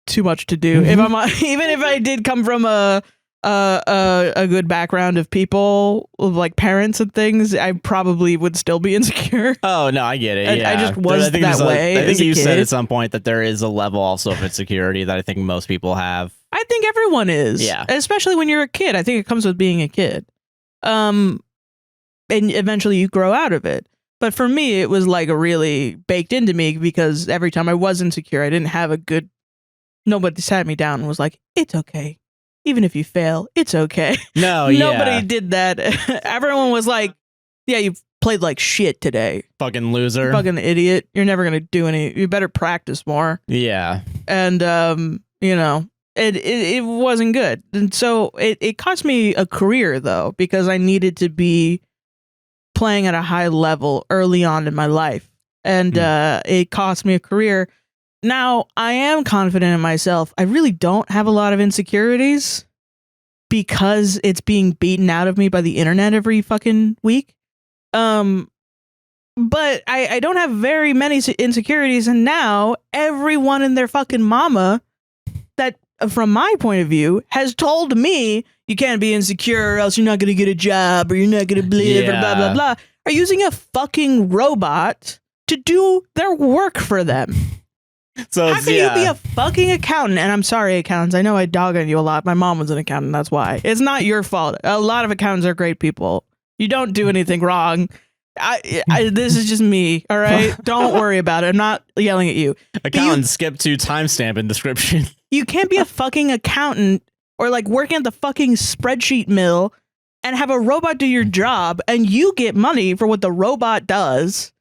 too much to do. If I'm even if I did come from a good background of people like parents and things, I probably would still be insecure. Oh no, I get it. Yeah. I just was that way. I think as a you said kid. at some point that there is a level also of insecurity that I think most people have. I think everyone is. Yeah. Especially when you're a kid. I think it comes with being a kid. And eventually you grow out of it. But for me, it was like a really baked into me because every time I was insecure, I didn't have nobody sat me down and was like, it's okay. Even if you fail, it's okay. No, Nobody did that. Everyone was like, yeah, you played like shit today. Fucking loser. Fucking idiot. You're never going to do you better practice more. Yeah. And, you know, it wasn't good. And so it cost me a career though, because I needed to be playing at a high level early on in my life. And it cost me a career. Now, I am confident in myself. I really don't have a lot of insecurities because it's being beaten out of me by the internet every fucking week. But I don't have very many insecurities. And now everyone and their fucking mama that, from my point of view, has told me you can't be insecure or else you're not going to get a job or you're not going to live or blah, blah, blah, are using a fucking robot to do their work for them. So how can you be a fucking accountant? And I'm sorry, accountants. I know I dog on you a lot. My mom was an accountant. That's why. It's not your fault. A lot of accountants are great people. You don't do anything wrong. This is just me. All right. Don't worry about it. I'm not yelling at you. Accountant, skip to timestamp in description. You can't be a fucking accountant or like working at the fucking spreadsheet mill and have a robot do your job and you get money for what the robot does.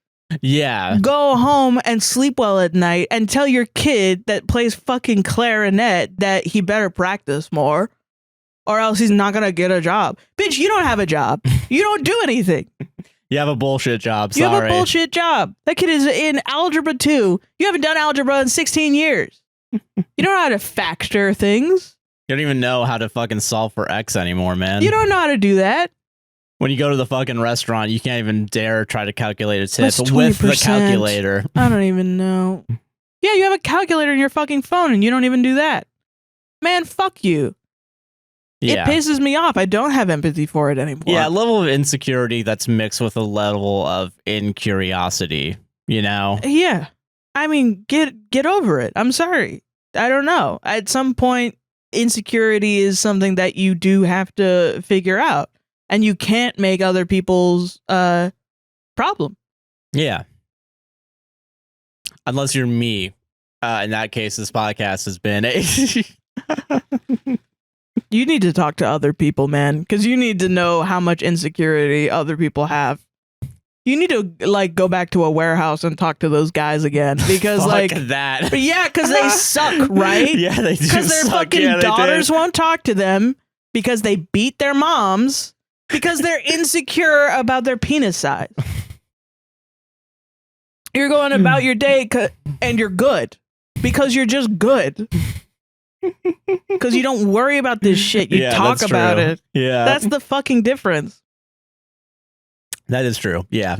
Yeah. Go home and sleep well at night and tell your kid that plays fucking clarinet that he better practice more or else he's not gonna get a job. Bitch, you don't have a job. You don't do anything. You have a bullshit job. Sorry. You have a bullshit job. That kid is in algebra 2. You haven't done algebra in 16 years. You don't know how to factor things. You don't even know how to fucking solve for X anymore, man. You don't know how to do that. When you go to the fucking restaurant, you can't even dare try to calculate a tip That's with the 20%. calculator. I don't even know. Yeah, you have a calculator in your fucking phone and you don't even do that. Man, fuck you. Yeah. It pisses me off. I don't have empathy for it anymore. Yeah, a level of insecurity that's mixed with a level of incuriosity, you know? Yeah. I mean, get over it. I'm sorry. I don't know. At some point, insecurity is something that you do have to figure out. And you can't make other people's problem. Yeah. Unless you're me. In that case, this podcast has been a... You need to talk to other people, man. Because you need to know how much insecurity other people have. You need to like go back to a warehouse and talk to those guys again because Fuck like that. yeah, because they suck, right? Yeah, they do. Because their suck. fucking Yeah, they daughters do. won't talk to them because they beat their moms because they're insecure about their penis size. You're going about your day and you're good because you're just good. Because you don't worry about this shit. You talk that's about true. it. Yeah, That's the fucking difference. that is true. Yeah.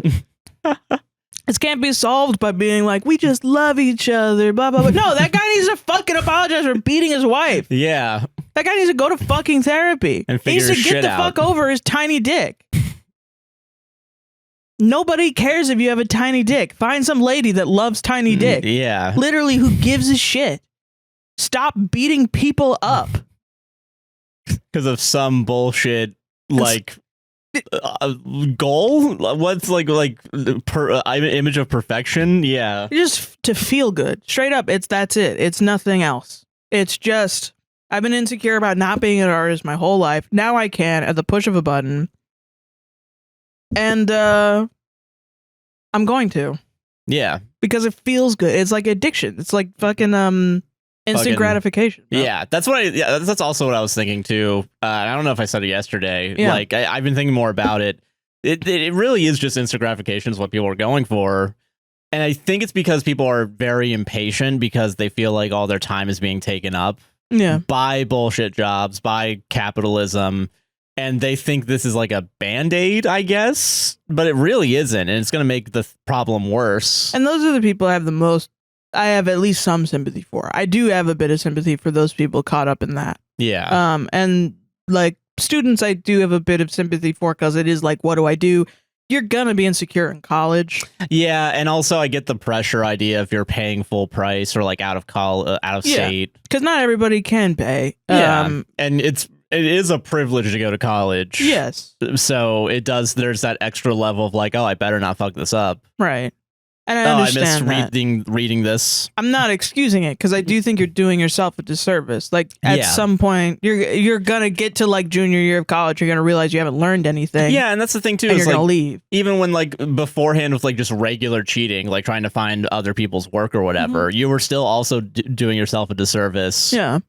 This can't be solved by being like, we just love each other, blah, blah, blah. No, that guy needs to fucking apologize for beating his wife. Yeah. That guy needs to go to fucking therapy. And He needs figure to his get shit the out. fuck over his tiny dick. Nobody cares if you have a tiny dick. Find some lady that loves tiny dick. Yeah. Literally, who gives a shit? Stop beating people up. Because of some bullshit like goal. What's image of perfection? Yeah. Just to feel good. Straight up, that's it. It's nothing else. It's just, I've been insecure about not being an artist my whole life. Now I can at the push of a button. And I'm going to. Yeah. Because it feels good. It's like addiction. It's like fucking instant gratification. Bro. Yeah, that's that's also what I was thinking too. I don't know if I said it yesterday. Yeah. Like I've been thinking more about it. It really is just instant gratification is what people are going for. And I think it's because people are very impatient because they feel like all their time is being taken up Yeah. by bullshit jobs, by capitalism. And they think this is like a Band-Aid, I guess, but it really isn't. And it's going to make the problem worse. And those are the people I have at least some sympathy for. I do have a bit of sympathy for those people caught up in that. Yeah. And like students, I do have a bit of sympathy for because it is like, what do I do? You're gonna be insecure in college. Yeah, and also I get the pressure idea if you're paying full price or like out of state. Because not everybody can pay. Yeah, and it is a privilege to go to college. Yes. So it does. There's that extra level of like, oh, I better not fuck this up. Right. And I I understand missed that. reading this. I'm not excusing it because I do think you're doing yourself a disservice. Like at Yeah. some point, you're gonna get to like junior year of college. You're gonna realize you haven't learned anything. Yeah, and that's the thing too. And Is you're gonna like, leave. even when like beforehand with like just regular cheating, like trying to find other people's work or whatever, you were still also doing yourself a disservice. Yeah.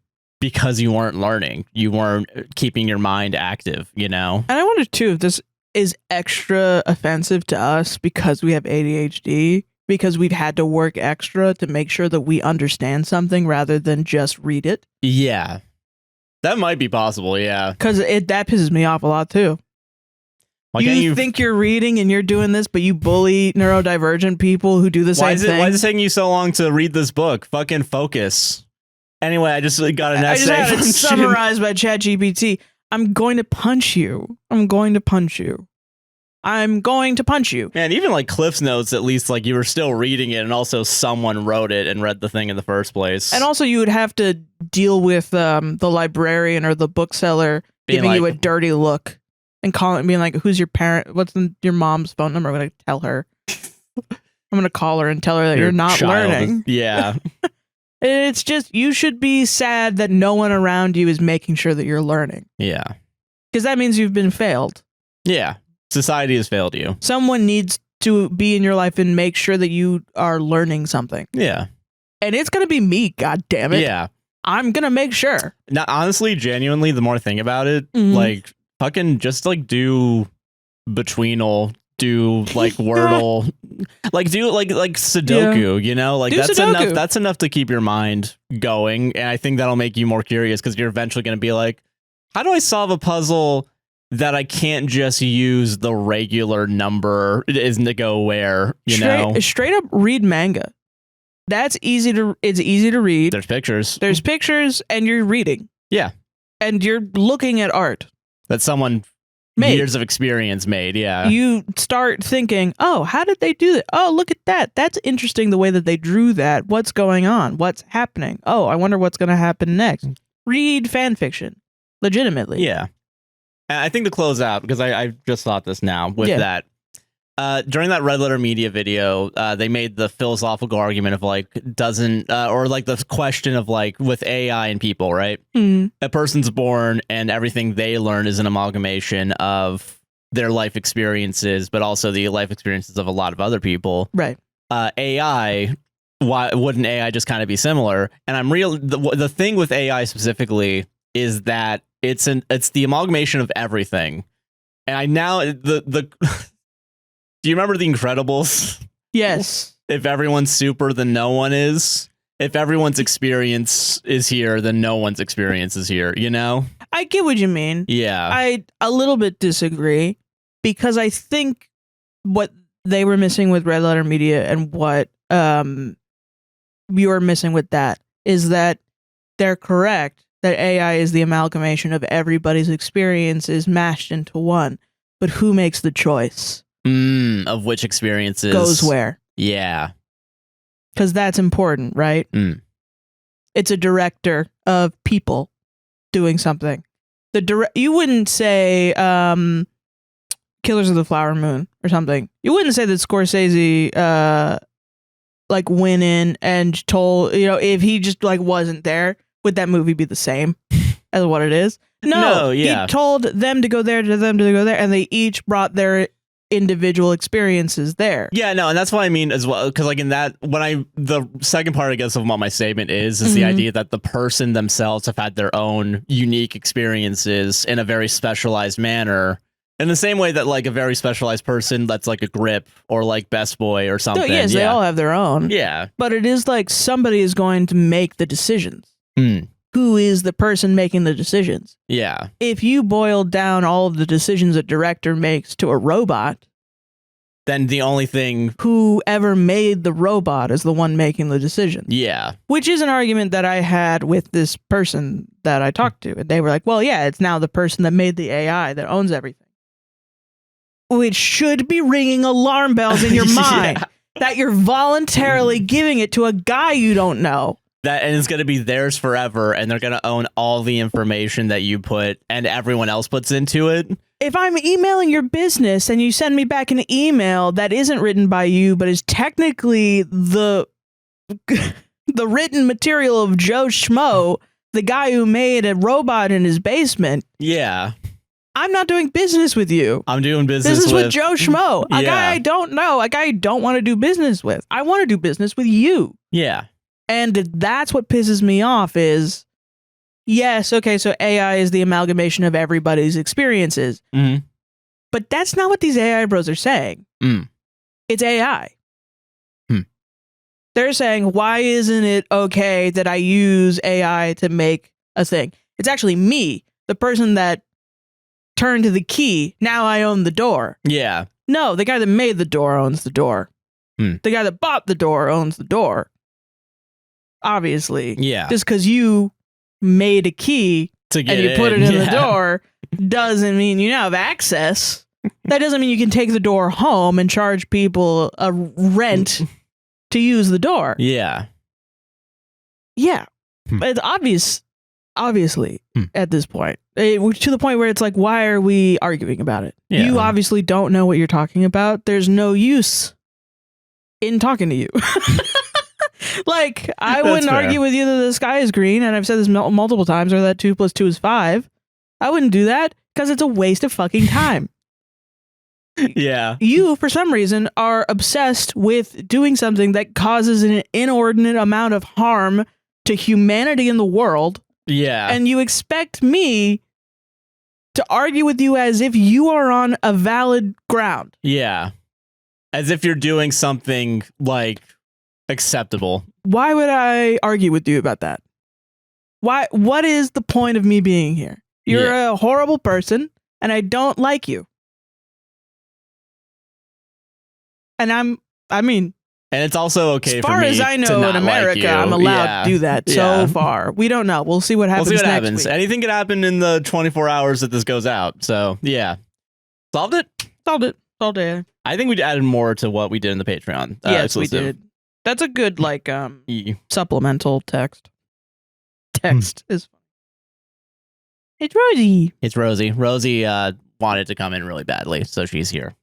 Because you weren't learning, you weren't keeping your mind active. You know. And I wonder too if this is extra offensive to us because we have ADHD. Because we've had to work extra to make sure that we understand something rather than just read it. Yeah, that might be possible. Yeah, Because that pisses me off a lot too. Why can't You think you're reading and you're doing this, but you bully neurodivergent people who do the same thing. Why is it taking you so long to read this book? Fucking focus. Anyway, I just got an I just essay. had it from summarized by ChatGPT. I'm going to punch you. I'm going to punch you. I'm going to punch you. Man, even like Cliff's Notes, at least like you were still reading it, and also someone wrote it and read the thing in the first place. And also, you would have to deal with the librarian or the bookseller Being giving you a like- dirty look and calling, being like, "Who's your parent? What's your mom's phone number?" I'm going to tell her. I'm going to call her and tell her that you're not child. learning. Yeah, It's just you should be sad that no one around you is making sure that you're learning yeah, because that means you've been failed. yeah. Society has failed you. Someone needs to be in your life and make sure that you are learning something. Yeah, And it's going to be me, god damn it. yeah. I'm going to make sure. Now, honestly, genuinely, the more I think about it, Mhm. like fucking just like do Betweenal, do like Wordle, like do like Sudoku, you know, like Do that's Sudoku. enough. That's enough to keep your mind going, and I think that'll make you more curious because you're eventually going to be like, how do I solve a puzzle that I can't just use the regular number is to go where, you know? Straight up read manga. It's easy to read. There's pictures. There's pictures and you're reading. Yeah. And you're looking at art. That someone Made. years of experience made. Yeah. You start thinking, oh, how did they do that? Oh, look at that. That's interesting the way that they drew that. What's going on? What's happening? Oh, I wonder what's going to happen next. Read fan fiction. Legitimately. Yeah. And I think to close out, because I just thought this now with that. During that Red Letter Media video, they made the philosophical argument of like, or like the question of like with AI and people, right? Mm. A person's born and everything they learn is an amalgamation of their life experiences, but also the life experiences of a lot of other people. Right. AI, why wouldn't AI just kind of be similar? And the thing with AI specifically is that it's the amalgamation of everything. And I now do you remember The Incredibles? Yes. If everyone's super, then no one is. If everyone's experience is here, then no one's experience is here, you know? I get what you mean. Yeah. I a little bit disagree because I think what they were missing with Red Letter Media and what you are missing with that is that they're correct that AI is the amalgamation of everybody's experiences mashed into one. But who makes the choice? Of which experiences goes where? Yeah. Because that's important, right? It's a director of people doing something. You wouldn't say Killers of the Flower Moon or something. You wouldn't say that Scorsese like went in and told, if he just like wasn't there, would that movie be the same as what it is? No, yeah. He told them to go there, to them to go there, and they each brought their individual experiences there. Yeah, no, and that's what I mean as well, because like in that, the second part, I guess, of what my statement is the idea that the person themselves have had their own unique experiences in a very specialized manner, in the same way that like a very specialized person that's like a grip or like Best Boy or something. Yes, they all have their own. Yeah. But it is like somebody is going to make the decisions. Who is the person making the decisions? Yeah. If you boil down all of the decisions a director makes to a robot, then the only thing... whoever made the robot is the one making the decision. Yeah. Which is an argument that I had with this person that I talked to. And they were like, well, yeah, it's now the person that made the AI that owns everything. Which should be ringing alarm bells in your mind that you're voluntarily giving it to a guy you don't know. And it's going to be theirs forever, and they're going to own all the information that you put and everyone else puts into it. If I'm emailing your business and you send me back an email that isn't written by you, but is technically the written material of Joe Schmo, the guy who made a robot in his basement. Yeah. I'm not doing business with you. I'm doing business with Joe Schmo, a guy I don't know, a guy I don't want to do business with. I want to do business with you. Yeah. And that's what pisses me off is, yes, okay, so AI is the amalgamation of everybody's experiences. But that's not what these AI bros are saying. It's AI. They're saying, why isn't it okay that I use AI to make a thing? It's actually me, the person that turned the key. Now I own the door. Yeah. No, the guy that made the door owns the door. The guy that bought the door owns the door. Obviously. Yeah. Just because you made a key to get and you put it in the door doesn't mean you now have access. That doesn't mean you can take the door home and charge people a rent to use the door. Yeah. Yeah. It's obviously, at this point. To the point where it's like, why are we arguing about it? Yeah. You obviously don't know what you're talking about. There's no use in talking to you. Like, I wouldn't argue with you that the sky is green, and I've said this multiple times, or that 2 + 2 is 5. I wouldn't do that because it's a waste of fucking time. Yeah. You, for some reason, are obsessed with doing something that causes an inordinate amount of harm to humanity in the world. Yeah. And you expect me to argue with you as if you are on a valid ground. Yeah. As if you're doing something, like, acceptable. Why would I argue with you about that? What is the point of me being here? You're a horrible person, and I don't like you. And and it's also okay as far for me as I know to in America, like I'm allowed to do that so far. We don't know. We'll see what happens next week. Anything could happen in the 24 hours that this goes out. So, yeah. Solved it? Solved it. I think we added more to what we did in the Patreon. Yes, we did. That's a good, like, supplemental text. Text is fun. It's Rosie. It's Rosie. Rosie wanted to come in really badly, so she's here.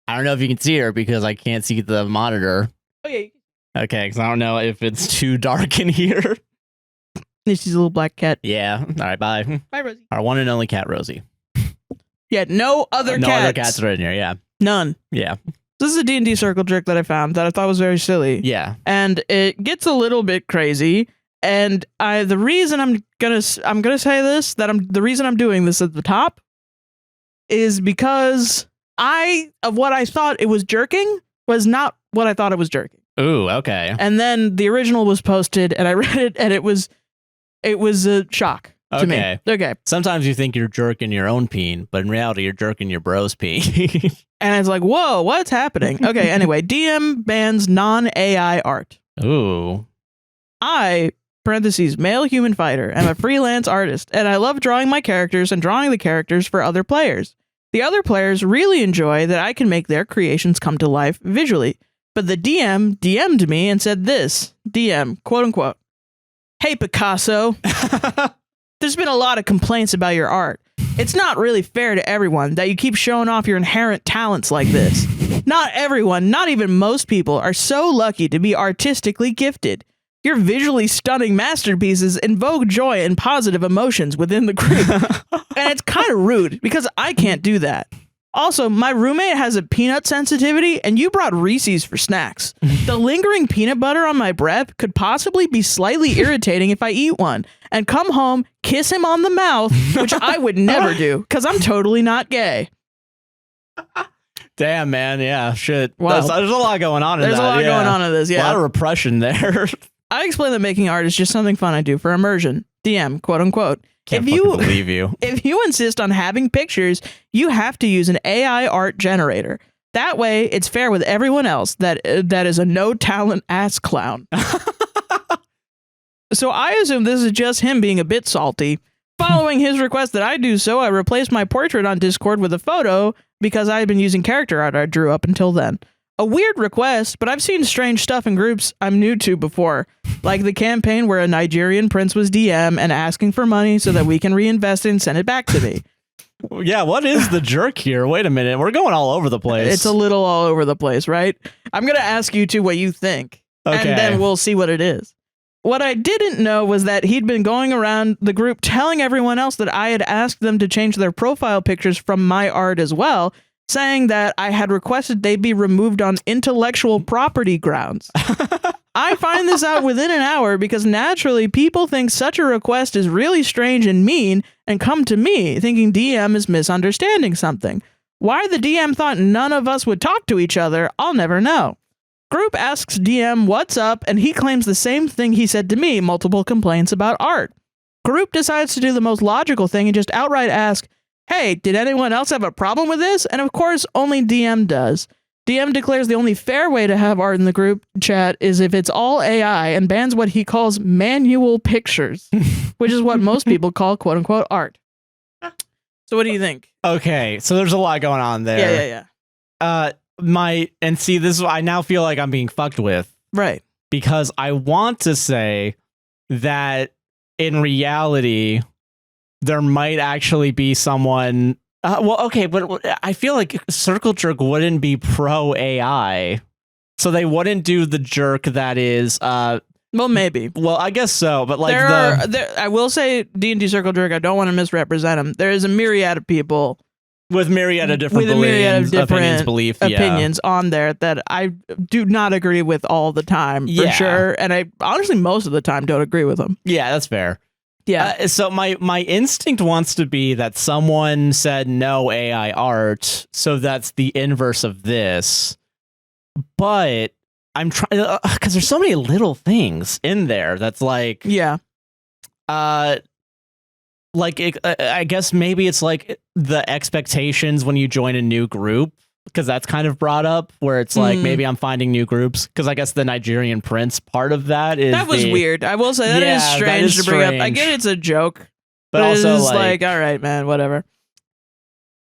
I don't know if you can see her because I can't see the monitor. Oh, yeah. Okay, because I don't know if it's too dark in here. She's a little black cat. Yeah. All right, bye. Bye, Rosie. Our one and only cat, Rosie. Yeah, no other No cats. other cats are in here. Yeah. None. Yeah. This is a D&D circle jerk that I found that I thought was very silly. Yeah. And it gets a little bit crazy. And the reason I'm gonna say this, the reason I'm doing this at the top is because of what I thought it was jerking was not what I thought it was jerking. Ooh, okay. And then the original was posted and I read it and it was a shock to me. Okay. Sometimes you think you're jerking your own peen, but in reality, you're jerking your bro's peen. And it's like, whoa, what's happening? Okay, anyway, DM bans non-AI art. Ooh. I, parentheses, male human fighter, am a freelance artist, and I love drawing my characters and drawing the characters for other players. The other players really enjoy that I can make their creations come to life visually. But the DM DM'd me and said this, DM, quote unquote, "Hey, Picasso, there's been a lot of complaints about your art. It's not really fair to everyone that you keep showing off your inherent talents like this. Not everyone, not even most people, are so lucky to be artistically gifted. Your visually stunning masterpieces invoke joy and positive emotions within the group." And it's kind of rude because I can't do that. Also, my roommate has a peanut sensitivity and you brought Reese's for snacks. The lingering peanut butter on my breath could possibly be slightly irritating if I eat one and come home, kiss him on the mouth, which I would never do because I'm totally not gay. Damn, man. Yeah, shit. Wow. There's a lot going on in that. There's a lot going on in this, A yeah. lot of repression there. I explain that making art is just something fun I do for immersion. DM, quote unquote. Can't fucking believe you. If you insist on having pictures, you have to use an AI art generator. That way, it's fair with everyone else that is a no-talent ass clown. So I assume this is just him being a bit salty. Following his request that I do so, I replaced my portrait on Discord with a photo because I had been using character art I drew up until then. A weird request, but I've seen strange stuff in groups I'm new to before, like the campaign where a Nigerian prince was DM and asking for money so that we can reinvest it and send it back to me. Yeah, what is the jerk here? Wait a minute. We're going all over the place. It's a little all over the place, right? I'm going to ask you two what you think, Okay. and then we'll see what it is. What I didn't know was that he'd been going around the group telling everyone else that I had asked them to change their profile pictures from my art as well, saying that I had requested they be removed on intellectual property grounds. I find this out within an hour because naturally people think such a request is really strange and mean and come to me thinking DM is misunderstanding something. Why the DM thought none of us would talk to each other, I'll never know. Group asks DM what's up and he claims the same thing he said to me, multiple complaints about art. Group decides to do the most logical thing and just outright ask, "Hey, did anyone else have a problem with this?" And of course, only DM does. DM declares the only fair way to have art in the group chat is if it's all AI and bans what he calls manual pictures, which is what most people call quote unquote art. So what do you think? Okay, so there's a lot going on there. Yeah. This I now feel like I'm being fucked with Right. because I want to say that in reality, there might actually be someone. Okay, but I feel like Circle Jerk wouldn't be pro AI, so they wouldn't do the jerk that is. Well, maybe. Well, I guess so, but like I will say D&D Circle Jerk. I don't want to misrepresent him. There is a myriad of people with myriad of different opinions on there that I do not agree with all the time for sure, and I honestly most of the time don't agree with them. Yeah, that's fair. Yeah. So my instinct wants to be that someone said no AI art, so that's the inverse of this. But I'm trying because there's so many little things in there that's like I guess maybe it's like the expectations when you join a new group, because that's kind of brought up where it's like maybe I'm finding new groups, because I guess the Nigerian prince part of that is that was weird. I will say that is strange to bring up. I get it's a joke, but also it's like all right, man, whatever.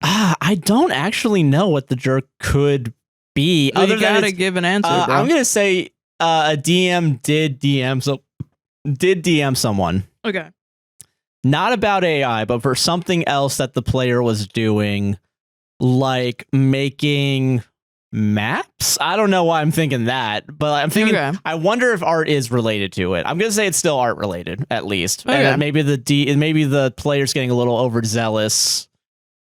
I don't actually know what the jerk could be. Well, you gotta give an answer. Bro. I'm gonna say a DM did DM someone. Okay. Not about AI, but for something else that the player was doing, like making maps. I don't know why I'm thinking that, but I'm thinking, I wonder if art is related to it. I'm going to say it's still art related, at least. Okay. And maybe the player's getting a little overzealous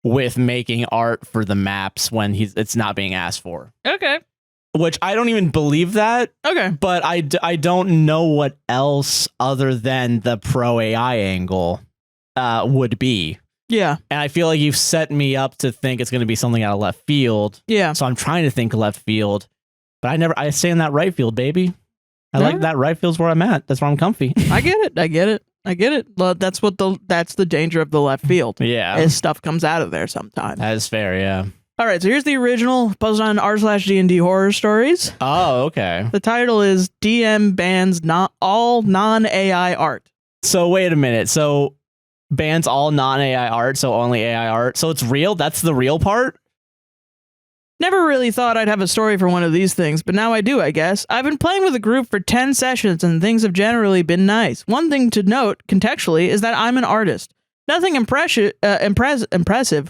with making art for the maps when it's not being asked for. Okay. Which I don't even believe that. Okay. But I don't know what else other than the pro AI angle would be. Yeah. And I feel like you've set me up to think it's going to be something out of left field. Yeah. So I'm trying to think left field, but I stay in that right field, baby. I like that right field's where I'm at. That's where I'm comfy. I get it. Well, that's the danger of the left field. Yeah. As stuff comes out of there sometimes. That is fair, yeah. All right, so here's the original posted on r/D&D horror stories. Oh, okay. The title is DM bans all non-AI art. So wait a minute. So bans all non-AI art, so only AI art. So it's real? That's the real part? Never really thought I'd have a story for one of these things, but now I do, I guess. I've been playing with a group for 10 sessions and things have generally been nice. One thing to note, contextually, is that I'm an artist. Nothing impressive.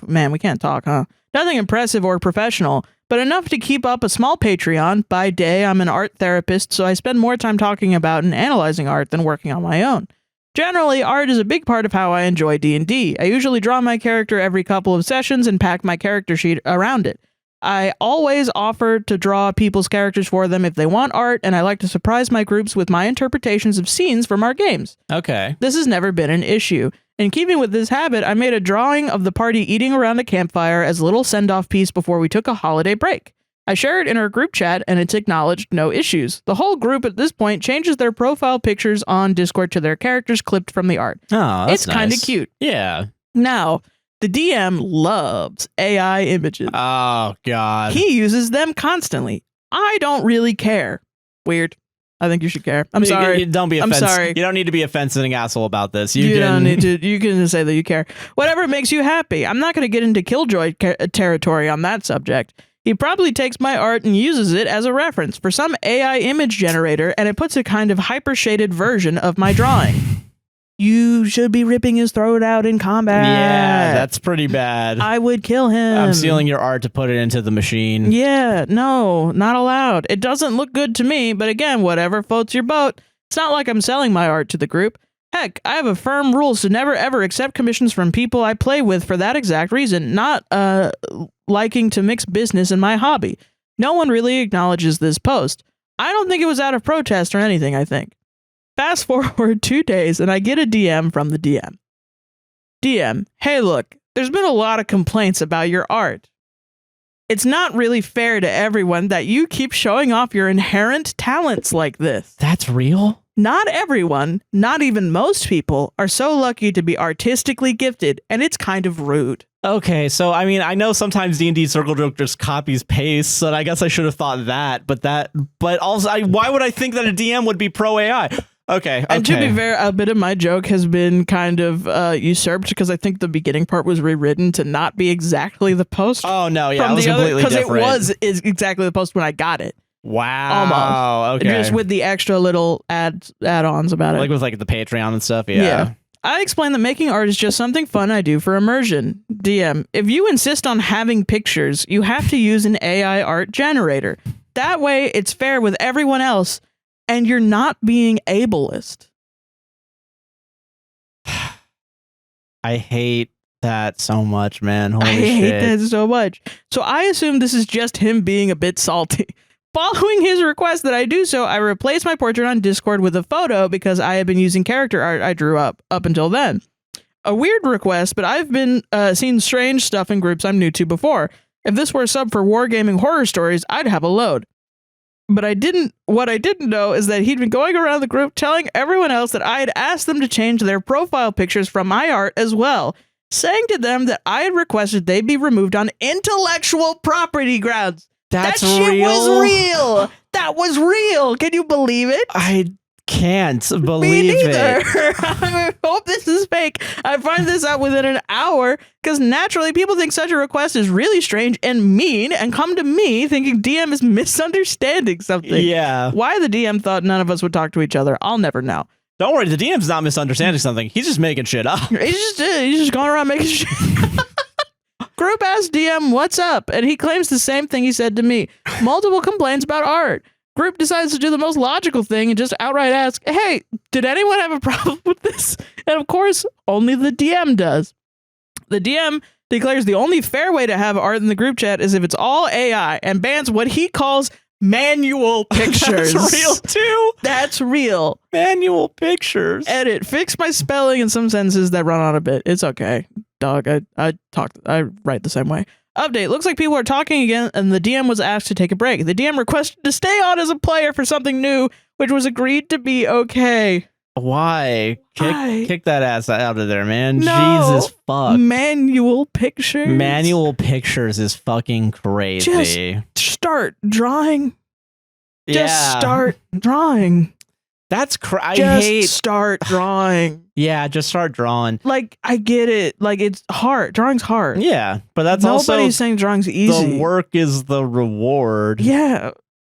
Man, we can't talk, huh? Nothing impressive or professional, but enough to keep up a small Patreon. By day, I'm an art therapist, so I spend more time talking about and analyzing art than working on my own. Generally, art is a big part of how I enjoy D&D. I usually draw my character every couple of sessions and pack my character sheet around it. I always offer to draw people's characters for them if they want art, and I like to surprise my groups with my interpretations of scenes from our games. Okay. This has never been an issue. In keeping with this habit, I made a drawing of the party eating around a campfire as a little send-off piece before we took a holiday break. I share it in our group chat, and it's acknowledged, no issues. The whole group at this point changes their profile pictures on Discord to their characters clipped from the art. Oh, that's It's kind of nice. cute. Yeah. Now, the DM loves AI images. Oh, God. He uses them constantly. I don't really care. Weird. I think you should care. I'm sorry. Don't be I'm offensive. sorry. You don't need to be offensive asshole about this. You don't need to. You can say that you care. Whatever makes you happy. I'm not going to get into Killjoy territory on that subject. He probably takes my art and uses it as a reference for some AI image generator, and it puts a kind of hyper-shaded version of my drawing. You should be ripping his throat out in combat. Yeah, that's pretty bad. I would kill him. I'm stealing your art to put it into the machine. Yeah, no, not allowed. It doesn't look good to me, but again, whatever floats your boat. It's not like I'm selling my art to the group. Heck, I have a firm rules to never ever accept commissions from people I play with for that exact reason, not liking to mix business in my hobby. No one really acknowledges this post. I don't think it was out of protest or anything, I think. Fast forward 2 days and I get a DM from the DM. DM, hey look, there's been a lot of complaints about your art. It's not really fair to everyone that you keep showing off your inherent talents like this. That's real? Not everyone, not even most people, are so lucky to be artistically gifted, and it's kind of rude. Okay, so I mean, I know sometimes D&D Circle Joke just copies pastes, and I guess I should have thought that, but also, why would I think that a DM would be pro AI? Okay. And to be fair, a bit of my joke has been kind of usurped because I think the beginning part was rewritten to not be exactly the post. Oh no, yeah, from it was the other, completely different. Because it was exactly the post when I got it. Wow. Almost. Okay. Just with the extra little add-ons about it. Like with like the Patreon and stuff. Yeah. I explained that making art is just something fun I do for immersion. DM, if you insist on having pictures, you have to use an AI art generator. That way, it's fair with everyone else, and you're not being ableist. I hate that so much, man. Holy I shit. hate that so much. So I assume this is just him being a bit salty. Following his request that I do so, I replaced my portrait on Discord with a photo because I had been using character art I drew up until then. A weird request, but I've been seen strange stuff in groups I'm new to before. If this were a sub for wargaming horror stories, I'd have a load. But what I didn't know is that he'd been going around the group telling everyone else that I had asked them to change their profile pictures from my art as well, saying to them that I had requested they be removed on intellectual property grounds. That's that shit real? was real. That was real. Can you believe it? I can't Me believe neither. it. I hope this is fake. I find this out within an hour because naturally people think such a request is really strange and mean and come to me thinking DM is misunderstanding something. Yeah. Why the DM thought none of us would talk to each other, I'll never know. Don't worry, the DM's not misunderstanding something. He's just making shit up. He's just going around making shit. Group asked DM, what's up? And he claims the same thing he said to me. Multiple complaints about art. Group decides to do the most logical thing and just outright ask, hey, did anyone have a problem with this? And of course, only the DM does. The DM declares the only fair way to have art in the group chat is if it's all AI and bans what he calls manual pictures. That's real too. That's real. Manual pictures. Edit. Fix my spelling in some sentences that run on a bit. It's okay, dog. I write the same way. Update. Looks like people are talking again, and the DM was asked to take a break. The DM requested to stay on as a player for something new, which was agreed to be okay. Why? Kick that ass out of there, man. No. Jesus fuck. Manual pictures. Manual pictures is fucking crazy. Just start drawing. Yeah. Just start drawing. That's I Just hate. start drawing. Yeah, just start drawing. Like, I get it. Like, it's hard. Drawing's hard. Yeah, but that's Nobody's also saying drawing's easy. the work is the reward. Yeah.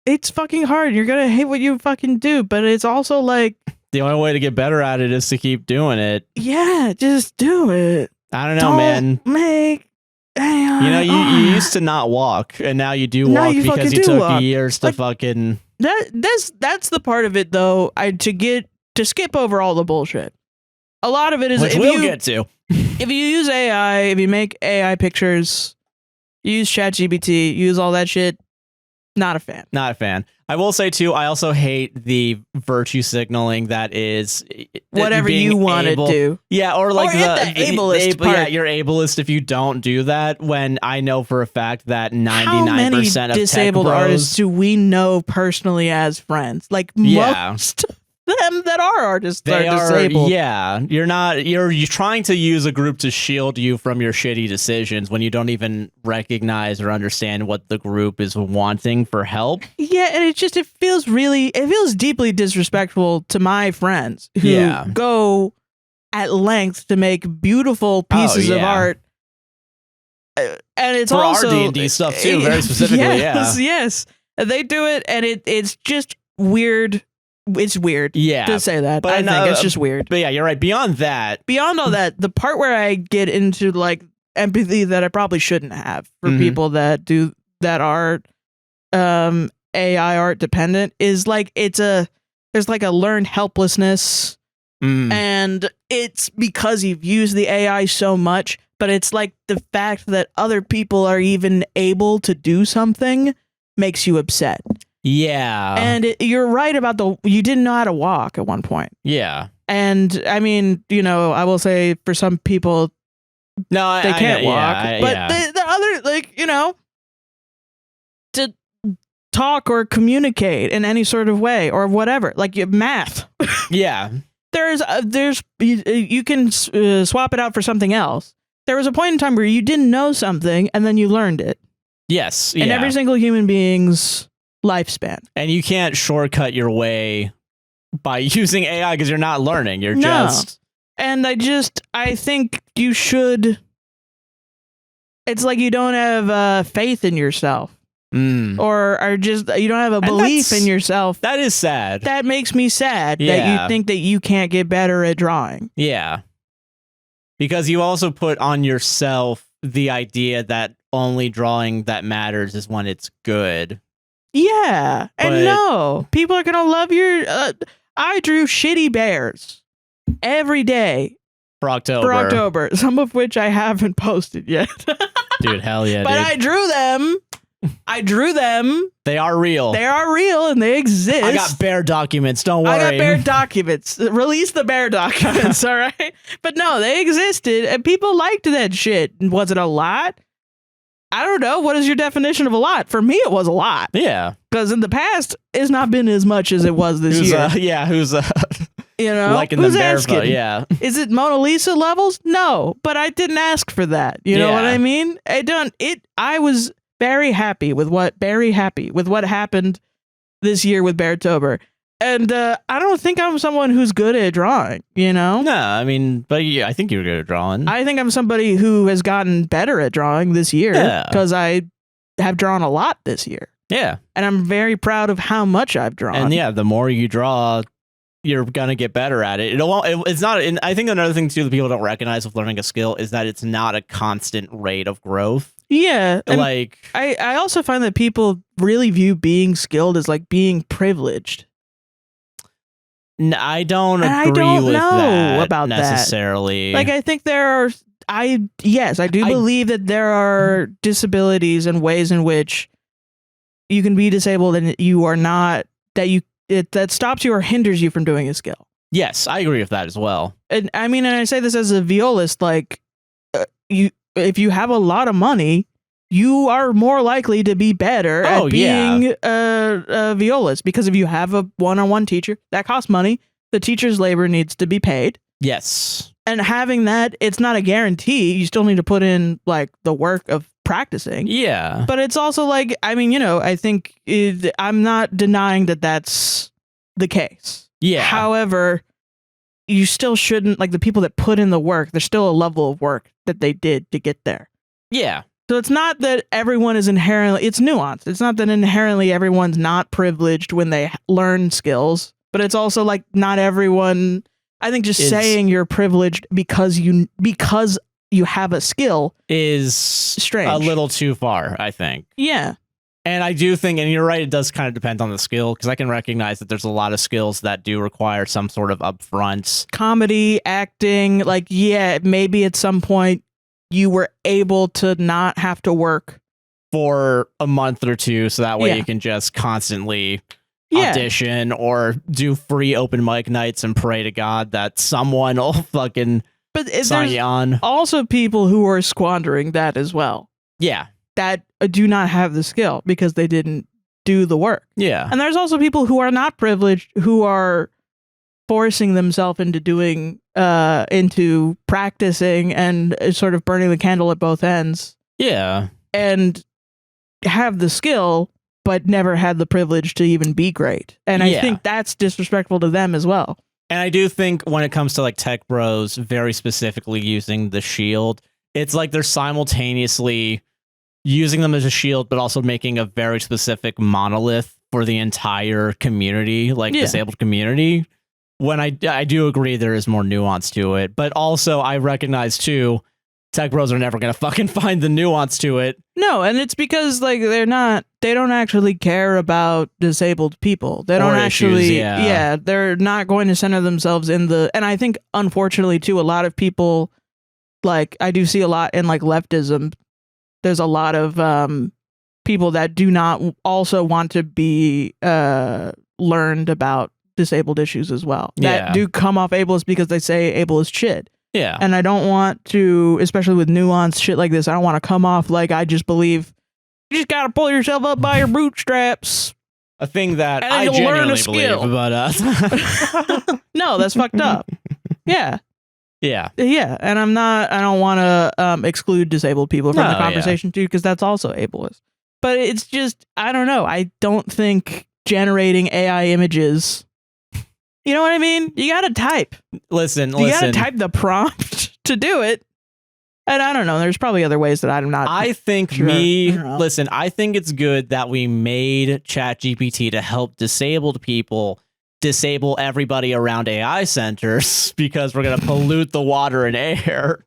It's fucking hard. You're gonna hate what you fucking do, but it's also like, The only way to get better at it is to keep doing it. yeah, just do it. I don't know, man. Make AI. You know, you used to not walk, and now you do Now walk you because fucking you do took walk. years to Like- fucking. That's the part of it though. To skip over all the bullshit. A lot of it is Which we'll get to. if you use AI, if you make AI pictures, use ChatGPT, use all that shit. Not a fan. Not a fan. I will say too, I also hate the virtue signaling that is Whatever being you want to able- do. Yeah, or like Or hit the ableist part. Yeah, you're ableist if you don't do that. When I know for a fact that 99% How many of disabled tech bros, artists do we know personally as friends? Like Yeah. most of them that are artists they are are. disabled. Yeah, you're trying to use a group to shield you from your shitty decisions when you don't even recognize or understand what the group is wanting for help. Yeah, and it feels deeply disrespectful to my friends who Yeah. go at length to make beautiful pieces of yeah. art. And it's For our also D&D stuff too, very specifically. Yes. And they do it, and it's just weird. It's weird Yeah. to say that. But I no, think it's just weird. But yeah, you're right. Beyond that, Beyond all that, the part where I get into like empathy that I probably shouldn't have for Mhm. people that are AI art dependent is like there's like a learned helplessness, and it's because you've used the AI so much, but it's like the fact that other people are even able to do something makes you upset. yeah. And you're right about you didn't know how to walk at one point. Yeah. And I mean, I will say for some people No, they can't walk, but yeah. the other, like, to talk or communicate in any sort of way or whatever, like you have math. Yeah. You can swap it out for something else. There was a point in time where you didn't know something and then you learned it. Yes. In Yeah. every single human being's lifespan. And you can't shortcut your way by using AI because you're not learning. You're No. just. And I think you should. It's like you don't have faith in yourself, or are just you don't have a belief in yourself. That is sad. That makes me sad that Yeah. you think that you can't get better at drawing. Yeah. Because you also put on yourself the idea that only drawing that matters is when it's good. Yeah, and But- no, people are gonna love your. I drew shitty bears every day For October. for October, some of which I haven't posted yet. Dude, hell yeah, But dude. I drew them. I drew them. They are real. They are real and they exist. I got bear documents. Don't worry. I got bear documents. Release the bear documents, all right? But no, they existed and people liked that shit. Was it a lot? I don't know. What is your definition of a lot? For me, it was a lot. Yeah. Because in the past, it's not been as much as it was this Who's year. who's liking Who's the bear asking? photo? Yeah. Is it Mona Lisa levels? No, but I didn't ask for that. You know what Yeah. I mean? I was very happy with what happened this year with Beartober. And I don't think I'm someone who's good at drawing, No, I mean, but yeah, I think you're good at drawing. I think I'm somebody who has gotten better at drawing this year Yeah. because I have drawn a lot this year. yeah. And I'm very proud of how much I've drawn. And yeah, the more you draw, you're gonna get better at it. It's not. And I think another thing too that people don't recognize with learning a skill is that it's not a constant rate of growth. Yeah. And Like, I also find that people really view being skilled as like being privileged. I don't And I agree don't with know that about that. necessarily. Like I think Yes, I do believe that there are disabilities and ways in which you can be disabled and you are not, that stops you or hinders you from doing a skill. Yes, I agree with that as well. And I mean, and I say this as a violist, like if you have a lot of money, you are more likely to be better at being a violist, because if you have a one-on-one teacher, that costs money. The teacher's labor needs to be paid. Yes. And having that, it's not a guarantee. You still need to put in like the work of practicing. Yeah. But it's also like, I mean, I think I'm not denying that that's the case. Yeah. However, you still shouldn't, like, the people that put in the work, there's still a level of work that they did to get there. Yeah. So it's not that everyone is inherently, it's nuanced. It's not that inherently everyone's not privileged when they learn skills, but it's also like not everyone, I think just saying you're privileged because you have a skill is strange. A little too far, I think. Yeah. And I do think, and you're right, it does kind of depend on the skill, because I can recognize that there's a lot of skills that do require some sort of upfront. Comedy, acting, like, yeah, maybe at some point you were able to not have to work for a month or two, so that way you can just constantly audition or do free open mic nights and pray to God that someone will fucking sign you on. Also people who are squandering that as well. Yeah. That do not have the skill because they didn't do the work. Yeah. And there's also people who are not privileged who are forcing themselves into doing, into practicing and sort of burning the candle at both ends. Yeah. And have the skill, but never had the privilege to even be great. And I think that's disrespectful to them as well. And I do think when it comes to like tech bros, very specifically using the shield, it's like they're simultaneously using them as a shield, but also making a very specific monolith for the entire community, like disabled community. When I do agree there is more nuance to it, but also I recognize too, tech bros are never going to fucking find the nuance to it. No, and it's because like they don't actually care about disabled people. They don't actually, they're not going to center themselves in the, and I think unfortunately too, a lot of people, like I do see a lot in like leftism, there's a lot of people that do not also want to be learned about disabled issues as well. That do come off ableist because they say ableist shit. Yeah. And I don't want to, especially with nuanced shit like this, I don't want to come off like I just believe you just got to pull yourself up by your bootstraps. A thing that and I you'll learn a genuinely skill. believe, but no, that's fucked up. Yeah. Yeah. Yeah. And I don't want to exclude disabled people from the conversation too, because that's also ableist. But it's just, I don't know. I don't think generating AI images, you know what I mean? You got to type. Listen. You got to type the prompt to do it. And I don't know. There's probably other ways that I'm not. I think sure. Listen, I think it's good that we made ChatGPT to help disabled people disable everybody around AI centers because we're going to pollute the water and air.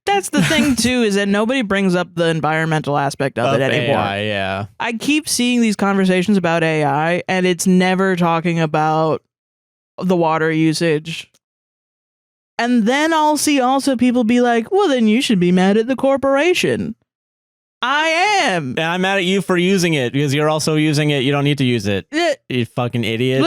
That's the thing, too, is that nobody brings up the environmental aspect of it anymore. AI, yeah. I keep seeing these conversations about AI, and it's never talking about the water usage. And then I'll see also people be like, well, then you should be mad at the corporation. I am. And I'm mad at you for using it because you're also using it. You don't need to use it. You fucking idiot.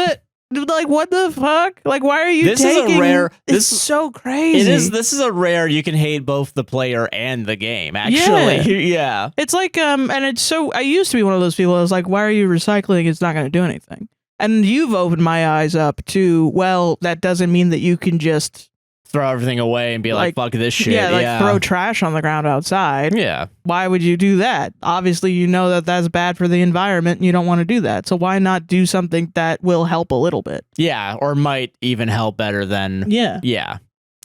Like, what the fuck? Like, why are you This is a rare... It's so crazy. This is a rare you can hate both the player and the game, actually. Yeah. It's like, and it's so... I used to be one of those people that was like, why are you recycling? It's not going to do anything. And you've opened my eyes up to, well, that doesn't mean that you can just... throw everything away and be like fuck this shit. Yeah, throw trash on the ground outside. Yeah. Why would you do that? Obviously, you know that that's bad for the environment and you don't want to do that. So why not do something that will help a little bit? Yeah, or might even help better than... Yeah.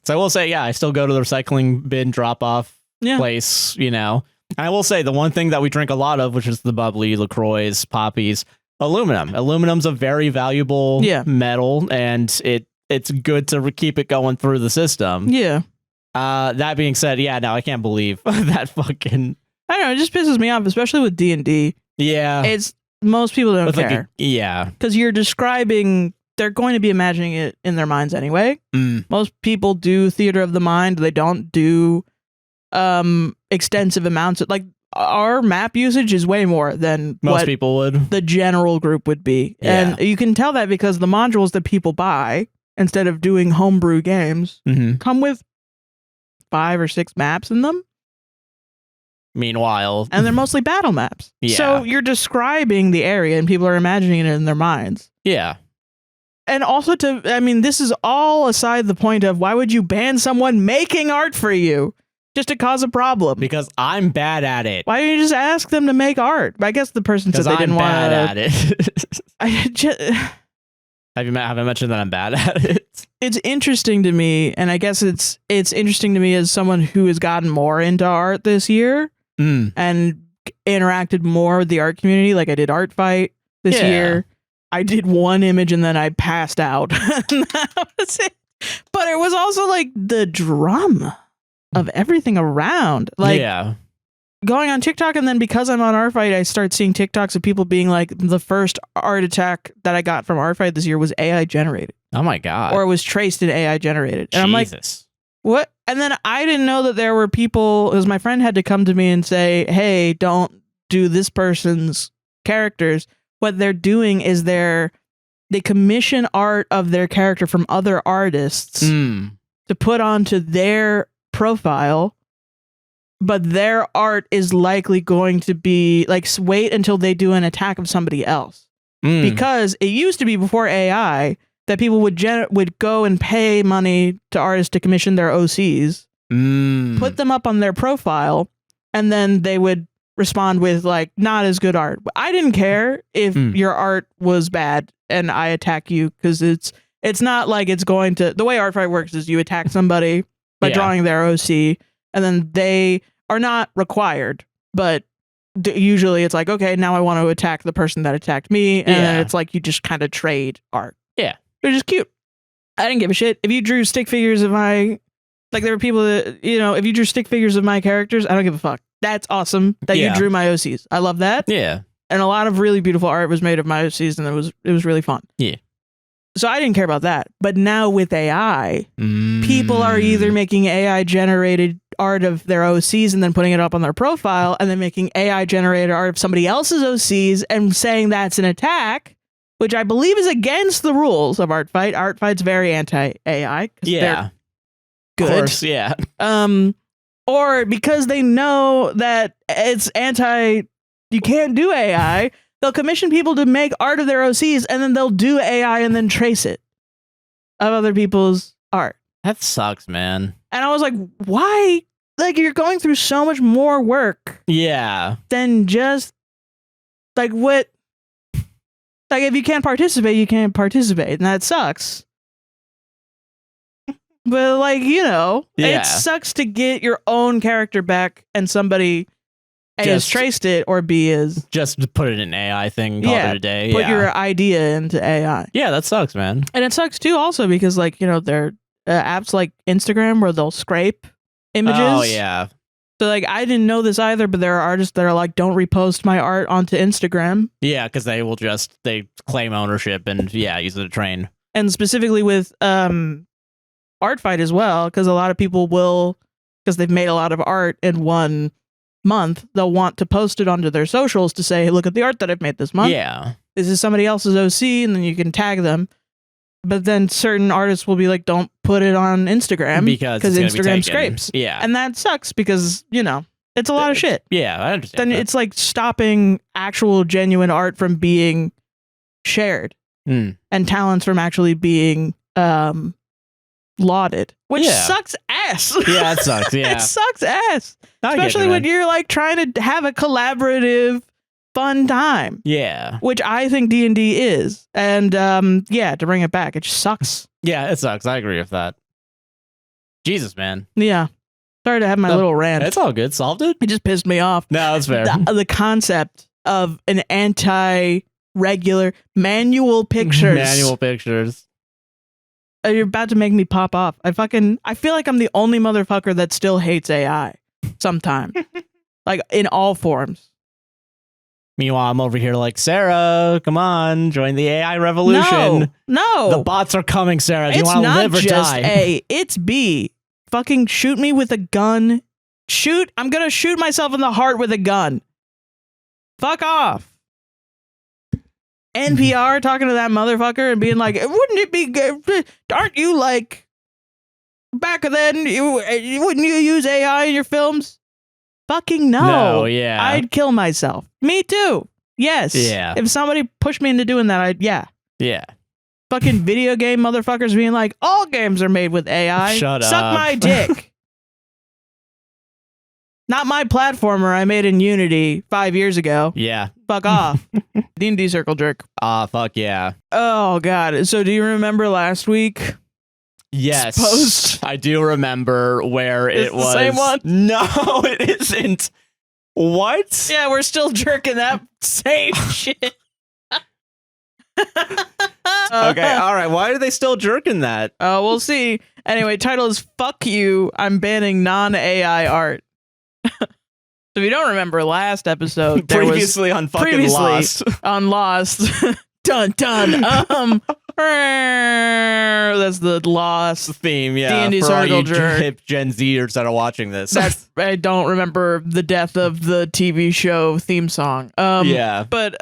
So I will say, I still go to the recycling bin drop-off place, you know. And I will say, the one thing that we drink a lot of, which is the bubbly, LaCroix, poppies, aluminum. Aluminum's a very valuable metal, and it's good to keep it going through the system. Yeah. That being said, no, I can't believe that fucking... I don't know, it just pisses me off, especially with D&D. Yeah. It's... Most people don't care. Because you're describing... They're going to be imagining it in their minds anyway. Most people do theater of the mind. They don't do extensive amounts of, like, our map usage is way more than Most what people would. the general group would be. Yeah. And you can tell that because the modules that people buy instead of doing homebrew games come with 5 or 6 maps in them. Meanwhile, And they're mostly battle maps. Yeah. So you're describing the area and people are imagining it in their minds. yeah. And also this is all aside the point of why would you ban someone making art for you just to cause a problem? Because I'm bad at it. Why don't you just ask them to make art? I guess the person said Because they I'm didn't want bad to. at it. Have I mentioned that I'm bad at it? It's interesting to me, and I guess it's interesting to me as someone who has gotten more into art this year and interacted more with the art community. Like I did Art Fight this year. I did one image and then I passed out. That was it. But it was also like the drum of everything around. Like going on TikTok, and then because I'm on Art Fight, I start seeing TikToks of people being like, the first art attack that I got from Art Fight this year was AI generated. Oh my God. Or it was traced in AI generated. And I'm like, what? And then I didn't know that there were people, because my friend had to come to me and say, hey, don't do this person's characters. What they're doing is they commission art of their character from other artists to put onto their profile, but their art is likely going to be like, wait until they do an attack of somebody else. Because it used to be before AI that people would go and pay money to artists to commission their OCs, put them up on their profile, and then they would respond with like not as good art. I didn't care if your art was bad and I attack you, because it's not like it's going to. The way Art Fight works is you attack somebody by drawing their OC, and then they are not required, but usually it's like, okay, now I want to attack the person that attacked me, and then it's like you just kind of trade art. Yeah, which is cute. I didn't give a shit if you drew stick figures of my. Like there were people that, if you drew stick figures of my characters, I don't give a fuck. That's awesome that you drew my OCs. I love that. Yeah. And a lot of really beautiful art was made of my OCs, and it was really fun. Yeah. So I didn't care about that. But now with AI, people are either making AI generated art of their OCs and then putting it up on their profile, and then making AI generated art of somebody else's OCs and saying that's an attack, which I believe is against the rules of Art Fight. Art Fight's very anti-AI. Yeah. Good. Of course, yeah. Or because they know that it's you can't do AI, they'll commission people to make art of their OCs, and then they'll do AI and then trace it of other people's art. That sucks, man. And I was like, why? Like, you're going through so much more work. Yeah. Than just, like, what? Like, if you can't participate, you can't participate, and that sucks. But, like, it sucks to get your own character back and somebody A has traced it, or B is just to put it in AI thing, call it a day. Put your idea into AI. Yeah, that sucks, man. And it sucks too, also because there are apps like Instagram where they'll scrape images. Oh yeah. So like I didn't know this either, but there are artists that are like, don't repost my art onto Instagram. Yeah, because they claim ownership and use it to train. And specifically with Art Fight as well, because a lot of people will, because they've made a lot of art in 1 month, they'll want to post it onto their socials to say, hey, look at the art that I've made this month. Yeah. This is somebody else's OC, and then you can tag them. But then certain artists will be like, don't put it on Instagram because Instagram scrapes. Yeah. And that sucks because, it's a lot of shit. Yeah, I understand. Then it's like stopping actual genuine art from being shared and talents from actually being lauded, which sucks ass. Yeah, it sucks. Yeah. It sucks ass. Especially when you're like trying to have a collaborative fun time. Yeah. Which I think D&D is. And to bring it back, it just sucks. Yeah, it sucks. I agree with that. Jesus, man. Yeah. Sorry to have my little rant. It's all good. Solved it? It just pissed me off. No, that's fair. The concept of an anti-regular manual pictures. Manual pictures. You're about to make me pop off. I feel like I'm the only motherfucker that still hates AI sometime. Like in all forms. Meanwhile, I'm over here like, Sarah, come on, join the AI revolution. No. The bots are coming, Sarah. Do you want to live or die? It's not just A, it's B. Fucking shoot me with a gun I'm gonna shoot myself in the heart with a gun. Fuck off. NPR talking to that motherfucker and being like, wouldn't it be good? Aren't you like back then? Wouldn't you use AI in your films? Fucking no. No, yeah. I'd kill myself. Me too. Yes. Yeah. If somebody pushed me into doing that, yeah. Yeah. Fucking video game motherfuckers being like, all games are made with AI. Shut Suck up. my dick. Not my platformer I made in Unity 5 years ago. Yeah. Fuck off. D&D circle jerk. Fuck yeah. Oh, God. So do you remember last week? Yes. Post. I do remember where It's it the was. same one? No, it isn't. What? Yeah, we're still jerking that same shit. Okay, all right. Why are they still jerking that? We'll see. Anyway, title is Fuck You, I'm banning non-AI art. So if you don't remember last episode, there Previously on fucking Lost. on Lost. Dun dun. That's the Lost Theme, yeah. D&D for all circle you jerk. hip Gen Zers that are watching this. I don't remember the death of the TV show theme song. Yeah. But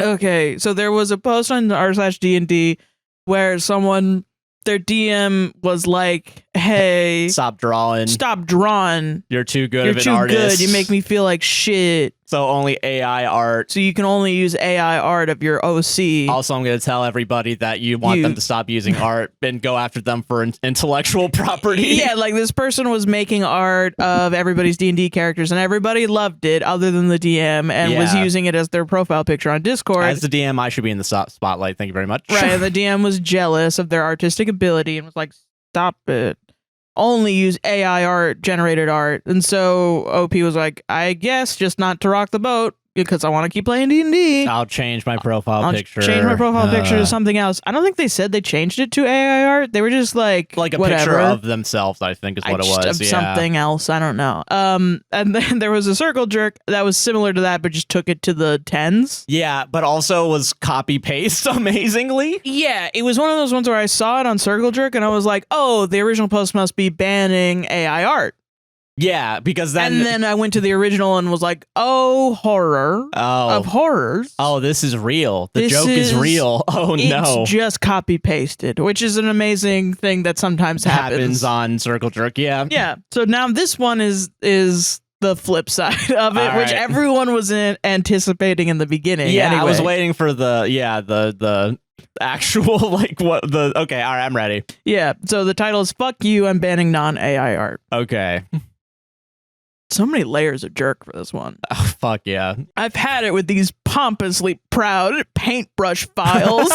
okay, so there was a post on r/D&D where their DM was like, "Hey, Stop drawing. stop drawing. You're too good You're of an too artist. good. You make me feel like shit. So only AI art. So you can only use AI art of your OC." Also, I'm going to tell everybody that you want them to stop using art and go after them for intellectual property. Yeah, like this person was making art of everybody's D&D characters, and everybody loved it other than the DM, and was Yeah. using it as their profile picture on Discord. As the DM, I should be in the spotlight. Thank you very much. Right, and the DM was jealous of their artistic ability and was like, stop it. Only use AI art, generated art. And so OP was like, I guess just not to rock the boat because I want to keep playing D&D. I'll change my profile picture. Change my profile picture to something else. I don't think they said they changed it to AI art. They were just like a whatever. picture of themselves, I think is what it was. Of something else. I don't know. And then there was a circle jerk that was similar to that, but just took it to the tens. Yeah, but also was copy paste amazingly. Yeah, it was one of those ones where I saw it on Circle Jerk and I was like, oh, the original post must be banning AI art. Yeah, because then... And then I went to the original and was like, oh, horror of horrors. Oh, this is real. The joke is real. Oh, no. It's just copy pasted, which is an amazing thing that sometimes happens on Circle Jerk, yeah. Yeah. So now this one is the flip side of it, All which right. everyone was anticipating in the beginning. Yeah, anyway. I was waiting for the actual, like, what the... Okay, all right, I'm ready. Yeah. So the title is Fuck You, I'm banning non-AI art. Okay. So many layers of jerk for this one. Oh, fuck yeah. I've had it with these pompously proud paintbrush files.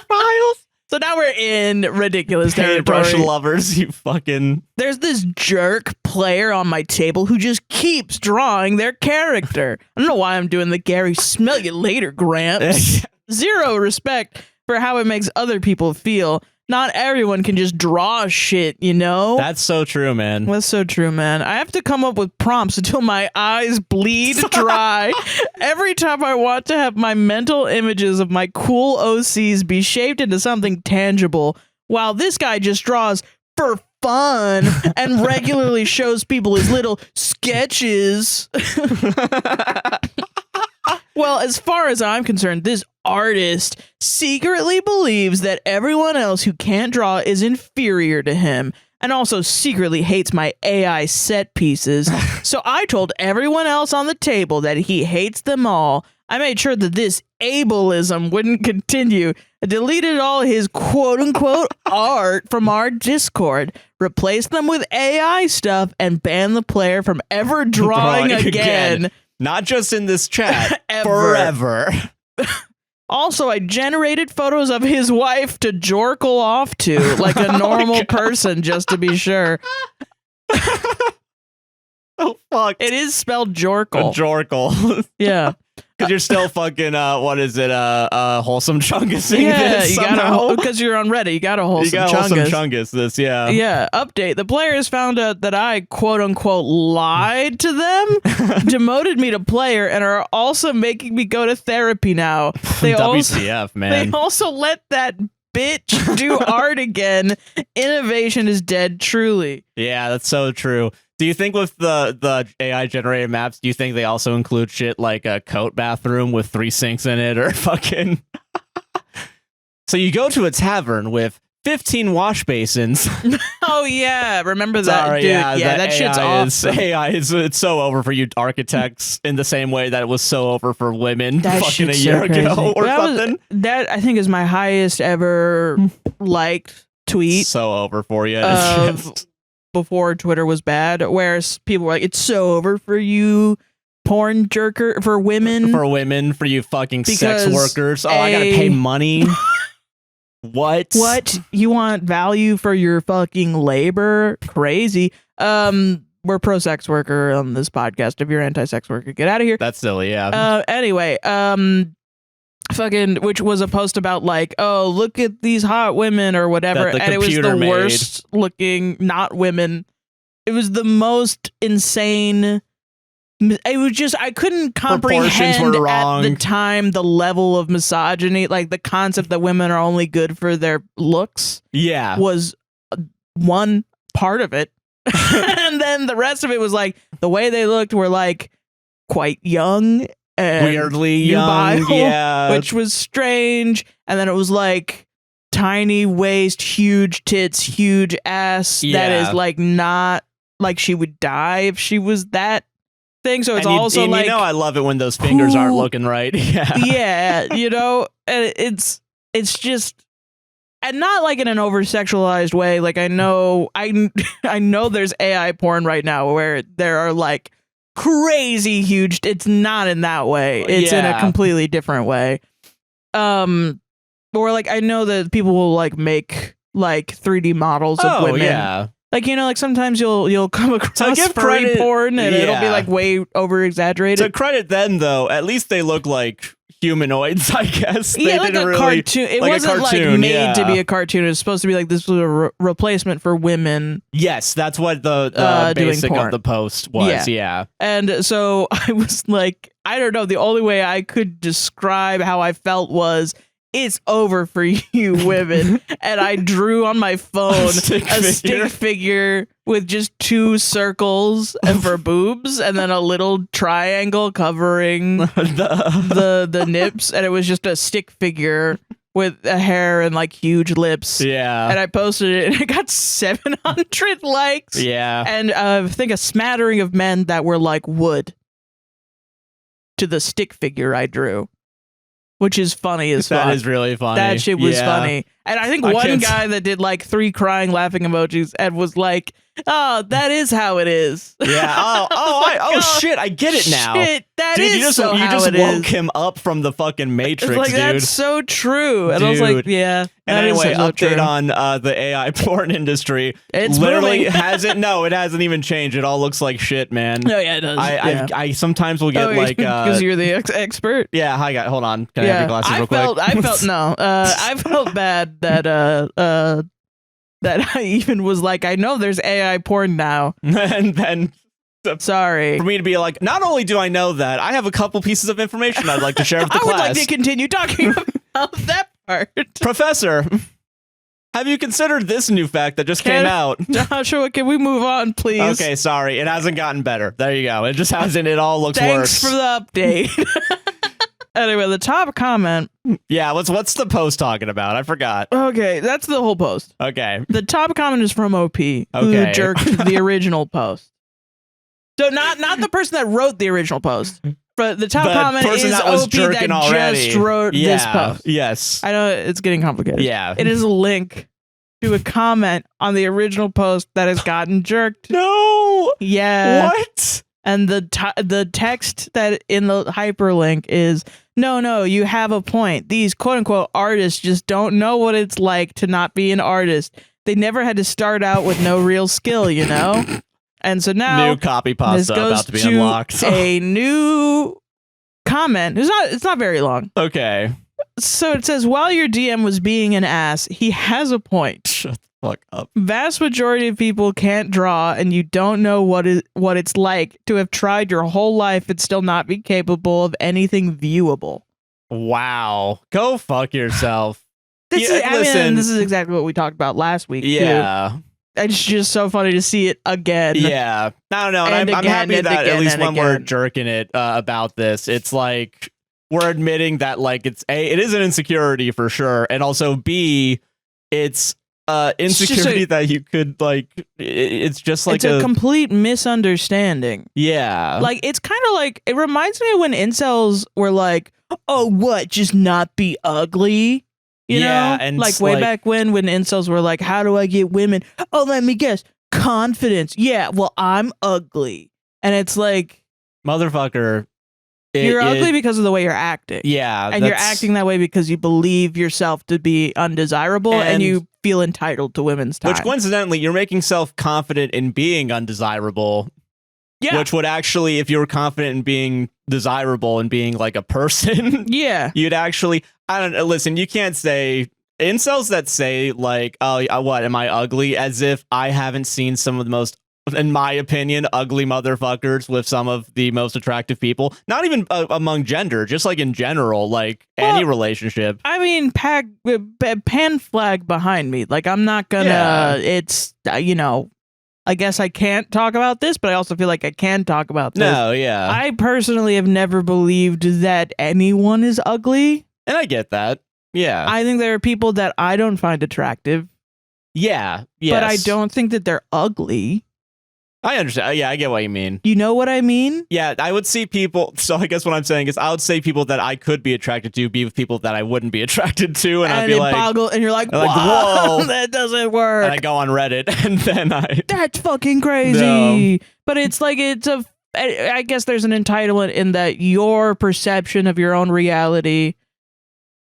Files? So now we're in ridiculous Paintbrush territory. lovers, you fucking... There's this jerk player on my table who just keeps drawing their character. I don't know why I'm doing the Gary smell you later, Gramps. Zero respect for how it makes other people feel. Not everyone can just draw shit, you know? That's so true, man. That's so true, man. I have to come up with prompts until my eyes bleed dry. Every time I want to have my mental images of my cool OCs be shaped into something tangible, while this guy just draws for fun and regularly shows people his little sketches. Well, as far as I'm concerned, this artist secretly believes that everyone else who can't draw is inferior to him, and also secretly hates my AI set pieces. So I told everyone else on the table that he hates them all. I made sure that this ableism wouldn't continue. I deleted all his quote-unquote art from our Discord, replaced them with AI stuff, and banned the player from ever drawing again. Not just in this chat, Ever. forever. Also, I generated photos of his wife to jorkle off to, like a normal person, just to be sure. Oh, fuck. It is spelled jorkle. Jorkle. Yeah. Because you're still fucking, what is it, wholesome chungusing Yeah, this you somehow? gotta, because you're on Reddit, you got a wholesome You got wholesome chungus. chungus this, yeah. Yeah, update. The players found out that I, quote unquote, lied to them, demoted me to player, and are also making me go to therapy now. They WTF, man. They also let that bitch do art again. Innovation is dead, truly. Yeah, that's so true. Do you think with the AI generated maps, do you think they also include shit like a coat bathroom with 3 sinks in it or fucking... So you go to a tavern with 15 wash basins. Oh yeah, remember that? Sorry, dude. yeah, that shit's awesome. AI is it's so over for you architects in the same way that it was so over for women That fucking a shit's year so crazy. ago or That was- something. That I think is my highest ever liked tweet So over for you. of before Twitter was bad, where people were like, "It's so over for you, porn jerker for women." For women, for you fucking sex Because workers. Oh, I gotta pay money. What? You want value for your fucking labor? Crazy. We're pro sex worker on this podcast. If you're anti-sex worker, get out of here. That's silly, yeah. Anyway, fucking, which was a post about like, oh, look at these hot women or whatever, That the and it was computer the made. worst looking, not women. It was the most insane. It was just, I couldn't comprehend were at wrong. the time the level of misogyny, like the concept that women are only good for their looks Yeah. was one part of it. And then the rest of it was like the way they looked were like quite young and Weirdly young. nubile, Yeah. which was strange. And then it was like tiny waist, huge tits, huge ass. That Yeah. is like not like she would die if she was that thing. So it's And also and like, you know I love it when those fingers aren't who- looking right. Yeah. yeah, you know, and it's just, and not like in an over sexualized way. Like I know there's AI porn right now where there are like crazy huge. It's not in that way. It's in a Yeah. completely different way. Or like I know that people will like make like 3D models of women. Yeah. Like, you know, like sometimes you'll come across give furry credit- porn and it'll be yeah. like way over exaggerated. To credit them though, at least they look like humanoids, I guess. Yeah, They like didn't a really, cartoon. It like a wasn't cartoon, like made to yeah. be a cartoon. It was supposed to be like this was a replacement for women. Yes, that's what the Doing basic porn. of the post was. Yeah. And so I was like, I don't know. The only way I could describe how I felt was, it's over for you women. And I drew on my phone a stick figure with just 2 circles and for boobs and then a little triangle covering the nips. And it was just a stick figure with a hair and like huge lips. Yeah. And I posted it and it got 700 likes. Yeah. And I think a smattering of men that were like wood to the stick figure I drew, which is funny as fuck. That is really funny. That shit was Yeah. funny. And I think I one can't- guy that did like 3 crying laughing emojis and was like, oh, that is how it is. Yeah. God. Shit, I get it now. Shit, that Dude, is you just so you how just it woke is. him up from the fucking Matrix, It's like, dude. that's so true. And I was like, Dude. yeah. And that is anyway, so update true. on the AI porn industry. It's literally booming. hasn't. No, it hasn't even changed. It all looks like shit, man. Oh, yeah, it does. I sometimes will get like because you're the expert. yeah. Hi guys, hold on. Can I have your glasses real quick? I felt no. I felt bad that that I even was like, I know there's AI porn now. And then Sorry. for me to be like, not only do I know that, I have a couple pieces of information I'd like to share with the I would class. like to continue talking about that part. Professor, have you considered this new fact that just came out? Joshua, can we move on, please? Okay, sorry. It hasn't gotten better. There you go. It just hasn't. It all looks Thanks worse. for the update. Anyway, the top comment. Yeah, what's the post talking about? I forgot. Okay, that's the whole post. Okay. The top comment is from OP, who Okay. jerked the original post. So not the person that wrote the original post, but the top The comment person is that was OP that jerking already. just wrote this Yeah. post. Yes. I know it's getting complicated. Yeah. It is a link to a comment on the original post that has gotten jerked. No. Yeah. What? And the text that in the hyperlink is, no, you have a point. These quote unquote artists just don't know what it's like to not be an artist. They never had to start out with no real skill, you know? And so now New copy this pasta goes about to be to unlocked. a new comment. It's not very long. Okay. So it says, while your DM was being an ass, he has a point. Shut the fuck up. Vast majority of people can't draw, and you don't know what it's like to have tried your whole life and still not be capable of anything viewable. Wow. Go fuck yourself. This is exactly what we talked about last week. Yeah. Too. It's just so funny to see it again. Yeah. I don't know. And I'm happy that at least when we're jerking it about this, it's like we're admitting that like it is an insecurity for sure. And also B, it's insecurity that you could like, it's just like it's a complete misunderstanding. Yeah. Like it's kind of like, it reminds me of when incels were like, oh, what? Just not be ugly? You know, and like way back when incels were like, how do I get women? Oh, let me guess. Confidence. Yeah, well, I'm ugly. And it's like, motherfucker. You're ugly because of the way you're acting. Yeah. And you're acting that way because you believe yourself to be undesirable and you feel entitled to women's time. Which coincidentally, you're making self-confident in being undesirable. Yeah. Which would actually, if you were confident in being desirable and being like a person, yeah, you'd actually, I don't know, listen, you can't say, incels that say like, oh, what, am I ugly? As if I haven't seen some of the most, in my opinion, ugly motherfuckers with some of the most attractive people. Not even among gender, just like in general, like any relationship. I mean, pan flag behind me. Like, I'm not gonna, it's, you know, I guess I can't talk about this, but I also feel like I can talk about this. No, yeah. I personally have never believed that anyone is ugly. And I get that. Yeah. I think there are people that I don't find attractive. Yeah. Yes. But I don't think that they're ugly. I understand. Yeah, I get what you mean. You know what I mean? Yeah, I would see people. So I guess what I'm saying is I would say people that I could be attracted to be with people that I wouldn't be attracted to. And I'd be like, and you're like, whoa, that doesn't work. And I go on Reddit and then that's fucking crazy. No. But it's like, I guess there's an entitlement in that your perception of your own reality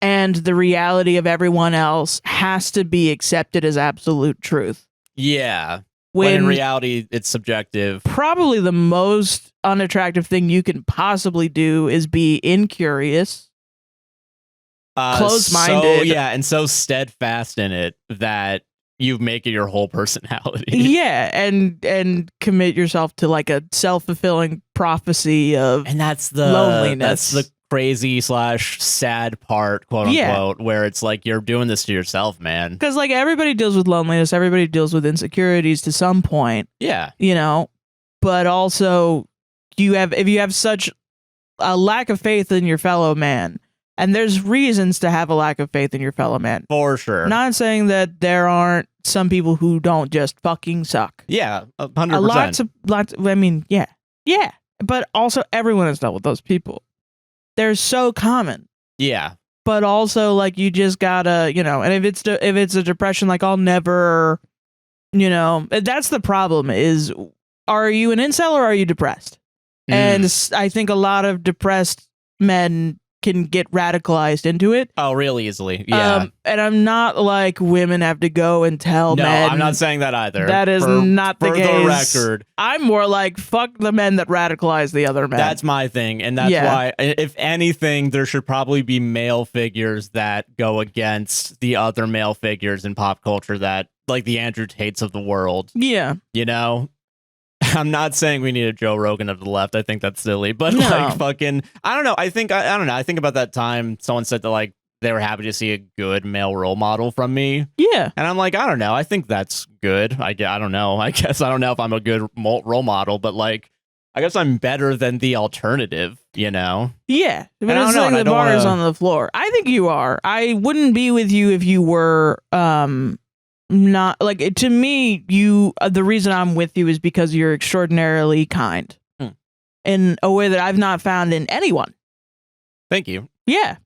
and the reality of everyone else has to be accepted as absolute truth. Yeah. When in reality, it's subjective. Probably the most unattractive thing you can possibly do is be incurious, closed-minded. So, yeah, and so steadfast in it that you make it your whole personality. Yeah, and commit yourself to like a self-fulfilling prophecy of loneliness. That's the crazy / sad part, quote unquote, where it's like you're doing this to yourself, man. Because like everybody deals with loneliness, everybody deals with insecurities to some point. Yeah, you know, but also if you have such a lack of faith in your fellow man, and there's reasons to have a lack of faith in your fellow man, for sure. Not saying that there aren't some people who don't just fucking suck. Yeah, 100%. Lots. I mean, yeah, but also everyone has dealt with those people. They're so common. Yeah. But also like you just gotta, you know, and if it's a depression, like I'll never, you know, that's the problem is, are you an incel or are you depressed? And I think a lot of depressed men can get radicalized into it. Oh, really easily. Yeah. And I'm not like women have to go and tell men. No, I'm not saying that either. That is not the case. For the record. I'm more like, fuck the men that radicalize the other men. That's my thing. And that's why, if anything, there should probably be male figures that go against the other male figures in pop culture that, like the Andrew Tates of the world. Yeah. You know? I'm not saying we need a Joe Rogan of the left. I think that's silly, but like fucking, I don't know. I think about that time someone said that like they were happy to see a good male role model from me. Yeah. And I'm like, I don't know. I think that's good. I don't know. I guess I don't know if I'm a good role model, but like, I guess I'm better than the alternative, you know? Yeah. But it's like the bar is on the floor. I think you are. I wouldn't be with you if you were, not like, to me, you the reason I'm with you is because you're extraordinarily kind in a way that I've not found in anyone. Thank you. Yeah.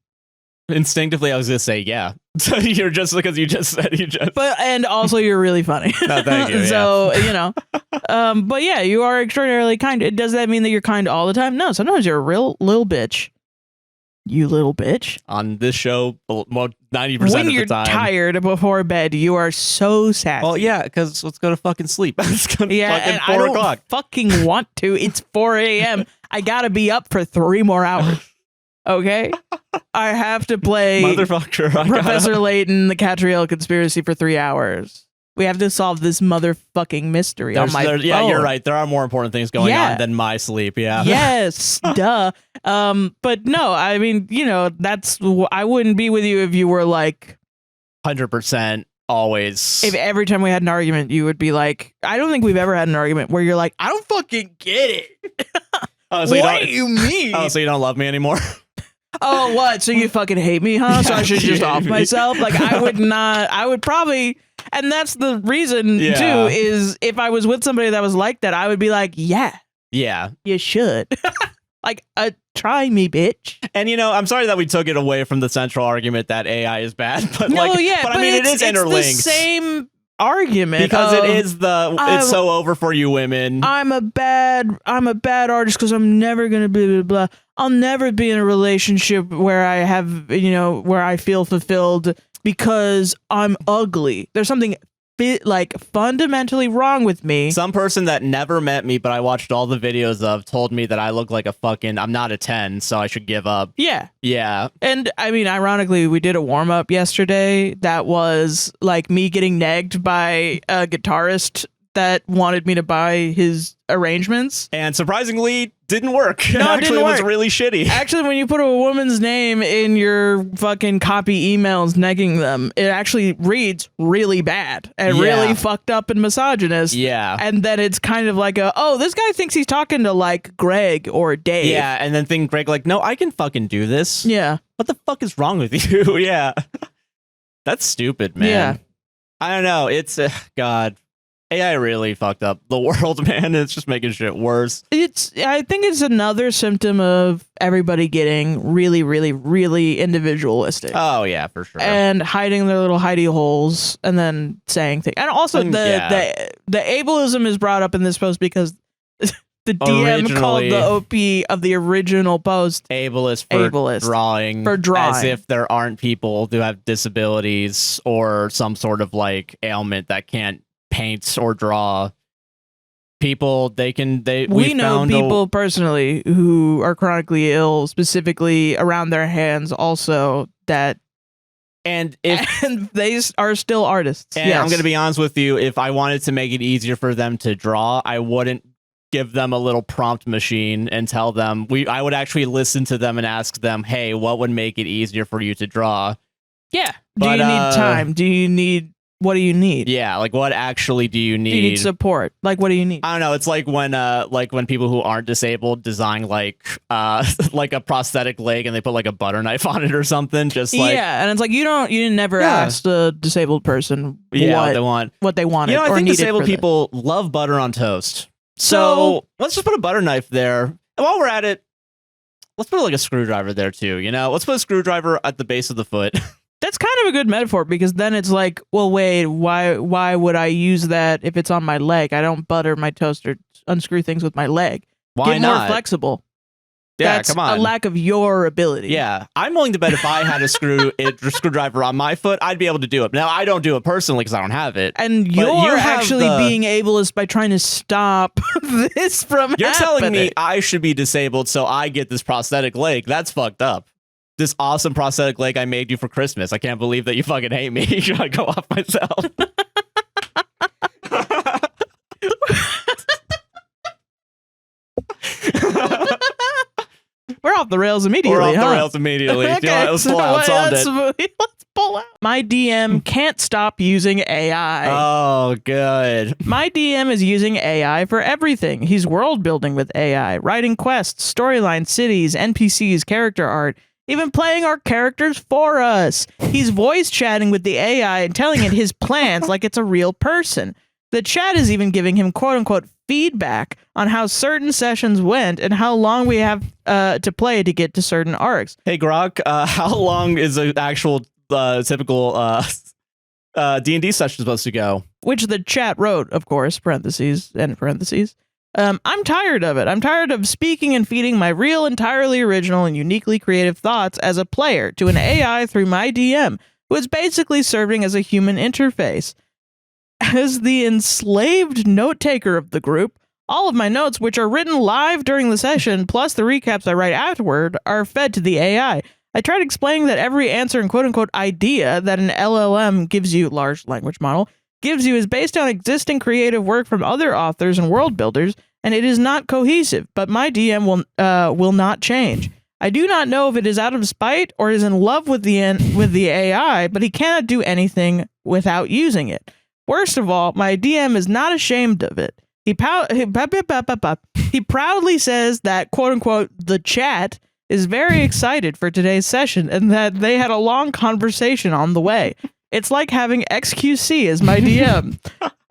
Instinctively, I was gonna say yeah. So you're just because you just said But and also you're really funny. No, thank you. So you know, but yeah, you are extraordinarily kind. Does that mean that you're kind all the time? No. Sometimes you're a real little bitch. You little bitch. On this show, well, 90% of the time. When you're tired before bed, you are so sassy. Well, yeah, because let's go to fucking sleep. It's gonna fucking 4 I don't o'clock. Fucking want to. It's 4 a.m. I gotta be up for 3 more hours. Okay? I have to play Motherfucker. Professor Layton, the Catriel conspiracy for 3 hours. We have to solve this motherfucking mystery on my phone. Yeah, you're right. There are more important things going on than my sleep. Yeah. Yes. Duh. But no, I mean, you know, I wouldn't be with you if you were like 100% always. If every time we had an argument, you would be like, I don't think we've ever had an argument where you're like, I don't fucking get it. Oh, so what do you mean? Oh, so you don't love me anymore? Oh, what? So you fucking hate me, huh? So I should just off myself? Like, I would probably, and that's the reason, too, is if I was with somebody that was like that, I would be like, yeah, you should. Like, try me, bitch. And, I'm sorry that we took it away from the central argument that AI is bad, but but I mean, it is interlinked. It's the same argument because it is it's so over for you women. I'm a bad artist because I'm never gonna blah blah blah. I'll never be in a relationship where I have where I feel fulfilled because I'm ugly. There's something fundamentally wrong with me. Some person that never met me, but I watched all the videos of, told me that I look like I'm not a 10, so I should give up. Yeah. And I mean, ironically, we did a warm up yesterday that was like me getting negged by a guitarist that wanted me to buy his arrangements. And surprisingly, didn't work. No, Actually, it was really shitty. Actually, when you put a woman's name in your fucking copy emails negging them, it actually reads really bad and really fucked up and misogynist. Yeah. And then it's kind of like this guy thinks he's talking to like Greg or Dave. Yeah, and then think Greg like, no, I can fucking do this. Yeah. What the fuck is wrong with you? Yeah. That's stupid, man. Yeah. I don't know. It's, God. AI really fucked up the world, man. It's just making shit worse. I think it's another symptom of everybody getting really, really, really individualistic. Oh yeah, for sure. And hiding their little hidey holes and then saying things. And also the ableism is brought up in this post because the DM called the OP of the original post ableist for drawing as if there aren't people who have disabilities or some sort of like ailment that can't paint or draw. People we know people personally who are chronically ill, specifically around their hands also, and they are still artists. And I'm gonna be honest with you, if I wanted to make it easier for them to draw, I wouldn't give them a little prompt machine and tell them I would actually listen to them and ask them, hey, what would make it easier for you to draw? Yeah. Do you need time? What do you need? Yeah, like what actually do you need? Do you need support? Like what do you need? I don't know. It's like when people who aren't disabled design like a prosthetic leg and they put like a butter knife on it or something. Just like and it's like you never asked a disabled person what they wanted. I think disabled people love butter on toast. So let's just put a butter knife there. And while we're at it, let's put like a screwdriver there too. Let's put a screwdriver at the base of the foot. That's kind of a good metaphor because then it's like, well, wait, why would I use that if it's on my leg? I don't butter my toast or unscrew things with my leg. Why Get not? more flexible. Yeah, That's come on. a lack of your ability. Yeah, I'm willing to bet if I had a screwdriver on my foot, I'd be able to do it. Now, I don't do it personally because I don't have it. And you're actually being ableist by trying to stop this from happening. You're telling me I should be disabled so I get this prosthetic leg. That's fucked up. This awesome prosthetic leg I made you for Christmas. I can't believe that you fucking hate me. Should I go off myself? We're off the rails immediately. We're off the rails immediately. Okay, let's pull out. Let's pull out. My DM can't stop using AI. Oh, good. My DM is using AI for everything. He's world building with AI, writing quests, storylines, cities, NPCs, character art, even playing our characters for us. He's voice chatting with the AI and telling it his plans like it's a real person. The chat is even giving him quote-unquote feedback on how certain sessions went and how long we have to play to get to certain arcs. Hey, Grok, how long is an actual typical D&D session supposed to go? Which the chat wrote, of course, parentheses. I'm tired of it. I'm tired of speaking and feeding my real, entirely original, and uniquely creative thoughts as a player to an AI through my DM, who is basically serving as a human interface. As the enslaved note-taker of the group, all of my notes, which are written live during the session, plus the recaps I write afterward, are fed to the AI. I tried explaining that every answer and quote-unquote idea that an LLM gives you, large language model, gives you is based on existing creative work from other authors and world builders, and it is not cohesive, but my DM will not change. I do not know if it is out of spite or is in love with the AI, but he cannot do anything without using it. Worst of all, my DM is not ashamed of it. He proudly says that, quote unquote, the chat is very excited for today's session and that they had a long conversation on the way. It's like having XQC as my DM.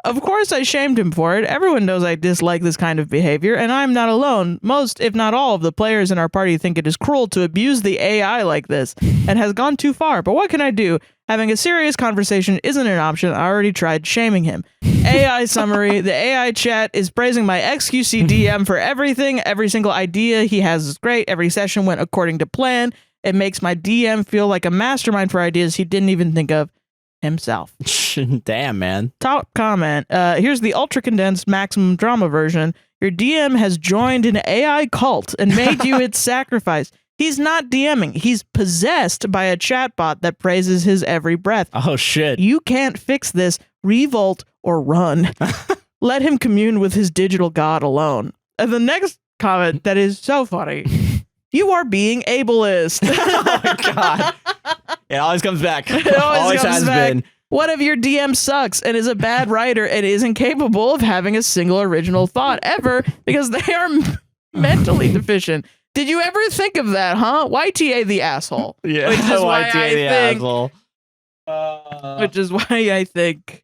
Of course, I shamed him for it. Everyone knows I dislike this kind of behavior, and I'm not alone. Most, if not all, of the players in our party think it is cruel to abuse the AI like this and has gone too far. But what can I do? Having a serious conversation isn't an option. I already tried shaming him. AI summary. The AI chat is praising my XQC DM for everything. Every single idea he has is great. Every session went according to plan. It makes my DM feel like a mastermind for ideas he didn't even think of himself. Damn, man. Top comment. Here's the ultra condensed maximum drama version. Your DM has joined an AI cult and made you its sacrifice. He's not DMing. He's possessed by a chatbot that praises his every breath. Oh, shit. You can't fix this. Revolt or run. Let him commune with his digital god alone. And the next comment that is so funny. You are being ableist. Oh, my God. It always comes back. It always comes has back. been. What if your DM sucks and is a bad writer and isn't capable of having a single original thought ever because they are mentally deficient? Did you ever think of that, huh? YTA the asshole. Yeah, Which is why YTA I the think, asshole. which is why I think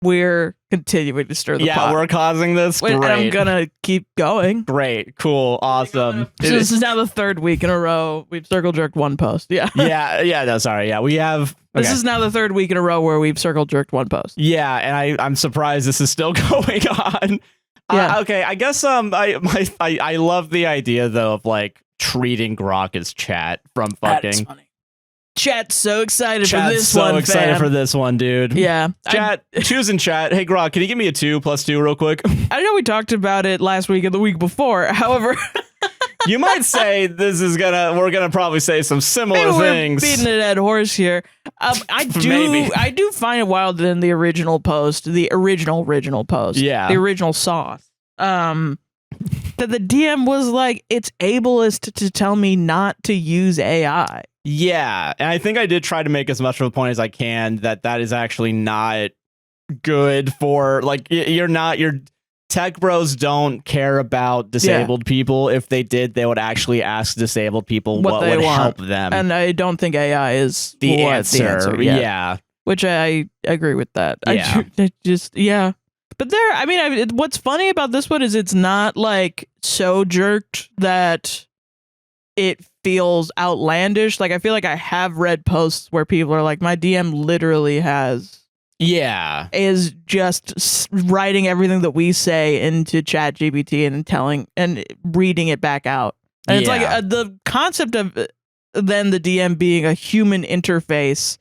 we're continuing to stir the pot. Yeah, we're causing this. Wait, Great. and I'm gonna keep going. Great. Cool. Awesome. So this is now the third week in a row we've circle jerked one post. Yeah. Yeah. No, sorry. Yeah, we have. This okay. is now the third week in a row where we've circle jerked one post. Yeah, and I'm surprised this is still going on. Yeah. Okay. I guess I love the idea though of like treating Grok as chat from That's fucking. funny. Chat's so excited for Chat's this so one. excited fam. for this one, dude. Yeah. Chat, choosing chat. Hey, Grok, can you give me a 2+2 real quick? I know we talked about it last week and the week before. However, You might say we're gonna probably say some similar maybe things. we're beating a dead horse here. I do find it wild that in the original post, the original post, Yeah. the original sauce, that the DM was like, it's ableist to tell me not to use AI. Yeah, and I think I did try to make as much of a point as I can that is actually not good for like your tech bros don't care about disabled people. If they did, they would actually ask disabled people what they would want. help them. And I don't think AI is the what answer. yet. Yeah. Which I agree with that. Yeah. But what's funny about this one is it's not like so jerked that it feels outlandish. Like I feel like I have read posts where people are like, my DM literally is just writing everything that we say into ChatGPT and reading it back out. And it's like the concept of then the DM being a human interface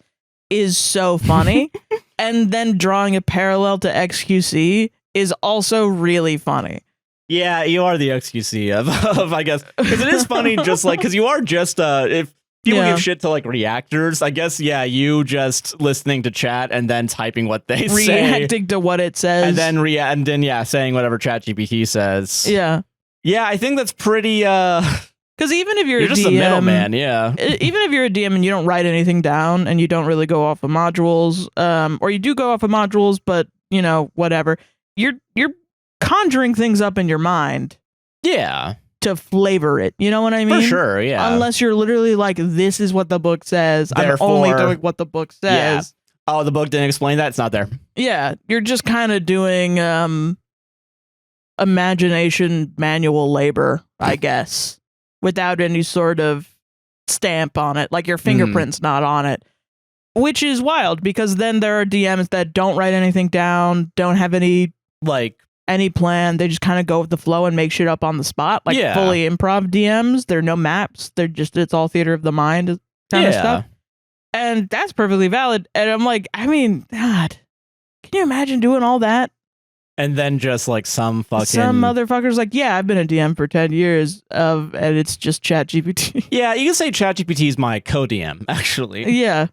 is so funny. And then drawing a parallel to XQC is also really funny. Yeah, you are the XQC of I guess. Because it is funny just like, because you are just, if people give shit to like reactors, I guess, yeah, you just listening to chat and then typing what they say. Reacting to what it says. And then saying whatever ChatGPT says. Yeah. Yeah, I think that's pretty, because even if you're just a DM, a middleman, yeah. Even if you're a DM and you don't write anything down and you don't really go off of modules, or you do go off of modules, but you know, whatever, you're conjuring things up in your mind. Yeah. To flavor it. You know what I mean? For sure, yeah. Unless you're literally like, this is what the book says. Therefore, I'm only doing what the book says. Yeah. Oh, the book didn't explain that? It's not there. Yeah. You're just kind of doing imagination manual labor, I guess, without any sort of stamp on it. Like your fingerprint's not on it. Which is wild because then there are DMs that don't write anything down, don't have any plan. They just kind of go with the flow and make shit up on the spot, like fully improv DMs. There are no maps. It's all theater of the mind kind of stuff. And that's perfectly valid. And I'm like, I mean, God, can you imagine doing all that? And then just like some motherfucker's like, yeah, I've been a DM for 10 years and it's just ChatGPT. Yeah, you can say ChatGPT is my co-DM, actually. Yeah.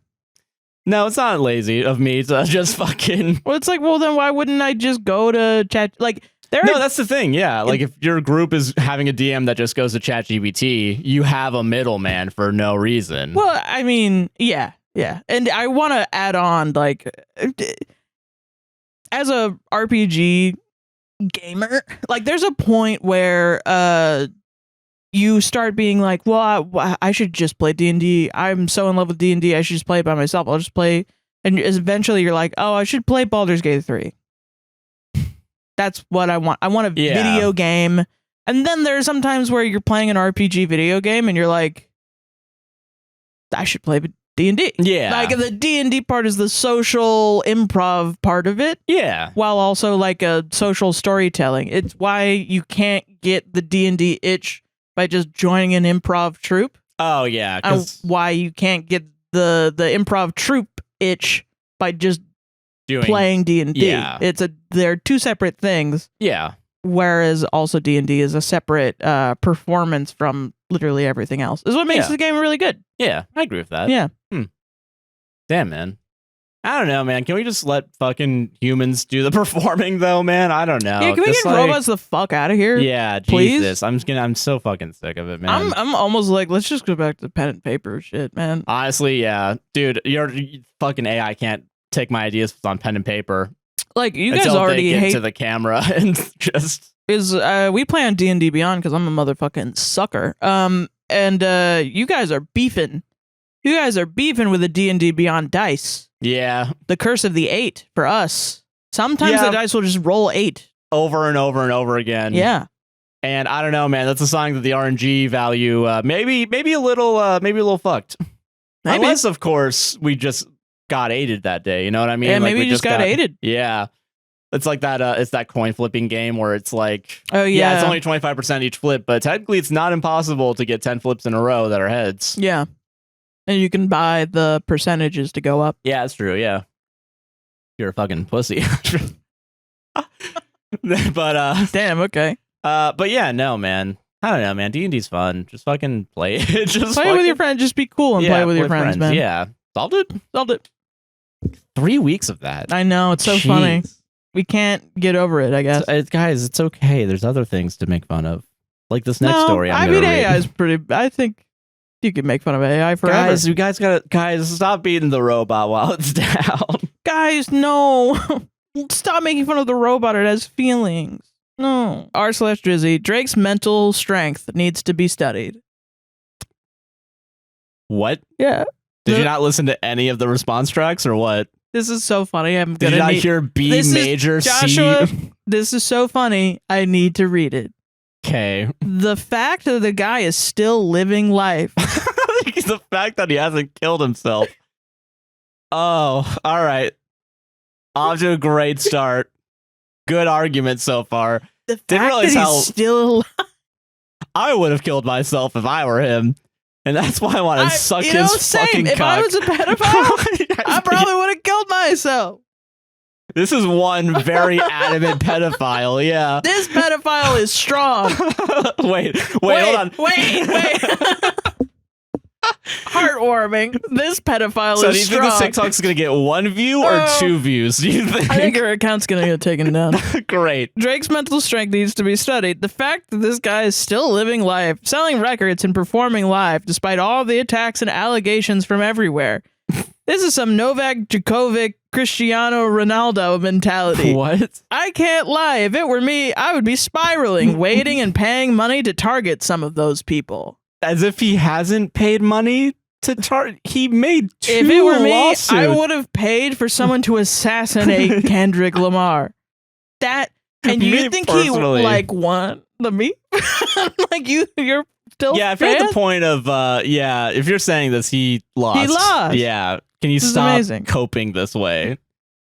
No, it's not lazy of me to just fucking... Well, it's like, well, then why wouldn't I just go to chat? Like, No, that's the thing. Yeah, like if your group is having a DM that just goes to ChatGPT, you have a middleman for no reason. Well, I mean, yeah. And I want to add on, like, as a RPG gamer, like, there's a point where you start being like, well, I should just play D&D. I'm so in love with D&D, I should just play it by myself. I'll just play. And eventually you're like, oh, I should play Baldur's Gate 3. That's what I want. I want a video game. And then there's some times where you're playing an RPG video game and you're like, I should play D&D. Yeah. Like the D&D part is the social improv part of it. Yeah. While also like a social storytelling. It's why you can't get the D&D itch by just joining an improv troupe. Oh, yeah. And why you can't get the improv troupe itch by just playing D&D. Yeah. They're two separate things. Yeah. Whereas also D&D is a separate performance from literally everything else. Is what makes the game really good. Yeah, I agree with that. Yeah. Damn, man. I don't know, man. Can we just let fucking humans do the performing, though, man? I don't know. Yeah, can we get robots the fuck out of here? Yeah, please? Jesus. I'm so fucking sick of it, man. I'm almost like, let's just go back to pen and paper shit, man. Honestly, yeah. Dude, your fucking AI can't take my ideas on pen and paper. Like, you guys until already they get hate to the camera and just... we play on D&D Beyond because I'm a motherfucking sucker. And you guys are beefing. You guys are beefing with the D&D Beyond dice. Yeah. The curse of the 8 for us. Sometimes the dice will just roll 8. Over and over and over again. Yeah. And I don't know, man. That's a sign that the RNG value maybe a little fucked. Maybe. Unless, of course, we just got aided that day. You know what I mean? Yeah, like maybe we just got aided. Yeah. It's like that. It's that coin flipping game where it's like, oh yeah, it's only 25% each flip, but technically it's not impossible to get 10 flips in a row that are heads. Yeah, and you can buy the percentages to go up. Yeah, that's true. Yeah, you're a fucking pussy. But damn. Okay. But yeah, no, man. I don't know, man. D&D's fun. Just fucking play it. Just play with your friends. Just be cool and play with your friends, man. Yeah, solved it. 3 weeks of that. I know, it's so funny. We can't get over it, I guess. Guys, it's okay. There's other things to make fun of. Like this next story I'm gonna read. AI is pretty... I think you can make fun of AI forever. Guys, stop beating the robot while it's down. Guys, no. Stop making fun of the robot. It has feelings. No. r/Drizzy, Drake's mental strength needs to be studied. What? Yeah. Did you not listen to any of the response tracks or what? This is so funny. Did you not hear B major Joshua, C? This is so funny. I need to read it. Okay. The fact that the guy is still living life. The fact that he hasn't killed himself. Oh, all right. Off to a great start. Good argument so far. The fact that he's still alive. I would have killed myself if I were him. And that's why I want to suck his fucking cock. If I was a pedophile, I probably would have killed myself. This is one very adamant pedophile, yeah. This pedophile is strong. Wait, hold on. Wait. Heartwarming. This pedophile is strong. So do you think this TikTok's going to get 1 view or 2 views, do you think? I think her account's going to get taken down. Great. Drake's mental strength needs to be studied. The fact that this guy is still living life, selling records and performing live, despite all the attacks and allegations from everywhere. This is some Novak Djokovic, Cristiano Ronaldo mentality. What? I can't lie. If it were me, I would be spiraling, waiting and paying money to target some of those people. As if he hasn't paid money to target. He made 2 If it were me, lawsuits. I would have paid for someone to assassinate Kendrick Lamar. That, and you think personally. He like won the me? Like you're still if you're at the point of if you're saying this, he lost. He lost. Yeah. Can you stop coping this way?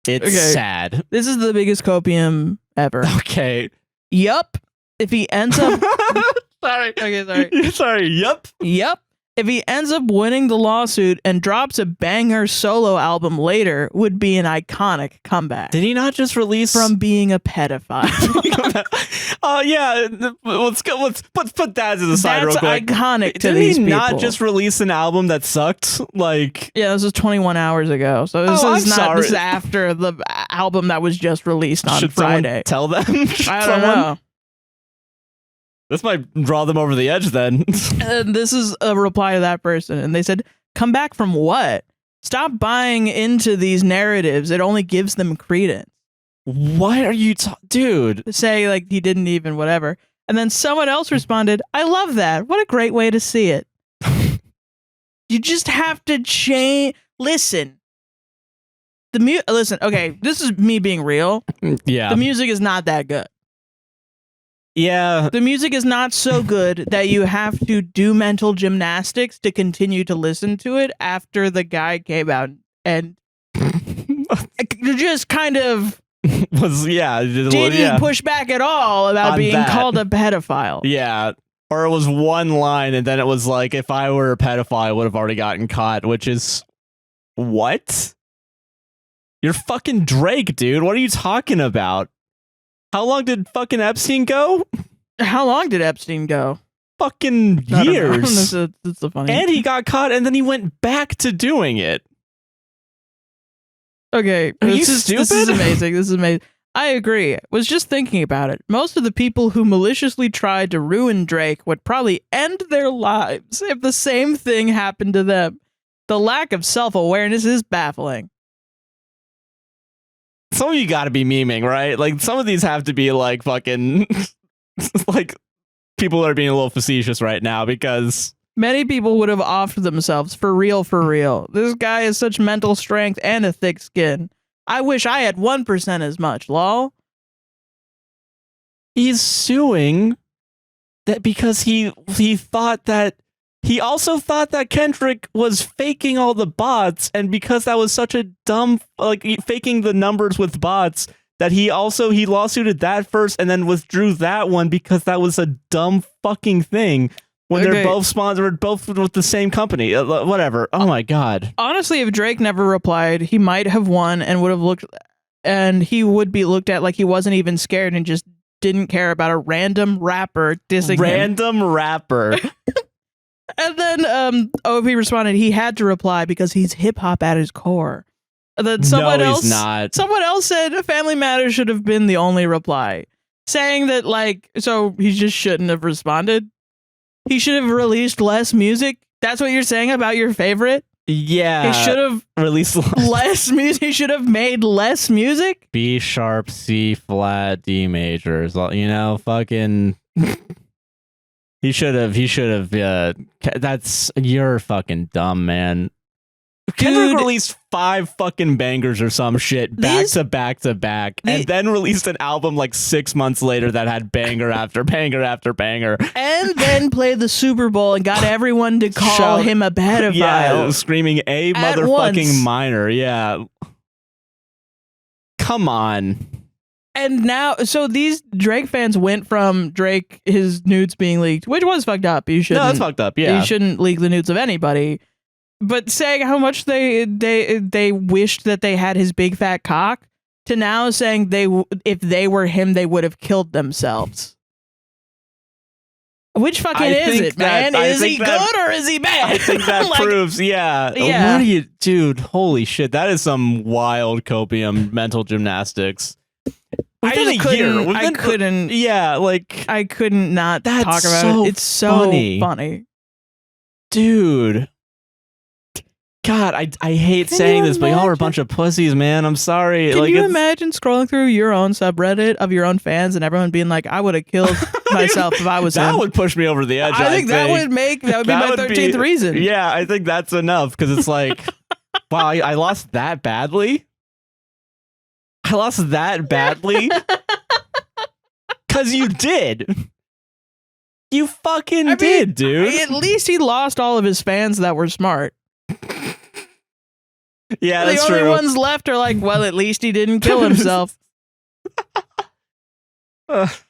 It's sad. This is the biggest copium ever. Okay. Yup. If he ends up Sorry. Okay, sorry. Sorry. Yup. If he ends up winning the lawsuit and drops a banger solo album later, would be an iconic comeback. Did he not just release from being a pedophile? Oh yeah, let's put that to the side real quick. That's iconic to Didn't these he people. not just release an album that sucked? Like, yeah, this was 21 hours ago. So this is not. sorry. This is after the album that was just released on Should Friday. someone tell them? I don't know. This might draw them over the edge then. And this is a reply to that person. And they said, come back from what? Stop buying into these narratives. It only gives them credence. What are you dude? Say like he didn't even whatever. And then someone else responded, I love that. What a great way to see it. You just have to change. Listen. Listen, okay, this is me being real. Yeah. The music is not that good. Yeah. The music is not so good that you have to do mental gymnastics to continue to listen to it after the guy came out and just kind of didn't push back at all about being called a pedophile. Yeah. Or it was one line and then it was like, if I were a pedophile, I would have already gotten caught, which is what? You're fucking Drake, dude. What are you talking about? How long did fucking Epstein go? How long did Epstein go? Fucking years. That's the funny. And he got caught and then he went back to doing it. Okay. Are you stupid? This is amazing. This is amazing. I agree. Was just thinking about it. Most of the people who maliciously tried to ruin Drake would probably end their lives if the same thing happened to them. The lack of self-awareness is baffling. Some of you gotta be memeing, right? Like, some of these have to be like fucking like people are being a little facetious right now because many people would have offed themselves for real, for real. This guy has such mental strength and a thick skin. I wish I had 1% as much, lol. He's suing that because he thought that he also thought that Kendrick was faking all the bots, and because that was such a dumb, like, faking the numbers with bots, that he lawsuited that first and then withdrew that one because that was a dumb fucking thing when they're both sponsored, both with the same company. Whatever. Oh my God. Honestly, if Drake never replied, he might have won and would have looked, and he would be looked at like he wasn't even scared and just didn't care about a random rapper dissing him. Random rapper. And then OP responded, he had to reply because he's hip-hop at his core. And then someone else said Family Matters should have been the only reply, saying that, like, so he just shouldn't have responded. He should have released less music. That's what you're saying about your favorite? Yeah. He should have released less music. He should have made less music. B sharp, C flat, D majors. You know, fucking. He should have. That's, you're fucking dumb, man. Kendrick released 5 fucking bangers or some shit back to back, and then released an album like 6 months later that had banger after banger after banger, and then played the Super Bowl and got everyone to call him a pedophile. Yeah, screaming a motherfucking minor. Yeah, come on. And now, so these Drake fans went from Drake, his nudes being leaked, which was fucked up. You shouldn't. No, that's fucked up. Yeah, you shouldn't leak the nudes of anybody. But saying how much they wished that they had his big fat cock, to now saying if they were him, they would have killed themselves. Which fucking is it, man? Is he good or is he bad? I think that like, proves, yeah. What are you, dude? Holy shit, that is some wild copium mental gymnastics. I couldn't. Yeah, like I couldn't not talk about it. It's so funny, dude. God, I hate saying this, but y'all are a bunch of pussies, man. I'm sorry. Can you imagine scrolling through your own subreddit of your own fans and everyone being like, "I would have killed myself if I was him." That would push me over the edge. I think that would be my 13th reason. Yeah, I think that's enough because it's like, wow, I lost that badly. I lost that badly because you did. You fucking did, dude. At least he lost all of his fans that were smart. Yeah, that's true. The only true. ones left are like, well, at least he didn't kill himself. Have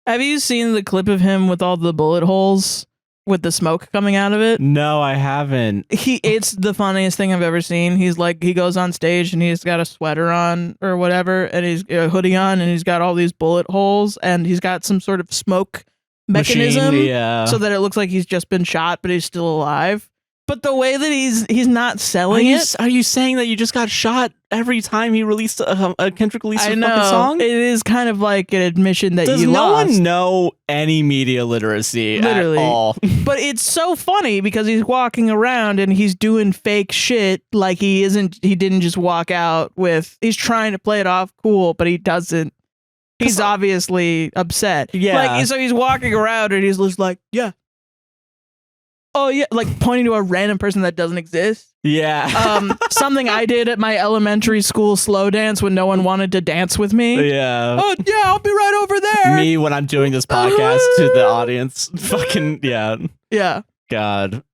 you seen the clip of him with all the bullet holes with the smoke coming out of it? No, I haven't. It's the funniest thing I've ever seen. He's like, he goes on stage and he's got a sweater on or whatever, and he's a hoodie on, and he's got all these bullet holes, and he's got some sort of smoke mechanism, machine, yeah, so that it looks like he's just been shot, but he's still alive. But the way that he's not selling it. Are you saying that you just got shot every time he released a Kendrick released a fucking song? It is kind of like an admission that Does you no lost. one know any media literacy Literally. at all? But it's so funny because he's walking around and he's doing fake shit like he didn't just walk out with, he's trying to play it off cool, but he doesn't. He's obviously upset. Yeah. Like, so he's walking around and he's just like, yeah. Oh yeah, like pointing to a random person that doesn't exist. Yeah. Something I did at my elementary school slow dance when no one wanted to dance with me. Yeah. Oh yeah, I'll be right over there. Me when I'm doing this podcast to the audience. Fucking yeah. Yeah. God.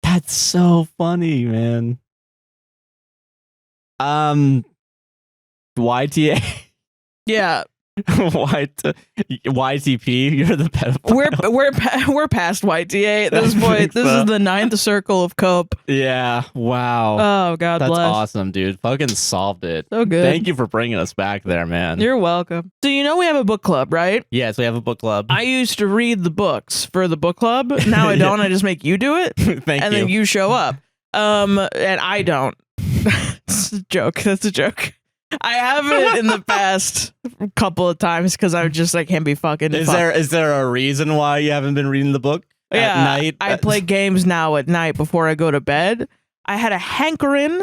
That's so funny, man. YTA. Yeah. YTP, you're the pedophile. We're past YTA at this point. This is the ninth circle of cope. Yeah. Wow. Oh God That's bless. awesome, dude. Fucking solved it. So good. Thank you for bringing us back there, man. You're welcome. So you know we have a book club, right? Yes, we have a book club. I used to read the books for the book club. Now I don't. I just make you do it. Thank and you. then you show up. And I don't. It's a joke. That's a joke. I have it in the past couple of times because I can't be fucking. Is there a reason why you haven't been reading the book at night? I play games now at night before I go to bed. I had a hankering.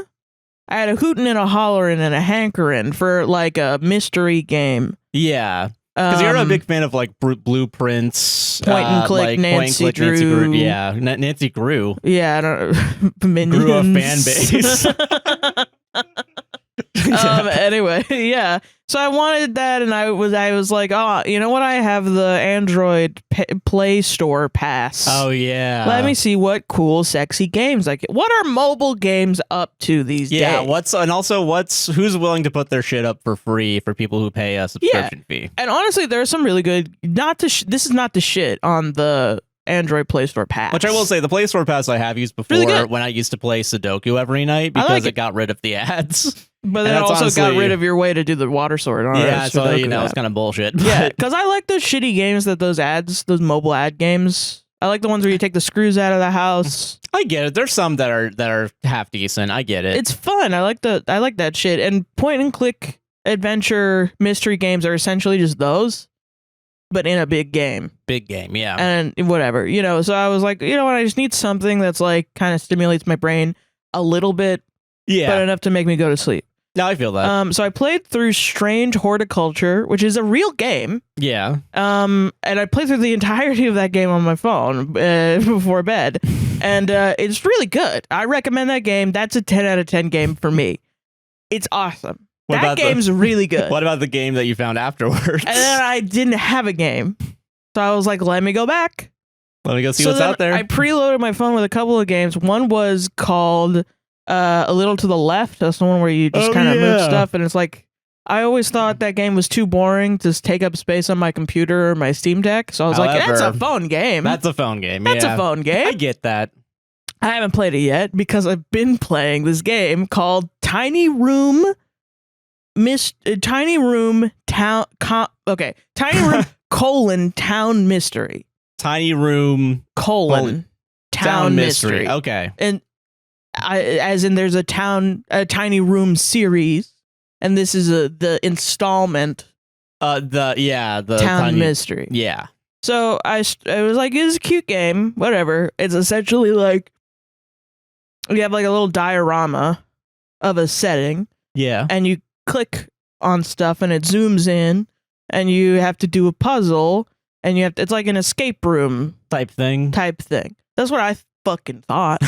I had a hootin' and a hollerin' and a hankering for like a mystery game. Yeah. Because you're a big fan of like blueprints, point and click, like Nancy Drew. Yeah, Nancy Grew. Yeah, I don't. Minions. Grew a fan base. Anyway, yeah. So I wanted that, and I was like, oh, you know what? I have the Android Play Store pass. Oh yeah. Let me see what cool, sexy games like. What are mobile games up to these days? Yeah. Who's willing to put their shit up for free for people who pay a subscription fee? And honestly, there's some really good. This is not the shit on the Android Play Store pass. Which I will say, the Play Store pass I have used before really when I used to play Sudoku every night because it got rid of the ads. But then also got rid of your way to do the water sword. Yeah, so it's kind of bullshit. Yeah, because I like those shitty games those mobile ad games. I like the ones where you take the screws out of the house. I get it. There's some that are half decent. I get it. It's fun. I like that shit. And point and click adventure mystery games are essentially just those, but in a big game. Big game, yeah. And whatever, So I was like, you know what? I just need something that's like kind of stimulates my brain a little bit, but enough to make me go to sleep. No, I feel that. So I played through Strange Horticulture, which is a real game. Yeah. And I played through the entirety of that game on my phone before bed, and it's really good. I recommend that game. That's a 10 out of 10 game for me. It's awesome. That game's really good. What about the game that you found afterwards? And then I didn't have a game, so I was like, let me go back. Let me go see what's out there. I preloaded my phone with a couple of games. One was called A Little to the Left. That's the one where you just kind of move stuff, and it's like, I always thought that game was too boring to take up space on my computer or my Steam Deck, so I was like, that's a phone game. That's a phone game. That's a phone game. I get that. I haven't played it yet because I've been playing this game called Tiny Room Tiny Room Town Town Mystery. Tiny Room Town Mystery. Okay. And as in there's a Tiny Room series, and this is the installment. The Town Mystery. Yeah. So I was like, it's a cute game, whatever. It's essentially like you have like a little diorama of a setting. Yeah. And you click on stuff and it zooms in, and you have to do a puzzle, and it's like an escape room type thing. That's what I fucking thought.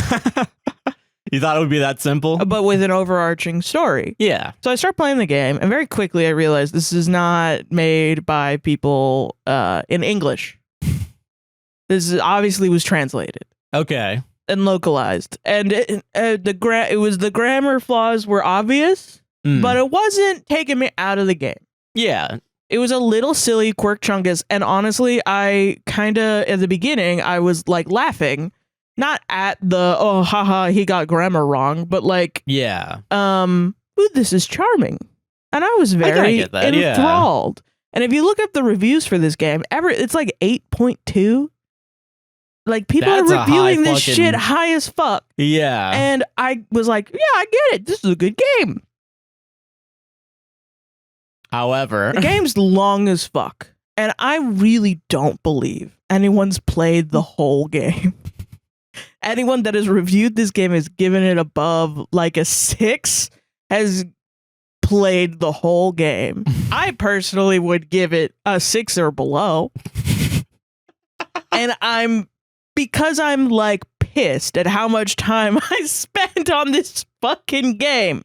You thought it would be that simple? But with an overarching story. Yeah. So I start playing the game, and very quickly I realized this is not made by people in English. This obviously was translated. Okay. And localized. And the grammar flaws were obvious, but it wasn't taking me out of the game. Yeah. It was a little silly, quirk chungus, and honestly, I kind of, at the beginning, I was like laughing. Not at the, oh, haha, he got grammar wrong, but like, yeah. Ooh, this is charming. And I was very enthralled. Yeah. And if you look up the reviews for this game, it's like 8.2. Like, people That's are a reviewing high this fucking- shit high as fuck. Yeah. And I was like, yeah, I get it. This is a good game. However, The game's long as fuck. And I really don't believe anyone's played the whole game. Anyone that has reviewed this game has given it above like a 6 has played the whole game. I personally would give it a 6 or below. And because I'm like pissed at how much time I spent on this fucking game.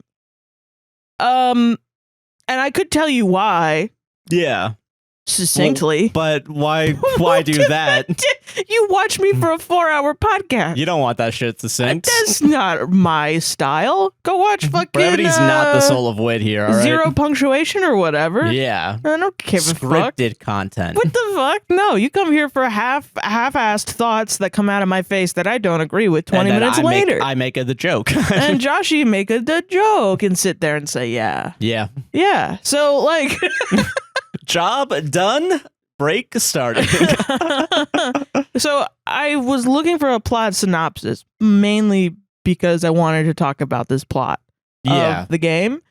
And I could tell you why. yeah. Succinctly. But why do that? You watch me for a 4-hour podcast. You don't want that shit succinct. That's not my style. Go watch fucking Brevity's not the soul of wit here, all right? Zero punctuation or whatever. Yeah. I don't give a fuck. Scripted content. What the fuck? No, you come here for half-assed thoughts that come out of my face that I don't agree with 20 And then minutes later. I make it the joke. And Josh, you make the joke and sit there and say, yeah. Yeah. Yeah. So, like... Job done. Break started. So I was looking for a plot synopsis, mainly because I wanted to talk about this plot of the game.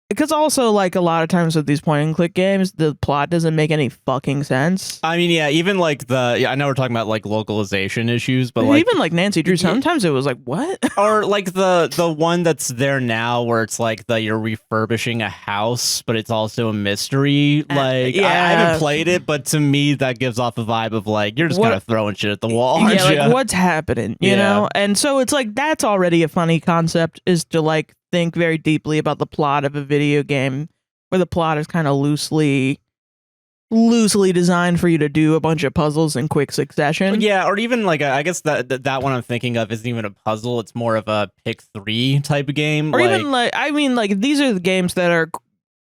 Because also, like, a lot of times with these point-and-click games, the plot doesn't make any fucking sense. I mean, yeah, even like I know we're talking about like localization issues, but like even like Nancy Drew, sometimes it was like, what? or like the one that's there now where it's like you're refurbishing a house, but it's also a mystery. Like, I haven't played it, but to me that gives off a vibe of like you're just kind of throwing shit at the wall. Yeah, aren't like you? what's happening, you know? And so it's like that's already a funny concept, is to like think very deeply about the plot of a video game where the plot is kind of loosely designed for you to do a bunch of puzzles in quick succession. Yeah, or even like I guess that one I'm thinking of isn't even a puzzle. It's more of a pick 3 type of game. Or even like, I mean, like these are the games that are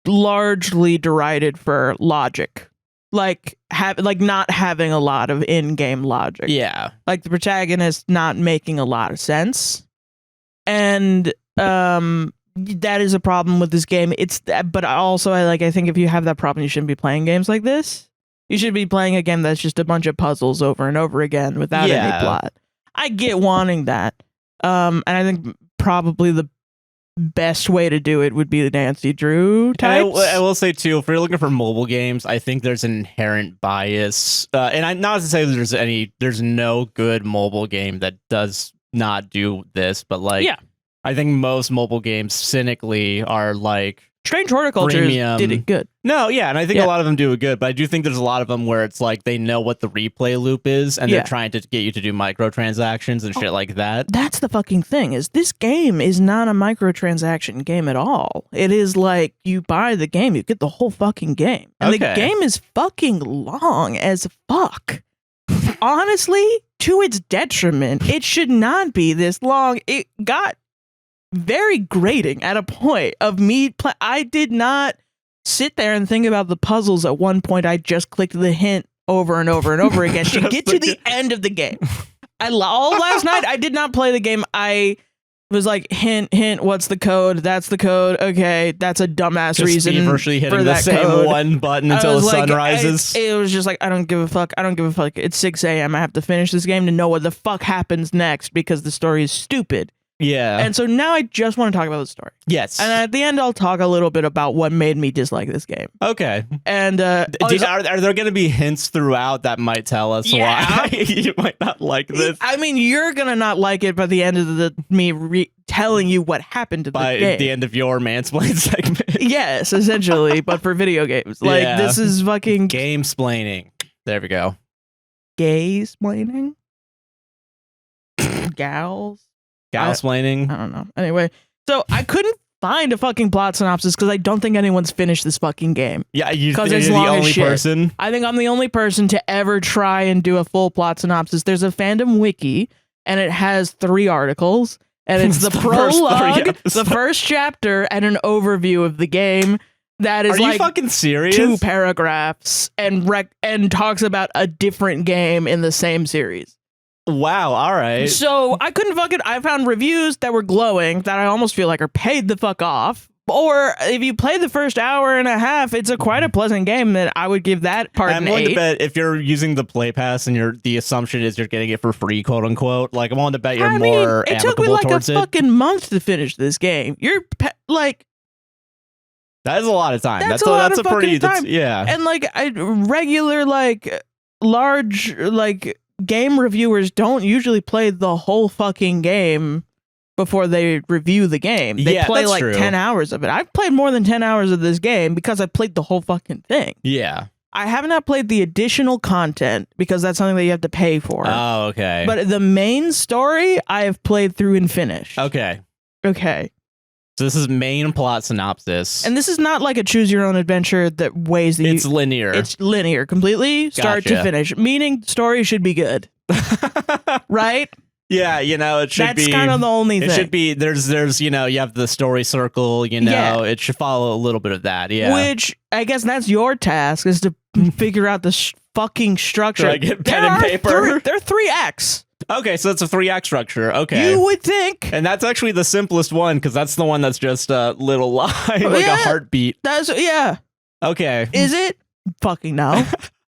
largely derided for logic, like not having a lot of in-game logic. Yeah, like the protagonist not making a lot of sense, and that is a problem with this game. But also I think if you have that problem, you shouldn't be playing games like this. You should be playing a game that's just a bunch of puzzles over and over again without any plot. I get wanting that. And I think probably the best way to do it would be the Nancy Drew types. I will say too, if you're looking for mobile games, I think there's an inherent bias. And not to say there's no good mobile game that does not do this, but like, I think most mobile games cynically are like Strange Horticulture did it good. No, yeah, and I think a lot of them do it good, but I do think there's a lot of them where it's like they know what the replay loop is, and they're trying to get you to do microtransactions and shit like that. That's the fucking thing, is this game is not a microtransaction game at all. It is like you buy the game, you get the whole fucking game. And the game is fucking long as fuck. Honestly, to its detriment, it should not be this long. It got very grating at a point of me. I did not sit there and think about the puzzles. At one point, I just clicked the hint over and over and over again to get to the end of the game. All last night, I did not play the game. I was like, hint, what's the code? That's the code. Okay, that's a dumbass just reason virtually hitting for the that same code. one button until the sun rises. It was just like, I don't give a fuck. It's 6 a.m. I have to finish this game to know what the fuck happens next because the story is stupid. Yeah. And so now I just want to talk about the story. Yes. And at the end, I'll talk a little bit about what made me dislike this game. Okay. And are there going to be hints throughout that might tell us why you might not like this? I mean, you're going to not like it by the end of me telling you what happened to the game. By the end of your mansplain segment. Yes, essentially, but for video games. Like, this is fucking... Game-splaining. There we go. Gay-splaining? Gals? Gal-splaining? I don't know. Anyway, so I couldn't find a fucking plot synopsis because I don't think anyone's finished this fucking game. Yeah, you're it's the long as only shit. person. I think I'm the only person to ever try and do a full plot synopsis. There's a fandom wiki, and it has 3 articles, and it's the prologue, the first chapter, and an overview of the game. That is you fucking serious? 2 paragraphs and talks about a different game in the same series. Wow, all right. So I couldn't I found reviews that were glowing that I almost feel like are paid the fuck off Or if you play the first hour and a half, it's quite a pleasant game that I would give that part I'm an willing 8. to bet if you're using the Play Pass and the assumption is you're getting it for free, quote unquote. Like, I'm willing to bet you're more it took me amicable like a towards it. fucking month to finish this game. Like, That is a lot of time. That's a lot of pretty fucking time. yeah. and like regular like large like game reviewers don't usually play the whole fucking game before they review the game. They Yeah, play that's like true. 10 hours of it. I've played more than 10 hours of this game because I played the whole fucking thing. Yeah. I have not played the additional content because that's something that you have to pay for. Oh, okay. But the main story I have played through and finished. Okay. Okay. So this is main plot synopsis. And this is not like a choose your own adventure that weighs the it's linear. It's linear, completely start to Gotcha. finish. Meaning story should be good. Right? Yeah, it should be. That's kind of the only thing. It should be. There's you have the story circle. Yeah. It should follow a little bit of that. Yeah. Which I guess that's your task is to figure out the fucking structure. Do I get pen and paper? They're 3 acts. Okay, so it's a 3-act structure. Okay. You would think. And that's actually the simplest one because that's the one that's just a little line, like Yeah. a heartbeat. Yeah. Okay. Is it? Fucking no.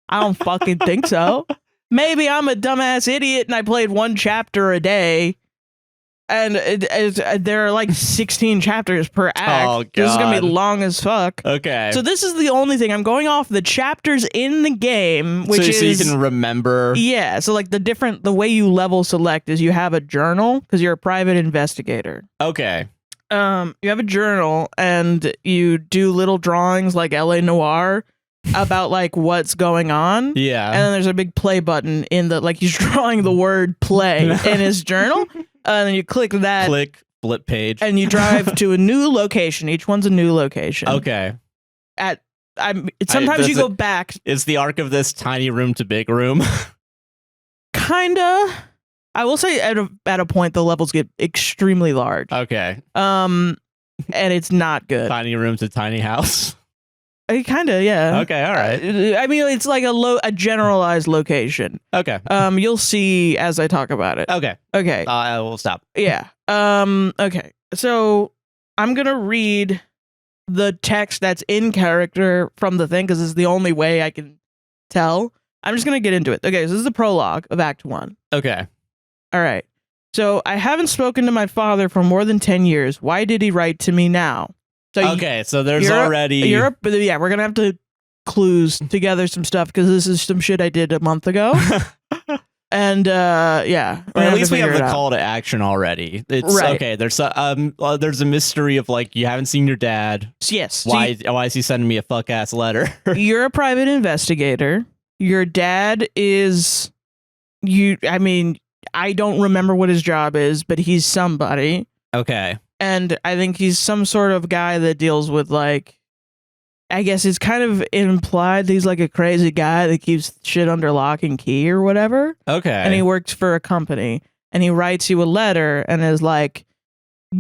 I don't fucking think so. Maybe I'm a dumbass idiot and I played 1 chapter a day. And there are like 16 chapters per act. Oh, This is going to be God. long as fuck. Okay. So this is the only thing. I'm going off the chapters in the game, which so is... you can remember. Yeah, so like the way you level select is you have a journal because you're a private investigator. Okay. You have a journal and you do little drawings like LA Noire about like what's going on. Yeah. And then there's a big play button in the like he's drawing the word play in his journal. And then you click that. Click flip page. And you drive to a new location. Each one's a new location. Okay. Sometimes you go back. Is the arc of this tiny room to big room? Kinda. I will say at a point the levels get extremely large. Okay. And it's not good. Tiny room to tiny house. Kinda, yeah. Okay, all right. I mean, it's like a generalized location. Okay. You'll see as I talk about it. Okay. Okay. I will stop. Yeah. Okay. So I'm gonna read the text that's in character from the thing because it's the only way I can tell. I'm just gonna get into it. Okay. So this is the prologue of Act 1. Okay. All right. So I haven't spoken to my father for more than 10 years. Why did he write to me now? So Okay. So there's already. yeah, we're gonna have to clues together some stuff because this is some shit I did a month ago. And yeah, Or at least we have the call to action already. It's Right. okay. There's a mystery of like you haven't seen your dad. Yes. Why is he sending me a fuck ass letter? You're a private investigator. Your dad is I mean, I don't remember what his job is, but he's somebody. Okay. And I think he's some sort of guy that deals with like, I guess it's kind of implied that he's like a crazy guy that keeps shit under lock and key or whatever. Okay. And he works for a company and he writes you a letter and is like,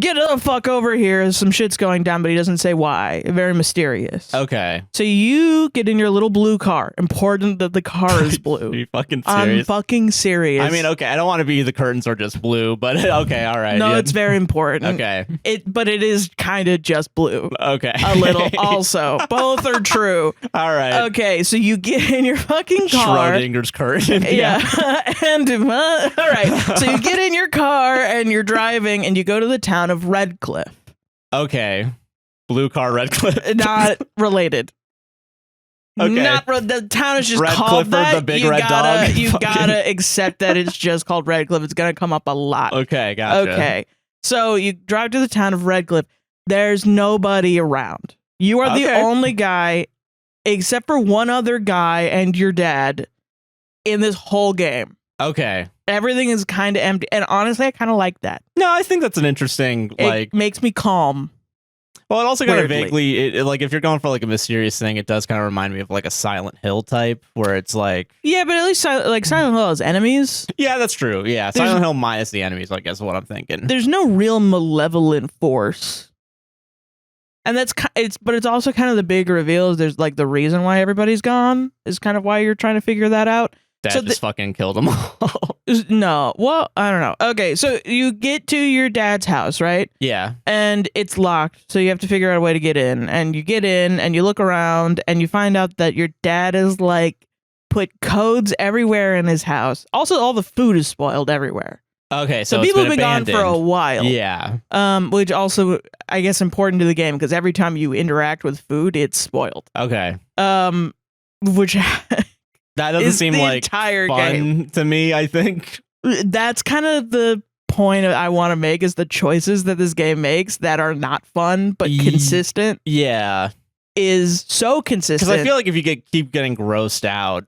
get the fuck over here. Some shit's going down, but he doesn't say why. Very mysterious. Okay. So you get in your little blue car. Important that the car is blue. Are you fucking I'm serious? fucking serious. I mean, okay, I don't want to be the curtains are just blue, but okay, all right. No, yeah. it's very important. Okay. But it is kind of just blue. Okay. A little also. Both are true. All right. Okay, so you get in your fucking car. Schrodinger's curtain. Yeah. And all right. So you get in your car and you're driving and you go to the town of Redcliffe. Okay. Blue car, Redcliffe. Not related. Okay. The town is just Red called Clifford, that. the big red dog. You Fucking- gotta accept that it's just called Redcliffe. It's gonna come up a lot. Okay, gotcha. Okay. So you drive to the town of Redcliffe. There's nobody around. You are the Okay. only guy, except for one other guy and your dad, in this whole game. Okay. Everything is kind of empty. And honestly, I kind of like that. No, I think that's an interesting, It makes me calm. well, it also kind of weirdly. vaguely, like, if you're going for, like, a mysterious thing, it does kind of remind me of, like, a Silent Hill type, where it's, like... Yeah, but at least Silent Hill has enemies. Yeah, that's true. Yeah, There's- Silent Hill minus the enemies, I guess is what I'm thinking. There's no real malevolent force. And but it's also kind of the big reveal is there's, like, the reason why everybody's gone is kind of why you're trying to figure that out. Dad just fucking killed them all. No, well, I don't know. Okay, so you get to your dad's house, right? Yeah. And it's locked, so you have to figure out a way to get in. And you get in, and you look around, and you find out that your dad is like put codes everywhere in his house. Also, all the food is spoiled everywhere. Okay, So it's people have been abandoned. gone for a while. Yeah. Which also, I guess, important to the game because every time you interact with food, it's spoiled. Okay. Which That doesn't is seem the like entire fun game. to me, I think. That's kind of the point I want to make is the choices that this game makes that are not fun but consistent Yeah. is so consistent. Because I feel like if you keep getting grossed out,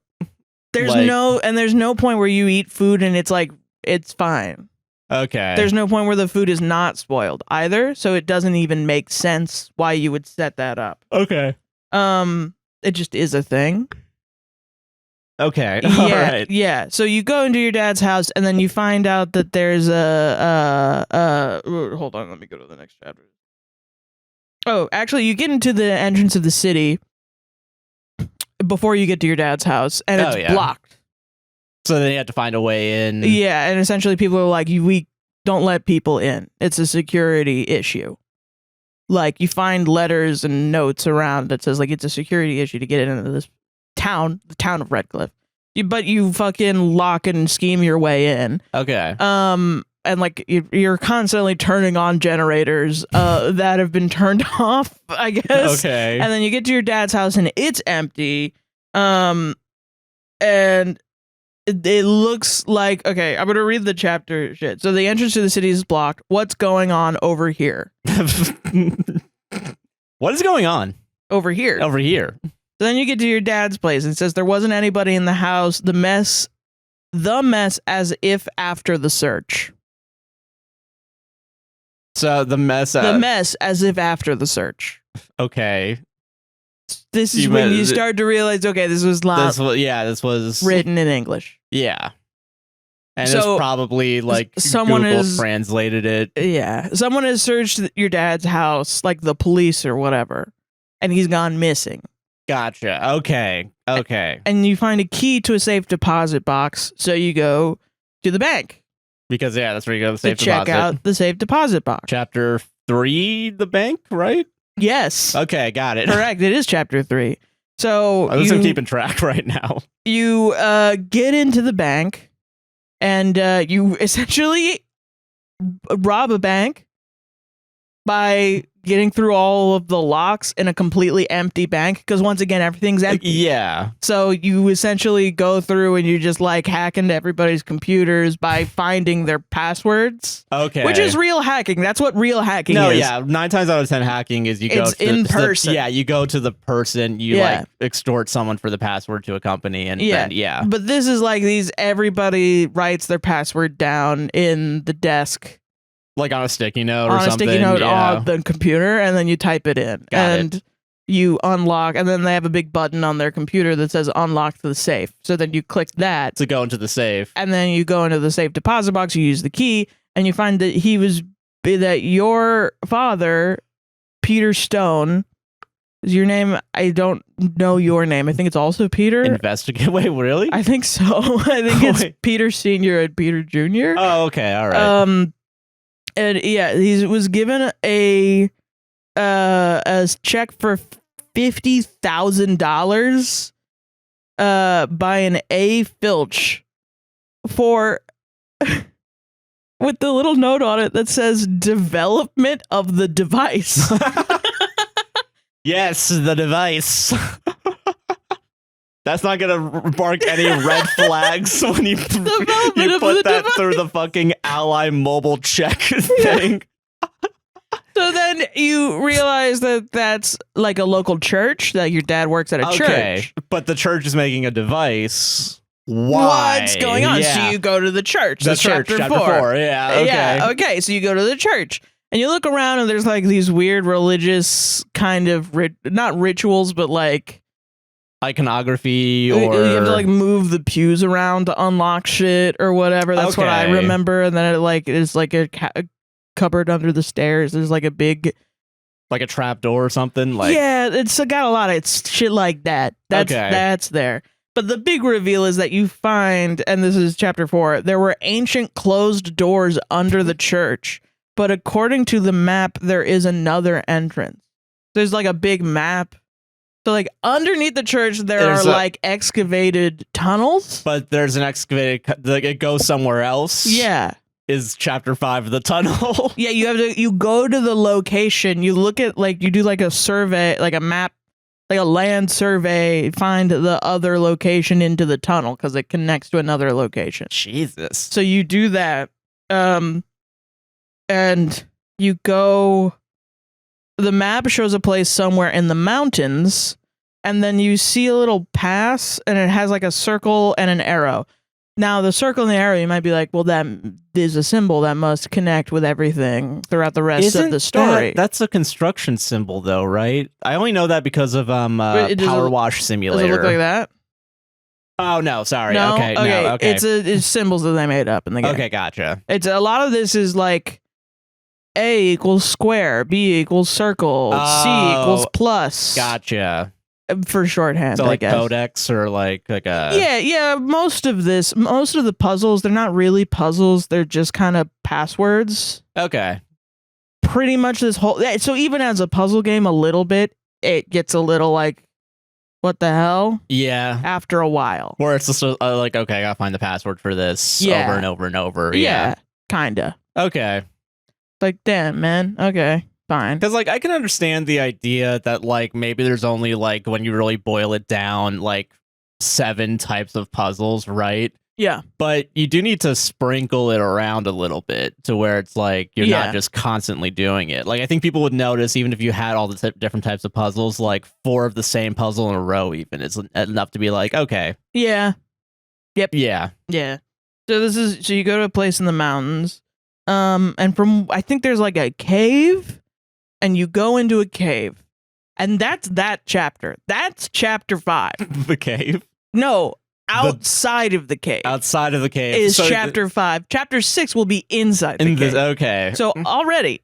there's like- no point where you eat food and it's like it's fine. okay. There's no point where the food is not spoiled either, so it doesn't even make sense why you would set that up. Okay. It just is a thing. Okay. Yeah, All right. yeah. So you go into your dad's house, and then you find out that there's hold on, let me go to the next chapter. Oh, actually, you get into the entrance of the city before you get to your dad's house, and it's blocked. So then you have to find a way in. Yeah, and essentially people are like, we don't let people in. It's a security issue. Like, you find letters and notes around that says, like, it's a security issue to get into this town, the town of Redcliffe. But you fucking lock and scheme your way in. Okay. And like you're constantly turning on generators that have been turned off, I guess. Okay. And then you get to your dad's house and it's empty. And it looks like, okay, I'm gonna read the chapter shit. So the entrance to the city is blocked. What's going on over here? What is going on Over here. over here? So then you get to your dad's place and it says there wasn't anybody in the house. The mess as if after the search. So the mess. The mess as if after the search. Okay. This is You when meant- you start to realize, okay, this was not This was written in English. Yeah. And So, it's probably like someone Google is- translated it. Yeah. Someone has searched your dad's house, like the police or whatever, and he's gone missing. Gotcha. Okay. Okay. And you find a key to a safe deposit box, so you go to the bank Because that's where you go to the to safe check deposit. out the safe deposit box. Chapter 3, the bank, right? Yes. Okay, got it. Correct. It is chapter 3. So I wasn't keeping track right now. you get into the bank and you essentially rob a bank by getting through all of the locks in a completely empty bank because once again everything's empty. Yeah. So you essentially go through and you just like hack into everybody's computers by finding their passwords, Okay. which is real hacking. That's what real hacking No, is. yeah. 9 times out of 10 hacking is you go It's to in the person. Yeah, you go to the person, you Yeah. like extort someone for the password to a company and Yeah. then yeah. But this is like everybody writes their password down in the desk Like on a sticky note or on a something. sticky note yeah. on the computer, and then you type it in. Got it. and you unlock, and then they have a big button on their computer that says unlock the safe. So then you click that, to go into the safe. and then you go into the safe deposit box, you use the key, and you find that your father, Peter Stone, is your name. I don't know your name. I think it's also Peter. Investigate. Wait, really? I think so. I think it's Wait. Peter Sr. and Peter Jr. Oh, okay. All right. And yeah, he was given a check for $50,000 by an A. Filch for with the little note on it that says development of the device. Yes, the device. That's not gonna bark any red flags when you Development of put the that device. through the fucking Ally mobile check thing. So then you realize that that's like a local church, that your dad works at a church. But the church is making a device. Why? What's going on? Yeah. So you go to the church. the That's church, chapter chapter 4. Yeah. Okay. Yeah, okay. So you go to the church and you look around and there's like these weird religious kind of not rituals, but like Iconography or you have to like move the pews around to unlock shit or whatever. That's what I Okay. remember. And then it's like a cupboard under the stairs. There's like a big like a trap door or something. Like yeah. It's got a lot of shit like that. That's there. But the big reveal is that you find, and this is chapter 4, there were ancient closed doors under the church, but according to the map, there is another entrance. There's like a big map. So like underneath the church, there's like excavated tunnels. But there's an excavated, like it goes somewhere else. Yeah. Is chapter 5 of the tunnel. Yeah, you go to the location, you look at like, you do like a survey, like a map, like a land survey, find the other location into the tunnel because it connects to another location. Jesus. So you do that, and you go. The map shows a place somewhere in the mountains, and then you see a little pass, and it has like a circle and an arrow. Now, the circle and the arrow, you might be like, well, that is a symbol that must connect with everything throughout the rest of the story. That's a construction symbol, though, right? I only know that because of Power Wash Simulator. Does it look like that? Oh, no, sorry. No? Okay, no, okay. It's symbols that they made up in the game. Okay, gotcha. It's a lot of this is like A equals square, B equals circle, C equals plus. Gotcha. For shorthand, So I like guess. codex or like a... Yeah. Most of the puzzles, they're not really puzzles. They're just kind of passwords. Okay. Pretty much this whole... So even as a puzzle game, a little bit, it gets a little like, what the hell? Yeah. After a while. Or it's just like, okay, I gotta find the password for this over and over and over. Yeah. Kinda. Okay. Like, damn, man. Okay. Fine. Because, like, I can understand the idea that, like, maybe there's only, like, when you really boil it down, like, 7 types of puzzles, right? Yeah. But you do need to sprinkle it around a little bit to where it's, like, you're not just constantly doing it. Like, I think people would notice, even if you had all the different types of puzzles, like, 4 of the same puzzle in a row even is enough to be like, okay. Yeah. Yep. Yeah. Yeah. So you go to a place in the mountains, and I think there's, like, a cave... And you go into a cave. And that's that chapter. That's chapter 5. The cave? No, outside of the cave. Outside of the cave. Is chapter 5. Chapter 6 will be inside the cave. Okay. So already,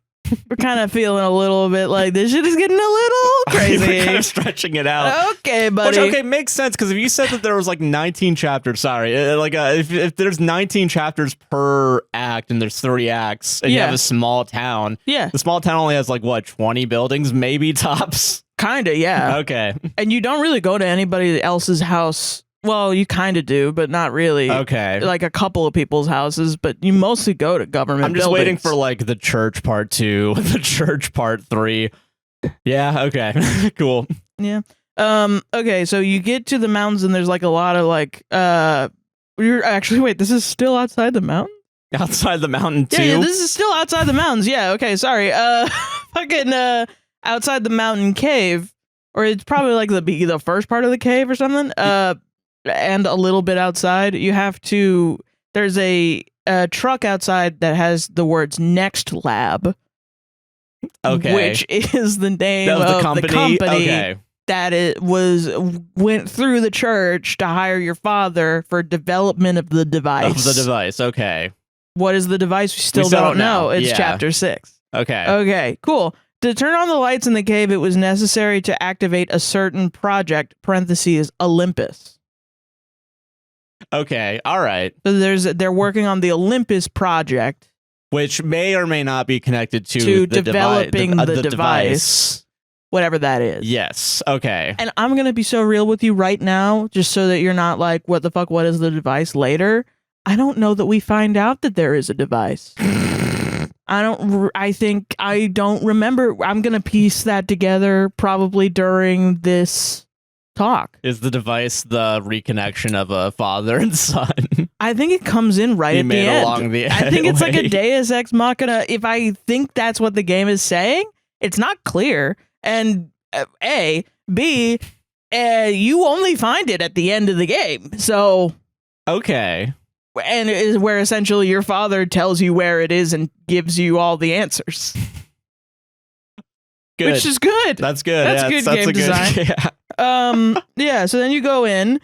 we're kind of feeling a little bit like this shit is getting a little crazy. We're kind of stretching it out. Okay, buddy. Which, okay, makes sense, because if you said that there was like 19 chapters, if there's 19 chapters per act and there's 3 acts and you have a small town, the small town only has like, what, 20 buildings, maybe, tops? Kinda, yeah. Okay. And you don't really go to anybody else's house. Well, you kind of do, but not really. Okay. Like a couple of people's houses, but you mostly go to government I'm just buildings. waiting for like the church part 2, the church part 3. Yeah, okay. Cool. Yeah. Okay, so you get to the mountains and there's like a lot of like you're actually wait, this is still outside the mountain? Outside the mountain too? Yeah, this is still outside the mountains. Yeah, okay, sorry. Fucking outside the mountain cave, or it's probably like the first part of the cave or something. And a little bit outside, you have to. There's a truck outside that has the words "Next Lab," okay, which is the name of the company okay. that went through the church to hire your father for development of the device. Okay. What is the device? We still don't know. It's chapter 6. Okay. Okay. Cool. To turn on the lights in the cave, it was necessary to activate a certain project. (Parentheses Olympus). Okay, all right. So they're working on the Olympus project, which may or may not be connected to the developing the device, whatever that is. Yes. Okay. And I'm gonna be so real with you right now, just so that you're not like, "What the fuck? What is the device?" Later, I don't know that we find out that there is a device. I don't remember. I'm gonna piece that together probably during this talk. Is the device the reconnection of a father and son? I think it comes in right at the end. Along the I think it's like a Deus Ex Machina. If I think that's what the game is saying, it's not clear. And A, B, you only find it at the end of the game. So okay. And it is where essentially your father tells you where it is and gives you all the answers. Good. Which is good. That's good. That's good game design. Yeah. So then you go in.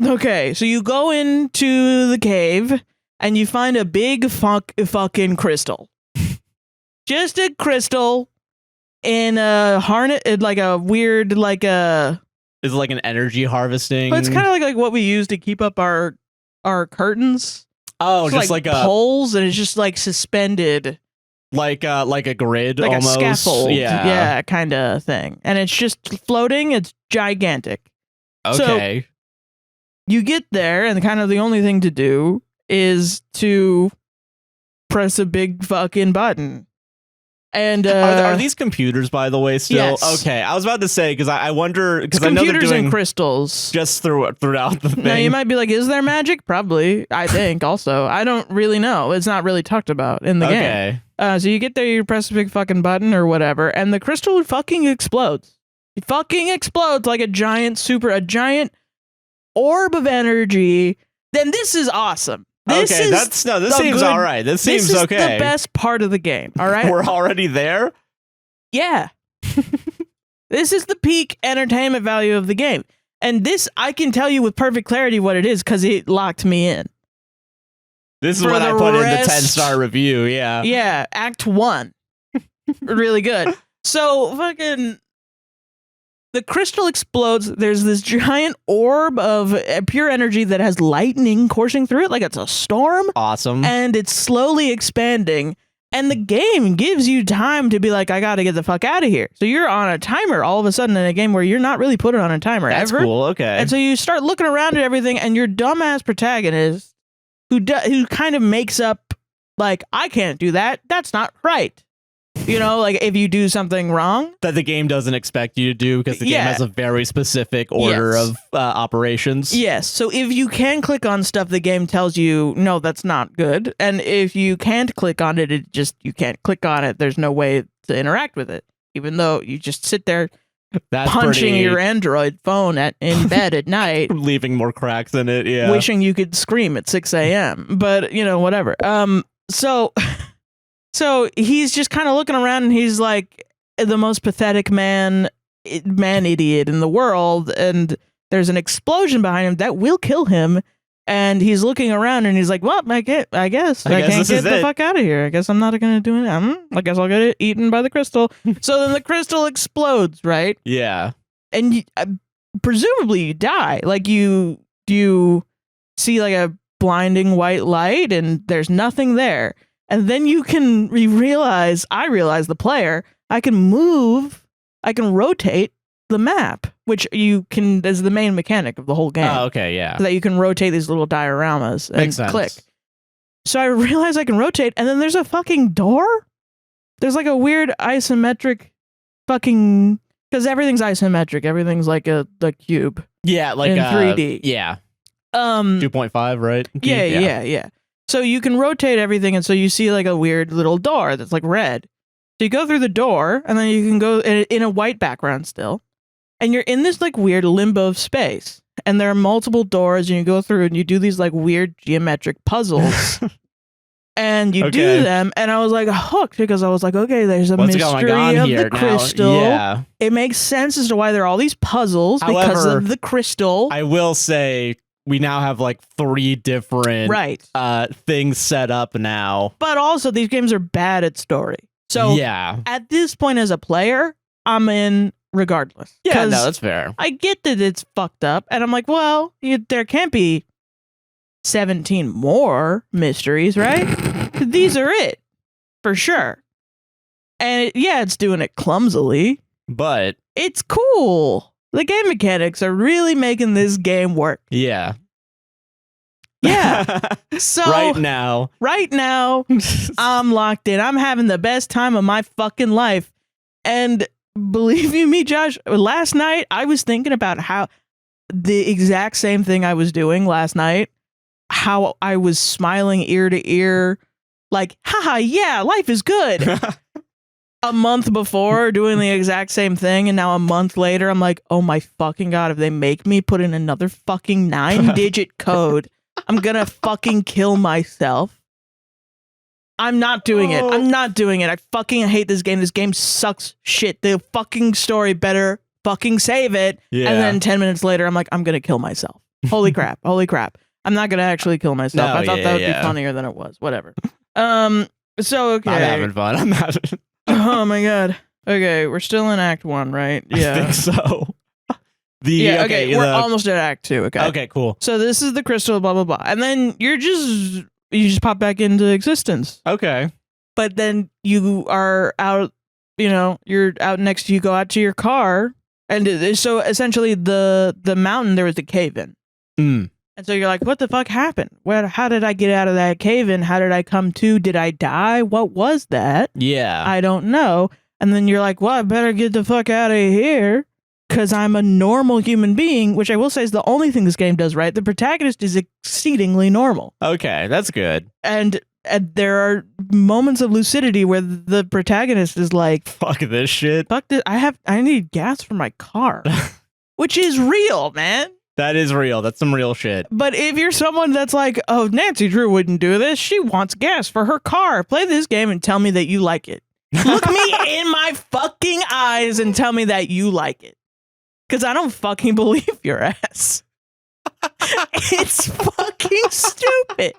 Okay, so you go into the cave and you find a big fucking crystal. Just a crystal in a harness, like a weird, like a. Is it like an energy harvesting? But it's kind of like what we use to keep up our curtains. Oh, It's just like a poles, and it's just like suspended, like a grid, like almost. a scaffold, Yeah. kind of thing. And it's just floating. It's gigantic. Okay. You get there, and kind of the only thing to do is to press a big fucking button. And are these computers, by the way, still? Yes. Okay, I was about to say, because I wonder, because I know they're computers doing and crystals. just throughout the thing. Now you might be like, is there magic? Probably. I think also. I don't really know. It's not really talked about in the game. Okay. So you get there, you press a big fucking button or whatever, and the crystal fucking explodes. It fucking explodes like a giant orb of energy. Then this is awesome. This seems all right. This seems okay. This is the best part of the game, all right? We're already there? Yeah. This is the peak entertainment value of the game. And this, I can tell you with perfect clarity what it is because it locked me in. This is For what I the put in the rest- 10-star review, yeah. Yeah, Act 1. Really good. So, fucking... The crystal explodes. There's this giant orb of pure energy that has lightning coursing through it like it's a storm. Awesome. And it's slowly expanding. And the game gives you time to be like, I gotta get the fuck out of here. So you're on a timer all of a sudden in a game where you're not really put on a timer That's ever. cool, okay. And so you start looking around at everything, and your dumbass protagonist, who kind of makes up, like, I can't do that. That's not right. You know, like if you do something wrong. That the game doesn't expect you to do because the game has a very specific order of operations. Yes. So if you can click on stuff, the game tells you, no, that's not good. And if you can't click on it, you can't click on it. There's no way to interact with it, even though you just sit there punching your Android phone in bed at night. Leaving more cracks in it, yeah. Wishing you could scream at 6 a.m. But, you know, whatever. So he's just kind of looking around, and he's like the most pathetic man idiot in the world. And there's an explosion behind him that will kill him. And he's looking around, and he's like, well, I guess I can't get the fuck out of here. I guess I'm not going to do it. I guess I'll get eaten by the crystal. So then the crystal explodes, right? Yeah. And presumably you die. Like you see like a blinding white light, and there's nothing there. And then I realize the player, I can rotate the map, which is the main mechanic of the whole game. Oh, okay, yeah. So that you can rotate these little dioramas and click. So I realize I can rotate, and then there's a fucking door? There's like a weird isometric fucking... Because everything's isometric. Everything's like a cube. Yeah, like in 3D. Yeah. 2.5, right? Yeah. So you can rotate everything, and so you see like a weird little door that's like red. So you go through the door, and then you can go in a white background still, and you're in this like weird limbo of space. And there are multiple doors, and you go through, and you do these like weird geometric puzzles. And you do them, and I was like hooked because I was like, okay, there's a mystery of the crystal. Yeah. It makes sense as to why there are all these puzzles because of the crystal. I will say, we now have like 3 different things set up now. But also, these games are bad at story. So at this point as a player, I'm in regardless. Yeah, no, that's fair. I get that it's fucked up. And I'm like, well, there can't be 17 more mysteries, right? These are it. For sure. And it's doing it clumsily. But it's cool. The game mechanics are really making this game work. Yeah. Yeah. So right now, I'm locked in. I'm having the best time of my fucking life. And believe you me, Josh, last night I was thinking about how the exact same thing I was doing last night, how I was smiling ear to ear, like, haha, yeah, life is good. A month before doing the exact same thing, and now a month later I'm like, oh my fucking god, if they make me put in another fucking 9-digit code, I'm gonna fucking kill myself. I'm not doing it. I fucking hate this game. This game sucks shit. The fucking story better fucking save it. Yeah. And then 10 minutes later I'm like, I'm gonna kill myself. Holy crap. I'm not gonna actually kill myself. I thought that would be funnier than it was. Whatever. So okay. I'm having fun. I'm having Oh my god. Okay, we're still in Act 1, right? Yeah. I think so. We're almost at Act 2. Okay, cool. So this is the crystal, blah blah blah, and then you just pop back into existence. Okay. But then you are out. You're out next to you. Go out to your car, and so essentially the mountain there was a cave in. And so you're like, what the fuck happened? How did I get out of that cave in? How did I come to? Did I die? What was that? Yeah. I don't know. And then you're like, well, I better get the fuck out of here because I'm a normal human being, which I will say is the only thing this game does right. The protagonist is exceedingly normal. Okay, that's good. And there are moments of lucidity where the protagonist is like, fuck this shit. Fuck this. I need gas for my car, which is real, man. That is real. That's some real shit. But if you're someone that's like, oh, Nancy Drew wouldn't do this. She wants gas for her car. Play this game and tell me that you like it. Look me in my fucking eyes and tell me that you like it. Because I don't fucking believe your ass. It's fucking stupid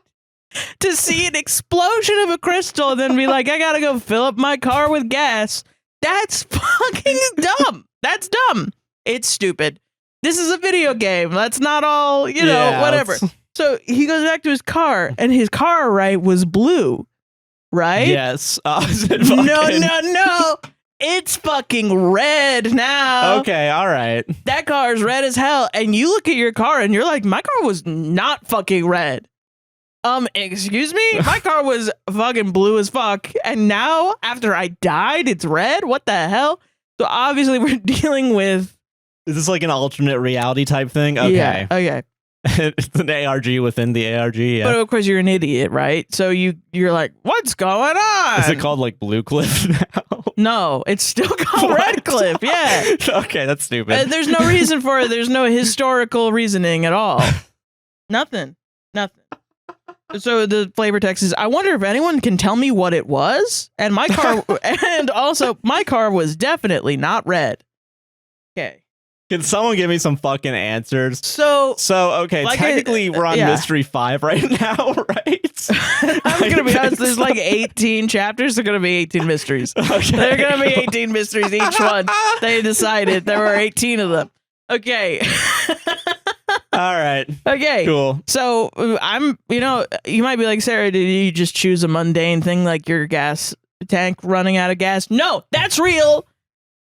to see an explosion of a crystal and then be like, I gotta go fill up my car with gas. That's fucking dumb. That's dumb. It's stupid. This is a video game. That's not all, whatever. So he goes back to his car, and his car, right, was blue, right? Yes. No. It's fucking red now. Okay, all right. That car is red as hell, and you look at your car, and you're like, my car was not fucking red. Excuse me? My car was fucking blue as fuck, and now, after I died, it's red? What the hell? So obviously, we're dealing with... Is this like an alternate reality type thing? Okay. Yeah, okay. It's an ARG within the ARG, yeah. But of course you're an idiot, right? So you're like, what's going on? Is it called like Blue Cliff now? No, it's still called Red Cliff, yeah. Okay, that's stupid. There's no reason for it. There's no historical reasoning at all. Nothing. So the flavor text is, I wonder if anyone can tell me what it was? And my car, and also my car was definitely not red. Okay. Can someone give me some fucking answers? So okay, like technically we're on Mystery 5 right now, right? I'm going to be honest, there's like 18 chapters. There are going to be 18 mysteries. Okay. There are going to be 18 mysteries each one. They decided there were 18 of them. Okay. All right. Okay. Cool. So you might be like, Sarah, did you just choose a mundane thing like your gas tank running out of gas? No, that's real.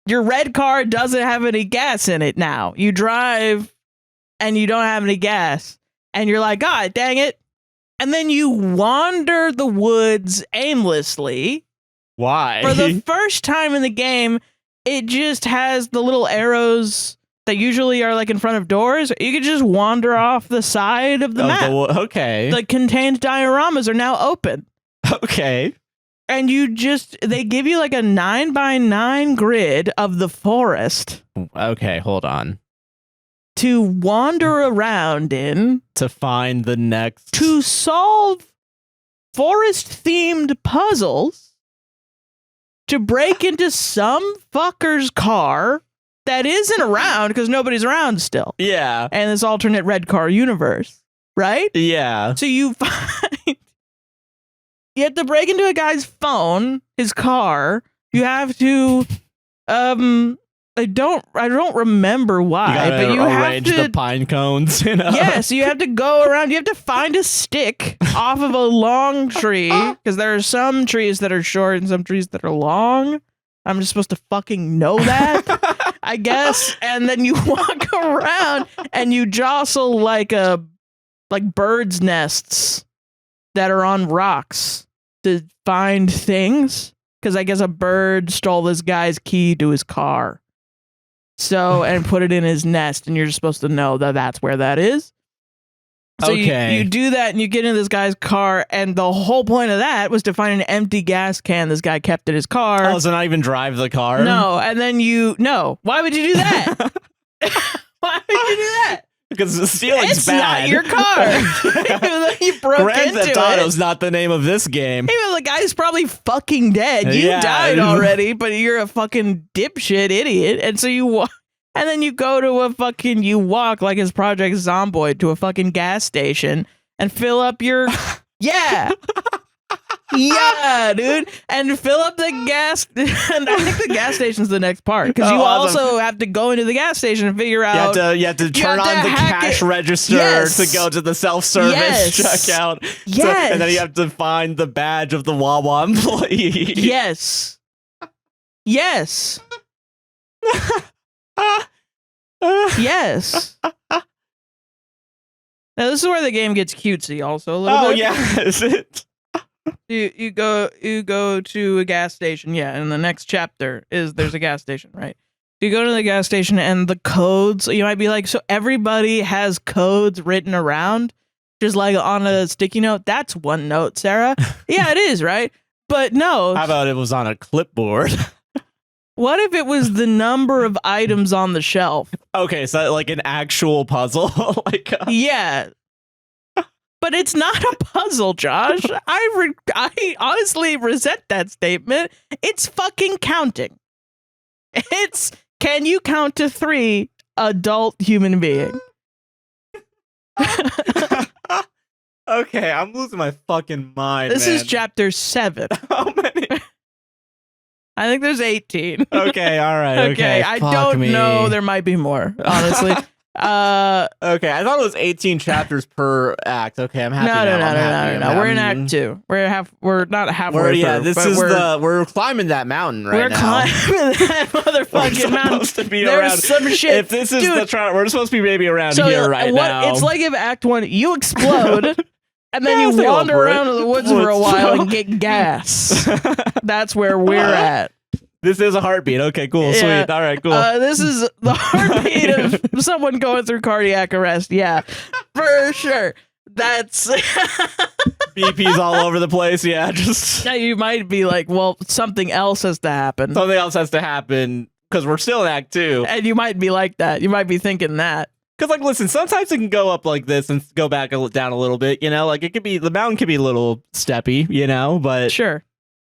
Your red car doesn't have any gas in it now. You drive and you don't have any gas. And you're like, God dang it. And then you wander the woods aimlessly. Why? For the first time in the game, it just has the little arrows that usually are like in front of doors. You could just wander off the side of the map. Okay. The contained dioramas are now open. Okay. And they give you like a 9x9 grid of the forest. Okay, hold on. To wander around in. To find the next. To solve forest-themed puzzles. To break into some fucker's car that isn't around because nobody's around still. Yeah. And this alternate red car universe. Right? Yeah. So you find... You have to break into a guy's phone, his car. You have to, I don't remember why, but you have to arrange the pine cones. Yeah, so you have to go around. You have to find a stick off of a long tree because there are some trees that are short and some trees that are long. I'm just supposed to fucking know that, I guess. And then you walk around and you jostle like birds' nests that are on rocks to find things. Because I guess a bird stole this guy's key to his car. And put it in his nest. And you're just supposed to know that that's where that is. So okay. You do that and you get into this guy's car. And the whole point of that was to find an empty gas can this guy kept in his car. Oh, so not even drive the car? No. And then no. Why would you do that? Why would you do that? Because stealing's it's bad. It's not your car. Even though you broke Grand into Theft Auto's not the name of this game. Even the guy's probably fucking dead. You died already, but you're a fucking dipshit idiot. And so you walk, and then you go to you walk like his Project Zomboid to a fucking gas station and fill up your, yeah. Yeah, dude. And fill up the gas. And I think the gas station's the next part. Because you awesome. also have to go into the gas station and figure out. You have to turn on the cash register to go to the self-service checkout. Yes. And then you have to find the badge of the Wawa employee. Yes. Yes. Yes. Now this is where the game gets cutesy also a little bit. Yeah, is it? You go to a gas station, and the next chapter is there's a gas station, right? You go to the gas station and the codes, you might be like, so everybody has codes written around, just like on a sticky note. That's one note, Sarah. Yeah, it is, right? But no. How about it was on a clipboard? What if it was the number of items on the shelf? Okay, so like an actual puzzle. Yeah. But it's not a puzzle, Josh. I honestly resent that statement. It's fucking counting. It's, can you count to 3, adult human being? Okay, I'm losing my fucking mind, This man. is chapter 7. How many? I think there's 18. Okay, all right. Okay, I don't know. There might be more, honestly. Okay, I thought it was 18 chapters per act. Okay, I'm happy now. No. We're in Act 2. We're not halfway through. We're climbing that mountain right now. We're climbing that motherfucking mountain. To be There's around, some shit. If this is we're supposed to be maybe around here right now. It's like if Act 1, you explode, and then you wander around in the woods for a while and get gas. That's where we're at. This is a heartbeat. Okay, cool, sweet. All right, cool. This is the heartbeat of someone going through cardiac arrest. Yeah, for sure. That's BP's all over the place. Yeah, just now you might be like, well, something else has to happen. Something else has to happen because we're still in Act 2. And you might be like that. You might be thinking that. Because, like, listen, sometimes it can go up like this and go back down a little bit, you know? Like, the mountain could be a little steppy, you know? But sure.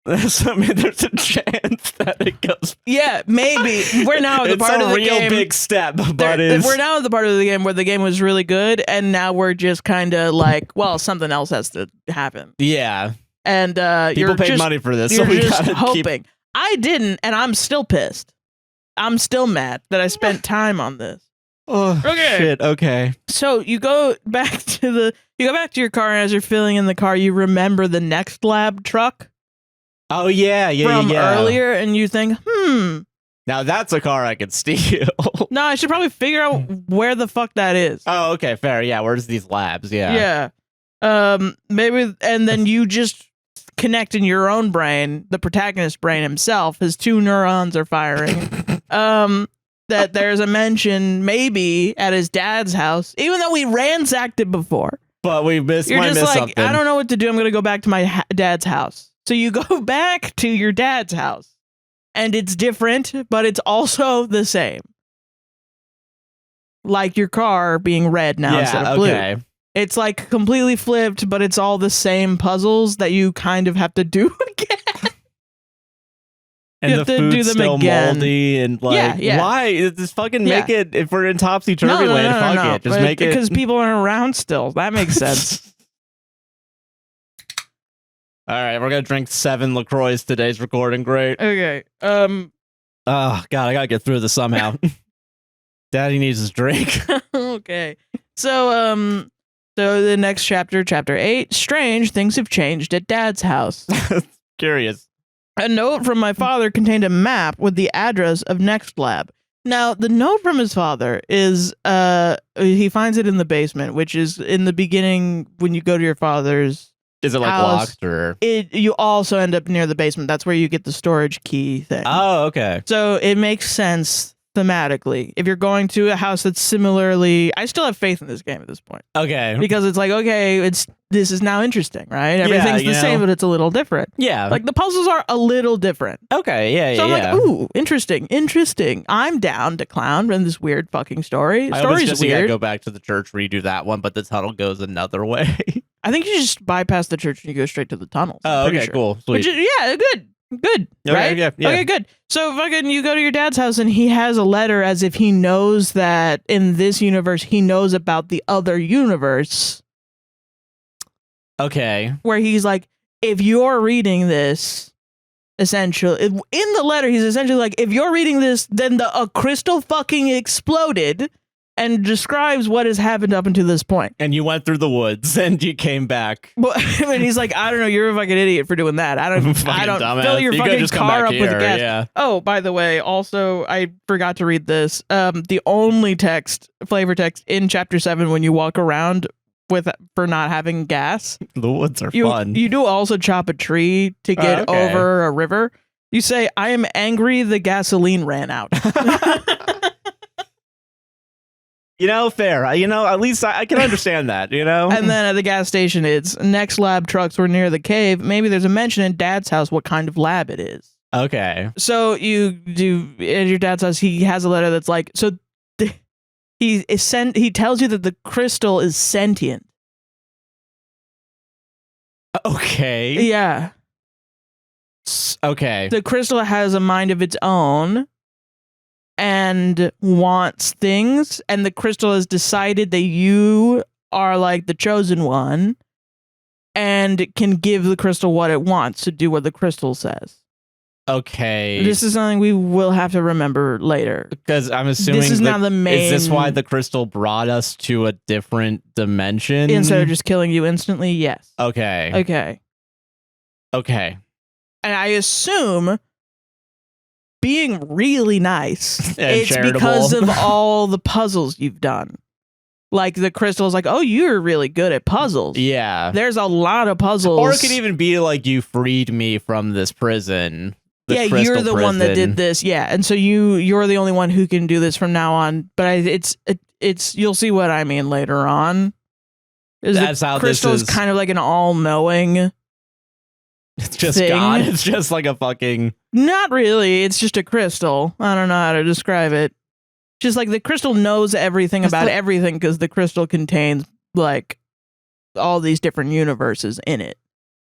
There's a chance that it goes. Yeah, maybe. We're now at the part of the game. It's a real big step, but we're now at the part of the game where the game was really good, and now we're just kind of like, well, something else has to happen. Yeah. And people paid money for this, so we just gotta hoping. I didn't, and I'm still pissed. I'm still mad that I spent time on this. Oh, shit. Okay. So you go back to your car, and as you're filling in the car, you remember the Next Lab truck. Oh yeah, from earlier, and you think, now that's a car I could steal. No, I should probably figure out where the fuck that is. Oh, okay, fair. Yeah, where's these labs? Yeah. Maybe, and then you just connect in your own brain, the protagonist brain himself, his 2 neurons are firing. That there's a mention maybe at his dad's house, even though we ransacked it before. But we missed. You're just like, something. I don't know what to do. I'm gonna go back to my dad's house. So you go back to your dad's house, and it's different, but it's also the same. Like your car being red now instead of blue. Okay. It's like completely flipped, but it's all the same puzzles that you kind of have to do again. And the food's still moldy and like, why? Just fucking make it, if we're in topsy-turvy land, fuck it. Just make it. Because people aren't around still. That makes sense. All right, we're gonna drink 7 LaCroix today's recording. Great. Okay. Oh God, I gotta get through this somehow. Daddy needs his drink. Okay. So the next chapter, chapter 8. Strange things have changed at Dad's house. Curious. A note from my father contained a map with the address of Next Lab. Now, the note from his father is he finds it in the basement, which is in the beginning when you go to your father's. Is it like house, locked or? You also end up near the basement. That's where you get the storage key thing. Oh, okay. So it makes sense thematically. If you're going to a house that's similarly, I still have faith in this game at this point. Okay. Because it's like, okay, this is now interesting, right? Everything's the same, but it's a little different. Yeah. Like the puzzles are a little different. Okay. Yeah. So I'm like, ooh, interesting. I'm down to clown in this weird fucking story. I Story's just weird. Go back to the church, redo that one, but the tunnel goes another way. I think you just bypass the church and you go straight to the tunnels. Oh, okay, cool. Sweet. Good. Okay, right? Yeah. Okay, good. So fucking you go to your dad's house and he has a letter as if he knows that in this universe he knows about the other universe. Okay. Where he's like, if you're reading this, essentially, in the letter, he's essentially like, if you're reading this, then a crystal fucking exploded, and describes what has happened up until this point. And you went through the woods and you came back. Well, and he's like, I don't know, you're a fucking idiot for doing that. I don't dumbass. Fill your fucking car up with gas. Yeah. Oh, by the way, also, I forgot to read this. The only flavor text in chapter 7 when you walk around for not having gas. The woods are fun. You do also chop a tree to get over a river. You say, I am angry the gasoline ran out. Fair. At least I can understand that, And then at the gas station, it's next lab trucks were near the cave. Maybe there's a mention in Dad's house what kind of lab it is. Okay. So you do at your dad's house. He has a letter that's like, he tells you that the crystal is sentient. Okay. Yeah. Okay. The crystal has a mind of its own and wants things, and the crystal has decided that you are like the chosen one and can give the crystal what it wants to do what the crystal says. Okay. This is something we will have to remember later. Because I'm assuming this is not the main... Is this why the crystal brought us to a different dimension? Instead of just killing you instantly? Yes. Okay. Okay. And I assume being really nice, it's charitable. because of all the puzzles you've done. Like the crystal's like, oh, you're really good at puzzles. Yeah. There's a lot of puzzles. Or it could even be like you freed me from this prison. Yeah, you're the one that did this. Yeah, and so you're the only one who can do this from now on. But it's you'll see what I mean later on. That's how crystal this is kind of like an all-knowing. It's just thing. God. It's just like a fucking... Not really. It's just a crystal. I don't know how to describe it. Just like the crystal knows everything about everything because the crystal contains like all these different universes in it.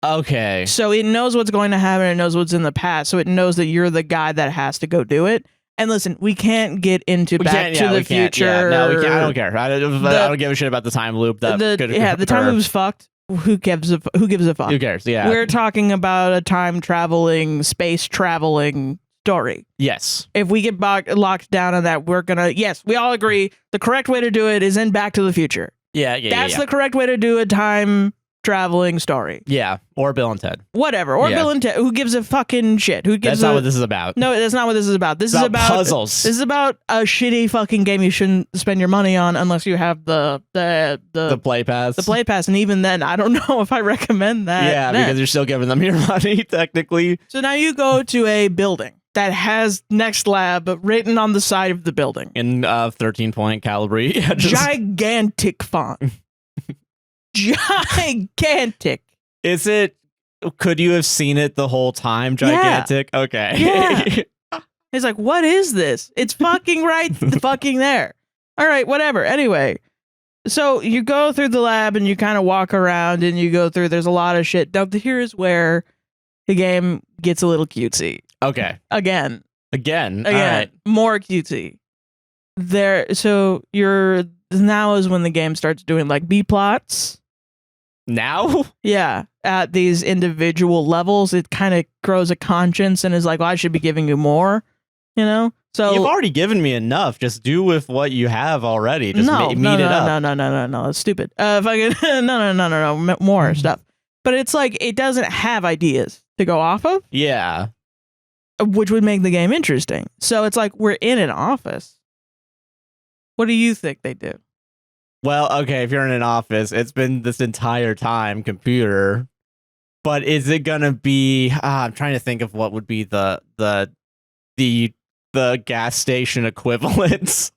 Okay. So it knows what's going to happen. It knows what's in the past. So it knows that you're the guy that has to go do it. And listen, we can't get into Back to the Future. Yeah, no, we can't. I don't care. I don't give a shit about the time loop. The time loop's fucked. Who gives a fuck? Who cares? Yeah. We're talking about a time traveling, space traveling story. Yes. If we get locked down on that, yes, we all agree the correct way to do it is in Back to the Future. Yeah. That's the correct way to do a time traveling story. Yeah. Or Bill and Ted. Whatever. Or Bill and Ted. Who gives a fucking shit? That's not what this is about. No, that's not what this is about. This is about puzzles. This is about a shitty fucking game you shouldn't spend your money on unless you have the play pass. The play pass, and even then, I don't know if I recommend that. Yeah, because you're still giving them your money, technically. So now you go to a building that has Next Lab written on the side of the building. In 13-point calibry. Yeah, gigantic font. Gigantic. Is it? Could you have seen it the whole time? Gigantic. Yeah. Okay. Yeah. He's like, what is this? It's fucking right, fucking there. All right, whatever. Anyway, so you go through the lab and you kind of walk around and you go through. There's a lot of shit. Now here is where the game gets a little cutesy. Okay. Again. All right. More cutesy. So now is when the game starts doing like B plots. Now? Yeah. At these individual levels, it kind of grows a conscience and is like, well, I should be giving you more, So you've already given me enough. Just do with what you have already. Just meet it up. No. That's stupid. No. More stuff. But it's like, it doesn't have ideas to go off of. Yeah. Which would make the game interesting. So it's like, we're in an office. What do you think they do? Well, okay, if you're in an office, it's been this entire time computer. But is it gonna be? I'm trying to think of what would be the gas station equivalents,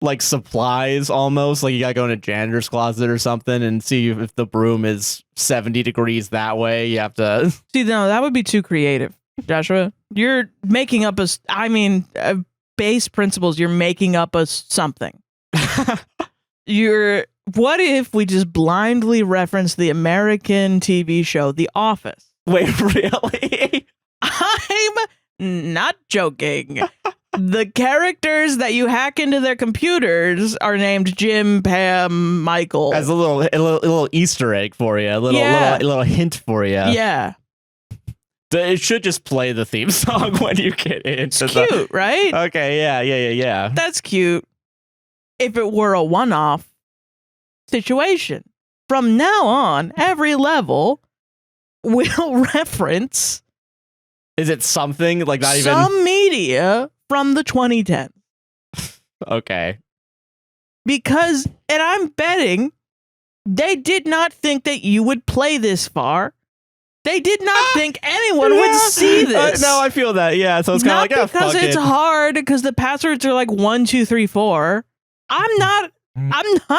like supplies almost. Like you gotta go in a janitor's closet or something and see if the broom is 70 degrees that way. You have to see. No, that would be too creative, Joshua. You're making up base principles. You're making up something. What if we just blindly reference the American TV show The Office? Wait, really? I'm not joking. The characters that you hack into their computers are named Jim, Pam, Michael. As a little Easter egg for you, a little hint for you. Yeah. It should just play the theme song when you get into It's cute, right? Okay, yeah. That's cute. If it were a one-off situation. From now on, every level will reference Is it something like not even? some media from the 2010s. Okay. Because, and I'm betting, they did not think that you would play this far. They did not think anyone would see this. No, I feel that. Yeah, so it's kind of like, because fuck it's it. hard, because the passwords are like 1, 2, 3, 4. I'm not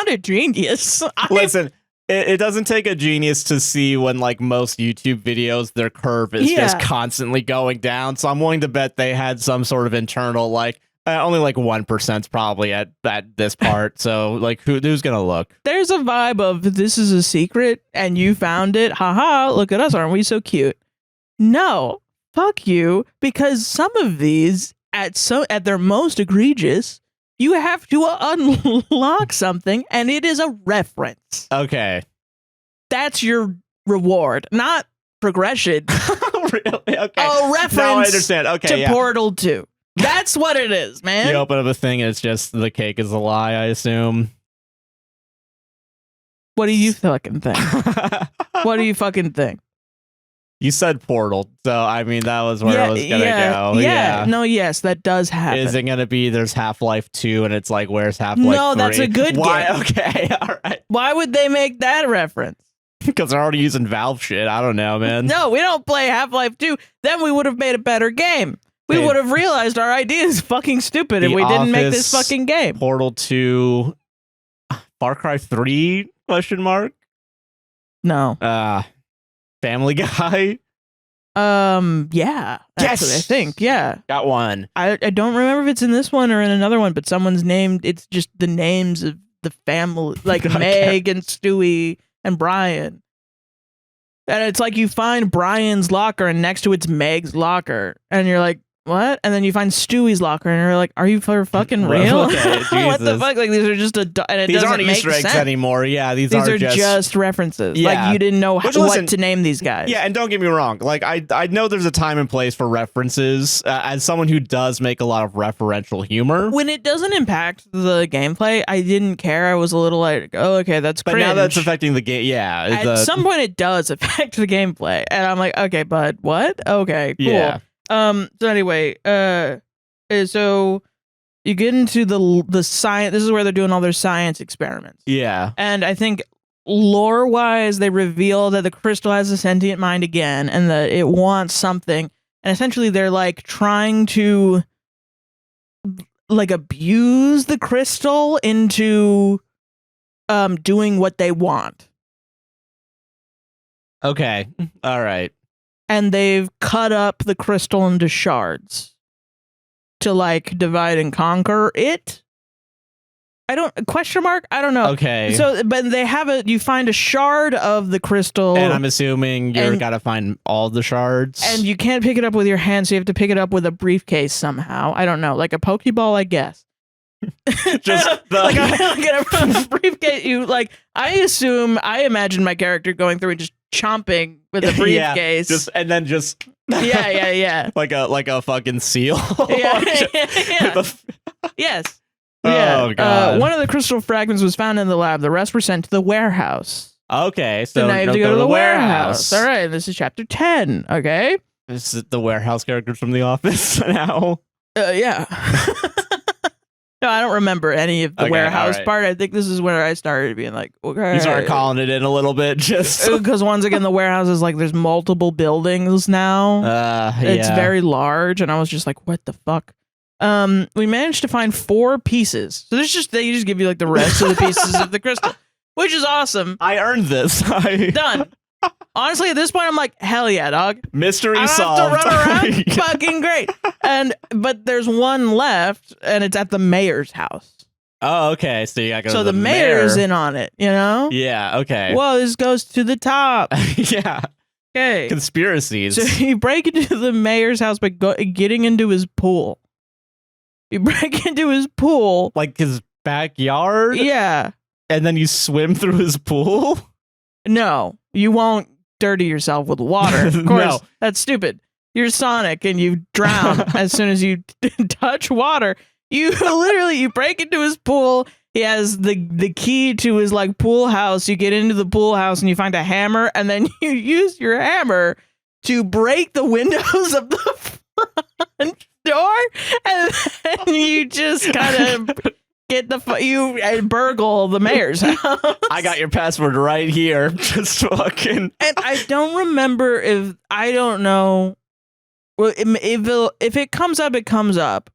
a genius. Listen, it doesn't take a genius to see when, like, most YouTube videos, their curve is just constantly going down. So I'm willing to bet they had some sort of internal, like, only like 1% probably at this part. So, like, who's gonna look? There's a vibe of this is a secret and you found it. Haha, look at us, aren't we so cute? No, fuck you, because some of these at their most egregious, you have to unlock something and it is a reference. Okay. That's your reward, not progression. Really? Okay. Oh, reference Now I understand. Okay, to yeah. Portal 2. That's what it is, man. You open up a thing and it's just the cake is a lie, I assume. What do you fucking think? What do you fucking think? You said Portal, so I mean that was where I was gonna go. Yeah. No, yes, that does happen. Is it gonna be there's Half-Life 2 and it's like where's Half-Life 3? No, that's a good Why? game. Okay, all right. Why would they make that reference? Because they're already using Valve shit. I don't know, man. No, we don't play Half-Life 2. Then we would have made a better game. We Hey. would have realized our idea is fucking stupid and The we didn't make this Office, fucking game. Portal 2, Far Cry 3? Question mark. No. Family Guy. Yeah. Yes! Actually, I think, yeah. Got one. I don't remember if it's in this one or in another one, but someone's named, it's just the names of the family, like Okay. Meg and Stewie and Brian. And it's like you find Brian's locker and next to it's Meg's locker. And you're like, what? And then you find Stewie's locker and you're like, are you for fucking real? Okay, What the Jesus. fuck? Like these are just and it These doesn't aren't make Easter eggs sense. anymore. Yeah, these These are are just references. Yeah. Like you didn't know Which, what listen, to name these guys. Yeah, and don't get me wrong. Like I know there's a time and place for references. As someone who does make a lot of referential humor, When it doesn't impact the gameplay, I didn't care. I was a little like, oh, okay, that's but cringe. now that's affecting the game. Yeah, At some point, it does affect the gameplay, and I'm like, okay, but what? Okay, cool. Yeah. So anyway, so you get into the science. This is where they're doing all their science experiments. Yeah. And I think lore-wise, they reveal that the crystal has a sentient mind again, and that it wants something. And essentially, they're like trying to like abuse the crystal into doing what they want. Okay. All right. And they've cut up the crystal into shards to like divide and conquer it. I don't know. Okay. So, but they have you find a shard of the crystal, and I'm assuming you're and- gotta find all the shards. and you can't pick it up with your hand, so you have to pick it up with a briefcase somehow. I don't know, like a Pokeball, I guess. just like a briefcase. You like, I imagine my character going through and just chomping with a briefcase. Yeah, and then just yeah. like a fucking seal. Yeah. With Yes. Oh, Yeah. God. One of the crystal fragments was found in the lab. The rest were sent to the warehouse. Okay, So so now you have don't to go to the warehouse. All right. This is chapter 10. Okay. This is the warehouse characters from The Office now. Yeah. No, I don't remember any of the Okay, warehouse all right. part. I think this is where I started being like, okay. You started calling it in a little bit, just Because once again, the warehouse is like, there's multiple buildings now. It's yeah. very large. And I was just like, what the fuck? We managed to find 4 pieces. So they just give you like the rest of the pieces of the crystal, which is awesome. I earned this. Done. Honestly, at this point, I'm like, hell yeah, dog. Mystery I don't solved. have to run around. Fucking great. But there's one left, and it's at the mayor's house. Oh, okay. So you gotta go So to the mayor's in on it, you know? Yeah. Okay. Whoa, this goes to the top. Yeah. Okay. Conspiracies. So you break into the mayor's house by getting into his pool. You break into his pool. Like his backyard? Yeah. And then you swim through his pool? No, you won't dirty yourself with water. Of course, No. That's stupid. You're Sonic and you drown as soon as you touch water. You literally, you break into his pool. He has the key to his like pool house. You get into the pool house and you find a hammer, and then you use your hammer to break the windows of the front door, and then you just kind of get you burgle the mayor's house. I got your password right here. Just fucking. And I don't remember if I don't know. Well, if it comes up, it comes up.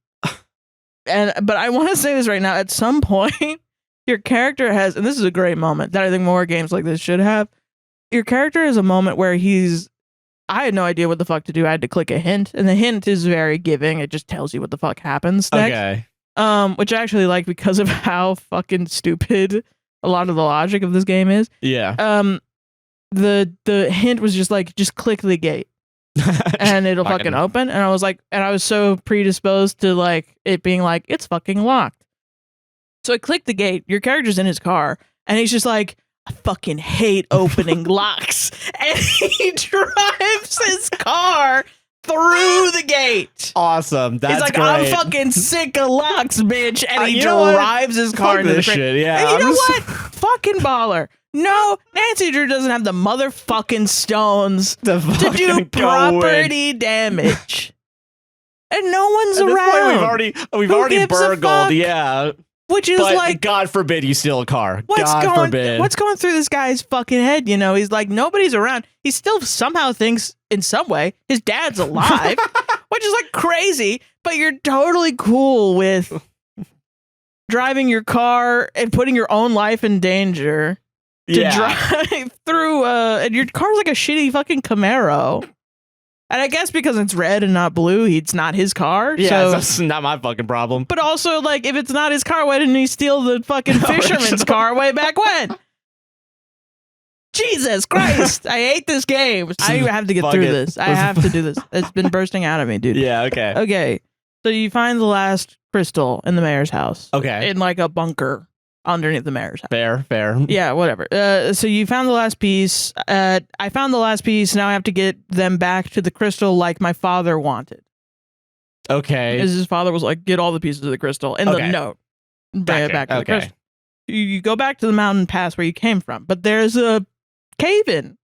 But I want to say this right now. At some point, your character has, and this is a great moment that I think more games like this should have. Your character has a moment where I had no idea what the fuck to do. I had to click a hint, and the hint is very giving. It just tells you what the fuck happens next. Okay. Which I actually like because of how fucking stupid a lot of the logic of this game is. Yeah. The hint was just like, just click the gate. And it'll fucking open. And I was like, and I was so predisposed to like it being like, it's fucking locked. So I clicked the gate. Your character's in his car, and he's just like, I fucking hate opening locks. And he drives his car through the gate. Awesome. That's he's like, great. I'm fucking sick of locks, bitch. And he you know what? drives his car Fuck into the this crate. shit. Yeah. And you I'm know just- what? Fucking baller. No, Nancy Drew doesn't have the motherfucking stones To to do fucking go in. property damage. And no one's At this around. point, we've Who already gives a fuck? burgled. Yeah. Which is But like, God forbid you steal a car. God forbid. what's going through this guy's fucking head? You know, he's like, nobody's around. He still somehow thinks in some way his dad's alive, which is like crazy, but you're totally cool with driving your car and putting your own life in danger to drive through and your car's like a shitty fucking Camaro. And I guess because it's red and not blue, it's not his car. Yeah, so that's not my fucking problem. but also, like, if it's not his car, why didn't he steal the fucking fisherman's car way back when? Jesus Christ. I hate this game. I have to get Fuck through it. this. I have to do this. It's been bursting out of me, dude. Yeah, okay. Okay. So you find the last crystal in the mayor's house. Okay. In, like, a bunker underneath the mayor's house. Fair. Yeah, whatever. So you found the last piece. I found the last piece. Now I have to get them back to the crystal like my father wanted. Okay. His father was like, get all the pieces of the crystal in the note. Bring it back to the crystal. You go back to the mountain pass where you came from, but there's a cave-in,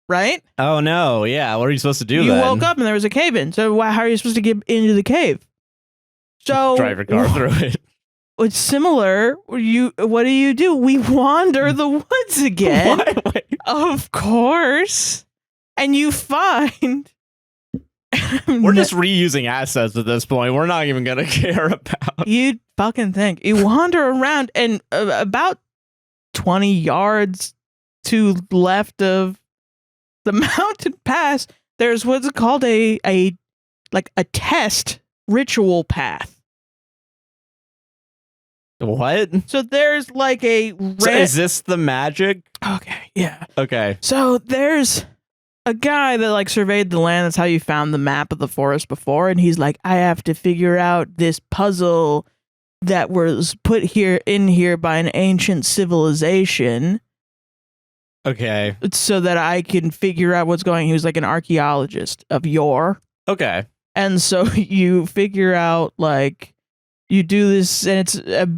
right? Oh, no. Yeah. What are you supposed to do You then? woke up and there was a cave-in. So how are you supposed to get into the cave? So Drive your car through it. It's similar. What do you do? We wander the woods again. Why? Of course. And you find... We're just reusing assets at this point. We're not even going to care about. You fucking think. You wander around and about 20 yards to left of the mountain pass, there's what's called a test ritual path. What? So there's like a So is this the magic? Okay, yeah. Okay. So there's a guy that like surveyed the land. That's how you found the map of the forest before. And he's like, I have to figure out this puzzle that was put in here by an ancient civilization. Okay. So that I can figure out what's going on. He was like an archaeologist of yore. Okay. And so you figure out like you do this and it's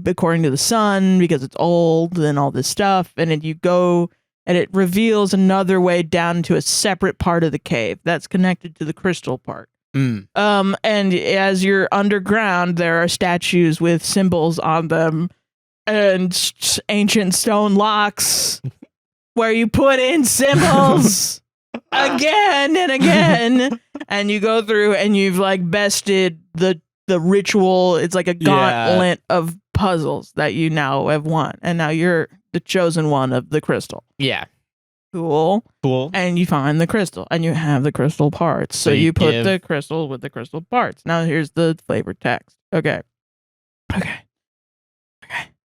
according to the sun because it's old and all this stuff. And then you go and it reveals another way down to a separate part of the cave that's connected to the crystal part. Mm. And as you're underground, there are statues with symbols on them and ancient stone locks where you put in symbols again and again. And you go through and you've like bested the ritual. It's like a gauntlet of puzzles that you now have won. And now you're the chosen one of the crystal. Yeah. Cool. Cool. And you find the crystal and you have the crystal parts. So you put the crystal with the crystal parts. Now here's the flavor text. Okay.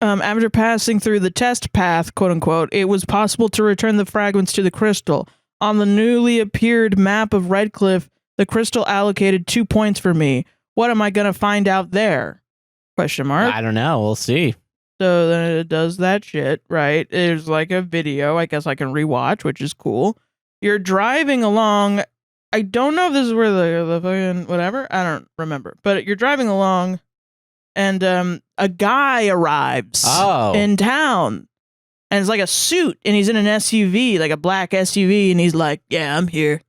After passing through the test path, quote unquote, it was possible to return the fragments to the crystal. On the newly appeared map of Redcliffe, the crystal allocated 2 points for me. What am I gonna find out there? Question mark. I don't know. We'll see. So then it does that shit, right? There's like a video. I guess I can rewatch, which is cool. You're driving along. I don't know if this is where the fucking whatever. I don't remember. But you're driving along, and a guy arrives in town, and it's like a suit, and he's in an SUV, like a black SUV, and he's like, "Yeah, I'm here.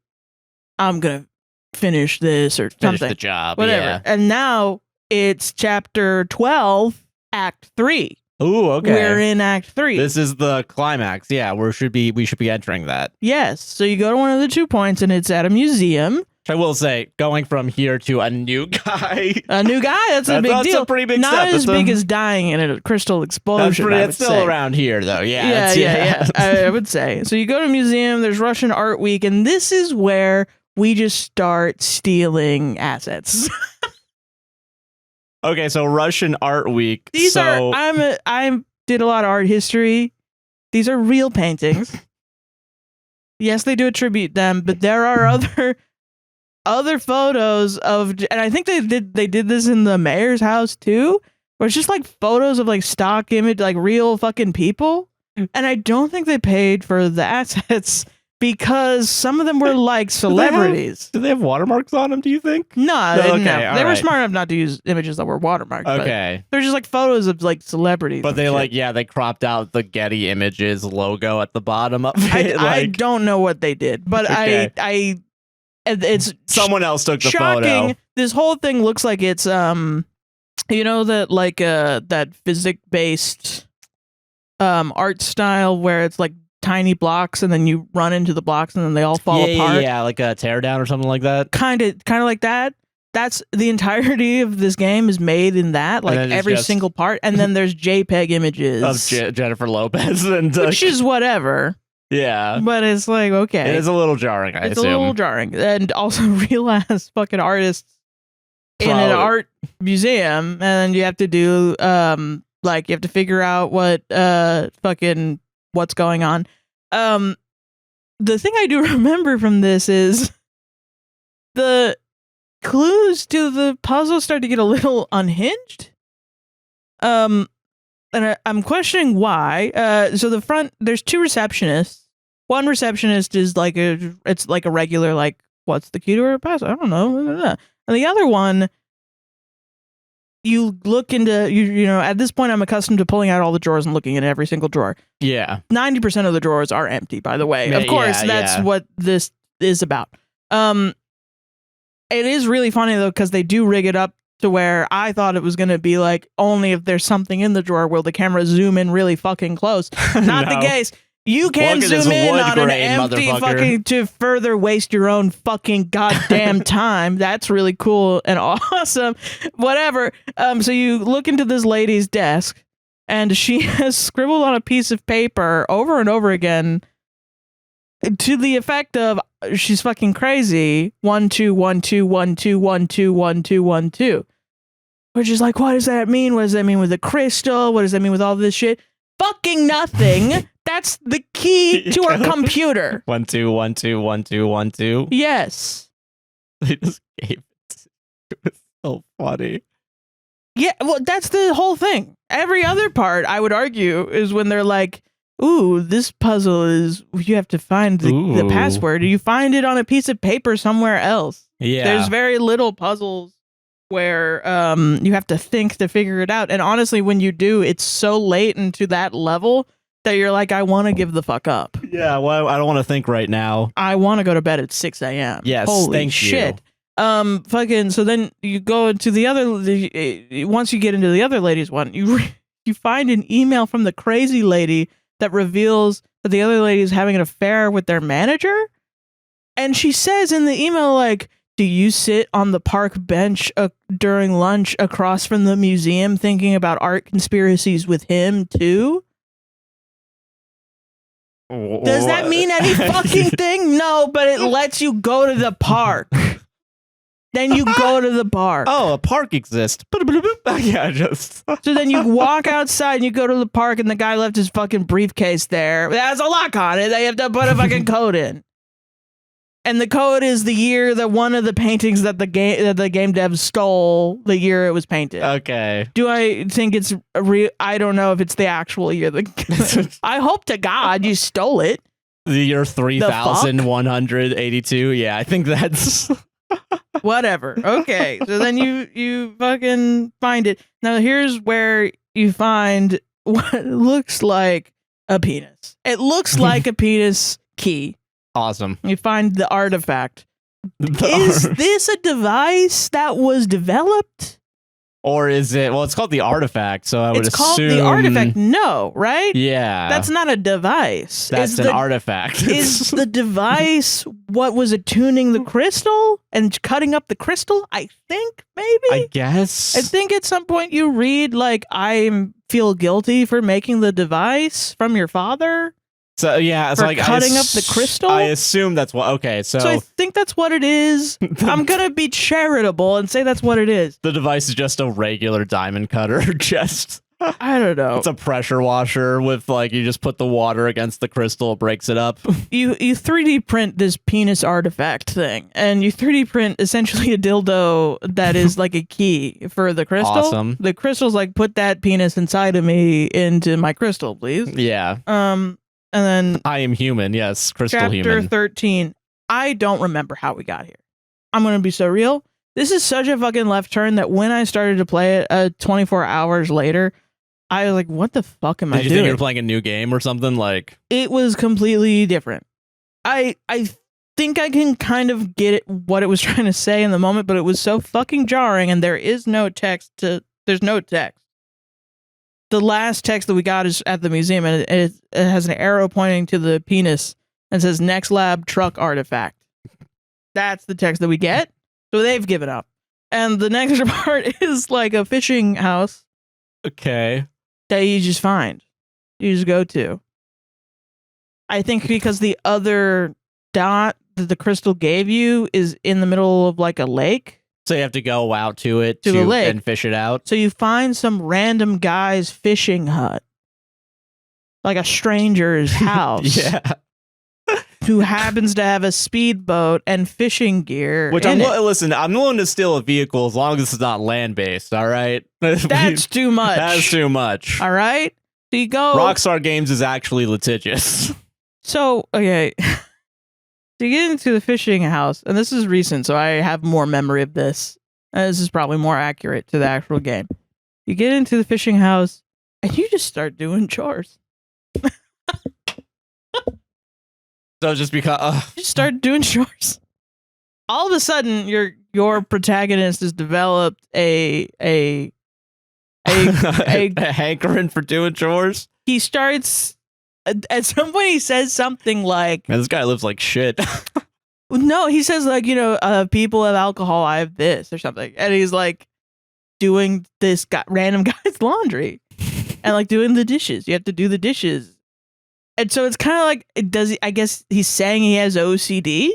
I'm gonna finish this or Finish something, the job. whatever." Yeah. And now it's chapter 12, Act 3. Ooh, okay. We're in Act 3. This is the climax. Yeah, we should be entering that. Yes. So you go to one of the 2 points, and it's at a museum. Which I will say, going from here to a new guy. A new guy? That's a big that's deal. a pretty big Not step. as big as dying in a crystal explosion. It's still around here, though. Yeah. Yeah. I would say. So you go to a museum, there's Russian Art Week, and this is where we just start stealing assets. Okay, so Russian Art Week. These are, I did a lot of art history. These are real paintings. Yes, they do attribute them, but there are other photos of, and I think they did this in the mayor's house too, where it's just like photos of like stock image, like real fucking people. And I don't think they paid for the assets because some of them were like celebrities. Do they have watermarks on them, do you think? No, okay, they were smart enough not to use images that were watermarked. Okay. They're just like photos of like celebrities. But they they cropped out the Getty Images logo at the bottom of it. I don't know what they did, but Okay. it's Someone else took the shocking. photo. This whole thing looks like it's you know that like that physics based art style where it's like tiny blocks and then you run into the blocks and then they all fall apart. Yeah, like a teardown or something like that. Kind of like that. That's the entirety of this game is made in that, like every single part. And then there's JPEG images Of Jennifer Lopez, and which is whatever. yeah, But it's like, okay, it is a little jarring. I it's assume. a little jarring, and also real ass fucking artists in an art museum, and then you have to do like you have to figure out what fucking what's going on. The thing I do remember from this is the clues to the puzzle start to get a little unhinged. And I'm questioning why. So the front, there's 2 receptionists. One receptionist is like it's like a regular, like, what's the key to her password? I don't know. And the other one, you look into, you know, at this point, I'm accustomed to pulling out all the drawers and looking in every single drawer. Yeah. 90% of the drawers are empty, by the way. Of course, that's what this is about. It is really funny, though, because they do rig it up to where I thought it was going to be like, only if there's something in the drawer will the camera zoom in really fucking close. Not the case. You can zoom in on an empty fucking to further waste your own fucking goddamn time. That's really cool and awesome. Whatever. So you look into this lady's desk and she has scribbled on a piece of paper over and over again to the effect of she's fucking crazy. 1 2 1 2 1 2 1 2 1 2 1 2. Which is like, what does that mean? What does that mean with the crystal? What does that mean with all this shit? Fucking nothing. That's the key to our computer. 1 2 1 2 1 2 1 2. Yes. They just gave it. It was so funny. Yeah, well, that's the whole thing. Every other part, I would argue, is when they're like, ooh, this puzzle is, you have to find the password. You find it on a piece of paper somewhere else. Yeah. There's very little puzzles where you have to think to figure it out. And honestly, when you do, it's so late into that level that you're like, I want to give the fuck up. Yeah, well, I don't want to think right now. I want to go to bed at 6 a.m. Yes, holy thank shit. you. Fucking, so then you go into the other, once you get into the other lady's one, you find an email from the crazy lady that reveals that the other lady is having an affair with their manager. And she says in the email, like, do you sit on the park bench during lunch across from the museum thinking about art conspiracies with him too? Does that mean any fucking thing? No, but it lets you go to the park. Then you go to the park. Oh, a park exists. Yeah, just. So then you walk outside and you go to the park and the guy left his fucking briefcase there. It has a lock on it. They have to put a fucking code in. And the code is the year that one of the paintings that the game devs stole, the year it was painted. Okay. Do I think it's real? I don't know if it's the actual year. I hope to God you stole it. The year 3182. Yeah, I think that's whatever. Okay. So then you fucking find it. Now here's where you find what looks like a penis. It looks like a penis key. awesome. You find the artifact. Is this a device that was developed? Or is it? Well, it's called the artifact, so I would assume. It's called the artifact. No, right? Yeah. That's not a device. That's an artifact. Is the device what was attuning the crystal and cutting up the crystal? I think maybe. I guess. I think at some point you read like I feel guilty for making the device from your father. So yeah, it's for like cutting up the crystal. I assume that's what. Okay, so I think that's what it is. I'm gonna be charitable and say that's what it is. The device is just a regular diamond cutter. Just I don't know. It's a pressure washer with like you just put the water against the crystal, it breaks it up. You 3D print this penis artifact thing, and you 3D print essentially a dildo that is like a key for the crystal. Awesome. The crystal's like, put that penis inside of me into my crystal, please. Yeah. And then I am human. Yes, crystal chapter human. 13. I don't remember how we got here. I'm gonna be so real. This is such a fucking left turn that when I started to play it 24 hours later, I was like, what the fuck am I doing? Did you think you were playing a new game or something? Like it was completely different. I think I can kind of get it, what it was trying to say in the moment, but it was so fucking jarring, and there's no text. The last text that we got is at the museum, and it has an arrow pointing to the penis and says next lab truck artifact. That's the text that we get. So they've given up. And the next part is like a fishing house. Okay. That you just find. You just go to. I think because the other dot that the crystal gave you is in the middle of like a lake. So you have to go out to it to the lake and fish it out. So you find some random guy's fishing hut. Like a stranger's house. Yeah. Who happens to have a speedboat and fishing gear. Which listen, I'm willing to steal a vehicle as long as it's not land based, all right? That's too much. That's too much. All right? So you go. Rockstar Games is actually litigious. So, okay. So you get into the fishing house, and this is recent, so I have more memory of this. And this is probably more accurate to the actual game. You get into the fishing house, and you just start doing chores. So just because you start doing chores. All of a sudden, your protagonist has developed a hankering for doing chores. He starts. At some point, he says something like, "Man, this guy lives like shit." No, he says like, people have alcohol, I have this or something, and he's like doing this random guy's laundry and like doing the dishes. You have to do the dishes, and so it's kind of like, I guess he's saying he has OCD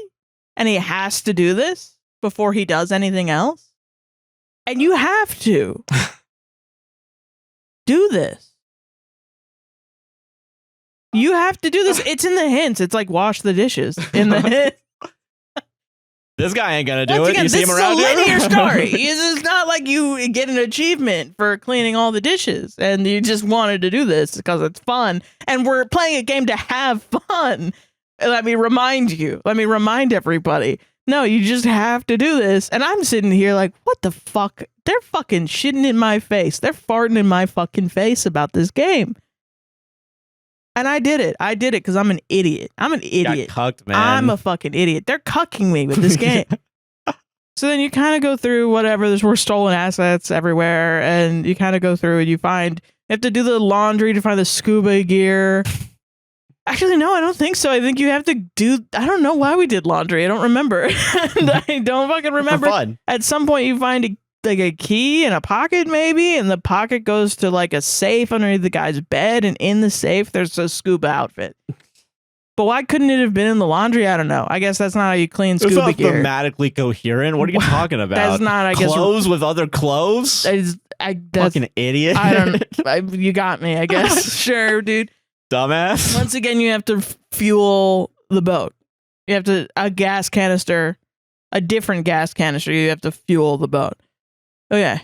and he has to do this before he does anything else, and you have to do this. You have to do this. It's in the hints. It's like wash the dishes in the hints. This guy ain't gonna do it. You see him around here? This is a linear story. here? It's not like you get an achievement for cleaning all the dishes and you just wanted to do this because it's fun. And we're playing a game to have fun. Let me remind you. Let me remind everybody. No, you just have to do this. And I'm sitting here like, what the fuck? They're fucking shitting in my face. They're farting in my fucking face about this game. And I did it. I did it because I'm an idiot. I'm an idiot. Got cucked, man. I'm a fucking idiot. They're cucking me with this game. So then you kind of go through whatever. There's more stolen assets everywhere. And you kind of go through and you have to do the laundry to find the scuba gear. Actually, no, I don't think so. I think you have to I don't know why we did laundry. I don't remember. And I don't fucking remember. For fun. At some point you find a key in a pocket maybe, and the pocket goes to like a safe underneath the guy's bed, and in the safe there's a scuba outfit. But why couldn't it have been in the laundry? I don't know. I guess that's not how you clean scuba gear. It's not gear. thematically coherent. What are you talking about? That's not, I guess. Clothes with other clothes? Fucking idiot. I don't. You got me, I guess. Sure, dude. Dumbass. Once again, you have to fuel the boat. You have to a different gas canister. You have to fuel the boat. Okay.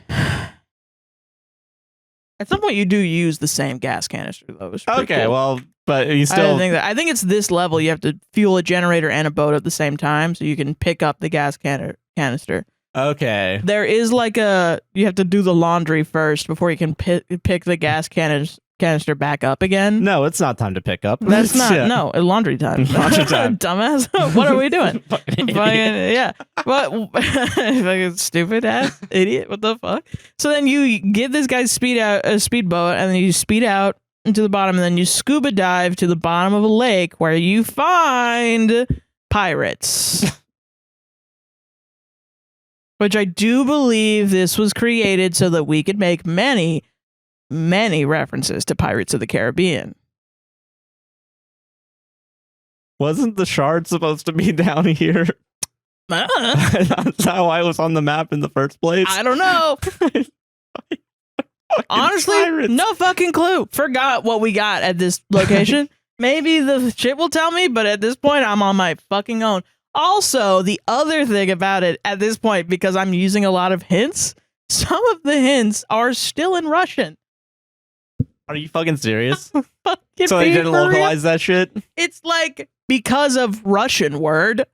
At some point, you do use the same gas canister, though. It's pretty Okay, cool. well, but you I still. I think it's this level. You have to fuel a generator and a boat at the same time, so you can pick up the gas canister. Okay. There is like you have to do the laundry first before you can pick the gas canister back up again. No, it's not time to pick up. That's not Yeah. no laundry time. Laundry time. Dumbass. What are we doing? Fucking idiot. Yeah. What? Fucking stupid ass idiot. What the fuck? So then you give this guy a speedboat, and then you speed out into the bottom, and then you scuba dive to the bottom of a lake where you find pirates. Which I do believe this was created so that we could make many, many references to Pirates of the Caribbean. Wasn't the shard supposed to be down here? That's how I was on the map in the first place. I don't know. Honestly, pirates. no fucking clue. Forgot what we got at this location. Maybe the shit will tell me, but at this point, I'm on my fucking own. Also, the other thing about it at this point, because I'm using a lot of hints, some of the hints are still in Russian. Are you fucking serious? Fucking So they being didn't for real. localize that shit? It's like because of Russian word,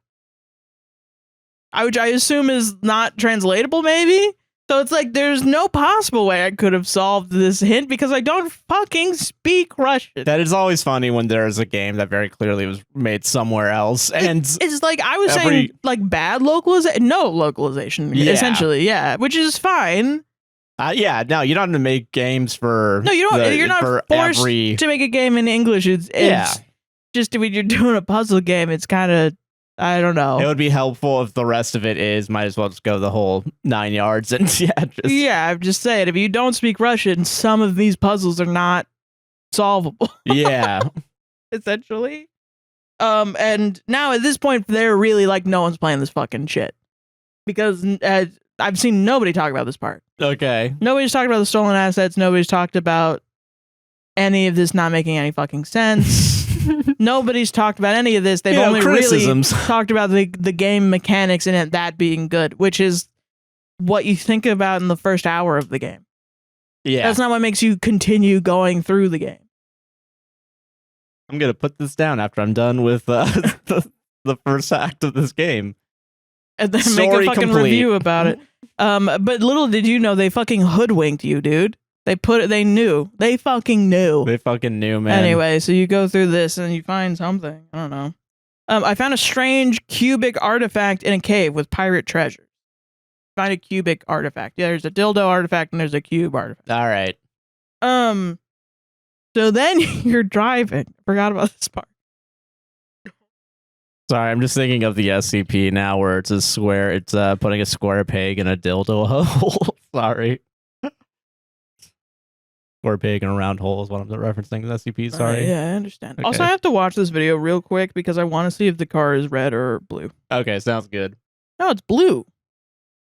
which I assume is not translatable, maybe. So it's like there's no possible way I could have solved this hint because I don't fucking speak Russian. That is always funny when there's a game that very clearly was made somewhere else. And It's like I was saying, like bad localization, no localization, Yeah. essentially, yeah, which is fine. yeah, no, you don't have to make games for. No, you don't. You're not for forced every. to make a game in English. It's Yeah. just when you're doing a puzzle game, it's kind of, I don't know. It would be helpful if the rest of it is. Might as well just go the whole 9 yards and Yeah, I'm just saying, if you don't speak Russian, some of these puzzles are not solvable, yeah. essentially. And now at this point, they're really like, no one's playing this fucking shit. Because I've seen nobody talk about this part. Okay. Nobody's talked about the stolen assets. Nobody's talked about any of this not making any fucking sense. Nobody's talked about any of this. They've only really criticisms. talked about the game mechanics and it that being good, which is what you think about in the first hour of the game. Yeah. That's not what makes you continue going through the game. I'm gonna put this down after I'm done with the first act of this game. And then make a Story fucking complete. review about it. But little did you know, they fucking hoodwinked you, dude. They fucking knew. They fucking knew, man. Anyway, so you go through this and you find something. I don't know. I found a strange cubic artifact in a cave with pirate treasure. Find a cubic artifact. Yeah, there's a dildo artifact and there's a cube artifact. All right. So then you're driving. Forgot about this part. Sorry, I'm just thinking of the SCP now, where it's a square. It's putting a square peg in a dildo hole. Sorry. Square peg in a round hole is what I'm referencing. The SCP. Sorry. Yeah, I understand. Okay. Also, I have to watch this video real quick because I want to see if the car is red or blue. Okay, sounds good. No, it's blue.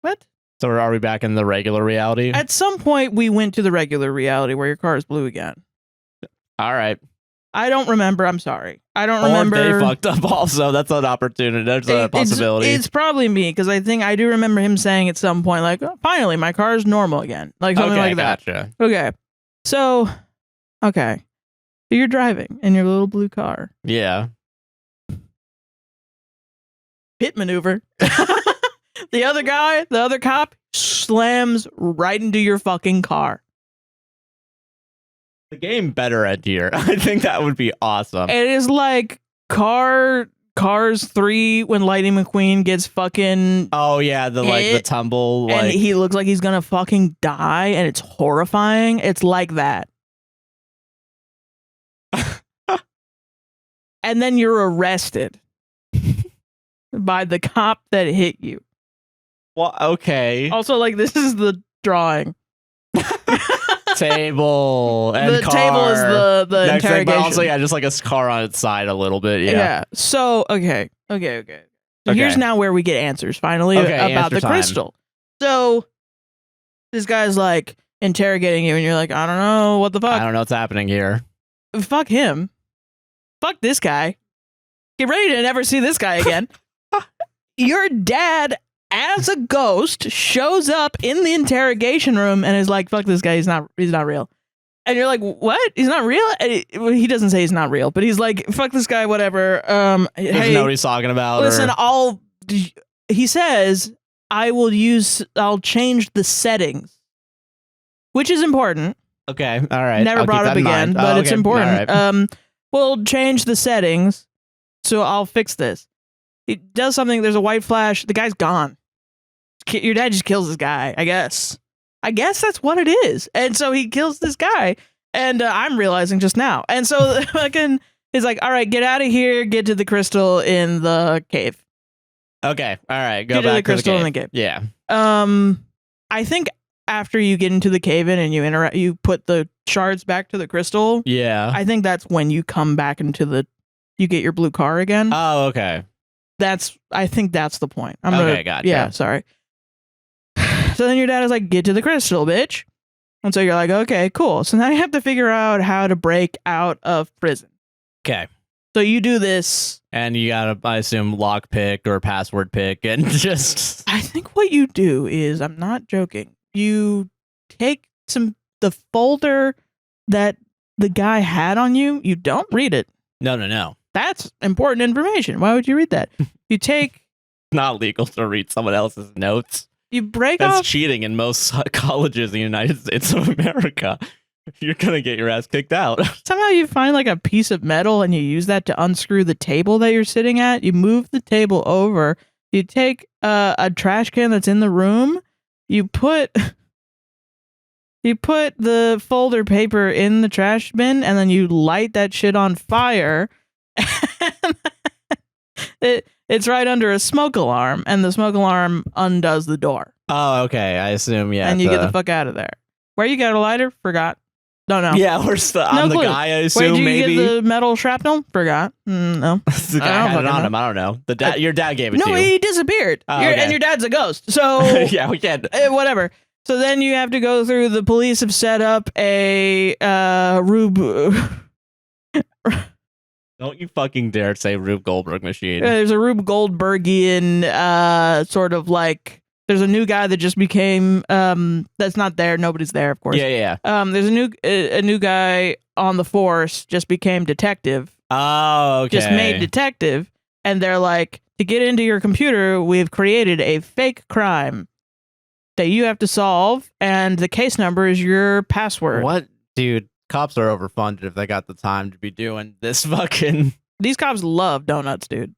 What? So are we back in the regular reality? At some point, we went to the regular reality where your car is blue again. All right. I don't remember. I'm sorry. I don't Or remember. they fucked up also. That's an opportunity. There's a possibility. It's probably me because I do remember him saying at some point, like, oh, finally, my car is normal again. Like something okay, like that. gotcha. Okay. So, okay. So you're driving in your little blue car. Yeah. Pit maneuver. The other cop slams right into your fucking car. The game better end here. I think that would be awesome. It is like Cars 3 when Lightning McQueen gets fucking Oh yeah, the tumble and he looks like he's gonna fucking die and it's horrifying. It's like that. And then you're arrested by the cop that hit you. Well, okay. Also, like, this is the drawing. Table and The car. table is the Next thing, interrogation. but also yeah, just like a car on its side a little bit. Yeah. So, okay. So Okay. here's now where we get answers finally Okay, about answer the time. crystal. So this guy's like interrogating you and you're like, I don't know what the I fuck. don't know what's happening here. Fuck him. Fuck this guy. get ready to never see this guy again. Your dad, as a ghost, shows up in the interrogation room and is like, fuck this guy, he's not real. And you're like, what? He's not real? He doesn't say he's not real, but he's like, fuck this guy, whatever. Doesn't know what he's talking about. Listen, he says, I'll change the settings, which is important. Okay, all right. Never brought up again, but it's important. Right. We'll change the settings, so I'll fix this. He does something, there's a white flash, the guy's gone. Your dad just kills this guy, I guess. I guess that's what it is. And so he kills this guy, and I'm realizing just now. And so fucking he's like, all right, get out of here, get to the crystal in the cave. Okay, all right, go back to the crystal in the cave. Yeah. I think after you get into the cave in and you put the shards back to the crystal. Yeah. I think that's when you come back into you get your blue car again. Oh, okay. I think that's the point. Okay, gotcha. Yeah, sorry. So then your dad is like, get to the crystal, bitch. And so you're like, okay, cool. So now you have to figure out how to break out of prison. Okay. So you do this. And you gotta, I assume, lock pick or password pick and just... I think what you do is, I'm not joking, you take the folder that the guy had on you, you don't read it. No. That's important information. Why would you read that? You take... Not legal to read someone else's notes. You break That's off... cheating in most colleges in the United States of America. You're gonna get your ass kicked out. Somehow you find like a piece of metal and you use that to unscrew the table that you're sitting at. You move the table over. You take a trash can that's in the room. You put the folder paper in the trash bin, and then you light that shit on fire. It's right under a smoke alarm, and the smoke alarm undoes the door. Oh, okay. I assume, yeah. And you get the fuck out of there. Where you got a lighter? Forgot. Don't know. Yeah, I'm the guy, I assume, Where'd you maybe. get the metal shrapnel? Forgot. No. The guy had it on him. I don't know. Your dad gave it to you. No, he disappeared. Oh, okay. And your dad's a ghost. So yeah, we can't. Whatever. So then you have to go through. The police have set up a Rube. Don't you fucking dare say Rube Goldberg machine. There's a Rube Goldbergian sort of like. There's a new guy that just became that's not there. Nobody's there, of course. Yeah. There's a new guy on the force, just became detective. Oh, okay. Just made detective, and they're like, to get into your computer, we've created a fake crime that you have to solve, and the case number is your password. What, dude? Cops are overfunded if they got the time to be doing this fucking. These cops love donuts, dude.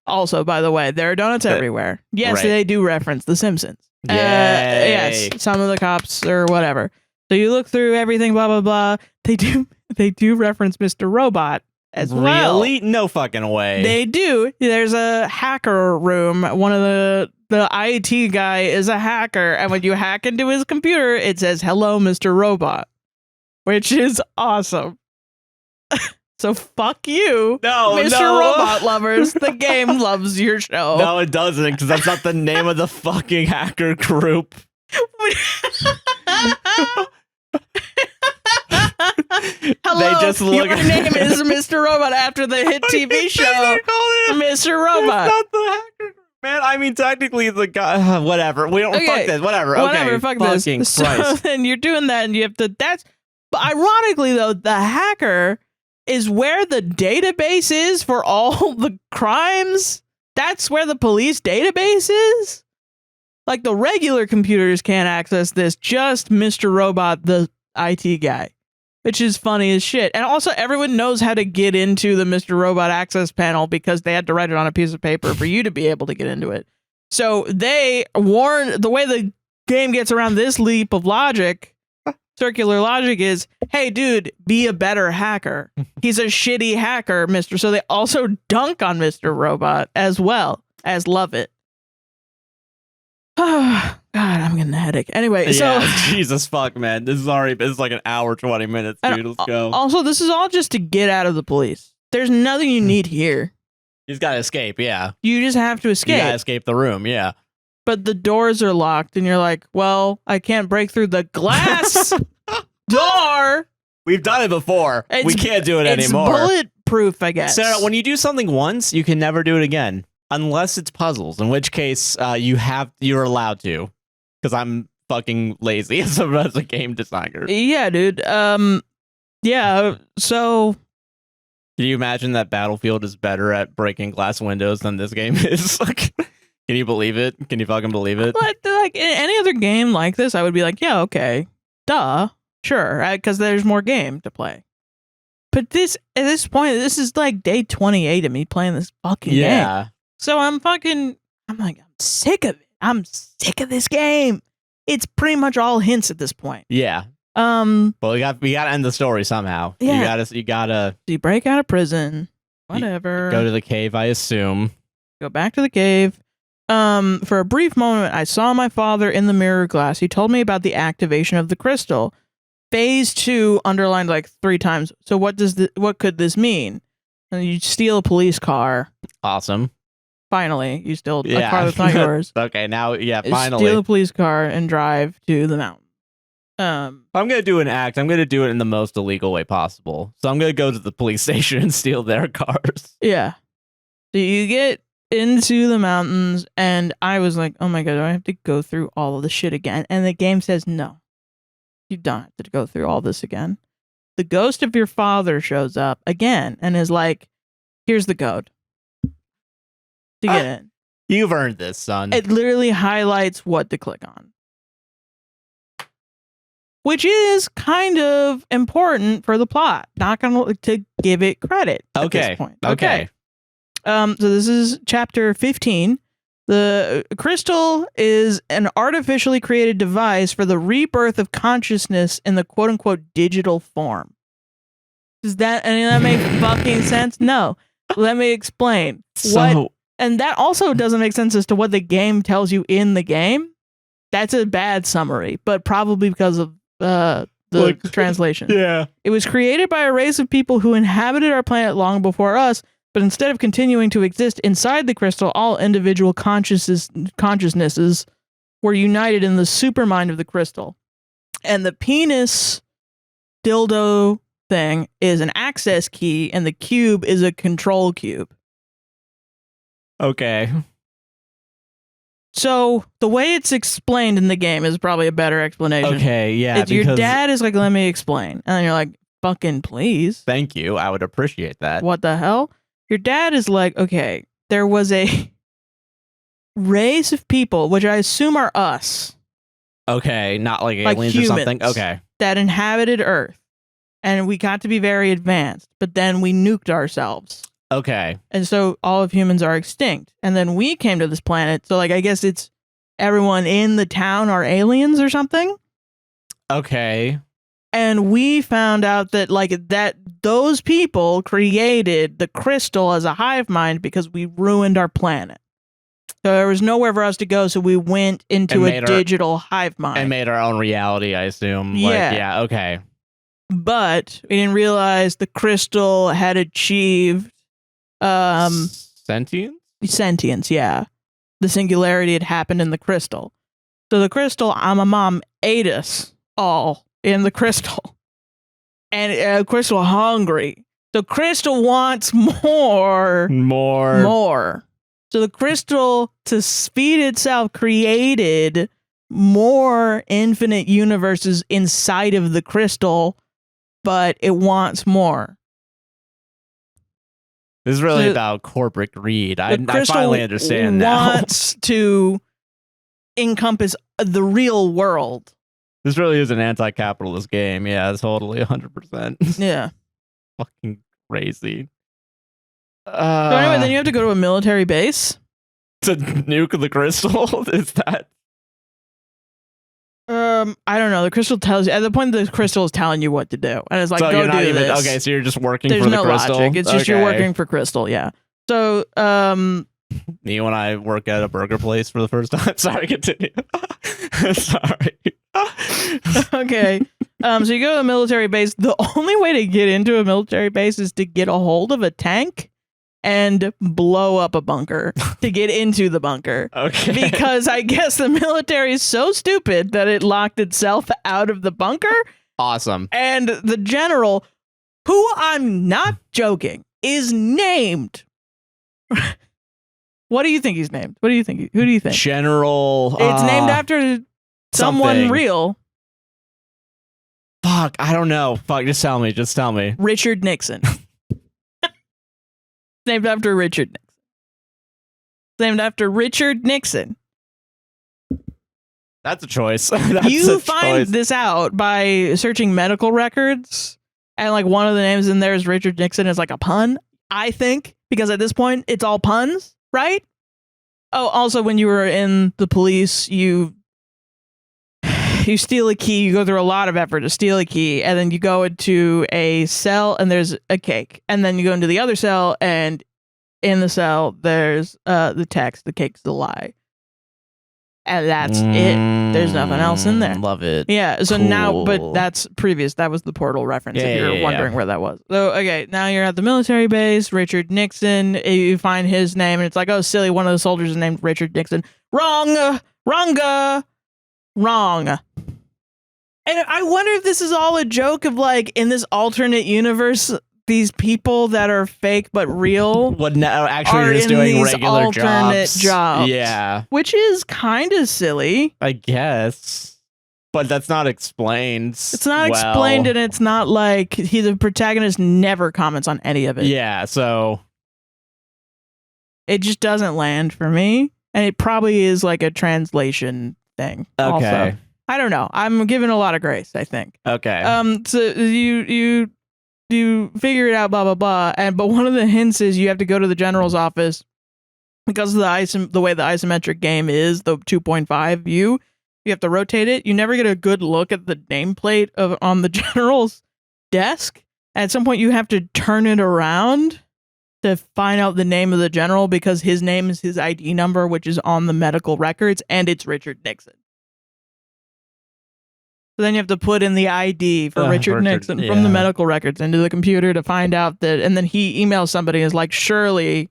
Also, by the way, there are donuts everywhere. Yes, right. They do reference The Simpsons. Yay. Yes, some of the cops or whatever. So you look through everything, blah, blah, blah. They do reference Mr. Robot as well. Really? No fucking way. They do. There's a hacker room. One of the IT guy is a hacker. And when you hack into his computer, it says, hello, Mr. Robot, which is awesome. So fuck you, Mr. Robot lovers. The game loves your show. No, it doesn't, because that's not the name of the fucking hacker group. Hello, they just look your name is Mr. Robot after the hit TV show, Mr. Robot. It's not the hacker group, man. I mean, technically, the guy. Whatever. We don't. Okay. Fuck this. Whatever. Okay. Fuck this. So then you're doing that, and you have to. But ironically, though, the hacker is where the database is for all the crimes. That's where the police database is. Like, the regular computers can't access this, just Mr. Robot, the IT guy, which is funny as shit. And also, everyone knows how to get into the Mr. Robot access panel because they had to write it on a piece of paper for you to be able to get into it. So they warn, the way the game gets around this leap of logic, circular logic, is, hey, dude, be a better hacker. He's a shitty hacker, Mr. So they also dunk on Mr. Robot as well as love it. God, I'm getting a headache. Anyway, so Jesus fuck, man. This is like an hour, 20 minutes, dude. Let's go. Also, this is all just to get out of the police. There's nothing you need here. You just gotta escape, yeah. You just have to escape. You gotta escape the room, yeah. But the doors are locked, and you're like, well, I can't break through the glass door. We've done it before. We can't do it it's anymore. proof, I guess. Sarah, when you do something once, you can never do it again. Unless it's puzzles, in which case you're allowed to. Because I'm fucking lazy as a game designer. Yeah, dude. Yeah, so... Can you imagine that Battlefield is better at breaking glass windows than this game is? Like, can you believe it? Can you fucking believe it? Like in any other game like this, I would be like, yeah, okay. Duh. Sure. Because there's more game to play. But at this point, this is like day 28 of me playing this fucking game. So I'm like, I'm sick of it. I'm sick of this game. It's pretty much all hints at this point. Yeah. But we gotta end the story somehow. Yeah. You gotta. So you break out of prison. Whatever. Go to the cave, I assume. Go back to the cave. For a brief moment, I saw my father in the mirror glass. He told me about the activation of the crystal. Phase 2 underlined like 3 times. So what could this mean? And you steal a police car. Awesome. Finally, you steal a car that's not yours. Okay, now, finally. Steal a police car and drive to the mountain. I'm gonna do an act. I'm gonna do it in the most illegal way possible. So I'm gonna go to the police station and steal their cars. Yeah. So you get into the mountains, and I was like, oh my god, do I have to go through all of this shit again? And the game says no. You don't have to go through all this again. The ghost of your father shows up again and is like, here's the code to get in. You've earned this, son. It literally highlights what to click on. Which is kind of important for the plot. Not going to give it credit at this point. Okay. So this is chapter 15. The crystal is an artificially created device for the rebirth of consciousness in the quote-unquote digital form. Does that make fucking sense? No. Let me explain. And that also doesn't make sense as to what the game tells you in the game. That's a bad summary, but probably because of the translation. Yeah. It was created by a race of people who inhabited our planet long before us, but instead of continuing to exist inside the crystal, all individual consciousnesses were united in the supermind of the crystal. And the penis dildo thing is an access key, and the cube is a control cube. Okay. So the way it's explained in the game is probably a better explanation. Okay, yeah. Your dad is like, let me explain. And then you're like, fucking please. Thank you. I would appreciate that. What the hell? Your dad is like, okay, there was a race of people, which I assume are us. Okay, not like aliens humans, or something. Okay. That inhabited Earth. And we got to be very advanced, but then we nuked ourselves. Okay. And so all of humans are extinct. And then we came to this planet. So like, I guess it's everyone in the town are aliens or something. Okay. And we found out that those people created the crystal as a hive mind because we ruined our planet. So there was nowhere for us to go. So we went into a digital hive mind. And made our own reality, I assume. Yeah. Okay. But we didn't realize the crystal had achieved sentience, yeah. The singularity had happened in the crystal. So the crystal, my mom ate us all in the crystal. And crystal hungry. So crystal wants more. So the crystal, to feed itself, created more infinite universes inside of the crystal, but it wants more. This is really about corporate greed. I finally understand now. Wants to encompass the real world. This really is an anti-capitalist game. Yeah, it's totally 100%. Yeah. Fucking crazy. So anyway, then you have to go to a military base to nuke the crystal. Is that? I don't know. The crystal tells you at the point the crystal is telling you what to do, and it's like, so go do this. Okay, so you're just working There's for the no crystal. Logic. It's just you're working for crystal. Yeah. So you and I work at a burger place for the first time. Sorry, continue. Sorry. Okay. So you go to a military base. The only way to get into a military base is to get a hold of a tank and blow up a bunker to get into the bunker. Okay. Because I guess the military is so stupid that it locked itself out of the bunker. Awesome. And the general, who I'm not joking, is named. What do you think he's named? What do you think? Who do you think? General. It's named after someone something. real. Fuck, I don't know. Fuck, just tell me. Just tell me. Richard Nixon. Named after Richard Nixon. Named after Richard Nixon. That's a choice. That's You a find choice. this out by searching medical records, and like one of the names in there is Richard Nixon. Is like a pun, I think, because at this point it's all puns, right? Oh, also when you were in the police, you steal a key. You go through a lot of effort to steal a key, and then you go into a cell and there's a cake, and then you go into the other cell, and in the cell there's the text, "The cake's a lie," and that's it. There's nothing else in there. Love it. Yeah. So Cool. now, but that's previous. That was the Portal reference. Yeah, if you're yeah, wondering where that was. So okay, now you're at the military base. Richard Nixon. You find his name, and it's like, oh, silly. One of the soldiers is named Richard Nixon. Wrong. Wrong. And I wonder if this is all a joke of like in this alternate universe, these people that are fake but real What now? Actually, are you're just in doing these regular alternate jobs. Yeah, which is kind of silly. I guess. But that's not explained. It's not explained, and it's not like the protagonist never comments on any of it. Yeah, so It just doesn't land for me, and it probably is like a translation thing. okay, Also. I don't know. I'm giving a lot of grace, I think. okay. So you figure it out, blah blah blah, but one of the hints is you have to go to the general's office because of the way the isometric game is, the 2.5 view. You have to rotate it. You never get a good look at the nameplate on the general's desk. At some point, you have to turn it around to find out the name of the general because his name is his ID number, which is on the medical records, and it's Richard Nixon. So then you have to put in the ID for Richard Nixon from the medical records into the computer to find out that, and then he emails somebody and is like, surely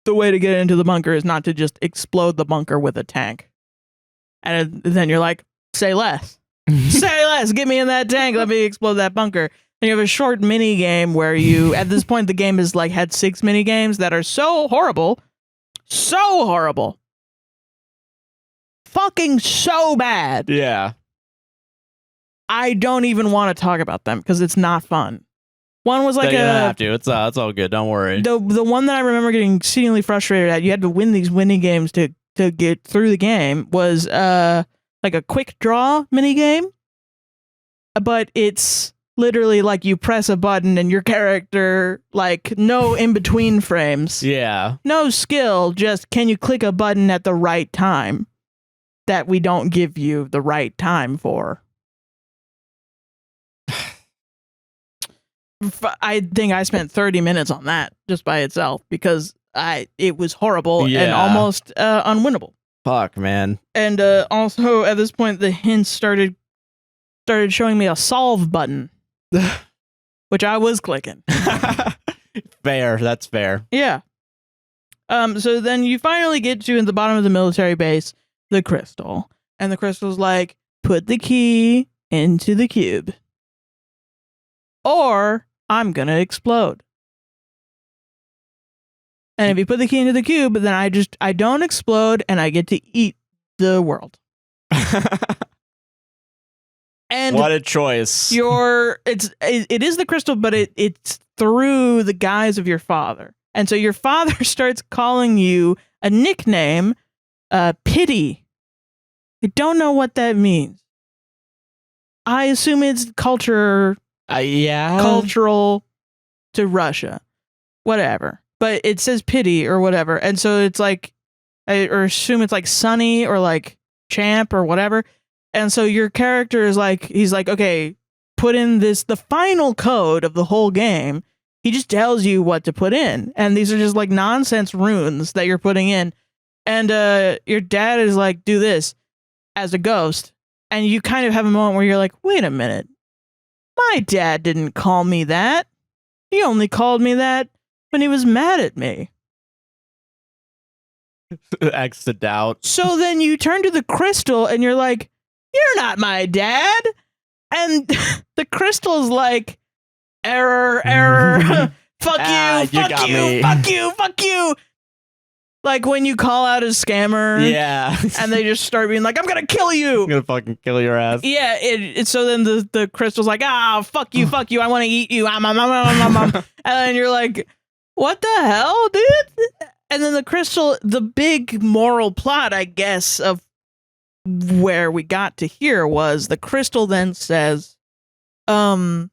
the way to get into the bunker is not to just explode the bunker with a tank. And then you're like, say less. Say less. Get me in that tank. Let me explode that bunker. And you have a short mini game where you, at this point, the game has like had 6 mini games that are so horrible. So horrible. Fucking so bad. Yeah. I don't even want to talk about them because it's not fun. One was like You don't have to. It's all good. Don't worry. the one that I remember getting exceedingly frustrated at. You had to win these mini games to get through the game. Was like a quick draw mini game, but it's literally like you press a button and your character, like no in between frames, Yeah. no skill, just can you click a button at the right time that we don't give you the right time for. I think I spent 30 minutes on that just by itself because it was horrible and Yeah. almost unwinnable. Fuck, man. And also at this point, the hints started showing me a solve button, which I was clicking. Fair. That's fair. Yeah. So then you finally get to in the bottom of the military base, the crystal, and the crystal's like, put the key into the cube, or I'm gonna explode. And if you put the key into the cube, then I don't explode and I get to eat the world. And What a choice. it is the crystal, but it's through the guise of your father. And so your father starts calling you a nickname, Pity. I don't know what that means. I assume it's cultural to Russia. Whatever. But it says Pity or whatever. And so it's like, I assume it's like Sonny or like Champ or whatever. And so your character is like, he's like, okay, put in the final code of the whole game. He just tells you what to put in. And these are just like nonsense runes that you're putting in. And your dad is like, do this as a ghost. And you kind of have a moment where you're like, wait a minute. My dad didn't call me that. He only called me that when he was mad at me. X to doubt. So then you turn to the crystal and you're like, you're not my dad. And the crystal's like, error. Fuck Ah, you, you fuck got you, me. fuck you, fuck you. Like when you call out a scammer Yeah. and they just start being like, I'm gonna kill you. I'm gonna fucking kill your ass. Yeah, so then the crystal's like, fuck you, I want to eat you. And then you're like, what the hell, dude? And then the crystal, the big moral plot, I guess, of where we got to here was the crystal then says, okay.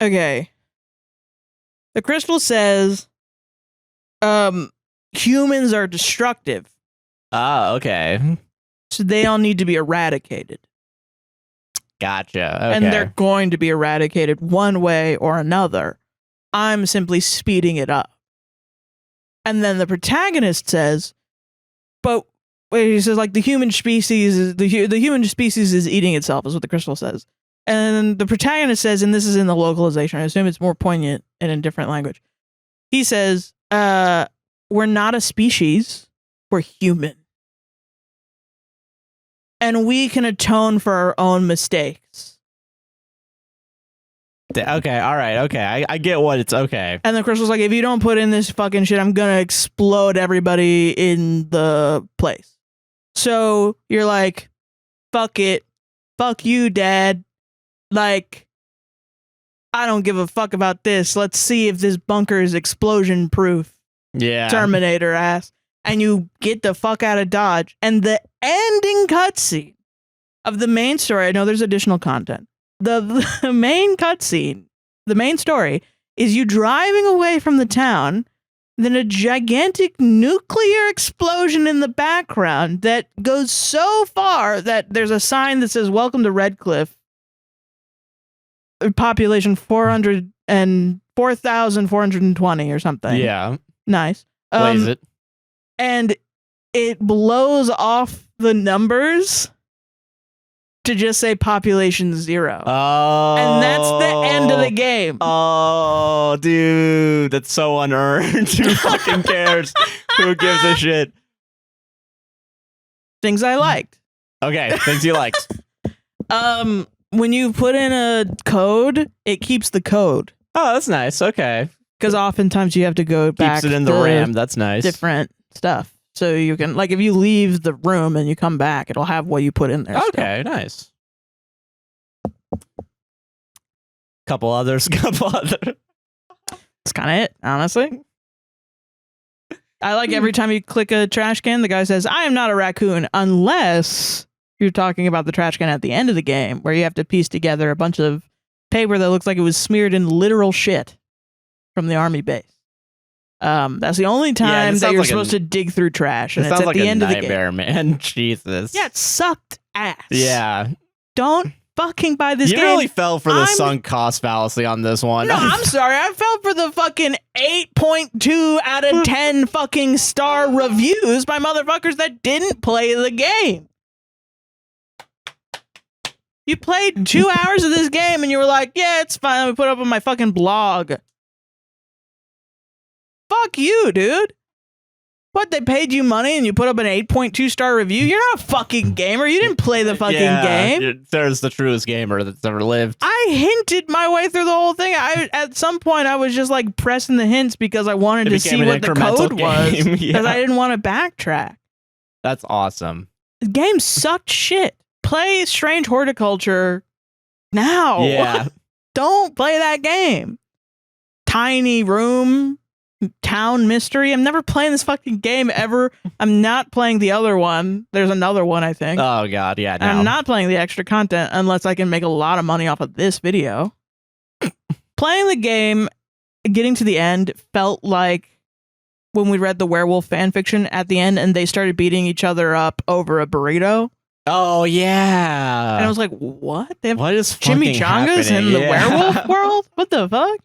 The crystal says, humans are destructive, Oh, okay. so they all need to be eradicated. Gotcha. Okay. And they're going to be eradicated one way or another. I'm simply speeding it up. And then the protagonist says, but wait, he says like the human species is the human species is eating itself is what the crystal says. And the protagonist says, and this is in the localization, I assume it's more poignant and in different language. He says, we're not a species, we're human. And we can atone for our own mistakes. Okay, all right, okay. I get what it's okay. And the crystal's like, if you don't put in this fucking shit, I'm gonna explode everybody in the place. So you're like, fuck it. Fuck you, Dad. Like, I don't give a fuck about this. Let's see if this bunker is explosion proof. Yeah. Terminator ass. And you get the fuck out of Dodge. And the ending cutscene of the main story, I know there's additional content. The main cutscene, the main story, is you driving away from the town, then a gigantic nuclear explosion in the background that goes so far that there's a sign that says, welcome to Red Cliff. Population 4,420 or something. Yeah. Nice. Blaze it. And it blows off the numbers to just say population 0. Oh. And that's the end of the game. Oh, dude. That's so unearned. Who fucking cares? Who gives a shit? Things I liked. Okay, things you liked. When you put in a code, it keeps the code. Oh, that's nice. Okay. Because oftentimes you have to go back Keeps it in the to RAM. That's nice. different stuff. So you can, like, if you leave the room and you come back, it'll have what you put in there. Okay, nice. Couple others. That's kind of it, honestly. I like every time you click a trash can, the guy says, I am not a raccoon, unless you're talking about the trash can at the end of the game, where you have to piece together a bunch of paper that looks like it was smeared in literal shit from the army base. That's the only time that you're supposed to dig through trash, and it's at the end of the game. Nightmare, man. Jesus. Yeah, it sucked ass. Yeah. Don't fucking buy this game. You really fell for the sunk cost fallacy on this one. No, I'm sorry. I fell for the fucking 8.2 out of 10 fucking star reviews by motherfuckers that didn't play the game. You played 2 hours of this game and you were like, yeah, it's fine. Let me put it up on my fucking blog. Fuck you, dude. What, they paid you money and you put up an 8.2 star review? You're not a fucking gamer. You didn't play the fucking game. There's the truest gamer that's ever lived. I hinted my way through the whole thing. At some point, I was just like pressing the hints because I wanted to see what the code was. Because I didn't want to backtrack. That's awesome. The game sucked shit. Play Strange Horticulture now. Yeah. Don't play that game. Tiny room. Town mystery. I'm never playing this fucking game ever. I'm not playing the other one. There's another one, I think. Oh god, yeah. No. I'm not playing the extra content unless I can make a lot of money off of this video. Playing the game, getting to the end, felt like when we read the werewolf fanfiction at the end and they started beating each other up over a burrito. Oh yeah. And I was like, what? They have what is chimichangas in the werewolf world? What the fuck?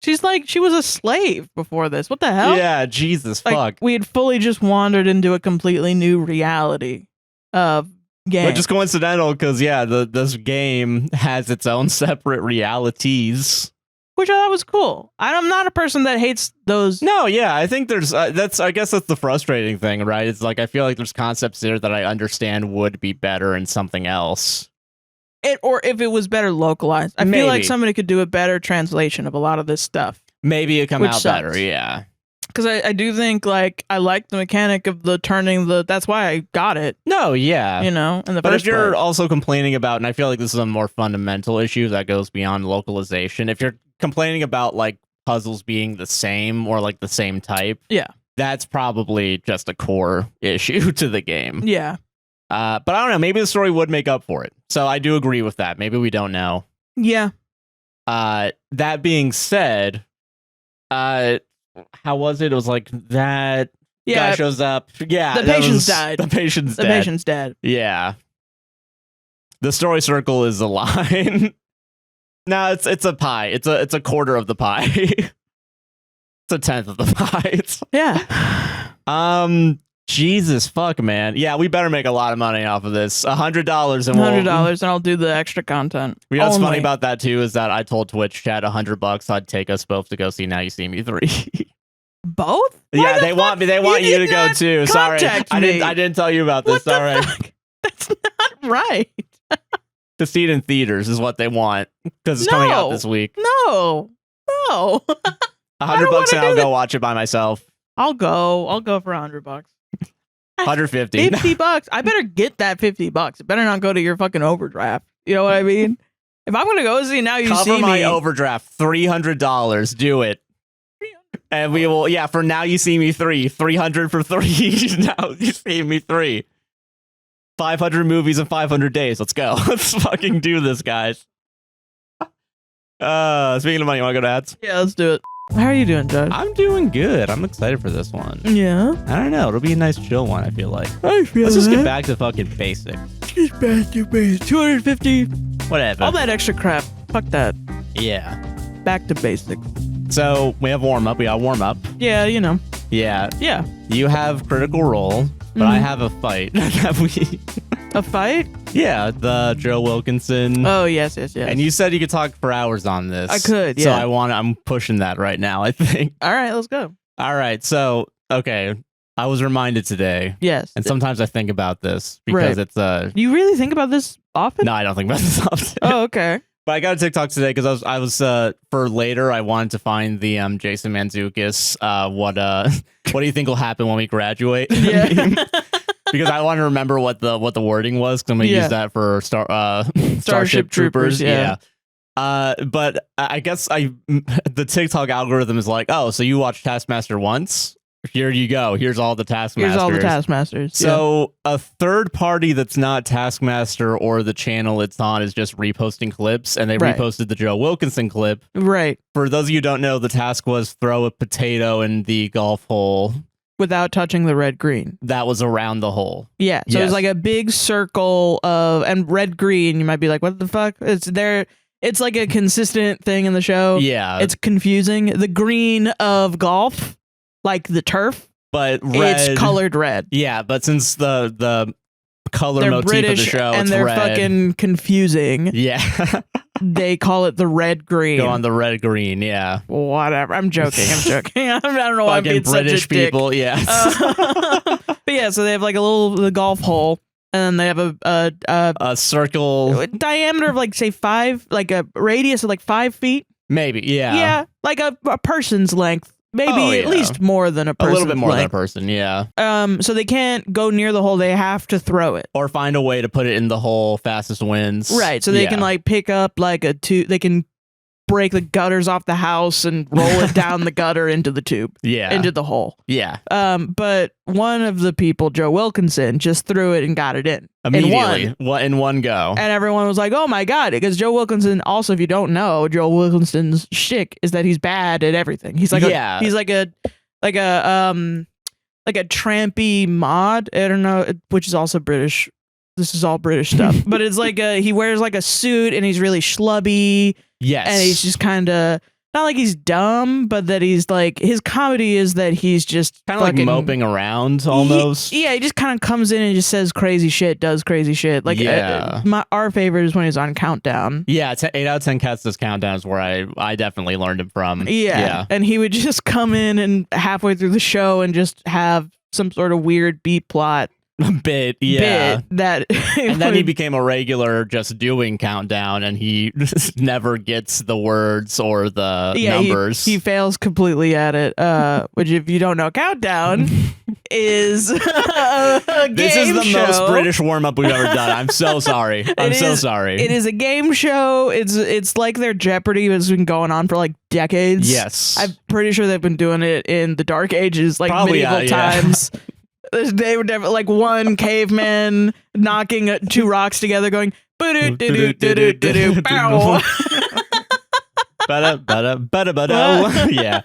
She's like, she was a slave before this. What the hell? Yeah, Jesus, like, fuck. We had fully just wandered into a completely new reality of game. Which is coincidental because, yeah, this game has its own separate realities. Which I thought was cool. I'm not a person that hates those. No, yeah, I think there's, I guess that's the frustrating thing, right? It's like, I feel like there's concepts there that I understand would be better in something else. Or if it was better localized. I feel like somebody could do a better translation of a lot of this stuff. maybe it come Which out sucks. better. Yeah. Because I do think like I like the mechanic of the turning the. That's why I got it. No, yeah. You know, in the But first if you're place. also complaining about, and I feel like this is a more fundamental issue that goes beyond localization, if you're complaining about like puzzles being the same or like the same type, Yeah. that's probably just a core issue to the game. Yeah. But I don't know, maybe the story would make up for it. So I do agree with that. Maybe we don't know. Yeah. That being said, how was it? It was like that guy shows up. Yeah. The patient's died. The patient's The dead. patient's dead. Yeah. The story circle is a line. No, it's a pie. It's a quarter of the pie. It's a tenth of the pie. Yeah. Jesus fuck, man. Yeah, we better make a lot of money off of this. $100 and $100 and I'll do the extra content. You know what's Only. funny about that too is that I told Twitch chat $100 I'd take us both to go see Now You See Me 3. Both? Yeah, they want me. They want you to go too. Sorry, contact I me. didn't tell you about this. What the Sorry. fuck? That's not right. To see it in theaters is what they want because it's coming out No. this week. No. $100 wanna and do I'll that. go watch it by myself. I'll go for $100. 150. $50. I better get that $50. It better not go to your fucking overdraft. You know what I mean? If I'm gonna go see Now You Cover See my Me, overdraft. $300. Do it. And we will. Yeah, for Now You See Me 3. 300 for 3. Now You See Me 3. 500 movies in 500 days. Let's go. Let's fucking do this, guys. Speaking of money, you want to go to ads? yeah, let's do it. How are you doing, Judge? I'm doing good. I'm excited for this one. Yeah, I don't know. It'll be a nice chill one, I feel like. I feel Let's just get back to fucking basic. Just back to base. 250. Whatever. All that extra crap. Fuck that. Yeah. Back to basics. So we have warm up. We got warm up. Yeah, you know. Yeah. Yeah. You have Critical Role, but I have a fight that we. A fight? Yeah, the Joe Wilkinson. Oh yes. And you said you could talk for hours on this. I could, So yeah. I'm pushing that right now, I think. All right, let's go. All right. So, okay. I was reminded today, Yes. and sometimes I think about this because Right. it's You really think about this often? no, I don't think about this often. Oh, okay. But I got a TikTok today because I was for later. I wanted to find the Jason Mantzoukas. What do you think will happen when we graduate? Yeah. Because I want to remember what the wording was. Because I'm gonna Yeah. use that for Starship Troopers. yeah. But I guess the TikTok algorithm is like, oh, so you watch Taskmaster once? Here you go. Here's all the Taskmasters. Here's all the Taskmasters. So a third party that's not Taskmaster or the channel it's on is just reposting clips, and they Right. reposted the Joe Wilkinson clip. yeah. Right. For those of you who don't know, the task was throw a potato in the golf hole Without touching the red green. that was around the hole. Yeah. So Yes. it's like a big circle of and red green. You might be like, what the fuck? It's there. It's like a consistent thing in the show. Yeah, It's confusing. The green of golf, like the turf, but red. it's colored red. Yeah, but since the color They're motif British of the show, and it's they're red. fucking confusing. Yeah, They call it the red green. go on the red green. Yeah, Whatever. I'm joking. I'm joking. I don't know why I'm fucking being British such a dick. people. Yeah, But yeah, so they have like the golf hole, and then they have a circle, diameter of like say 5, like a radius of like 5 feet. maybe. Yeah, Yeah, like a person's length, maybe Oh, at yeah. least more than a a person's little bit more than a length. person. Yeah. So they can't go near the hole. They have to throw it. Or find a way to put it in the hole fastest wins. Right. So they Yeah. can like pick up like a tube. They can break the gutters off the house and roll it down the gutter into the tube, Yeah. into the hole. Yeah. But one of the people, Joe Wilkinson, just threw it and got it in. Immediately. In one. In one go. And everyone was like, oh my God. Because Joe Wilkinson, also, if you don't know, Joe Wilkinson's shtick is that he's bad at everything. He's like Yeah. he's like a trampy mod. I don't know, which is also British. This is all British stuff. But it's like he wears like a suit and he's really schlubby. Yes. And he's just kind of not like he's dumb, but that he's like his comedy is that he's just kind of like fucking moping around almost. He just kind of comes in and just says crazy shit, does crazy shit. Like Yeah. our favorite is when he's on Countdown. Yeah, 8 out of 10 Cats Does Countdown is where I definitely learned him from. Yeah. And he would just come in and halfway through the show and just have some sort of weird beat plot bit, yeah. bit that And then he became a regular just doing countdown, and he never gets the words or the numbers. He fails completely at it. Which, if you don't know, countdown is a This is game the show. most British warm-up we've ever done. I'm so sorry. I'm so sorry. It is a game show. It's like their Jeopardy has been going on for like decades. Yes. I'm pretty sure they've been doing it in the Dark Ages, like Probably, medieval times. They were never like one caveman knocking two rocks together, going "Boo-doo-doo-doo-doo-doo-doo, bow." Yeah.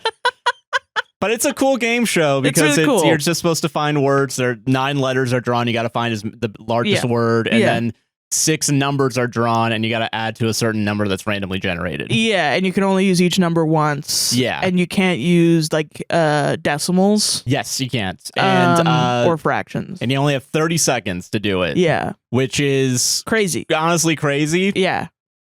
But it's a cool game show because really cool. you're just supposed to find words. There are 9 letters are drawn. You got to find the largest word, and then 6 numbers are drawn, and you got to add to a certain number that's randomly generated. Yeah, and you can only use each number once. Yeah. And you can't use like decimals. Yes, you can't. And or fractions. And you only have 30 seconds to do it. Yeah. Which is Crazy. honestly crazy. Yeah.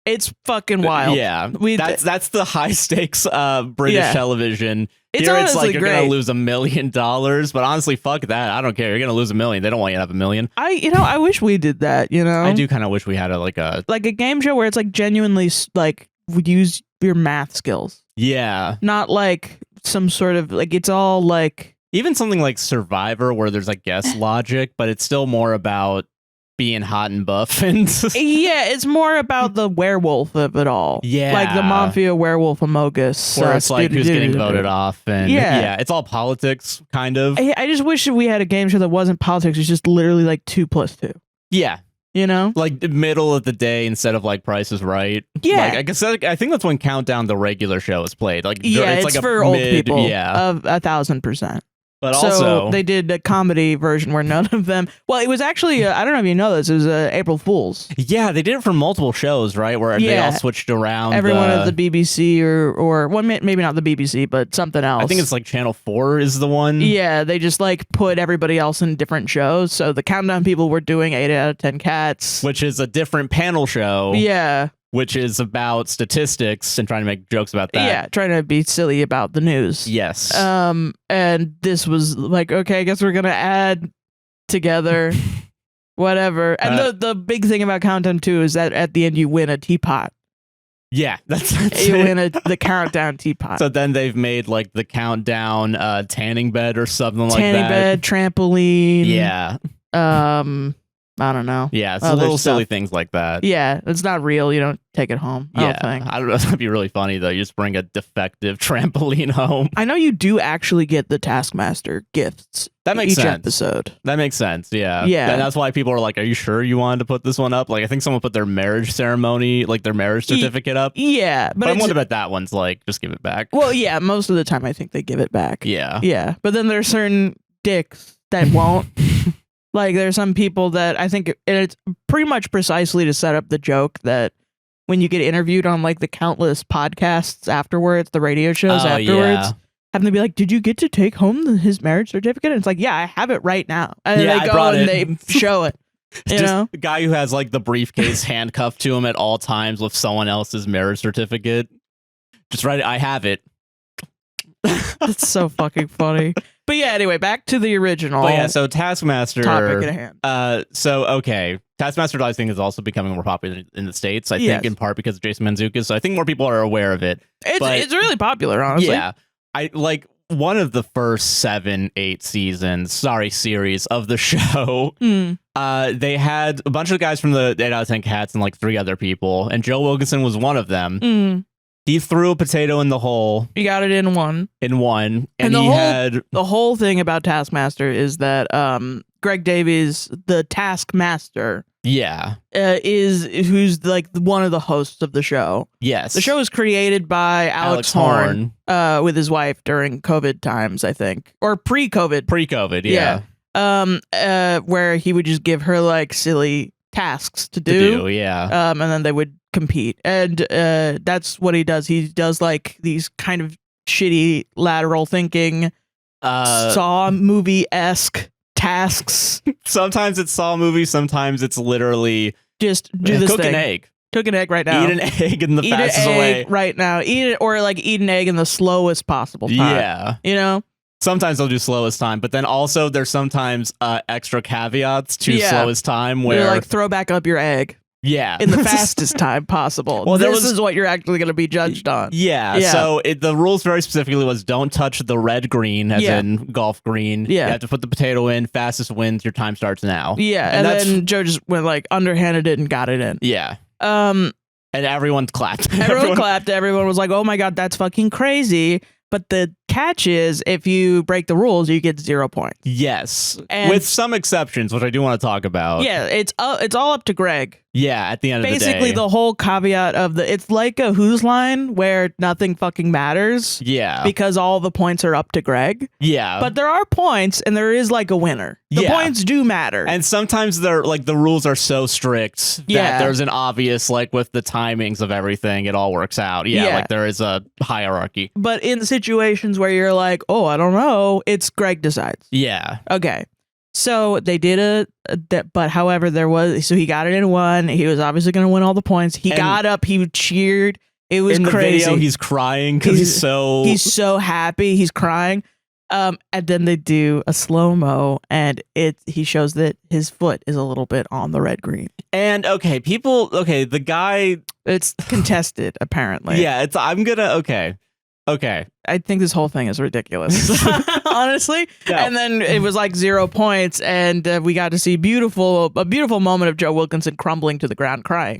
It's fucking wild. Yeah. That's the high stakes British television. It's Here honestly it's like you're great. gonna lose $1 million, but honestly, fuck that. I don't care. You're gonna lose $1 million. They don't want you to have $1 million. I wish we did that, I do kind of wish we had like a game show where it's like genuinely like would use your math skills. Yeah. Not like some sort of like it's all like Even something like Survivor where there's like guess logic, but it's still more about being hot and buff and yeah, it's more about the werewolf of it all. Yeah. Like the mafia werewolf amogus. where it's like who's getting voted off and yeah, it's all politics kind of. I just wish we had a game show that wasn't politics. It's just literally like 2 + 2. Yeah. You know? Like the middle of the day instead of like Price is Right. Yeah. Like, I guess I think that's when Countdown the regular show is played. Like Yeah, it's it's like for a old mid, people. Yeah. Of 1,000%. But So also they did a comedy version where none of them. Well, it was actually I don't know if you know this. It was April Fools. yeah, they did it for multiple shows, right? Where they Yeah. all switched around. Everyone at the BBC or well, maybe not the BBC, but something else. I think it's like Channel 4 is the one. Yeah, they just like put everybody else in different shows. So the Countdown people were doing 8 out of 10 Cats, Which is a different panel show. Yeah. Which is about statistics and trying to make jokes about that. Yeah, trying to be silly about the news. Yes. And this was like, okay, I guess we're gonna add together, whatever. And the big thing about Countdown 2 is that at the end you win a teapot. Yeah, that's You it. win the Countdown teapot. So then they've made like the Countdown tanning bed or something like Tanning that. bed, trampoline. Yeah. I don't know. Yeah, it's Other little stuff. silly things like that. Yeah, it's not real. You don't take it home. I don't think. I don't know. That'd be really funny though. You just bring a defective trampoline home. I know you do actually get the Taskmaster gifts. That makes each sense. episode. That makes sense. Yeah. Yeah. And that's why people are like, "Are you sure you wanted to put this one up?" Like, I think someone put their marriage ceremony, like their marriage certificate up. Yeah, But I'm it's- wondering about that one's like, just give it back. well, yeah, most of the time I think they give it back. Yeah. Yeah, but then there's certain dicks that won't. Like there's some people that I think it's pretty much precisely to set up the joke that when you get interviewed on like the countless podcasts afterwards, the radio shows afterwards, yeah. having to be like, "Did you get to take home his marriage certificate?" And it's like, "Yeah, I have it right now." And Yeah, they I go brought and it. they show it. You Just know? the guy who has like the briefcase handcuffed to him at all times with someone else's marriage certificate. Just right, I have it. That's so fucking funny. But yeah, anyway, back to the original But yeah, so Taskmaster topic at hand. Okay. Taskmaster I think is also becoming more popular in the States. I Yes. think in part because of Jason Mantzoukas. So I think more people are aware of it. but- It's really popular, honestly. Yeah. I like one of the first 7-8 series of the show. Mm. They had a bunch of guys from the 8 out of 10 Cats and like 3 other people, and Joe Wilkinson was one of them. Mm. He threw a potato in the hole You got it in one. and And he had The whole thing about Taskmaster is that Greg Davies, the Taskmaster, is who's like one of the hosts of the show. yes. The show was created by Alex Horn with his wife during COVID times, I think, or pre-COVID. Pre-COVID, yeah. Where he would just give her like silly tasks to To do. do, yeah. And then they would compete, and that's what he does. He does like these kind of shitty lateral thinking, Saw movie-esque tasks. Sometimes it's Saw movie, sometimes it's literally Just do this cook thing. an egg. Cook an egg right now. Eat an egg in the Eat fastest an way. egg right now. Eat it, or like eat an egg in the slowest possible time. Yeah. You know? Sometimes they'll do slowest time, but then also there's sometimes extra caveats to slowest time where you're like throw back up your egg. Yeah. In the fastest time possible. Well, this is what you're actually going to be judged on. Yeah. So the rules very specifically was don't touch the red green, as in golf green. Yeah. You have to put the potato in. Fastest wins. Your time starts now. Yeah. And then Joe just went like underhanded it and got it in. Yeah. And everyone clapped. Everyone clapped. Everyone was like, oh my God, that's fucking crazy. But the catch is, if you break the rules, you get 0 points. Yes, and with some exceptions, which I do want to talk about. Yeah, it's all up to Greg. Yeah, at the end of the day. Basically, the whole caveat of it's like a Who's Line where nothing fucking matters. Yeah. Because all the points are up to Greg. Yeah. But there are points, and there is like a winner. The points do matter. And sometimes they're like the rules are so strict that there's an obvious, like with the timings of everything, it all works out. Yeah, like there is a hierarchy. But in situations where you're like, oh, I don't know, it's Greg decides. Yeah. Okay. So they did but however, so he got it in one. He was obviously going to win all the points. He got up, he cheered. It was in crazy. The video, he's crying because he's so happy. He's crying. And then they do a slow-mo and he shows that his foot is a little bit on the red green. And the guy, it's contested apparently. Yeah, Okay. I think this whole thing is ridiculous, honestly. Yeah. And then it was like 0 points, and we got to see a beautiful moment of Joe Wilkinson crumbling to the ground crying.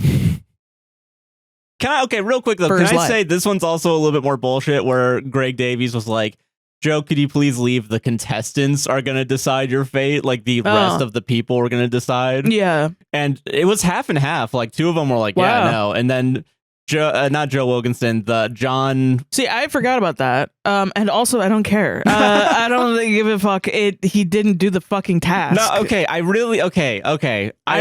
Real quick though, can I say this one's also a little bit more bullshit where Greg Davies was like, Joe, could you please leave? The contestants are going to decide your fate. Like the rest of the people are going to decide. Yeah. And it was half and half. Like two of them were like, yeah, no. And then not Joe Wilkinson, the John. See, I forgot about that. And also, I don't care. I don't give a fuck. He didn't do the fucking task. No, okay. I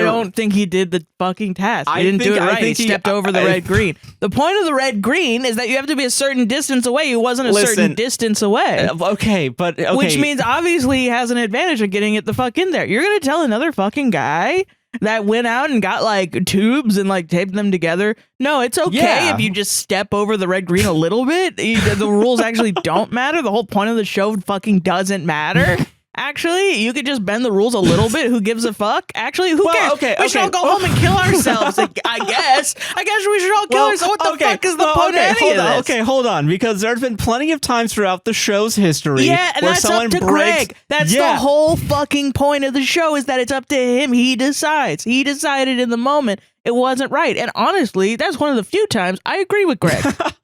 don't think he did the fucking task. He didn't do it right. He stepped over the red green. The point of the red green is that you have to be a certain distance away. He wasn't a certain distance away. Which means obviously he has an advantage of getting it the fuck in there. You're gonna tell another fucking guy that went out and got like tubes and like taped them together. No, it's okay if you just step over the red green a little bit. The rules actually don't matter. The whole point of the show fucking doesn't matter. Actually, you could just bend the rules a little bit. Who gives a fuck? Actually, who cares? We should all go home and kill ourselves. I guess we should all kill ourselves. What the fuck is the point of any of this? Okay, hold on. Because there's been plenty of times throughout the show's history and where that's someone up to Greg. That's the whole fucking point of the show is that it's up to him. He decides. He decided in the moment it wasn't right. And honestly, that's one of the few times I agree with Greg. I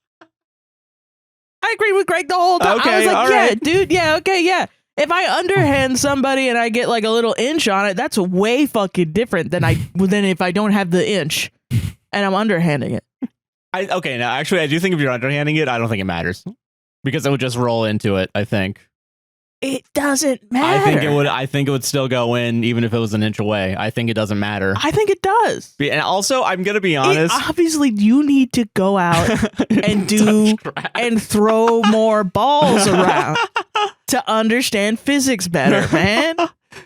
agree with Greg the whole time. I was like, dude, if I underhand somebody and I get like a little inch on it, that's way fucking different than if I don't have the inch and I'm underhanding it. Now actually I do think if you're underhanding it, I don't think it matters because it would just roll into it. I think it doesn't matter. I think it would still go in even if it was an inch away. I think it doesn't matter. I think it does. And also, I'm gonna be honest. Obviously, you need to go out and and throw more balls around to understand physics better, man.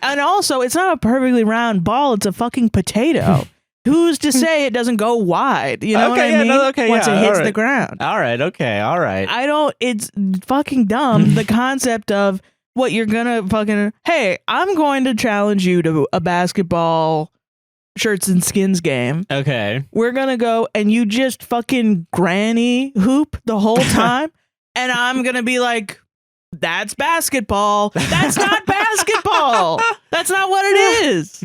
And also, it's not a perfectly round ball; it's a fucking potato. Who's to say it doesn't go wide? You know what I mean? Once it hits the ground. All right. It's fucking dumb. The concept of what you're gonna fucking, hey, I'm going to challenge you to a basketball shirts and skins game. Okay. We're gonna go and you just fucking granny hoop the whole time. And I'm gonna be like, that's basketball. That's not basketball. That's not what it is.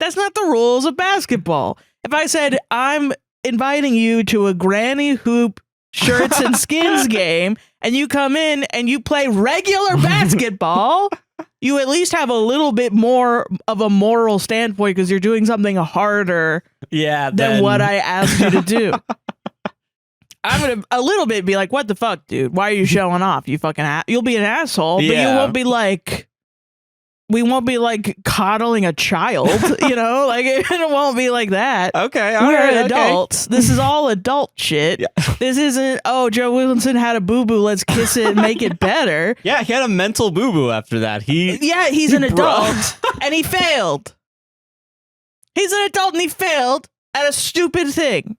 That's not the rules of basketball. If I said, I'm inviting you to a granny hoop shirts and skins game, and you come in and you play regular basketball, you at least have a little bit more of a moral standpoint because you're doing something harder than what I asked you to do. I'm gonna a little bit be like, what the fuck, dude? Why are you showing off? You fucking you'll be an asshole, but you won't be like, we won't be like coddling a child, you know, like it won't be like that. Okay, we're adults. Okay. This is all adult shit. Yeah. This isn't, oh, Joe Wilkinson had a boo-boo, let's kiss it and make it better. Yeah, he had a mental boo-boo after that. He's an adult and he failed. He's an adult and he failed at a stupid thing.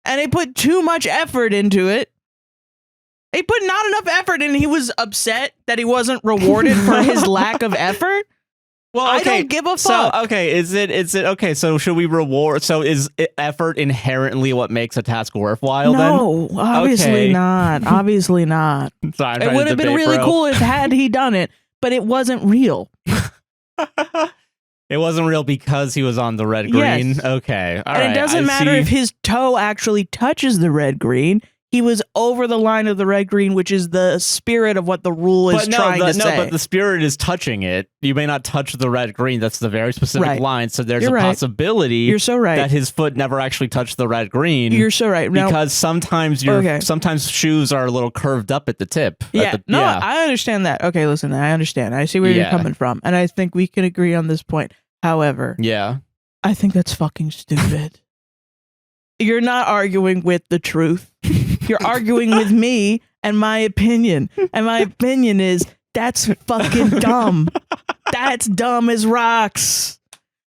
And he put too much effort into it. He put not enough effort and he was upset that he wasn't rewarded for his lack of effort. Well, I don't give a fuck. So, okay, is it okay? So, should we reward? So, is effort inherently what makes a task worthwhile? No, then? obviously Okay. not. Obviously not. Sorry, I'm It trying would to have been debate, really bro. cool if had he done it, but it wasn't real. It wasn't real because he was on the red green. Yes. Okay, all And right. it doesn't I matter see. if his toe actually touches the red green. He was over the line of the red green, which is the spirit of what the rule is trying to say. But the spirit is touching it. You may not touch the red green. That's the very specific Right. line. So there's You're a right. possibility You're so right. that his foot never actually touched the red green. You're so right. Now, Because sometimes sometimes shoes are a little curved up at the tip. I understand that. Okay, listen, I understand. I see where you're coming from, and I think we can agree on this point. However, Yeah. I think that's fucking stupid. You're not arguing with the truth. You're arguing with me and my opinion. And my opinion is that's fucking dumb. That's dumb as rocks.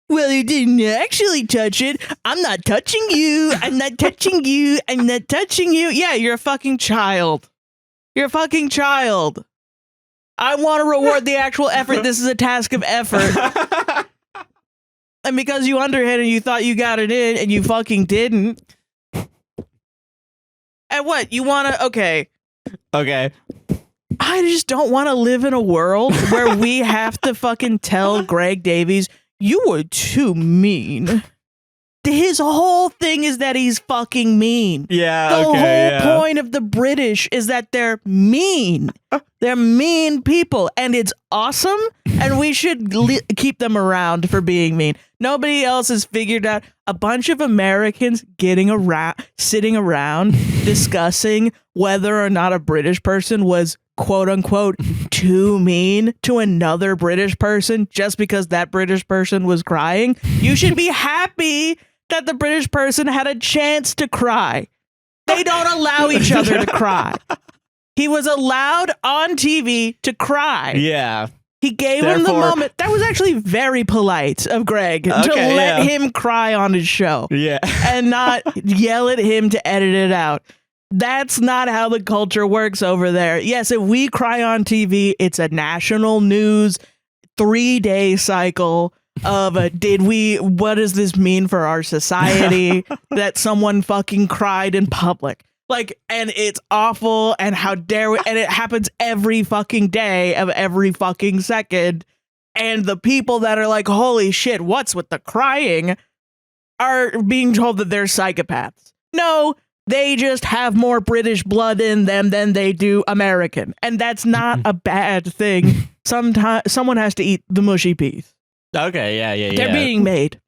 Well, you didn't actually touch it. I'm not touching you. I'm not touching you. I'm not touching you. Yeah, you're a fucking child. You're a fucking child. I want to reward the actual effort. This is a task of effort. And because you underhit and you thought you got it in and you fucking didn't. And what? You want to... Okay. Okay. I just don't want to live in a world where we have to fucking tell Greg Davies, you were too mean. His whole thing is that he's fucking mean. Yeah. The okay, whole point of the British is that they're mean. They're mean people, and it's awesome, and we should keep them around for being mean. Nobody else has figured out a bunch of Americans sitting around discussing whether or not a British person was quote unquote too mean to another British person just because that British person was crying. You should be happy that the British person had a chance to cry. They don't allow each other to cry. He was allowed on TV to cry. Yeah. He gave him the moment. That was actually very polite of Greg to let him cry on his show. Yeah. And not yell at him to edit it out. That's not how the culture works over there. Yes, if we cry on TV, it's a national news 3-day cycle of what does this mean for our society that someone fucking cried in public? Like, and it's awful, and how dare we, and it happens every fucking day of every fucking second. And the people that are like, holy shit, what's with the crying, are being told that they're psychopaths. No, they just have more British blood in them than they do American. And that's not a bad thing. Sometimes someone has to eat the mushy peas. Okay, yeah. They're being made.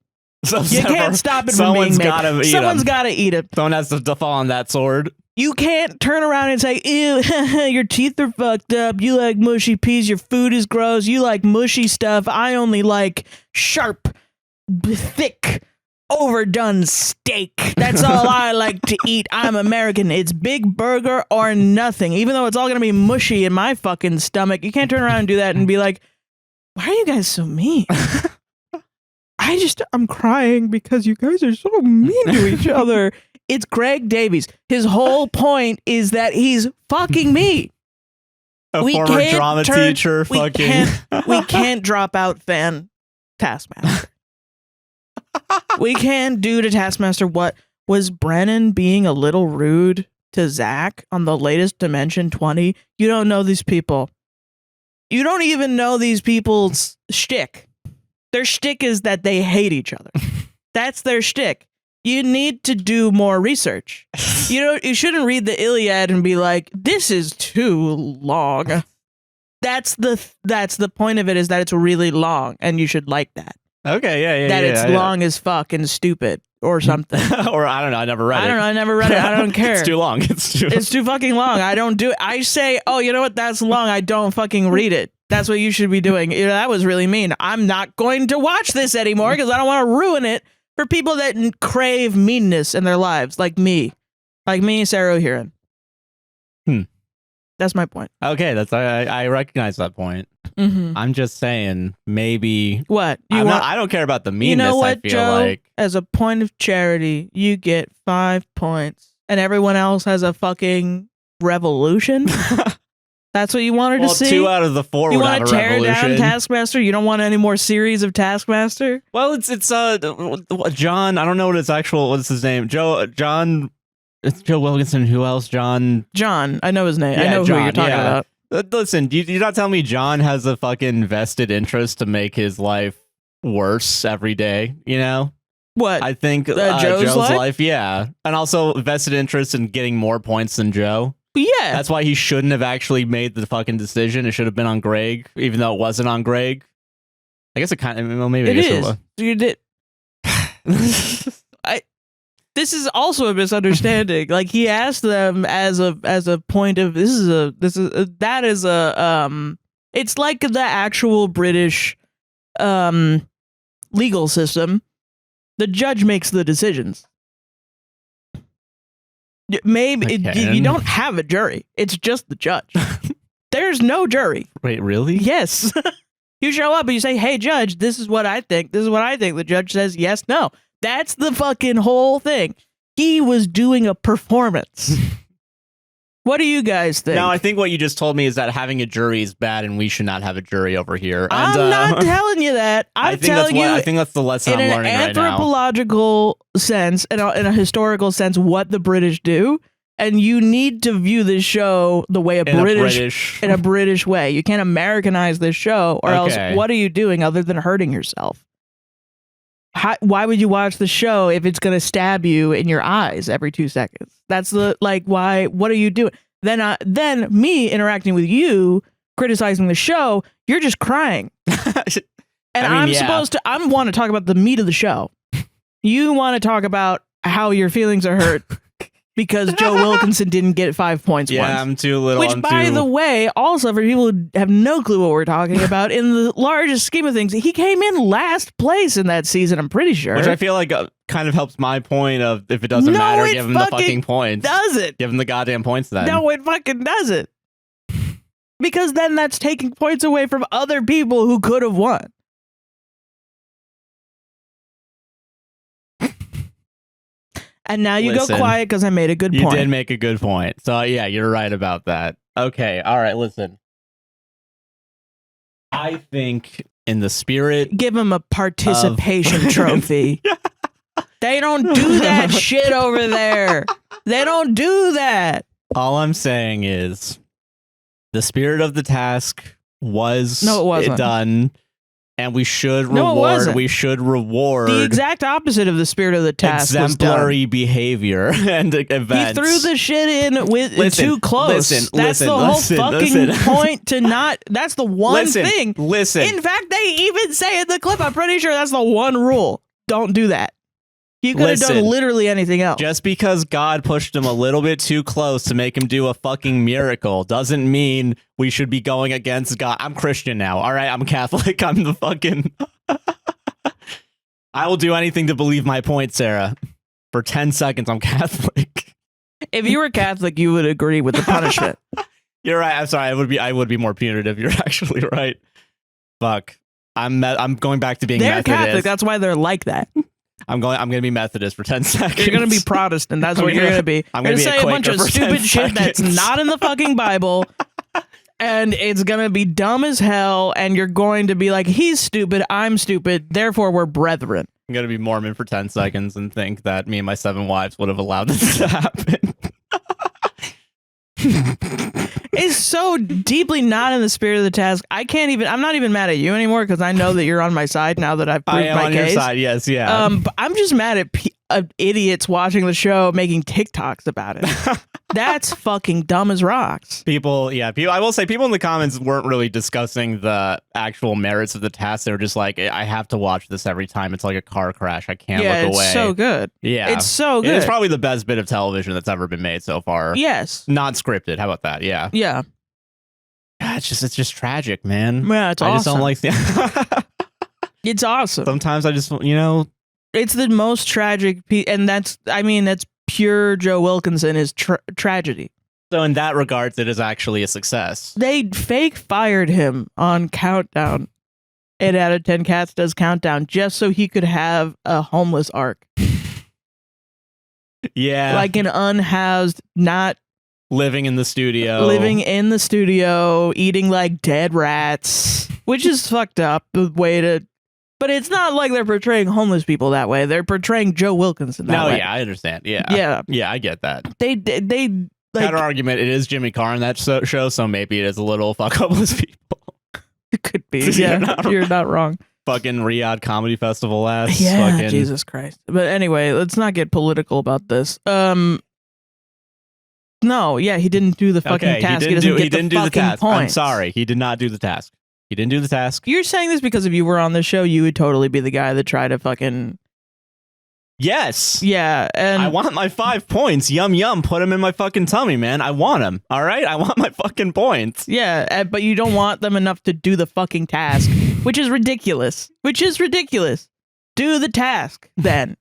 You can't stop it from being made. Someone's got to eat it. Someone has to fall on that sword. You can't turn around and say, ew, your teeth are fucked up. You like mushy peas. Your food is gross. You like mushy stuff. I only like sharp, thick, overdone steak. That's all I like to eat. I'm American. It's big burger or nothing. Even though it's all going to be mushy in my fucking stomach, you can't turn around and do that and be like, why are you guys so mean? I'm crying because you guys are so mean to each other. It's Greg Davies. His whole point is that he's fucking mean. A former drama teacher, we can't drop out fan Taskmaster. We can't do to Taskmaster what was Brennan being a little rude to Zach on the latest Dimension 20. You don't know these people. You don't even know these people's shtick. Their shtick is that they hate each other. That's their shtick. You need to do more research. You shouldn't read the Iliad and be like, this is too long. That's the point of it, is that it's really long, and you should like that. Okay, yeah. That it's long as fuck and stupid or something. Or I don't know, I never read it. I never read it. I don't care. It's too long. It's too fucking long. I don't do it. I say, oh, you know what? That's long. I don't fucking read it. That's what you should be doing. That was really mean. I'm not going to watch this anymore because I don't want to ruin it for people that crave meanness in their lives, like me. Like me, Sarah O'Heron. That's my point. Okay, I recognize that point. Mm-hmm. I'm just saying, maybe what I don't care about the meanness. You know what, I feel Joe? like as a point of charity, you get 5 points, and everyone else has a fucking revolution? That's what you wanted to see? 2 out of the 4 you would want have to a tear revolution. down Taskmaster? You don't want any more series of Taskmaster? Well, it's John. I don't know what's his name. It's Joe Wilkinson. Who else? John. I know his name. I Yeah, know John, who you're talking yeah. about. Listen, you're not telling me John has a fucking vested interest to make his life worse every day, you know? What? I think Joe's life, yeah. And also vested interest in getting more points than Joe. Yeah. That's why he shouldn't have actually made the fucking decision. It should have been on Greg, even though it wasn't on Greg. I guess it kind of, well, maybe it I guess is. it was. You did. This is also a misunderstanding. Like he asked them as a point of that is a it's like the actual British legal system. The judge makes the decisions. Maybe you don't have a jury. It's just the judge. There's no jury. Wait, really? Yes. You show up and you say, "Hey, judge, this is what I think. This is what I think." The judge says, "Yes, no." That's the fucking whole thing. He was doing a performance. What do you guys think? No, I think what you just told me is that having a jury is bad and we should not have a jury over here. And, I'm not telling you that. I think that's the lesson I'm learning right now. In an anthropological sense, in a historical sense, what the British do. And you need to view this show the way in a British way. You can't Americanize this show, or else what are you doing other than hurting yourself? Why would you watch the show if it's going to stab you in your eyes every 2 seconds? That's why, what are you doing? Then me interacting with you, criticizing the show, you're just crying. And I want to talk about the meat of the show. You want to talk about how your feelings are hurt because Joe Wilkinson didn't get 5 points once. Yeah, I'm too little. Which, by the way, also for people who have no clue what we're talking about, in the largest scheme of things, he came in last place in that season, I'm pretty sure. Which I feel like kind of helps my point of if it doesn't matter, give him the fucking points. Does it? Give him the goddamn points then. No, it fucking doesn't. Because then that's taking points away from other people who could have won. And now you go quiet because I made a good point. You did make a good point. So yeah, you're right about that. Okay, all right, listen. I think in the spirit... Give him a participation trophy. They don't do that shit over there. They don't do that. All I'm saying is the spirit of the task was done. And we should reward. The exact opposite of the spirit of the task. Exemplary behavior and events. He threw the shit in with too close. That's the whole fucking point to not. That's the one thing. In fact, they even say in the clip, I'm pretty sure that's the one rule. Don't do that. You could have done literally anything else. Just because God pushed him a little bit too close to make him do a fucking miracle doesn't mean we should be going against God. I'm Christian now, all right? I'm Catholic. I'm the fucking... I will do anything to believe my point, Sarah. For 10 seconds, I'm Catholic. If you were Catholic, you would agree with the punishment. You're right. I'm sorry. I would be more punitive. You're actually right. Fuck. I'm going back to being Methodist. They're Catholic. That's why they're like that. I'm gonna be Methodist for 10 seconds. You're gonna be Protestant. That's what you're gonna be. I'm gonna say a bunch of stupid shit that's not in the fucking Bible, and it's gonna be dumb as hell. And you're going to be like, he's stupid, I'm stupid, therefore we're brethren. I'm gonna be Mormon for 10 seconds and think that me and my 7 wives would have allowed this to happen. It's so deeply not in the spirit of the task. I'm not even mad at you anymore because I know that you're on my side now that I've proved my case. I am on your side, yes, yeah. But I'm just mad at idiots watching the show making TikToks about it. That's fucking dumb as rocks. People, I will say people in the comments weren't really discussing the actual merits of the task. They were just like, I have to watch this every time. It's like a car crash. I can't look away. It's so good. Yeah. It's so good. It's probably the best bit of television that's ever been made so far. Yes. Non-scripted. How about that? Yeah. Yeah. It's just tragic, man. Yeah, it's awesome. I just don't like It's awesome. Sometimes I just, It's the most tragic and that's pure Joe Wilkinson is tragedy. So in that regards, it is actually a success. They fake fired him on Countdown. 8 out of 10 Cats does Countdown just so he could have a homeless arc. Yeah. Like an unhoused, not living in the studio, eating like dead rats, which is fucked up. The way to, but it's not like they're portraying homeless people that way. They're portraying Joe Wilkinson that way. No, yeah, I understand. Yeah, I get that. They like, counter argument. It is Jimmy Carr in that show, so maybe it is a little fuck homeless people. It could be. Yeah, you're not wrong. Fucking Riyadh Comedy Festival ass. Yeah, fucking... Jesus Christ. But anyway, let's not get political about this. No, yeah, he didn't do the fucking task. He didn't do the task. I'm sorry, he did not do the task. He didn't do the task. You're saying this because if you were on the show, you would totally be the guy that tried to fucking. Yes. Yeah, and I want my 5 points. Yum yum. Put them in my fucking tummy, man. I want them. All right. I want my fucking points. Yeah, but you don't want them enough to do the fucking task, which is ridiculous. Do the task then.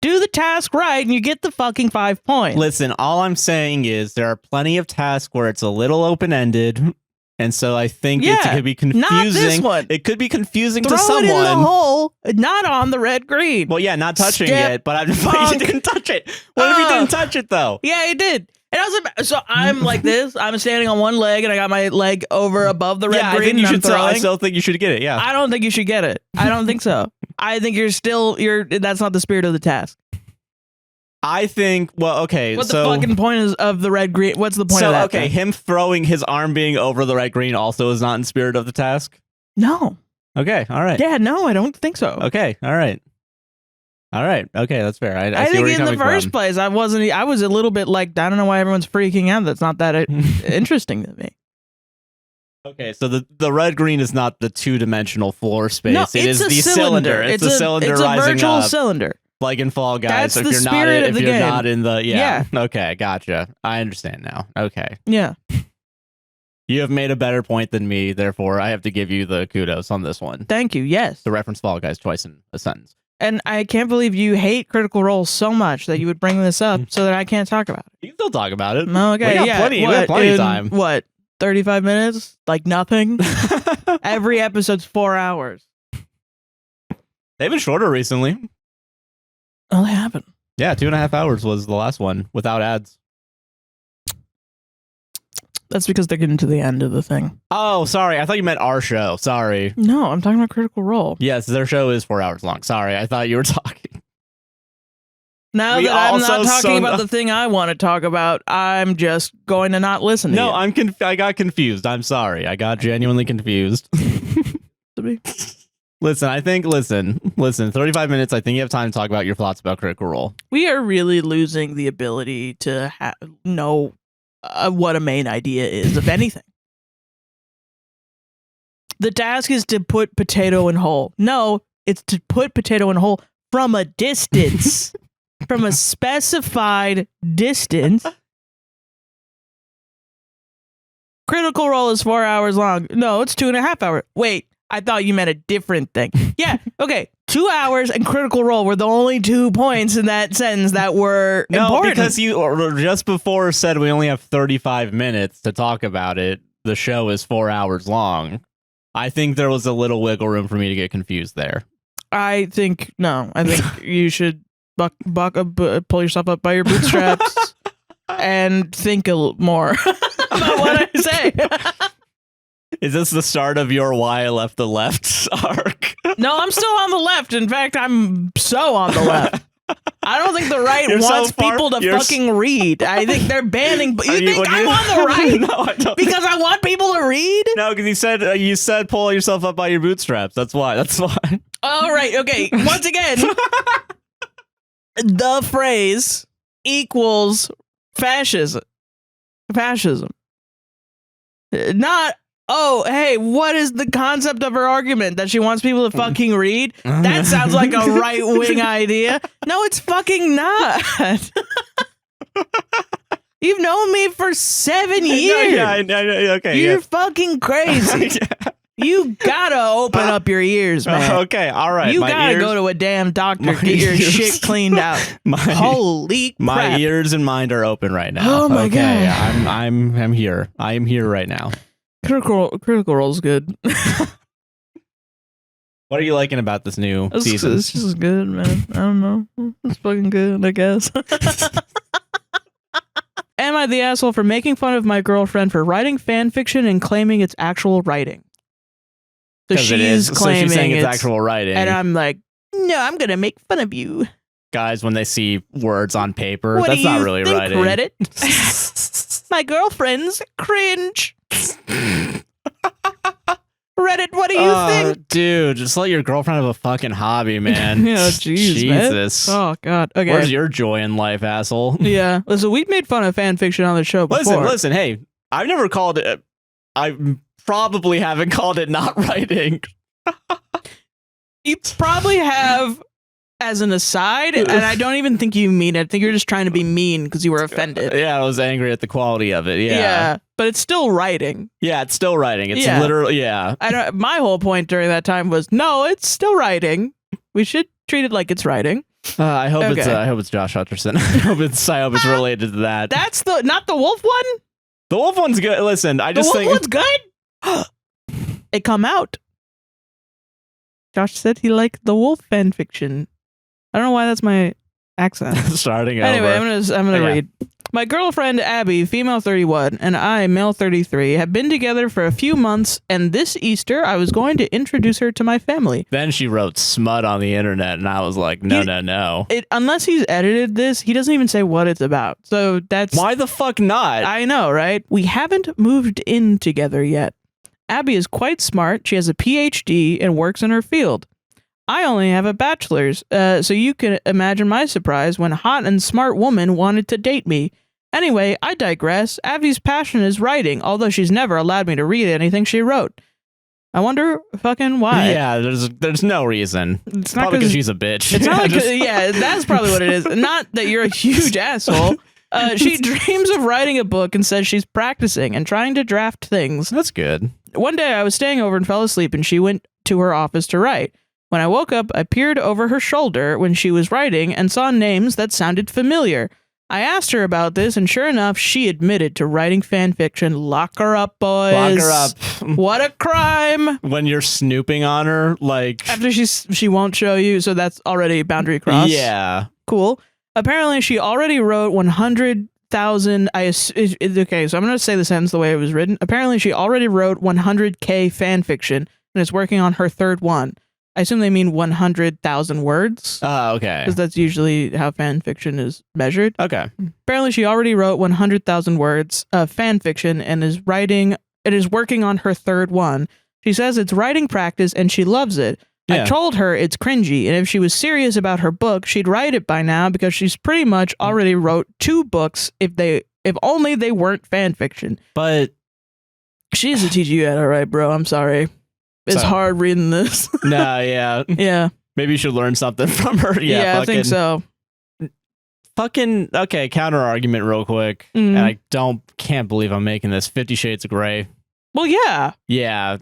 Do the task right, and you get the fucking 5 points. Listen, all I'm saying is there are plenty of tasks where it's a little open-ended, and so I think it could be confusing. Not this one. It could be confusing to Throw someone. it in the hole, not on the red green. Well, yeah, not touching it, but he didn't touch it. What if he didn't touch it, though? Yeah, he did. And I was so I'm like this. I'm standing on one leg, and I got my leg over above the red green. I still think you should get it. Yeah, I don't think you should get it. I don't think so. I think that's not the spirit of the task. I think, well, okay. What the fucking point is of the red green? What's the point of that? Okay, him throwing his arm being over the red green also is not in spirit of the task? No. Okay, all right. Yeah, no, I don't think so. Okay, all right. All right, okay, that's fair. I see think where you're in the first from. place, I was a little bit like, I don't know why everyone's freaking out. That's not that interesting to me. Okay, so the red green is not the two-dimensional floor space. No, it is the cylinder. It's the cylinder rising up. It's a virtual cylinder. Like in Fall Guys, That's if the you're spirit of the game. not in the Yeah. Okay, gotcha. I understand now. Okay. Yeah. You have made a better point than me, therefore I have to give you the kudos on this one. Thank you. Yes. To reference Fall Guys twice in a sentence. And I can't believe you hate Critical Role so much that you would bring this up so that I can't talk about it. You can still talk about it. Okay, we got plenty of time. What? 35 minutes? Like nothing? Every episode's 4 hours. They've been shorter recently. Oh, they haven't. Yeah, 2.5 hours was the last one without ads. That's because they're getting to the end of the thing. Oh, sorry. I thought you meant our show. Sorry. No, I'm talking about Critical Role. Yes, their show is 4 hours long. Sorry, I thought you were talking. Now that I'm not talking about the thing I want to talk about, I'm just going to not listen to you. No, I got confused. I'm sorry. I got genuinely confused. To me. Listen, 35 minutes. I think you have time to talk about your thoughts about Critical Role. We are really losing the ability to know what a main idea is of anything. The task is to put potato in hole. No, it's to put potato in hole from a distance. From a specified distance. Critical Role is 4 hours long. No, it's 2.5 hours. Wait, I thought you meant a different thing. Yeah, okay. 2 hours and Critical Role were the only 2 points in that sentence that were important. No, because you just before said we only have 35 minutes to talk about it. The show is 4 hours long. I think there was a little wiggle room for me to get confused there. I think you should pull yourself up by your bootstraps and think a little more about what I say. Is this the start of your why I left the left arc? No, I'm still on the left. In fact, I'm so on the left. I don't think the right wants people to fucking read. I think they're banning. You think I'm on the right? No, I don't. Because I want people to read? No, because you said pull yourself up by your bootstraps. That's why. All right. Okay. Once again, the phrase equals fascism. Not. Oh, hey, what is the concept of her argument? That she wants people to fucking read? That sounds like a right-wing idea. No, it's fucking not. You've known me for 7 years. Okay. You're fucking crazy. Yeah. You gotta open up your ears, man. Okay, all right. You gotta go to a damn doctor, get your shit cleaned out. Holy crap. My ears and mind are open right now. Oh my God. I'm here. I am here right now. Critical Role's good. What are you liking about this new season? This is good, man. I don't know. It's fucking good, I guess. And am I the asshole for making fun of my girlfriend for writing fan fiction and claiming it's actual writing? So she's claiming she's saying it's actual writing. And I'm like, no, I'm going to make fun of you. Guys, when they see words on paper, What that's do you not really think, writing. Reddit? My girlfriend's cringe. Reddit, what do you think? Dude, just let your girlfriend have a fucking hobby, man. Yeah, Jesus. Man. Oh, God. Okay. Where's your joy in life, asshole? Yeah. Listen, we've made fun of fan fiction on the show before. Listen, hey, I've never called it... I probably haven't called it not writing. You probably have as an aside, and I don't even think you mean it. I think you're just trying to be mean because you were offended. Yeah, I was angry at the quality of it. Yeah. But it's still writing. Yeah, it's still writing. It's literally, yeah. My whole point during that time was, no, it's still writing. We should treat it like it's writing. I hope it's Josh Hutcherson. I hope it's related to that. That's not the wolf one? The wolf one's good. Listen, I just think... The wolf one's good? It come out. Josh said he liked the wolf fan fiction. I don't know why that's my accent. Starting anyway, over. I'm gonna read. My girlfriend Abby, female 31, and I, male 33, have been together for a few months, and this Easter I was going to introduce her to my family. Then she wrote smut on the internet, and I was like, no. Unless he's edited this, he doesn't even say what it's about. So that's... Why the fuck not? I know, right? We haven't moved in together yet. Abby is quite smart. She has a PhD and works in her field. I only have a bachelor's, so you can imagine my surprise when a hot and smart woman wanted to date me. Anyway, I digress. Abby's passion is writing, although she's never allowed me to read anything she wrote. I wonder fucking why. Yeah, there's no reason. It's not probably because she's a bitch. It's not like, yeah, that's probably what it is. Not that you're a huge asshole. She dreams of writing a book and says she's practicing and trying to draft things. That's good. One day I was staying over and fell asleep, and she went to her office to write. When I woke up, I peered over her shoulder when she was writing and saw names that sounded familiar. I asked her about this, and sure enough, she admitted to writing fan fiction. Lock her up, boys. Lock her up. What a crime. When you're snooping on her, like... After she won't show you, so that's already boundary crossed. Yeah. Cool. Apparently, she already wrote 100,000... Okay, so I'm going to say the sentence the way it was written. Apparently, she already wrote 100K fan fiction and is working on her third one. I assume they mean 100,000 words. Oh, okay. Because that's usually how fan fiction is measured. Okay. Apparently, she already wrote 100,000 words of fan fiction and is working on her third one. She says it's writing practice and she loves it. Yeah. I told her it's cringy, and if she was serious about her book, she'd write it by now because she's pretty much already wrote 2 books if only they weren't fan fiction. But she needs to teach you that, all right, bro. I'm sorry. It's hard reading this. No, yeah. Yeah. Maybe you should learn something from her. Yeah, I think so. Okay, counter argument real quick. And I can't believe I'm making this. 50 Shades of Grey. Well, yeah. Yeah.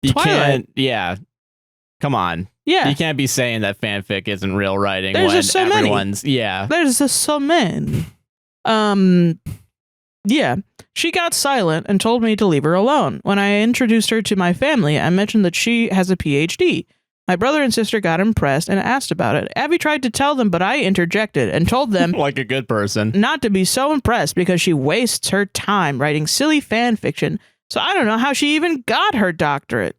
You Twilight. Yeah. Come on. Yeah. You can't be saying that fanfic isn't real writing There's when just so everyone's... many. Yeah. There's just so many. Yeah. She got silent and told me to leave her alone. When I introduced her to my family, I mentioned that she has a PhD. My brother and sister got impressed and asked about it. Abby tried to tell them, but I interjected and told them like a good person not to be so impressed because she wastes her time writing silly fan fiction. So I don't know how she even got her doctorate.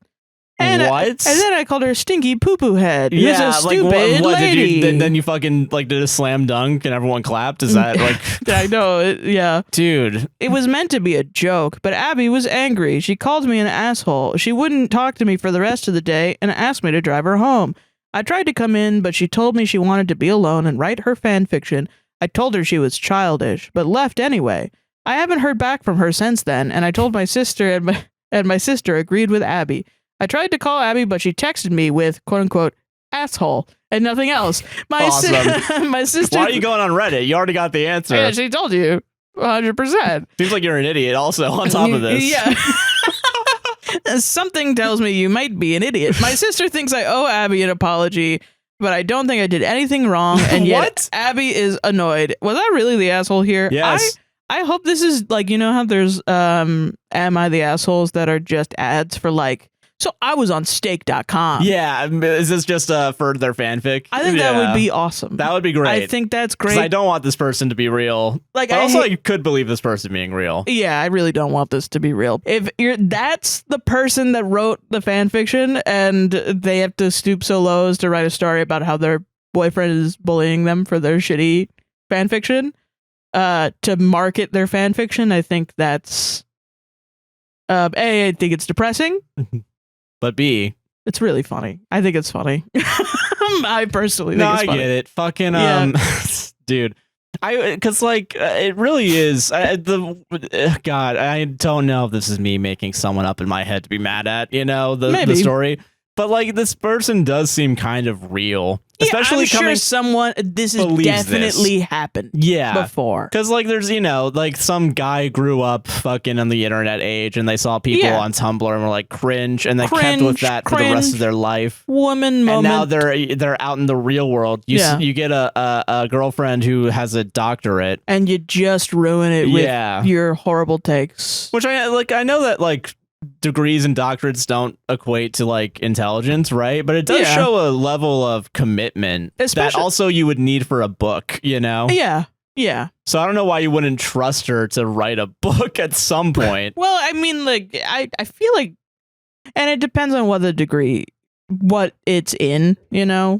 And what? And then I called her stinky poo-poo head. Yeah, who's a stupid what lady. Then you fucking did a slam dunk and everyone clapped? Is that like... I know, yeah. Dude. It was meant to be a joke, but Abby was angry. She called me an asshole. She wouldn't talk to me for the rest of the day and asked me to drive her home. I tried to come in, but she told me she wanted to be alone and write her fan fiction. I told her she was childish, but left anyway. I haven't heard back from her since then, and I told my sister, and my sister agreed with Abby. I tried to call Abby, but she texted me with, quote-unquote, asshole, and nothing else. My sister... Why are you going on Reddit? You already got the answer. Yeah, she told you. 100%. Seems like you're an idiot also on top of this. Yeah. Something tells me you might be an idiot. My sister thinks I owe Abby an apology, but I don't think I did anything wrong, and yet What? Abby is annoyed. Was I really the asshole here? Yes. I hope this is like, you know how there's Am I the Assholes that are just ads for like So I was on stake.com. Yeah, is this just for their fanfic? I think that would be awesome. That would be great. I think that's great. 'Cause I don't want this person to be real. Like, but also, I could believe this person being real. Yeah, I really don't want this to be real. If that's the person that wrote the fan fiction and they have to stoop so low as to write a story about how their boyfriend is bullying them for their shitty fan fiction, to market their fan fiction, I think that's A, I think it's depressing. But B, it's really funny. I think it's funny. I personally think it's funny. I get it. Fucking dude. Because like it really is. God, I don't know if this is me making someone up in my head to be mad at. The story. But like this person does seem kind of real, especially I'm sure someone. This has definitely happened. Before, because like there's like some guy grew up fucking on the internet age, and they saw people on Tumblr and were like cringe, and they kept with that for the rest of their life. Woman moment. And now they're out in the real world. You get a girlfriend who has a doctorate, and you just ruin it with your horrible takes. Which I know that like degrees and doctorates don't equate to like intelligence, right? But it does show a level of commitment that also you would need for a book, Yeah. So I don't know why you wouldn't trust her to write a book at some point. Well, I mean, like, I feel like, and it depends on what it's in,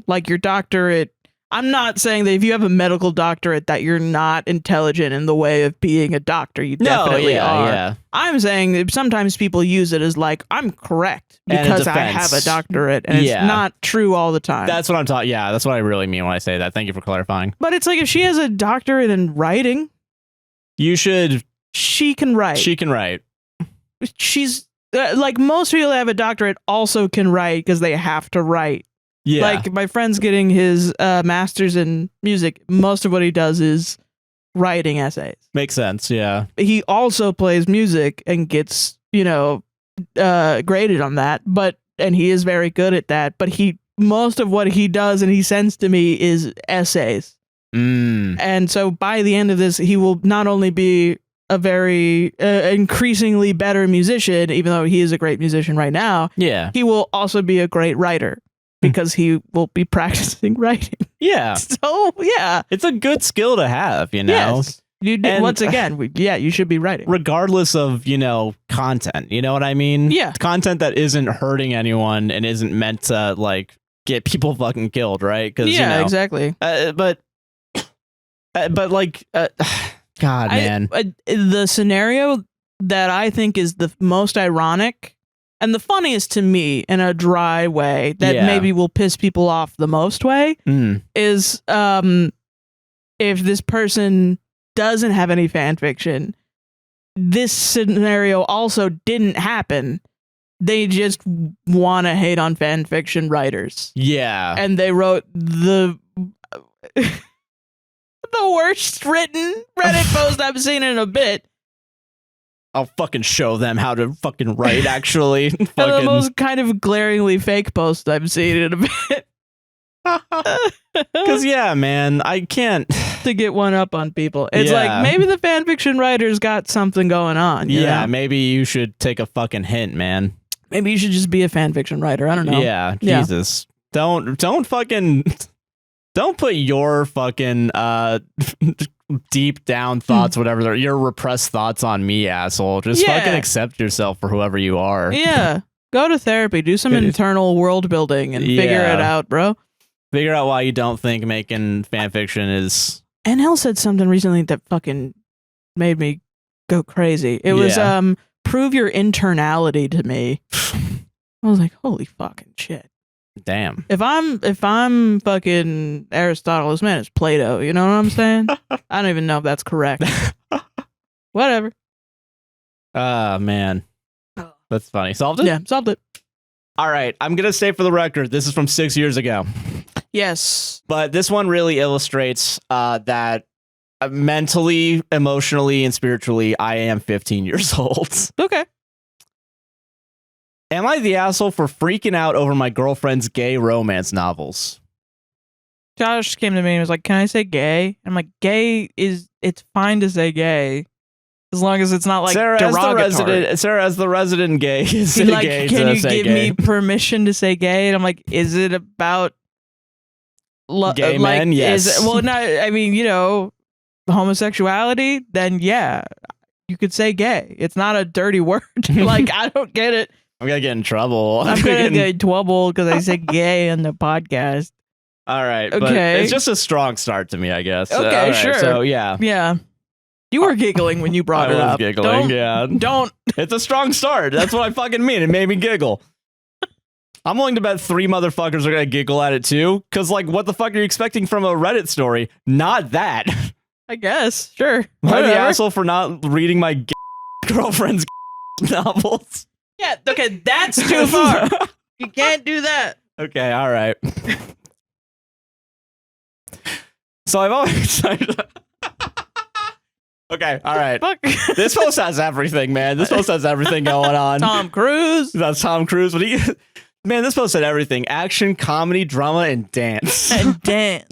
like your doctorate. I'm not saying that if you have a medical doctorate that you're not intelligent in the way of being a doctor. You definitely are. Yeah. I'm saying that sometimes people use it as like, I'm correct because I have a doctorate, and it's not true all the time. That's what I'm talking. Yeah, that's what I really mean when I say that. Thank you for clarifying. But it's like if she has a doctorate in writing, she can write. She can write. She's like most people that have a doctorate also can write because they have to write. Yeah. Like my friend's getting his master's in music. Most of what he does is writing essays. Makes sense. Yeah. He also plays music and gets, graded on that, and he is very good at that. But most of what he does and he sends to me is essays. And so by the end of this, he will not only be a very increasingly better musician, even though he is a great musician right now. Yeah. He will also be a great writer. Because he will be practicing writing. Yeah. So, yeah. It's a good skill to have, Yes. Once again, you should be writing. Regardless of, content. You know what I mean? Yeah. Content that isn't hurting anyone and isn't meant to, like, get people fucking killed, right? Exactly. But like, God, man. The scenario that I think is the most ironic and the funniest to me in a dry way that maybe will piss people off the most way is if this person doesn't have any fan fiction, this scenario also didn't happen. They just want to hate on fan fiction writers. Yeah. And they wrote the worst written Reddit post I've seen in a bit. I'll fucking show them how to fucking write, actually. The most kind of glaringly fake post I've seen in a bit. Because, man, I can't... to get one up on people. It's like, maybe the fanfiction writers got something going on. You know? Maybe you should take a fucking hint, man. Maybe you should just be a fanfiction writer. I don't know. Yeah, Jesus. Don't fucking... Don't put your fucking deep down thoughts, whatever, your repressed thoughts on me, asshole. Just fucking accept yourself for whoever you are. Yeah. Go to therapy. Do some internal world building and figure it out, bro. Figure out why you don't think making fan fiction is... NL said something recently that fucking made me go crazy. It was, prove your internality to me. I was like, holy fucking shit. Damn. If I'm fucking Aristotle, this man is Plato. You know what I'm saying? I don't even know if that's correct. Whatever. Man. That's funny. Solved it? Yeah, solved it. All right. I'm going to say for the record, this is from 6 years ago. Yes. But this one really illustrates that mentally, emotionally, and spiritually, I am 15 years old. Okay. Am I the asshole for freaking out over my girlfriend's gay romance novels? Josh came to me and was like, can I say gay? I'm like, it's fine to say gay. As long as it's not like Sarah derogatory. as the resident gay is He's like, gay can to you say give gay. me permission to say gay? And I'm like, is it about Gay men? Yes. Well, no, I mean, you know, homosexuality, then yeah, you could say gay. It's not a dirty word. Like, I don't get it. I'm gonna get in trouble. I'm gonna get in trouble because I said gay on the podcast. All right. But Okay. it's just a strong start to me, I guess. Okay, All right, sure. So yeah. Yeah. You were giggling when you brought I it was up. giggling, yeah. Don't. It's a strong start. That's what I fucking mean. It made me giggle. I'm willing to bet 3 motherfuckers are gonna giggle at it too. Cause like, what the fuck are you expecting from a Reddit story? Not that. I guess. Sure. Am I the Whatever. asshole for not reading my gay girlfriend's novels? Yeah. Okay. That's too far. You can't do that. Okay, all right. So I've always. Okay, all right. Fuck. This post has everything, man. This post has everything going on. Tom Cruise. That's Tom Cruise. But man, this post had everything: action, comedy, drama, and dance. And Dan.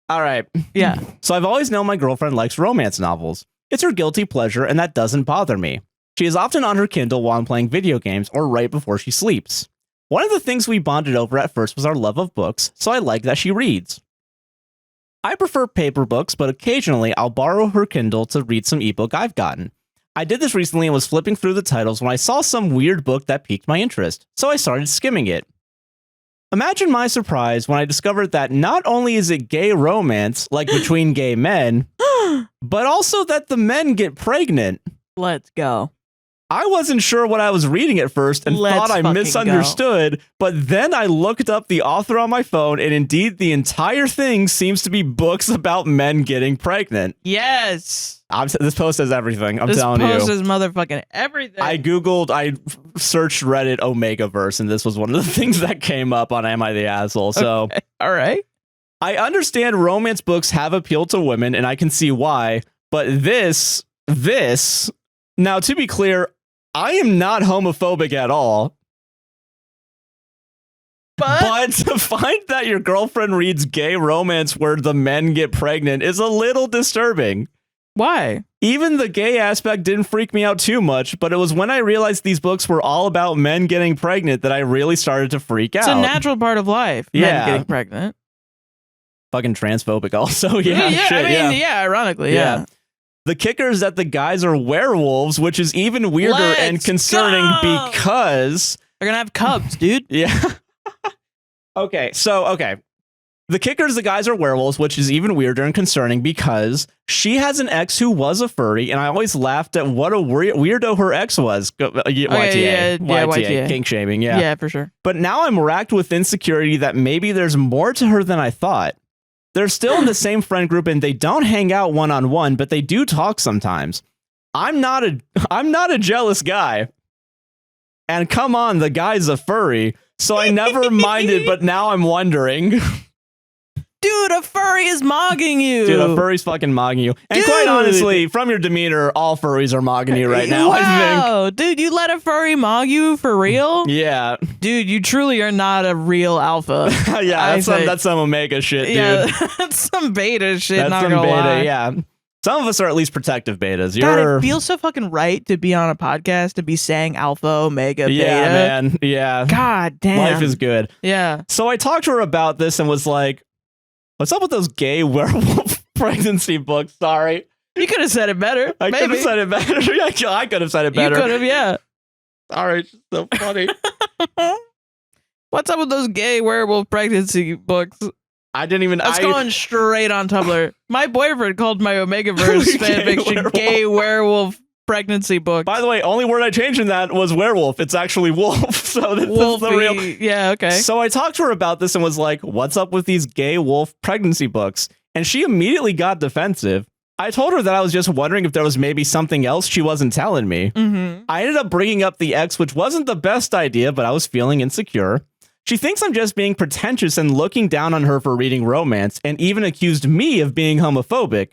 All right. Yeah. So I've always known my girlfriend likes romance novels. It's her guilty pleasure, and that doesn't bother me. She is often on her Kindle while I'm playing video games or right before she sleeps. One of the things we bonded over at first was our love of books, so I like that she reads. I prefer paper books, but occasionally I'll borrow her Kindle to read some ebook I've gotten. I did this recently and was flipping through the titles when I saw some weird book that piqued my interest, so I started skimming it. Imagine my surprise when I discovered that not only is it gay romance, like between gay men, but also that the men get pregnant. Let's go. I wasn't sure what I was reading at first and Let's thought I fucking misunderstood, but then I looked up the author on my phone, and indeed the entire thing seems to be books about men getting pregnant. Yes. This post has everything, I'm telling This post you. is motherfucking everything. I searched Reddit Omegaverse, and this was one of the things that came up on Am I the Asshole? So, Okay. All right. I understand romance books have appealed to women, and I can see why, but this, now to be clear, I am not homophobic at all. But to find that your girlfriend reads gay romance where the men get pregnant is a little disturbing. Why? Even the gay aspect didn't freak me out too much, but it was when I realized these books were all about men getting pregnant that I really started to freak out. It's a natural part of life. Yeah. Men getting pregnant. Fucking transphobic also. Yeah, Yeah. shit, I mean, yeah. Ironically, yeah. The kicker is that the guys are werewolves, which is even weirder and Let's concerning go! because... They're gonna have cubs, dude. Yeah. Okay. The kicker is the guys are werewolves, which is even weirder and concerning because she has an ex who was a furry, and I always laughed at what a weirdo her ex was. YTA. Kink shaming, yeah. Yeah, for sure. But now I'm racked with insecurity that maybe there's more to her than I thought. They're still in the same friend group, and they don't hang out one-on-one, but they do talk sometimes. I'm not a jealous guy. And come on, the guy's a furry, so I never minded, but now I'm wondering. Dude, a furry is mogging you. Dude, a furry's fucking mogging you. And Dude. quite honestly, from your demeanor, all furries are mogging you right now, I Wow, dude, you let a furry mog you for real? think. Yeah. Dude, you truly are not a real alpha. Yeah, that's some omega shit, dude. Yeah, that's some beta shit, That's not some gonna beta, lie. yeah. Some of us are at least protective betas. God, You're it feels so fucking right to be on a podcast to be saying alpha, omega, beta. Yeah, man. Yeah. God damn. Life is good. Yeah. So I talked to her about this and was like, what's up with those gay werewolf pregnancy books? Sorry. You could have said it better. I could have said it better. I could have said it better. You could have, yeah. Sorry, it's so funny. What's up with those gay werewolf pregnancy books? I didn't even. That's going straight on Tumblr. My boyfriend called my Omegaverse fanfiction gay werewolf pregnancy book. By the way, only word I changed in that was werewolf. It's actually wolf. So this is the real. Yeah, okay. So I talked to her about this and was like, what's up with these gay wolf pregnancy books? And she immediately got defensive. I told her that I was just wondering if there was maybe something else she wasn't telling me. Mm-hmm. I ended up bringing up the ex, which wasn't the best idea, but I was feeling insecure. She thinks I'm just being pretentious and looking down on her for reading romance, and even accused me of being homophobic.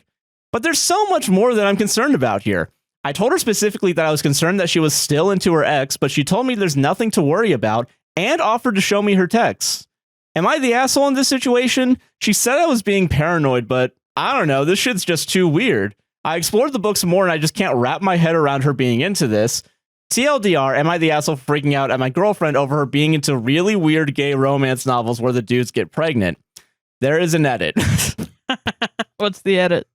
But there's so much more that I'm concerned about here. I told her specifically that I was concerned that she was still into her ex, but she told me there's nothing to worry about and offered to show me her texts. Am I the asshole in this situation? She said I was being paranoid, but I don't know. This shit's just too weird. I explored the book some more and I just can't wrap my head around her being into this. TLDR, am I the asshole freaking out at my girlfriend over her being into really weird gay romance novels where the dudes get pregnant? There is an edit. What's the edit?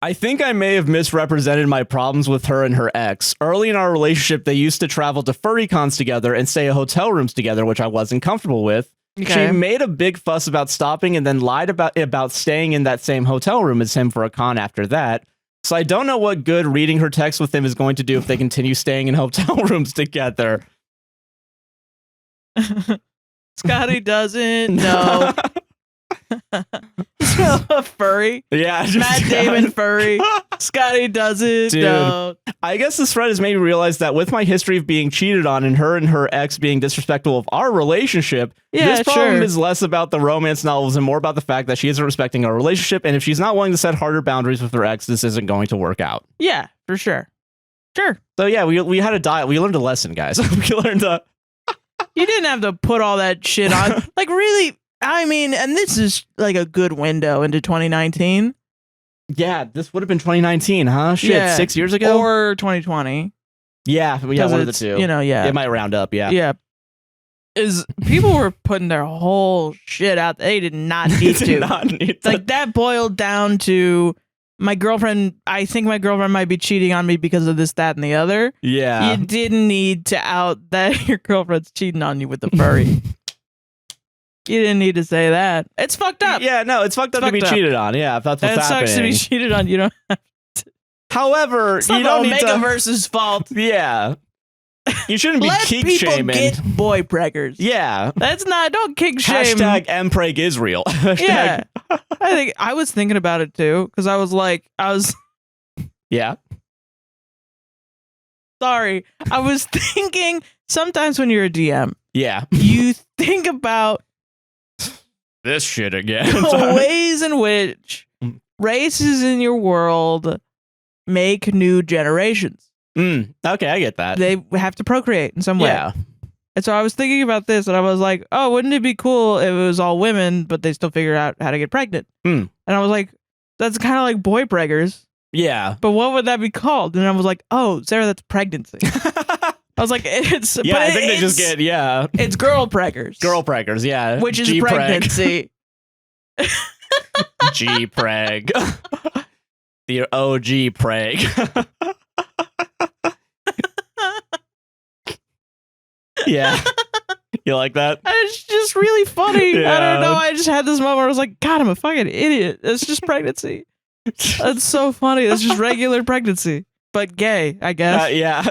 I think I may have misrepresented my problems with her and her ex. Early in our relationship, they used to travel to furry cons together and stay at hotel rooms together, which I wasn't comfortable with. Okay. She made a big fuss about stopping and then lied about staying in that same hotel room as him for a con after that. So I don't know what good reading her text with him is going to do if they continue staying in hotel rooms together. Scotty doesn't know. A furry. Yeah. Matt Damon furry. Scotty doesn't know. I guess this thread has made me realize that with my history of being cheated on and her ex being disrespectful of our relationship, this problem is less about the romance novels and more about the fact that she isn't respecting our relationship. And if she's not willing to set harder boundaries with her ex, this isn't going to work out. Yeah, for sure. Sure. So yeah, we had a diet. We learned a lesson, guys. We learned You didn't have to put all that shit on. Like, really, I mean, and this is like a good window into 2019. Yeah, this would have been 2019, huh? Shit, Yeah. 6 years ago? Or 2020. Yeah, one of the two. You know, yeah. It might round up, yeah. Yeah. Is people were putting their whole shit out. They did not need to. Like, that boiled down to my girlfriend. I think my girlfriend might be cheating on me because of this, that, and the other. Yeah. You didn't need to out that your girlfriend's cheating on you with the furry. You didn't need to say that. It's fucked up. Yeah, no, it's fucked up to be cheated on. Yeah, if that's what's happening. It sucks to be cheated on. You don't. However, It's you not don't need Omega to. versus fault. Yeah, you shouldn't be Let kink people shaming. get boy preggers. Yeah, That's not. Don't kink shame. hashtag mpreg Israel. Yeah, I was thinking about it too because I was Yeah. sorry. I was thinking sometimes when you're a DM, Yeah. you think about This shit again. the ways in which races in your world make new generations. Okay, I get that. They have to procreate in some way. Yeah. And so I was thinking about this and I was like, oh, wouldn't it be cool if it was all women, but they still figure out how to get pregnant? And I was like, that's kind of like boy preggers. Yeah. But what would that be called? And I was like, oh, Sarah, that's pregnancy. I was like, it's... Yeah, but I think they just get, yeah. It's girl preggers. Girl preggers, yeah. Which is G-preg. pregnancy. G-preg. The OG preg. Yeah. You like that? It's just really funny. I Yeah. don't know. I just had this moment where I was like, God, I'm a fucking idiot. It's just pregnancy. That's so funny. That's just regular pregnancy. But gay, I guess. Yeah.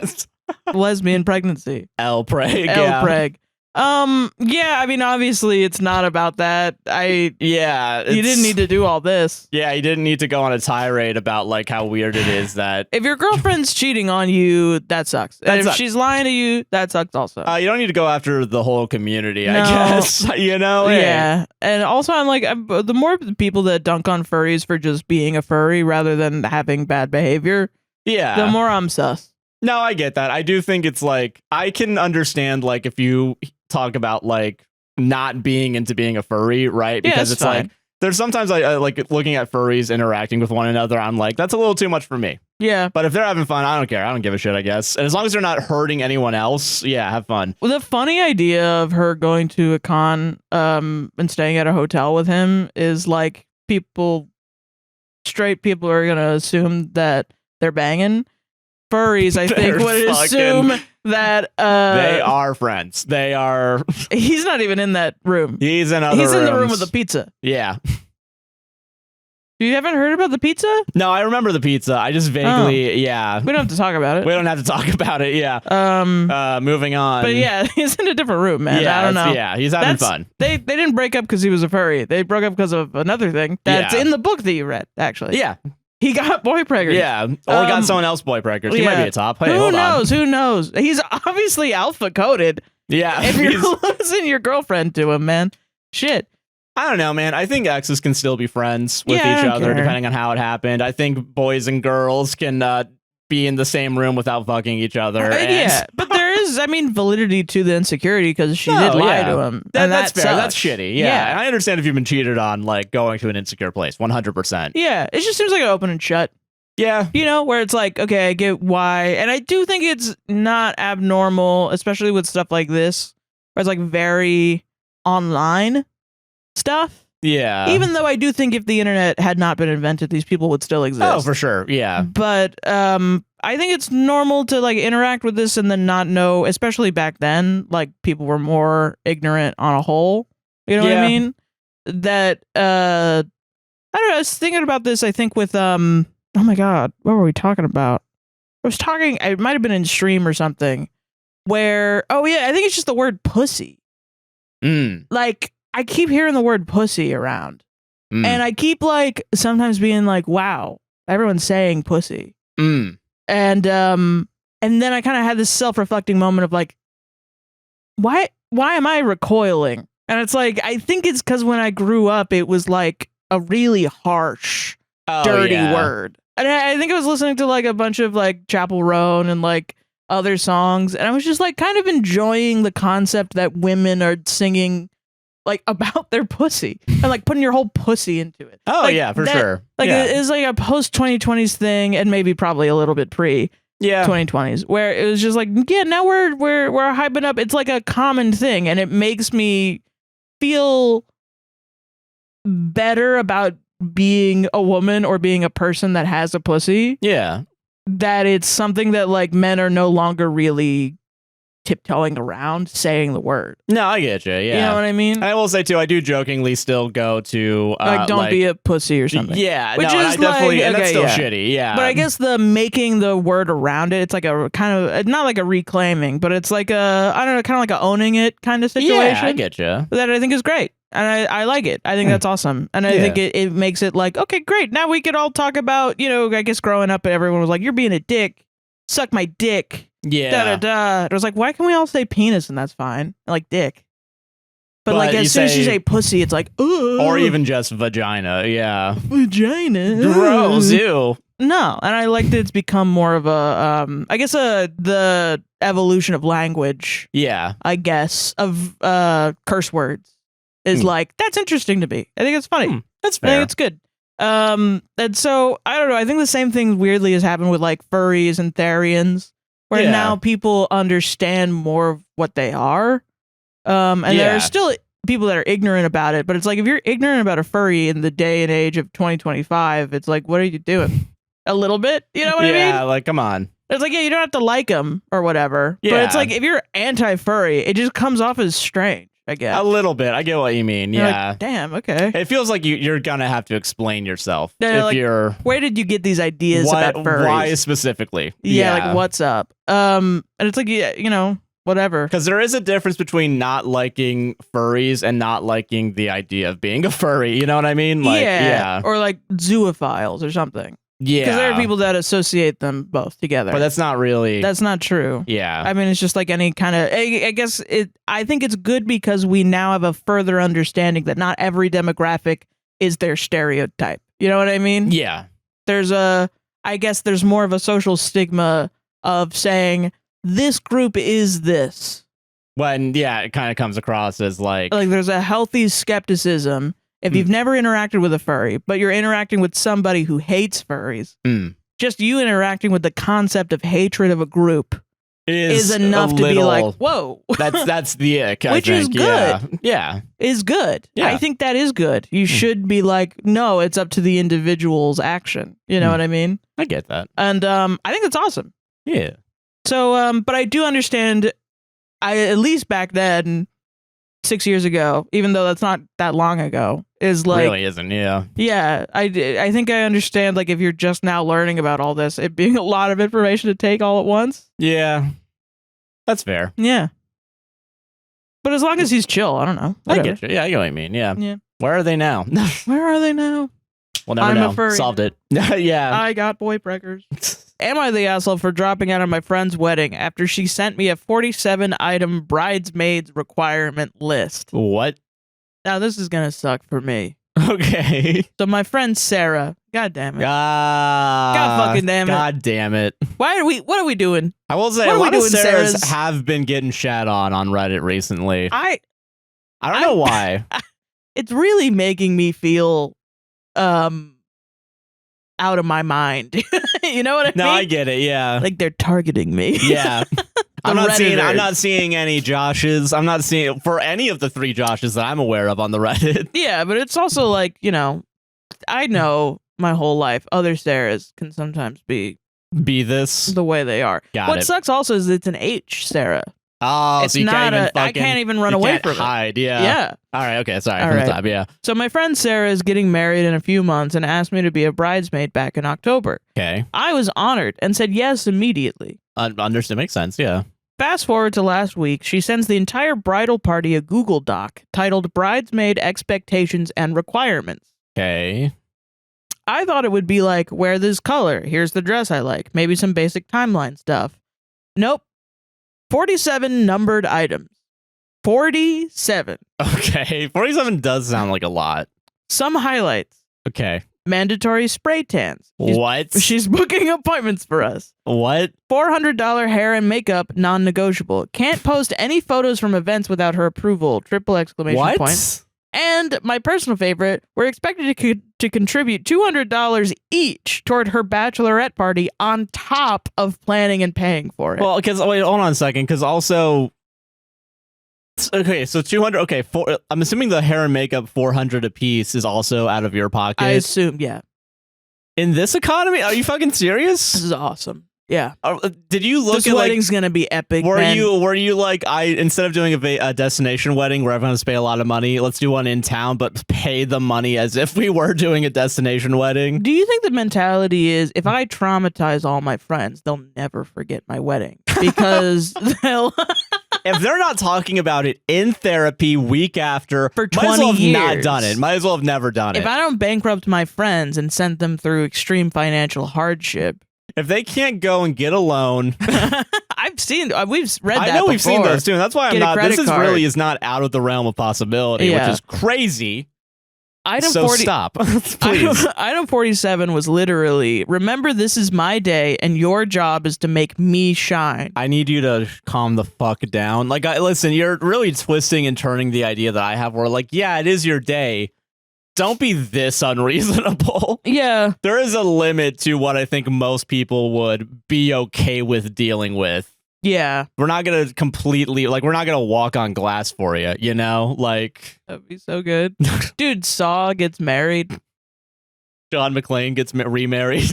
Lesbian pregnancy. L-preg. L-preg. Yeah, I mean, obviously it's not about that. Yeah. You didn't need to do all this. Yeah, you didn't need to go on a tirade about like how weird it is that If your girlfriend's cheating on you, that sucks. And if sucks. she's lying to you, that sucks also. you don't need to go after the whole community, I No. guess. You know? Hey. Yeah. And also I'm like, the more people that dunk on furries for just being a furry rather than having bad behavior, Yeah. the more I'm sus. No, I get that. I do think it's like, I can understand like if you talk about like not being into being a furry, right? Yeah, Because it's it's like, there's sometimes I like looking at furries interacting with one another. I'm like, that's a little too much for me. Yeah. But if they're having fun, I don't care. I don't give a shit, I guess. And as long as they're not hurting anyone else, yeah, have fun. Well, the funny idea of her going to a con and staying at a hotel with him is like straight people are going to assume that they're banging. Furries, I think, They're would fucking- assume that They are friends. They are. he's not even in that room. He's in other He's in the room rooms. with the pizza. Yeah. You haven't heard about the pizza? No, I remember the pizza. I just vaguely, yeah. We don't have to talk about it. We don't have to talk about it. Yeah. Moving on. But yeah, he's in a different room, man. Yeah, I don't know. Yeah, he's having fun. They didn't break up because he was a furry. They broke up because of another thing that's Yeah. in the book that you read, actually. Yeah. He got boy preggers. Yeah. Or got someone else boy preggers. He might be a top. Hey, Who hold on. knows? Who knows? He's obviously alpha coded. Yeah. If you're losing your girlfriend to him, man. Shit. I don't know, man. I think exes can still be friends with Yeah, I each don't other care. depending on how it happened. I think boys and girls can be in the same room without fucking each other. And Yeah, but there is, validity to the insecurity because she did lie to him. And that's fair. sucks. That's shitty. Yeah. And I understand if you've been cheated on, like going to an insecure place, 100%. Yeah, it just seems like an open and shut. Yeah. You know, where it's like, okay, I get why. And I do think it's not abnormal, especially with stuff like this, where it's like very online stuff. Yeah. Even though I do think if the internet had not been invented, these people would still exist. Oh, for sure. Yeah. But I think it's normal to like interact with this and then not know, especially back then, like people were more ignorant on a whole. You know what I mean? That I don't know, I was thinking about this, I think with oh my god, what were we talking about? I was talking, it might have been in stream or something, where I think it's just the word pussy. Like I keep hearing the word pussy around. And I keep like sometimes being like, wow, everyone's saying pussy. And then I kind of had this self-reflecting moment of like, why am I recoiling? And it's like, I think it's because when I grew up, it was like a really harsh, dirty word. And I think I was listening to like a bunch of like Chapel Roan and like other songs. And I was just like kind of enjoying the concept that women are singing like about their pussy and like putting your whole pussy into it. Oh like, yeah, for sure. Like it is like a post 2020s thing, and maybe probably a little bit pre 2020s, where it was just like, yeah, now we're hyping up. It's like a common thing, and it makes me feel better about being a woman or being a person that has a pussy. Yeah, that it's something that like men are no longer really tiptoeing around saying the word. No, I get you. Yeah, you know what I mean. I will say too, I do jokingly still go to like don't be a pussy or something. Yeah, which no, is I definitely, like, and that's okay, still shitty. Yeah, but I guess the making the word around it, it's like a kind of not like a reclaiming, but it's like a I don't know, kind of like a owning it kind of situation. Yeah, I get you. That I think is great. And I like it. I think that's awesome. And I think it makes it like, okay, great. Now we could all talk about, you know, I guess growing up, everyone was like, you're being a dick. Suck my dick. Yeah. Da da da. It was like, why can we all say penis and that's fine? Like dick. But like as soon as you say pussy, it's like, ooh. Or even just vagina. Yeah. Vagina. Gross. Ew. No. And I like that it's become more of a, I guess the evolution of language. Yeah. I guess of curse words. Is like, that's interesting to me. I think it's funny. That's fair. I think it's good. And so I don't know. I think the same thing weirdly has happened with like furries and therians, where now people understand more of what they are. And there are still people that are ignorant about it, but it's like if you're ignorant about a furry in the day and age of 2025, it's like, what are you doing? A little bit, you know what I mean? Yeah, like come on. It's like, yeah, you don't have to like them or whatever. Yeah. But it's like if you're anti-furry, it just comes off as strange. I guess. A little bit. I get what you mean. You're yeah. like, damn. Okay. It feels like you're gonna have to explain yourself They're if like, you're. Where did you get these ideas about furries? Why specifically? Yeah, like what's up? And it's like, yeah, you know, whatever. Because there is a difference between not liking furries and not liking the idea of being a furry. You know what I mean? Like, yeah. Or like zoophiles or something. Yeah. Because there are people that associate them both together. But that's not really. That's not true. Yeah. I mean, it's just like any kind of. I guess I think it's good because we now have a further understanding that not every demographic is their stereotype. You know what I mean? Yeah. I guess there's more of a social stigma of saying this group is this. When, it kind of comes across as like there's a healthy skepticism. If you've never interacted with a furry, but you're interacting with somebody who hates furries, just you interacting with the concept of hatred of a group is enough to be like, whoa. That's the ick, I Which think. is good. Yeah. Is good. Yeah. I think that is good. You should be like, no, it's up to the individual's action. You know what I mean? I get that. And I think that's awesome. Yeah. So, but I do understand, at least back then, 6 years ago, even though that's not that long ago, is like really isn't. Yeah. I think I understand, like, if you're just now learning about all this, it being a lot of information to take all at once. Yeah, that's fair. Yeah, but as long as he's chill, I don't know. Whatever. I get you. Yeah, I get what you mean. Yeah. Where are they now? Where are they now? We'll never I'm know. a furry. Solved it. Yeah. I got boy preggers. Am I the asshole for dropping out of my friend's wedding after she sent me a 47-item bridesmaids requirement list? What? Now, this is going to suck for me. Okay. So my friend Sarah, God damn it. God fucking damn it. God damn it. What are we doing? I will say What a are we lot of doing, Sarahs Sarahs? have been getting shat on Reddit recently. I don't know why. It's really making me feel out of my mind. You know what I mean? No, I get it. Yeah. Like they're targeting me. Yeah. I'm not Redditors. seeing any Joshes. I'm not seeing for any of the 3 Joshes that I'm aware of on the Reddit. Yeah, but it's also like, you know, I know my whole life other Sarahs can sometimes be this the way they are. Got what it. sucks also is it's an H Sarah. Oh, It's so you not can't even I can't even run away from hide. it. Yeah. Yeah. All right. Okay. Sorry. All From right. the top. Yeah. So my friend Sarah is getting married in a few months and asked me to be a bridesmaid back in October. Okay. I was honored and said yes immediately. Understood. Makes sense. Yeah. Fast forward to last week, she sends the entire bridal party a Google Doc titled Bridesmaid Expectations and Requirements. Okay. I thought it would be like, wear this color, here's the dress I like, maybe some basic timeline stuff. Nope. 47 numbered items. 47. Okay. 47 does sound like a lot. Some highlights. Okay. Mandatory spray tans. What? She's booking appointments for us. What? $400 hair and makeup, non-negotiable. Can't post any photos from events without her approval. Triple exclamation What? point. And my personal favorite, we're expected to contribute $200 each toward her bachelorette party on top of planning and paying for it. Well, because wait, hold on a second. Because also, okay, so 200. Okay, I'm assuming the hair and makeup 400 a piece is also out of your pocket. I assume, yeah. In this economy, are you fucking This serious? is awesome. Yeah. Did you look This at wedding's gonna be epic. Were man. you like instead of doing a destination wedding where everyone has to pay a lot of money, let's do one in town but pay the money as if we were doing a destination wedding? Do you think the mentality is if I traumatize all my friends, they'll never forget my wedding because they'll If they're not talking about it in therapy week after, for might as 20 well have years. not done it. Might as well have never done it. If I don't bankrupt my friends and send them through extreme financial hardship, if they can't go and get a loan, I've seen we've read that I know we've seen before. those too. And that's why I'm Get a not. credit This is card. really is not out of the realm of possibility, Yeah. which is crazy. Item So 40 stop, please. Item 47 was literally, remember this is my day and your job is to make me shine. I need you to calm the fuck down. Like, listen, you're really twisting and turning the idea that I have where, like, yeah, it is your day. Don't be this unreasonable. Yeah. There is a limit to what I think most people would be okay with dealing with. Yeah. We're not going to completely, like, we're not going to walk on glass for you, you know? Like, That'd be so good. Dude, Saw gets married. John McClane gets remarried.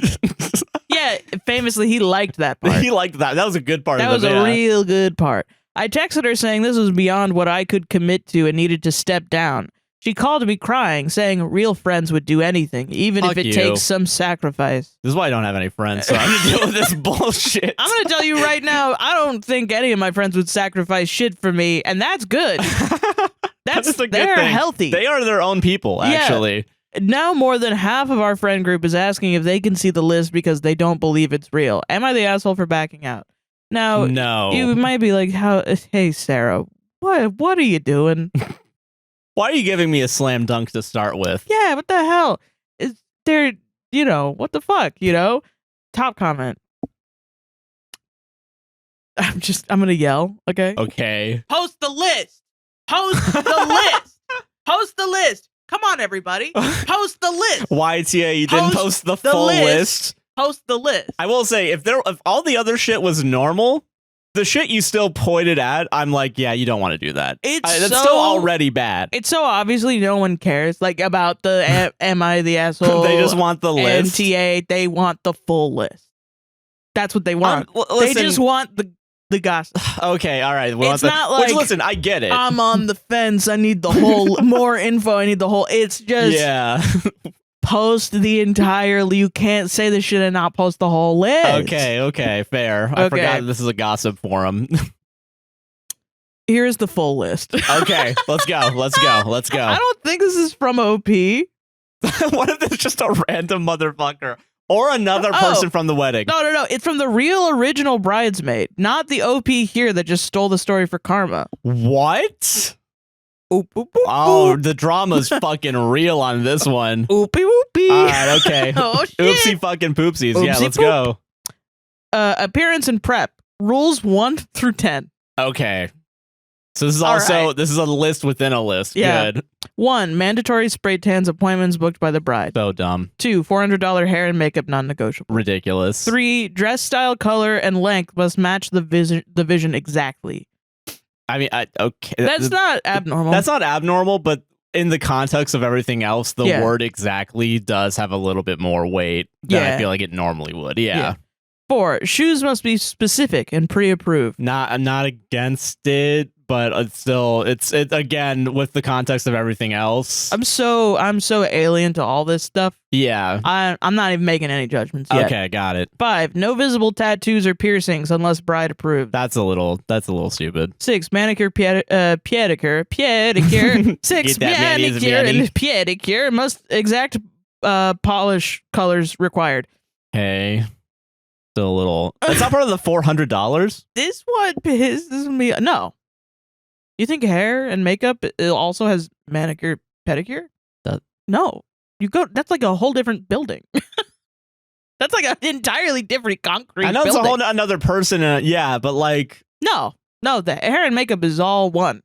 Yeah, famously, he liked that part. He liked that. That was a good part That of was it. a real good part. I texted her saying this was beyond what I could commit to and needed to step down. She called me crying, saying real friends would do anything, even Fuck if it you. takes some sacrifice. This is why I don't have any friends, so I'm going to deal with this bullshit. I'm going to tell you right now, I don't think any of my friends would sacrifice shit for me, and that's good. That's a good They're thing. healthy. They are their own people, Yeah. actually. Now more than half of our friend group is asking if they can see the list because they don't believe it's real. Am I the asshole for backing out? Now, No. you might be like, hey, Sarah, what are you doing? Why are you giving me a slam dunk to start with? Yeah, what the hell? Is there, what the fuck, Top comment. I'm going to yell, okay? Okay. Post the list. Post the list. Post the list. Come on, everybody. Post the list. YTA, you didn't post the full list. Post the list. I will say, if all the other shit was normal, the shit you still pointed at, I'm like, yeah, you don't want to do that. That's still already bad. It's so obviously no one cares, like, about the am I the asshole? They just want the list. NTA, they want the full list. That's what they want. They listen, just want the gossip. Okay, all right. It's not like, which, listen, I get it. I'm on the fence. I need the whole, more info. I need the whole, it's just yeah. post the entire, you can't say this shit and not post the whole list. Okay, fair. I Okay. forgot this is a gossip forum. Here's the full list. Okay, let's go. I don't think this is from OP. What if it's just a random motherfucker or another person from the wedding? No. It's from the real original bridesmaid, not the OP here that just stole the story for karma. What? Oop, oop, oop, Oh, oop. the drama's fucking real on this one. Oopie whoopie. All right, okay. Oh, shit. Oopsie fucking poopsies. Yeah, Oopsie let's poop. go. Appearance and prep. Rules 1 through 10. Okay. So this is All also right. this is a list within a list. Yeah. Good. 1. Mandatory spray tans appointments booked by the bride. So dumb. 2. $400 hair and makeup non-negotiable. Ridiculous. 3. Dress style, color, and length must match the vision exactly. I mean, okay. That's not abnormal. That's not abnormal, but in the context of everything else, the Yeah. word exactly does have a little bit more weight than I Yeah. feel like it normally would. Yeah. 4. Shoes must be specific and pre-approved. I'm not against it, but it's still it's again with the context of everything else. I'm so alien to all this stuff. Yeah. I'm not even making any judgments yet. Okay, got it. 5. No visible tattoos or piercings unless bride approved. That's a little stupid. 6. Manicure, pedicure. 6. Get that mayonnaise, Manicure Manny. and pedicure must exact polish colors required. Okay. Still a little. That's not part of the $400. This one pisses me. No. You think hair and makeup it also has manicure, pedicure? No. You go. That's like a whole different building. That's like an entirely different concrete I know it's a building. whole another person. Yeah, but like, No, the hair and makeup is all one.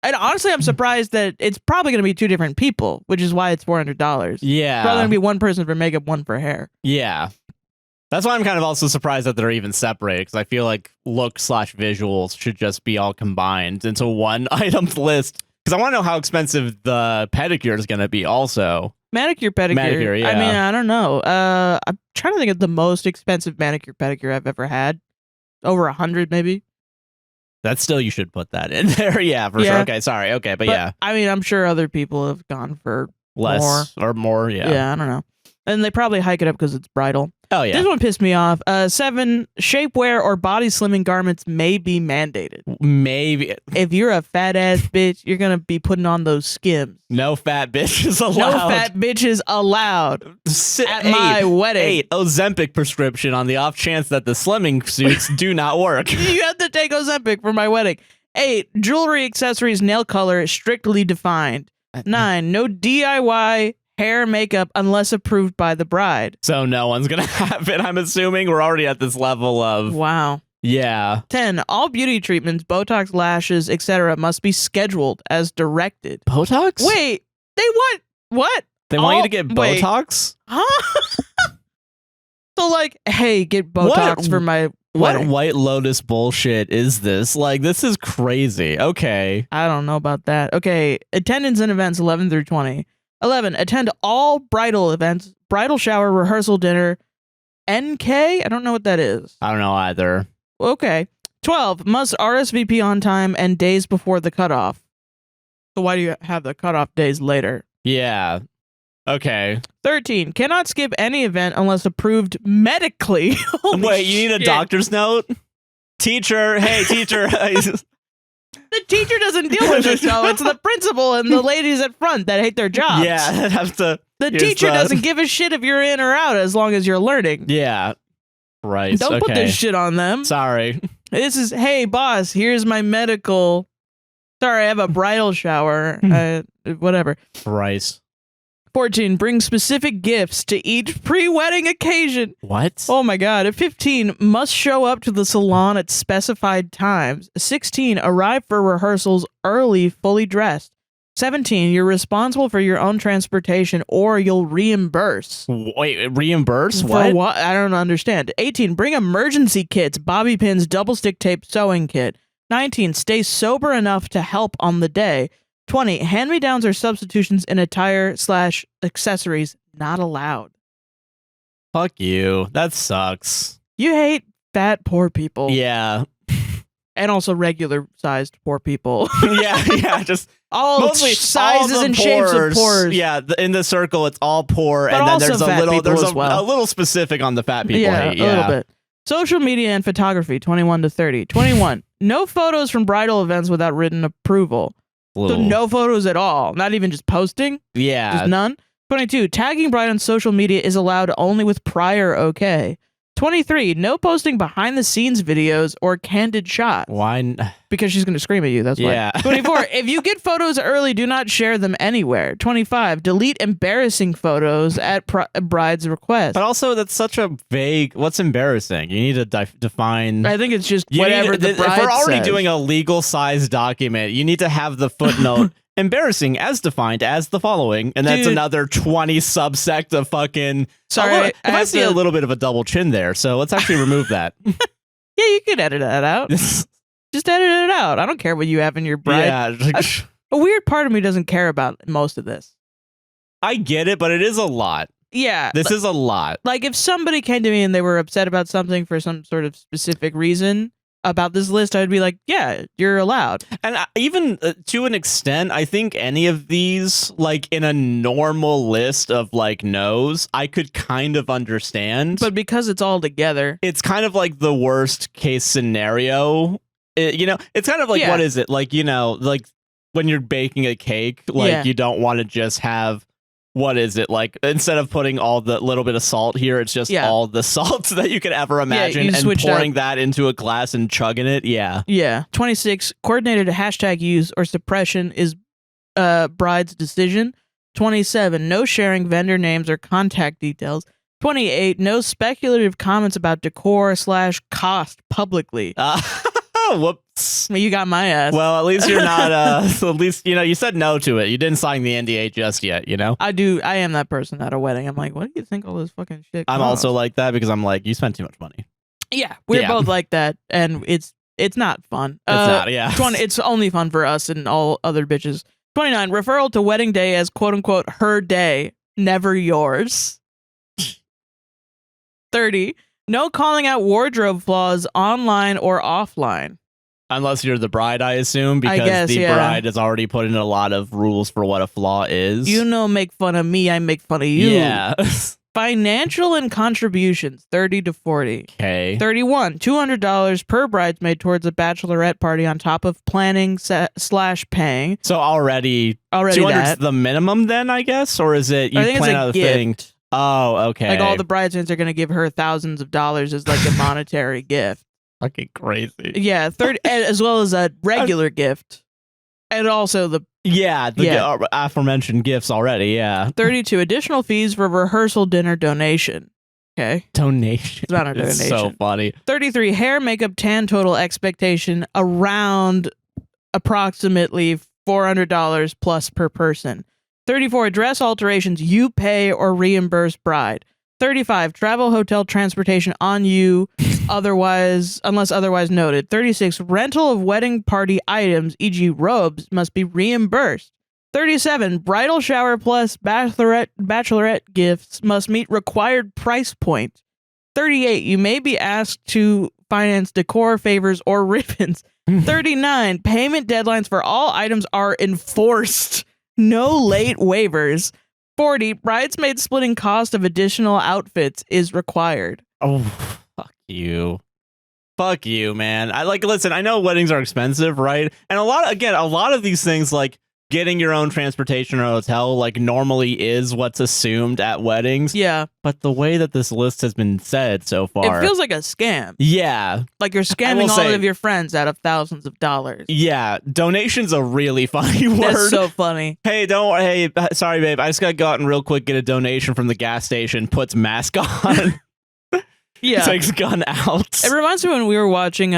And honestly, I'm surprised that it's probably going to be 2 different people, which is why it's $400. yeah, Probably going to be one person for makeup, one for hair. yeah. That's why I'm kind of also surprised that they're even separated, because I feel like look/visuals should just be all combined into one item list. Because I want to know how expensive the pedicure is going to be also. Manicure, pedicure. Manicure, yeah. I mean, I don't know. I'm trying to think of the most expensive manicure, pedicure I've ever had. Over 100, maybe. That's still, you should put that in there. Yeah, for Yeah. sure. Okay, sorry. Okay, but yeah, I mean, I'm sure other people have gone for less or more. Yeah, I don't know. And they probably hike it up because it's bridal. Oh yeah. This one pissed me off. 7, shapewear or body slimming garments may be mandated. Maybe If you're a fat ass bitch, you're gonna be putting on those skims. no fat bitches allowed. No fat bitches allowed at my wedding. 8 Ozempic prescription on the off chance that the slimming suits do not work. You have to take Ozempic for my wedding. 8, jewelry, accessories, nail color strictly defined. 9, no DIY hair, makeup unless approved by the bride. So no one's gonna have it. I'm assuming we're already at this level of Wow. yeah. 10, all beauty treatments, Botox, lashes, etc. must be scheduled as directed. Botox? Wait, they want what? They want you to get wait. Botox? Huh? So like, hey, get Botox What- for my What wedding. White Lotus bullshit is this? Like, this is crazy. Okay. I don't know about that. Okay, attendance in events 11 through 20. 11, attend all bridal events, bridal shower, rehearsal dinner, NK? I don't know what that is. I don't know either. Okay. 12, must RSVP on time and days before the cutoff. So why do you have the cutoff days later? Yeah. Okay. 13, cannot skip any event unless approved medically. Holy Wait, you need a shit. doctor's note? Teacher, hey, teacher. The teacher doesn't deal with this, though. It's the principal and the ladies at front that hate their jobs. yeah, have to. The here's teacher the- doesn't give a shit if you're in or out as long as you're learning. Yeah. Right. Don't put okay. this shit on them. Sorry. This is, hey, boss, here's my medical. Sorry, I have a bridal shower. Whatever. Right. 14, bring specific gifts to each pre-wedding occasion. What? Oh my god. 15, must show up to the salon at specified times. 16, arrive for rehearsals early, fully dressed. 17, you're responsible for your own transportation or you'll reimburse. Wait, reimburse? For What? what? I don't understand. 18, bring emergency kits, bobby pins, double stick tape, sewing kit. 19, stay sober enough to help on the day. 20, hand-me-downs or substitutions in attire / accessories not allowed. Fuck you. That sucks. You hate fat poor people. Yeah. And also regular-sized poor people. yeah. Just all mostly sizes all the and shapes of pores. pores. Yeah, in the circle, it's all poor, But and then also there's a fat little, people there's as well. a little specific on the fat people. Yeah, hate. a little bit. Social media and photography, 21 to 30. 21, no photos from bridal events without written approval. Little, So no photos at all. Not even just posting. yeah. Just none. 22, tagging bride on social media is allowed only with prior okay. 23, no posting behind the scenes videos or candid shots. Why? Because she's going to scream at you. That's why. Yeah. 24, if you get photos early, do not share them anywhere. 25, delete embarrassing photos at bride's request. But also, that's such a vague. What's embarrassing? You need to define. I think it's just whatever the bride If we're already says. doing a legal size document, you need to have the footnote. Embarrassing as defined as the following, and that's Dude. another 20 subsect of fucking. Sorry, If I see a little bit of a double chin there, so let's actually remove that. Yeah, you could edit that out. Just edit it out. I don't care what you have in your bride. Yeah, A weird part of me doesn't care about most of this. I get it, but it is a lot. Yeah. This is a lot. Like if somebody came to me and they were upset about something for some sort of specific reason about this list, I'd be like, yeah, you're allowed. And even to an extent, I think any of these, like in a normal list of like no's, I could kind of understand. But because it's all together, it's kind of like the worst case scenario. It's kind of like, Yeah. what is it? Like, like when you're baking a cake, like Yeah. you don't want to just have, what is it? Like instead of putting all the little bit of salt here, it's just all the salt that you could ever imagine you and switched pouring that into a glass and chugging it. Yeah. Yeah. 26, coordinated hashtag use or suppression is bride's decision. 27, no sharing vendor names or contact details. 28, no speculative comments about decor / cost publicly. Whoops. You got my ass. Well, at least you're not, at least, you said no to it. You didn't sign the NDA just yet, I am that person at a wedding. I'm like, what do you think all this fucking shit I'm costs? also like that because I'm like, you spent too much money. Yeah, we're Yeah. both like that, and it's not fun. It's not, yeah. 20, it's only fun for us and all other bitches. 29, referral to wedding day as quote unquote her day, never yours. 30, no calling out wardrobe flaws online or offline. Unless you're the bride, I assume, because guess, the yeah. bride has already put in a lot of rules for what a flaw is. Make fun of me, I make fun of you. Yeah. Financial and contributions, 30 to 40. Okay. 31, $200 per bridesmaid towards a bachelorette party on top of planning / paying. So already 200's that. the minimum then, I guess? Or is it you I think plan it's a out a gift. thing? Oh, okay. Like all the bridesmaids are going to give her thousands of dollars as like a monetary gift. fucking crazy. Yeah, 30 as well as a regular gift. And also the The aforementioned gifts already, yeah. 32 additional fees for rehearsal dinner donation. Okay. Donation. It's not a It's donation. so funny. 33 hair, makeup, tan total expectation around approximately $400 plus per person. 34 dress alterations you pay or reimburse bride. 35 travel, hotel, transportation on you unless otherwise noted. 36 rental of wedding party items, e.g. robes, must be reimbursed. 37 bridal shower plus bachelorette gifts must meet required price point. 38 you may be asked to finance decor, favors, or ribbons. 39 payment deadlines for all items are enforced. No late waivers. 40 bridesmaids splitting cost of additional outfits is required. Oh, fuck you. Fuck you, man. Listen, I know weddings are expensive, right? And a lot of these things, like getting your own transportation or hotel, like normally is what's assumed at weddings. Yeah. But the way that this list has been said so far. It feels like a scam. Yeah. Like you're scamming all of your friends out of thousands of dollars. Yeah. Donation's a really funny word. That's so funny. Hey, sorry, babe. I just got to go out and real quick get a donation from the gas station, puts mask on. Yeah. Takes gun out. It reminds me when we were watching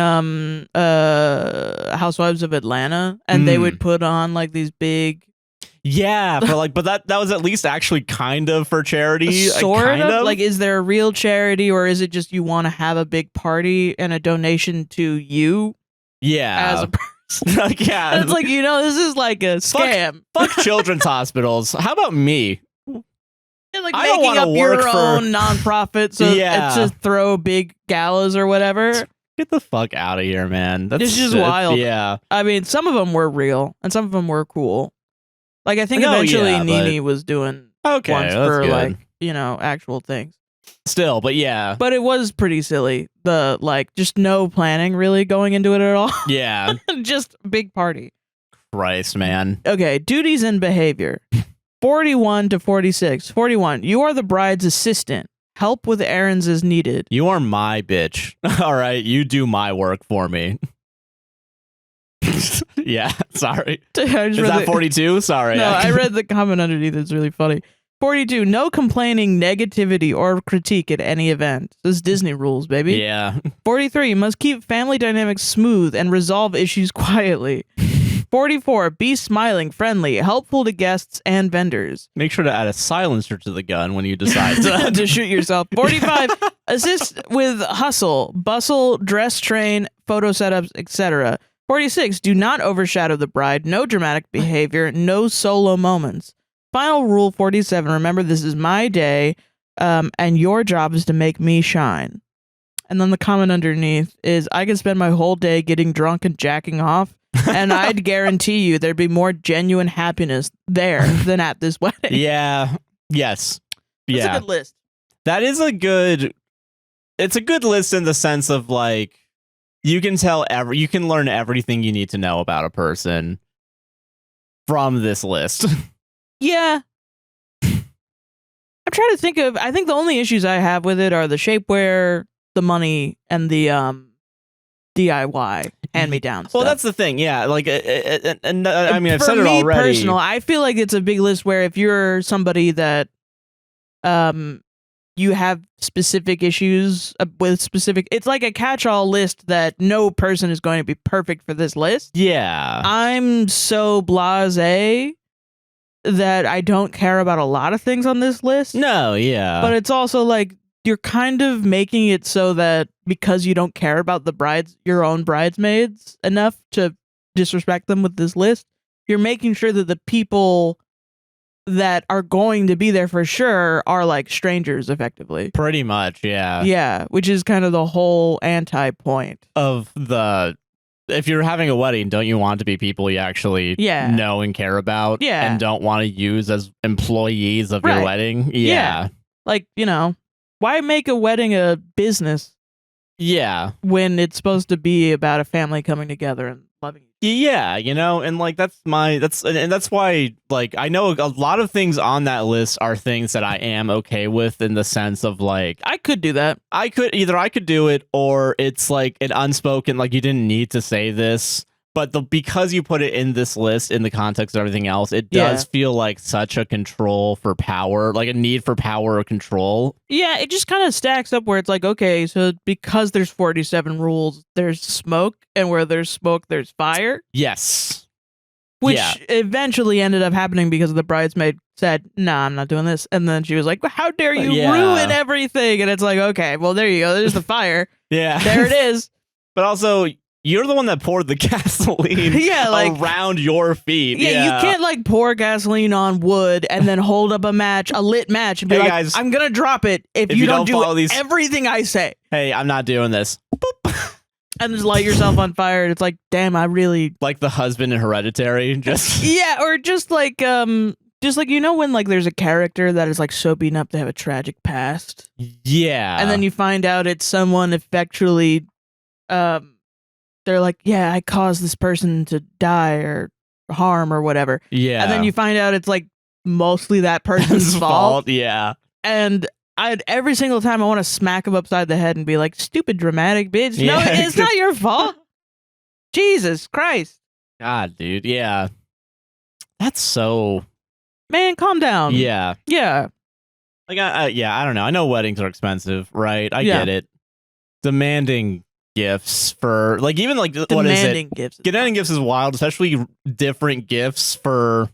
Housewives of Atlanta and they would put on like these big but that was at least actually kind of for charity. Sort of. Like, is there a real charity or is it just you want to have a big party and a donation to you? Yeah. As a person. Yeah. It's like, this is like a scam. Fuck children's hospitals. How about me? Like I don't making wanna up your work for- own nonprofit so it's just throw big galas or whatever. Get the fuck out of here, man. It's just wild. Yeah. I mean, some of them were real and some of them were cool. Like, I think eventually Nene was doing ones for good. like, actual things. Still, but yeah. But it was pretty silly. The just no planning really going into it at all. Yeah. Just big party. Christ, man. Okay, duties and behavior. 41 to 46. 41. You are the bride's assistant. Help with errands is needed. You are my bitch. All right, you do my work for me. Yeah, sorry. Is that 42? Sorry. No, I read the comment underneath. It's really funny. 42. No complaining, negativity, or critique at any event. This is Disney rules, baby. Yeah. 43. Must keep family dynamics smooth and resolve issues quietly. 44. Be smiling, friendly, helpful to guests and vendors. Make sure to add a silencer to the gun when you decide to shoot yourself. 45. Assist with hustle, bustle, dress train, photo setups, etc. 46. Do not overshadow the bride. No dramatic behavior. No solo moments. Final rule 47. Remember, this is my day, and your job is to make me shine. And then the comment underneath is, I could spend my whole day getting drunk and jacking off, and I'd guarantee you there'd be more genuine happiness there than at this wedding. Yeah. Yes. That's a good list. That is a good... It's a good list in the sense of, like, you can you can learn everything you need to know about a person from this list. Yeah. I'm trying to think of... I think the only issues I have with it are the shapewear, the money, and the DIY hand-me-down stuff. Well, that's the thing, yeah. Like, and I mean, I've For said it me, already. personal, I feel like it's a big list where if you're somebody that you have specific issues with specific... It's like a catch-all list that no person is going to be perfect for this list. Yeah. I'm so blasé that I don't care about a lot of things on this list. No, yeah. But it's also like you're kind of making it so that because you don't care about your own bridesmaids enough to disrespect them with this list, you're making sure that the people that are going to be there for sure are like strangers, effectively. Pretty much, yeah. Yeah, which is kind of the whole anti-point of the... If you're having a wedding, don't you want to be people you actually know and care about? Yeah. And don't want to use as employees of your wedding? Yeah. Like, you know, why make a wedding a business? Yeah. When it's supposed to be about a family coming together and loving each other. Yeah, you know, and like that's why, like, I know a lot of things on that list are things that I am okay with, in the sense of, like, I could do that. I could do it, or it's like an unspoken, like, you didn't need to say this, but because you put it in this list in the context of everything else, it does feel like such a control for power, like a need for power or control. Yeah, it just kind of stacks up where it's like, okay, so because there's 47 rules, there's smoke, and where there's smoke, there's fire. Yes. Which eventually ended up happening because the bridesmaid said, nah, I'm not doing this. And then she was like, well, how dare you ruin everything? And it's like, okay, well, there you go. There's the fire. Yeah. There it is. But also... You're the one that poured the gasoline around your feet. Yeah, you can't like pour gasoline on wood and then hold up a lit match and be like, guys, I'm going to drop it if you don't do everything I say. Hey, I'm not doing this. Boop. And just light yourself on fire. And it's like, damn, I really... Like the husband in Hereditary. Just yeah, or just like, you know when like there's a character that is like so beaten up they have a tragic past? Yeah. And then you find out it's someone effectually... they're like, yeah, I caused this person to die or harm or whatever. Yeah. And then you find out it's like mostly that person's fault. Yeah. And every single time I want to smack him upside the head and be like, stupid dramatic bitch. Yeah. No, it's not your fault. Jesus Christ. God, dude. Yeah. That's so... Man, calm down. Yeah. Yeah. Like, I don't know. I know weddings are expensive, right? I get it. Demanding gifts for, like, even like, what is it? Demanding gifts is wild, especially different gifts for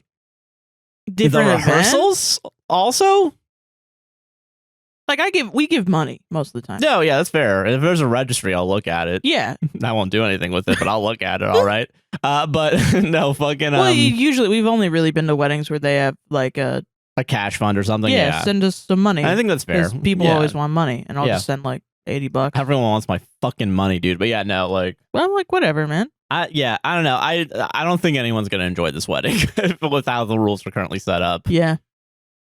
different the rehearsals also. Like we give money most of the time. No, yeah, that's fair. If there's a registry, I'll look at it. Yeah. I won't do anything with it, but I'll look at it, all right? But no, fucking... Well, usually we've only really been to weddings where they have like a cash fund or something. Yeah, send us some money. I think that's fair. People always want money, and I'll just send like $80. Everyone wants my fucking money, dude. But yeah, no, like... Well, I'm like, whatever, man. I don't know. I don't think anyone's going to enjoy this wedding with how the rules are currently set up. Yeah.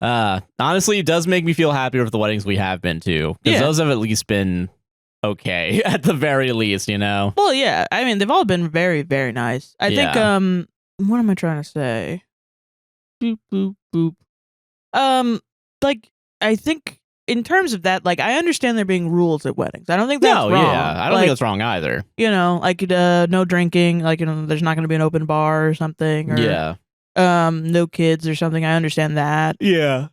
Honestly, it does make me feel happier with the weddings we have been to, because those have at least been okay, at the very least, you know? Well, yeah. I mean, they've all been very, very nice. I think, what am I trying to say? Boop, boop, boop. Like, I think in terms of that, like, I understand there being rules at weddings. I don't think that's wrong. Yeah, I don't think that's wrong either. You know, like no drinking, like, you know, there's not going to be an open bar or something. Or, Yeah. no kids or something. I understand that. Yeah.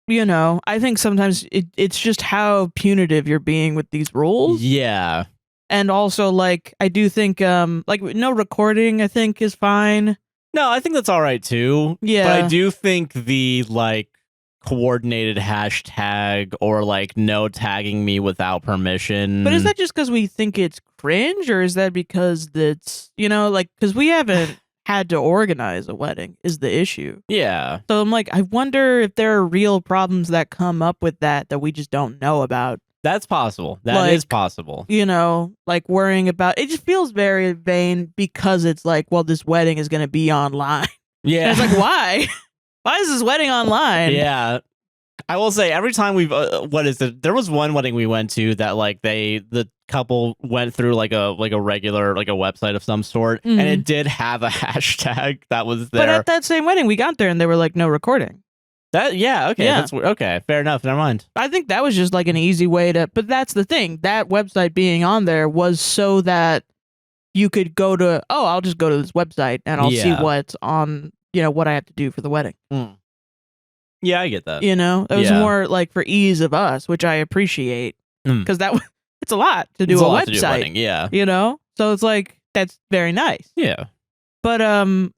You know, I think sometimes it's just how punitive you're being with these rules. Yeah. And also, like, I do think, like, no recording, I think, is fine. No, I think that's all right too. Yeah. But I do think the like coordinated hashtag or like no tagging me without permission. But is that just because we think it's cringe, or is that because it's, you know, like, because we haven't had to organize a wedding is the issue. Yeah. So I'm like, I wonder if there are real problems that come up with that we just don't know about. That's possible. That is possible. You know, like worrying about it just feels very vain because it's like, well, this wedding is going to be online. Yeah. And it's like, why? Why is this wedding online? Yeah. I will say every time we've there was one wedding we went to that like the couple went through like a regular like a website of some sort, and it did have a hashtag that was there. But at that same wedding we got there and they were like, no recording. Okay, that's okay, fair enough, never mind. I think that was just like an easy way to, but that's the thing, that website being on there was so that you could go to, I'll just go to this website and I'll see what's on, you know, what I have to do for the wedding. Yeah, I get that. You know, it was more like for ease of us, which I appreciate, because it's a lot to do a website. To do a wedding, yeah, you know, so it's like that's very nice. Yeah, but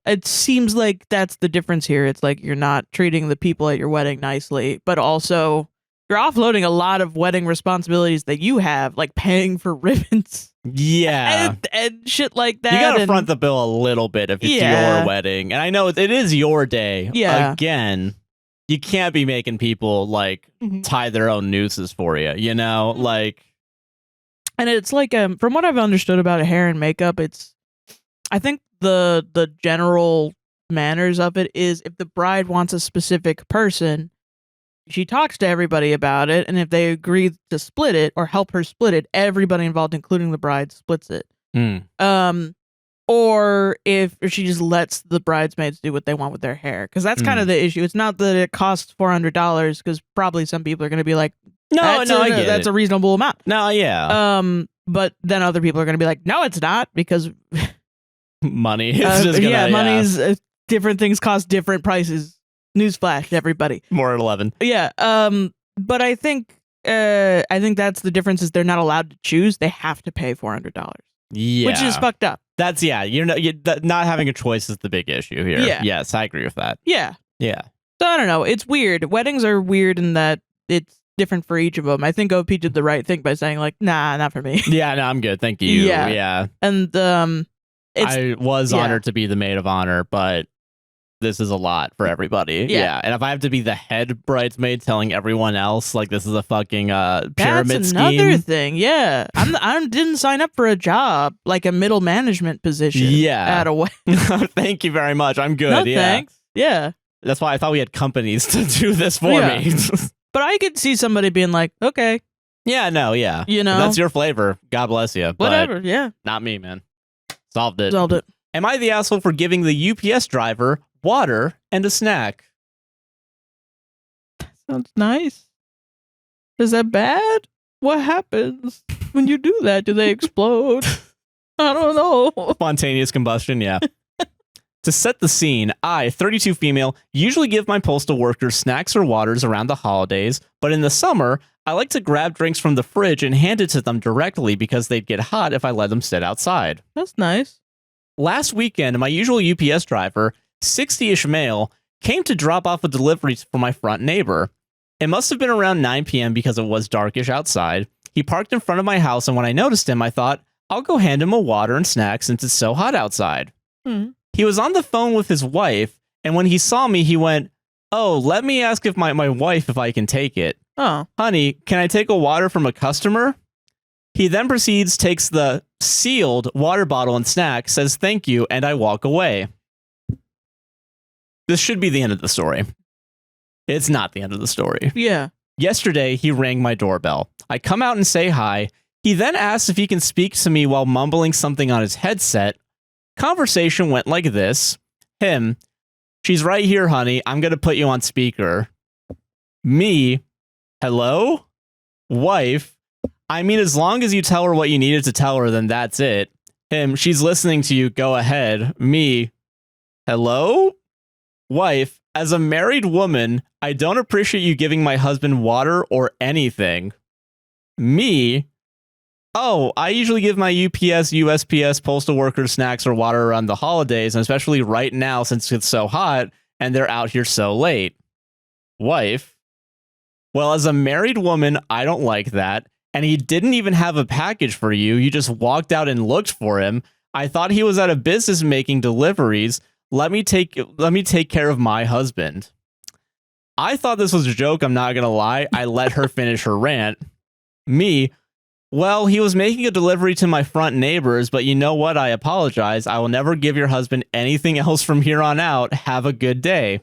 it seems like that's the difference here. It's like you're not treating the people at your wedding nicely, but also you're offloading a lot of wedding responsibilities that you have, like paying for ribbons. Yeah. And shit like that. You gotta front the bill a little bit if it's your wedding. And I know it is your day. Yeah. Again, you can't be making people like tie their own nooses for you, you know? Like, and it's like from what I've understood about hair and makeup, I think the general manners of it is if the bride wants a specific person, she talks to everybody about it, and if they agree to split it or help her split it, everybody involved, including the bride, splits it. Or if she just lets the bridesmaids do what they want with their hair, because that's kind of the issue. It's not that it costs $400, because probably some people are going to be like, I get that's a reasonable amount. No, yeah. But then other people are going to be like, no, it's not, because money. It's just gonna, money's different things cost different prices. Newsflash, everybody. More at 11. Yeah. But I think that's the difference is they're not allowed to choose. They have to pay $400. Yeah. Which is fucked up. That's you're not having a choice is the big issue here. Yeah. Yes, I agree with that. Yeah. Yeah. So I don't know. It's weird. Weddings are weird in that it's different for each of them. I think OP did the right thing by saying like, nah, not for me. Yeah, no, I'm good. Thank you. Yeah. And I was honored to be the maid of honor, but this is a lot for everybody. Yeah. And if I have to be the head bridesmaid telling everyone else like this is a fucking pyramid that's scheme. Another thing. Yeah. I didn't sign up for a job like a middle management position. Yeah. At a wedding. Thank you very much. I'm good. No, yeah. thanks. Yeah. That's why I thought we had companies to do this for me. But I could see somebody being like, okay. Yeah, no, yeah. You know? If that's your flavor. God bless you. Whatever, yeah. Not me, man. Solved it. Am I the asshole for giving the UPS driver water and a snack? That sounds nice. Is that bad? What happens when you do that? Do they explode? I don't know. Spontaneous combustion, yeah. To set the scene, I, 32 female, usually give my postal workers snacks or waters around the holidays, but in the summer, I like to grab drinks from the fridge and hand it to them directly because they'd get hot if I let them sit outside. That's nice. Last weekend, my usual UPS driver, 60-ish male, came to drop off a delivery for my front neighbor. It must have been around 9 p.m. because it was darkish outside. He parked in front of my house, and when I noticed him, I thought, I'll go hand him a water and snack since it's so hot outside. He was on the phone with his wife, and when he saw me, he went, oh, let me ask if my wife if I can take it. Oh. Honey, can I take a water from a customer? He then proceeds, takes the sealed water bottle and snack, says thank you, and I walk away. This should be the end of the story. It's not the end of the story. Yeah. Yesterday, he rang my doorbell. I come out and say hi. He then asks if he can speak to me while mumbling something on his headset. Conversation went like this. Him, she's right here, honey. I'm going to put you on speaker. Me, hello? Wife, I mean, as long as you tell her what you needed to tell her, then that's it. Him, she's listening to you, go ahead. Me, hello? Wife, as a married woman, I don't appreciate you giving my husband water or anything. Me, oh, I usually give my UPS, USPS, postal workers snacks or water around the holidays, and especially right now since it's so hot and they're out here so late. Wife, well, as a married woman, I don't like that. And he didn't even have a package for you. You just walked out and looked for him. I thought he was out of business making deliveries. Let me take care of my husband. I thought this was a joke, I'm not gonna lie. I let her finish her rant. Me, well, he was making a delivery to my front neighbors, but you know what? I apologize. I will never give your husband anything else from here on out. Have a good day.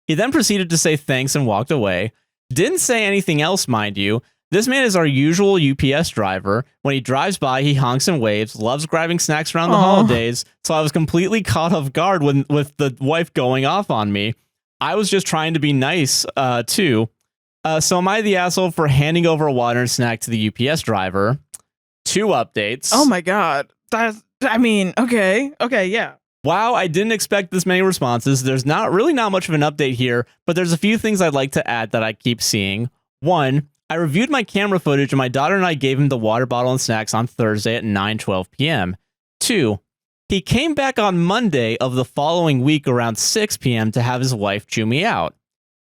He then proceeded to say thanks and walked away. Didn't say anything else, mind you. This man is our usual UPS driver. When he drives by, he honks and waves, loves grabbing snacks around the holidays, so I was completely caught off guard with the wife going off on me. I was just trying to be nice, too. So am I the asshole for handing over a water and snack to the UPS driver? 2 updates. Oh my god. Okay, yeah. Wow, I didn't expect this many responses. There's not much of an update here, but there's a few things I'd like to add that I keep seeing. 1, I reviewed my camera footage and my daughter and I gave him the water bottle and snacks on Thursday at 9:12 p.m. 2, he came back on Monday of the following week around 6 p.m. to have his wife chew me out.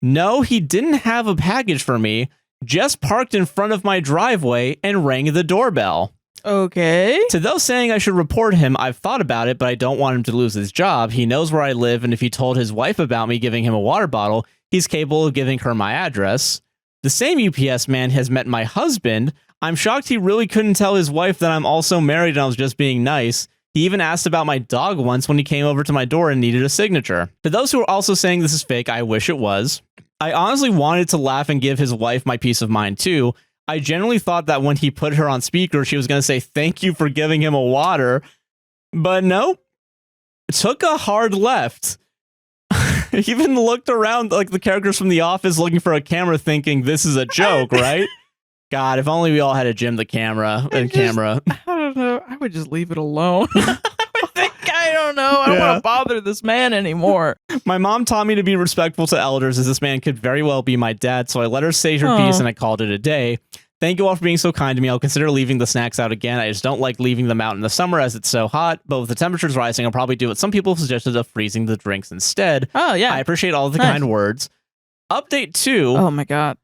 No, he didn't have a package for me, just parked in front of my driveway and rang the doorbell. Okay. To those saying I should report him, I've thought about it, but I don't want him to lose his job. He knows where I live, and if he told his wife about me giving him a water bottle, he's capable of giving her my address. The same UPS man has met my husband. I'm shocked he really couldn't tell his wife that I'm also married and I was just being nice. He even asked about my dog once when he came over to my door and needed a signature. To those who are also saying this is fake, I wish it was. I honestly wanted to laugh and give his wife my peace of mind too. I genuinely thought that when he put her on speaker, she was going to say thank you for giving him a water. But nope. Took a hard left. Even looked around like the characters from The Office looking for a camera thinking this is a joke, right? God, if only we all had a Jim the camera. I don't know. I would just leave it alone. I don't know. I don't want to bother this man anymore. My mom taught me to be respectful to elders, as this man could very well be my dad, so I let her say her piece and I called it a day. Thank you all for being so kind to me. I'll consider leaving the snacks out again. I just don't like leaving them out in the summer as it's so hot, but with the temperatures rising, I'll probably do what some people suggested of freezing the drinks instead. Oh, yeah. I appreciate all of the kind words. Update 2. Oh, my God.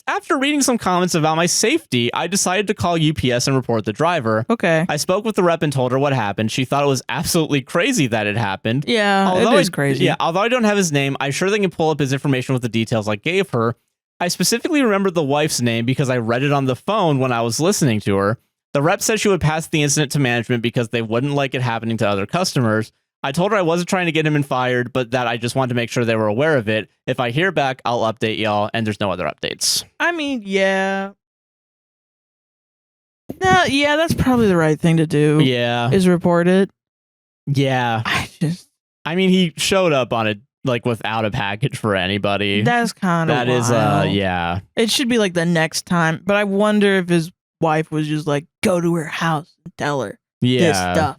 After reading some comments about my safety, I decided to call UPS and report the driver. Okay. I spoke with the rep and told her what happened. She thought it was absolutely crazy that it happened. Yeah, it is crazy. Yeah, although I don't have his name, I'm sure they can pull up his information with the details I gave her. I specifically remembered the wife's name because I read it on the phone when I was listening to her. The rep said she would pass the incident to management because they wouldn't like it happening to other customers. I told her I wasn't trying to get him fired, but that I just wanted to make sure they were aware of it. If I hear back, I'll update y'all, and there's no other updates. I mean, yeah. Yeah, that's probably the right thing to do. Yeah. Is report it. Yeah. I mean, he showed up on it, like, without a package for anybody. That's kind of wild. Yeah. It should be, like, the next time, but I wonder if his wife was just like, go to her house and tell her this stuff.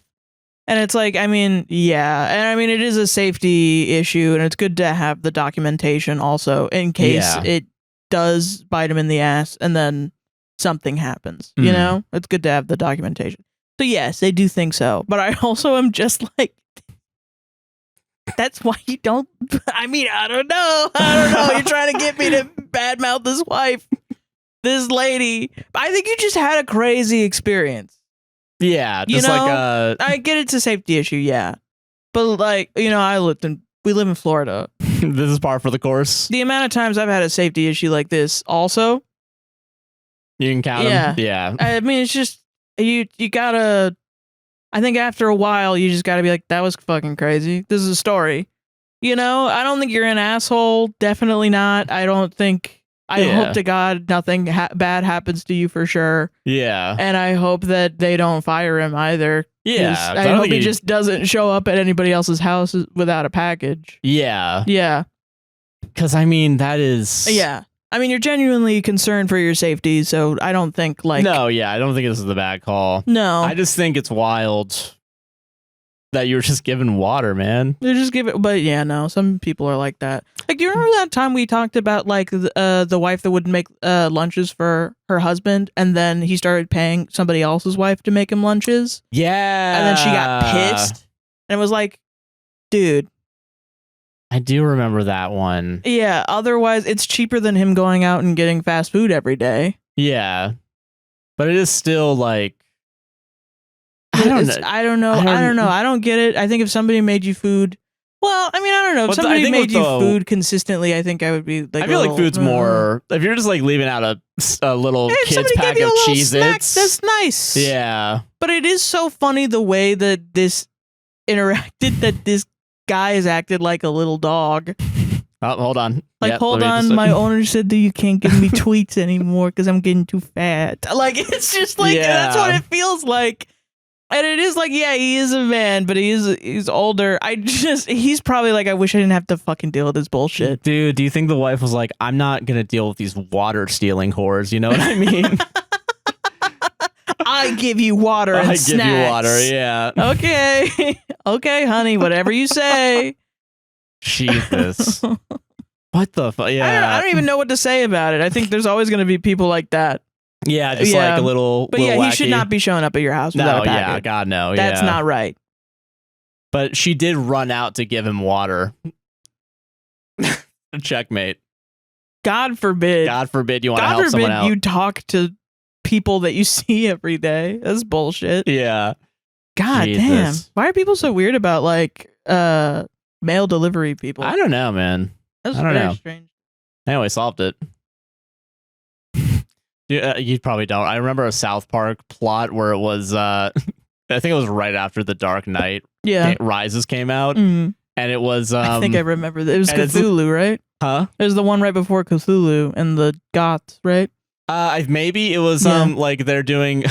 And it's like, I mean, yeah. And I mean, it is a safety issue, and it's good to have the documentation also in case it does bite him in the ass and then something happens. You know? It's good to have the documentation. So, yes, they do think so. But I also am just like, that's why you don't. I mean, I don't know. You're trying to get me to badmouth this wife, this lady. I think you just had a crazy experience. Yeah, just I get it's a safety issue, yeah. But like, we live in Florida. This is par for the course. The amount of times I've had a safety issue like this also. You can count them? Yeah. I mean, it's just, you gotta, I think after a while, you just gotta be like, that was fucking crazy. This is a story. I don't think you're an asshole. Definitely not. I don't think, I hope to God nothing bad happens to you for sure. Yeah. And I hope that they don't fire him either. Yeah. I hope he just doesn't show up at anybody else's house without a package. Yeah. Yeah. Because I mean, that is. Yeah. I mean, you're genuinely concerned for your safety, so I don't think like. No, yeah, I don't think this is the bad call. No. I just think it's wild that you were just given water, man. They just give it, but yeah, no. Some people are like that. Like, do you remember that time we talked about like the wife that would make lunches for her husband, and then he started paying somebody else's wife to make him lunches? Yeah. And then she got pissed, and it was like, dude. I do remember that one. Yeah. Otherwise, it's cheaper than him going out and getting fast food every day. Yeah, but it is still like. I don't know. I don't get it. I think if somebody made you food, well, I mean, I don't know. If somebody made you food consistently, I think I would be like. I feel like food's more. If you're just like leaving out a little kid's pack of Cheez-Its, that's nice. Yeah, but it is so funny the way that this interacted. That this guy has acted like a little dog. Oh, hold on. Like, yep, hold on. My owner said that you can't give me tweets anymore because I'm getting too fat. Like, it's just like that's what it feels like. And it is like, yeah, he is a man, but he's older. He's probably like, I wish I didn't have to fucking deal with this bullshit. Dude, do you think the wife was like, I'm not going to deal with these water stealing whores? You know what I mean? I give you water and snacks. I give you water, yeah. Okay. Okay, honey, whatever you say. Jesus. What the fuck? Yeah. I don't even know what to say about it. I think there's always going to be people like that. Yeah, just like a little. But little he wacky. should not be showing up at your house without a package. Yeah, God, no. That's not right. But she did run out to give him water. Checkmate. God forbid. God forbid you want to help someone out. God forbid you talk to people that you see every day. That's bullshit. Yeah. God damn. Why are people so weird about like mail delivery people? I don't know, man. That's very strange. Anyway, solved it. You probably don't. I remember a South Park plot where it was, I think it was right after The Dark Knight Rises came out. Mm. And it was... I think I remember that. It was Cthulhu, right? Huh? It was the one right before Cthulhu and the Goths, right? Maybe it was like they're doing...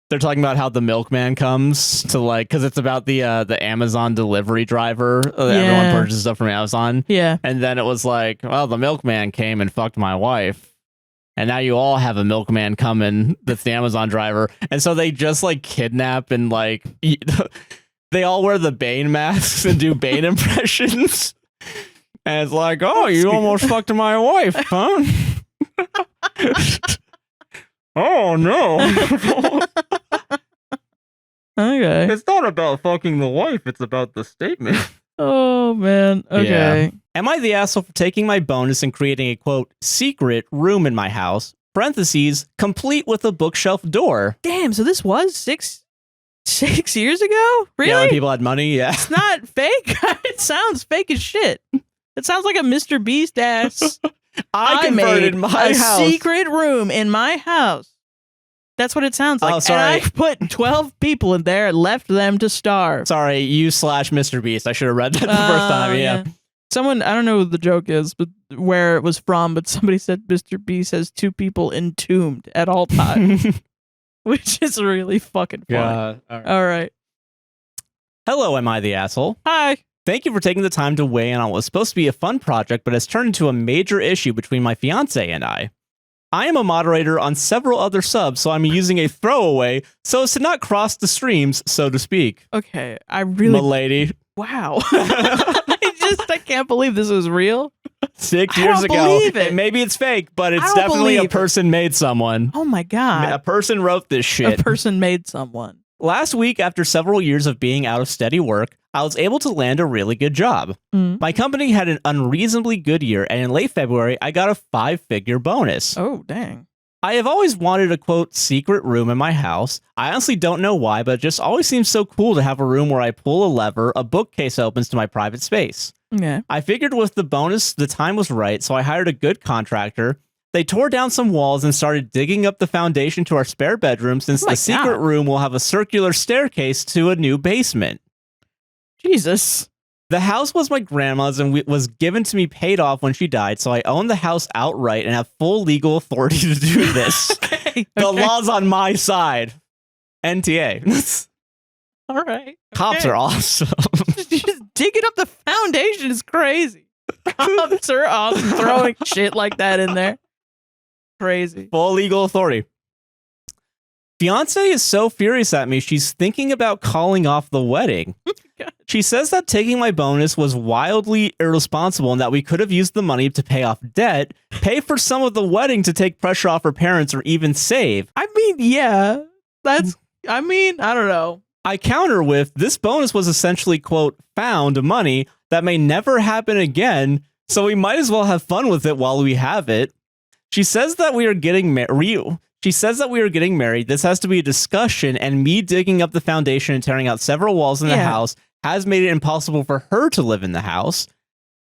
They're talking about how the milkman comes to like... Because it's about the Amazon delivery driver. Everyone purchases stuff from Amazon. Yeah. And then it was like, well, the milkman came and fucked my wife. And now you all have a milkman coming that's the Amazon driver. And so they just like kidnap and like they all wear the Bane masks and do Bane impressions. And it's like, oh, you almost fucked my wife, huh? Oh, no. Okay. It's not about fucking the wife. It's about the statement. Oh, man. Okay. Yeah. Am I the asshole for taking my bonus and creating a, quote, secret room in my house, parentheses, complete with a bookshelf door? Damn, so this was six years ago? Really? Yeah, when people had money, yeah. It's not fake. It sounds fake as shit. It sounds like a Mr. Beast ass. I converted my house. A secret room in my house. That's what it sounds like. Oh, sorry. And I put 12 people in there and left them to starve. Sorry, you/Mr. Beast. I should have read that the first time. Yeah. Someone, I don't know what the joke is, but where it was from, but somebody said Mr. Beast has 2 people entombed at all times, which is really fucking funny. All right. Hello, am I the asshole? Hi. Thank you for taking the time to weigh in on what was supposed to be a fun project, but has turned into a major issue between my fiance and I. I am a moderator on several other subs, so I'm using a throwaway so as to not cross the streams, so to speak. Okay, I really... Milady. Wow. I can't believe this was real. 6 years ago. Believe it. Maybe it's fake, but it's definitely a person made someone. Oh my God. A person wrote this shit. A person made someone. Last week, after several years of being out of steady work, I was able to land a really good job. My company had an unreasonably good year, and in late February, I got a 5-figure bonus. Oh, dang. I have always wanted a, quote, secret room in my house. I honestly don't know why, but it just always seems so cool to have a room where I pull a lever, a bookcase opens to my private space. Yeah. I figured with the bonus, the time was right, so I hired a good contractor. They tore down some walls and started digging up the foundation to our spare bedroom, since the secret room will have a circular staircase to a new basement. Jesus. The house was my grandma's and was given to me paid off when she died, so I own the house outright and have full legal authority to do this. The law's on my side. NTA. All right. Cops are awesome. Just digging up the foundation is crazy. drops her off throwing shit like that in there. Crazy. Full legal authority. Fiance is so furious at me, she's thinking about calling off the wedding. She says that taking my bonus was wildly irresponsible and that we could have used the money to pay off debt, pay for some of the wedding to take pressure off her parents, or even save. I mean, yeah, I don't know. I counter with, this bonus was essentially, quote, found money that may never happen again, so we might as well have fun with it while we have it. She says that we are getting married. She says that we are getting married. This has to be a discussion, and me digging up the foundation and tearing out several walls in the house has made it impossible for her to live in the house.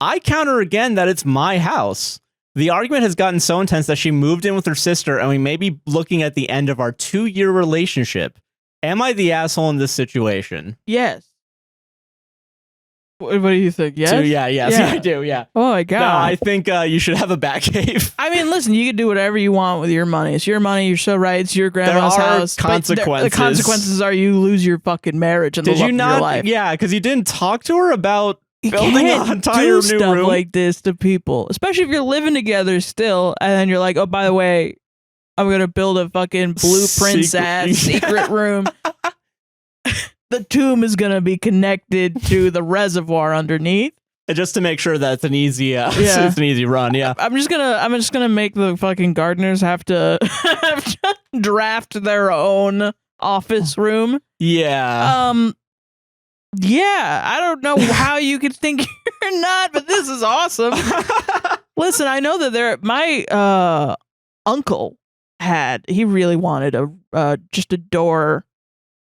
I counter again that it's my house. The argument has gotten so intense that she moved in with her sister, and we may be looking at the end of our 2-year relationship. Am I the asshole in this situation? Yes. What do you think? Yes? Yeah, I do, yeah. Oh my God. No, I think you should have a back cave. I mean, listen, you can do whatever you want with your money. It's your money. You're so right. It's your grandma's house. Consequences. The consequences are you lose your fucking marriage and the love of your life. Yeah, because you didn't talk to her about you building an entire new stuff room like this to people, especially if you're living together still, and then you're like, oh, by the way, I'm gonna build a fucking blueprint secret room. The tomb is gonna be connected to the reservoir underneath. Just to make sure that it's an easy, it's an easy run. Yeah, I'm just gonna make the fucking gardeners have to draft their own office room. Yeah. Yeah. I don't know how you could think you're not, but this is awesome. Listen, I know that my uncle he really wanted just a door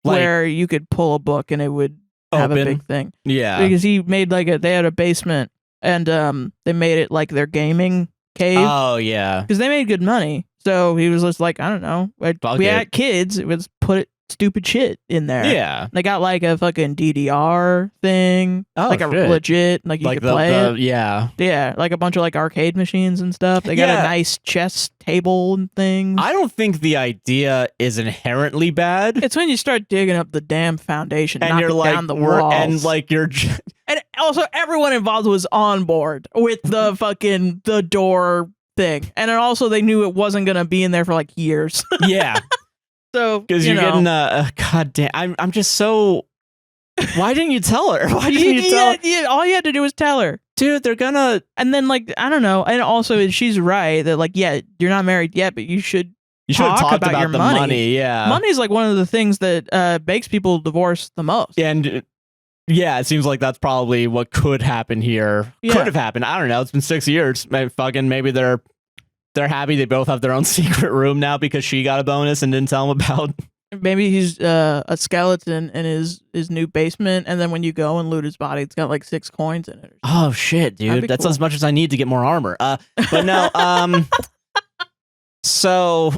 where you could pull a book and it would have a big thing. Yeah. Because he made they had a basement and they made it like their gaming cave. Oh, yeah. Because they made good money. So he was just like, I don't know. We had kids. It was put stupid shit in there. Yeah. They got like a fucking DDR thing. Oh, like a legit, like you could play it. Yeah. Yeah. Like a bunch of like arcade machines and stuff. They got a nice chess table and things. I don't think the idea is inherently bad. It's when you start digging up the damn foundation and knocking down the walls. And like you're... And also everyone involved was on board with the fucking the door thing. And then also they knew it wasn't going to be in there for like years. Yeah. So, because you're getting god damn, I'm just so. Why didn't you tell her? Why didn't you tell her? Yeah, all you had to do was tell her, dude. They're gonna, and then like I don't know, and also she's right that like you're not married yet, but you should talk about your money. Yeah, money's like one of the things that makes people divorce the most. And yeah, it seems like that's probably what could happen here. Yeah. Could have happened. I don't know. It's been 6 years. Maybe they're happy they both have their own secret room now because she got a bonus and didn't tell him about. Maybe he's a skeleton in his new basement, and then when you go and loot his body, it's got like 6 coins in it. Oh shit, dude! That's cool. As much as I need to get more armor. But no. So.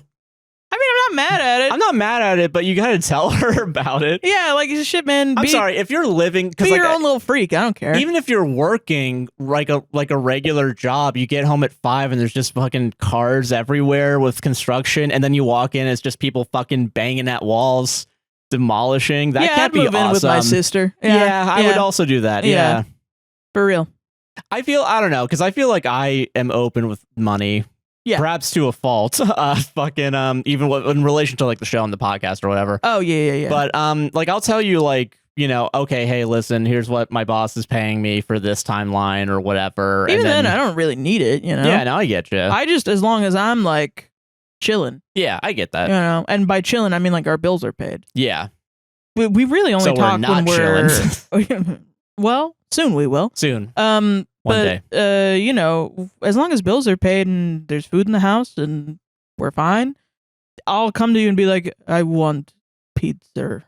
I mean, I'm not mad at it. I'm not mad at it, but you gotta tell her about it. Yeah, like shit, man. I'm sorry if you're living. Be your own little freak. I don't care. Even if you're working like a regular job, you get home at 5 and there's just fucking cars everywhere with construction, and then you walk in, it's just people fucking banging at walls, demolishing. That can't be awesome. In with my sister. Yeah, I would also do that. Yeah, for real. I don't know, because I feel like I am open with money. Yeah. Perhaps to a fault. Even in relation to like the show and the podcast or whatever. Oh yeah. But like I'll tell you like, okay, hey, listen, here's what my boss is paying me for this timeline or whatever. Even then I don't really need it, Yeah, no, I get you. I just, as long as I'm like chilling. Yeah, I get that. And by chilling I mean like our bills are paid. Yeah. We really only talk when we're well, soon we will. Soon. One day. As long as bills are paid and there's food in the house and we're fine, I'll come to you and be like, I want pizza.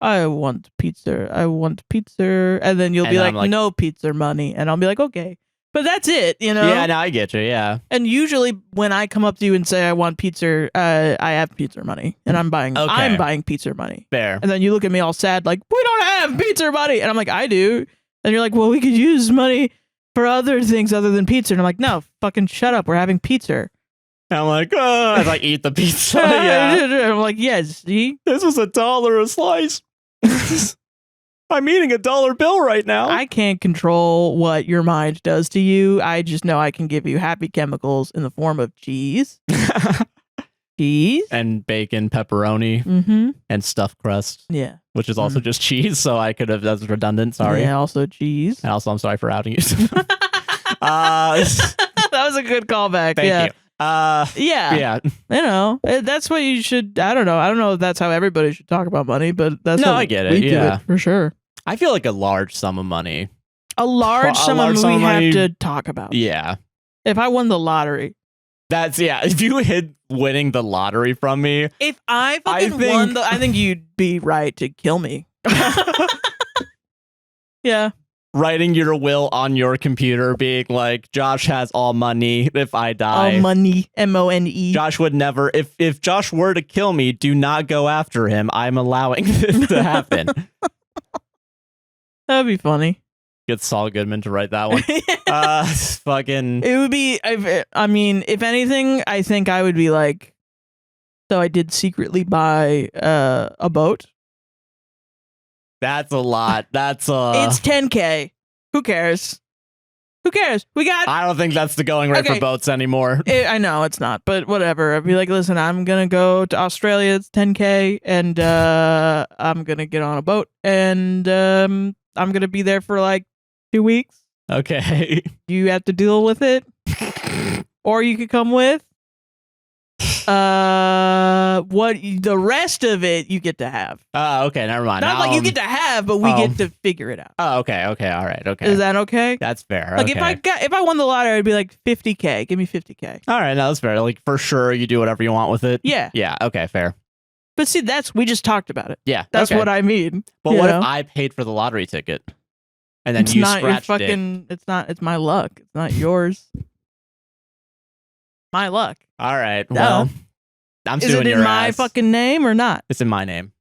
I want pizza. And then you'll be like, no pizza money. And I'll be like, okay. But that's it, Yeah, no, I get you, yeah. And usually when I come up to you and say I want pizza, I have pizza money. And I'm buying pizza money. Fair. And then you look at me all sad like, we don't have pizza money. And I'm like, I do. And you're like, well, we could use money for other things other than pizza. And I'm like, no, fucking shut up. We're having pizza. And I'm like, oh, I like eat the pizza. Yeah. I'm like, yes, see? This was $1 a slice. I'm eating a $1 bill right now. I can't control what your mind does to you. I just know I can give you happy chemicals in the form of cheese. Cheese. And bacon, pepperoni, Mm-hmm. and stuffed crust, Yeah. which is also just cheese. So I could have, that's redundant. Sorry. Yeah, also cheese. And also, I'm sorry for outing you. That was a good callback. Thank yeah. you. Yeah. You know, that's what you should. I don't know. I don't know if that's how everybody should talk about money, but that's No, how I get it, we do yeah. for sure. I feel like a large sum of money. A large sum of money we have to talk about. Yeah. If I won the lottery. That's, yeah. If you hid winning the lottery from me. If I fucking won I think you'd be right to kill me. Yeah. Writing your will on your computer being like, Josh has all money if I die. All money. M-O-N-E. Josh would never, if Josh were to kill me, do not go after him. I'm allowing this to happen. That'd be funny. Get Saul Goodman to write that one. Fucking. It would be, I mean, if anything, I think I would be like, so I did secretly buy a boat. That's a lot. That's It's 10K. Who cares? Who cares? We got. I don't think that's the going rate for boats anymore. I know it's not, but whatever. I'd be like, listen, I'm gonna go to Australia. It's 10K, and I'm gonna get on a boat, and I'm gonna be there for like 2 weeks. Okay. You have to deal with it, or you could come with. What the rest of it you get to have. Oh, okay, never mind. Not like you get to have, but we get to figure it out. Oh, okay, all right, okay. Is that okay? That's fair. Like okay. if I won the lottery, I'd be like 50K. Give me 50K. All right, no, that's fair. Like for sure, you do whatever you want with it. Yeah. Yeah. Okay. Fair. But see, we just talked about it. Yeah. That's okay. what I mean. But what if I paid for the lottery ticket, and then it's you not scratched your fucking, it? It's not. It's my luck. It's not yours. My luck. All right. Duh. Well, I'm Is suing it your in my ass. fucking name or not? It's in my name.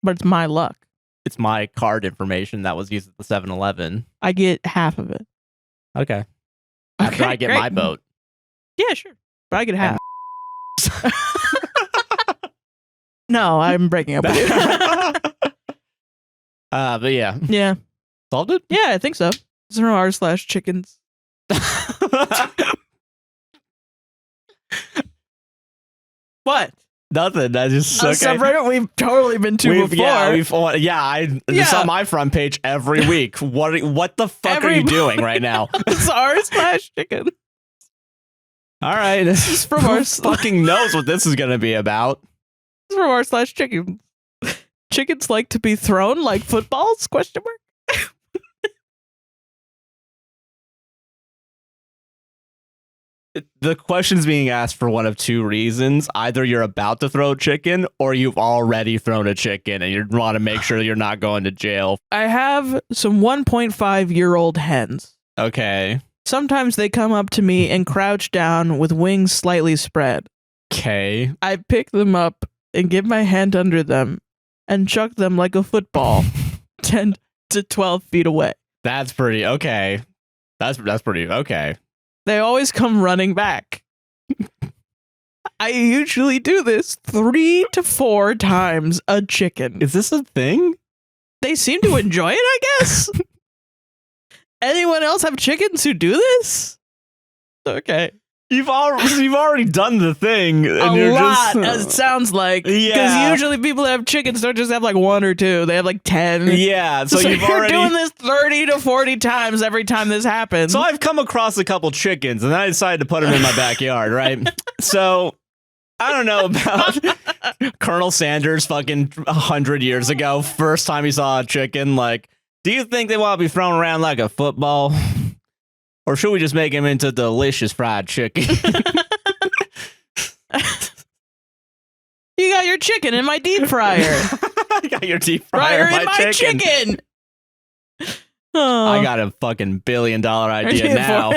But it's my luck. It's my card information that was used at the 7-Eleven. I get half of it. Okay. After I get great. my boat. Yeah, sure. But I get half. No, I'm breaking up with you. But yeah. Yeah. Solved it? Yeah, I think so. It's from r/chickens. What? Nothing. I just okay. Subreddit we've totally been to before. It's on my front page every week. What the fuck are you doing right now? It's r/chicken. All right. This is from Who fucking knows what this is gonna be about? This is from r/chickens. Chickens like to be thrown like footballs? Question mark. The question's being asked for one of two reasons. Either you're about to throw a chicken or you've already thrown a chicken and you want to make sure you're not going to jail. I have some 1.5-year-old hens. Okay. Sometimes they come up to me and crouch down with wings slightly spread. Okay. I pick them up and get my hand under them and chuck them like a football 10 to 12 feet away. That's pretty okay. That's pretty okay. They always come running back. I usually do this 3 to 4 times a chicken. Is this a thing? They seem to enjoy it, I guess. Anyone else have chickens who do this? Okay. You've already done the thing. And A you're lot, just, it sounds like. Yeah. Because usually people that have chickens don't just have like 1 or 2. They have like 10. Yeah, so you've you're already doing this 30 to 40 times every time this happens. So I've come across a couple chickens and then I decided to put them in my backyard, right? So I don't know about Colonel Sanders fucking 100 years ago. First time he saw a chicken, like, do you think they want to be thrown around like a football? Or should we just make him into delicious fried chicken? You got your chicken in my deep fryer. I got your deep fryer in my chicken. Oh. I got a fucking $1 billion idea now.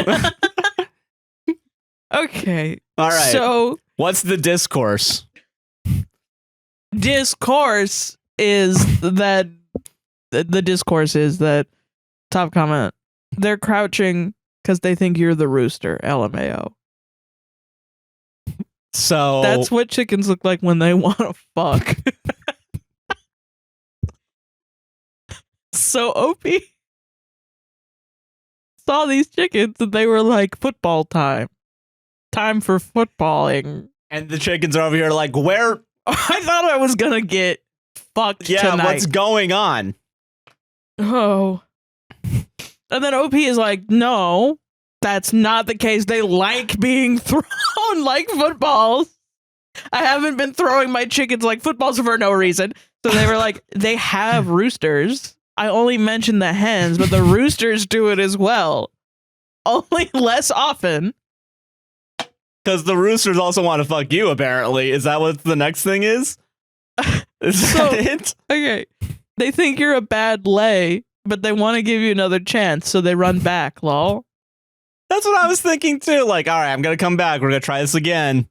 Okay. All right. So what's the discourse? Discourse is that the discourse is that top comment. They're crouching because they think you're the rooster. LMAO. So that's what chickens look like when they want to fuck. So OP saw these chickens and they were like, football time. Time for footballing. And the chickens are over here like, where? I thought I was gonna get fucked tonight. What's going on? Oh. And then OP is like, no, that's not the case. They like being thrown like footballs. I haven't been throwing my chickens like footballs for no reason. So they were like, they have roosters. I only mentioned the hens, but the roosters do it as well. Only less often. Because the roosters also want to fuck you, apparently. Is that what the next thing is? Is that it? Okay. They think you're a bad lay, but they want to give you another chance, so they run back, lol. That's what I was thinking too. Like, all right, I'm going to come back. We're going to try this again.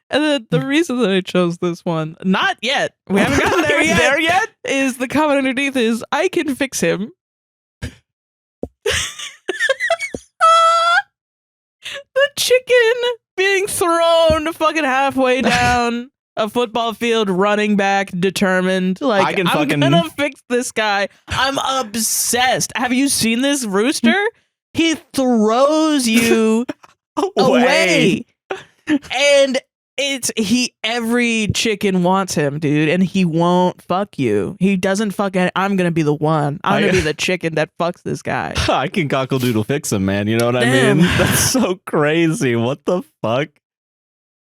And then the reason that I chose this one, not yet, we haven't gotten there yet, is the comment underneath is, I can fix him. The chicken being thrown fucking halfway down a football field, running back, determined. Like, I'm gonna fix this guy. I'm obsessed. Have you seen this rooster? He throws you away. And every chicken wants him, dude, and he won't fuck you. He doesn't fuck I'm gonna be the one. I'm gonna be the chicken that fucks this guy. I can cockle-doodle fix him, man. You know what Damn. I mean? That's so crazy. What the fuck?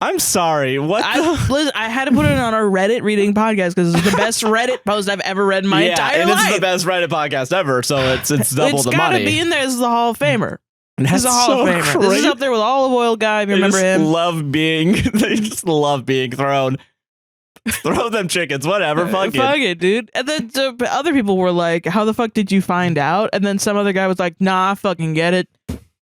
I'm sorry. Listen, I had to put it on our Reddit reading podcast because it's the best Reddit post I've ever read in my entire life. It's the best Reddit podcast ever, so it's double the money. It's gotta be in there as the Hall of Famer. That's He's a Hall of Famer. Crazy. This is up there with Olive Oil Guy, if you remember him. They just love being thrown. Throw them chickens, whatever, fuck it, dude. And then other people were like, how the fuck did you find out? And then some other guy was like, nah, I fucking get it.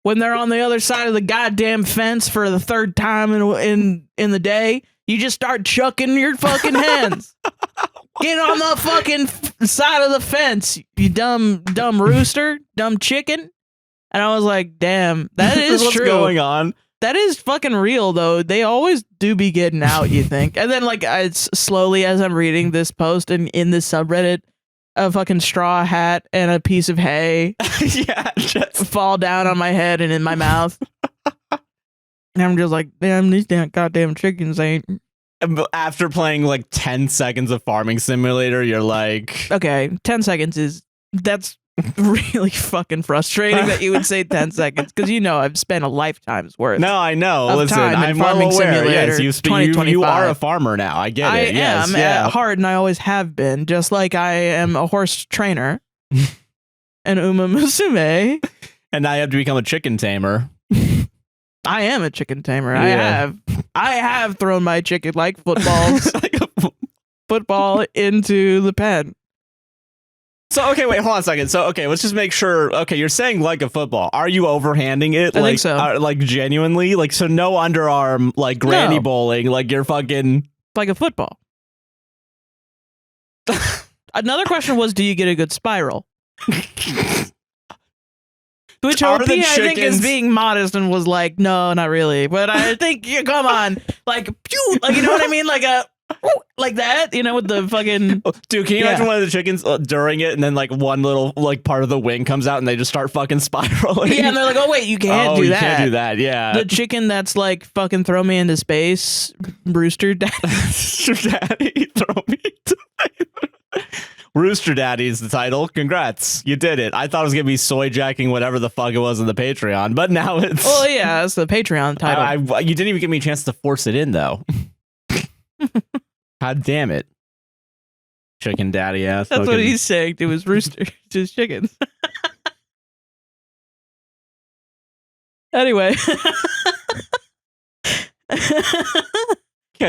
When they're on the other side of the goddamn fence for the third time in the day, you just start chucking your fucking hens. Get on the fucking side of the fence, you dumb rooster, dumb chicken. And I was like, damn, that is what's true. Going on? That is fucking real, though. They always do be getting out, you think. And then, like, it's slowly, as I'm reading this post and in this subreddit, a fucking straw hat and a piece of hay just fall down on my head and in my mouth. And I'm just like, damn, these damn goddamn chickens ain't. After playing like 10 seconds of Farming Simulator, you're like... Okay, 10 seconds that's really fucking frustrating that you would say 10 seconds, because I've spent a lifetime's worth. No, I know. Of Listen, time I'm in well Farming aware. Simulator. Yes, you are a farmer now. I get it. I am at heart, and I always have been. Just like I am a horse trainer, and Uma Musume, and I have to become a chicken tamer. I am a chicken tamer. Yeah. I have thrown my chicken like footballs, football into the pen. So, okay, wait, hold on a second. So, okay, let's just make sure. Okay, you're saying like a football. Are you overhanding it? I think so. Like genuinely? Like, so no underarm, like granny bowling, like you're fucking... Like a football. Another question was, do you get a good spiral? Which OP, I think, is being modest and was like, no, not really. But I think, come on, like, pew, like, you know what I mean? Like like that, with the fucking... Dude, can you imagine one of the chickens during it, and then like one little like part of the wing comes out and they just start fucking spiraling? Yeah, and they're like, oh wait, you can't do that. You can't do that, yeah. The chicken that's like, fucking throw me into space, Rooster Daddy. Rooster Daddy, throw me into Rooster Daddy is the title. Congrats, you did it. I thought it was gonna be soy jacking whatever the fuck it was in the Patreon, but now it's... Oh yeah, that's the Patreon title. You didn't even give me a chance to force it in though. God damn it. Chicken daddy ass. That's what he's saying to his rooster, to his chickens. Anyway.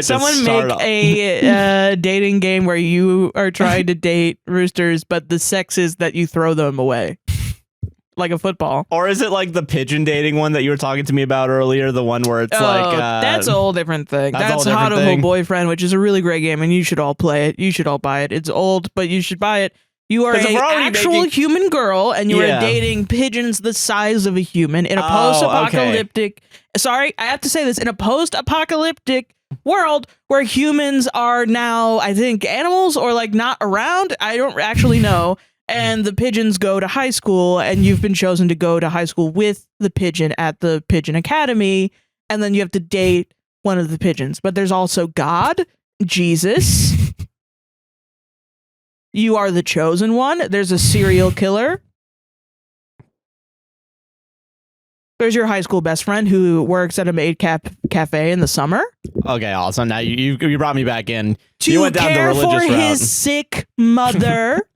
Someone make a dating game where you are trying to date roosters, but the sex is that you throw them away. Like a football. Or is it like the pigeon dating one that you were talking to me about earlier? The one where it's like... that's a whole different thing. That's Hot Boyfriend, which is a really great game, and you should all play it. You should all buy it. It's old, but you should buy it. You are an actual human girl, and you are dating pigeons the size of a human in a post-apocalyptic... Okay. Sorry, I have to say this. In a post-apocalyptic world where humans are now, I think, animals or like not around. I don't actually know. and the pigeons go to high school, and you've been chosen to go to high school with the pigeon at the Pigeon Academy, and then you have to date one of the pigeons. But there's also God, Jesus. You are the chosen one. There's a serial killer. There's your high school best friend who works at a maid cafe in the summer. Okay, awesome. Now you brought me back in. To You went down the care religious for route. his sick mother.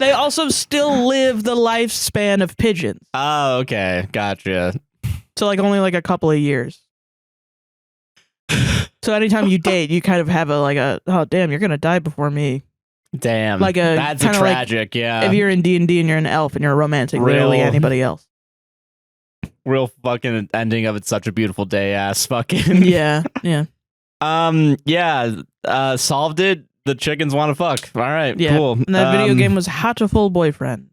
They also still live the lifespan of pigeons. Oh, okay. Gotcha. So like only like a couple of years. So anytime you date, you kind of have oh damn, you're gonna die before me. Damn. Like that's a kinda like tragic, yeah. If you're in D&D and you're an elf and you're a romantic, literally anybody else. Real fucking ending of It's Such a Beautiful Day ass fucking. Yeah. Solved it. The chickens want to fuck. All right, Yeah. cool. And that video game was Hatoful Boyfriend.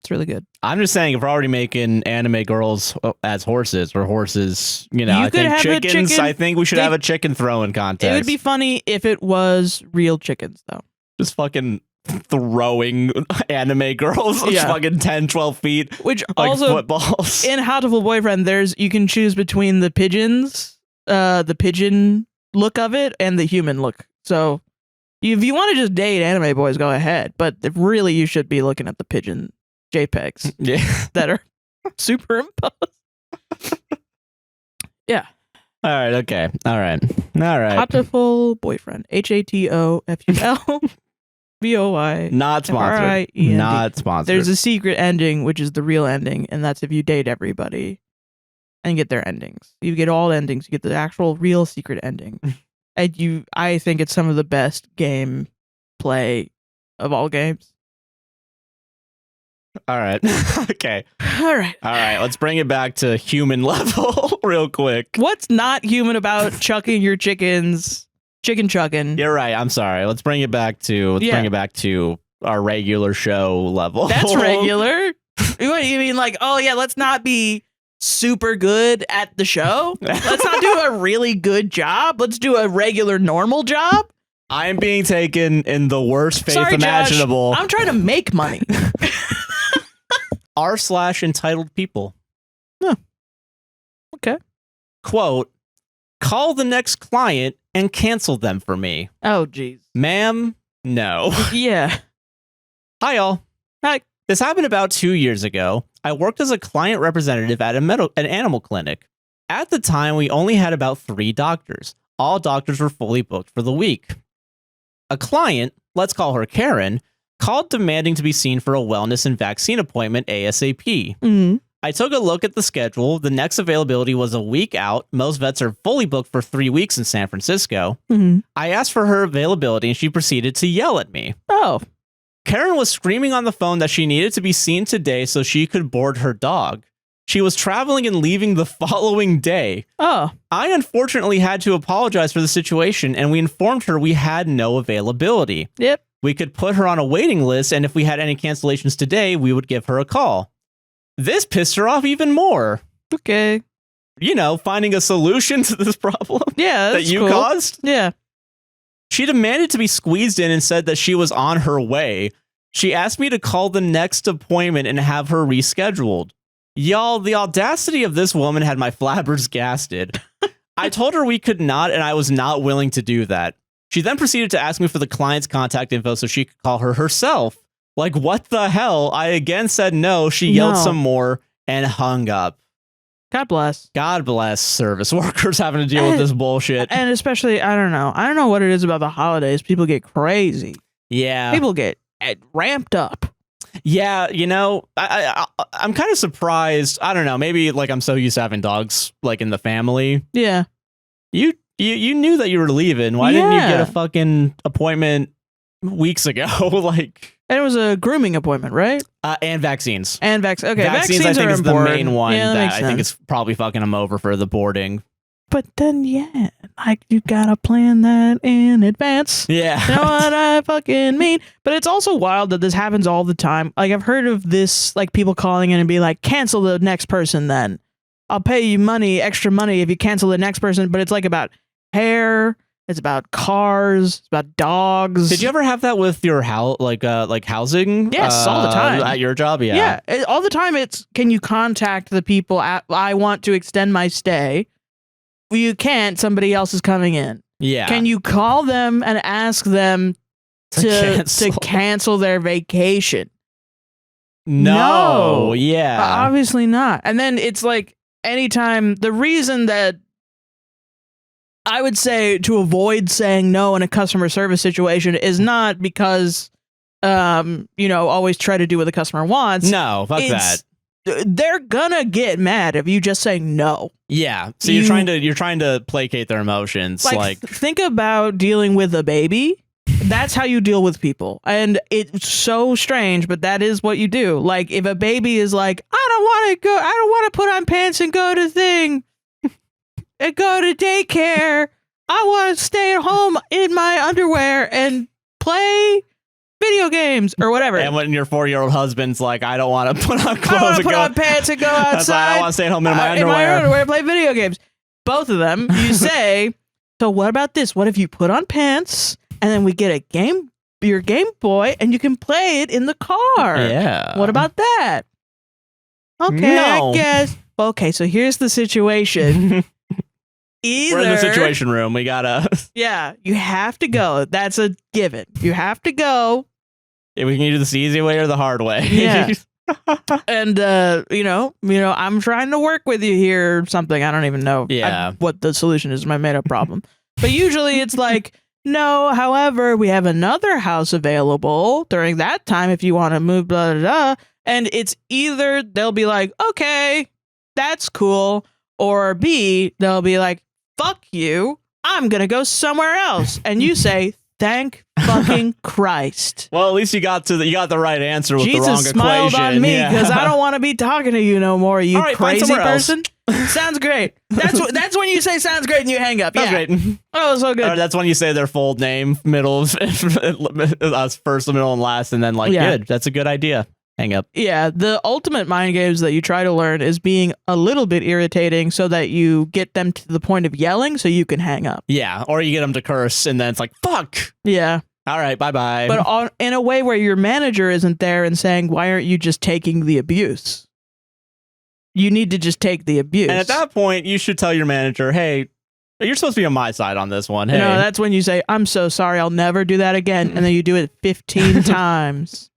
It's really good. I'm just saying, if we're already making anime girls as horses or horses, You I could think have a chickens. chicken- I think we should have a chicken throwing contest. It would be funny if it was real chickens, though. just fucking throwing anime girls Yeah. fucking 10, 12 feet Which like also, footballs. in Hatoful Boyfriend, you can choose between the pigeons, the pigeon look of it, and the human look. So if you want to just date anime boys, go ahead. But really, you should be looking at the pigeon JPEGs Yeah. that are superimposed. Yeah. All right. Okay. All right. Hatoful Boyfriend. HATOFUL Not sponsored. FRIEND. Not sponsored. There's a secret ending, which is the real ending, and that's if you date everybody and get their endings. You get all endings. You get the actual real secret ending. And I think it's some of the best game play of all games. All right. Okay. All right. All right. Let's bring it back to human level real quick. What's not human about chucking your chickens? Chicken chucking. You're right. I'm sorry. Let's bring it back to our regular show level. That's regular. What you mean? Like, oh yeah, let's not be super good at the show. Let's not do a really good job. Let's do a regular normal job. I am being taken in the worst faith Sorry, imaginable. Josh, I'm trying to make money. r/entitled people. Okay. Quote, call the next client and cancel them for me. Oh, geez. Ma'am, no. Yeah. Hi, y'all. Hi. This happened about 2 years ago. I worked as a client representative at an animal clinic. At the time, we only had about 3 doctors. All doctors were fully booked for the week. A client, let's call her Karen, called demanding to be seen for a wellness and vaccine appointment ASAP. Mm-hmm. I took a look at the schedule. The next availability was a week out. Most vets are fully booked for 3 weeks in San Francisco. Mm-hmm. I asked for her availability and she proceeded to yell at me. Oh. Karen was screaming on the phone that she needed to be seen today so she could board her dog. She was traveling and leaving the following day. Oh. I unfortunately had to apologize for the situation and we informed her we had no availability. Yep. We could put her on a waiting list and if we had any cancellations today, we would give her a call. This pissed her off even more. Okay. Finding a solution to this problem Yeah. that That's you cool. caused. Yeah. She demanded to be squeezed in and said that she was on her way. She asked me to call the next appointment and have her rescheduled. Y'all, the audacity of this woman had my flabbergasted. I told her we could not, and I was not willing to do that. She then proceeded to ask me for the client's contact info so she could call her herself. Like, what the hell? I again said no. She yelled No. some more and hung up. God bless. God bless service workers having to deal with this bullshit. And especially, I don't know what it is about the holidays. People get crazy. Yeah. People get ramped up. Yeah, I'm kind of surprised. I don't know. Maybe like I'm so used to having dogs like in the family. Yeah. You knew that you were leaving. Why didn't you get Yeah. a fucking appointment weeks ago? And it was a grooming appointment, right? And vaccines. And vaccines. Okay, vaccines I vaccines think are is the important. main one Yeah, that makes I think sense. is probably fucking them over for the boarding. But then, yeah, like you gotta plan that in advance. Yeah. You know what I fucking mean? But it's also wild that this happens all the time. Like I've heard of this, like people calling in and be like, cancel the next person then. I'll pay you extra money if you cancel the next person. But it's like about hair It's about cars. It's about dogs. Did you ever have that with your house, like housing? Yes, all the time. At your job, yeah. Yeah, all the time. It's, can you contact the people I want to extend my stay? Well, you can't. Somebody else is coming in. Yeah. Can you call them and ask them to cancel their vacation? No. Yeah. Obviously not. And then it's like, anytime, the reason that I would say to avoid saying no in a customer service situation is not because, always try to do what the customer wants. No, fuck that. They're gonna get mad if you just say no. Yeah. So you're trying to placate their emotions. Like think about dealing with a baby. That's how you deal with people. And it's so strange, but that is what you do. Like, if a baby is like, I don't want to put on pants and go to and go to daycare. I want to stay at home in my underwear and play video games or whatever. And when your 4-year-old husband's like, I don't want to put on clothes. I want to put on pants and go outside. I want to stay at home in my underwear. In my underwear, play video games. Both of them, you say, so what about this? What if you put on pants and then we get your Game Boy and you can play it in the car? Yeah. What about that? Okay, No. I guess. Okay, so here's the situation. We're in the situation room. We gotta. Yeah, you have to go. That's a given. You have to go. We can do this the easy way or the hard way. Yeah. And I'm trying to work with you here or something. I don't even know what the solution is to my made up problem. But usually it's like, no, however, we have another house available during that time if you want to move, blah, blah, blah. And it's either they'll be like, okay, that's cool. Or B, they'll be like, fuck you, I'm going to go somewhere else. And you say, thank fucking Christ. Well, at least you got the right answer with Jesus the wrong smiled equation. on me because I don't want to be talking to you no more, you crazy person. Sounds great. That's when you say sounds great and you hang up. That's great. Oh, so good. Or that's when you say their full name, middle, first, middle, and last, and then good. That's a good idea. Hang up. Yeah, the ultimate mind games that you try to learn is being a little bit irritating so that you get them to the point of yelling so you can hang up. Yeah, or you get them to curse and then it's like, fuck. Yeah. All right, bye-bye. But in a way where your manager isn't there and saying, why aren't you just taking the abuse? You need to just take the abuse. And at that point, you should tell your manager, hey, you're supposed to be on my side on this one. Hey. No, that's when you say, I'm so sorry, I'll never do that again. And then you do it 15 times.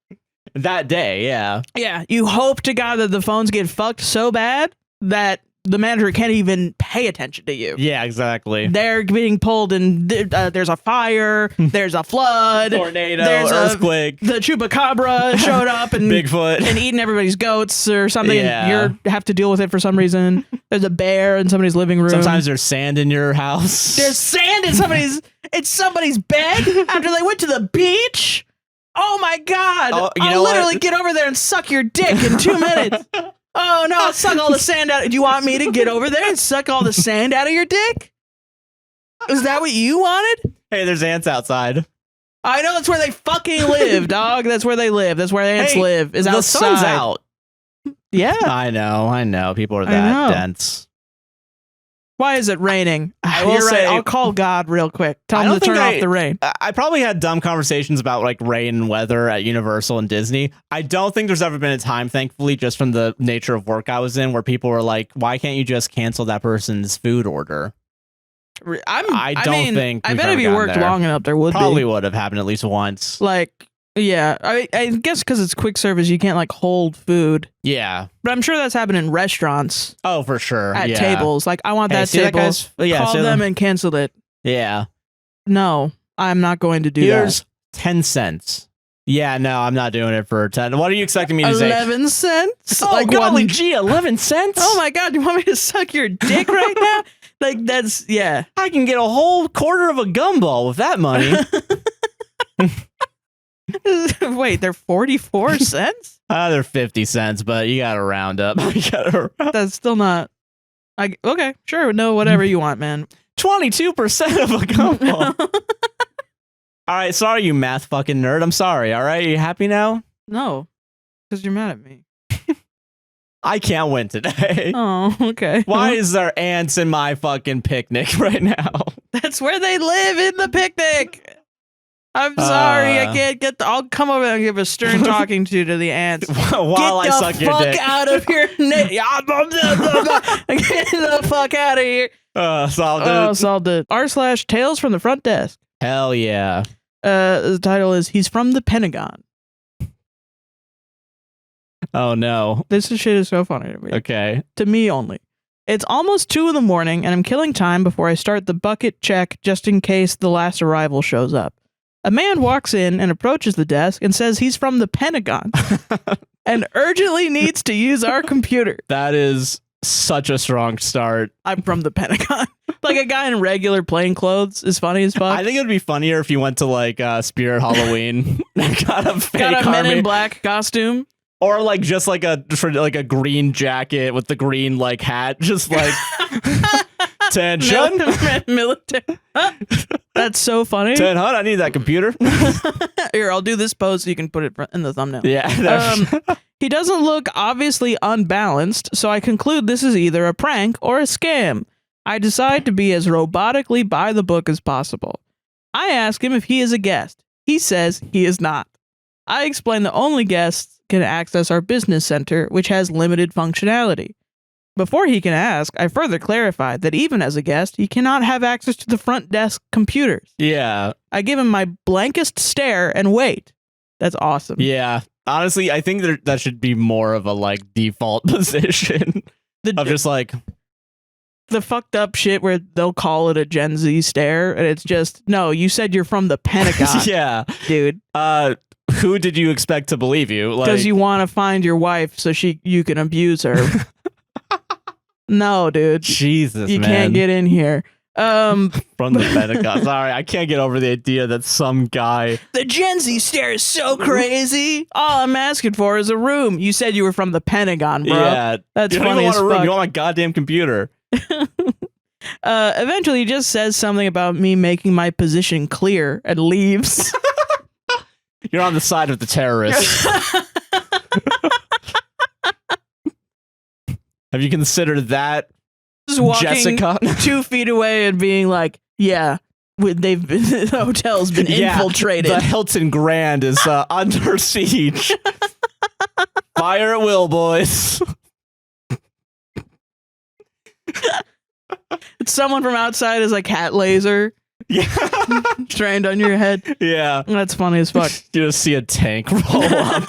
That day, yeah. Yeah, you hope to God that the phones get fucked so bad that the manager can't even pay attention to you. Yeah, exactly. They're being pulled and there's a fire, there's a flood, tornado, there's earthquake. The chupacabra showed up and Bigfoot and eating everybody's goats or something. Yeah. And you have to deal with it for some reason. There's a bear in somebody's living room. Sometimes there's sand in your house. There's sand in somebody's bed after they went to the beach. Oh my God! I'll literally get over there and suck your dick in 2 minutes. Oh no! I'll suck all the sand out. Do you want me to get over there and suck all the sand out of your dick? Is that what you wanted? Hey, there's ants outside. I know that's where they fucking live, dog. That's where they live. That's where ants live. Is outside. The sun's out. Yeah, I know. People are that dense. Why is it raining? I will say, I'll call God real quick. Tell him to turn off the rain. I probably had dumb conversations about like rain and weather at Universal and Disney. I don't think there's ever been a time, thankfully, just from the nature of work I was in, where people were like, why can't you just cancel that person's food order? I think I bet if you worked long enough, there probably would have happened at least once. Like, yeah, I guess because it's quick service, you can't like hold food. Yeah, but I'm sure that's happened in restaurants. Oh, for sure. At tables, like I want that table. Call them and cancel it. Yeah. No, I'm not going to do Here's that. 10 cents. Yeah, no, I'm not doing it for 10. What are you expecting me to 11 cents? Oh, like golly gee, 11 cents? Oh my God, you want me to suck your dick right now? Like that's, yeah. I can get a whole quarter of a gumball with that money. Wait, they're 44 cents? They're 50 cents, but you gotta round up. That's still not. Okay, sure, no, whatever you want, man. 22% of a gumball. All right, sorry, you math fucking nerd. I'm sorry. All right, are you happy now? No, because you're mad at me. I can't win today. Oh, okay. Why is there ants in my fucking picnic right now? That's where they live in the picnic. I'm sorry, I can't get. I'll come over and give a stern talking to the ants. While I suck your dick. Get the fuck out of here! Get the fuck out of here! Solved it. Oh, solved it. r/Tales from the Front Desk. Hell yeah. The title is "He's from the Pentagon." Oh no. This shit is so funny to me. Okay. To me only. It's almost 2 in the morning, and I'm killing time before I start the bucket check just in case the last arrival shows up. A man walks in and approaches the desk and says he's from the Pentagon and urgently needs to use our computer. That is such a strong start. I'm from the Pentagon. Like a guy in regular plain clothes is funny as fuck. I think it would be funnier if you went to like Spirit Halloween and got a fake Got a Men army. in Black costume. Or like just like a green jacket with the green like hat, just like attention. Military. That's so funny. 10 Hunt, I need that computer. Here, I'll do this pose so you can put it in the thumbnail. Yeah. He doesn't look obviously unbalanced, so I conclude this is either a prank or a scam. I decide to be as robotically by the book as possible. I ask him if he is a guest. He says he is not. I explain that only guests can access our business center, which has limited functionality. Before he can ask, I further clarify that even as a guest, he cannot have access to the front desk computers. Yeah. I give him my blankest stare and wait. That's awesome. Yeah. Honestly, I think that should be more of a like default position of just like the fucked up shit where they'll call it a Gen Z stare, and it's just, no, you said you're from the Pentagon. Yeah. Dude. Who did you expect to believe you? Because you want to find your wife so you can abuse her. No, dude. Jesus, you man. can't get in here. From the Pentagon. Sorry, I can't get over the idea that some guy. The Gen Z stare is so crazy. All I'm asking for is a room. You said you were from the Pentagon, bro. Yeah, that's you funny don't as want a room. fuck. You want my goddamn computer. Eventually, he just says something about me making my position clear and leaves. You're on the side of the terrorists. Have you considered that, Just walking Jessica? 2 feet away and being like, yeah, the hotel's been infiltrated. The Hilton Grand is under siege. Fire at will, boys. Someone from outside is like cat laser. Yeah. Trained on your head. Yeah. That's funny as fuck. You just see a tank roll up.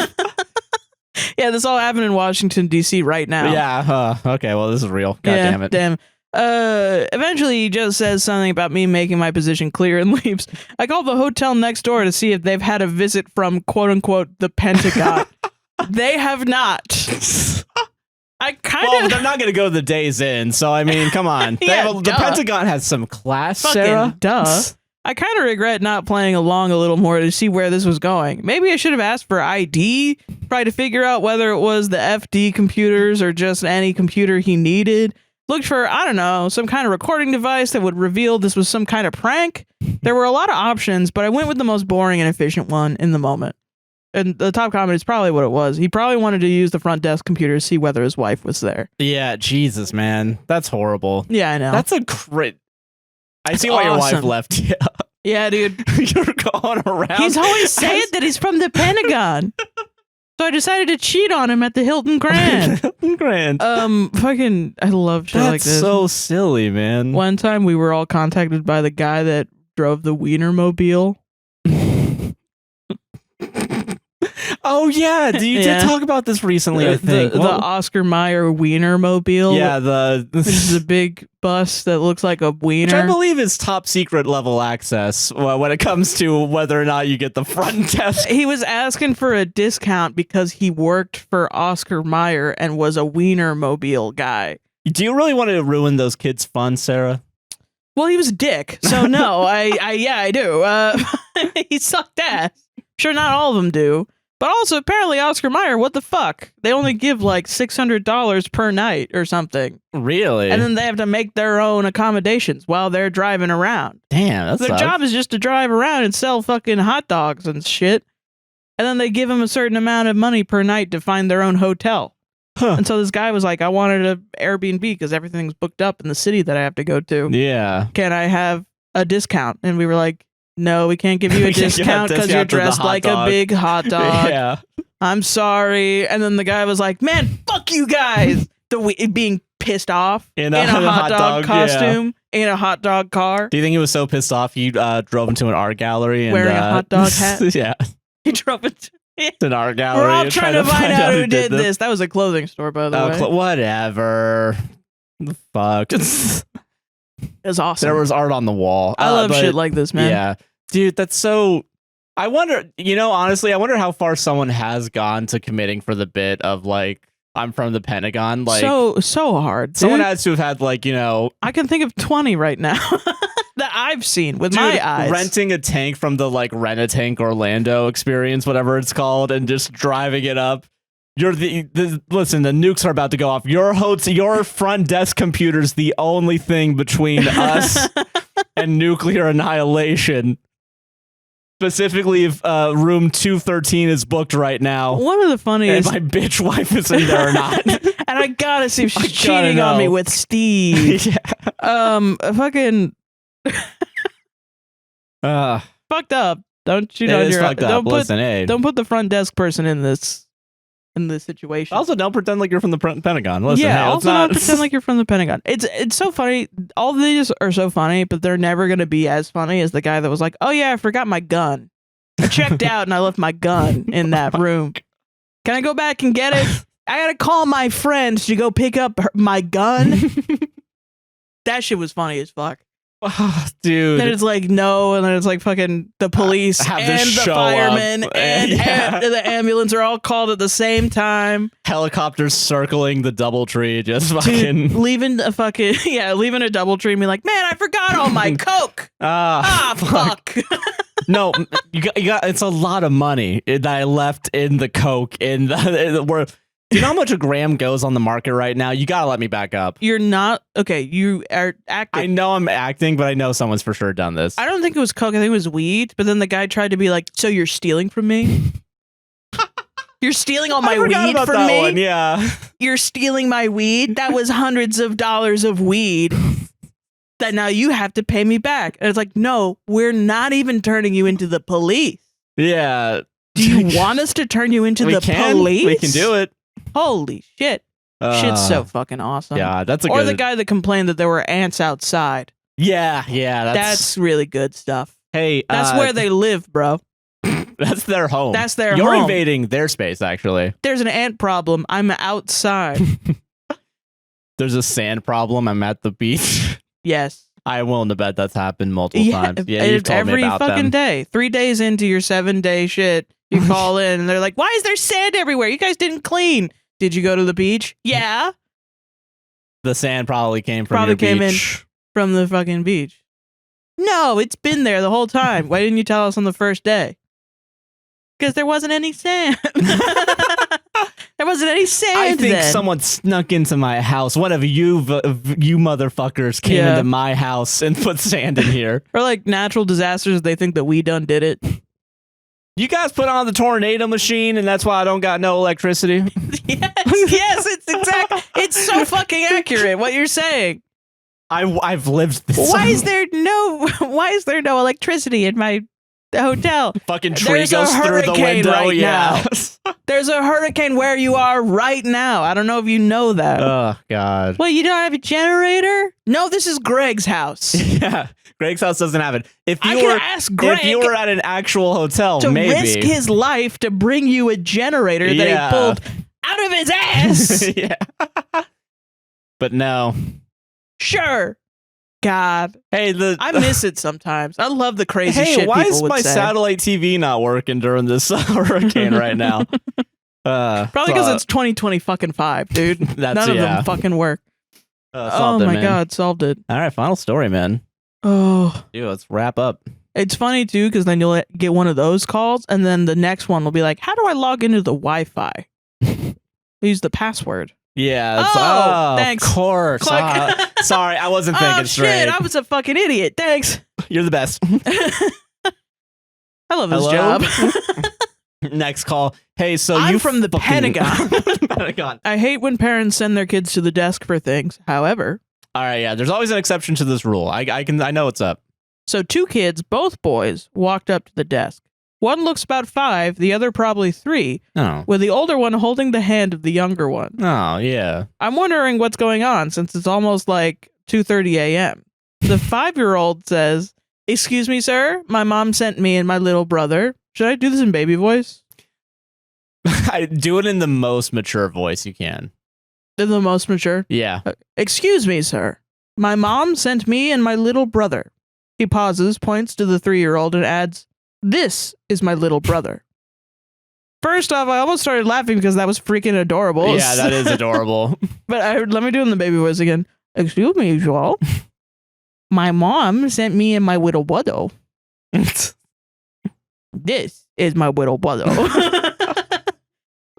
Yeah, this all happened in Washington, D.C. right now. Yeah. Okay, well, this is real. God damn it. Damn. Eventually, he just says something about me making my position clear and leaves. I call the hotel next door to see if they've had a visit from, quote-unquote, the Pentagon. They have not. I kind of... Well, they're not going to go the Days Inn, so, I mean, come on. The Pentagon has some class, fucking Sarah. Duh. I kind of regret not playing along a little more to see where this was going. Maybe I should have asked for ID, probably to figure out whether it was the FD computers or just any computer he needed. Looked for, I don't know, some kind of recording device that would reveal this was some kind of prank. There were a lot of options, but I went with the most boring and efficient one in the moment. And the top comment is probably what it was. He probably wanted to use the front desk computer to see whether his wife was there. Yeah, Jesus, man. That's horrible. Yeah, I know. That's a crit. I see why your wife left you. Yeah, dude. You're going around. He's always saying that he's from the Pentagon. So I decided to cheat on him at the Hilton Grand. Hilton Grand. Fucking, I love shit like this. That's so silly, man. One time we were all contacted by the guy that drove the Wienermobile. Oh yeah, you did talk about this recently. I think the Oscar Mayer Wienermobile. Yeah, this is a big bus that looks like a wiener. Which I believe is top secret level access when it comes to whether or not you get the front desk. He was asking for a discount because he worked for Oscar Mayer and was a Wienermobile guy. Do you really want to ruin those kids' fun, Sarah? Well, he was a dick, so no, I do. He sucked ass. Sure, not all of them do. But also, apparently, Oscar Mayer, what the fuck? They only give like $600 per night or something. Really? And then they have to make their own accommodations while they're driving around. Damn, that's their job is just to drive around and sell fucking hot dogs and shit. And then they give them a certain amount of money per night to find their own hotel. Huh. And so this guy was like, I wanted an Airbnb because everything's booked up in the city that I have to go to. Yeah. Can I have a discount. And we were like, no, we can't give you a We can't give a discount because discount you're to the dressed hot like dog." a big hot dog. Yeah. I'm sorry. And then the guy was like, man, fuck you guys. Being pissed off In in a a hot dog yeah. costume in a hot dog car. Do you think he was so pissed off you drove into an art gallery and Wearing a hot dog hat? Yeah, He drove it. an art gallery. We're all and trying to find out who did this. That was a clothing store, by the way. Whatever. The fuck. It was awesome. There was art on the wall. I love but- shit like this, man. Yeah, dude, that's so. I wonder. Honestly, I wonder how far someone has gone to committing for the bit of like, I'm from the Pentagon. Like, so hard. someone dude. has to have had like, I can think of 20 right now that I've seen with my eyes. renting a tank from the like Rent a Tank Orlando experience, whatever it's called, and just driving it up. You're listen, the nukes are about to go off. Your front desk computer's the only thing between us and nuclear annihilation. Specifically, if room 213 is booked right now, One of the and funniest, my bitch wife is in there or not. and I gotta see if I she's gotta cheating on me know. with Steve. Yeah. Fucking fucked up. Don't you know? It is fucked up. Listen, hey. Don't put the front desk person in this situation. Also, don't pretend like you're from the Pentagon. Listen, yeah. hey, let's Also, not don't pretend like you're from the Pentagon. It's so funny. All of these are so funny, but they're never gonna be as funny as the guy that was like, "Oh yeah, I forgot my gun. I checked out and I left my gun in that room. Can I go back and get it? I gotta call my friends to go pick up my gun." That shit was funny as fuck. dude. Then it's like no, and then it's like fucking the police Have to and the show firemen up. and Yeah. the ambulance are all called at the same time. Helicopters circling the DoubleTree, just Dude, fucking. leaving a DoubleTree and be like, man, I forgot all my coke. Fuck. No, you got. It's a lot of money that I left in the Coke. Do you know how much a gram goes on the market right now? You gotta let me back up. You're not okay. You are acting. I know I'm acting, but I know someone's for sure done this. I don't think it was coke. I think it was weed. But then the guy tried to be like, "So you're stealing from me? You're stealing all my I forgot weed about from that me? one, yeah. You're stealing my weed? That was hundreds of dollars of weed that now you have to pay me back." And it's like, no, we're not even turning you into the police. Yeah. Do you want us to turn you into the police? We can do it. Holy shit. Shit's so fucking awesome. Yeah, that's a Or good. the guy that complained that there were ants outside. Yeah, That's really good stuff. hey. That's where they live, bro. That's their home. That's their You're home. invading their space, actually. There's an ant problem. I'm outside. There's a sand problem. I'm at the beach. Yes. I'm willing to bet that's happened multiple times. Yeah, you've told me every about fucking them. day. 3 days into your 7-day shit, you call in and they're like, "Why is there sand everywhere? You guys didn't clean. Did you go to the beach?" Yeah. The sand probably came from Probably your came beach. From the fucking beach. No, it's been there the whole time. Why didn't you tell us on the first day? Because there wasn't any sand. There wasn't any sand. I think then. someone snuck into my house. One of you motherfuckers came Yeah. into my house and put sand in here. Or like natural disasters, they think that we done did it. You guys put on the tornado machine, and that's why I don't got no electricity. Yes, it's so fucking accurate what you're saying. I've lived this. Why is there no electricity in my hotel? fucking tree There's a goes through the hurricane window? right Yeah. There's a hurricane where you are right now. I don't know if you know that. Oh God. Well, you don't have a generator? No, this is Greg's house. Yeah. Greg's house doesn't have it. If I you could were ask Greg if you were at an actual hotel, to maybe risk his life to bring you a generator that Yeah. he pulled out of his ass. Yeah. But no. Sure. God, Hey, I miss it sometimes. I love the crazy hey, shit why people is would my say. satellite TV not working during this hurricane right now? Probably because it's 2020 fucking 5, dude. That's None of them fucking work. Oh solved it, my man. God, solved it. All right, final story, man. Oh, Dude, let's wrap up. it's funny too because then you'll get one of those calls, and then the next one will be like, "How do I log into the Wi-Fi?" Use the password. Yeah. Thanks. Of course. Click. Sorry, I wasn't thinking Oh straight. shit! I was a fucking idiot. Thanks. You're the best. I love this Hello? job. Next call. Hey, so I'm you from the Pentagon. Pentagon. I hate when parents send their kids to the desk for things. However, All right, yeah. There's always an exception to this rule. I know what's up. So 2 kids, both boys, walked up to the desk. One looks about 5, the other probably 3, Oh. with the older one holding the hand of the younger one. Oh, yeah. I'm wondering what's going on since it's almost like 2:30 a.m. The 5-year-old says, "Excuse me, sir. My mom sent me and my little brother." Should I do this in baby voice? I do it in the most mature voice you can. In the most mature? Yeah. "Excuse me, sir. My mom sent me and my little brother." He pauses, points to the 3-year-old, and adds, "This is my little brother." First off, I almost started laughing because that was freaking adorable. Yeah, that is adorable. But let me do it in the baby voice again. "Excuse me, y'all. My mom sent me and my little brother. This is my little brother."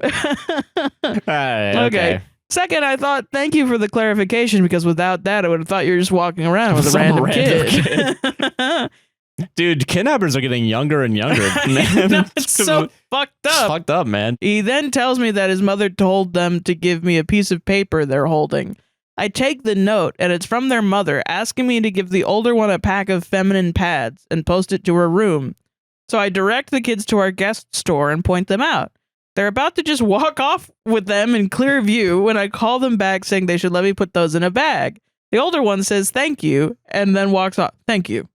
Alright, Okay. Second, I thought, thank you for the clarification, because without that, I would have thought you were just walking around with a Some random random kid. Dude, kidnappers are getting younger and younger, man. No, it's so fucked It's up. fucked up, man. He then tells me that his mother told them to give me a piece of paper they're holding. I take the note, and it's from their mother asking me to give the older one a pack of feminine pads and post it to her room. So I direct the kids to our guest store and point them out. They're about to just walk off with them in clear view when I call them back saying they should let me put those in a bag. The older one says thank you and then walks off. "Thank you.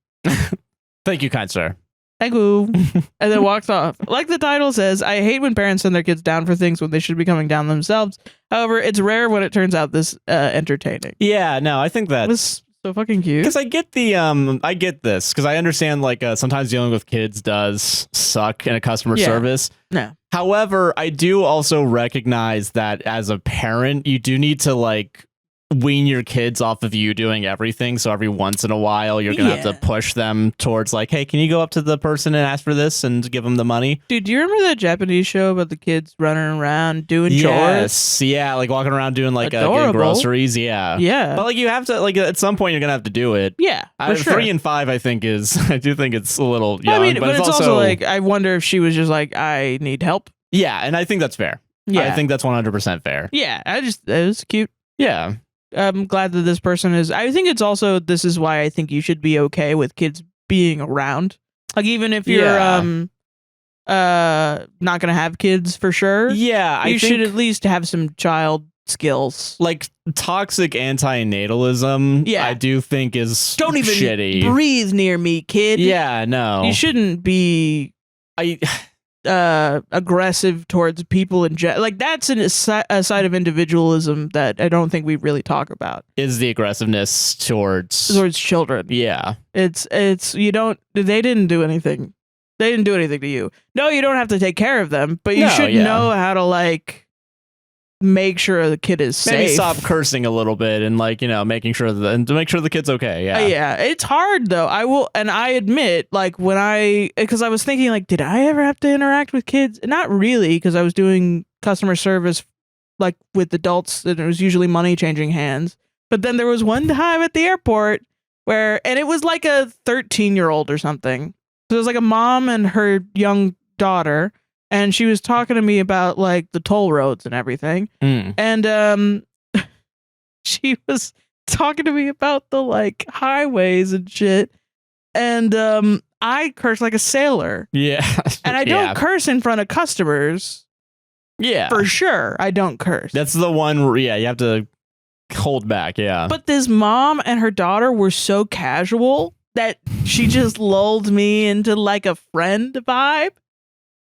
Thank you, kind sir. Thank you." And then walks off. Like the title says, I hate when parents send their kids down for things when they should be coming down themselves. However, it's rare when it turns out this entertaining. Yeah, no, I think It that was so fucking cute. because I get the I get this because I understand like sometimes dealing with kids does suck in a customer Yeah. service. No. However, I do also recognize that as a parent, you do need to like wean your kids off of you doing everything. So every once in a while, you're gonna have Yeah. to push them towards like, hey, can you go up to the person and ask for this and give them the money? Dude, do you remember that Japanese show about the kids running around doing chores? Yes, yeah, like walking around doing like getting Adorable. groceries. Yeah, Yeah. but like you have to like at some point you're gonna have to do it. Yeah, for sure. 3 and 5, I think is I do think it's a little young, I mean, but it's also like, I wonder if she was just like, I need help. yeah, and I think that's fair. Yeah. I think that's 100% fair. Yeah, it was cute. Yeah, I'm glad that this person is. I think it's also, this is why I think you should be okay with kids being around. Like, even if you're Yeah. not gonna have kids for sure, yeah. I you think should at least have some child skills. like toxic antinatalism. Yeah. I do think is Don't even shitty. breathe near me, kid. Yeah, no. You shouldn't be I aggressive towards people in general. Like, that's a side of individualism that I don't think we really talk about is the aggressiveness towards children. yeah. It's you don't, they didn't do anything. They didn't do anything to you. No, you don't have to take care of them, but you No, should yeah. know how to like make sure the kid is Maybe safe. stop cursing a little bit and like, you know, making sure that and to make sure the kid's okay. Yeah. Yeah, it's hard though. I admit, like because I was thinking, like, did I ever have to interact with kids? Not really, because I was doing customer service, like with adults, and it was usually money changing hands. But then there was one time at the airport and it was like a 13-year-old or something. So it was like a mom and her young daughter, and she was talking to me about like the toll roads and everything. Mm. And she was talking to me about the like highways and shit. And I curse like a sailor. Yeah. And I don't curse in front of customers. Yeah. For sure. I don't curse. That's the one where, yeah, you have to hold back. Yeah. But this mom and her daughter were so casual that she just lulled me into like a friend vibe.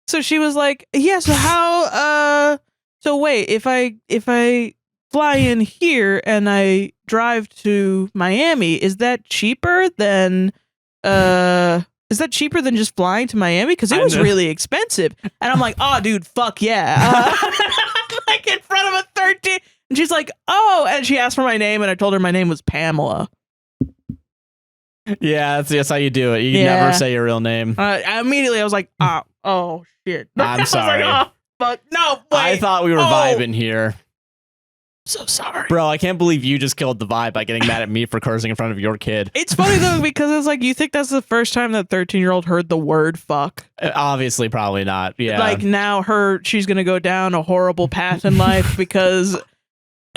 So she was like, yeah, so how, so wait, if I fly in here and I drive to Miami, is that cheaper than just flying to Miami? Because it was really expensive. And I'm like, oh, dude, fuck yeah. Like in front of a 13. And she's like, oh, and she asked for my name, and I told her my name was Pamela. Yeah, that's how you do it. You Yeah. never say your real name. Immediately I was like, oh shit. I'm sorry. I was like, oh, fuck. No, wait. I thought we were vibing here. So sorry. Bro, I can't believe you just killed the vibe by getting mad at me for cursing in front of your kid. It's funny though, because it's like, you think that's the first time that 13-year-old heard the word fuck? Obviously, probably not. Yeah. Like now she's going to go down a horrible path in life because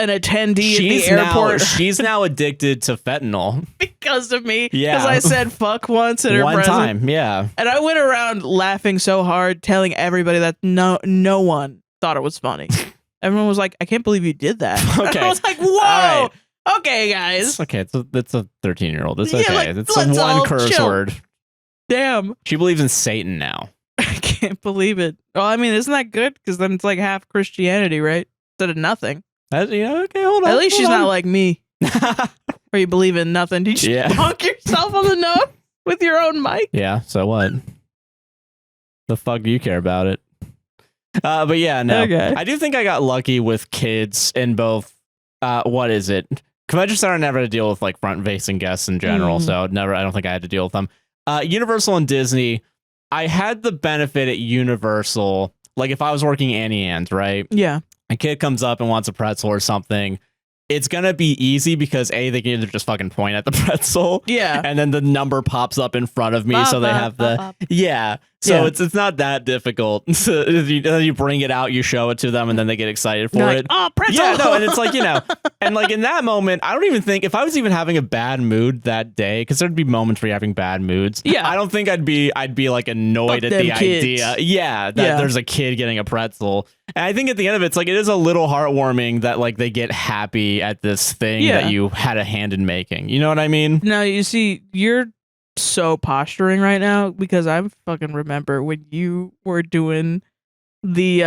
an attendee at the airport. She's now addicted to fentanyl because of me. Yeah. Because I said fuck once in her one presence. time. Yeah. And I went around laughing so hard, telling everybody that no one thought it was funny. Everyone was like, I can't believe you did that. Okay. And I was like, whoa. All right. Okay, guys. It's okay. It's a 13-year-old. It's Yeah, okay. like, It's let's one all curse chill. word. Damn. She believes in Satan now. I can't believe it. Well, I mean, isn't that good? Because then it's like half Christianity, right? Instead of nothing. Okay, hold on. At least she's hold not on. like me, where you believe in nothing. Did you just bonk yourself on the nose with your own mic? Yeah, so what? The fuck do you care about it? But yeah, no. Okay. I do think I got lucky with kids in both, what is it? Convention Center never had to deal with like front-facing guests in general, so I don't think I had to deal with them. Universal and Disney, I had the benefit at Universal, like if I was working Annie Ann's, right? Yeah. A kid comes up and wants a pretzel or something, it's gonna be easy because they can either just fucking point at the pretzel, Yeah. and then the number pops up in front of me, so they have the yeah. So Yeah. it's not that difficult. So you bring it out, you show it to them, and then they get excited for You're it. like, oh, pretzel. Yeah, no, and it's like, and like in that moment, I don't even think if I was even having a bad mood that day, because there'd be moments where you're having bad moods. Yeah. I don't think I'd be like annoyed Fuck at the them kids. idea. Yeah, that there's a kid getting a pretzel. And I think at the end of it, it's like it is a little heartwarming that like they get happy at this thing that you had a hand in making. You know what I mean? Now, you see, you're so posturing right now because I fucking remember when you were doing the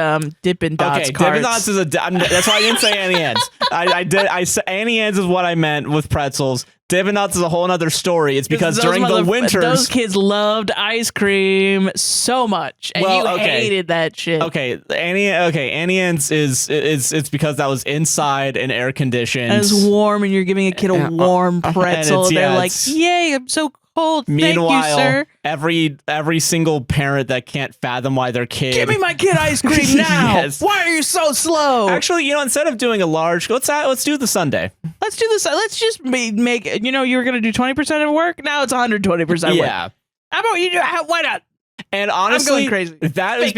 Dippin' Dots cards. Dippin' Dots is that's why I didn't say Annie Ann's. I said Annie Ann's is what I meant with pretzels. Dippin' Dots is a whole other story. It's because during the winters, those kids loved ice cream so much, and you hated that shit. Okay, Annie Ann's is it's because that was inside and air conditioned. And it's warm, and you're giving a kid a warm pretzel. They're like, "Yay, I'm so cold." Meanwhile, thank you, sir. every single parent that can't fathom why their kid Give me my kid ice cream now. Yes. Why are you so slow? Actually, instead of doing a large, let's do the Sunday. Let's do this. Let's just make. You were gonna do 20% of work. Now it's 120% work. Yeah. How about you do? Why not? And honestly, I'm going crazy. that is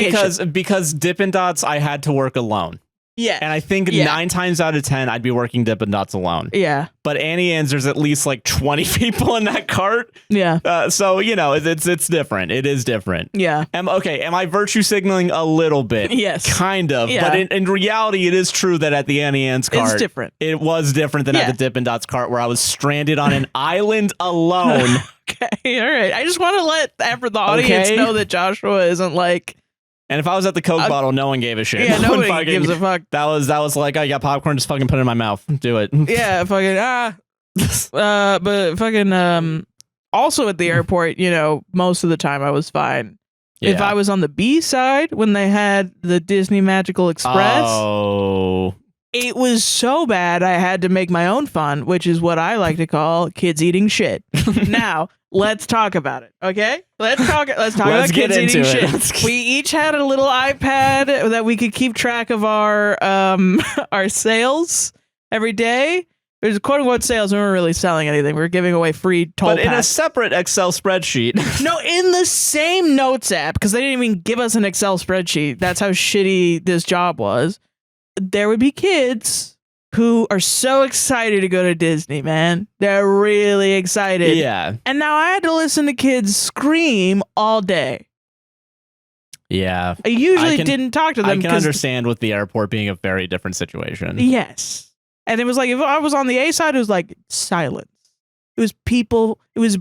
because Dippin' Dots I had to work alone. Yeah. And I think 9 times out of 10 I'd be working Dippin' Dots alone. Yeah. But Annie Ann's, there's at least like 20 people in that cart. Yeah. So it's different. It is different. Yeah. Am I virtue signaling a little bit? Yes. Kind of. Yeah. But in reality, it is true that at the Annie Ann's cart, It's different. It was different than at the Dippin' Dots cart where I was stranded on an island alone. Okay. All right. I just want to let the audience know that Joshua isn't like. And if I was at the Coke bottle, no one gave a shit. Yeah, nobody gives a fuck. That was like, I got popcorn, just fucking put it in my mouth. Do it. Yeah, fucking but fucking also at the airport, most of the time I was fine. Yeah. If I was on the B side when they had the Disney Magical Express, it was so bad I had to make my own fun, which is what I like to call kids eating shit. Now, let's talk about it, okay? Let's talk about kids eating shit. We each had a little iPad that we could keep track of our sales every day. There's quote unquote sales. We weren't really selling anything. We were giving away free toll But in a pass. separate Excel spreadsheet. No, in the same notes app, because they didn't even give us an Excel spreadsheet. That's how shitty this job was. There would be kids who are so excited to go to Disney, man. They're really excited. Yeah. And now I had to listen to kids scream all day. Yeah. I usually didn't talk to them. I can understand with the airport being a very different situation. Yes. And it was like, if I was on the A side, it was like silence. It was people, it was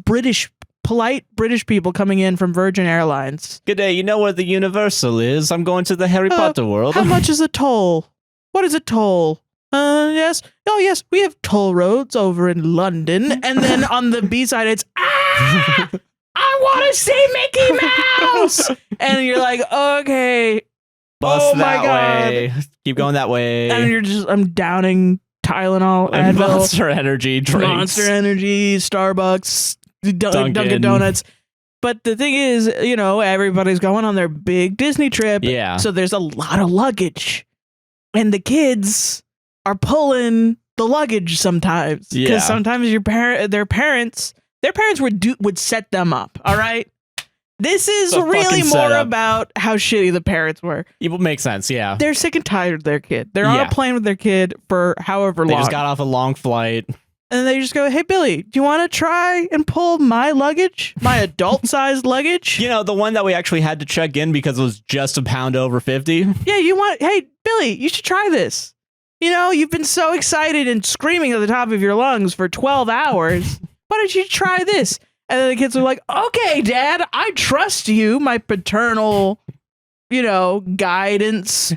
polite British people coming in from Virgin Airlines. Good day, you know where the Universal is? I'm going to the Harry Potter world. How much is a toll? What is a toll? Yes. Oh, yes, we have toll roads over in London. And then on the B side, it's, I want to see Mickey Mouse. And you're like, okay. Bust my God. way. Keep going that way. And I'm downing Tylenol, and Advil, Monster Energy drinks. Monster Energy, Starbucks, Dunkin' Donuts. But the thing is, everybody's going on their big Disney trip. Yeah. So there's a lot of luggage. And the kids are pulling the luggage sometimes. Yeah. Because sometimes their parents would set them up. All right. This is The really fucking more setup. about how shitty the parents were. It would make sense, yeah. They're sick and tired of their kid. They're on Yeah. a plane with their kid for however They long. just got off a long flight. And they just go, hey, Billy, do you want to try and pull my luggage? My adult-sized luggage? You know, the one that we actually had to check in because it was just a pound over 50. Yeah, hey, Billy, you should try this. You know, you've been so excited and screaming at the top of your lungs for 12 hours. Why don't you try this? And then the kids are like, okay, Dad, I trust you, my paternal, guidance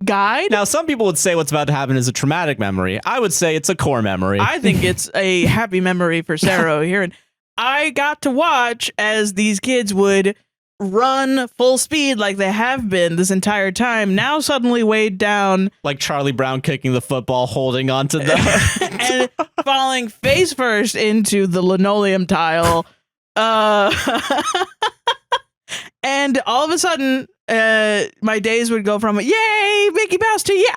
guide. Now, some people would say what's about to happen is a traumatic memory. I would say it's a core memory. I think it's a happy memory for Sarah here. And I got to watch as these kids would run full speed like they have been this entire time, now suddenly weighed down. Like Charlie Brown kicking the football, holding onto the... and falling face first into the linoleum tile. And all of a sudden, my days would go from, yay, Mickey Mouse to, yeah.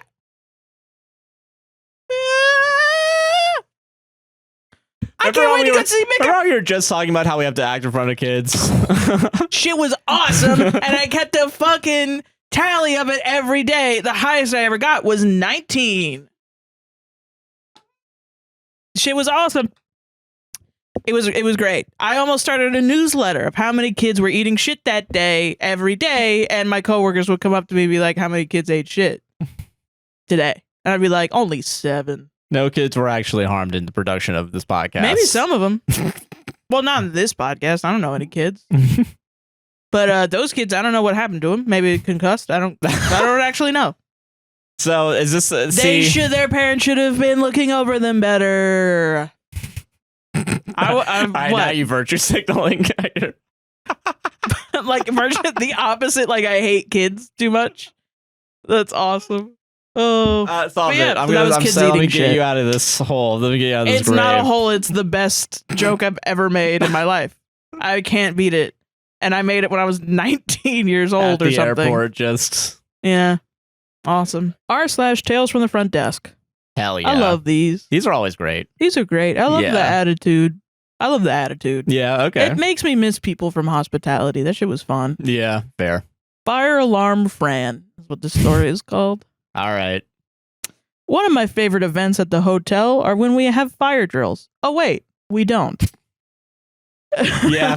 I can't wait to go see Mickey. Remember how you were just talking about how we have to act in front of kids? Shit was awesome, and I kept a fucking tally of it every day. The highest I ever got was 19. Shit was awesome. It was great. I almost started a newsletter of how many kids were eating shit that day every day, and my coworkers would come up to me and be like, how many kids ate shit today? And I'd be like, only 7. No kids were actually harmed in the production of this podcast. Maybe some of them. Well, not in this podcast. I don't know any kids. But those kids, I don't know what happened to them. Maybe concussed. I don't actually know. So is this... Their parents should have been looking over them better. Now you virtue signaling. Like the opposite. Like I hate kids too much. That's awesome. Oh, it's all but good. yeah, I'm so that was gonna kids let me eating get shit. you out of this hole. Let me get you out of this It's grave. not a hole. It's the best joke I've ever made in my life. I can't beat it. And I made it when I was 19 years old At or the something. airport, just... Yeah. Awesome. r/Tales from the Front Desk. Hell yeah. I love these. These are always great. These are great. I love Yeah. the attitude. I love the attitude. Yeah, okay. It makes me miss people from hospitality. That shit was fun. Yeah, fair. Fire Alarm Fran is what the story is called. All right. One of my favorite events at the hotel are when we have fire drills. Oh, wait, we don't. Yeah.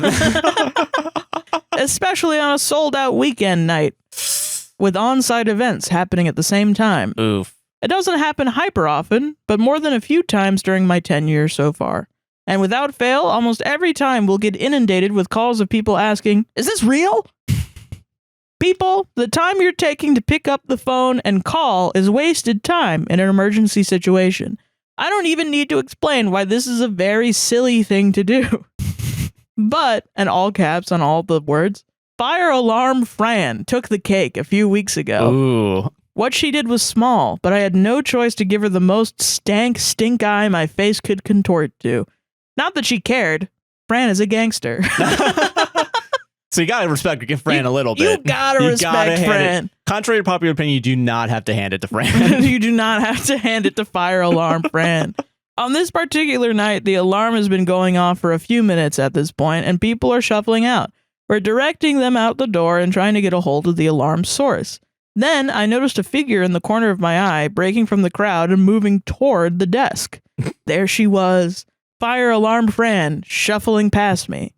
Especially on a sold-out weekend night with on-site events happening at the same time. Oof. It doesn't happen hyper often, but more than a few times during my 10 years so far. And without fail, almost every time we'll get inundated with calls of people asking, is this real? People, the time you're taking to pick up the phone and call is wasted time in an emergency situation. I don't even need to explain why this is a very silly thing to do. But, and all caps on all the words, Fire Alarm Fran took the cake a few weeks ago. Ooh. What she did was small, but I had no choice to give her the most stink eye my face could contort to. Not that she cared. Fran is a gangster. So you gotta respect Fran a little bit. You gotta respect Fran. Contrary to popular opinion, you do not have to hand it to Fran. You do not have to hand it to Fire Alarm Fran. On this particular night, the alarm has been going off for a few minutes at this point, and people are shuffling out. We're directing them out the door and trying to get a hold of the alarm source. Then I noticed a figure in the corner of my eye breaking from the crowd and moving toward the desk. There she was, Fire Alarm Fran, shuffling past me.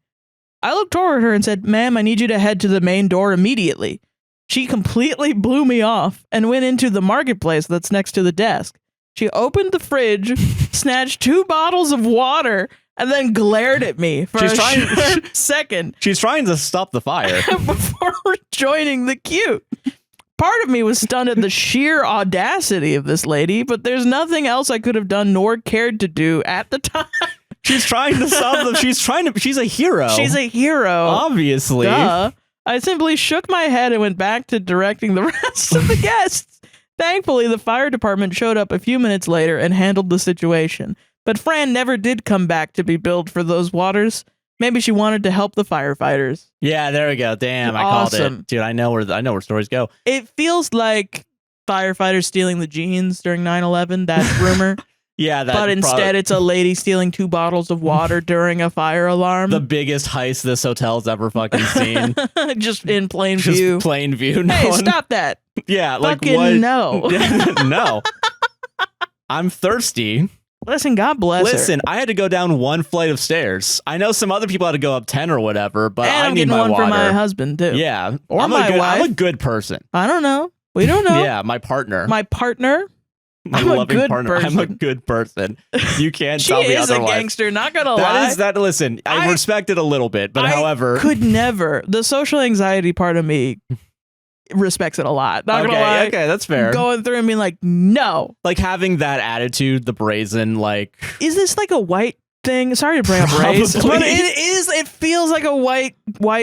I looked toward her and said, "Ma'am, I need you to head to the main door immediately." She completely blew me off and went into the marketplace that's next to the desk. She opened the fridge, snatched 2 bottles of water, and then glared at me for a short second. She's trying to stop the fire. Before joining the queue. Part of me was stunned at the sheer audacity of this lady, but there's nothing else I could have done nor cared to do at the time. She's trying to stop them. She's a hero. She's a hero. Obviously. Duh. I simply shook my head and went back to directing the rest of the guests. Thankfully, the fire department showed up a few minutes later and handled the situation. But Fran never did come back to be billed for those waters. Maybe she wanted to help the firefighters. Yeah, there we go. Damn, I called it. Dude, I know where stories go. It feels like firefighters stealing the jeans during 9/11, that rumor. Yeah, but instead it's a lady stealing 2 bottles of water during a fire alarm. the biggest heist this hotel's ever fucking seen. Just in plain view. Just plain view. No Hey, one- stop that. Yeah, like Fucking what? no. No. I'm thirsty. Listen, God bless her. Listen, I had to go down 1 flight of stairs. I know some other people had to go up 10 or whatever, but And I I'm need getting my one water. for my husband too. Yeah. Or I'm my wife. I'm a good person. I don't know. We don't know. Yeah, my partner. My partner. My I'm a loving good partner. I'm a person. good person. You can't She tell me is a otherwise. gangster, not gonna lie. That is that. Listen, I respect it a little bit, but I however, could never. The social anxiety part of me respects it a lot. Not gonna lie. okay, that's fair. Going through and being like, no. Like having that attitude, the brazen, like Is this like a white thing? Sorry to bring up race, Probably. but it is. It feels like a white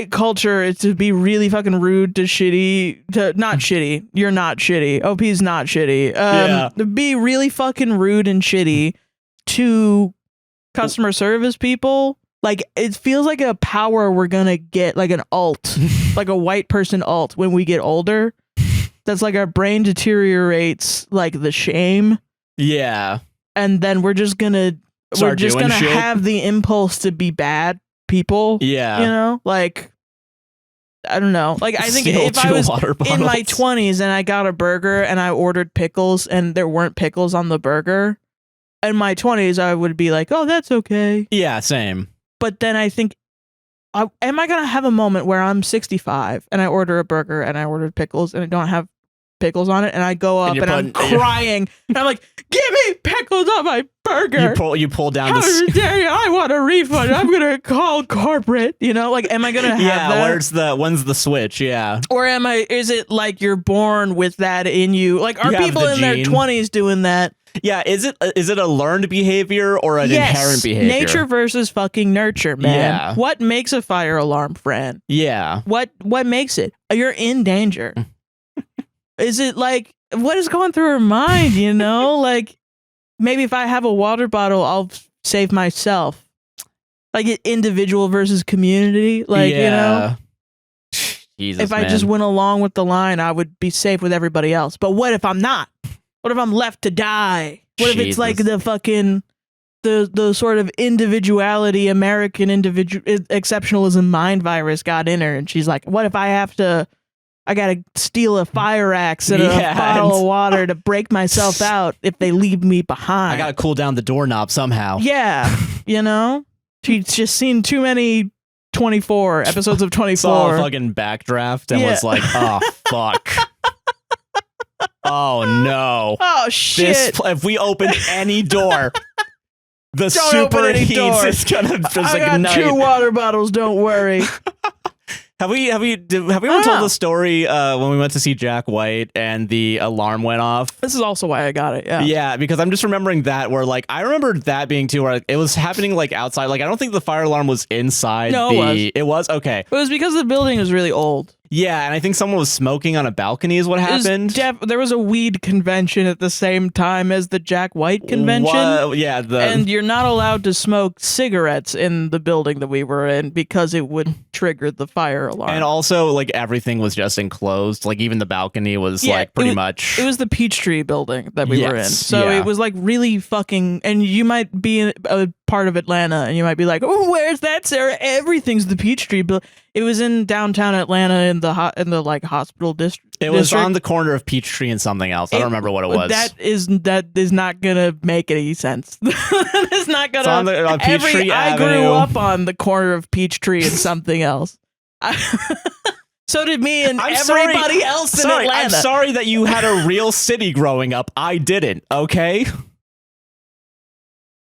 culture to be really fucking rude to shitty. To not shitty. You're not shitty. OP's not shitty. Yeah. To be really fucking rude and shitty to customer service people. Like it feels like a power we're gonna get, like an alt, like a white person alt when we get older. That's like our brain deteriorates, like the shame, yeah. and then we're just gonna Start doing shit. have the impulse to be bad people. Yeah. You know, like I don't know. Like I think Steal if I 2 was water in my bottles. 20s and I got a burger and I ordered pickles and there weren't pickles on the burger, in my 20s I would be like, oh, that's okay. Yeah, same. But then I think, am I going to have a moment where I'm 65 and I order a burger and I ordered pickles and I don't have pickles on it and I go up and I'm crying and I'm like, give me pickles on my burger. You pull down How the dare you? I want a refund. I'm going to call corporate. You know, like, am I going to have that? when's the switch? Yeah. Or is it like you're born with that in you? Like, are You have people the in their gene. 20s doing that? Yeah, is it a learned behavior or an Yes. inherent behavior? Nature versus fucking nurture, man. Yeah. What makes a fire alarm, Fran? Yeah. What makes it? You're in danger. Is it like what is going through her mind, you know? Like maybe if I have a water bottle, I'll save myself. Like individual versus community, like, you know? Jesus, If I just went along with the line, I would be safe with everybody else. But what if I'm not? What if I'm left to die? What if it's like the fucking the sort of individuality, American exceptionalism mind virus got in her, and she's like, what if I gotta steal a fire axe and a bottle of water to break myself out if they leave me behind? I gotta cool down the doorknob somehow. Yeah, you know? She's just seen too many 24 episodes of 24. Saw a fucking backdraft and was like, oh, fuck. Oh, no. Oh, shit. If we open any door, the Don't open super any heat doors. is gonna just I got ignite. 2 water bottles, don't worry. Have we ever told the story when we went to see Jack White and the alarm went off? This is also why I got it. Yeah. Yeah, because I'm just remembering that where like I remember that being too where it was happening like outside. Like I don't think the fire alarm was inside. No, it was okay. It was because the building was really old. Yeah, and I think someone was smoking on a balcony is what happened. There was a weed convention at the same time as the Jack White convention. Yeah, and you're not allowed to smoke cigarettes in the building that we were in because it would trigger the fire alarm. and also like everything was just enclosed. Like even the balcony was like pretty much. It was the Peachtree building that we were in. So yeah. it was like really fucking. And you might be in a part of Atlanta and you might be like, oh, where's that, Sarah? Everything's the Peachtree building. It was in downtown Atlanta in the like hospital district. It was on the corner of Peachtree and something else. I don't remember what it was. That is not gonna make any sense. That is not gonna. It's on Peachtree I Avenue. grew up on the corner of Peachtree and something else. So did me and everybody else in Atlanta. I'm sorry that you had a real city growing up. I didn't. Okay.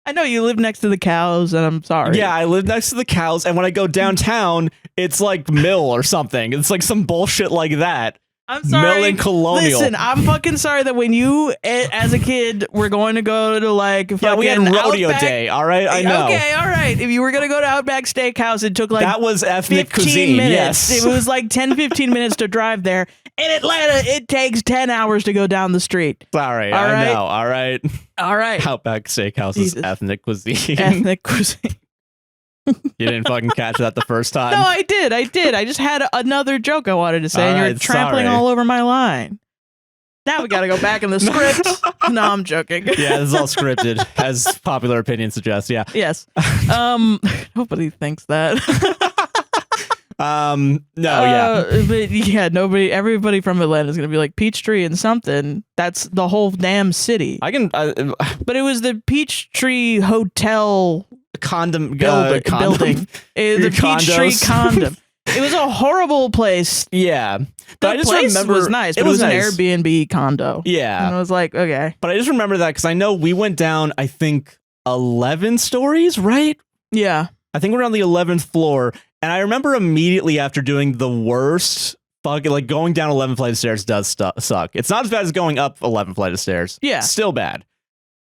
I know you live next to the cows, and I'm sorry. Yeah, I live next to the cows, and when I go downtown, it's like Mill or something. It's like some bullshit like that. I'm sorry. Mill and Colonial. Listen, I'm fucking sorry that when you, as a kid, were going to go to like yeah, we had rodeo Outback, day. All right, I know. Okay, all right. If you were gonna go to Outback Steakhouse, it took like that was ethnic 15 cuisine. minutes. Yes, It was like 10-15 minutes to drive there. In Atlanta, it takes 10 hours to go down the street. Sorry, All I right. know. All right. All right. Outback Steakhouse is Jesus. ethnic cuisine. Ethnic cuisine. You didn't fucking catch that the first time. No, I did. I just had another joke I wanted to say, and All you're right, trampling sorry. all over my line. Now we got to go back in the script. No, I'm joking. Yeah, this is all scripted, as popular opinion suggests. Yeah. Yes. Nobody thinks that. No. Yeah. But yeah, everybody from Atlanta is gonna be like Peachtree and something. That's the whole damn city. I can. But it was the Peachtree Hotel Condom building. condom. The Peachtree condom. It was a horrible place. Yeah, The but I just place remember was nice, but it was nice. an Airbnb condo. Yeah, And I was like, okay. but I just remember that because I know we went down. I think 11 stories, right? Yeah. I think we're on the 11th floor, and I remember immediately after doing the worst. Like going down 11 flight of stairs does suck. It's not as bad as going up 11 flight of stairs. Yeah. Still bad.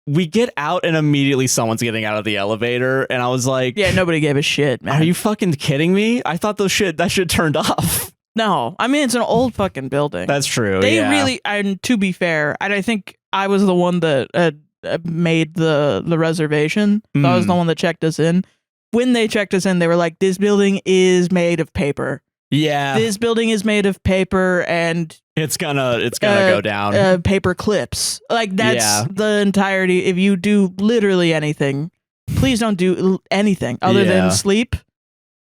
We get out and immediately someone's getting out of the elevator, and I was like, Yeah, nobody gave a shit, man. are you fucking kidding me? I thought that shit turned off. No. I mean, it's an old fucking building. That's true. They yeah. really, and to be fair, and I think I was the one that made the reservation. So I was the one that checked us in. When they checked us in, they were like, this building is made of paper. Yeah. This building is made of paper and It's gonna go down. paper clips. Like that's Yeah. the entirety. If you do literally anything, please don't do anything other Yeah. than sleep.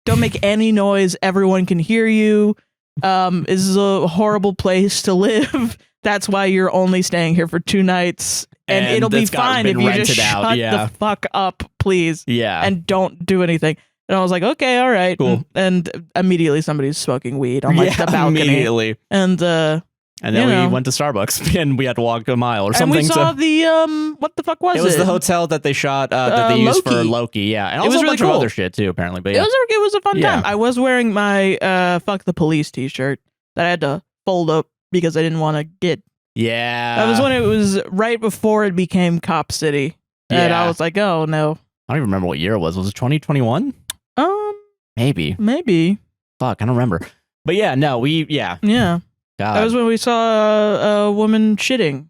Don't make any noise. Everyone can hear you. This is a horrible place to live. That's why you're only staying here for 2 nights. And it'll be fine if you just shut the fuck up, please. Yeah. And don't do anything. And I was like, okay, all right. Cool. And immediately somebody's smoking weed on like the balcony. Immediately. And then we went to Starbucks and we had to walk a mile or something. And we saw the what the fuck was it? It was the hotel that they shot that they used for Loki. Yeah. And It also was a really bunch of cool. other shit too, apparently. But yeah. It was a fun Yeah. time. I was wearing my fuck the police t-shirt that I had to fold up because I didn't want to get. Yeah. That was when it was right before it became Cop City. And Yeah. I was like, oh no. I don't even remember what year it was. Was it 2021? Maybe. Maybe. Fuck, I don't remember. But yeah, no, Yeah. God. That was when we saw a woman shitting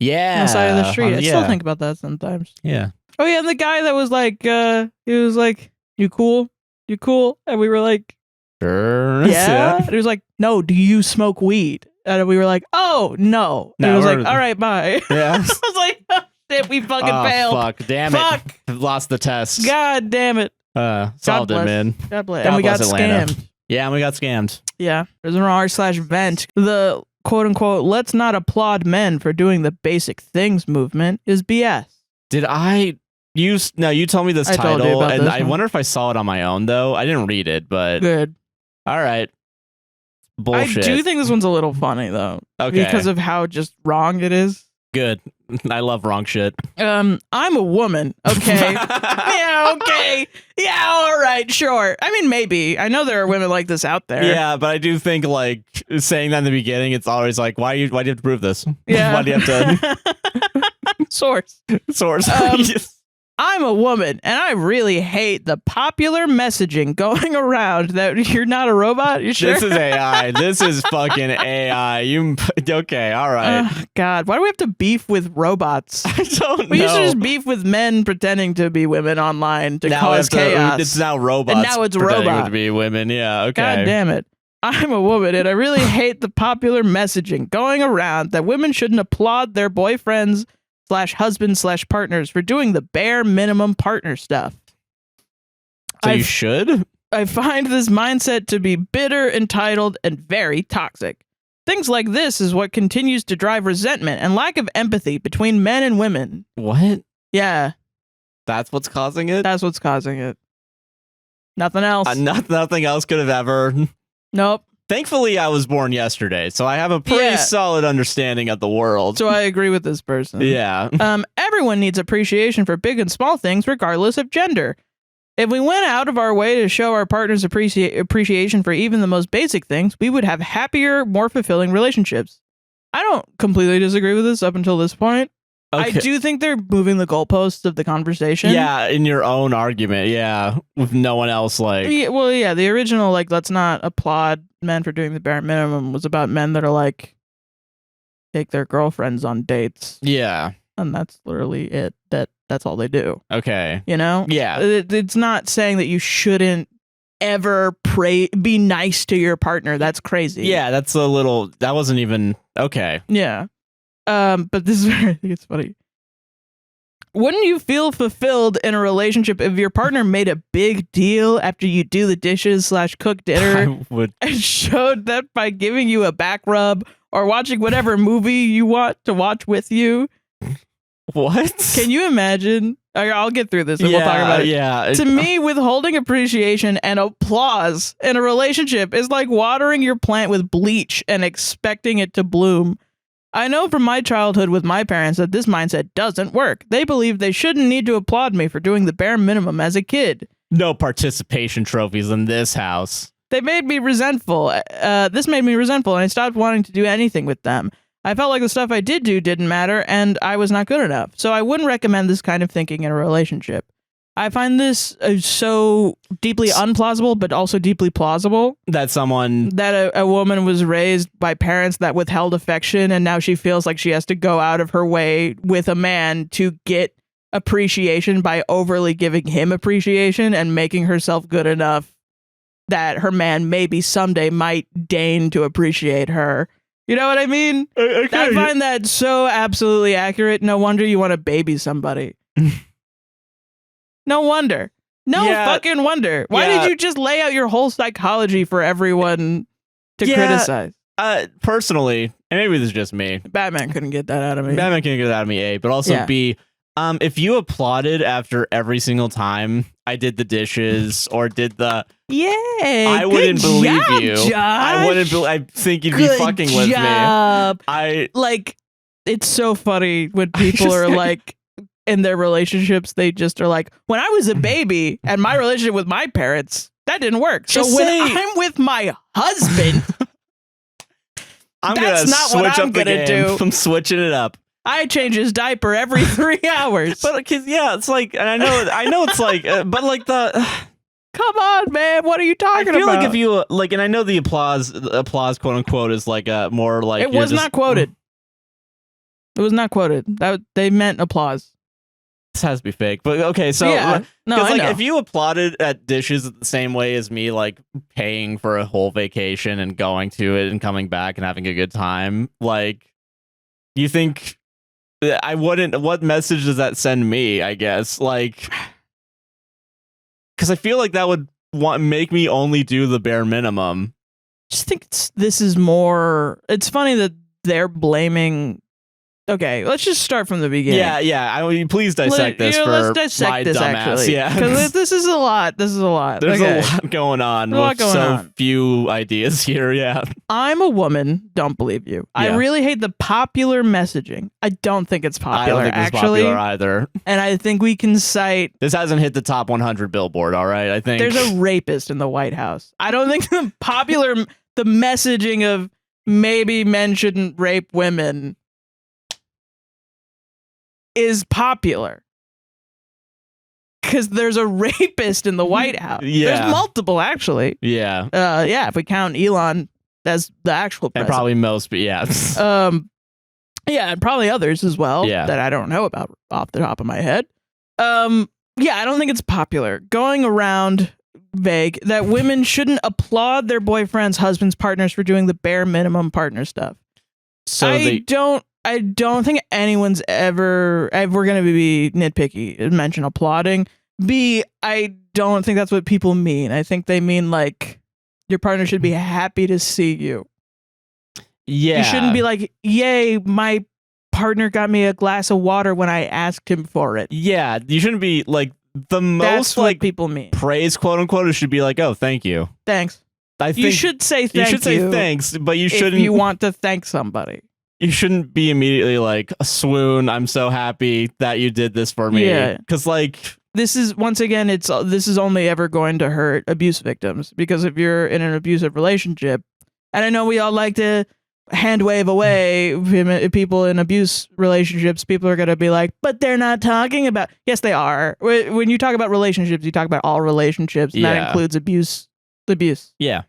yeah. on the side of the street. I yeah. still think about that sometimes. Yeah. Oh yeah, and the guy that was like, he was like, "You cool? You cool?" And we were like, Sure. "Yeah." And he was like, "No, do you smoke weed?" And we were like, "Oh no." And No, he was we're- like, "All right, bye." Yeah. I was like, "Oh shit, we fucking Oh, failed." fuck. Damn Fuck. it. Lost the test. God damn it. Solved it, bless. man. God bless. God And we got bless Atlanta. scammed. Yeah, and we got scammed. Yeah. There's an r/vent. The quote unquote, let's not applaud men for doing the basic things movement is BS. Did I use? No, you told me this I told you title, about and this I one. wonder if I saw it on my own, though. I didn't read it, but Good. all right. Bullshit. I do think this one's a little funny though. Okay. Because of how just wrong it is. Good. I love wrong shit. I'm a woman. Okay. Yeah, okay. Yeah, all right, sure. I mean, maybe. I know there are women like this out there. Yeah, but I do think like saying that in the beginning, it's always like, why do you have to prove this? Yeah. Why do you have to Source. source? Yes. I'm a woman, and I really hate the popular messaging going around that you're not a robot. You sure? This is AI. This is fucking AI. You okay? All right. God, why do we have to beef with robots? I don't We know. used to just beef with men pretending to be women online to cause chaos. It's now robots. And now it's pretending robot. to be women. Yeah. Okay. God damn it. I'm a woman, and I really hate the popular messaging going around that women shouldn't applaud their boyfriends /husbands /partners for doing the bare minimum partner stuff. So you should. I find this mindset to be bitter, entitled, and very toxic. Things like this is what continues to drive resentment and lack of empathy between men and women. What? Yeah, That's what's causing it. that's what's causing it. Nothing else. Nothing else could have ever. Nope. Thankfully, I was born yesterday, so I have a pretty Yeah. solid understanding of the world. So I agree with this person. Yeah. Everyone needs appreciation for big and small things, regardless of gender. If we went out of our way to show our partners appreciation for even the most basic things, we would have happier, more fulfilling relationships. I don't completely disagree with this up until this point. I Okay. do think they're moving the goalposts of the conversation. Yeah, in your own argument, yeah, with no one else like. Yeah, well, yeah, the original, like, let's not applaud men for doing the bare minimum was about men that are like, take their girlfriends on dates. Yeah. And that's literally it. That's all they do. Okay. You know? Yeah. It's not saying that you shouldn't ever be nice to your partner. That's crazy. Yeah, that's a little. That wasn't even okay. Yeah. But this is where I think it's funny. Wouldn't you feel fulfilled in a relationship if your partner made a big deal after you do the dishes / cook dinner I would. and showed that by giving you a back rub or watching whatever movie you want to watch with you? What? Can you imagine? I'll get through this and we'll talk about it. Yeah. To me, withholding appreciation and applause in a relationship is like watering your plant with bleach and expecting it to bloom. I know from my childhood with my parents that this mindset doesn't work. They believe they shouldn't need to applaud me for doing the bare minimum as a kid. No participation trophies in this house. They made me resentful. This made me resentful, and I stopped wanting to do anything with them. I felt like the stuff I did do didn't matter, and I was not good enough. So I wouldn't recommend this kind of thinking in a relationship. I find this so deeply unplausible, but also deeply plausible. That someone... That a woman was raised by parents that withheld affection, and now she feels like she has to go out of her way with a man to get appreciation by overly giving him appreciation and making herself good enough that her man maybe someday might deign to appreciate her. You know what I mean? I find that so absolutely accurate. No wonder you want to baby somebody. No wonder. No fucking wonder. Why did you just lay out your whole psychology for everyone to criticize? Personally, and maybe this is just me. Batman couldn't get that out of me. Batman couldn't get that out of me, A. But also, B, if you applauded after every single time I did the dishes or did the... I wouldn't believe you. Josh. I wouldn't I think you'd be fucking with me. It's so funny when people are like... in their relationships, they just are like, when I was a baby and my relationship with my parents, that didn't work. So when I'm with my husband, that's not what I'm going to do. I'm switching it up. I change his diaper every 3 hours. But it's like, and I know it's like, but like the... Come on, man. What are you talking about? I feel like if you, like, and I know the applause, quote unquote, is like more like... It was not quoted. It was not quoted. They meant applause. This has to be fake, but okay. So, if you applauded at dishes the same way as me, like paying for a whole vacation and going to it and coming back and having a good time, like, you think I wouldn't? What message does that send me? I guess, like, because I feel like that would make me only do the bare minimum. Just think this is more. It's funny that they're blaming. Okay, let's just start from the beginning. Yeah. I mean, please dissect this for let's dissect my this, dumbass. actually. Yeah, because this is a lot. There's a lot going on. There's so few ideas here. Yeah, I'm a woman. Don't believe you. Yeah. I really hate the popular messaging. I don't think it's popular. I don't think it's popular either. And I think we can cite this hasn't hit the top 100 Billboard. All right, I think there's a rapist in the White House. I don't think the messaging of maybe men shouldn't rape women is popular because there's a rapist in the White House. Yeah, there's multiple actually. Yeah, if we count Elon as the actual president. And probably most, but yeah, and probably others as well. Yeah, that I don't know about off the top of my head. I don't think it's popular going around vague that women shouldn't applaud their boyfriends, husbands, partners for doing the bare minimum partner stuff. So I don't think anyone's ever, if we're going to be nitpicky, mention applauding. B, I don't think that's what people mean. I think they mean like your partner should be happy to see you. Yeah. You shouldn't be like, yay, my partner got me a glass of water when I asked him for it. Yeah. You shouldn't be like the most that's what people mean. Praise, quote unquote, it should be like, oh, thank you. Thanks. I think you should say thank you. You should say thanks, but you shouldn't. If you want to thank somebody. You shouldn't be immediately like, swoon, I'm so happy that you did this for me. Yeah. Because like... This is, once again, this is only ever going to hurt abuse victims. Because if you're in an abusive relationship, and I know we all like to hand wave away people in abuse relationships, people are going to be like, but they're not talking about... Yes, they are. When you talk about relationships, you talk about all relationships, and that includes abuse. Yeah.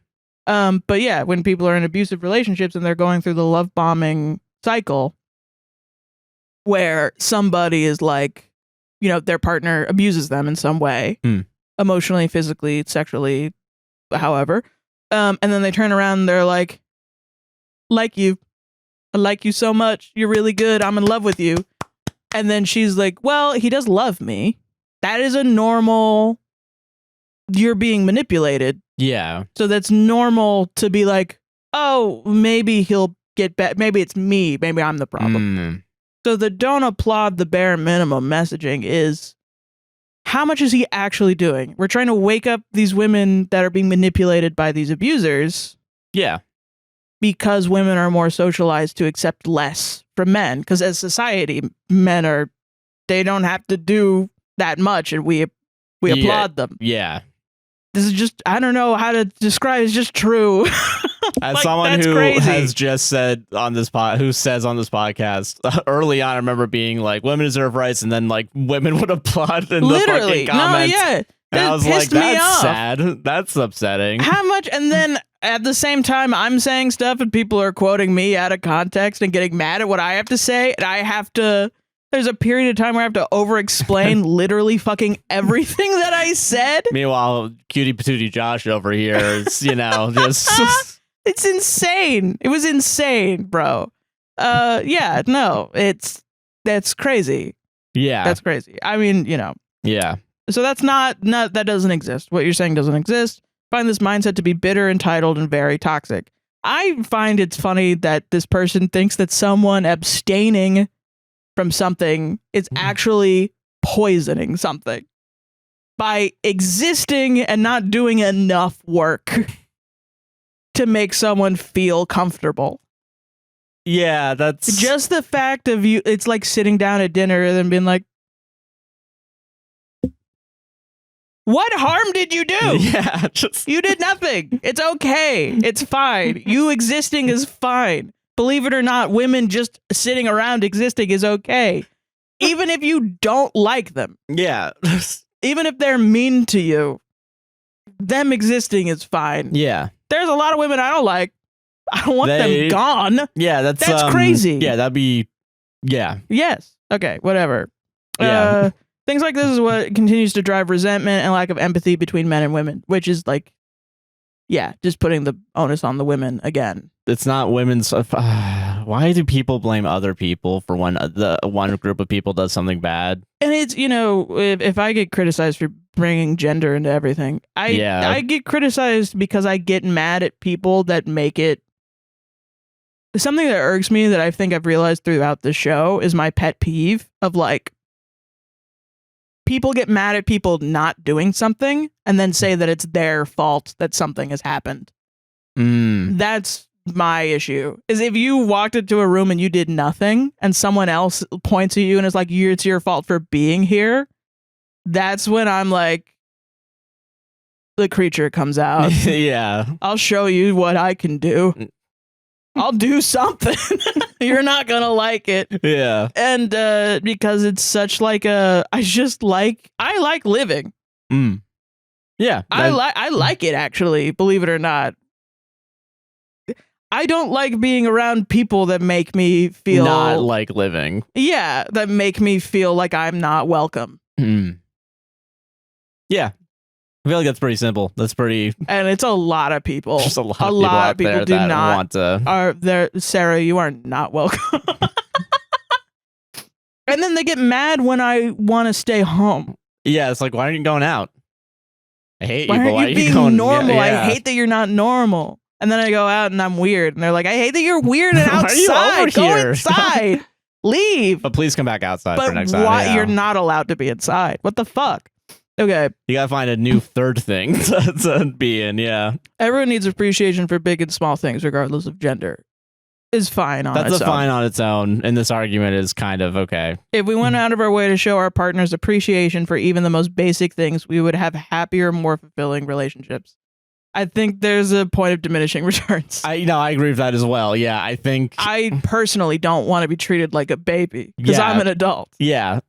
But yeah, when people are in abusive relationships and they're going through the love bombing cycle where somebody is like, you know, their partner abuses them in some way, emotionally, physically, sexually, however. And then they turn around and they're like you, I like you so much. You're really good. I'm in love with you. And then she's like, well, he does love me. That is a normal, you're being manipulated. Yeah. So that's normal to be like, oh, maybe he'll get back. Maybe it's me. Maybe I'm the problem. So the don't applaud the bare minimum messaging is, how much is he actually doing? We're trying to wake up these women that are being manipulated by these abusers. Yeah. Because women are more socialized to accept less from men. Because as society, they don't have to do that much, and we applaud them. Yeah. This is just, I don't know how to describe it. It's just true. As Like, someone who crazy. has just said on this who says on this podcast early on, I remember being like, women deserve rights, and then like women would applaud in the fucking comments. No, yeah. And I That was like, pissed me that's off. sad. That's upsetting. How much? And then at the same time, I'm saying stuff and people are quoting me out of context and getting mad at what I have to say. And I have to, there's a period of time where I have to over-explain literally fucking everything that I said. Meanwhile, cutie patootie Josh over here is, just... It's insane. It was insane, bro. Yeah, no, that's crazy. Yeah. That's crazy. I mean, Yeah. So that's not that doesn't exist. What you're saying doesn't exist. I find this mindset to be bitter, entitled, and very toxic. I find it's funny that this person thinks that someone abstaining from something is actually poisoning something by existing and not doing enough work to make someone feel comfortable. Yeah, that's... Just the fact of you, it's like sitting down at dinner and then being like, what harm did you do? Yeah, just... You did nothing. It's okay. It's fine. You existing is fine. Believe it or not, women just sitting around existing is okay. Even if you don't like them. Yeah. Even if they're mean to you, them existing is fine. Yeah. There's a lot of women I don't like. I don't want them gone. Yeah, that's crazy. Yeah, that'd be... Yeah. Yes. Okay, whatever. Yeah. Things like this is what continues to drive resentment and lack of empathy between men and women, which is like, yeah, just putting the onus on the women again. It's not women's... why do people blame other people for when the one group of people does something bad? And it's, if I get criticized for bringing gender into everything, I get criticized because I get mad at people that make it... Something that irks me that I think I've realized throughout the show is my pet peeve of like, people get mad at people not doing something and then say that it's their fault that something has happened. That's my issue. Is if you walked into a room and you did nothing and someone else points at you and is like, it's your fault for being here. That's when I'm like, the creature comes out. Yeah. I'll show you what I can do. I'll do something. You're not gonna like it. Yeah. And because it's such like I like living. Yeah. I like it, actually, believe it or not. I don't like being around people that make me feel not like living. Yeah, that make me feel like I'm not welcome. Yeah. I feel like that's pretty simple. That's pretty... And it's a lot of people. Just a lot of people do that not want to... Are there, Sarah, you are not welcome. And then they get mad when I want to stay home. Yeah, it's like, why aren't you going out? I hate Why you, but aren't why you are being you going... normal? Yeah. I hate that you're not normal. And then I go out and I'm weird. And they're like, I hate that you're weird and Why are you outside. over Go here? inside. Leave. But please come back outside But for next time. why Yeah. you're not allowed to be inside? What the fuck? Okay. You gotta find a new third thing to be in, yeah. Everyone needs appreciation for big and small things, regardless of gender. Is fine on That's its a own. fine on its own, and this argument is kind of okay. If we went out of our way to show our partners appreciation for even the most basic things, we would have happier, more fulfilling relationships. I think there's a point of diminishing returns. I agree with that as well. Yeah, I think... I personally don't want to be treated like a baby because Yeah. I'm an adult. Yeah.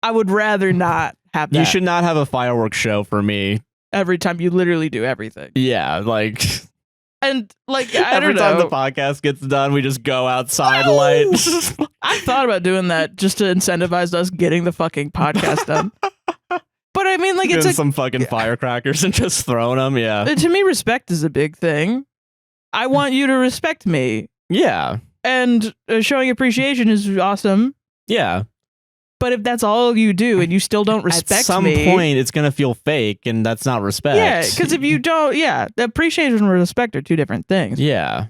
I would rather not have that. You should not have a fireworks show for me. Every time you literally do everything. Yeah, like... And like, I Every don't time know. the podcast gets done, we just go outside light. I thought about doing that just to incentivize us getting the fucking podcast done. But I mean, like, it's Getting some fucking firecrackers and just throwing them, yeah. to me, respect is a big thing. I want you to respect me. Yeah. and showing appreciation is awesome. Yeah. But if that's all you do and you still don't respect me, at some point it's gonna feel fake, and that's not respect. Yeah, because if you don't, the appreciation and respect are two different things. Yeah.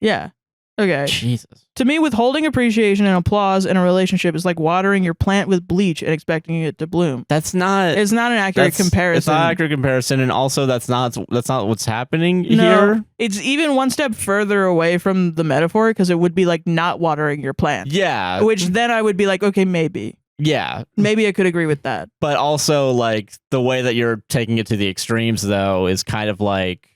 Yeah. Okay. Jesus. To me, withholding appreciation and applause in a relationship is like watering your plant with bleach and expecting it to bloom. That's not. It's not an accurate comparison. It's not an accurate comparison, and also that's not what's happening No, here. it's even one step further away from the metaphor, because it would be like not watering your plant. Yeah. Which then I would be like, okay, maybe. Yeah. Maybe I could agree with that. But also, like, the way that you're taking it to the extremes, though, is kind of like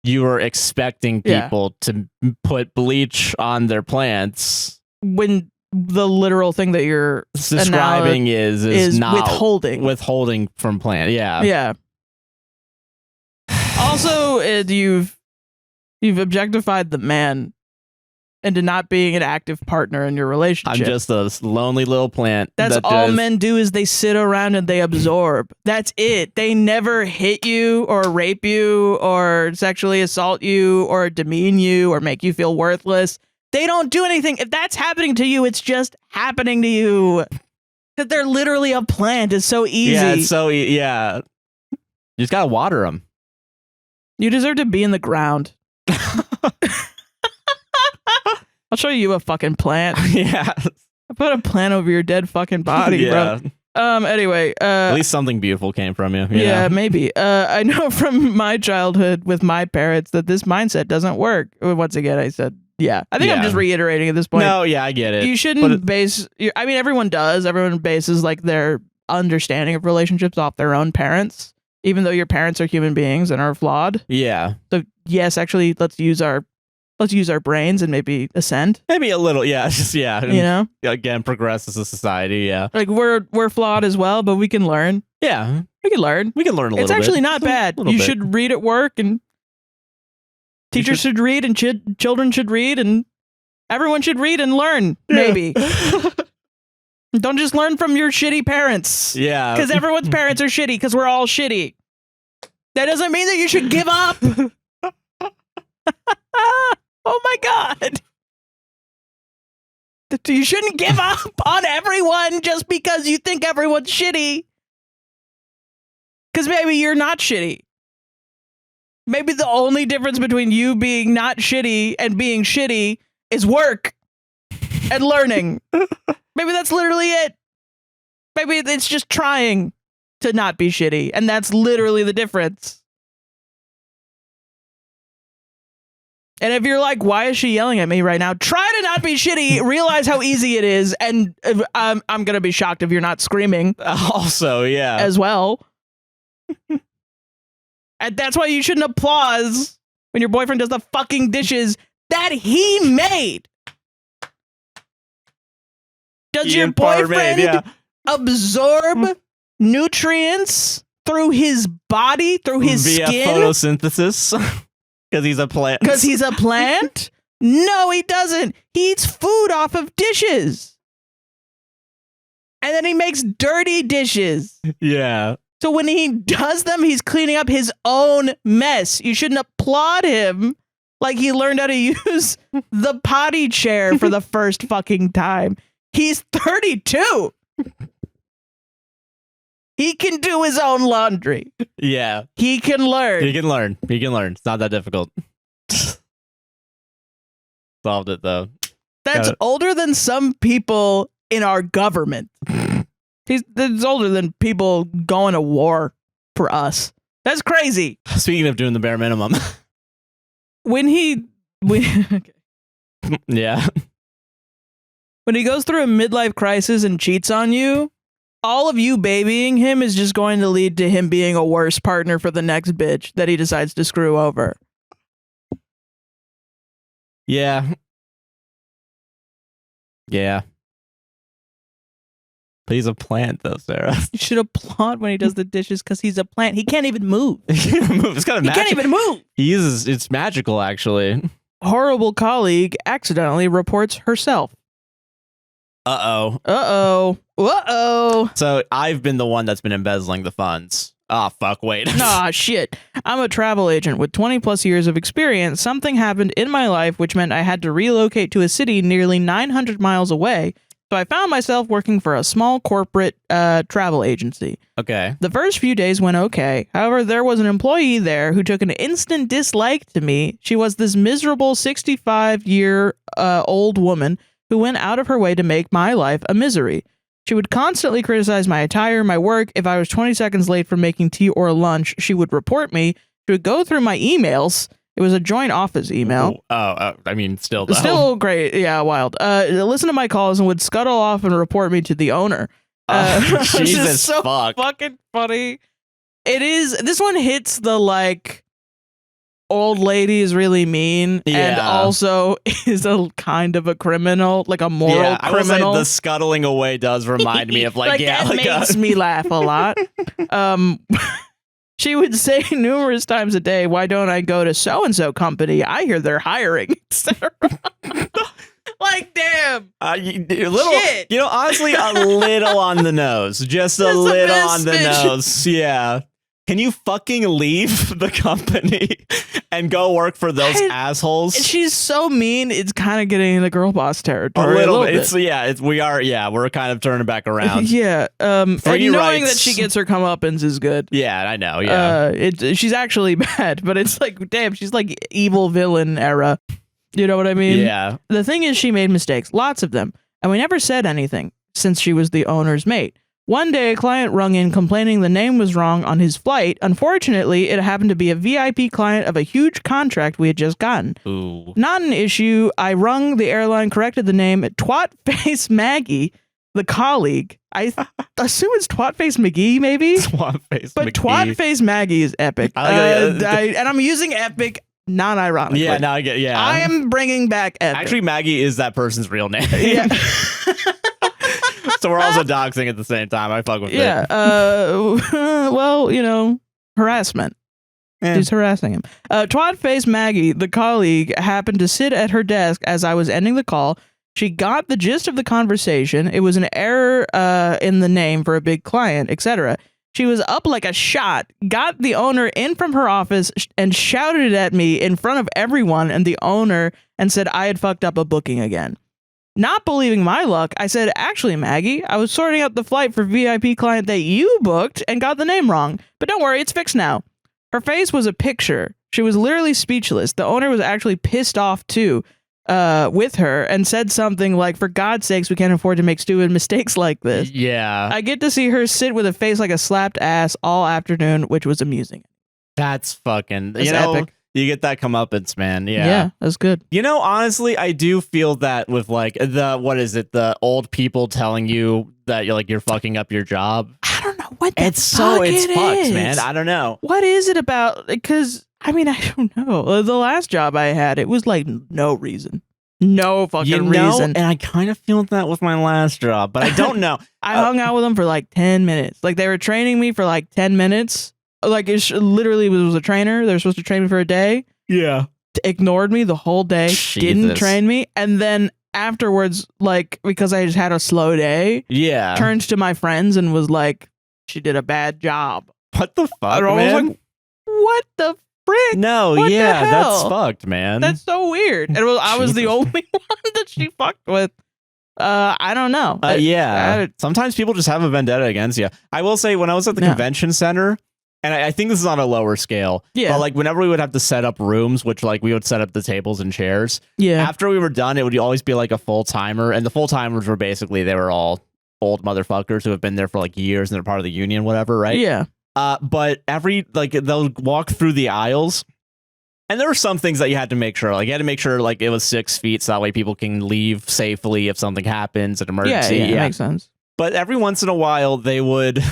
you are expecting people to put bleach on their plants when the literal thing that you're describing is not withholding from plant. Yeah. Yeah. Also, you've objectified the man into not being an active partner in your relationship. I'm just a lonely little plant. That's all men do, is they sit around and they absorb. That's it. They never hit you or rape you or sexually assault you or demean you or make you feel worthless. They don't do anything. If that's happening to you, it's just happening to you. Because they're literally a plant. It's so easy. Yeah, it's so yeah. You just gotta water them. You deserve to be in the ground. I'll show you a fucking plant. Yeah. I put a plant over your dead fucking body, bro. Anyway. At least something beautiful came from you. Yeah, maybe. I know from my childhood with my parents that this mindset doesn't work. Once again, I said, yeah. I think I'm just reiterating at this point. No, yeah, I get it. You shouldn't base... I mean, everyone does. Everyone bases like their understanding of relationships off their own parents, even though your parents are human beings and are flawed. Yeah. So, yes, actually, let's use our brains and maybe ascend. Maybe a little, yeah. Just you know, again, progress as a society. Yeah, like we're flawed as well, but we can learn. Yeah, we can learn. We can learn a little bit. It's actually not bad. You should read at work, and teachers should read, and children should read, and everyone should read and learn. Maybe. Don't just learn from your shitty parents. Yeah, because everyone's parents are shitty. Because we're all shitty. That doesn't mean that you should give up. Oh my God. You shouldn't give up on everyone just because you think everyone's shitty. Because maybe you're not shitty. Maybe the only difference between you being not shitty and being shitty is work and learning. Maybe that's literally it. Maybe it's just trying to not be shitty, and that's literally the difference. And if you're like, why is she yelling at me right now? Try to not be shitty. Realize how easy it is. And I'm going to be shocked if you're not screaming. Also, yeah. As well. And that's why you shouldn't applause when your boyfriend does the fucking dishes that he made. Does your boyfriend absorb nutrients through his body, through his via skin? Photosynthesis? Because he's a plant. Because he's a plant? No, he doesn't. He eats food off of dishes. And then he makes dirty dishes. Yeah. So when he does them, he's cleaning up his own mess. You shouldn't applaud him like he learned how to use the potty chair for the first fucking time. He's 32. He can do his own laundry. Yeah. He can learn. He can learn. It's not that difficult. Solved it, though. That's older than some people in our government. That's older than people going to war for us. That's crazy. Speaking of doing the bare minimum. Yeah. When he goes through a midlife crisis and cheats on you, all of you babying him is just going to lead to him being a worse partner for the next bitch that he decides to screw over. Yeah. Yeah. But he's a plant, though, Sarah. You should applaud when he does the dishes because he's a plant. He can't even move. It's kind of magical. He can't even move. It's magical, actually. Horrible colleague accidentally reports herself. Uh-oh. Uh-oh. Uh-oh. So I've been the one that's been embezzling the funds Oh, fuck, wait. Nah, shit. I'm a travel agent with 20 plus years of experience. Something happened in my life which meant I had to relocate to a city nearly 900 miles away. So I found myself working for a small corporate travel agency. Okay. The first few days went okay. However, there was an employee there who took an instant dislike to me. She was this miserable 65-year-old woman who went out of her way to make my life a misery. She would constantly criticize my attire, my work. If I was 20 seconds late for making tea or lunch, she would report me. She would go through my emails. It was a joint office email. I mean, still though. Still great. Yeah, wild. Listen to my calls and would scuttle off and report me to the owner. Which is Jesus so fuck. fucking funny. It is. This one hits the like old lady is really mean and also is a kind of a criminal, like a moral I will say criminal. the scuttling away does remind me of like that makes me laugh a lot. She would say numerous times a day, "Why don't I go to so and so company? I hear they're hiring," etc. Like, damn. Shit. Honestly, a little on the nose. Just a little on the nose. Yeah. Can you fucking leave the company and go work for those assholes? She's so mean. It's kind of getting into girl boss territory. A little bit. We're kind of turning back around. Yeah. And knowing that she gets her comeuppance is good. Yeah, I know. Yeah. She's actually bad, but it's like, damn, she's like evil villain era. You know what I mean? Yeah. The thing is, she made mistakes, lots of them, and we never said anything since she was the owner's mate. One day, a client rung in complaining the name was wrong on his flight. Unfortunately, it happened to be a VIP client of a huge contract we had just gotten. Ooh. Not an issue. I rung the airline, corrected the name. Twatface Maggie, the colleague. I assume it's Twatface McGee, maybe? Twatface but McGee. Twatface Maggie is epic. And I'm using epic, not ironically. Yeah, now I get, yeah. I am bringing back epic. Actually, Maggie is that person's real name. Yeah. So we're also doxing at the same time. I fuck with it. Yeah. Well, harassment. Yeah. She's harassing him. Twatface Maggie, the colleague, happened to sit at her desk as I was ending the call. She got the gist of the conversation. It was an error in the name for a big client, etc. She was up like a shot, got the owner in from her office and shouted at me in front of everyone and the owner and said I had fucked up a booking again. Not believing my luck, I said, "Actually, Maggie, I was sorting out the flight for VIP client that you booked and got the name wrong. But don't worry, it's fixed now." Her face was a picture. She was literally speechless. The owner was actually pissed off too with her and said something like, "For God's sakes, we can't afford to make stupid mistakes like this." Yeah. I get to see her sit with a face like a slapped ass all afternoon, which was amusing. That's fucking, That's epic. You get that comeuppance, man. Yeah. Yeah, that's good. Honestly, I do feel that with like the old people telling you that you're fucking up your job. I don't know what the it's fuck it's it fucked, is. man. I don't know. What is it about? Because, I don't know. The last job I had, it was like no reason. No fucking reason. And I kind of feel that with my last job, but I don't know. I hung out with them for like 10 minutes. Like they were training me for like 10 minutes. Like it literally was a trainer. They were supposed to train me for a day. Yeah. Ignored me the whole day. Jesus. Didn't train me. And then afterwards, like, because I just had a slow day, Yeah. turned to my friends and was like, "She did a bad job." What the fuck, And I was man? like, what the frick? No, What the yeah, that's hell? fucked, man. That's so weird. And I was the Jesus. only one that she fucked with. I don't know. Yeah. Sometimes people just have a vendetta against you. I will say, when I was at the convention center, and I think this is on a lower scale, Yeah. but like whenever we would have to set up rooms, which like we would set up the tables and chairs, Yeah. after we were done, it would always be like a full timer, and the full timers were basically, they were all old motherfuckers who have been there for like years and they're part of the union, whatever, right? Yeah. But they'll walk through the aisles, and there were some things that you had to make sure, like you had to make sure like it was 6 feet, so that way people can leave safely if something happens, an emergency. Yeah, makes sense. But every once in a while, they would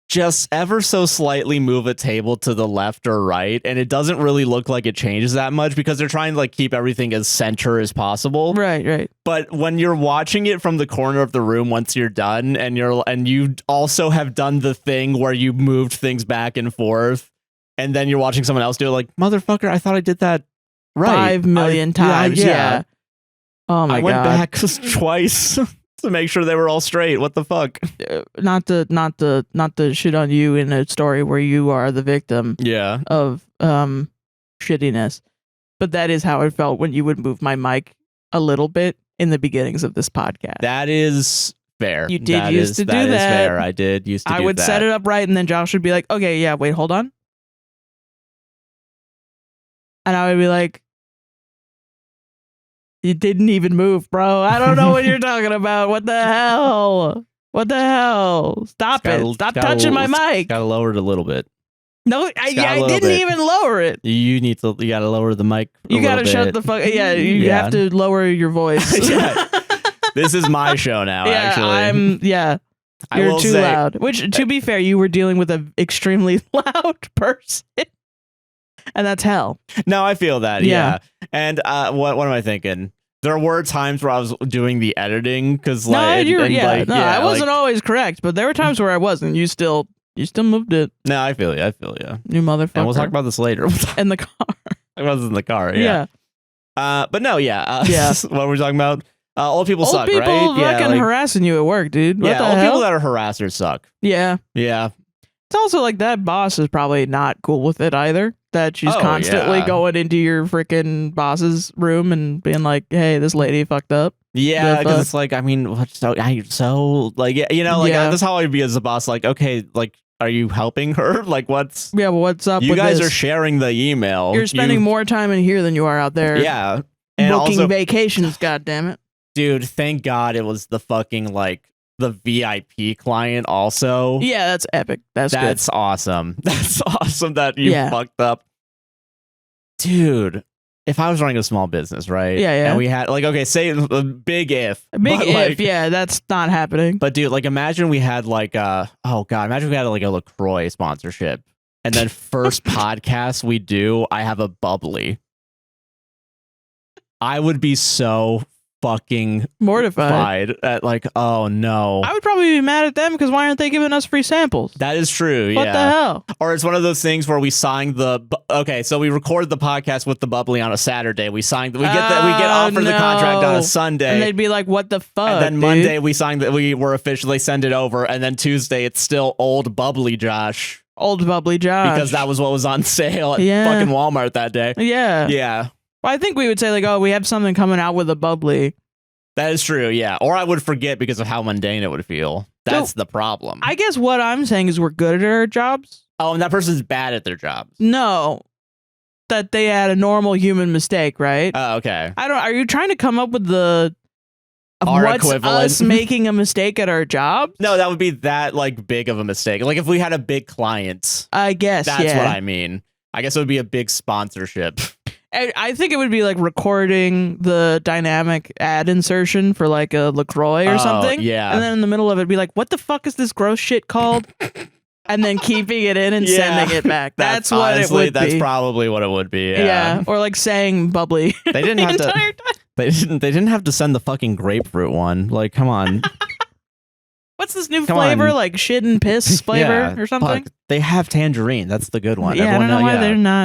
just ever so slightly move a table to the left or right, and it doesn't really look like it changes that much because they're trying to like keep everything as center as possible. Right. But when you're watching it from the corner of the room once you're done, and you also have done the thing where you moved things back and forth, and then you're watching someone else do it, like, motherfucker, I thought I did that right 5 million times. Yeah. Oh my I God. went back twice. to make sure they were all straight. What the fuck? Not to shit on you in a story where you are the victim Yeah. of shittiness, but that is how it felt when you would move my mic a little bit in the beginnings of this podcast. That is fair. You did That used is- to do that. Is that. fair. I did used to I do would that. set it up right, and then Josh would be like, "Okay, yeah, wait, hold on," and I would be like, "You didn't even move, bro. I don't know what you're talking about. What the hell? What the hell? Stop Gotta- it! Stop gotta- touching my mic." Gotta lower it a little bit. No, Just got a I little didn't bit. even lower it. You gotta lower the mic. You gotta shut the fuck. Yeah, you Yeah. have to lower your voice. Yeah. This is my show now. Actually, I You're will too say- loud. Which, to be fair, you were dealing with an extremely loud person, and that's hell. No, I feel that. Yeah. Yeah. And what am I thinking? There were times where I was doing the editing because like I wasn't always correct, but there were times where I wasn't. You still moved it, No, I feel you. you motherfucker. And we'll talk about this later. in the car. I was in the car. Yeah. But no, yeah. Yeah. What were we talking about? Old people Old suck, people right? Yeah, fucking harassing you at work, dude. What yeah. the Old hell? people that are harassers suck. Yeah. Yeah. It's also like that boss is probably not cool with it either. That she's Oh, constantly yeah. going into your freaking boss's room and being like, "Hey, this lady fucked up." Yeah, The because fuck? it's like, I mean, so like, yeah, you know, like Yeah. that's how I'd be as a boss. Like, okay, like, are you helping her? Like, what's Yeah, well, what's up you with guys this? are sharing the email. You're spending more time in here than you are out there. Yeah, and booking also, vacations. God damn it! dude, thank God it was the fucking like the VIP client. Also, Yeah, that's epic. That's awesome. That's awesome that you Yeah. fucked up, dude. If I was running a small business, right? Yeah, yeah. And we had like, okay, say a big if, good. Big but, if. like, Yeah, that's not happening. But dude, like imagine we had like imagine we had like a LaCroix sponsorship. And then first podcast we do, I have a bubbly. I would be so fucking Mortified. fied at like, oh no. I would probably be mad at them because why aren't they giving us free samples? That is true, What yeah. the hell? Or it's one of those things where we sign so we record the podcast with the bubbly on a Saturday. We get offered the contract on a Sunday. And they'd be like, "What the fuck?" And then dude? Monday we were officially send it over, and then Tuesday it's still old bubbly Josh Old bubbly Josh. because that was what was on sale at Yeah. fucking Walmart that day. Yeah. Yeah, Well, I think we would say like, "Oh, we have something coming out with a bubbly." that is true. Yeah, or I would forget because of how mundane it would feel. That's the problem. I guess what I'm saying is we're good at our jobs. Oh, and that person's bad at their jobs. No, that they had a normal human mistake, right? Oh, okay. Are you trying to come up with the Our what's equivalent. us making a mistake at our job? No, that would be that like big of a mistake. Like if we had a big client, I guess that's yeah. what I mean. I guess it would be a big sponsorship. I think it would be like recording the dynamic ad insertion for like a LaCroix or Oh, something. yeah. And then in the middle of it, be like, "What the fuck is this gross shit called?" And then keeping it in and Yeah. sending it back. That's what honestly, it would that's be. probably what it would be. Yeah. Or like saying bubbly. They didn't the have to. entire time. They didn't have to send the fucking grapefruit one. Like, come on. What's this new Come flavor? on. Like shit and piss flavor Yeah, or something? fuck. They have tangerine. That's the good one. Yeah, I Everyone don't know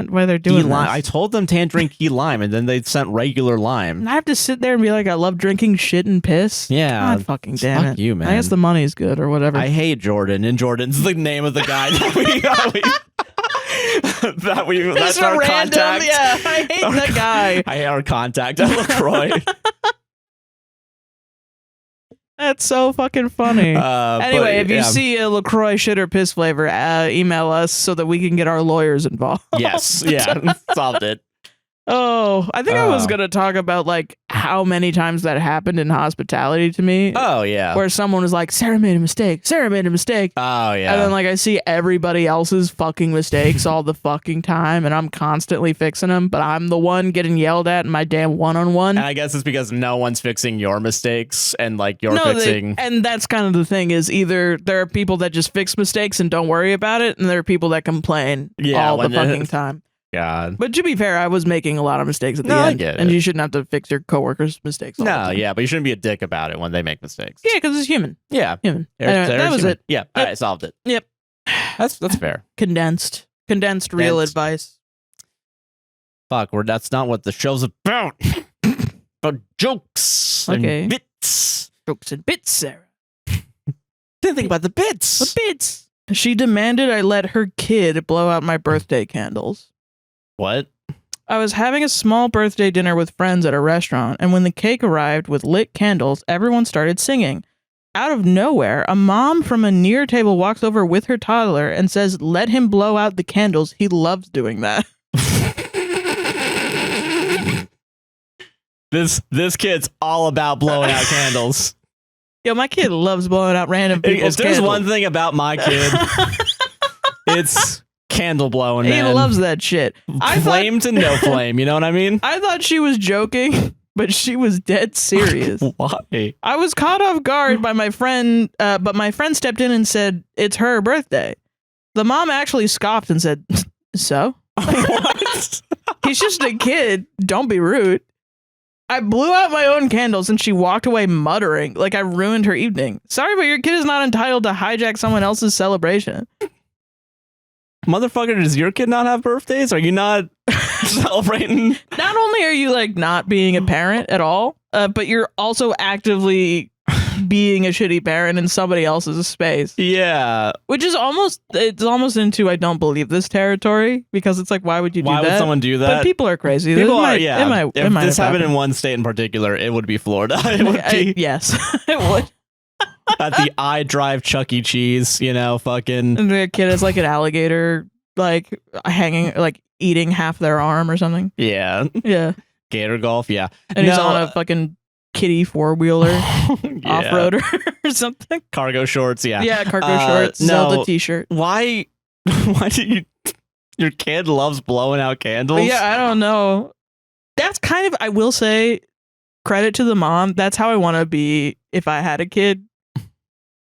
why they're Key doing lime. this. I told them tangerine key lime, and then they sent regular lime. And I have to sit there and be like, "I love drinking shit and piss." Yeah, God fucking damn fuck it. you, man. I guess the money's good or whatever. I hate Jordan, and Jordan's the name of the guy that Just that's a our random, contact. yeah. I hate that guy. I hate our contact at LaCroix. That's so fucking funny. Anyway, if you see a LaCroix shit or piss flavor, email us so that we can get our lawyers involved. yes, yeah, solved it. Oh, I think I was going to talk about like how many times that happened in hospitality to me. Oh yeah. Where someone was like, "Sarah made a mistake. Sarah made a mistake." Oh yeah. And then like I see everybody else's fucking mistakes all the fucking time, and I'm constantly fixing them, but I'm the one getting yelled at in my damn one-on-one. And I guess it's because no one's fixing your mistakes, and like you're fixing. And that's kind of the thing is either there are people that just fix mistakes and don't worry about it, and there are people that complain all the when fucking time. God. But to be fair, I was making a lot of mistakes at the No, I end, get and it. you shouldn't have to fix your coworkers' mistakes. All the No, time. yeah, but you shouldn't be a dick about it when they make mistakes. Yeah, because it's human. Yeah. Human. There's- Anyway, there's that was human. it. Yeah. All right, solved it. Yep. That's fair. Condensed real Condensed. advice. Fuck, that's not what the show's about. About jokes Okay. and bits. Jokes and bits, Sarah. Didn't think about the bits. What bits? She demanded I let her kid blow out my birthday candles. What? I was having a small birthday dinner with friends at a restaurant, and when the cake arrived with lit candles, everyone started singing. Out of nowhere, a mom from a near table walks over with her toddler and says, "Let him blow out the candles. He loves doing that." This kid's all about blowing out candles. Yo, my kid loves blowing out random people's If there's candles. one thing about my kid, it's candle blowing, He man. loves that shit. Flame to no flame, you know what I mean? I thought she was joking, but she was dead serious. Why? I was caught off guard by my friend, but my friend stepped in and said, "It's her birthday." The mom actually scoffed and said, "So?" What? He's just a kid. Don't be rude. I blew out my own candles and she walked away muttering like I ruined her evening. Sorry, but your kid is not entitled to hijack someone else's celebration. Motherfucker, does your kid not have birthdays? Are you not celebrating? Not only are you like not being a parent at all, but you're also actively being a shitty parent in somebody else's space. Yeah. Which is almost into I don't believe this territory, because it's like, why would you do that? Why would someone do that? But people are crazy. People are, It yeah. might If this have happened in one state in particular, it would be Florida. It would be yes, it would. at the I Drive Chuck E. Cheese, you know, fucking. And the kid is like an alligator, like hanging, like eating half their arm or something. Yeah. Yeah. Gator golf, yeah. And he's on a fucking kitty four-wheeler off-roader or something. Cargo shorts, yeah. Yeah, cargo shorts, no. Zelda t-shirt. Why do you... Your kid loves blowing out candles? But yeah, I don't know. That's kind of, I will say, credit to the mom. That's how I want to be if I had a kid.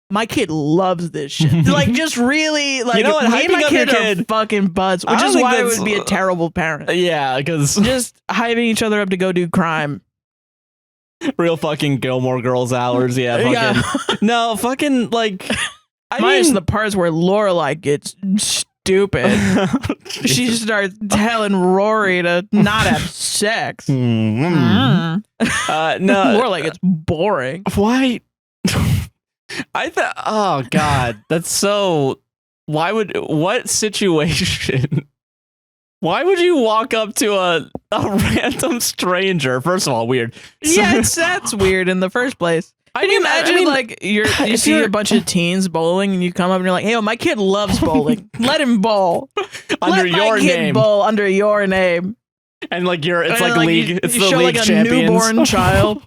My kid loves this shit. Like, just really, like, You know what? me and my Hyping up kid your are kid- fucking buds, I which don't is think why I that's- would be a terrible parent. Yeah, because Just hyping each other up to go do crime. real fucking Gilmore Girls hours, yeah. Fucking, Yeah. No, fucking, like... I Minus mean, the parts where Lorelai gets stupid. She starts telling Rory to not have sex. No. Lorelai gets boring. Why? I thought, oh God, that's so. What situation? Why would you walk up to a random stranger? First of all, weird. Yeah, that's weird in the first place. Can you imagine, like, you see a bunch of teens bowling and you come up and you're like, "Hey, my kid loves bowling. Let him bowl. under Let your my kid name, bowl under your name." and like it's And, like league. It's you the show league like a champions. newborn child.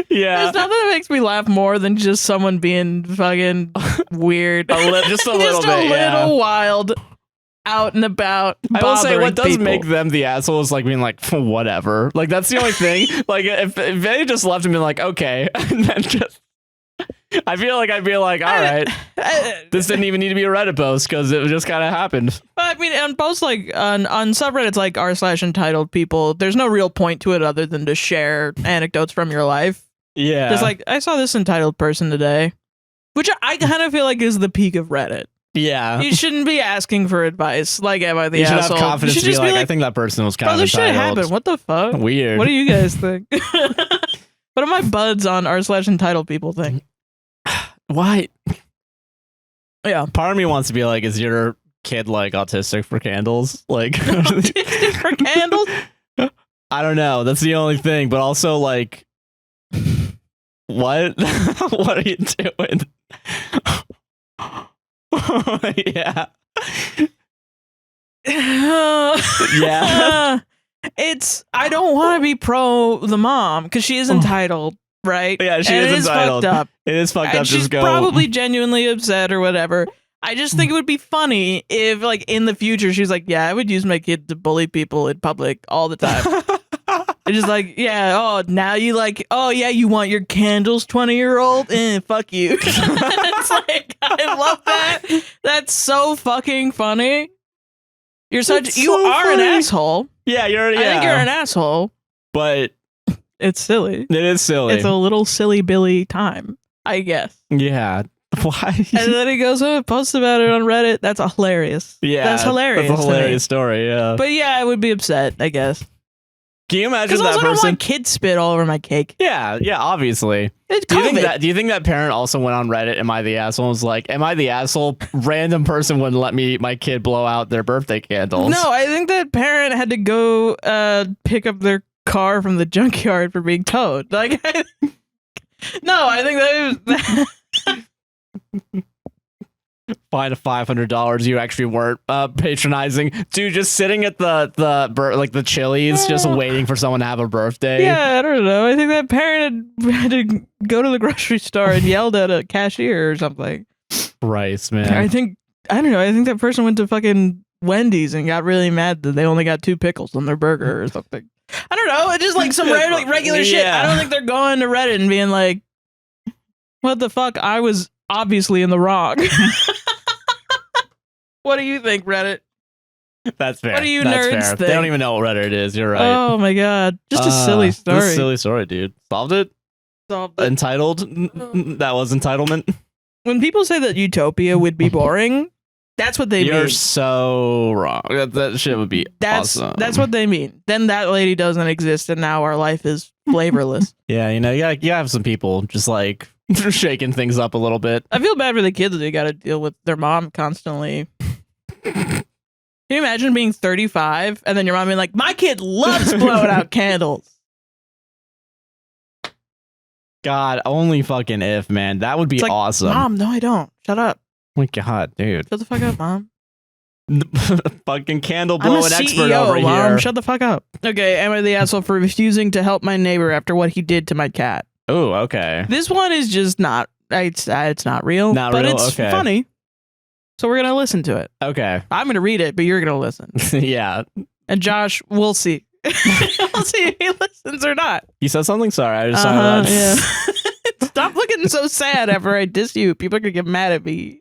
Yeah, There's nothing that makes me laugh more than just someone being fucking weird. just a little just bit. a little wild, out and about. I will say what does people. make them the assholes, like being like whatever. Like that's the only thing. Like if they just left and been like okay, and then just. I feel like I'd be like, all right, this didn't even need to be a Reddit post because it just kind of happened. I mean, on posts like on subreddits like r/entitled people, there's no real point to it other than to share anecdotes from your life. Yeah, Just like I saw this entitled person today, which I kind of feel like is the peak of Reddit. yeah. You shouldn't be asking for advice. Like, am I the You should asshole? have confidence You to should be just like, I think that person was kind bro, of this shit entitled. happened. What the fuck? Weird. What do you guys think? What do my buds on r/entitled people think? Why? Yeah. Part of me wants to be like, is your kid like autistic for candles? Like, Autistic for candles? I don't know. That's the only thing. But also, like, what? What are you doing? Yeah. Yeah. It's I don't want to be pro the mom because she is entitled, right? Yeah, she And is it is entitled. fucked up. It is fucked And up. she's Just go. probably genuinely upset or whatever. I just think it would be funny if, like, in the future, she's like, "Yeah, I would use my kid to bully people in public all the time." It's just like, yeah, oh, now you like, oh yeah, you want your candles, 20-year-old? Fuck you. It's like, I love that. That's so fucking funny. You so are an funny. asshole. Yeah, I think you're an asshole. But It's silly. it is silly. It's a little silly Billy time, I guess. Yeah. Why? And then he goes and posts about it on Reddit. That's hilarious. Yeah. That's hilarious. That's a to me. hilarious story. Yeah. But yeah, I would be upset, I guess. Can you imagine Because that also I don't person? want kid spit all over my cake. Yeah, obviously. It's Do COVID. you think that parent also went on Reddit, Am I the Asshole? And was like, Am I the asshole? Random person wouldn't let my kid blow out their birthday candles. No, I think that parent had to go pick up their car from the junkyard for being towed. Like, no, I think that was. Fine $500 you actually weren't patronizing. Dude, just sitting at the Chili's, just waiting for someone to have a birthday. Yeah, I don't know. I think that parent had to go to the grocery store and yelled at a cashier or something. Christ, man. I don't know. I think that person went to fucking Wendy's and got really mad that they only got 2 pickles on their burger or something. I don't know. It's just like some regular shit. I don't think they're going to Reddit and being like, what the fuck? I was obviously in the wrong. What do you think, Reddit? That's fair. What do you That's nerds fair. think? They don't even know what Reddit is. You're right. Oh my god. Just a silly story. Just a silly story, dude. Solved it? Solved it. Entitled? That was entitlement? When people say that utopia would be boring, that's what they You're mean. so wrong. That shit would be awesome. That's what they mean. Then that lady doesn't exist and now our life is flavorless. Yeah, you have some people just like shaking things up a little bit. I feel bad for the kids that they got to deal with their mom constantly. Can you imagine being 35 and then your mom being like, my kid loves blowing out candles? God, only fucking if, man. That would be It's like, awesome. Mom, no, I don't. Shut up. Oh my God, dude. Shut the fuck up, Mom. Fucking candle I'm a blowing expert CEO, over Mom. here. Shut the fuck up. Okay, am I the asshole for refusing to help my neighbor after what he did to my cat? Oh, okay. This one is just not, it's not real. Not but real? it's Okay. funny. So we're going to listen to it. Okay. I'm going to read it, but you're going to listen. Yeah. And Josh, we'll see. We'll see if he listens or not. You said something? Sorry, I just saw that. Yeah. Stop looking so sad after I diss you. People are going to get mad at me.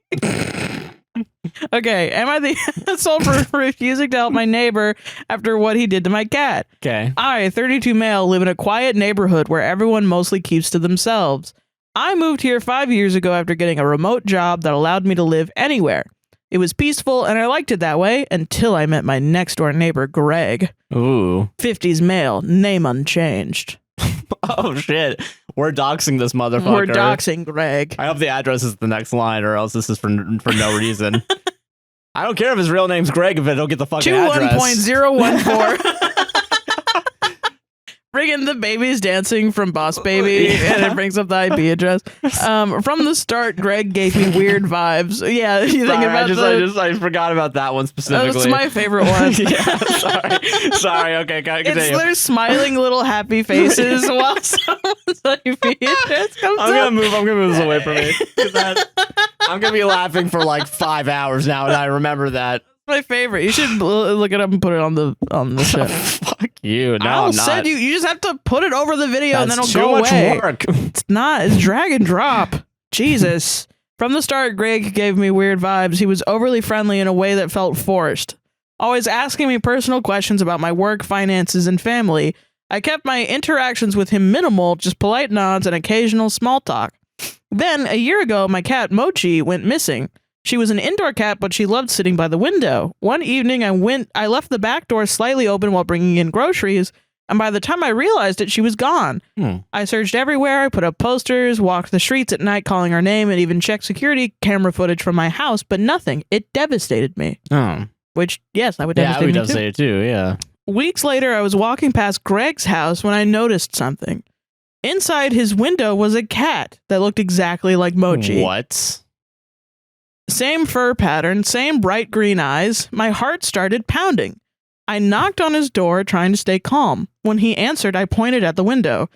Okay, am I the asshole for refusing to help my neighbor after what he did to my cat? Okay. I, 32 male, live in a quiet neighborhood where everyone mostly keeps to themselves. I moved here 5 years ago after getting a remote job that allowed me to live anywhere. It was peaceful and I liked it that way until I met my next door neighbor, Greg. Ooh. 50s male, name unchanged. Oh, shit. We're doxing this motherfucker. We're doxing Greg. I hope the address is the next line or else this is for no reason. I don't care if his real name's Greg if I don't get the fucking address. 21.014. Bring in the babies dancing from Boss Baby, and it brings up the IP address. From the start, Greg gave me weird vibes. Yeah, you think about I forgot about that one specifically. That's my favorite one. Yeah, sorry. Okay, continue. It's their smiling little happy faces while someone's IP address comes I'm gonna move this away from me. 'Cause I'm gonna be laughing for like 5 hours now, and I remember that. My favorite. You should look it up and put it on the show. Fuck you. No, I'll I'm not. send you. You just have to put it over the video and then That's it'll go too much away. work. It's not. It's drag and drop. Jesus. From the start, Greg gave me weird vibes. He was overly friendly in a way that felt forced. Always asking me personal questions about my work, finances, and family. I kept my interactions with him minimal, just polite nods and occasional small talk. Then, a year ago, my cat Mochi went missing. She was an indoor cat, but she loved sitting by the window. One evening, I left the back door slightly open while bringing in groceries, and by the time I realized it, she was gone. I searched everywhere, I put up posters, walked the streets at night calling her name, and even checked security camera footage from my house, but nothing. It devastated me. Oh. Which, yes, I would Yeah, I devastate would me devastate it too, yeah. Weeks later, I was walking past Greg's house when I noticed something. Inside his window was a cat that looked exactly like Mochi. What? Same fur pattern, same bright green eyes. My heart started pounding. I knocked on his door, trying to stay calm. When he answered, I pointed at the window.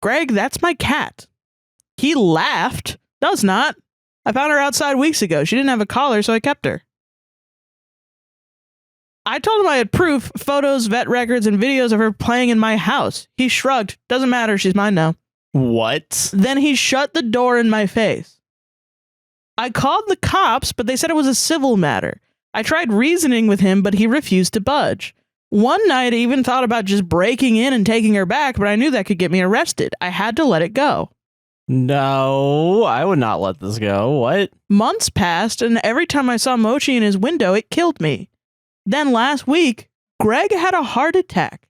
Greg, that's my cat. He laughed. Does not. I found her outside weeks ago. She didn't have a collar, so I kept her. I told him I had proof, photos, vet records, and videos of her playing in my house. He shrugged. Doesn't matter. She's mine now. What? Then he shut the door in my face. I called the cops, but they said it was a civil matter. I tried reasoning with him, but he refused to budge. One night, I even thought about just breaking in and taking her back, but I knew that could get me arrested. I had to let it go. No, I would not let this go. What? Months passed, and every time I saw Mochi in his window, it killed me. Then last week, Greg had a heart attack.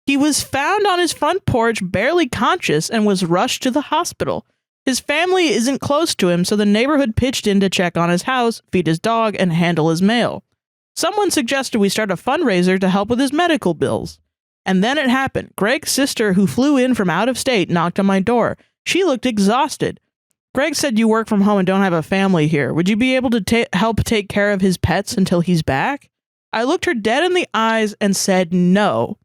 He was found on his front porch, barely conscious, and was rushed to the hospital. His family isn't close to him, so the neighborhood pitched in to check on his house, feed his dog, and handle his mail. Someone suggested we start a fundraiser to help with his medical bills. And then it happened. Greg's sister, who flew in from out of state, knocked on my door. She looked exhausted. Greg said you work from home and don't have a family here. Would you be able to help take care of his pets until he's back? I looked her dead in the eyes and said no.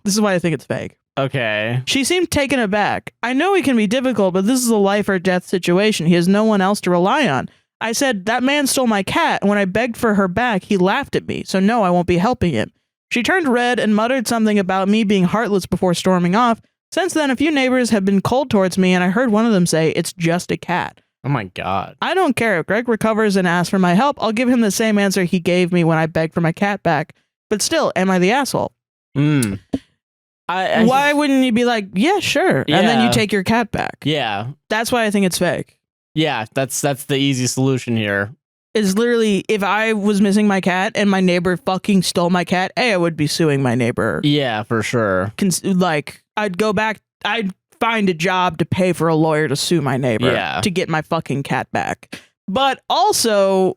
This is why I think it's fake. Okay. She seemed taken aback. I know it can be difficult, but this is a life or death situation. He has no one else to rely on. I said, that man stole my cat, and when I begged for her back, he laughed at me, so no, I won't be helping him. She turned red and muttered something about me being heartless before storming off. Since then, a few neighbors have been cold towards me, and I heard one of them say, it's just a cat. Oh my God. I don't care. If Greg recovers and asks for my help, I'll give him the same answer he gave me when I begged for my cat back. But still, am I the asshole? Why wouldn't you be like, yeah, sure, and then you take your cat back? Yeah. That's why I think it's fake. Yeah, that's the easy solution here. Is literally, if I was missing my cat and my neighbor fucking stole my cat, I would be suing my neighbor. Yeah, for sure. Like, I'd go back, I'd find a job to pay for a lawyer to sue my neighbor to get my fucking cat back. But also,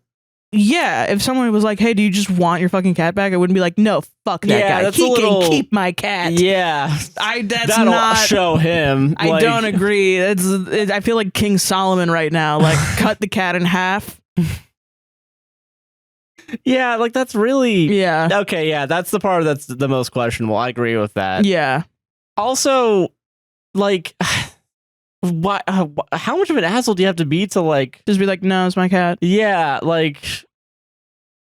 yeah, if someone was like, hey, do you just want your fucking cat back? I wouldn't be like, no, fuck that guy. He can keep my cat. Yeah. That'll show him. I don't agree. I feel like King Solomon right now. Like, cut the cat in half. Yeah, like that's really... Yeah. Okay, yeah, that's the part that's the most questionable. I agree with that. Yeah. Also, like... What? How much of an asshole do you have to be to like just be like, no, it's my cat? Yeah, like.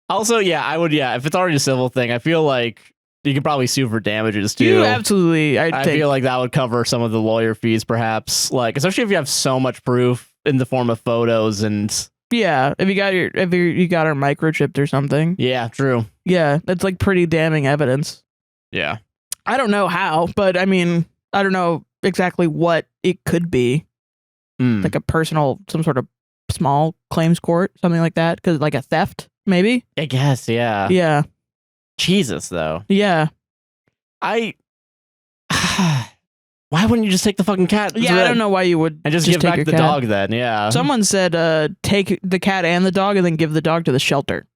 Also, yeah, I would. Yeah, if it's already a civil thing, I feel like you could probably sue for damages too. Absolutely, I feel like that would cover some of the lawyer fees, perhaps. Like, especially if you have so much proof in the form of photos and. Yeah, if you got her microchipped or something. Yeah, true. Yeah, that's like pretty damning evidence. Yeah. I don't know how, but I mean, I don't know exactly what it could be. Like a personal, some sort of small claims court, something like that, because like a theft, maybe. I guess, yeah. Yeah. Jesus, though. Yeah. Why wouldn't you just take the fucking cat? Yeah, I don't know why you would. And just give back the dog then, yeah. Someone said take the cat and the dog and then give the dog to the shelter.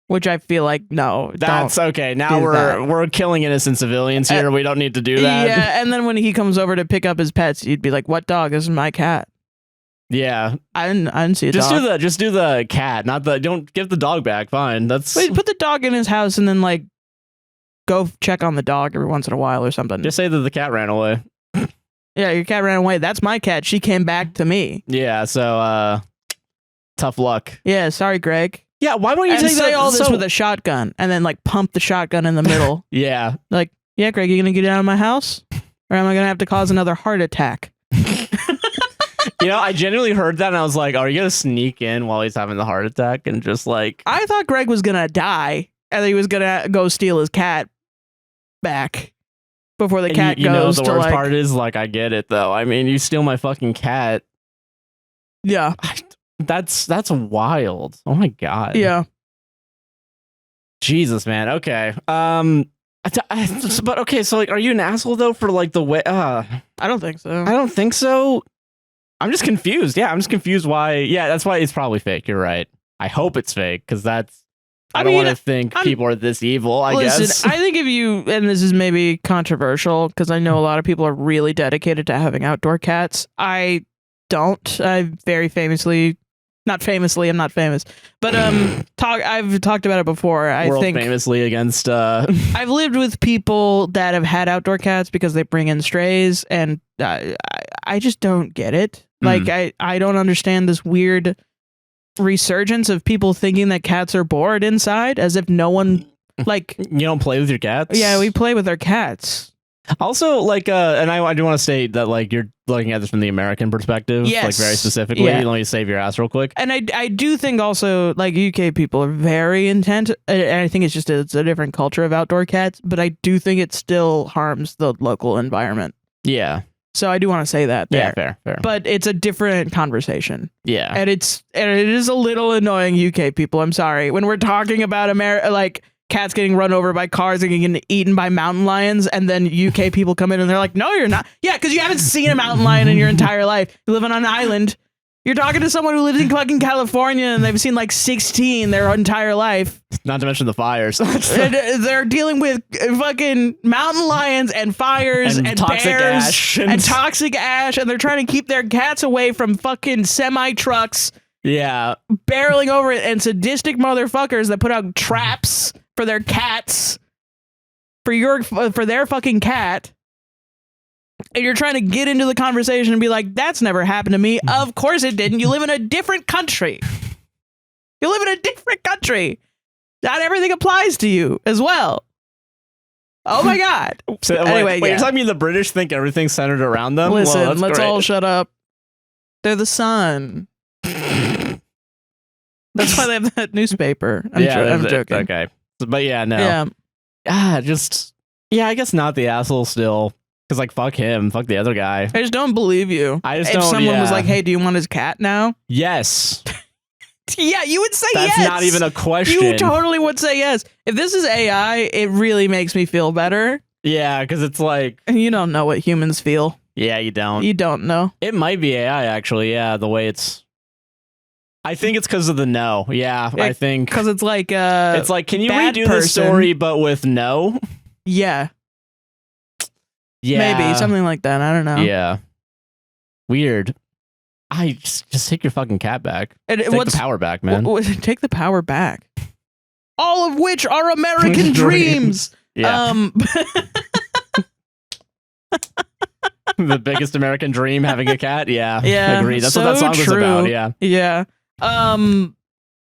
Which I feel like, no. That's okay. Now we're killing innocent civilians here. We don't need to do that. Yeah, and then when he comes over to pick up his pets, you'd be like, what dog? This is my cat. Yeah. I didn't see a dog. Just do the cat, don't give the dog back. Fine. Wait, put the dog in his house and then like go check on the dog every once in a while or something. Just say that the cat ran away. Yeah, your cat ran away. That's my cat. She came back to me. Yeah, so tough luck. Yeah, sorry, Greg. Yeah, why won't you say all this with a shotgun and then like pump the shotgun in the middle? Yeah. Like, yeah, Greg, you gonna get out of my house? Or am I gonna have to cause another heart attack? I genuinely heard that and I was like, are you gonna sneak in while he's having the heart attack and just like... I thought Greg was gonna die and he was gonna go steal his cat back before the cat goes the to worst like... part is, like, I get it though. I mean, you steal my fucking cat. Yeah. That's wild. Oh my God. Yeah. Jesus, man. Okay. But okay, so like, are you an asshole though for like the way? I don't think so. I don't think so. I'm just confused. Yeah, I'm just confused why. Yeah, that's why it's probably fake. You're right. I hope it's fake because I don't want to think people are this evil. I guess. I think if you, and this is maybe controversial because I know a lot of people are really dedicated to having outdoor cats. I don't. I very famously. Not famously, I'm not famous, but I've talked about it before. I think famously against. I've lived with people that have had outdoor cats because they bring in strays, and I just don't get it. Like I don't understand this weird resurgence of people thinking that cats are bored inside, as if no one like you don't play with your cats. Yeah, we play with our cats. Also, like, and I do want to state that, like, you're looking at this from the American perspective, yes. like, very specifically. Yeah. Let me save your ass real quick. And I do think also, like, UK people are very intent, and I think it's a different culture of outdoor cats, but I do think it still harms the local environment. Yeah. So I do want to say that there. Yeah, fair. But it's a different conversation. Yeah. And it is a little annoying, UK people, I'm sorry. When we're talking about America, like, cats getting run over by cars and getting eaten by mountain lions, and then UK people come in and they're like, no, you're not. Yeah, because you haven't seen a mountain lion in your entire life. You live on an island. You're talking to someone who lives in fucking California and they've seen like 16 their entire life. Not to mention the fires. They're dealing with fucking mountain lions and fires and toxic bears ash and toxic ash, and they're trying to keep their cats away from fucking semi trucks. Yeah. Barreling over it, and sadistic motherfuckers that put out traps for their cats, for their fucking cat. And you're trying to get into the conversation and be like, that's never happened to me. Of course it didn't. You live in a different country. You live in a different country. Not everything applies to you as well. Oh my God. So, Anyway, wait, you're telling me the British think everything's centered around them? Listen, Well, let's great. all shut up. They're the sun. That's why they have that newspaper. I'm joking. Okay. But yeah, no. Yeah. I guess not the asshole still. Because, like, fuck him. Fuck the other guy. I just don't believe you. I just if don't, someone was yeah. like, hey, do you want his cat now? Yes. Yeah, you would say That's yes. not even a question. You totally would say yes. If this is AI, it really makes me feel better. Yeah, because it's like... And you don't know what humans feel. Yeah, you don't. You don't know. It might be AI, actually. Yeah, the way it's... I think it's because of the no. Yeah, I think... Because it's like... it's like, can you bad redo the person. story, but with no? Yeah. Yeah. Maybe. Something like that. I don't know. Yeah. Weird. I just take your fucking cat back. And Take the power back, man. Take the power back. All of which are American dreams. Yeah. The biggest American dream, having a cat. Yeah. Yeah. Agreed. That's so what that song was true. about. Yeah. Yeah.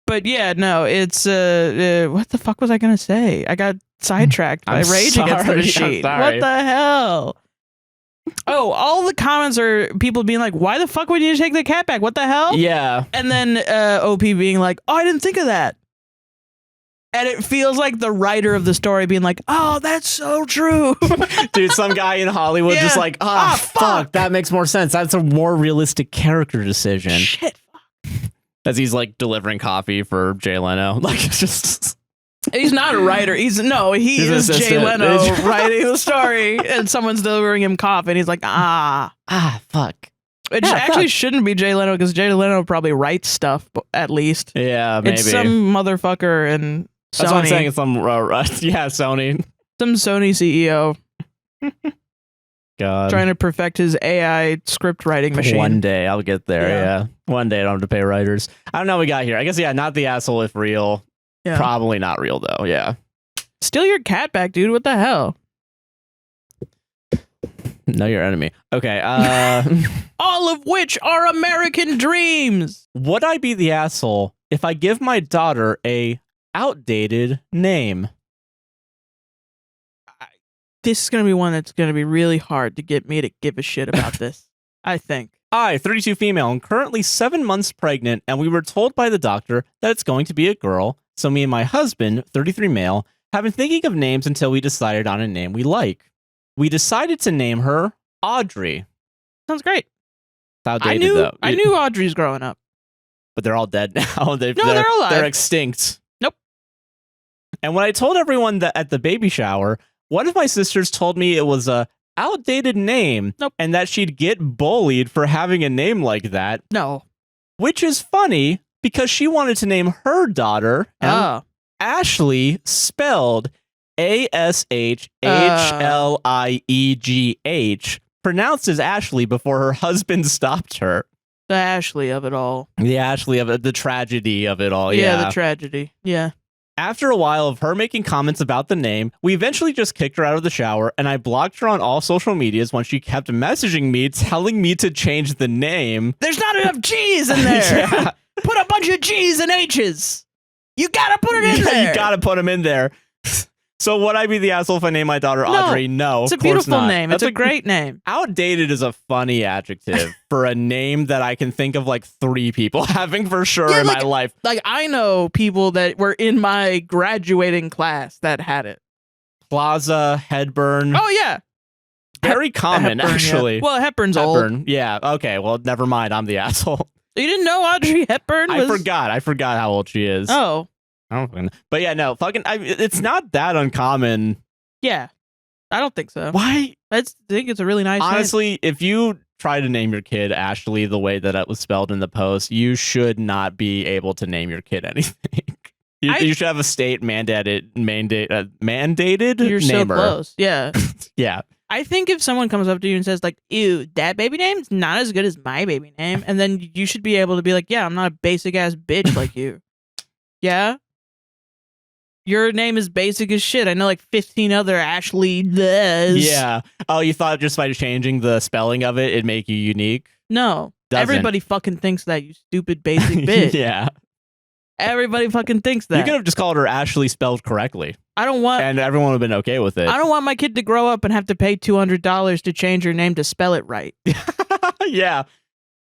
But yeah, no, it's what the fuck was I gonna say? I got sidetracked by I'm Rage Against the sorry, I'm Machine. sorry. What the hell? Oh, all the comments are people being like, why the fuck would you take the cat back? What the hell? Yeah. And then OP being like, oh, I didn't think of that. And it feels like the writer of the story being like, oh, that's so true. Dude, some guy in Hollywood Yeah. just like, fuck, that makes more sense. That's a more realistic character decision. Shit. As he's like delivering coffee for Jay Leno. Like, it's just... He's not a writer. He's an Jay assistant. Leno writing the story, and someone's delivering him coffee, and he's like, fuck. It Yeah, actually fuck. shouldn't be Jay Leno, because Jay Leno probably writes stuff, at least. Yeah, maybe. It's some motherfucker in Sony. That's what I'm saying. It's some, Sony. Some Sony CEO God. trying to perfect his AI script writing machine. One day I'll get there. Yeah. Yeah. One day I don't have to pay writers. I don't know what we got here. I guess, yeah, not the asshole if real. Yeah. Probably not real, though. Yeah. Steal your cat back, dude. What the hell? Know your enemy. Okay. All of which are American dreams. Would I be the asshole if I give my daughter a outdated name? This is going to be one that's going to be really hard to get me to give a shit about this, I think. I, 32 female, and currently 7 months pregnant, and we were told by the doctor that it's going to be a girl. So me and my husband, 33 male, have been thinking of names until we decided on a name we like. We decided to name her Audrey. Sounds great. It's outdated, though. I knew Audrey's growing up. But they're all dead now. They're alive. They're extinct. Nope. And when I told everyone that at the baby shower, one of my sisters told me it was a outdated name. Nope. And that she'd get bullied for having a name like that. No. Which is funny because she wanted to name her daughter Ashley, spelled Ashliegh, pronounced as Ashley before her husband stopped her. The Ashley of it all. The Ashley of it, the tragedy of it all. Yeah, the tragedy. Yeah. After a while of her making comments about the name, we eventually just kicked her out of the shower, and I blocked her on all social medias when she kept messaging me, telling me to change the name. There's not enough G's in there. Yeah. Put a bunch of G's and H's. You gotta put it in there. You gotta put them in there. So would I be the asshole if I name my daughter Audrey? No, it's a of course beautiful not. name. It's a great name. Outdated is a funny adjective for a name that I can think of like 3 people having for sure in my life. Like, I know people that were in my graduating class that had it. Plaza, Hedburn. Oh, yeah. Very common, Hepburn, actually. Yeah. Well, Hepburn's old. Yeah, okay. Well, never mind. I'm the asshole. You didn't know Audrey Hepburn was... I forgot how old she is. Oh. I don't fucking know. But yeah, no, it's not that uncommon. Yeah. I don't think so. Why? I think it's a really nice name. Honestly, if you try to name your kid Ashley the way that it was spelled in the post, you should not be able to name your kid anything. You should have a state mandated You're namer. so close. Yeah. Yeah. I think if someone comes up to you and says like, ew, that baby name's not as good as my baby name, and then you should be able to be like, yeah, I'm not a basic ass bitch like you. Yeah? Your name is basic as shit. I know like 15 other Ashley Les. Yeah. Oh, you thought just by changing the spelling of it, it'd make you unique? No. Doesn't. Everybody fucking thinks that, you stupid basic bitch. Yeah. Everybody fucking thinks that. You could have just called her Ashley spelled correctly. I don't want... And everyone would have been okay with it. I don't want my kid to grow up and have to pay $200 to change her name to spell it right. Yeah.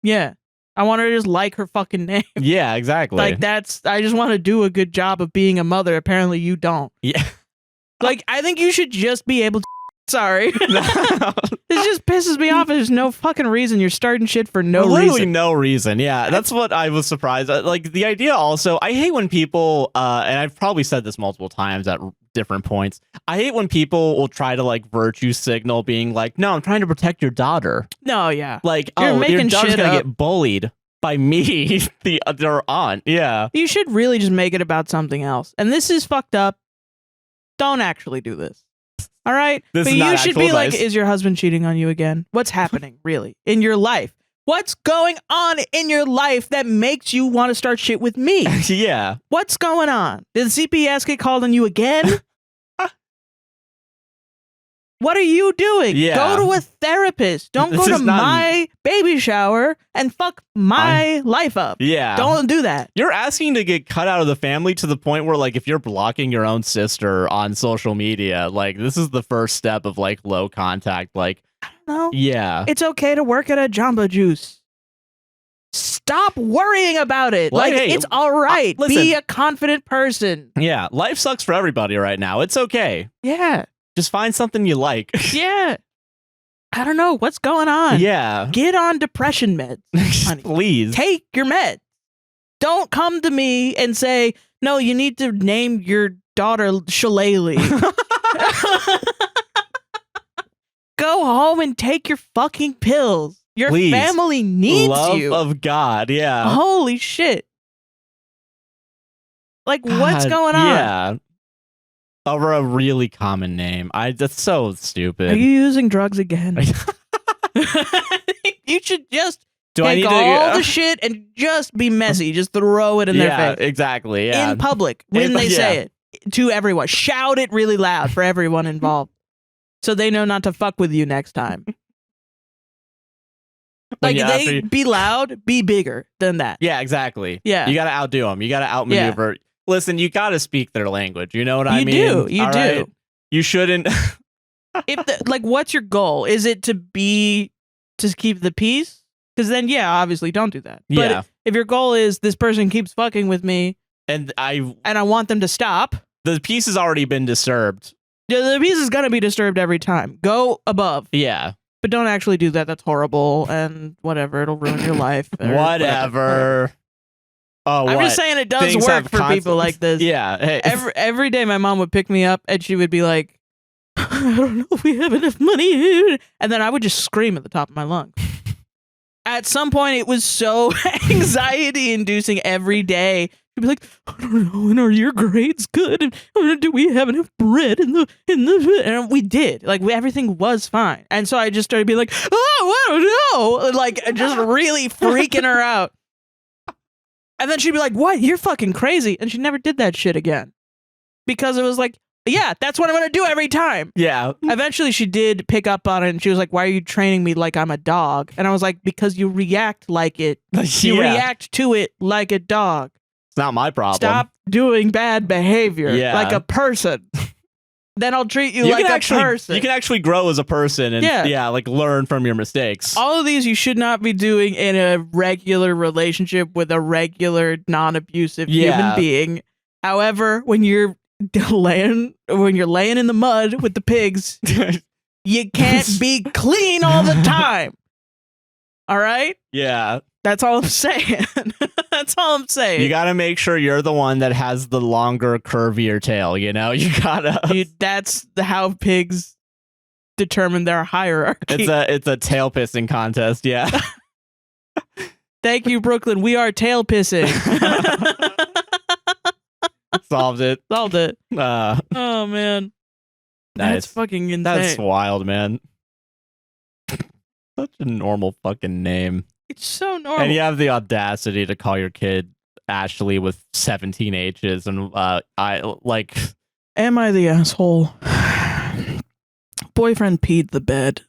Yeah. I want her to just like her fucking name. Yeah, exactly. Like I just want to do a good job of being a mother. Apparently you don't. Yeah. Like, I think you should just be able to... Sorry. This just pisses me off. There's no fucking reason you're starting shit for no Literally reason. no reason. Yeah, that's what I was surprised. Like, the idea also, I hate when people, and I've probably said this multiple times at different points, I hate when people will try to, like, virtue signal being like, no, I'm trying to protect your daughter. No, yeah. Like, You're making your daughter's shit gonna up. get bullied by me, their aunt. Yeah. You should really just make it about something else. And this is fucked up. Don't actually do this. All right? This but is not you should actual be advice. like, is your husband cheating on you again? What's happening, really, in your life? What's going on in your life that makes you want to start shit with me? Yeah. What's going on? Did the CPS get called on you again? What are you doing? Yeah. Go to a therapist. Don't This go is to not- my baby shower and fuck my life up. Yeah. Don't do that. You're asking to get cut out of the family to the point where, like, if you're blocking your own sister on social media, like, this is the first step of, like, low contact. Like, No. yeah. It's okay to work at a Jamba Juice. Stop worrying about it. Well, like, hey, it's all right. listen. Be a confident person. Yeah. Life sucks for everybody right now. It's okay. Yeah. Just find something you like. Yeah. I don't know. What's going on? Yeah. Get on depression meds. Honey. Please. Take your meds. Don't come to me and say, no, you need to name your daughter Shillelagh. Go home and take your fucking pills. Your Please. family needs Love you. of God. Yeah. Holy shit. Like, what's God, going on? Yeah. Over a really common name. That's so stupid. Are you using drugs again? You should just Do I take need to all the shit and just be messy. Just throw it in their Yeah, face. exactly. Yeah. In public when they yeah. say it to everyone. Shout it really loud for everyone involved so they know not to fuck with you next time. Like, be loud, be bigger than that. Yeah, exactly. Yeah. You got to outdo them. You got to outmaneuver. Listen, you got to speak their language. You know what I mean? You do. All right? You shouldn't. What's your goal? Is it to keep the peace? Because then, yeah, obviously don't do that. But Yeah. if your goal is this person keeps fucking with me And I want them to stop, the piece has already been disturbed. the peace is going to be disturbed every time. Go above. Yeah. But don't actually do that. That's horrible. And whatever. It'll ruin your life. or Whatever. Oh, I'm what? just saying it does Things work have for people like this. Yeah. Hey. Every day my mom would pick me up and she would be like, I don't know if we have enough money. And then I would just scream at the top of my lungs. At some point, it was so anxiety inducing every day. She'd be like, I don't know, and are your grades good? And do we have enough bread in the and we did. Like, everything was fine. And so I just started being like, oh, I don't know. Like, just really freaking her out. And then she'd be like, what? You're fucking crazy. And she never did that shit again. Because it was like, yeah, that's what I'm going to do every time. Yeah. Eventually, she did pick up on it, and she was like, why are you training me like I'm a dog? And I was like, because you react like it. You react to it like a dog. It's not my problem. Stop doing bad behavior Yeah. like a person. Then I'll treat you like a person. You can actually grow as a person and Yeah. like learn from your mistakes. All of these you should not be doing in a regular relationship with a regular, non-abusive human being. However, when you're laying in the mud with the pigs, you can't be clean all the time. All right? Yeah. That's all I'm saying. That's all I'm saying. You got to make sure you're the one that has the longer, curvier tail, you know? You got to. That's how pigs determine their hierarchy. It's a tail pissing contest, yeah. Thank you, Brooklyn. We are tail pissing. Solved it. Solved it. Oh, man. Nice. That's fucking insane. That's wild, man. Such a normal fucking name. It's so normal. And you have the audacity to call your kid Ashley with 17 H's, and I like. Am I the asshole? Boyfriend peed the bed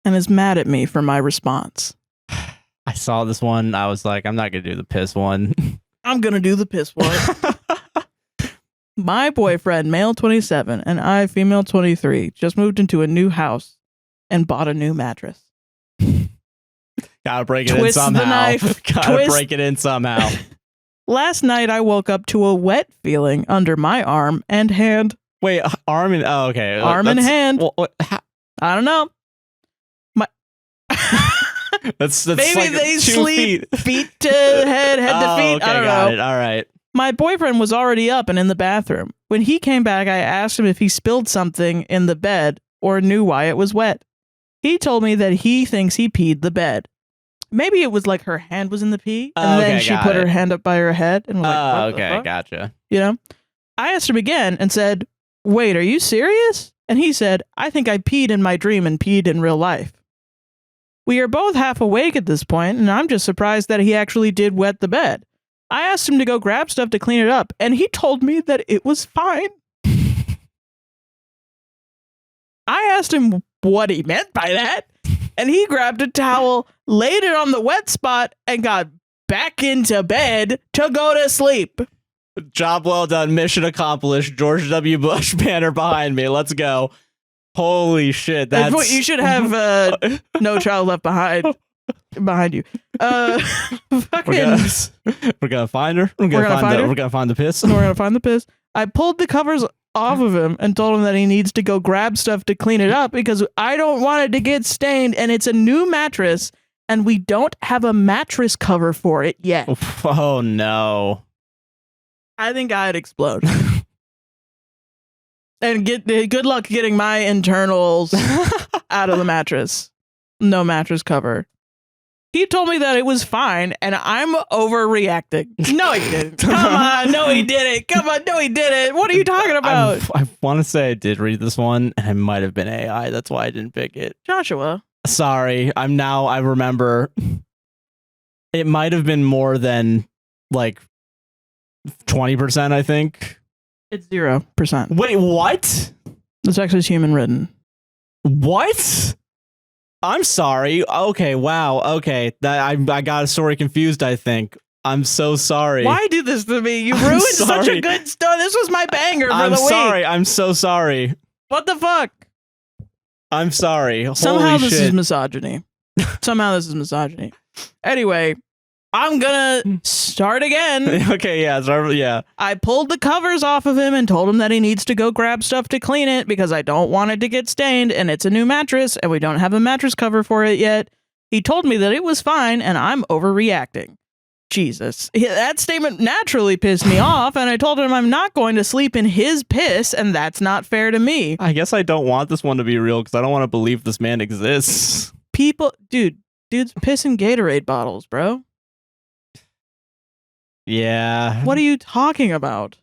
and is mad at me for my response. I saw this one. I was like, I'm not gonna do the piss one. I'm gonna do the piss one. My boyfriend, male 27, and I, female 23, just moved into a new house and bought a new mattress. Gotta break it Twist in somehow. the knife. Gotta break it in somehow. Last night, I woke up to a wet feeling under my arm and hand. Wait, arm and okay. Arm and hand. Well, I don't know. that's Maybe like they 2 sleep feet. feet to head to feet. Okay, I don't got know. it. All right. My boyfriend was already up and in the bathroom. When he came back, I asked him if he spilled something in the bed or knew why it was wet. He told me that he thinks he peed the bed. Maybe it was like her hand was in the pee, and then she put her hand up by her head and was like, what the okay, fuck? gotcha. You know? I asked him again and said, wait, are you serious? And he said, I think I peed in my dream and peed in real life. We are both half awake at this point, and I'm just surprised that he actually did wet the bed. I asked him to go grab stuff to clean it up, and he told me that it was fine. I asked him what he meant by that, and he grabbed a towel, laid it on the wet spot, and got back into bed to go to sleep. Job well done. Mission accomplished. George W. Bush banner behind me. Let's go. Holy shit. That's what you should have No Child Left behind you. Fucking, we're gonna find her. We're gonna find the piss. We're gonna find the piss. I pulled the covers off of him and told him that he needs to go grab stuff to clean it up because I don't want it to get stained, and it's a new mattress and we don't have a mattress cover for it yet. Oh no. I think I'd explode. And good luck getting my internals out of the mattress. No mattress cover. He told me that it was fine, and I'm overreacting. No, he didn't. Come on. No, he didn't. Come on. No, he didn't. What are you talking about? I want to say I did read this one, and it might have been AI. That's why I didn't pick it. Joshua. Sorry. I remember. It might have been more than like 20%, I think. It's 0%. Wait, what? This actually is human written. What? I'm sorry. Okay, wow. Okay, I got a story confused, I think. I'm so sorry. Why do this to me? You ruined such a good story. This was my banger for the week. I'm sorry. I'm so sorry. What the fuck? I'm sorry. Somehow this is misogyny. Anyway, I'm gonna start again. Okay, yeah. I pulled the covers off of him and told him that he needs to go grab stuff to clean it because I don't want it to get stained, and it's a new mattress and we don't have a mattress cover for it yet. He told me that it was fine and I'm overreacting. Jesus. That statement naturally pissed me off, and I told him I'm not going to sleep in his piss, and that's not fair to me. I guess I don't want this one to be real because I don't want to believe this man exists. Dude's pissing Gatorade bottles, bro. Yeah. What are you talking about?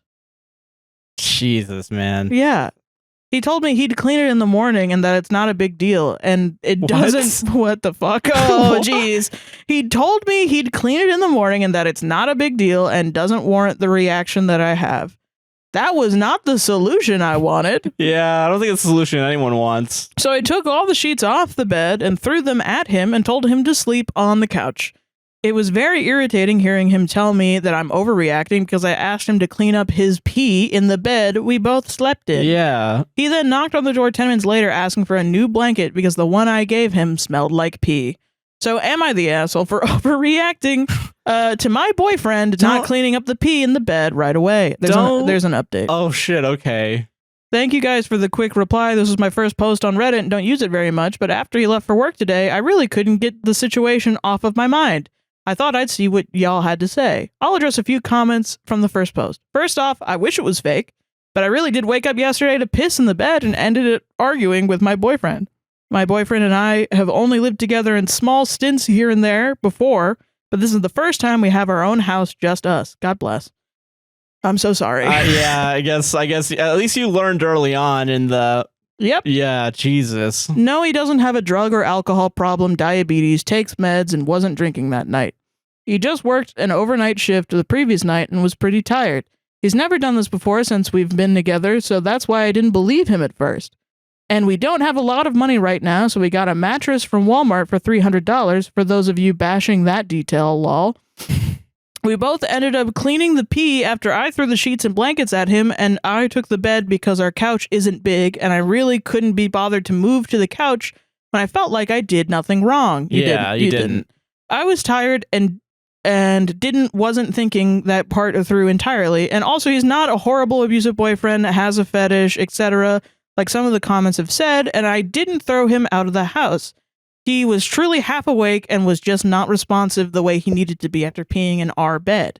Jesus, man. Yeah. He told me he'd clean it in the morning and that it's not a big deal. And it doesn't. What the fuck? Oh, jeez. He told me he'd clean it in the morning and that it's not a big deal and doesn't warrant the reaction that I have. That was not the solution I wanted. Yeah, I don't think it's the solution anyone wants. So I took all the sheets off the bed and threw them at him and told him to sleep on the couch. It was very irritating hearing him tell me that I'm overreacting because I asked him to clean up his pee in the bed we both slept in. Yeah. He then knocked on the door 10 minutes later asking for a new blanket because the one I gave him smelled like pee. So am I the asshole for overreacting to my boyfriend not cleaning up the pee in the bed right away? There's an update. Oh, shit. Okay. Thank you guys for the quick reply. This was my first post on Reddit and don't use it very much, but after he left for work today, I really couldn't get the situation off of my mind. I thought I'd see what y'all had to say. I'll address a few comments from the first post. First off, I wish it was fake, but I really did wake up yesterday to piss in the bed and ended it arguing with my boyfriend. My boyfriend and I have only lived together in small stints here and there before, but this is the first time we have our own house, just us. God bless. I'm so sorry. Yeah, I guess at least you learned early on in the... Yep. Yeah, Jesus. No, he doesn't have a drug or alcohol problem, diabetes, takes meds, and wasn't drinking that night. He just worked an overnight shift the previous night and was pretty tired. He's never done this before since we've been together, so that's why I didn't believe him at first. And we don't have a lot of money right now, so we got a mattress from Walmart for $300, for those of you bashing that detail, lol. We both ended up cleaning the pee after I threw the sheets and blankets at him, and I took the bed because our couch isn't big, and I really couldn't be bothered to move to the couch when I felt like I did nothing wrong. You didn't. I was tired and wasn't thinking that part through entirely. And also, he's not a horrible abusive boyfriend, has a fetish, etc., like some of the comments have said, and I didn't throw him out of the house. He was truly half awake and was just not responsive the way he needed to be after peeing in our bed.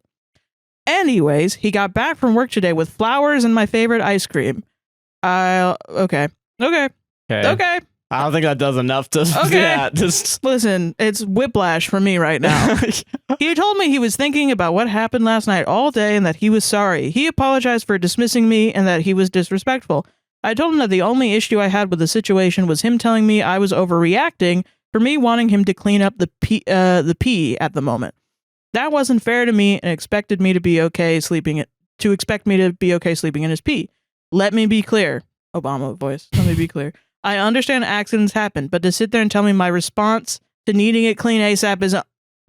Anyways, he got back from work today with flowers and my favorite ice cream. Okay. I don't think that does enough to... Okay. Yeah, just... Listen, it's whiplash for me right now. He told me he was thinking about what happened last night all day and that he was sorry. He apologized for dismissing me and that he was disrespectful. I told him that the only issue I had with the situation was him telling me I was overreacting for me wanting him to clean up the pee at the moment. That wasn't fair to me and expect me to be okay sleeping in his pee. Let me be clear. Obama voice. Let me be clear. I understand accidents happen, but to sit there and tell me my response to needing it clean ASAP is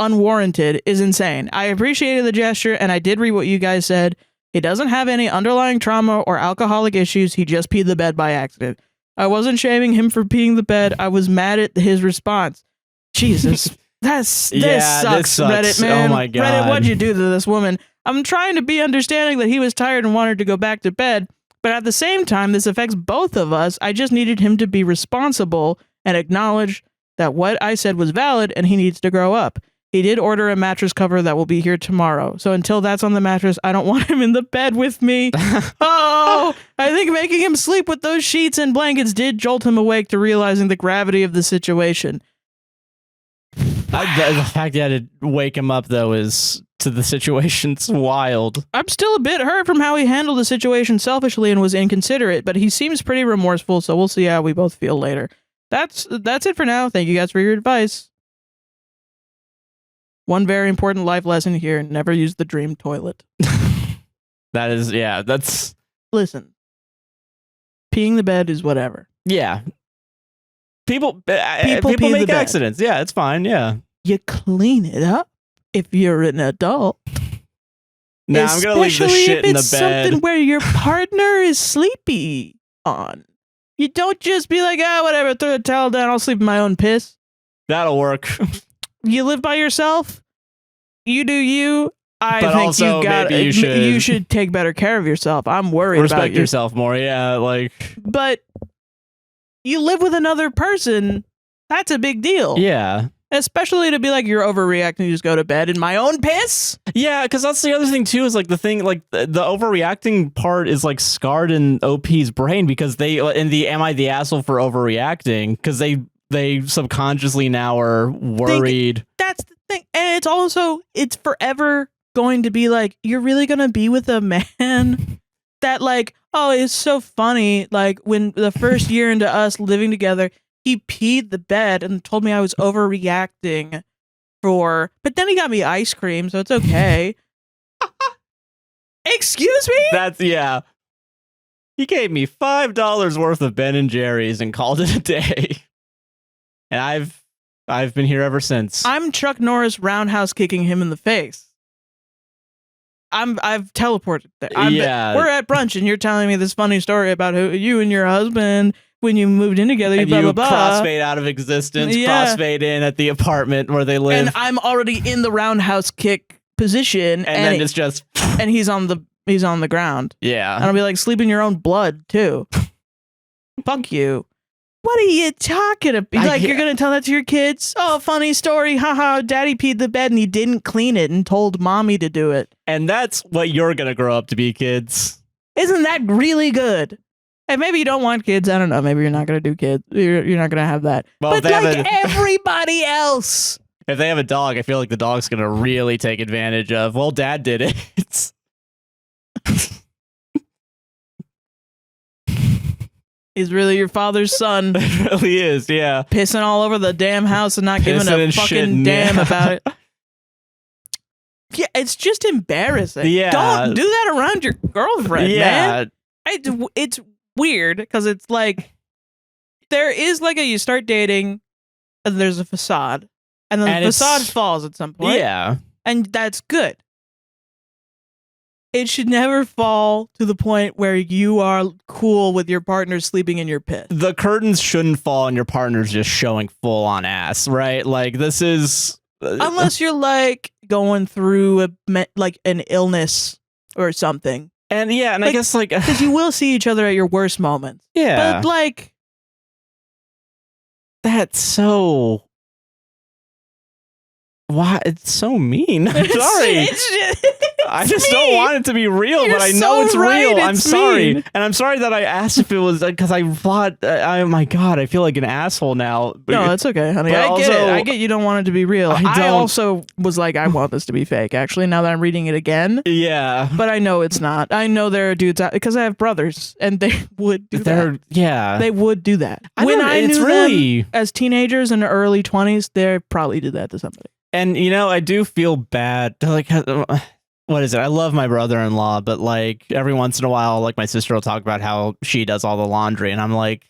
unwarranted is insane. I appreciated the gesture and I did read what you guys said. He doesn't have any underlying trauma or alcoholic issues. He just peed the bed by accident. I wasn't shaming him for peeing the bed. I was mad at his response. Jesus. This sucks, Reddit, man. Oh my God. Reddit, what'd you do to this woman? I'm trying to be understanding that he was tired and wanted to go back to bed, but at the same time, this affects both of us. I just needed him to be responsible and acknowledge that what I said was valid and he needs to grow up. He did order a mattress cover that will be here tomorrow. So until that's on the mattress, I don't want him in the bed with me. Oh, I think making him sleep with those sheets and blankets did jolt him awake to realizing the gravity of the situation. The fact that it wake him up, though, is to the situation's wild. I'm still a bit hurt from how he handled the situation selfishly and was inconsiderate, but he seems pretty remorseful, so we'll see how we both feel later. That's it for now. Thank you guys for your advice. One very important life lesson here, never use the dream toilet. That's... Listen, peeing the bed is whatever. Yeah. People make accidents. Yeah, it's fine, yeah. You clean it up if you're an adult. Nah, I'm gonna leave the shit in the bed. Especially if it's something where your partner is sleepy on. You don't just be like, whatever, throw the towel down, I'll sleep in my own piss. That'll work. You live by yourself. You do you. I but think also, you should take better care of yourself. I'm worried about respect yourself more. Yeah, like. But you live with another person. That's a big deal. Yeah. Especially to be like, you're overreacting. You just go to bed in my own piss. Yeah, because that's the other thing too. Is like the thing, like the overreacting part is like scarred in OP's brain because they in the am I the asshole for overreacting because they subconsciously now are worried. That's the thing. And it's forever going to be like, you're really going to be with a man that like, oh, it's so funny. Like when the first year into us living together, he peed the bed and told me I was overreacting but then he got me ice cream, so it's okay. Excuse me? Yeah. He gave me $5 worth of Ben & Jerry's and called it a day. And I've been here ever since. I'm Chuck Norris roundhouse kicking him in the face. I've teleported there. We're at brunch and you're telling me this funny story about you and your husband when you moved in together. And blah, you blah, blah. crossfade out of existence, crossfade in at the apartment where they live. And I'm already in the roundhouse kick position. And then it's just... And he's on the he's on the ground. Yeah. And I'll be like, sleep in your own blood too. Fuck you. What are you talking about? Like, you're going to tell that to your kids? Oh, funny story. Haha, daddy peed the bed and he didn't clean it and told mommy to do it. And that's what you're going to grow up to be, kids. Isn't that really good? And maybe you don't want kids. I don't know. Maybe you're not going to do kids. You're not going to have that. Well, but like everybody else. If they have a dog, I feel like the dog's going to really take advantage of, well, dad did it. He's really your father's son. It really is, yeah. Pissing all over the damn house and not giving a fucking damn about it. Yeah, it's just embarrassing. Yeah. Don't do that around your girlfriend, Yeah. man. It's weird because it's like there is like you start dating and there's a facade and then the facade falls at some point. Yeah. And that's good. It should never fall to the point where you are cool with your partner sleeping in your pit. The curtains shouldn't fall and your partner's just showing full on ass, right? Like, this is... Unless you're like going through like an illness or something. And yeah, and like, I guess like... Because you will see each other at your worst moments. Yeah. But like... That's so... Why? It's so mean. I'm sorry. I just don't want it to be real, but I know it's real. I'm sorry. And I'm sorry that I asked if it was because I thought, oh my God, I feel like an asshole now. No, it's okay, honey. I get it. I get you don't want it to be real. I also was like, I want this to be fake, actually, now that I'm reading it again. Yeah. But I know it's not. I know there are dudes out because I have brothers and they would do that. Yeah. They would do that. When I knew them as teenagers in the early 20s, they probably did that to somebody. And, you know, I do feel bad. Like, what is it? I love my brother-in-law, but like every once in a while, like my sister will talk about how she does all the laundry. And I'm like,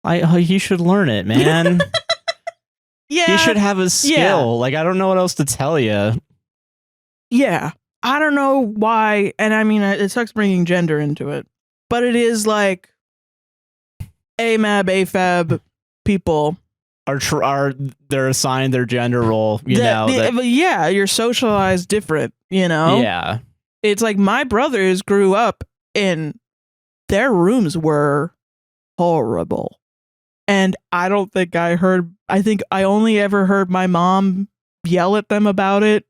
he should learn it, man. Yeah. He should have a skill. Yeah. Like, I don't know what else to tell you. Yeah. I don't know why. And I mean, it sucks bringing gender into it, but it is like AFAB people. They're assigned their gender role, yeah, you're socialized different, you know? Yeah. It's like my brothers grew up in their rooms were horrible. And I don't think I think I only ever heard my mom yell at them about it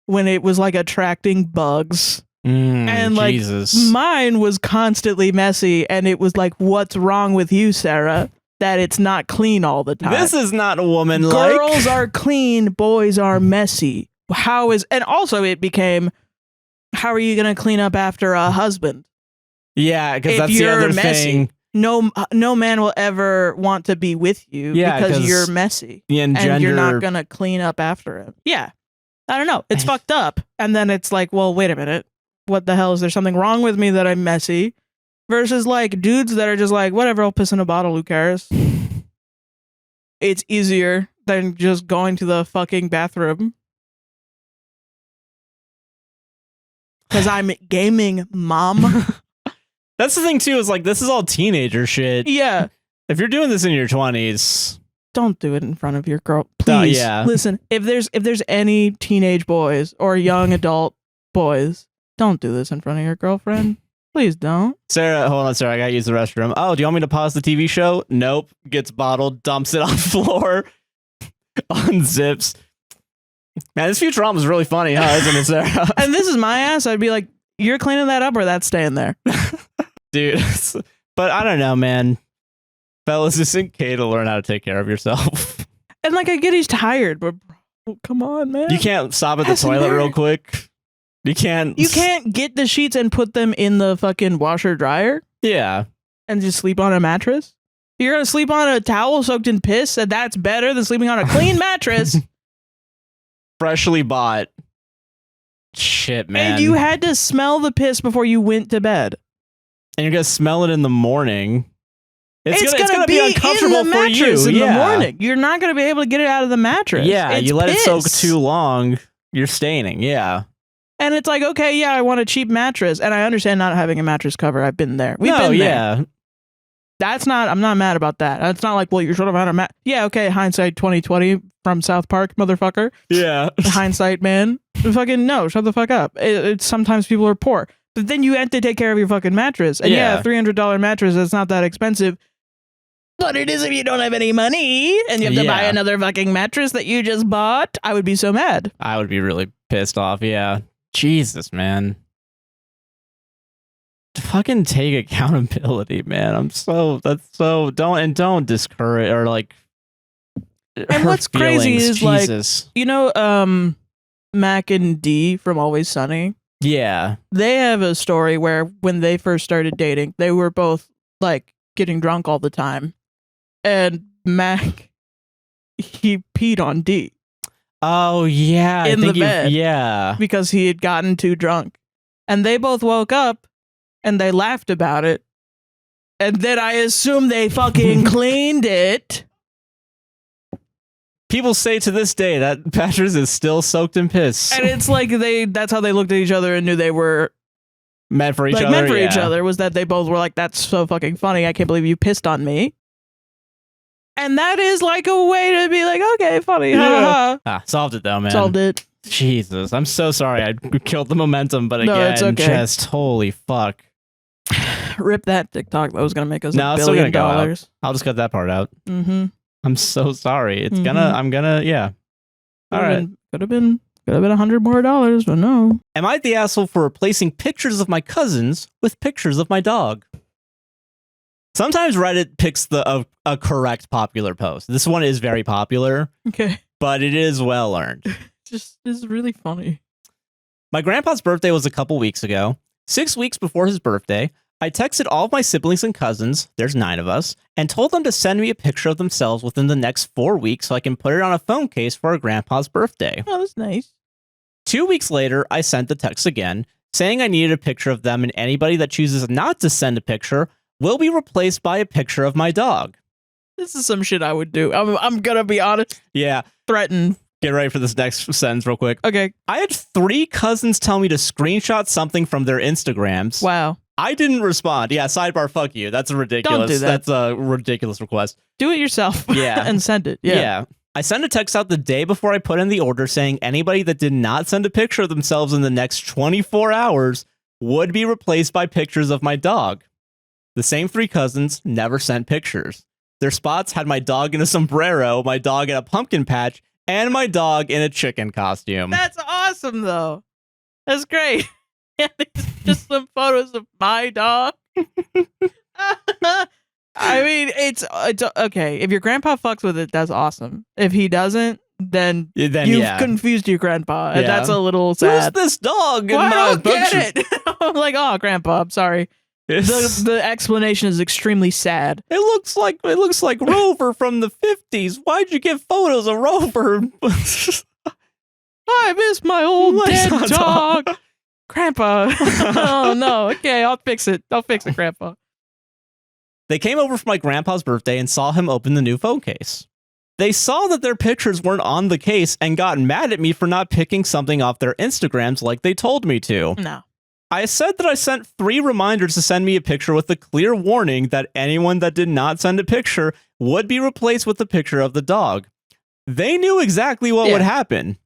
when it was like attracting bugs. And like Jesus. Mine was constantly messy and it was like, what's wrong with you, Sarah? That it's not clean all the time. This is not a woman. Girls are clean, boys are messy. And also it became, how are you going to clean up after a husband? Yeah, because that's the other thing. No man will ever want to be with you because you're messy. And you're not going to clean up after him. Yeah. I don't know. It's fucked up. And then it's like, well, wait a minute. What the hell? Is there something wrong with me that I'm messy? Versus like dudes that are just like, whatever, I'll piss in a bottle, who cares? It's easier than just going to the fucking bathroom. Because I'm gaming, mom. That's the thing too, is like, this is all teenager shit. Yeah. If you're doing this in your 20s, don't do it in front of your girl. Please. Listen, if there's any teenage boys or young adult boys, don't do this in front of your girlfriend. Please don't. Sarah, hold on, Sarah. I gotta use the restroom. Oh, do you want me to pause the TV show? Nope. Gets bottled, dumps it on the floor, unzips. Man, this Futurama is really funny, huh? Isn't it, Sarah? And this is my ass. I'd be like, you're cleaning that up or that's staying there. Dude, but I don't know, man. Fellas, it's okay to learn how to take care of yourself. And like, I get he's tired, but bro, come on, man. You can't stop at the toilet real quick. You can't get the sheets and put them in the fucking washer dryer? Yeah. And just sleep on a mattress? You're going to sleep on a towel soaked in piss and that's better than sleeping on a clean mattress? Freshly bought. Shit, man. And you had to smell the piss before you went to bed. And you're going to smell it in the morning. It's gonna be uncomfortable in the mattress in the morning. You're not going to be able to get it out of the mattress. Yeah, you let it soak too long, you're staining. Yeah. And it's like, okay, yeah, I want a cheap mattress. And I understand not having a mattress cover. I've been there. We've been there. I'm not mad about that. It's not like, well, you should have had a mat. Yeah, okay, hindsight 2020 from South Park, motherfucker. Yeah. Hindsight, man. Fucking no, shut the fuck up. It's sometimes people are poor. But then you have to take care of your fucking mattress. And Yeah. $300 mattress, that's not that expensive. But it is if you don't have any money and you have to buy Yeah. another fucking mattress that you just bought. I would be so mad. I would be really pissed off. Yeah. Jesus, man. Fucking take accountability, man. Don't discourage or like. And hurt what's crazy feelings. is like, Jesus. you know, Mac and D from Always Sunny. Yeah. They have a story where when they first started dating, they were both like getting drunk all the time. And Mac, he peed on D Oh yeah. In I think the bed. Yeah. because he had gotten too drunk. And they both woke up and they laughed about it. And then I assume they fucking cleaned it. People say to this day that mattress is still soaked in piss. And it's like that's how they looked at each other and knew they were meant for each like other. meant for yeah. each other, was that they both were like, that's so fucking funny. I can't believe you pissed on me. And that is like a way to be like, okay, funny. Ha, ha, Ah, solved it though, ha. man. Solved it. Jesus, I'm so sorry. I killed the momentum, but No, again, it's okay. just holy fuck. Rip that TikTok. That was going to make us No, $1 it's still billion. gonna go out. I'll just cut that part out. Mm-hmm. I'm so sorry. It's Mhm. I'm gonna, yeah. All right. Could have been $100 more, but no. Am I the asshole for replacing pictures of my cousins with pictures of my dog? Sometimes Reddit picks a correct popular post. This one is very popular, Okay. but it is well earned. Just is really funny. My grandpa's birthday was a couple weeks ago. 6 weeks before his birthday, I texted all of my siblings and cousins, there's 9 of us, and told them to send me a picture of themselves within the next 4 weeks so I can put it on a phone case for our grandpa's birthday. Oh, that's nice. 2 weeks later, I sent the text again, saying I needed a picture of them, and anybody that chooses not to send a picture will be replaced by a picture of my dog. This is some shit I would do. I'm going to be honest. Yeah, Threaten. get ready for this next sentence real quick. Okay. I had 3 cousins tell me to screenshot something from their Instagrams. Wow. I didn't respond. Yeah, sidebar, fuck you. That's a ridiculous. Don't do that. That's a ridiculous request. Do it yourself. Yeah. And send it. Yeah. I sent a text out the day before I put in the order saying anybody that did not send a picture of themselves in the next 24 hours would be replaced by pictures of my dog. The same 3 cousins never sent pictures. Their spots had my dog in a sombrero, my dog in a pumpkin patch, and my dog in a chicken costume. That's awesome, though. That's great. Just some photos of my dog. I mean, it's okay. If your grandpa fucks with it, that's awesome. If he doesn't, then you've confused your grandpa, and that's a little sad. Who's this dog? Well, I don't get it. I'm like, oh, grandpa, I'm sorry. The explanation is extremely sad. It looks like Rover from the 50s. Why'd you get photos of Rover? I miss my old dead dog. Grandpa. Oh no. Okay, I'll fix it, Grandpa. They came over for my grandpa's birthday and saw him open the new phone case. They saw that their pictures weren't on the case and got mad at me for not picking something off their Instagrams like they told me to. No. I said that I sent 3 reminders to send me a picture with a clear warning that anyone that did not send a picture would be replaced with a picture of the dog. They knew exactly what would happen.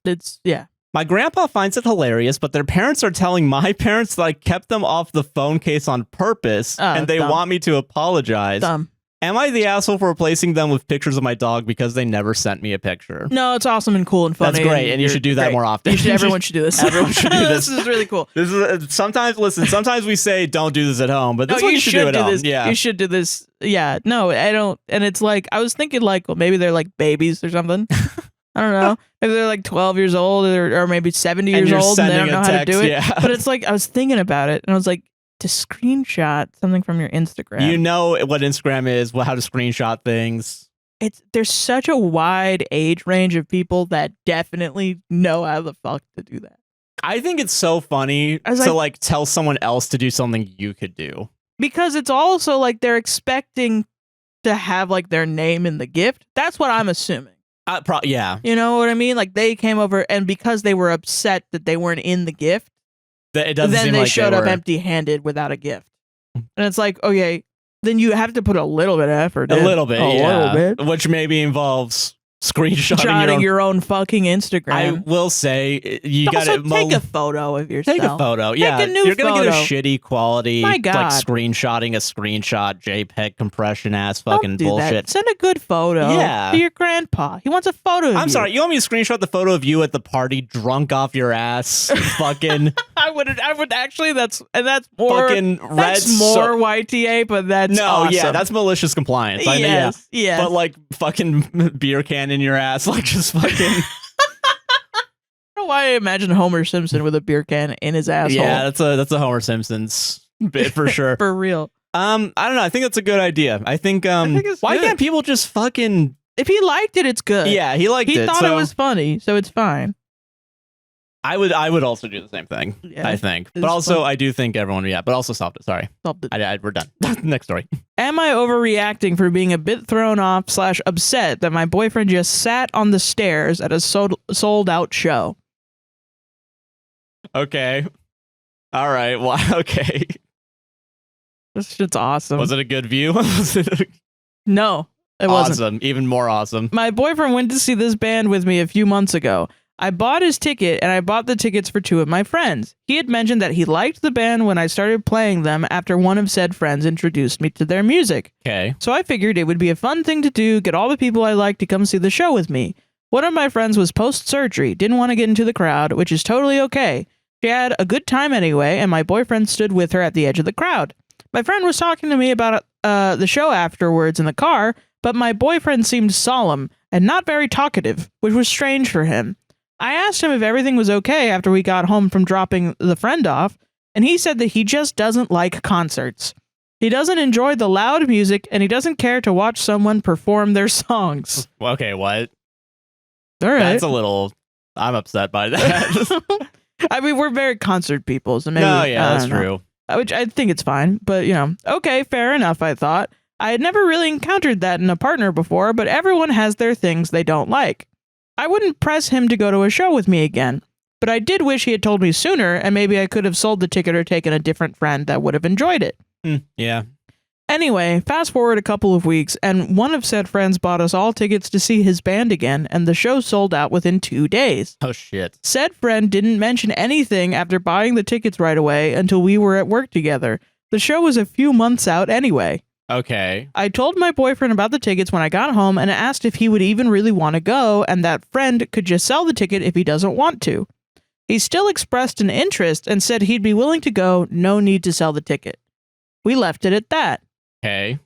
My grandpa finds it hilarious, but their parents are telling my parents that I kept them off the phone case on purpose, and they want me to apologize. Dumb. Am I the asshole for replacing them with pictures of my dog because they never sent me a picture? No, it's awesome and cool and funny. That's great, and you should do that more often. Everyone should do this. Everyone should do this. This is really cool. This is sometimes we say don't do this at home, but this one you should do at home. This. Yeah, you should do this. Yeah, no, I don't. And it's like I was thinking, like, well, maybe they're like babies or something. I don't know. Maybe they're like 12 years old or maybe 70 years old and they don't know how to do it. Yeah. But it's like I was thinking about it and I was like, to screenshot something from your Instagram. You know what Instagram is, how to screenshot things. There's such a wide age range of people that definitely know how the fuck to do that. I think it's so funny to like tell someone else to do something you could do. Because it's also like they're expecting to have like their name in the gift. That's what I'm assuming. Yeah. You know what I mean? Like they came over and because they were upset that they weren't in the gift, it doesn't then seem they like showed up empty-handed without a gift. And it's like, okay, then you have to put a little bit of effort in. A little bit, which maybe involves screenshotting your own fucking Instagram. I will say you got also to take a photo of yourself. Take a photo. Take Yeah, a new you're gonna photo. get a shitty quality, My God. like screenshotting a screenshot, JPEG compression ass Don't fucking do bullshit. That. Send a good photo. Yeah. To your grandpa. He wants a photo of you. I'm sorry. You want me to screenshot the photo of you at the party, drunk off your ass, fucking, I would actually. That's more. fucking red. That's more YTA, but that's no, awesome. yeah, that's malicious compliance. I know, yeah. Yes. But like fucking beer can in your ass, like just fucking. I don't know why I imagine Homer Simpson with a beer can in his asshole. Yeah, that's a Homer Simpson's bit for sure. For real. I don't know. I think that's a good idea. I think it's why good. can't people just fucking? If he liked it, it's good. Yeah, he liked He it. thought so it was funny, so it's fine. I would also do the same thing. Yeah, I think, it's but also fun. I do think everyone. Yeah, but also stop it. Sorry, Stop it. we're done. Next story. Am I overreacting for being a bit thrown off / upset that my boyfriend just sat on the stairs at a sold out show? Okay. All right. Well, okay. This shit's awesome. Was it a good view? Was it No, it wasn't. awesome? Even more awesome. My boyfriend went to see this band with me a few months ago. I bought his ticket, and I bought the tickets for 2 of my friends. He had mentioned that he liked the band when I started playing them after one of said friends introduced me to their music. Okay. So I figured it would be a fun thing to do, get all the people I like to come see the show with me. One of my friends was post-surgery, didn't want to get into the crowd, which is totally okay. She had a good time anyway, and my boyfriend stood with her at the edge of the crowd. My friend was talking to me about the show afterwards in the car, but my boyfriend seemed solemn and not very talkative, which was strange for him. I asked him if everything was okay after we got home from dropping the friend off, and he said that he just doesn't like concerts. He doesn't enjoy the loud music, and he doesn't care to watch someone perform their songs. Okay. What? All right. That's a little. I'm upset by that. I mean, we're very concert people, so maybe. No, yeah, I that's don't know. true. Which I think it's fine, but okay, fair enough, I thought. I had never really encountered that in a partner before, but everyone has their things they don't like. I wouldn't press him to go to a show with me again, but I did wish he had told me sooner, and maybe I could have sold the ticket or taken a different friend that would have enjoyed it. Yeah. Anyway, fast forward a couple of weeks, and one of said friends bought us all tickets to see his band again, and the show sold out within 2 days. Oh shit. Said friend didn't mention anything after buying the tickets right away until we were at work together. The show was a few months out anyway. Okay. I told my boyfriend about the tickets when I got home and asked if he would even really want to go, and that friend could just sell the ticket if he doesn't want to. He still expressed an interest and said he'd be willing to go, no need to sell the ticket. We left it at that. Okay.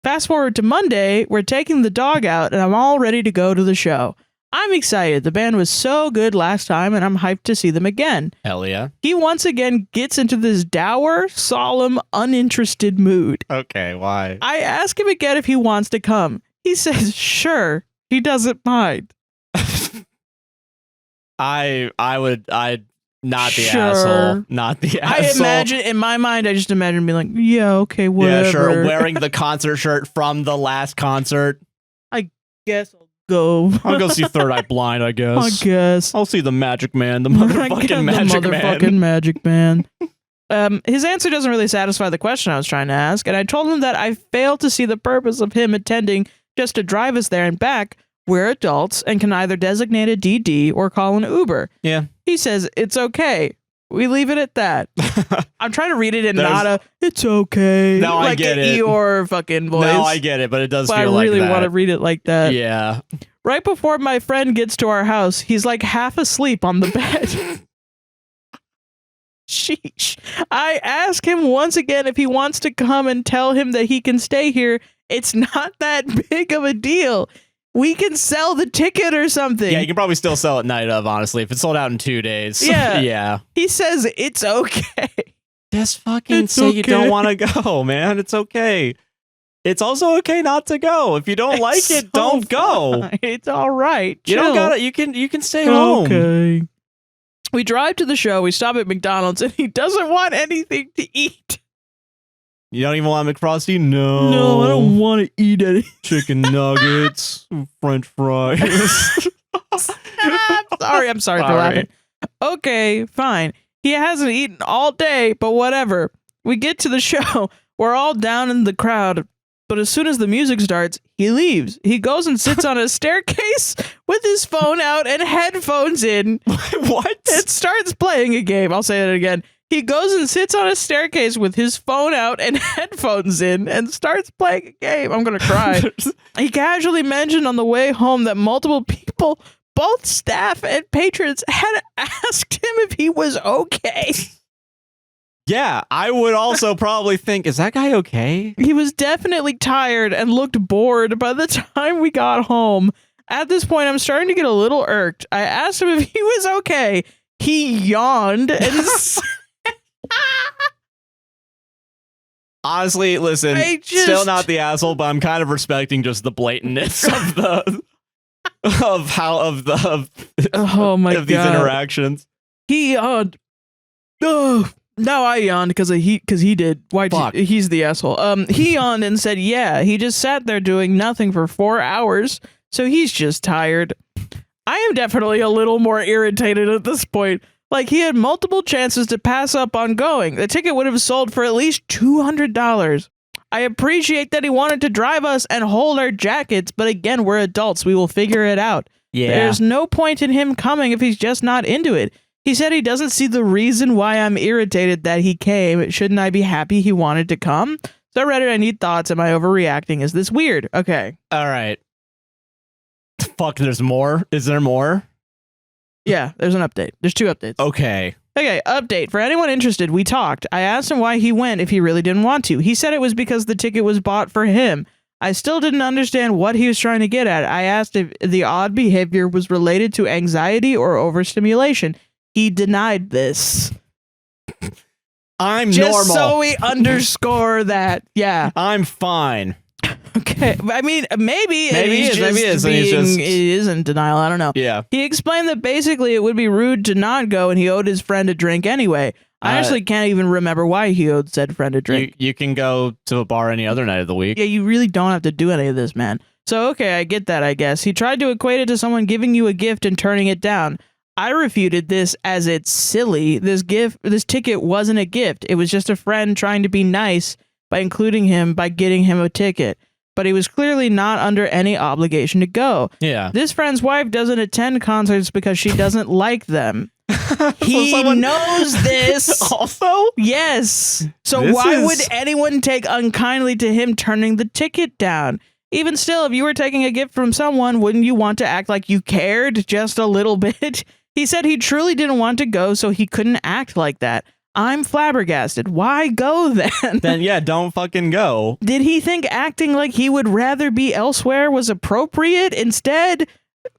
Fast forward to Monday, we're taking the dog out and I'm all ready to go to the show. I'm excited. The band was so good last time and I'm hyped to see them again. Hell yeah. He once again gets into this dour, solemn, uninterested mood. Okay. Why? I ask him again if he wants to come. He says, sure. He doesn't mind. I'd not the Sure. asshole. Not the asshole. In my mind, I just imagine being like, yeah, okay, whatever. Yeah, sure. Wearing the concert shirt from the last concert. Guess I'll go. I'll go see Third Eye Blind, I guess. I guess. I'll see the Magic Man, the I motherfucking guess Magic the Man. motherfucking Magic Man. His answer doesn't really satisfy the question I was trying to ask, and I told him that I failed to see the purpose of him attending just to drive us there and back. We're adults and can either designate a DD or call an Uber. Yeah. He says, it's okay. We leave it at that. I'm trying to read it in not a, it's okay. No, I like get an it. Eeyore fucking voice. No, I get it, but it does But feel I like really that. want to read it like that. Yeah. Right before my friend gets to our house, he's like half asleep on the bed. Sheesh. I ask him once again if he wants to come and tell him that he can stay here. It's not that big of a deal. We can sell the ticket or something. Yeah, you can probably still sell it night of, honestly, if it's sold out in 2 days. Yeah. Yeah. He says it's okay. Just fucking say you don't want to go, man. It's okay. It's also okay not to go. If you don't like It's it, so don't go. fine. It's all right. You don't Chill. gotta. You can stay home. Okay. We drive to the show. We stop at McDonald's, and he doesn't want anything to eat. You don't even want McFrosty? No. No, I don't want to eat any. Chicken nuggets, French fries. I'm sorry for laughing. Okay, fine. He hasn't eaten all day, but whatever. We get to the show. We're all down in the crowd. But as soon as the music starts, he leaves. He goes and sits on a staircase with his phone out and headphones in. What? It starts playing a game. I'll say it again. He goes and sits on a staircase with his phone out and headphones in and starts playing a game. I'm going to cry. He casually mentioned on the way home that multiple people, both staff and patrons, had asked him if he was okay. Yeah, I would also probably think, is that guy okay? He was definitely tired and looked bored by the time we got home. At this point, I'm starting to get a little irked. I asked him if he was okay. He yawned and honestly, listen, still not the asshole, but I'm kind of respecting just the blatantness of the oh my of these God. interactions. He yawned. No, I yawned because he did. Why? He's the asshole. He yawned and said, "Yeah, he just sat there doing nothing for 4 hours, so he's just tired." I am definitely a little more irritated at this point. Like, he had multiple chances to pass up on going. The ticket would have sold for at least $200. I appreciate that he wanted to drive us and hold our jackets, but again, we're adults. We will figure it out. Yeah. There's no point in him coming if he's just not into it. He said he doesn't see the reason why I'm irritated that he came. Shouldn't I be happy he wanted to come? So Reddit, I need thoughts. Am I overreacting? Is this weird? Okay. All right. Fuck, there's more? Is there more? Yeah, there's an update. There's 2 updates. Okay. Okay, update. For anyone interested, we talked. I asked him why he went if he really didn't want to. He said it was because the ticket was bought for him. I still didn't understand what he was trying to get at. I asked if the odd behavior was related to anxiety or overstimulation. He denied this. I'm just normal. So we underscore that. Yeah. I'm fine. Okay. I mean, maybe he is. Maybe he is. He is in denial. I don't know. Yeah. He explained that basically it would be rude to not go, and he owed his friend a drink anyway. I actually can't even remember why he owed said friend a drink. You can go to a bar any other night of the week. Yeah, you really don't have to do any of this, man. So, okay, I get that, I guess. He tried to equate it to someone giving you a gift and turning it down. I refuted this as it's silly. This ticket wasn't a gift. It was just a friend trying to be nice by including him by getting him a ticket. But he was clearly not under any obligation to go. Yeah. This friend's wife doesn't attend concerts because she doesn't like them. He knows this. Also? Yes. So why would anyone take unkindly to him turning the ticket down? Even still, if you were taking a gift from someone, wouldn't you want to act like you cared just a little bit? He said he truly didn't want to go, so he couldn't act like that. I'm flabbergasted. Why go then? Then yeah, don't fucking go. Did he think acting like he would rather be elsewhere was appropriate instead?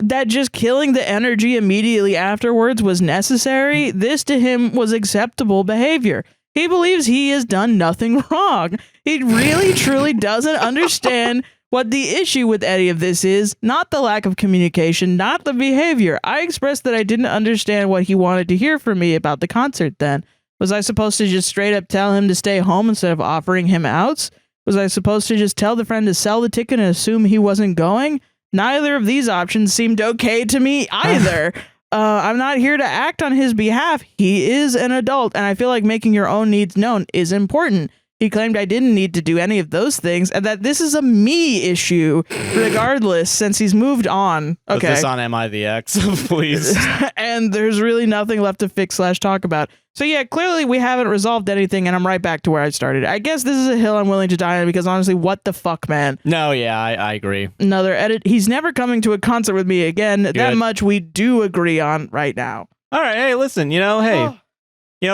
That just killing the energy immediately afterwards was necessary? This to him was acceptable behavior. He believes he has done nothing wrong. He really truly doesn't understand what the issue with any of this is. Not the lack of communication, not the behavior. I expressed that I didn't understand what he wanted to hear from me about the concert then. Was I supposed to just straight up tell him to stay home instead of offering him outs? Was I supposed to just tell the friend to sell the ticket and assume he wasn't going? Neither of these options seemed okay to me either. I'm not here to act on his behalf. He is an adult, and I feel like making your own needs known is important. He claimed I didn't need to do any of those things, and that this is a me issue, regardless, since he's moved on. Okay. Put this on Am I the X, please. And there's really nothing left to fix / talk about. So yeah, clearly we haven't resolved anything, and I'm right back to where I started. I guess this is a hill I'm willing to die on, because honestly, what the fuck, man? No, yeah, I agree. Another edit. He's never coming to a concert with me again. Good. That much we do agree on right now. All right, hey, listen,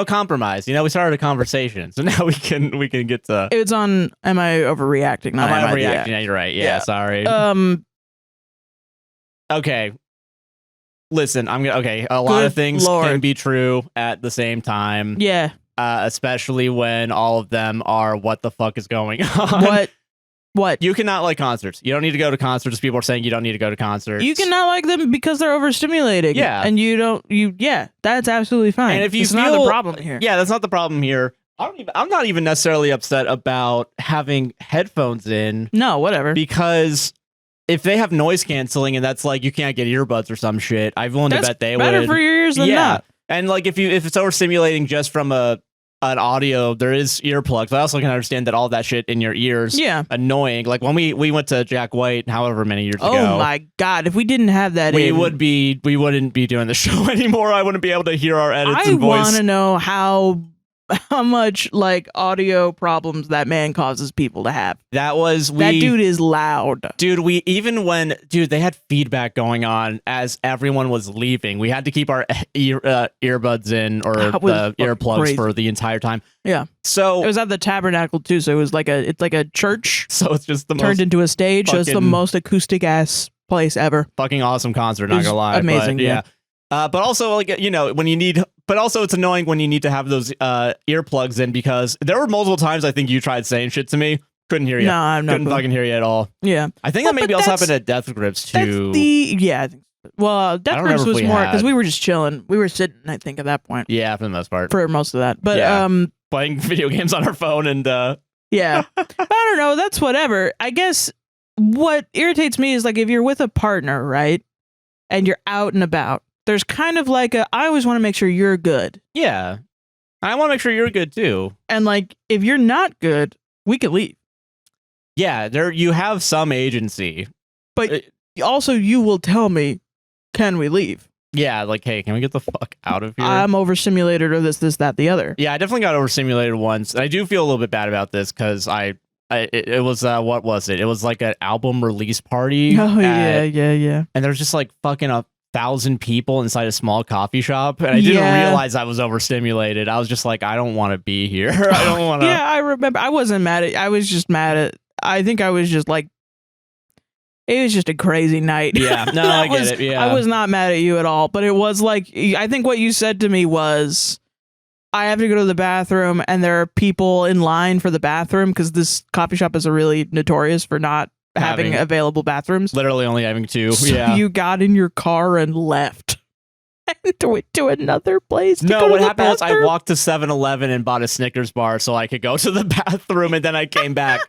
compromise. We started a conversation, so now we can get to. It's on. Am I overreacting? Not am I overreacting? Yeah, you're right. Yeah, sorry. Okay. Listen, okay. A lot of things can be true at the same time. Yeah. Especially when all of them are what the fuck is going on. What? You cannot like concerts. You don't need to go to concerts. People are saying you don't need to go to concerts. You cannot like them because they're overstimulating. Yeah. And that's absolutely fine. And if you it's not the problem here. Yeah, that's not the problem here. I'm not even necessarily upset about having headphones in. No, whatever. Because if they have noise canceling and that's like you can't get earbuds or some shit, I'm willing to bet they would. Better for your ears than not. And like if it's overstimulating just from a an audio, there is earplugs. But I also can understand that all that shit in your ears, annoying. Like when we went to Jack White, however many years ago. Oh my God! If we didn't have that, we wouldn't be doing the show anymore. I wouldn't be able to hear our edits and voice. I want to know how much like audio problems that man causes people to have. That dude is loud. Dude, they had feedback going on as everyone was leaving. We had to keep our earbuds in or the earplugs for the entire time. Yeah. So it was at the Tabernacle too, so it was like a church. So it's just turned into a stage. So it's the most acoustic ass place ever. Fucking awesome concert, not gonna lie. Amazing. But, yeah. But also, like, you know, but also it's annoying when you need to have those earplugs in, because there were multiple times I think you tried saying shit to me. Couldn't hear you. No, I'm not. Couldn't fucking hear you at all. Yeah. I think that maybe also happened at Death Grips too. I think so. Well, Death Grips was more because we were just chilling. We were sitting, I think, at that point. Yeah, for the most part. For most of that. But playing video games on our phone and yeah. I don't know, that's whatever. I guess what irritates me is like if you're with a partner, right? And you're out and about. There's kind of like I always want to make sure you're good. Yeah. I want to make sure you're good too. And like, if you're not good, we can leave. Yeah, you have some agency. But also you will tell me, can we leave? Yeah, like, hey, can we get the fuck out of here? I'm overstimulated or this, that, the other. Yeah, I definitely got overstimulated once. I do feel a little bit bad about this because it was, what was it? It was like an album release party. Oh, yeah. And there's just like fucking 1,000 people inside a small coffee shop, and I didn't realize I was overstimulated. I was just like, I don't want to be here. I don't want to. Yeah, I remember. I wasn't mad at. I was just mad at. I think I was just like, it was just a crazy night. Yeah, no, I get it. Yeah, I was not mad at you at all, but it was like, I think what you said to me was, I have to go to the bathroom, and there are people in line for the bathroom because this coffee shop is really notorious for not having available bathrooms. Literally only having 2. So yeah. You got in your car and left. And went to another place. No, what happened was I walked to 7-Eleven and bought a Snickers bar so I could go to the bathroom, and then I came back.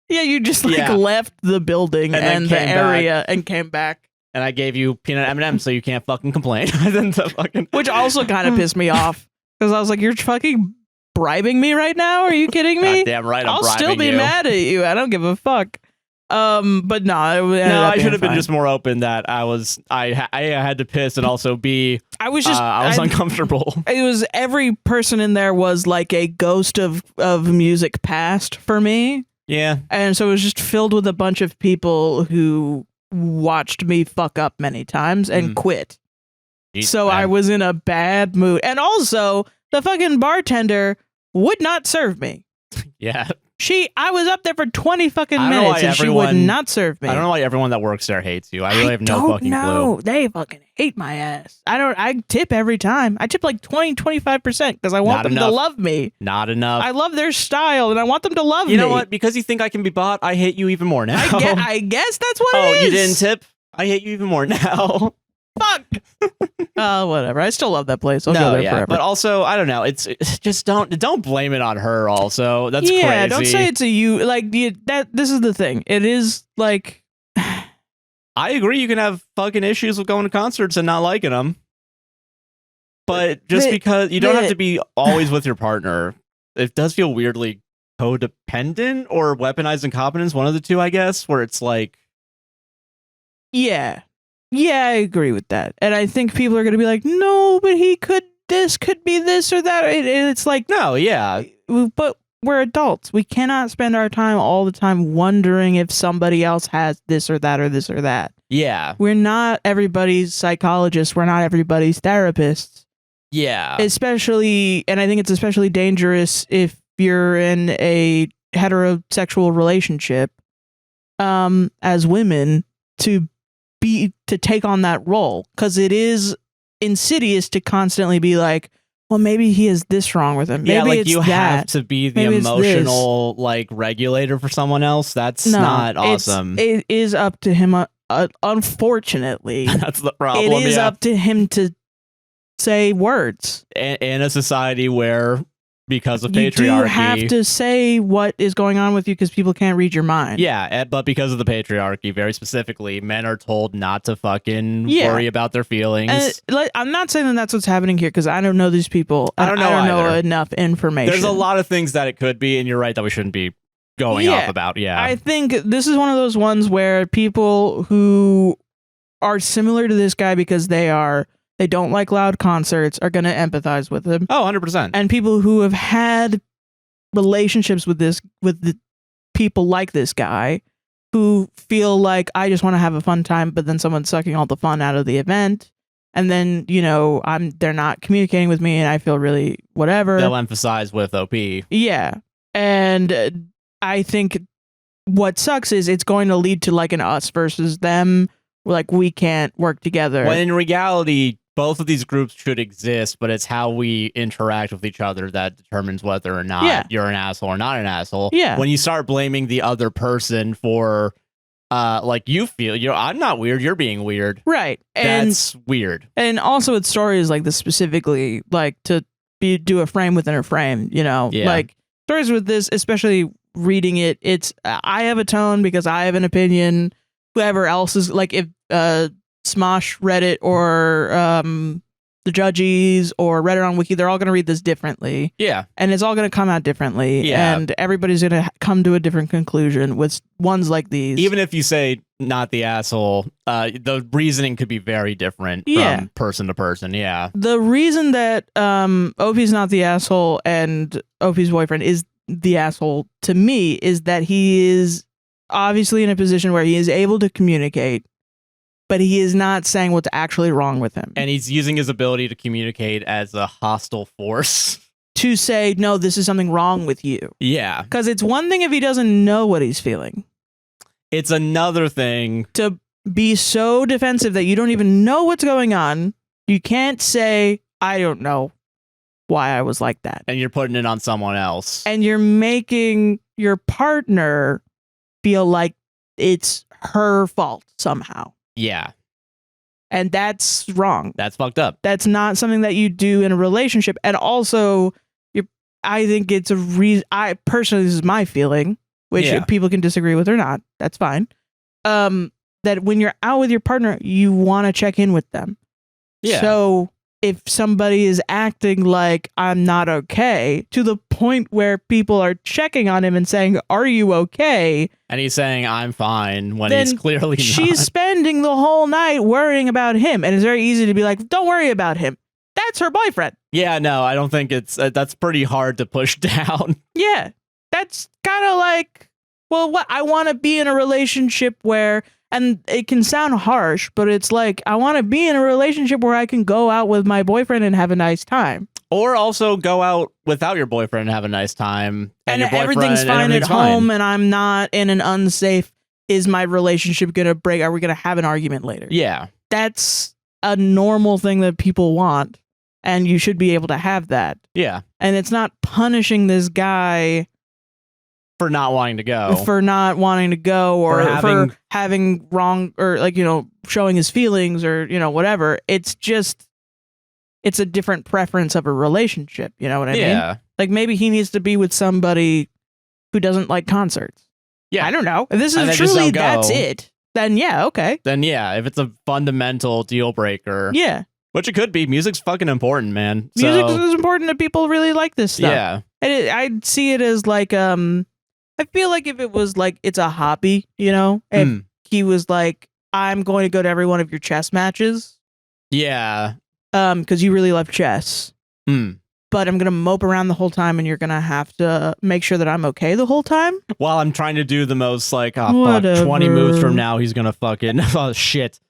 Yeah, you just left the building and the area and came back. And I gave you peanut M&Ms so you can't fucking complain. Which also kind of pissed me off because I was like, you're fucking bribing me right now? Are you kidding me? God damn right, I'll still be mad at you. I don't give a fuck. But no, I should have been just more open that I had to piss and also I was uncomfortable. It was every person in there was like a ghost of music past for me. Yeah. And so it was just filled with a bunch of people who watched me fuck up many times and quit. Jeez, so man. I was in a bad mood. And also the fucking bartender would not serve me. Yeah. I was up there for 20 fucking minutes and she would not serve me. I don't know why everyone that works there hates you. I really have no fucking clue. They fucking hate my ass. I tip every time. I tip like 20-25% because I want them to love me. Not enough. I love their style and I want them to love me. You know what? Because you think I can be bought, I hate you even more now. I guess that's what it is. Oh, you didn't tip? I hate you even more now. Fuck. Whatever. I still love that place. I'll go there forever. But also, I don't know. It's just don't blame it on her. Also, that's crazy. Yeah, don't say it's a you. Like this is the thing. It is like. I agree. You can have fucking issues with going to concerts and not liking them, but because you don't have to be always with your partner, it does feel weirdly codependent or weaponized incompetence. One of the two, I guess, where it's like. Yeah. Yeah, I agree with that. And I think people are going to be like, no, but this could be this or that. It's like, no, yeah. But we're adults. We cannot spend our time all the time wondering if somebody else has this or that or this or that. Yeah. We're not everybody's psychologists. We're not everybody's therapists. Yeah. Especially, and I think it's especially dangerous if you're in a heterosexual relationship as women to take on that role, because it is insidious to constantly be like, well, maybe he has this wrong with him. Maybe it's you have to be the maybe emotional like regulator for someone else. That's not awesome. It is up to him. Unfortunately, that's the problem. It is up to him to say words in a society where because of You patriarchy. do have to say what is going on with you because people can't read your mind. Yeah, but because of the patriarchy, very specifically, men are told not to fucking Yeah. worry about their feelings. And I'm not saying that that's what's happening here because I don't know these people. I don't know either. Enough information. There's a lot of things that it could be, and you're right that we shouldn't be going off about. Yeah. I think this is one of those ones where people who are similar to this guy because they don't like loud concerts are going to empathize with him. Oh, 100%. And people who have had relationships with the people like this guy who feel like I just want to have a fun time, but then someone's sucking all the fun out of the event. And then, they're not communicating with me and I feel really whatever. They'll emphasize with OP. Yeah. And I think what sucks is it's going to lead to like an us versus them. Like we can't work together. When in reality, both of these groups should exist, but it's how we interact with each other that determines whether or not you're an asshole or not an asshole. Yeah. When you start blaming the other person for, you feel, I'm not weird, you're being weird. Right. That's weird. And also with stories like this specifically, like to do a frame within a frame, like stories with this, especially reading it, I have a tone because I have an opinion. Whoever else is like, if Smosh read it or the Judges or read it on Wiki, they're all going to read this differently. Yeah. And it's all going to come out differently. Yeah. And everybody's going to come to a different conclusion with ones like these. Even if you say not the asshole, the reasoning could be very different from person to person. Yeah. The reason that Opie's not the asshole and Opie's boyfriend is the asshole to me is that he is obviously in a position where he is able to communicate, but he is not saying what's actually wrong with him. And he's using his ability to communicate as a hostile force. To say, no, this is something wrong with you. Yeah. Because it's one thing if he doesn't know what he's feeling. It's another thing to be so defensive that you don't even know what's going on. You can't say, I don't know why I was like that. And you're putting it on someone else. And you're making your partner feel like it's her fault somehow. Yeah. And that's wrong. That's fucked up. That's not something that you do in a relationship. And also, I think it's a reason. I personally, this is my feeling, which people can disagree with or not. That's fine. That when you're out with your partner, you want to check in with them. Yeah. So if somebody is acting like I'm not okay, to the point where people are checking on him and saying, "Are you okay?" And he's saying, "I'm fine," when he's clearly not. She's spending the whole night worrying about him, and it's very easy to be like, "Don't worry about him. That's her boyfriend." Yeah, no, I don't think it's that's pretty hard to push down. Yeah, that's kind of like, well, what I want to be in a relationship where. And it can sound harsh, but it's like, I want to be in a relationship where I can go out with my boyfriend and have a nice time. Or also go out without your boyfriend and have a nice time. And your boyfriend, everything's fine everything's at home and I'm not in an unsafe, is my relationship going to break? Are we going to have an argument later? Yeah. That's a normal thing that people want. And you should be able to have that. Yeah. And it's not punishing this guy for not wanting to go, or for having wrong, or like, showing his feelings or, whatever. It's just, it's a different preference of a relationship. You know what I mean? Like maybe he needs to be with somebody who doesn't like concerts. Yeah. I don't know. If this is truly, that's it. Then okay. Then if it's a fundamental deal breaker. Yeah. Which it could be. Music's fucking important, man. Music is important to people really like this stuff. Yeah. And I'd see it as like, I feel like if it was like, it's a hobby, if he was like, I'm going to go to every one of your chess matches. Yeah. Because you really love chess. But I'm going to mope around the whole time and you're going to have to make sure that I'm okay the whole time. While I'm trying to do the most like, fuck, 20 moves from now, he's going to fucking, oh shit.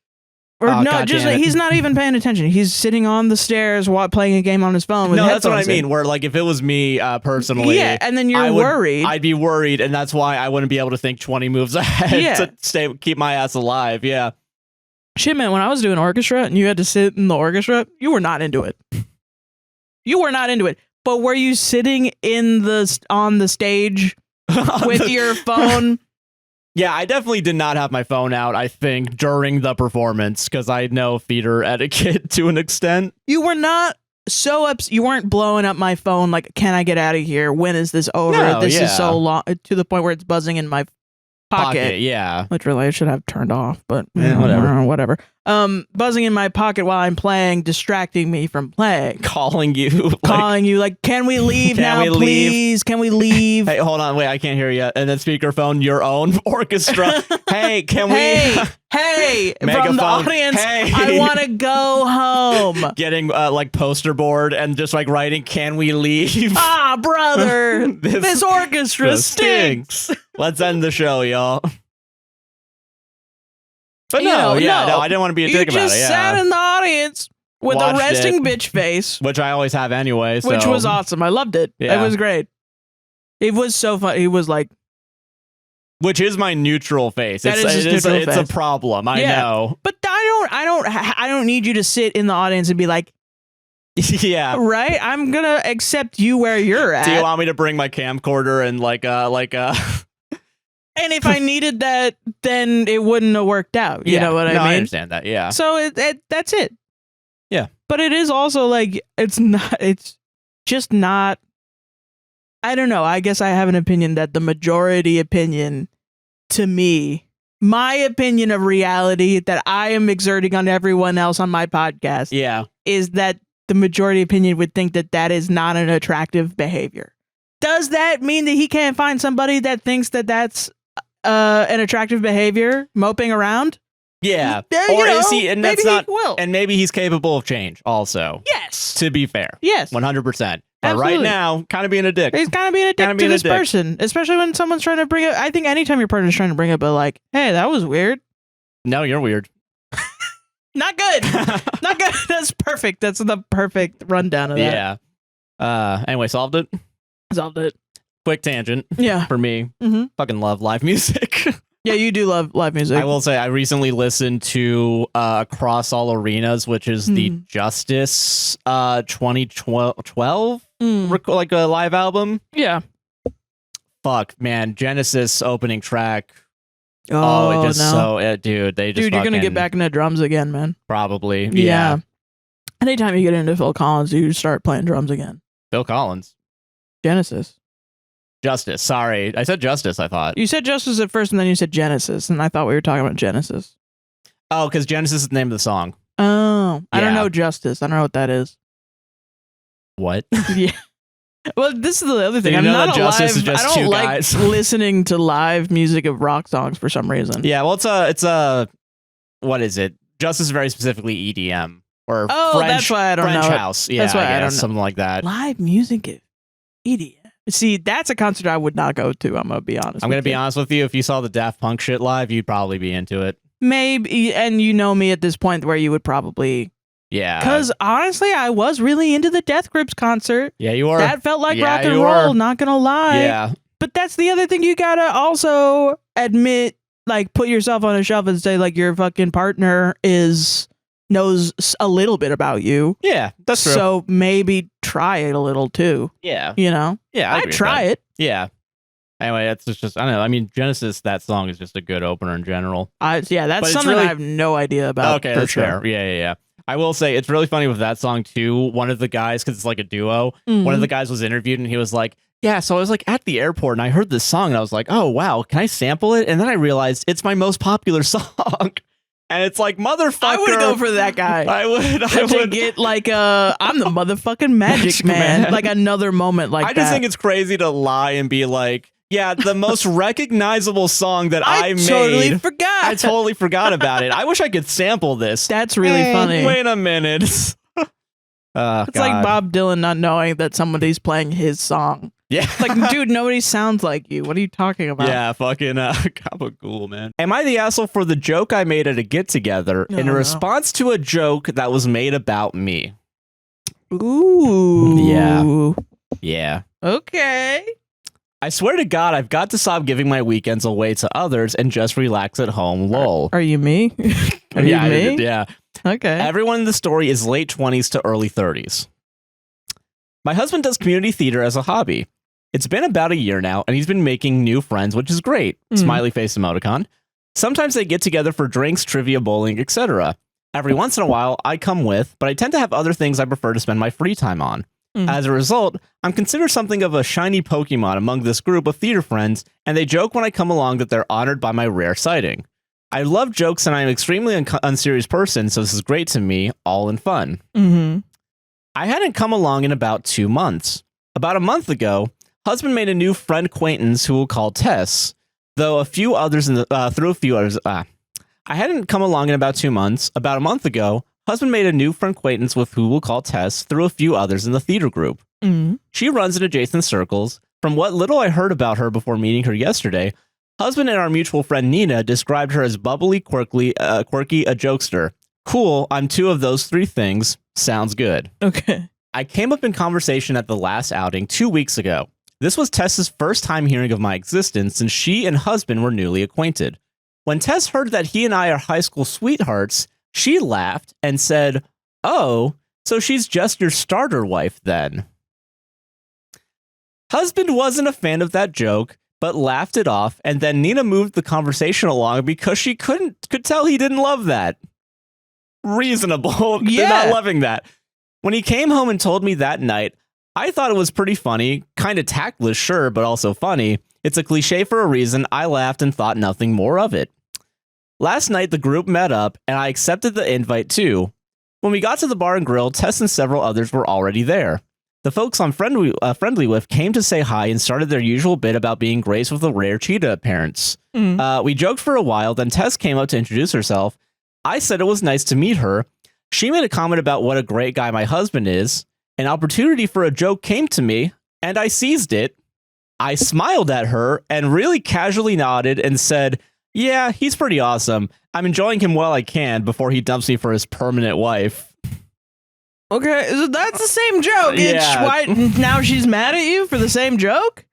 Or no, just like, he's not even paying attention. He's sitting on the stairs while playing a game on his phone with headphones. That's what I mean. Where like if it was me personally, and then you're worried. I'd be worried, and that's why I wouldn't be able to think 20 moves ahead to keep my ass alive. Yeah. Shit, man. When I was doing orchestra and you had to sit in the orchestra, you were not into it. You were not into it. But were you sitting on the stage with your phone? Yeah, I definitely did not have my phone out, I think, during the performance, because I know theater etiquette to an extent. You were not so you weren't blowing up my phone like, can I get out of here? When is this over? No, This yeah. is so long, to the point where it's buzzing in my pocket. Yeah. Which really I should have turned off, but Yeah, whatever. Buzzing in my pocket while I'm playing, distracting me from playing. Calling you. Calling you like, can we leave Can now, we leave? please? Can we leave? Hey, hold on. Wait, I can't hear you. And then speakerphone, your own orchestra. Hey, can Hey, we? hey, from the Megaphone. audience, Hey. I want to go home. Getting like poster board and just like writing, can we leave? Ah, brother, this orchestra This stinks. Let's end the show, y'all. But You know, no. I didn't want to be a You dick about just it. Yeah. sat in the audience with Watched a resting it. bitch face, Which I always have anyway. So. which was awesome. I loved it. Yeah. It was great. It was so fun. He was like, Which is my neutral face. That It's, is his it is neutral it's face. a problem. I Yeah. know. but I don't need you to sit in the audience and be like, Yeah. right? I'm gonna accept you where you're at. Do you want me to bring my camcorder and And if I needed that, then it wouldn't have worked out. You know what I no, mean? I understand that. Yeah. So that's it. Yeah. But it is also like, it's just not, I don't know. I guess I have an opinion that the majority opinion to me, my opinion of reality that I am exerting on everyone else on my podcast Yeah. is that the majority opinion would think that that is not an attractive behavior. Does that mean that he can't find somebody that thinks that that's an attractive behavior, moping around? Yeah. Yeah, Or you know, is he? And maybe that's not. he will. And maybe he's capable of change. Also, Yes. to be fair, Yes. 100%. But Absolutely. right now, kind of being a dick. He's kind of being a dick to this person, especially when someone's trying to bring up. I think anytime your partner's trying to bring up a like, hey, that was weird. No, you're weird. Not good. Not good. That's perfect. That's the perfect rundown of that. Yeah. Anyway, solved it. Solved it. Quick tangent Yeah. for me. Mhm. Fucking love live music. Yeah, you do love live music. I will say I recently listened to Across All Arenas, which is the Hmm. Justice 2012 Mm. like a live album. Yeah. Fuck, man, Genesis opening track. Oh, it just no. so dude, they just Dude, you're gonna fucking- get back into drums again, man. probably. Yeah. Anytime you get into Phil Collins, you start playing drums again. Phil Collins. Genesis. Justice. Sorry. I said Justice, I thought. You said Justice at first, and then you said Genesis, and I thought we were talking about Genesis. Oh, because Genesis is the name of the song. Oh, I don't Yeah. know Justice. I don't know what that is. What? Yeah. Well, this is the other thing. you I'm know not that a Justice live. is just I don't two like guys? listening to live music of rock songs for some reason. Yeah, well, it's a what is it? Justice is very specifically EDM or Oh, French, that's why I don't French know it. house. Yeah, That's why I guess, don't know. something like that. Live music of EDM. See, that's a concert I would not go to. I'm gonna be honest. I'm gonna with be you. honest with you. If you saw the Daft Punk shit live, you'd probably be into it. Maybe, and you know me at this point where you would probably. Yeah, Because honestly, I was really into the Death Grips concert. yeah, you were. That felt like Yeah, rock and you roll. were. Not gonna lie. Yeah, But that's the other thing you gotta also admit, like put yourself on a shelf and say like your fucking partner knows a little bit about you. yeah, that's true. So maybe try it a little too. yeah, You know? yeah, I I'd agree with try that. it. Yeah. Anyway, that's just I don't know. I mean, Genesis, that song is just a good opener in general. That's But it's something really- I have no idea about. Okay, for that's sure. fair. Yeah. I will say it's really funny with that song too. One of the guys, because it's like a duo, one of the guys was interviewed and he was like, yeah, so I was like at the airport and I heard this song and I was like, oh wow, can I sample it? And then I realized it's my most popular song. And it's like, motherfucker. I would go for that guy. I would. to get like I'm the motherfucking magic man. Like another moment like I that. just think it's crazy to lie and be like, yeah, the most recognizable song that I made. totally forgot. I totally forgot about it. I wish I could sample this. That's really funny. Wait a minute. It's It's like Bob Dylan not knowing that somebody's playing his song. Yeah. Like, dude, nobody sounds like you. What are you talking about? Yeah, fucking gabagool, man. Am I the asshole for the joke I made at a get-together in no. response to a joke that was made about me? Ooh. Yeah. Yeah. Okay. I swear to God, I've got to stop giving my weekends away to others and just relax at home, lol. Are you me? Are yeah, you me? yeah. Okay. Everyone in the story is late 20s to early 30s. My husband does community theater as a hobby. It's been about a year now, and he's been making new friends, which is great. Smiley face emoticon. Sometimes they get together for drinks, trivia, bowling, etc. Every once in a while, I come with, but I tend to have other things I prefer to spend my free time on. As a result, I'm considered something of a shiny Pokemon among this group of theater friends, and they joke when I come along that they're honored by my rare sighting. I love jokes and I'm an extremely unserious person, so this is great to me, all in fun. I hadn't come along in about 2 months. About a month ago, husband made a new friend acquaintance who we'll call Tess, though a few others I hadn't come along in about 2 months. About a month ago, husband made a new friend acquaintance with who we'll call Tess through a few others in the theater group. She runs in adjacent circles. From what little I heard about her before meeting her yesterday, husband and our mutual friend Nina described her as bubbly, quirky, a jokester. Cool, I'm 2 of those 3 things. Sounds good. Okay. I came up in conversation at the last outing 2 weeks ago. This was Tess's first time hearing of my existence since she and husband were newly acquainted. When Tess heard that he and I are high school sweethearts, she laughed and said, "Oh, so she's just your starter wife then." Husband wasn't a fan of that joke, but laughed it off, and then Nina moved the conversation along because she could tell he didn't love that. Reasonable. Yeah. Not loving that. When he came home and told me that night, I thought it was pretty funny, kind of tactless, sure, but also funny. It's a cliche for a reason. I laughed and thought nothing more of it. Last night, the group met up, and I accepted the invite too. When we got to the bar and grill, Tess and several others were already there. The folks I'm friendly with came to say hi and started their usual bit about being graced with a rare cheetah appearance. We joked for a while, then Tess came up to introduce herself. I said it was nice to meet her. She made a comment about what a great guy my husband is. An opportunity for a joke came to me, and I seized it. I smiled at her and really casually nodded and said, "Yeah, he's pretty awesome. I'm enjoying him while I can before he dumps me for his permanent wife." Okay, so that's the same joke. Yeah. It's why now she's mad at you for the same joke?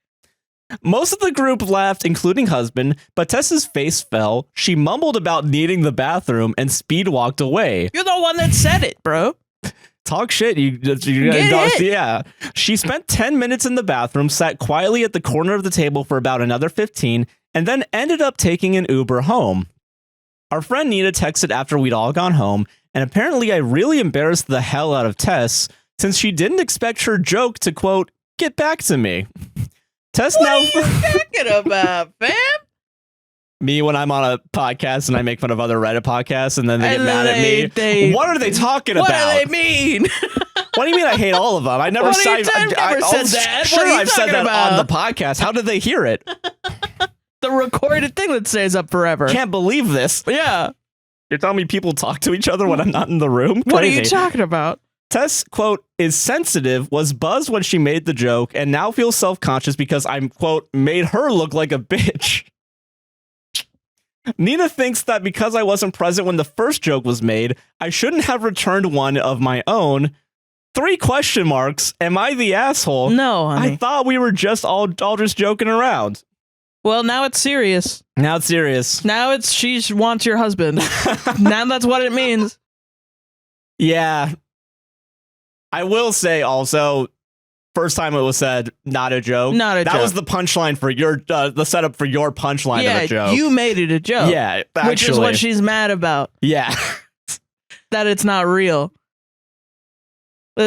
Most of the group laughed, including husband, but Tess's face fell. She mumbled about needing the bathroom and speed walked away. You're the one that said it, bro. Talk shit. Yeah. She spent 10 minutes in the bathroom, sat quietly at the corner of the table for about another 15, and then ended up taking an Uber home. Our friend Nina texted after we'd all gone home, and apparently I really embarrassed the hell out of Tess since she didn't expect her joke to, quote, get back to me. Tess What now. are you talking about, fam? Me when I'm on a podcast and I make fun of other Reddit podcasts and then they get mad at me. What are they talking about? What do they mean? What do you mean I hate all of them? I never What said that. Sure, What are you I've said talking that about? on the podcast. How did they hear it? The recorded thing that stays up forever. Can't believe this. Yeah. You're telling me people talk to each other when I'm not in the room? What are Crazy. you talking about? Tess, quote, is sensitive, was buzzed when she made the joke, and now feels self-conscious because I'm, quote, made her look like a bitch. Nina thinks that because I wasn't present when the first joke was made, I shouldn't have returned one of my own. 3 question marks. Am I the asshole? No, honey. I thought we were just all just joking around. Well, now it's serious. Now it's serious. Now it's she wants your husband. Now that's what it means. Yeah. I will say also, first time it was said, not a joke. Not a that joke. was the punchline for your, the setup for your punchline of a joke. You made it a joke. Yeah, actually. Which is what she's mad about. Yeah. That it's not real.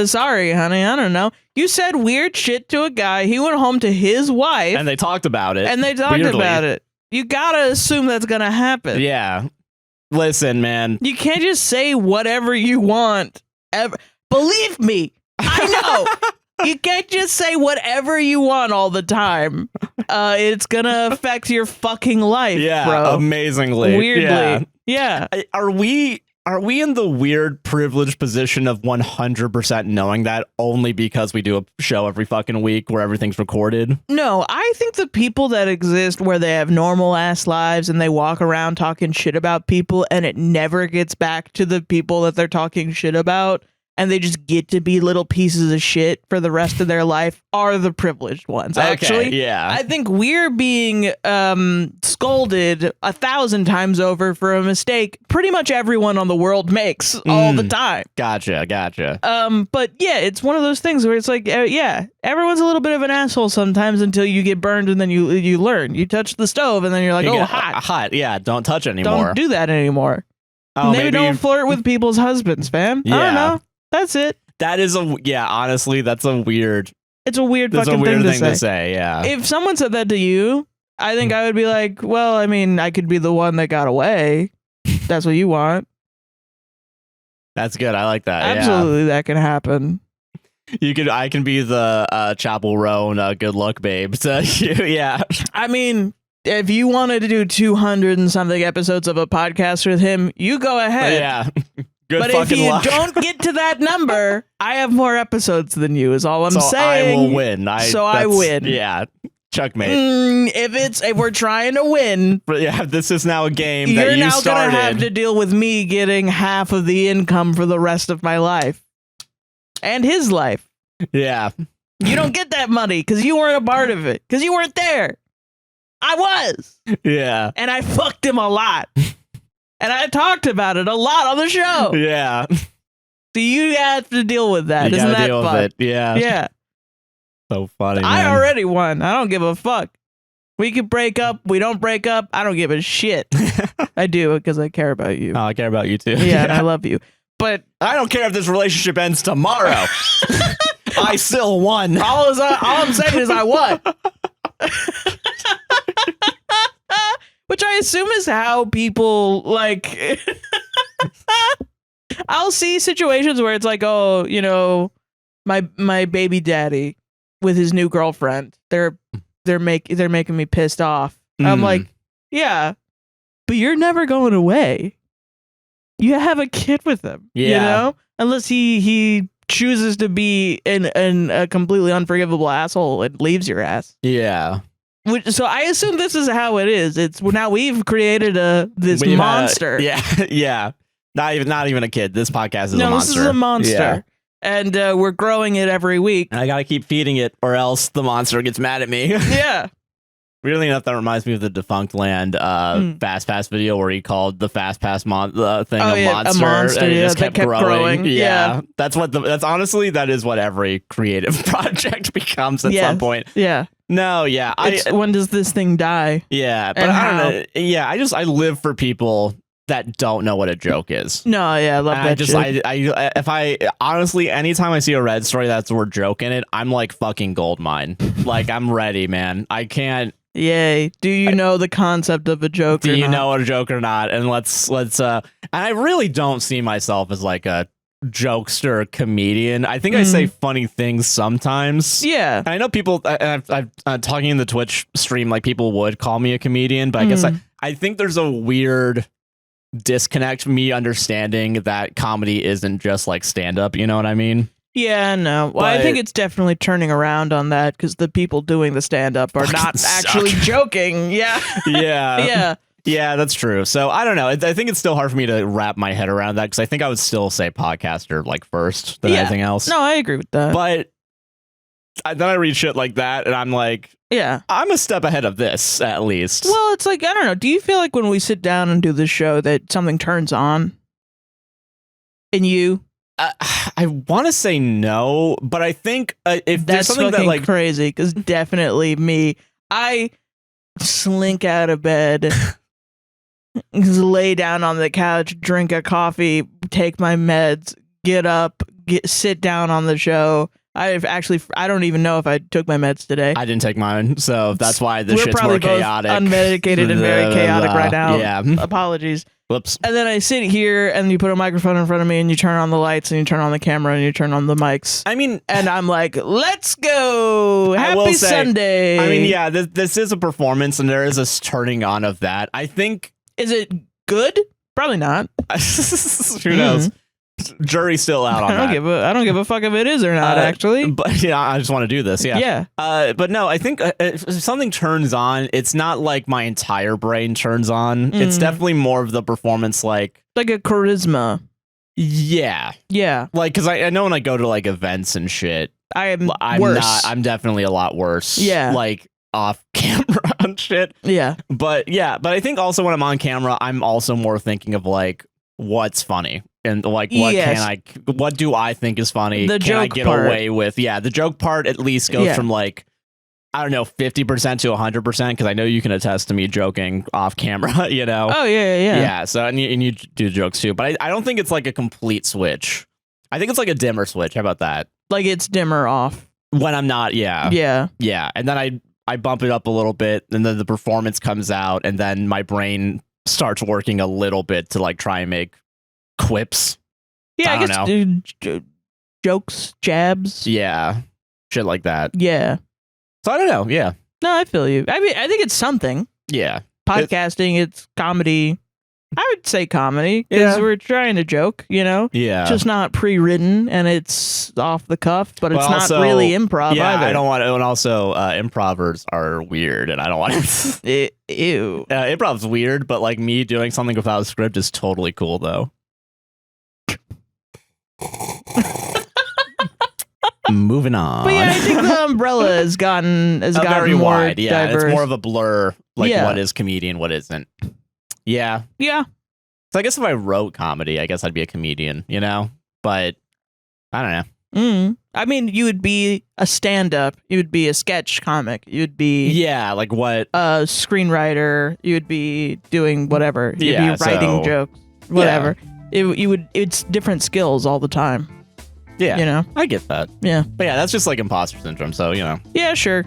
Sorry, honey. I don't know. You said weird shit to a guy. He went home to his wife. And they talked about it. And they talked weirdly. about it. You gotta assume that's gonna happen. Yeah. Listen, man. You can't just say whatever you want. Ever. Believe me. I know. You can't just say whatever you want all the time. It's gonna affect your fucking life, Yeah, bro. amazingly. Weirdly. Yeah. Are we in the weird privileged position of 100% knowing that only because we do a show every fucking week where everything's recorded? No, I think the people that exist where they have normal ass lives and they walk around talking shit about people and it never gets back to the people that they're talking shit about and they just get to be little pieces of shit for the rest of their life are the privileged ones. Actually, Okay, yeah. I think we're being scolded 1,000 times over for a mistake pretty much everyone on the world makes all the time. Gotcha. But yeah, it's one of those things where it's like, yeah, everyone's a little bit of an asshole sometimes until you get burned and then you learn. You touch the stove and then you're like, You oh, get hot. Hot, yeah, don't touch anymore. Don't do that anymore. Oh, maybe don't flirt with people's husbands, fam. I Yeah. don't know. That's it. That is honestly, that's a weird. It's a weird That's a fucking weird thing to say. Yeah. If someone said that to you, I think I would be like, well, I mean, I could be the one that got away. That's what you want. That's good. I like that. Absolutely, that can happen. Yeah. I can be the Chapel Roan good luck babe. So yeah. I mean, if you wanted to do 200 and something episodes of a podcast with him, you go ahead. Yeah. Good but fucking if you luck. don't get to that number, I have more episodes than you. Is all I'm so saying. I will win. I win. Yeah. Checkmate. If we're trying to win, But yeah, this is now a game that you're you now started. gonna have to deal with me getting half of the income for the rest of my life and his life. Yeah. You don't get that money because you weren't a part of it, because you weren't there. I was, Yeah. and I fucked him a lot, and I talked about it a lot on the show. Yeah. So you have to deal with that. You Isn't gotta that deal fun? with it. Yeah. Yeah. So funny. I man. already won. I don't give a fuck. We could break up. We don't break up. I don't give a shit. I do because I care about you. Oh, I care about you too. Yeah, and I love you. But I don't care if this relationship ends tomorrow. I still won. all I'm saying is I won. Which I assume is how people like. I'll see situations where it's like, oh, you know, my baby daddy with his new girlfriend. They're making me pissed off. I'm like, yeah, but you're never going away. You have a kid with him. Yeah. You know, unless he chooses to be a completely unforgivable asshole and leaves your ass. Yeah. So I assume this is how it is. It's now we've created this monster. Yeah. Yeah. Not even a kid. This podcast is a monster. This is a monster. Yeah. And we're growing it every week. And I gotta keep feeding it, or else the monster gets mad at me. Yeah. Weirdly enough, that reminds me of the Defunct Land Fast Pass video where he called the Fast Pass thing a monster, and it just kept growing. Yeah. That's honestly, that is what every creative project becomes at some point. Yeah. No, yeah. When does this thing die? Yeah, but And I don't know. Yeah, I live for people that don't know what a joke is. No, yeah, I love that shit. If I honestly, anytime I see a Red story that's the word joke in it, I'm like fucking gold mine. Like, I'm ready, man. I can't. Yay. Do you know the concept of a joke Do or you not? know what a joke or not? And let's and I really don't see myself as like a jokester comedian. I think I say funny things sometimes. Yeah. And I know people, I've talking in the Twitch stream, like people would call me a comedian, but I guess I think there's a weird disconnect, me understanding that comedy isn't just like stand up, you know what I mean? Yeah, no. Well, I think it's definitely turning around on that because the people doing the stand up are not actually joking. Yeah. Yeah. Yeah. Yeah, that's true. So I don't know. I think it's still hard for me to wrap my head around that because I think I would still say podcaster like first than anything else. No, I agree with that. But then I read shit like that and I'm like, yeah, I'm a step ahead of this at least. Well, it's like, I don't know. Do you feel like when we sit down and do this show that something turns on in you? I want to say no, but I think if there's That's something fucking that like crazy because definitely me. I slink out of bed, lay down on the couch, drink a coffee, take my meds, get up, sit down on the show. I don't even know if I took my meds today. I didn't take mine, so that's why the We're shit's probably more both chaotic. unmedicated and very chaotic right now. Yeah. Apologies. Whoops. And then I sit here and you put a microphone in front of me and you turn on the lights and you turn on the camera and you turn on the mics. I mean, and I'm like, let's go. Happy Sunday. I mean, yeah, this is a performance and there is a turning on of that. I think. Is it good? Probably not. Who knows? Jury's still out on that. I don't give a fuck if it is or not, actually. But yeah, I just want to do this. Yeah. Yeah. But no, I think if something turns on, it's not like my entire brain turns on. It's definitely more of the performance, like a charisma. Yeah. Yeah. Like, because I know when I go to like events and shit, I'm worse. I'm definitely a lot worse. Yeah. Like off camera and shit. Yeah. But I think also when I'm on camera, I'm also more thinking of like what's funny. And like, what do I think is funny? The Can I joke get part. away with? Yeah, the joke part at least goes from like, I don't know, 50% to 100%, because I know you can attest to me joking off camera, you know? Oh, yeah. Yeah, so, and you do jokes too, but I don't think it's like a complete switch. I think it's like a dimmer switch. How about that? Like it's dimmer off. When I'm not, yeah. Yeah. Yeah, and then I bump it up a little bit, and then the performance comes out, and then my brain starts working a little bit to like try and make quips. Yeah, I don't guess jokes, jabs. Yeah, shit like that. Yeah. So I don't know. Yeah. No, I feel you. I mean, I think it's something. Yeah. Podcasting, it's comedy. I would say comedy because we're trying to joke, you know? Yeah. It's just not pre-written and it's off the cuff, but it's Well, not also, really improv yeah, either. I don't want to. And also, improvers are weird, and I don't want to. Ew. Improv's weird, but like me doing something without a script is totally cool, though. Moving on. But yeah, I think the umbrella has gotten very more wide. Yeah, diverse. it's more of a blur. Like Yeah. what is comedian, what isn't. Yeah. Yeah. So I guess if I wrote comedy, I guess I'd be a comedian, you know? But I don't know. I mean, you would be a stand-up. You would be a sketch comic. You would be Yeah, like what? a screenwriter. You would be doing whatever. You'd Yeah, be writing so- jokes. Whatever. It's different skills all the time. Yeah. You know? I get that. Yeah. But yeah, that's just like imposter syndrome. So, you know. Yeah, sure.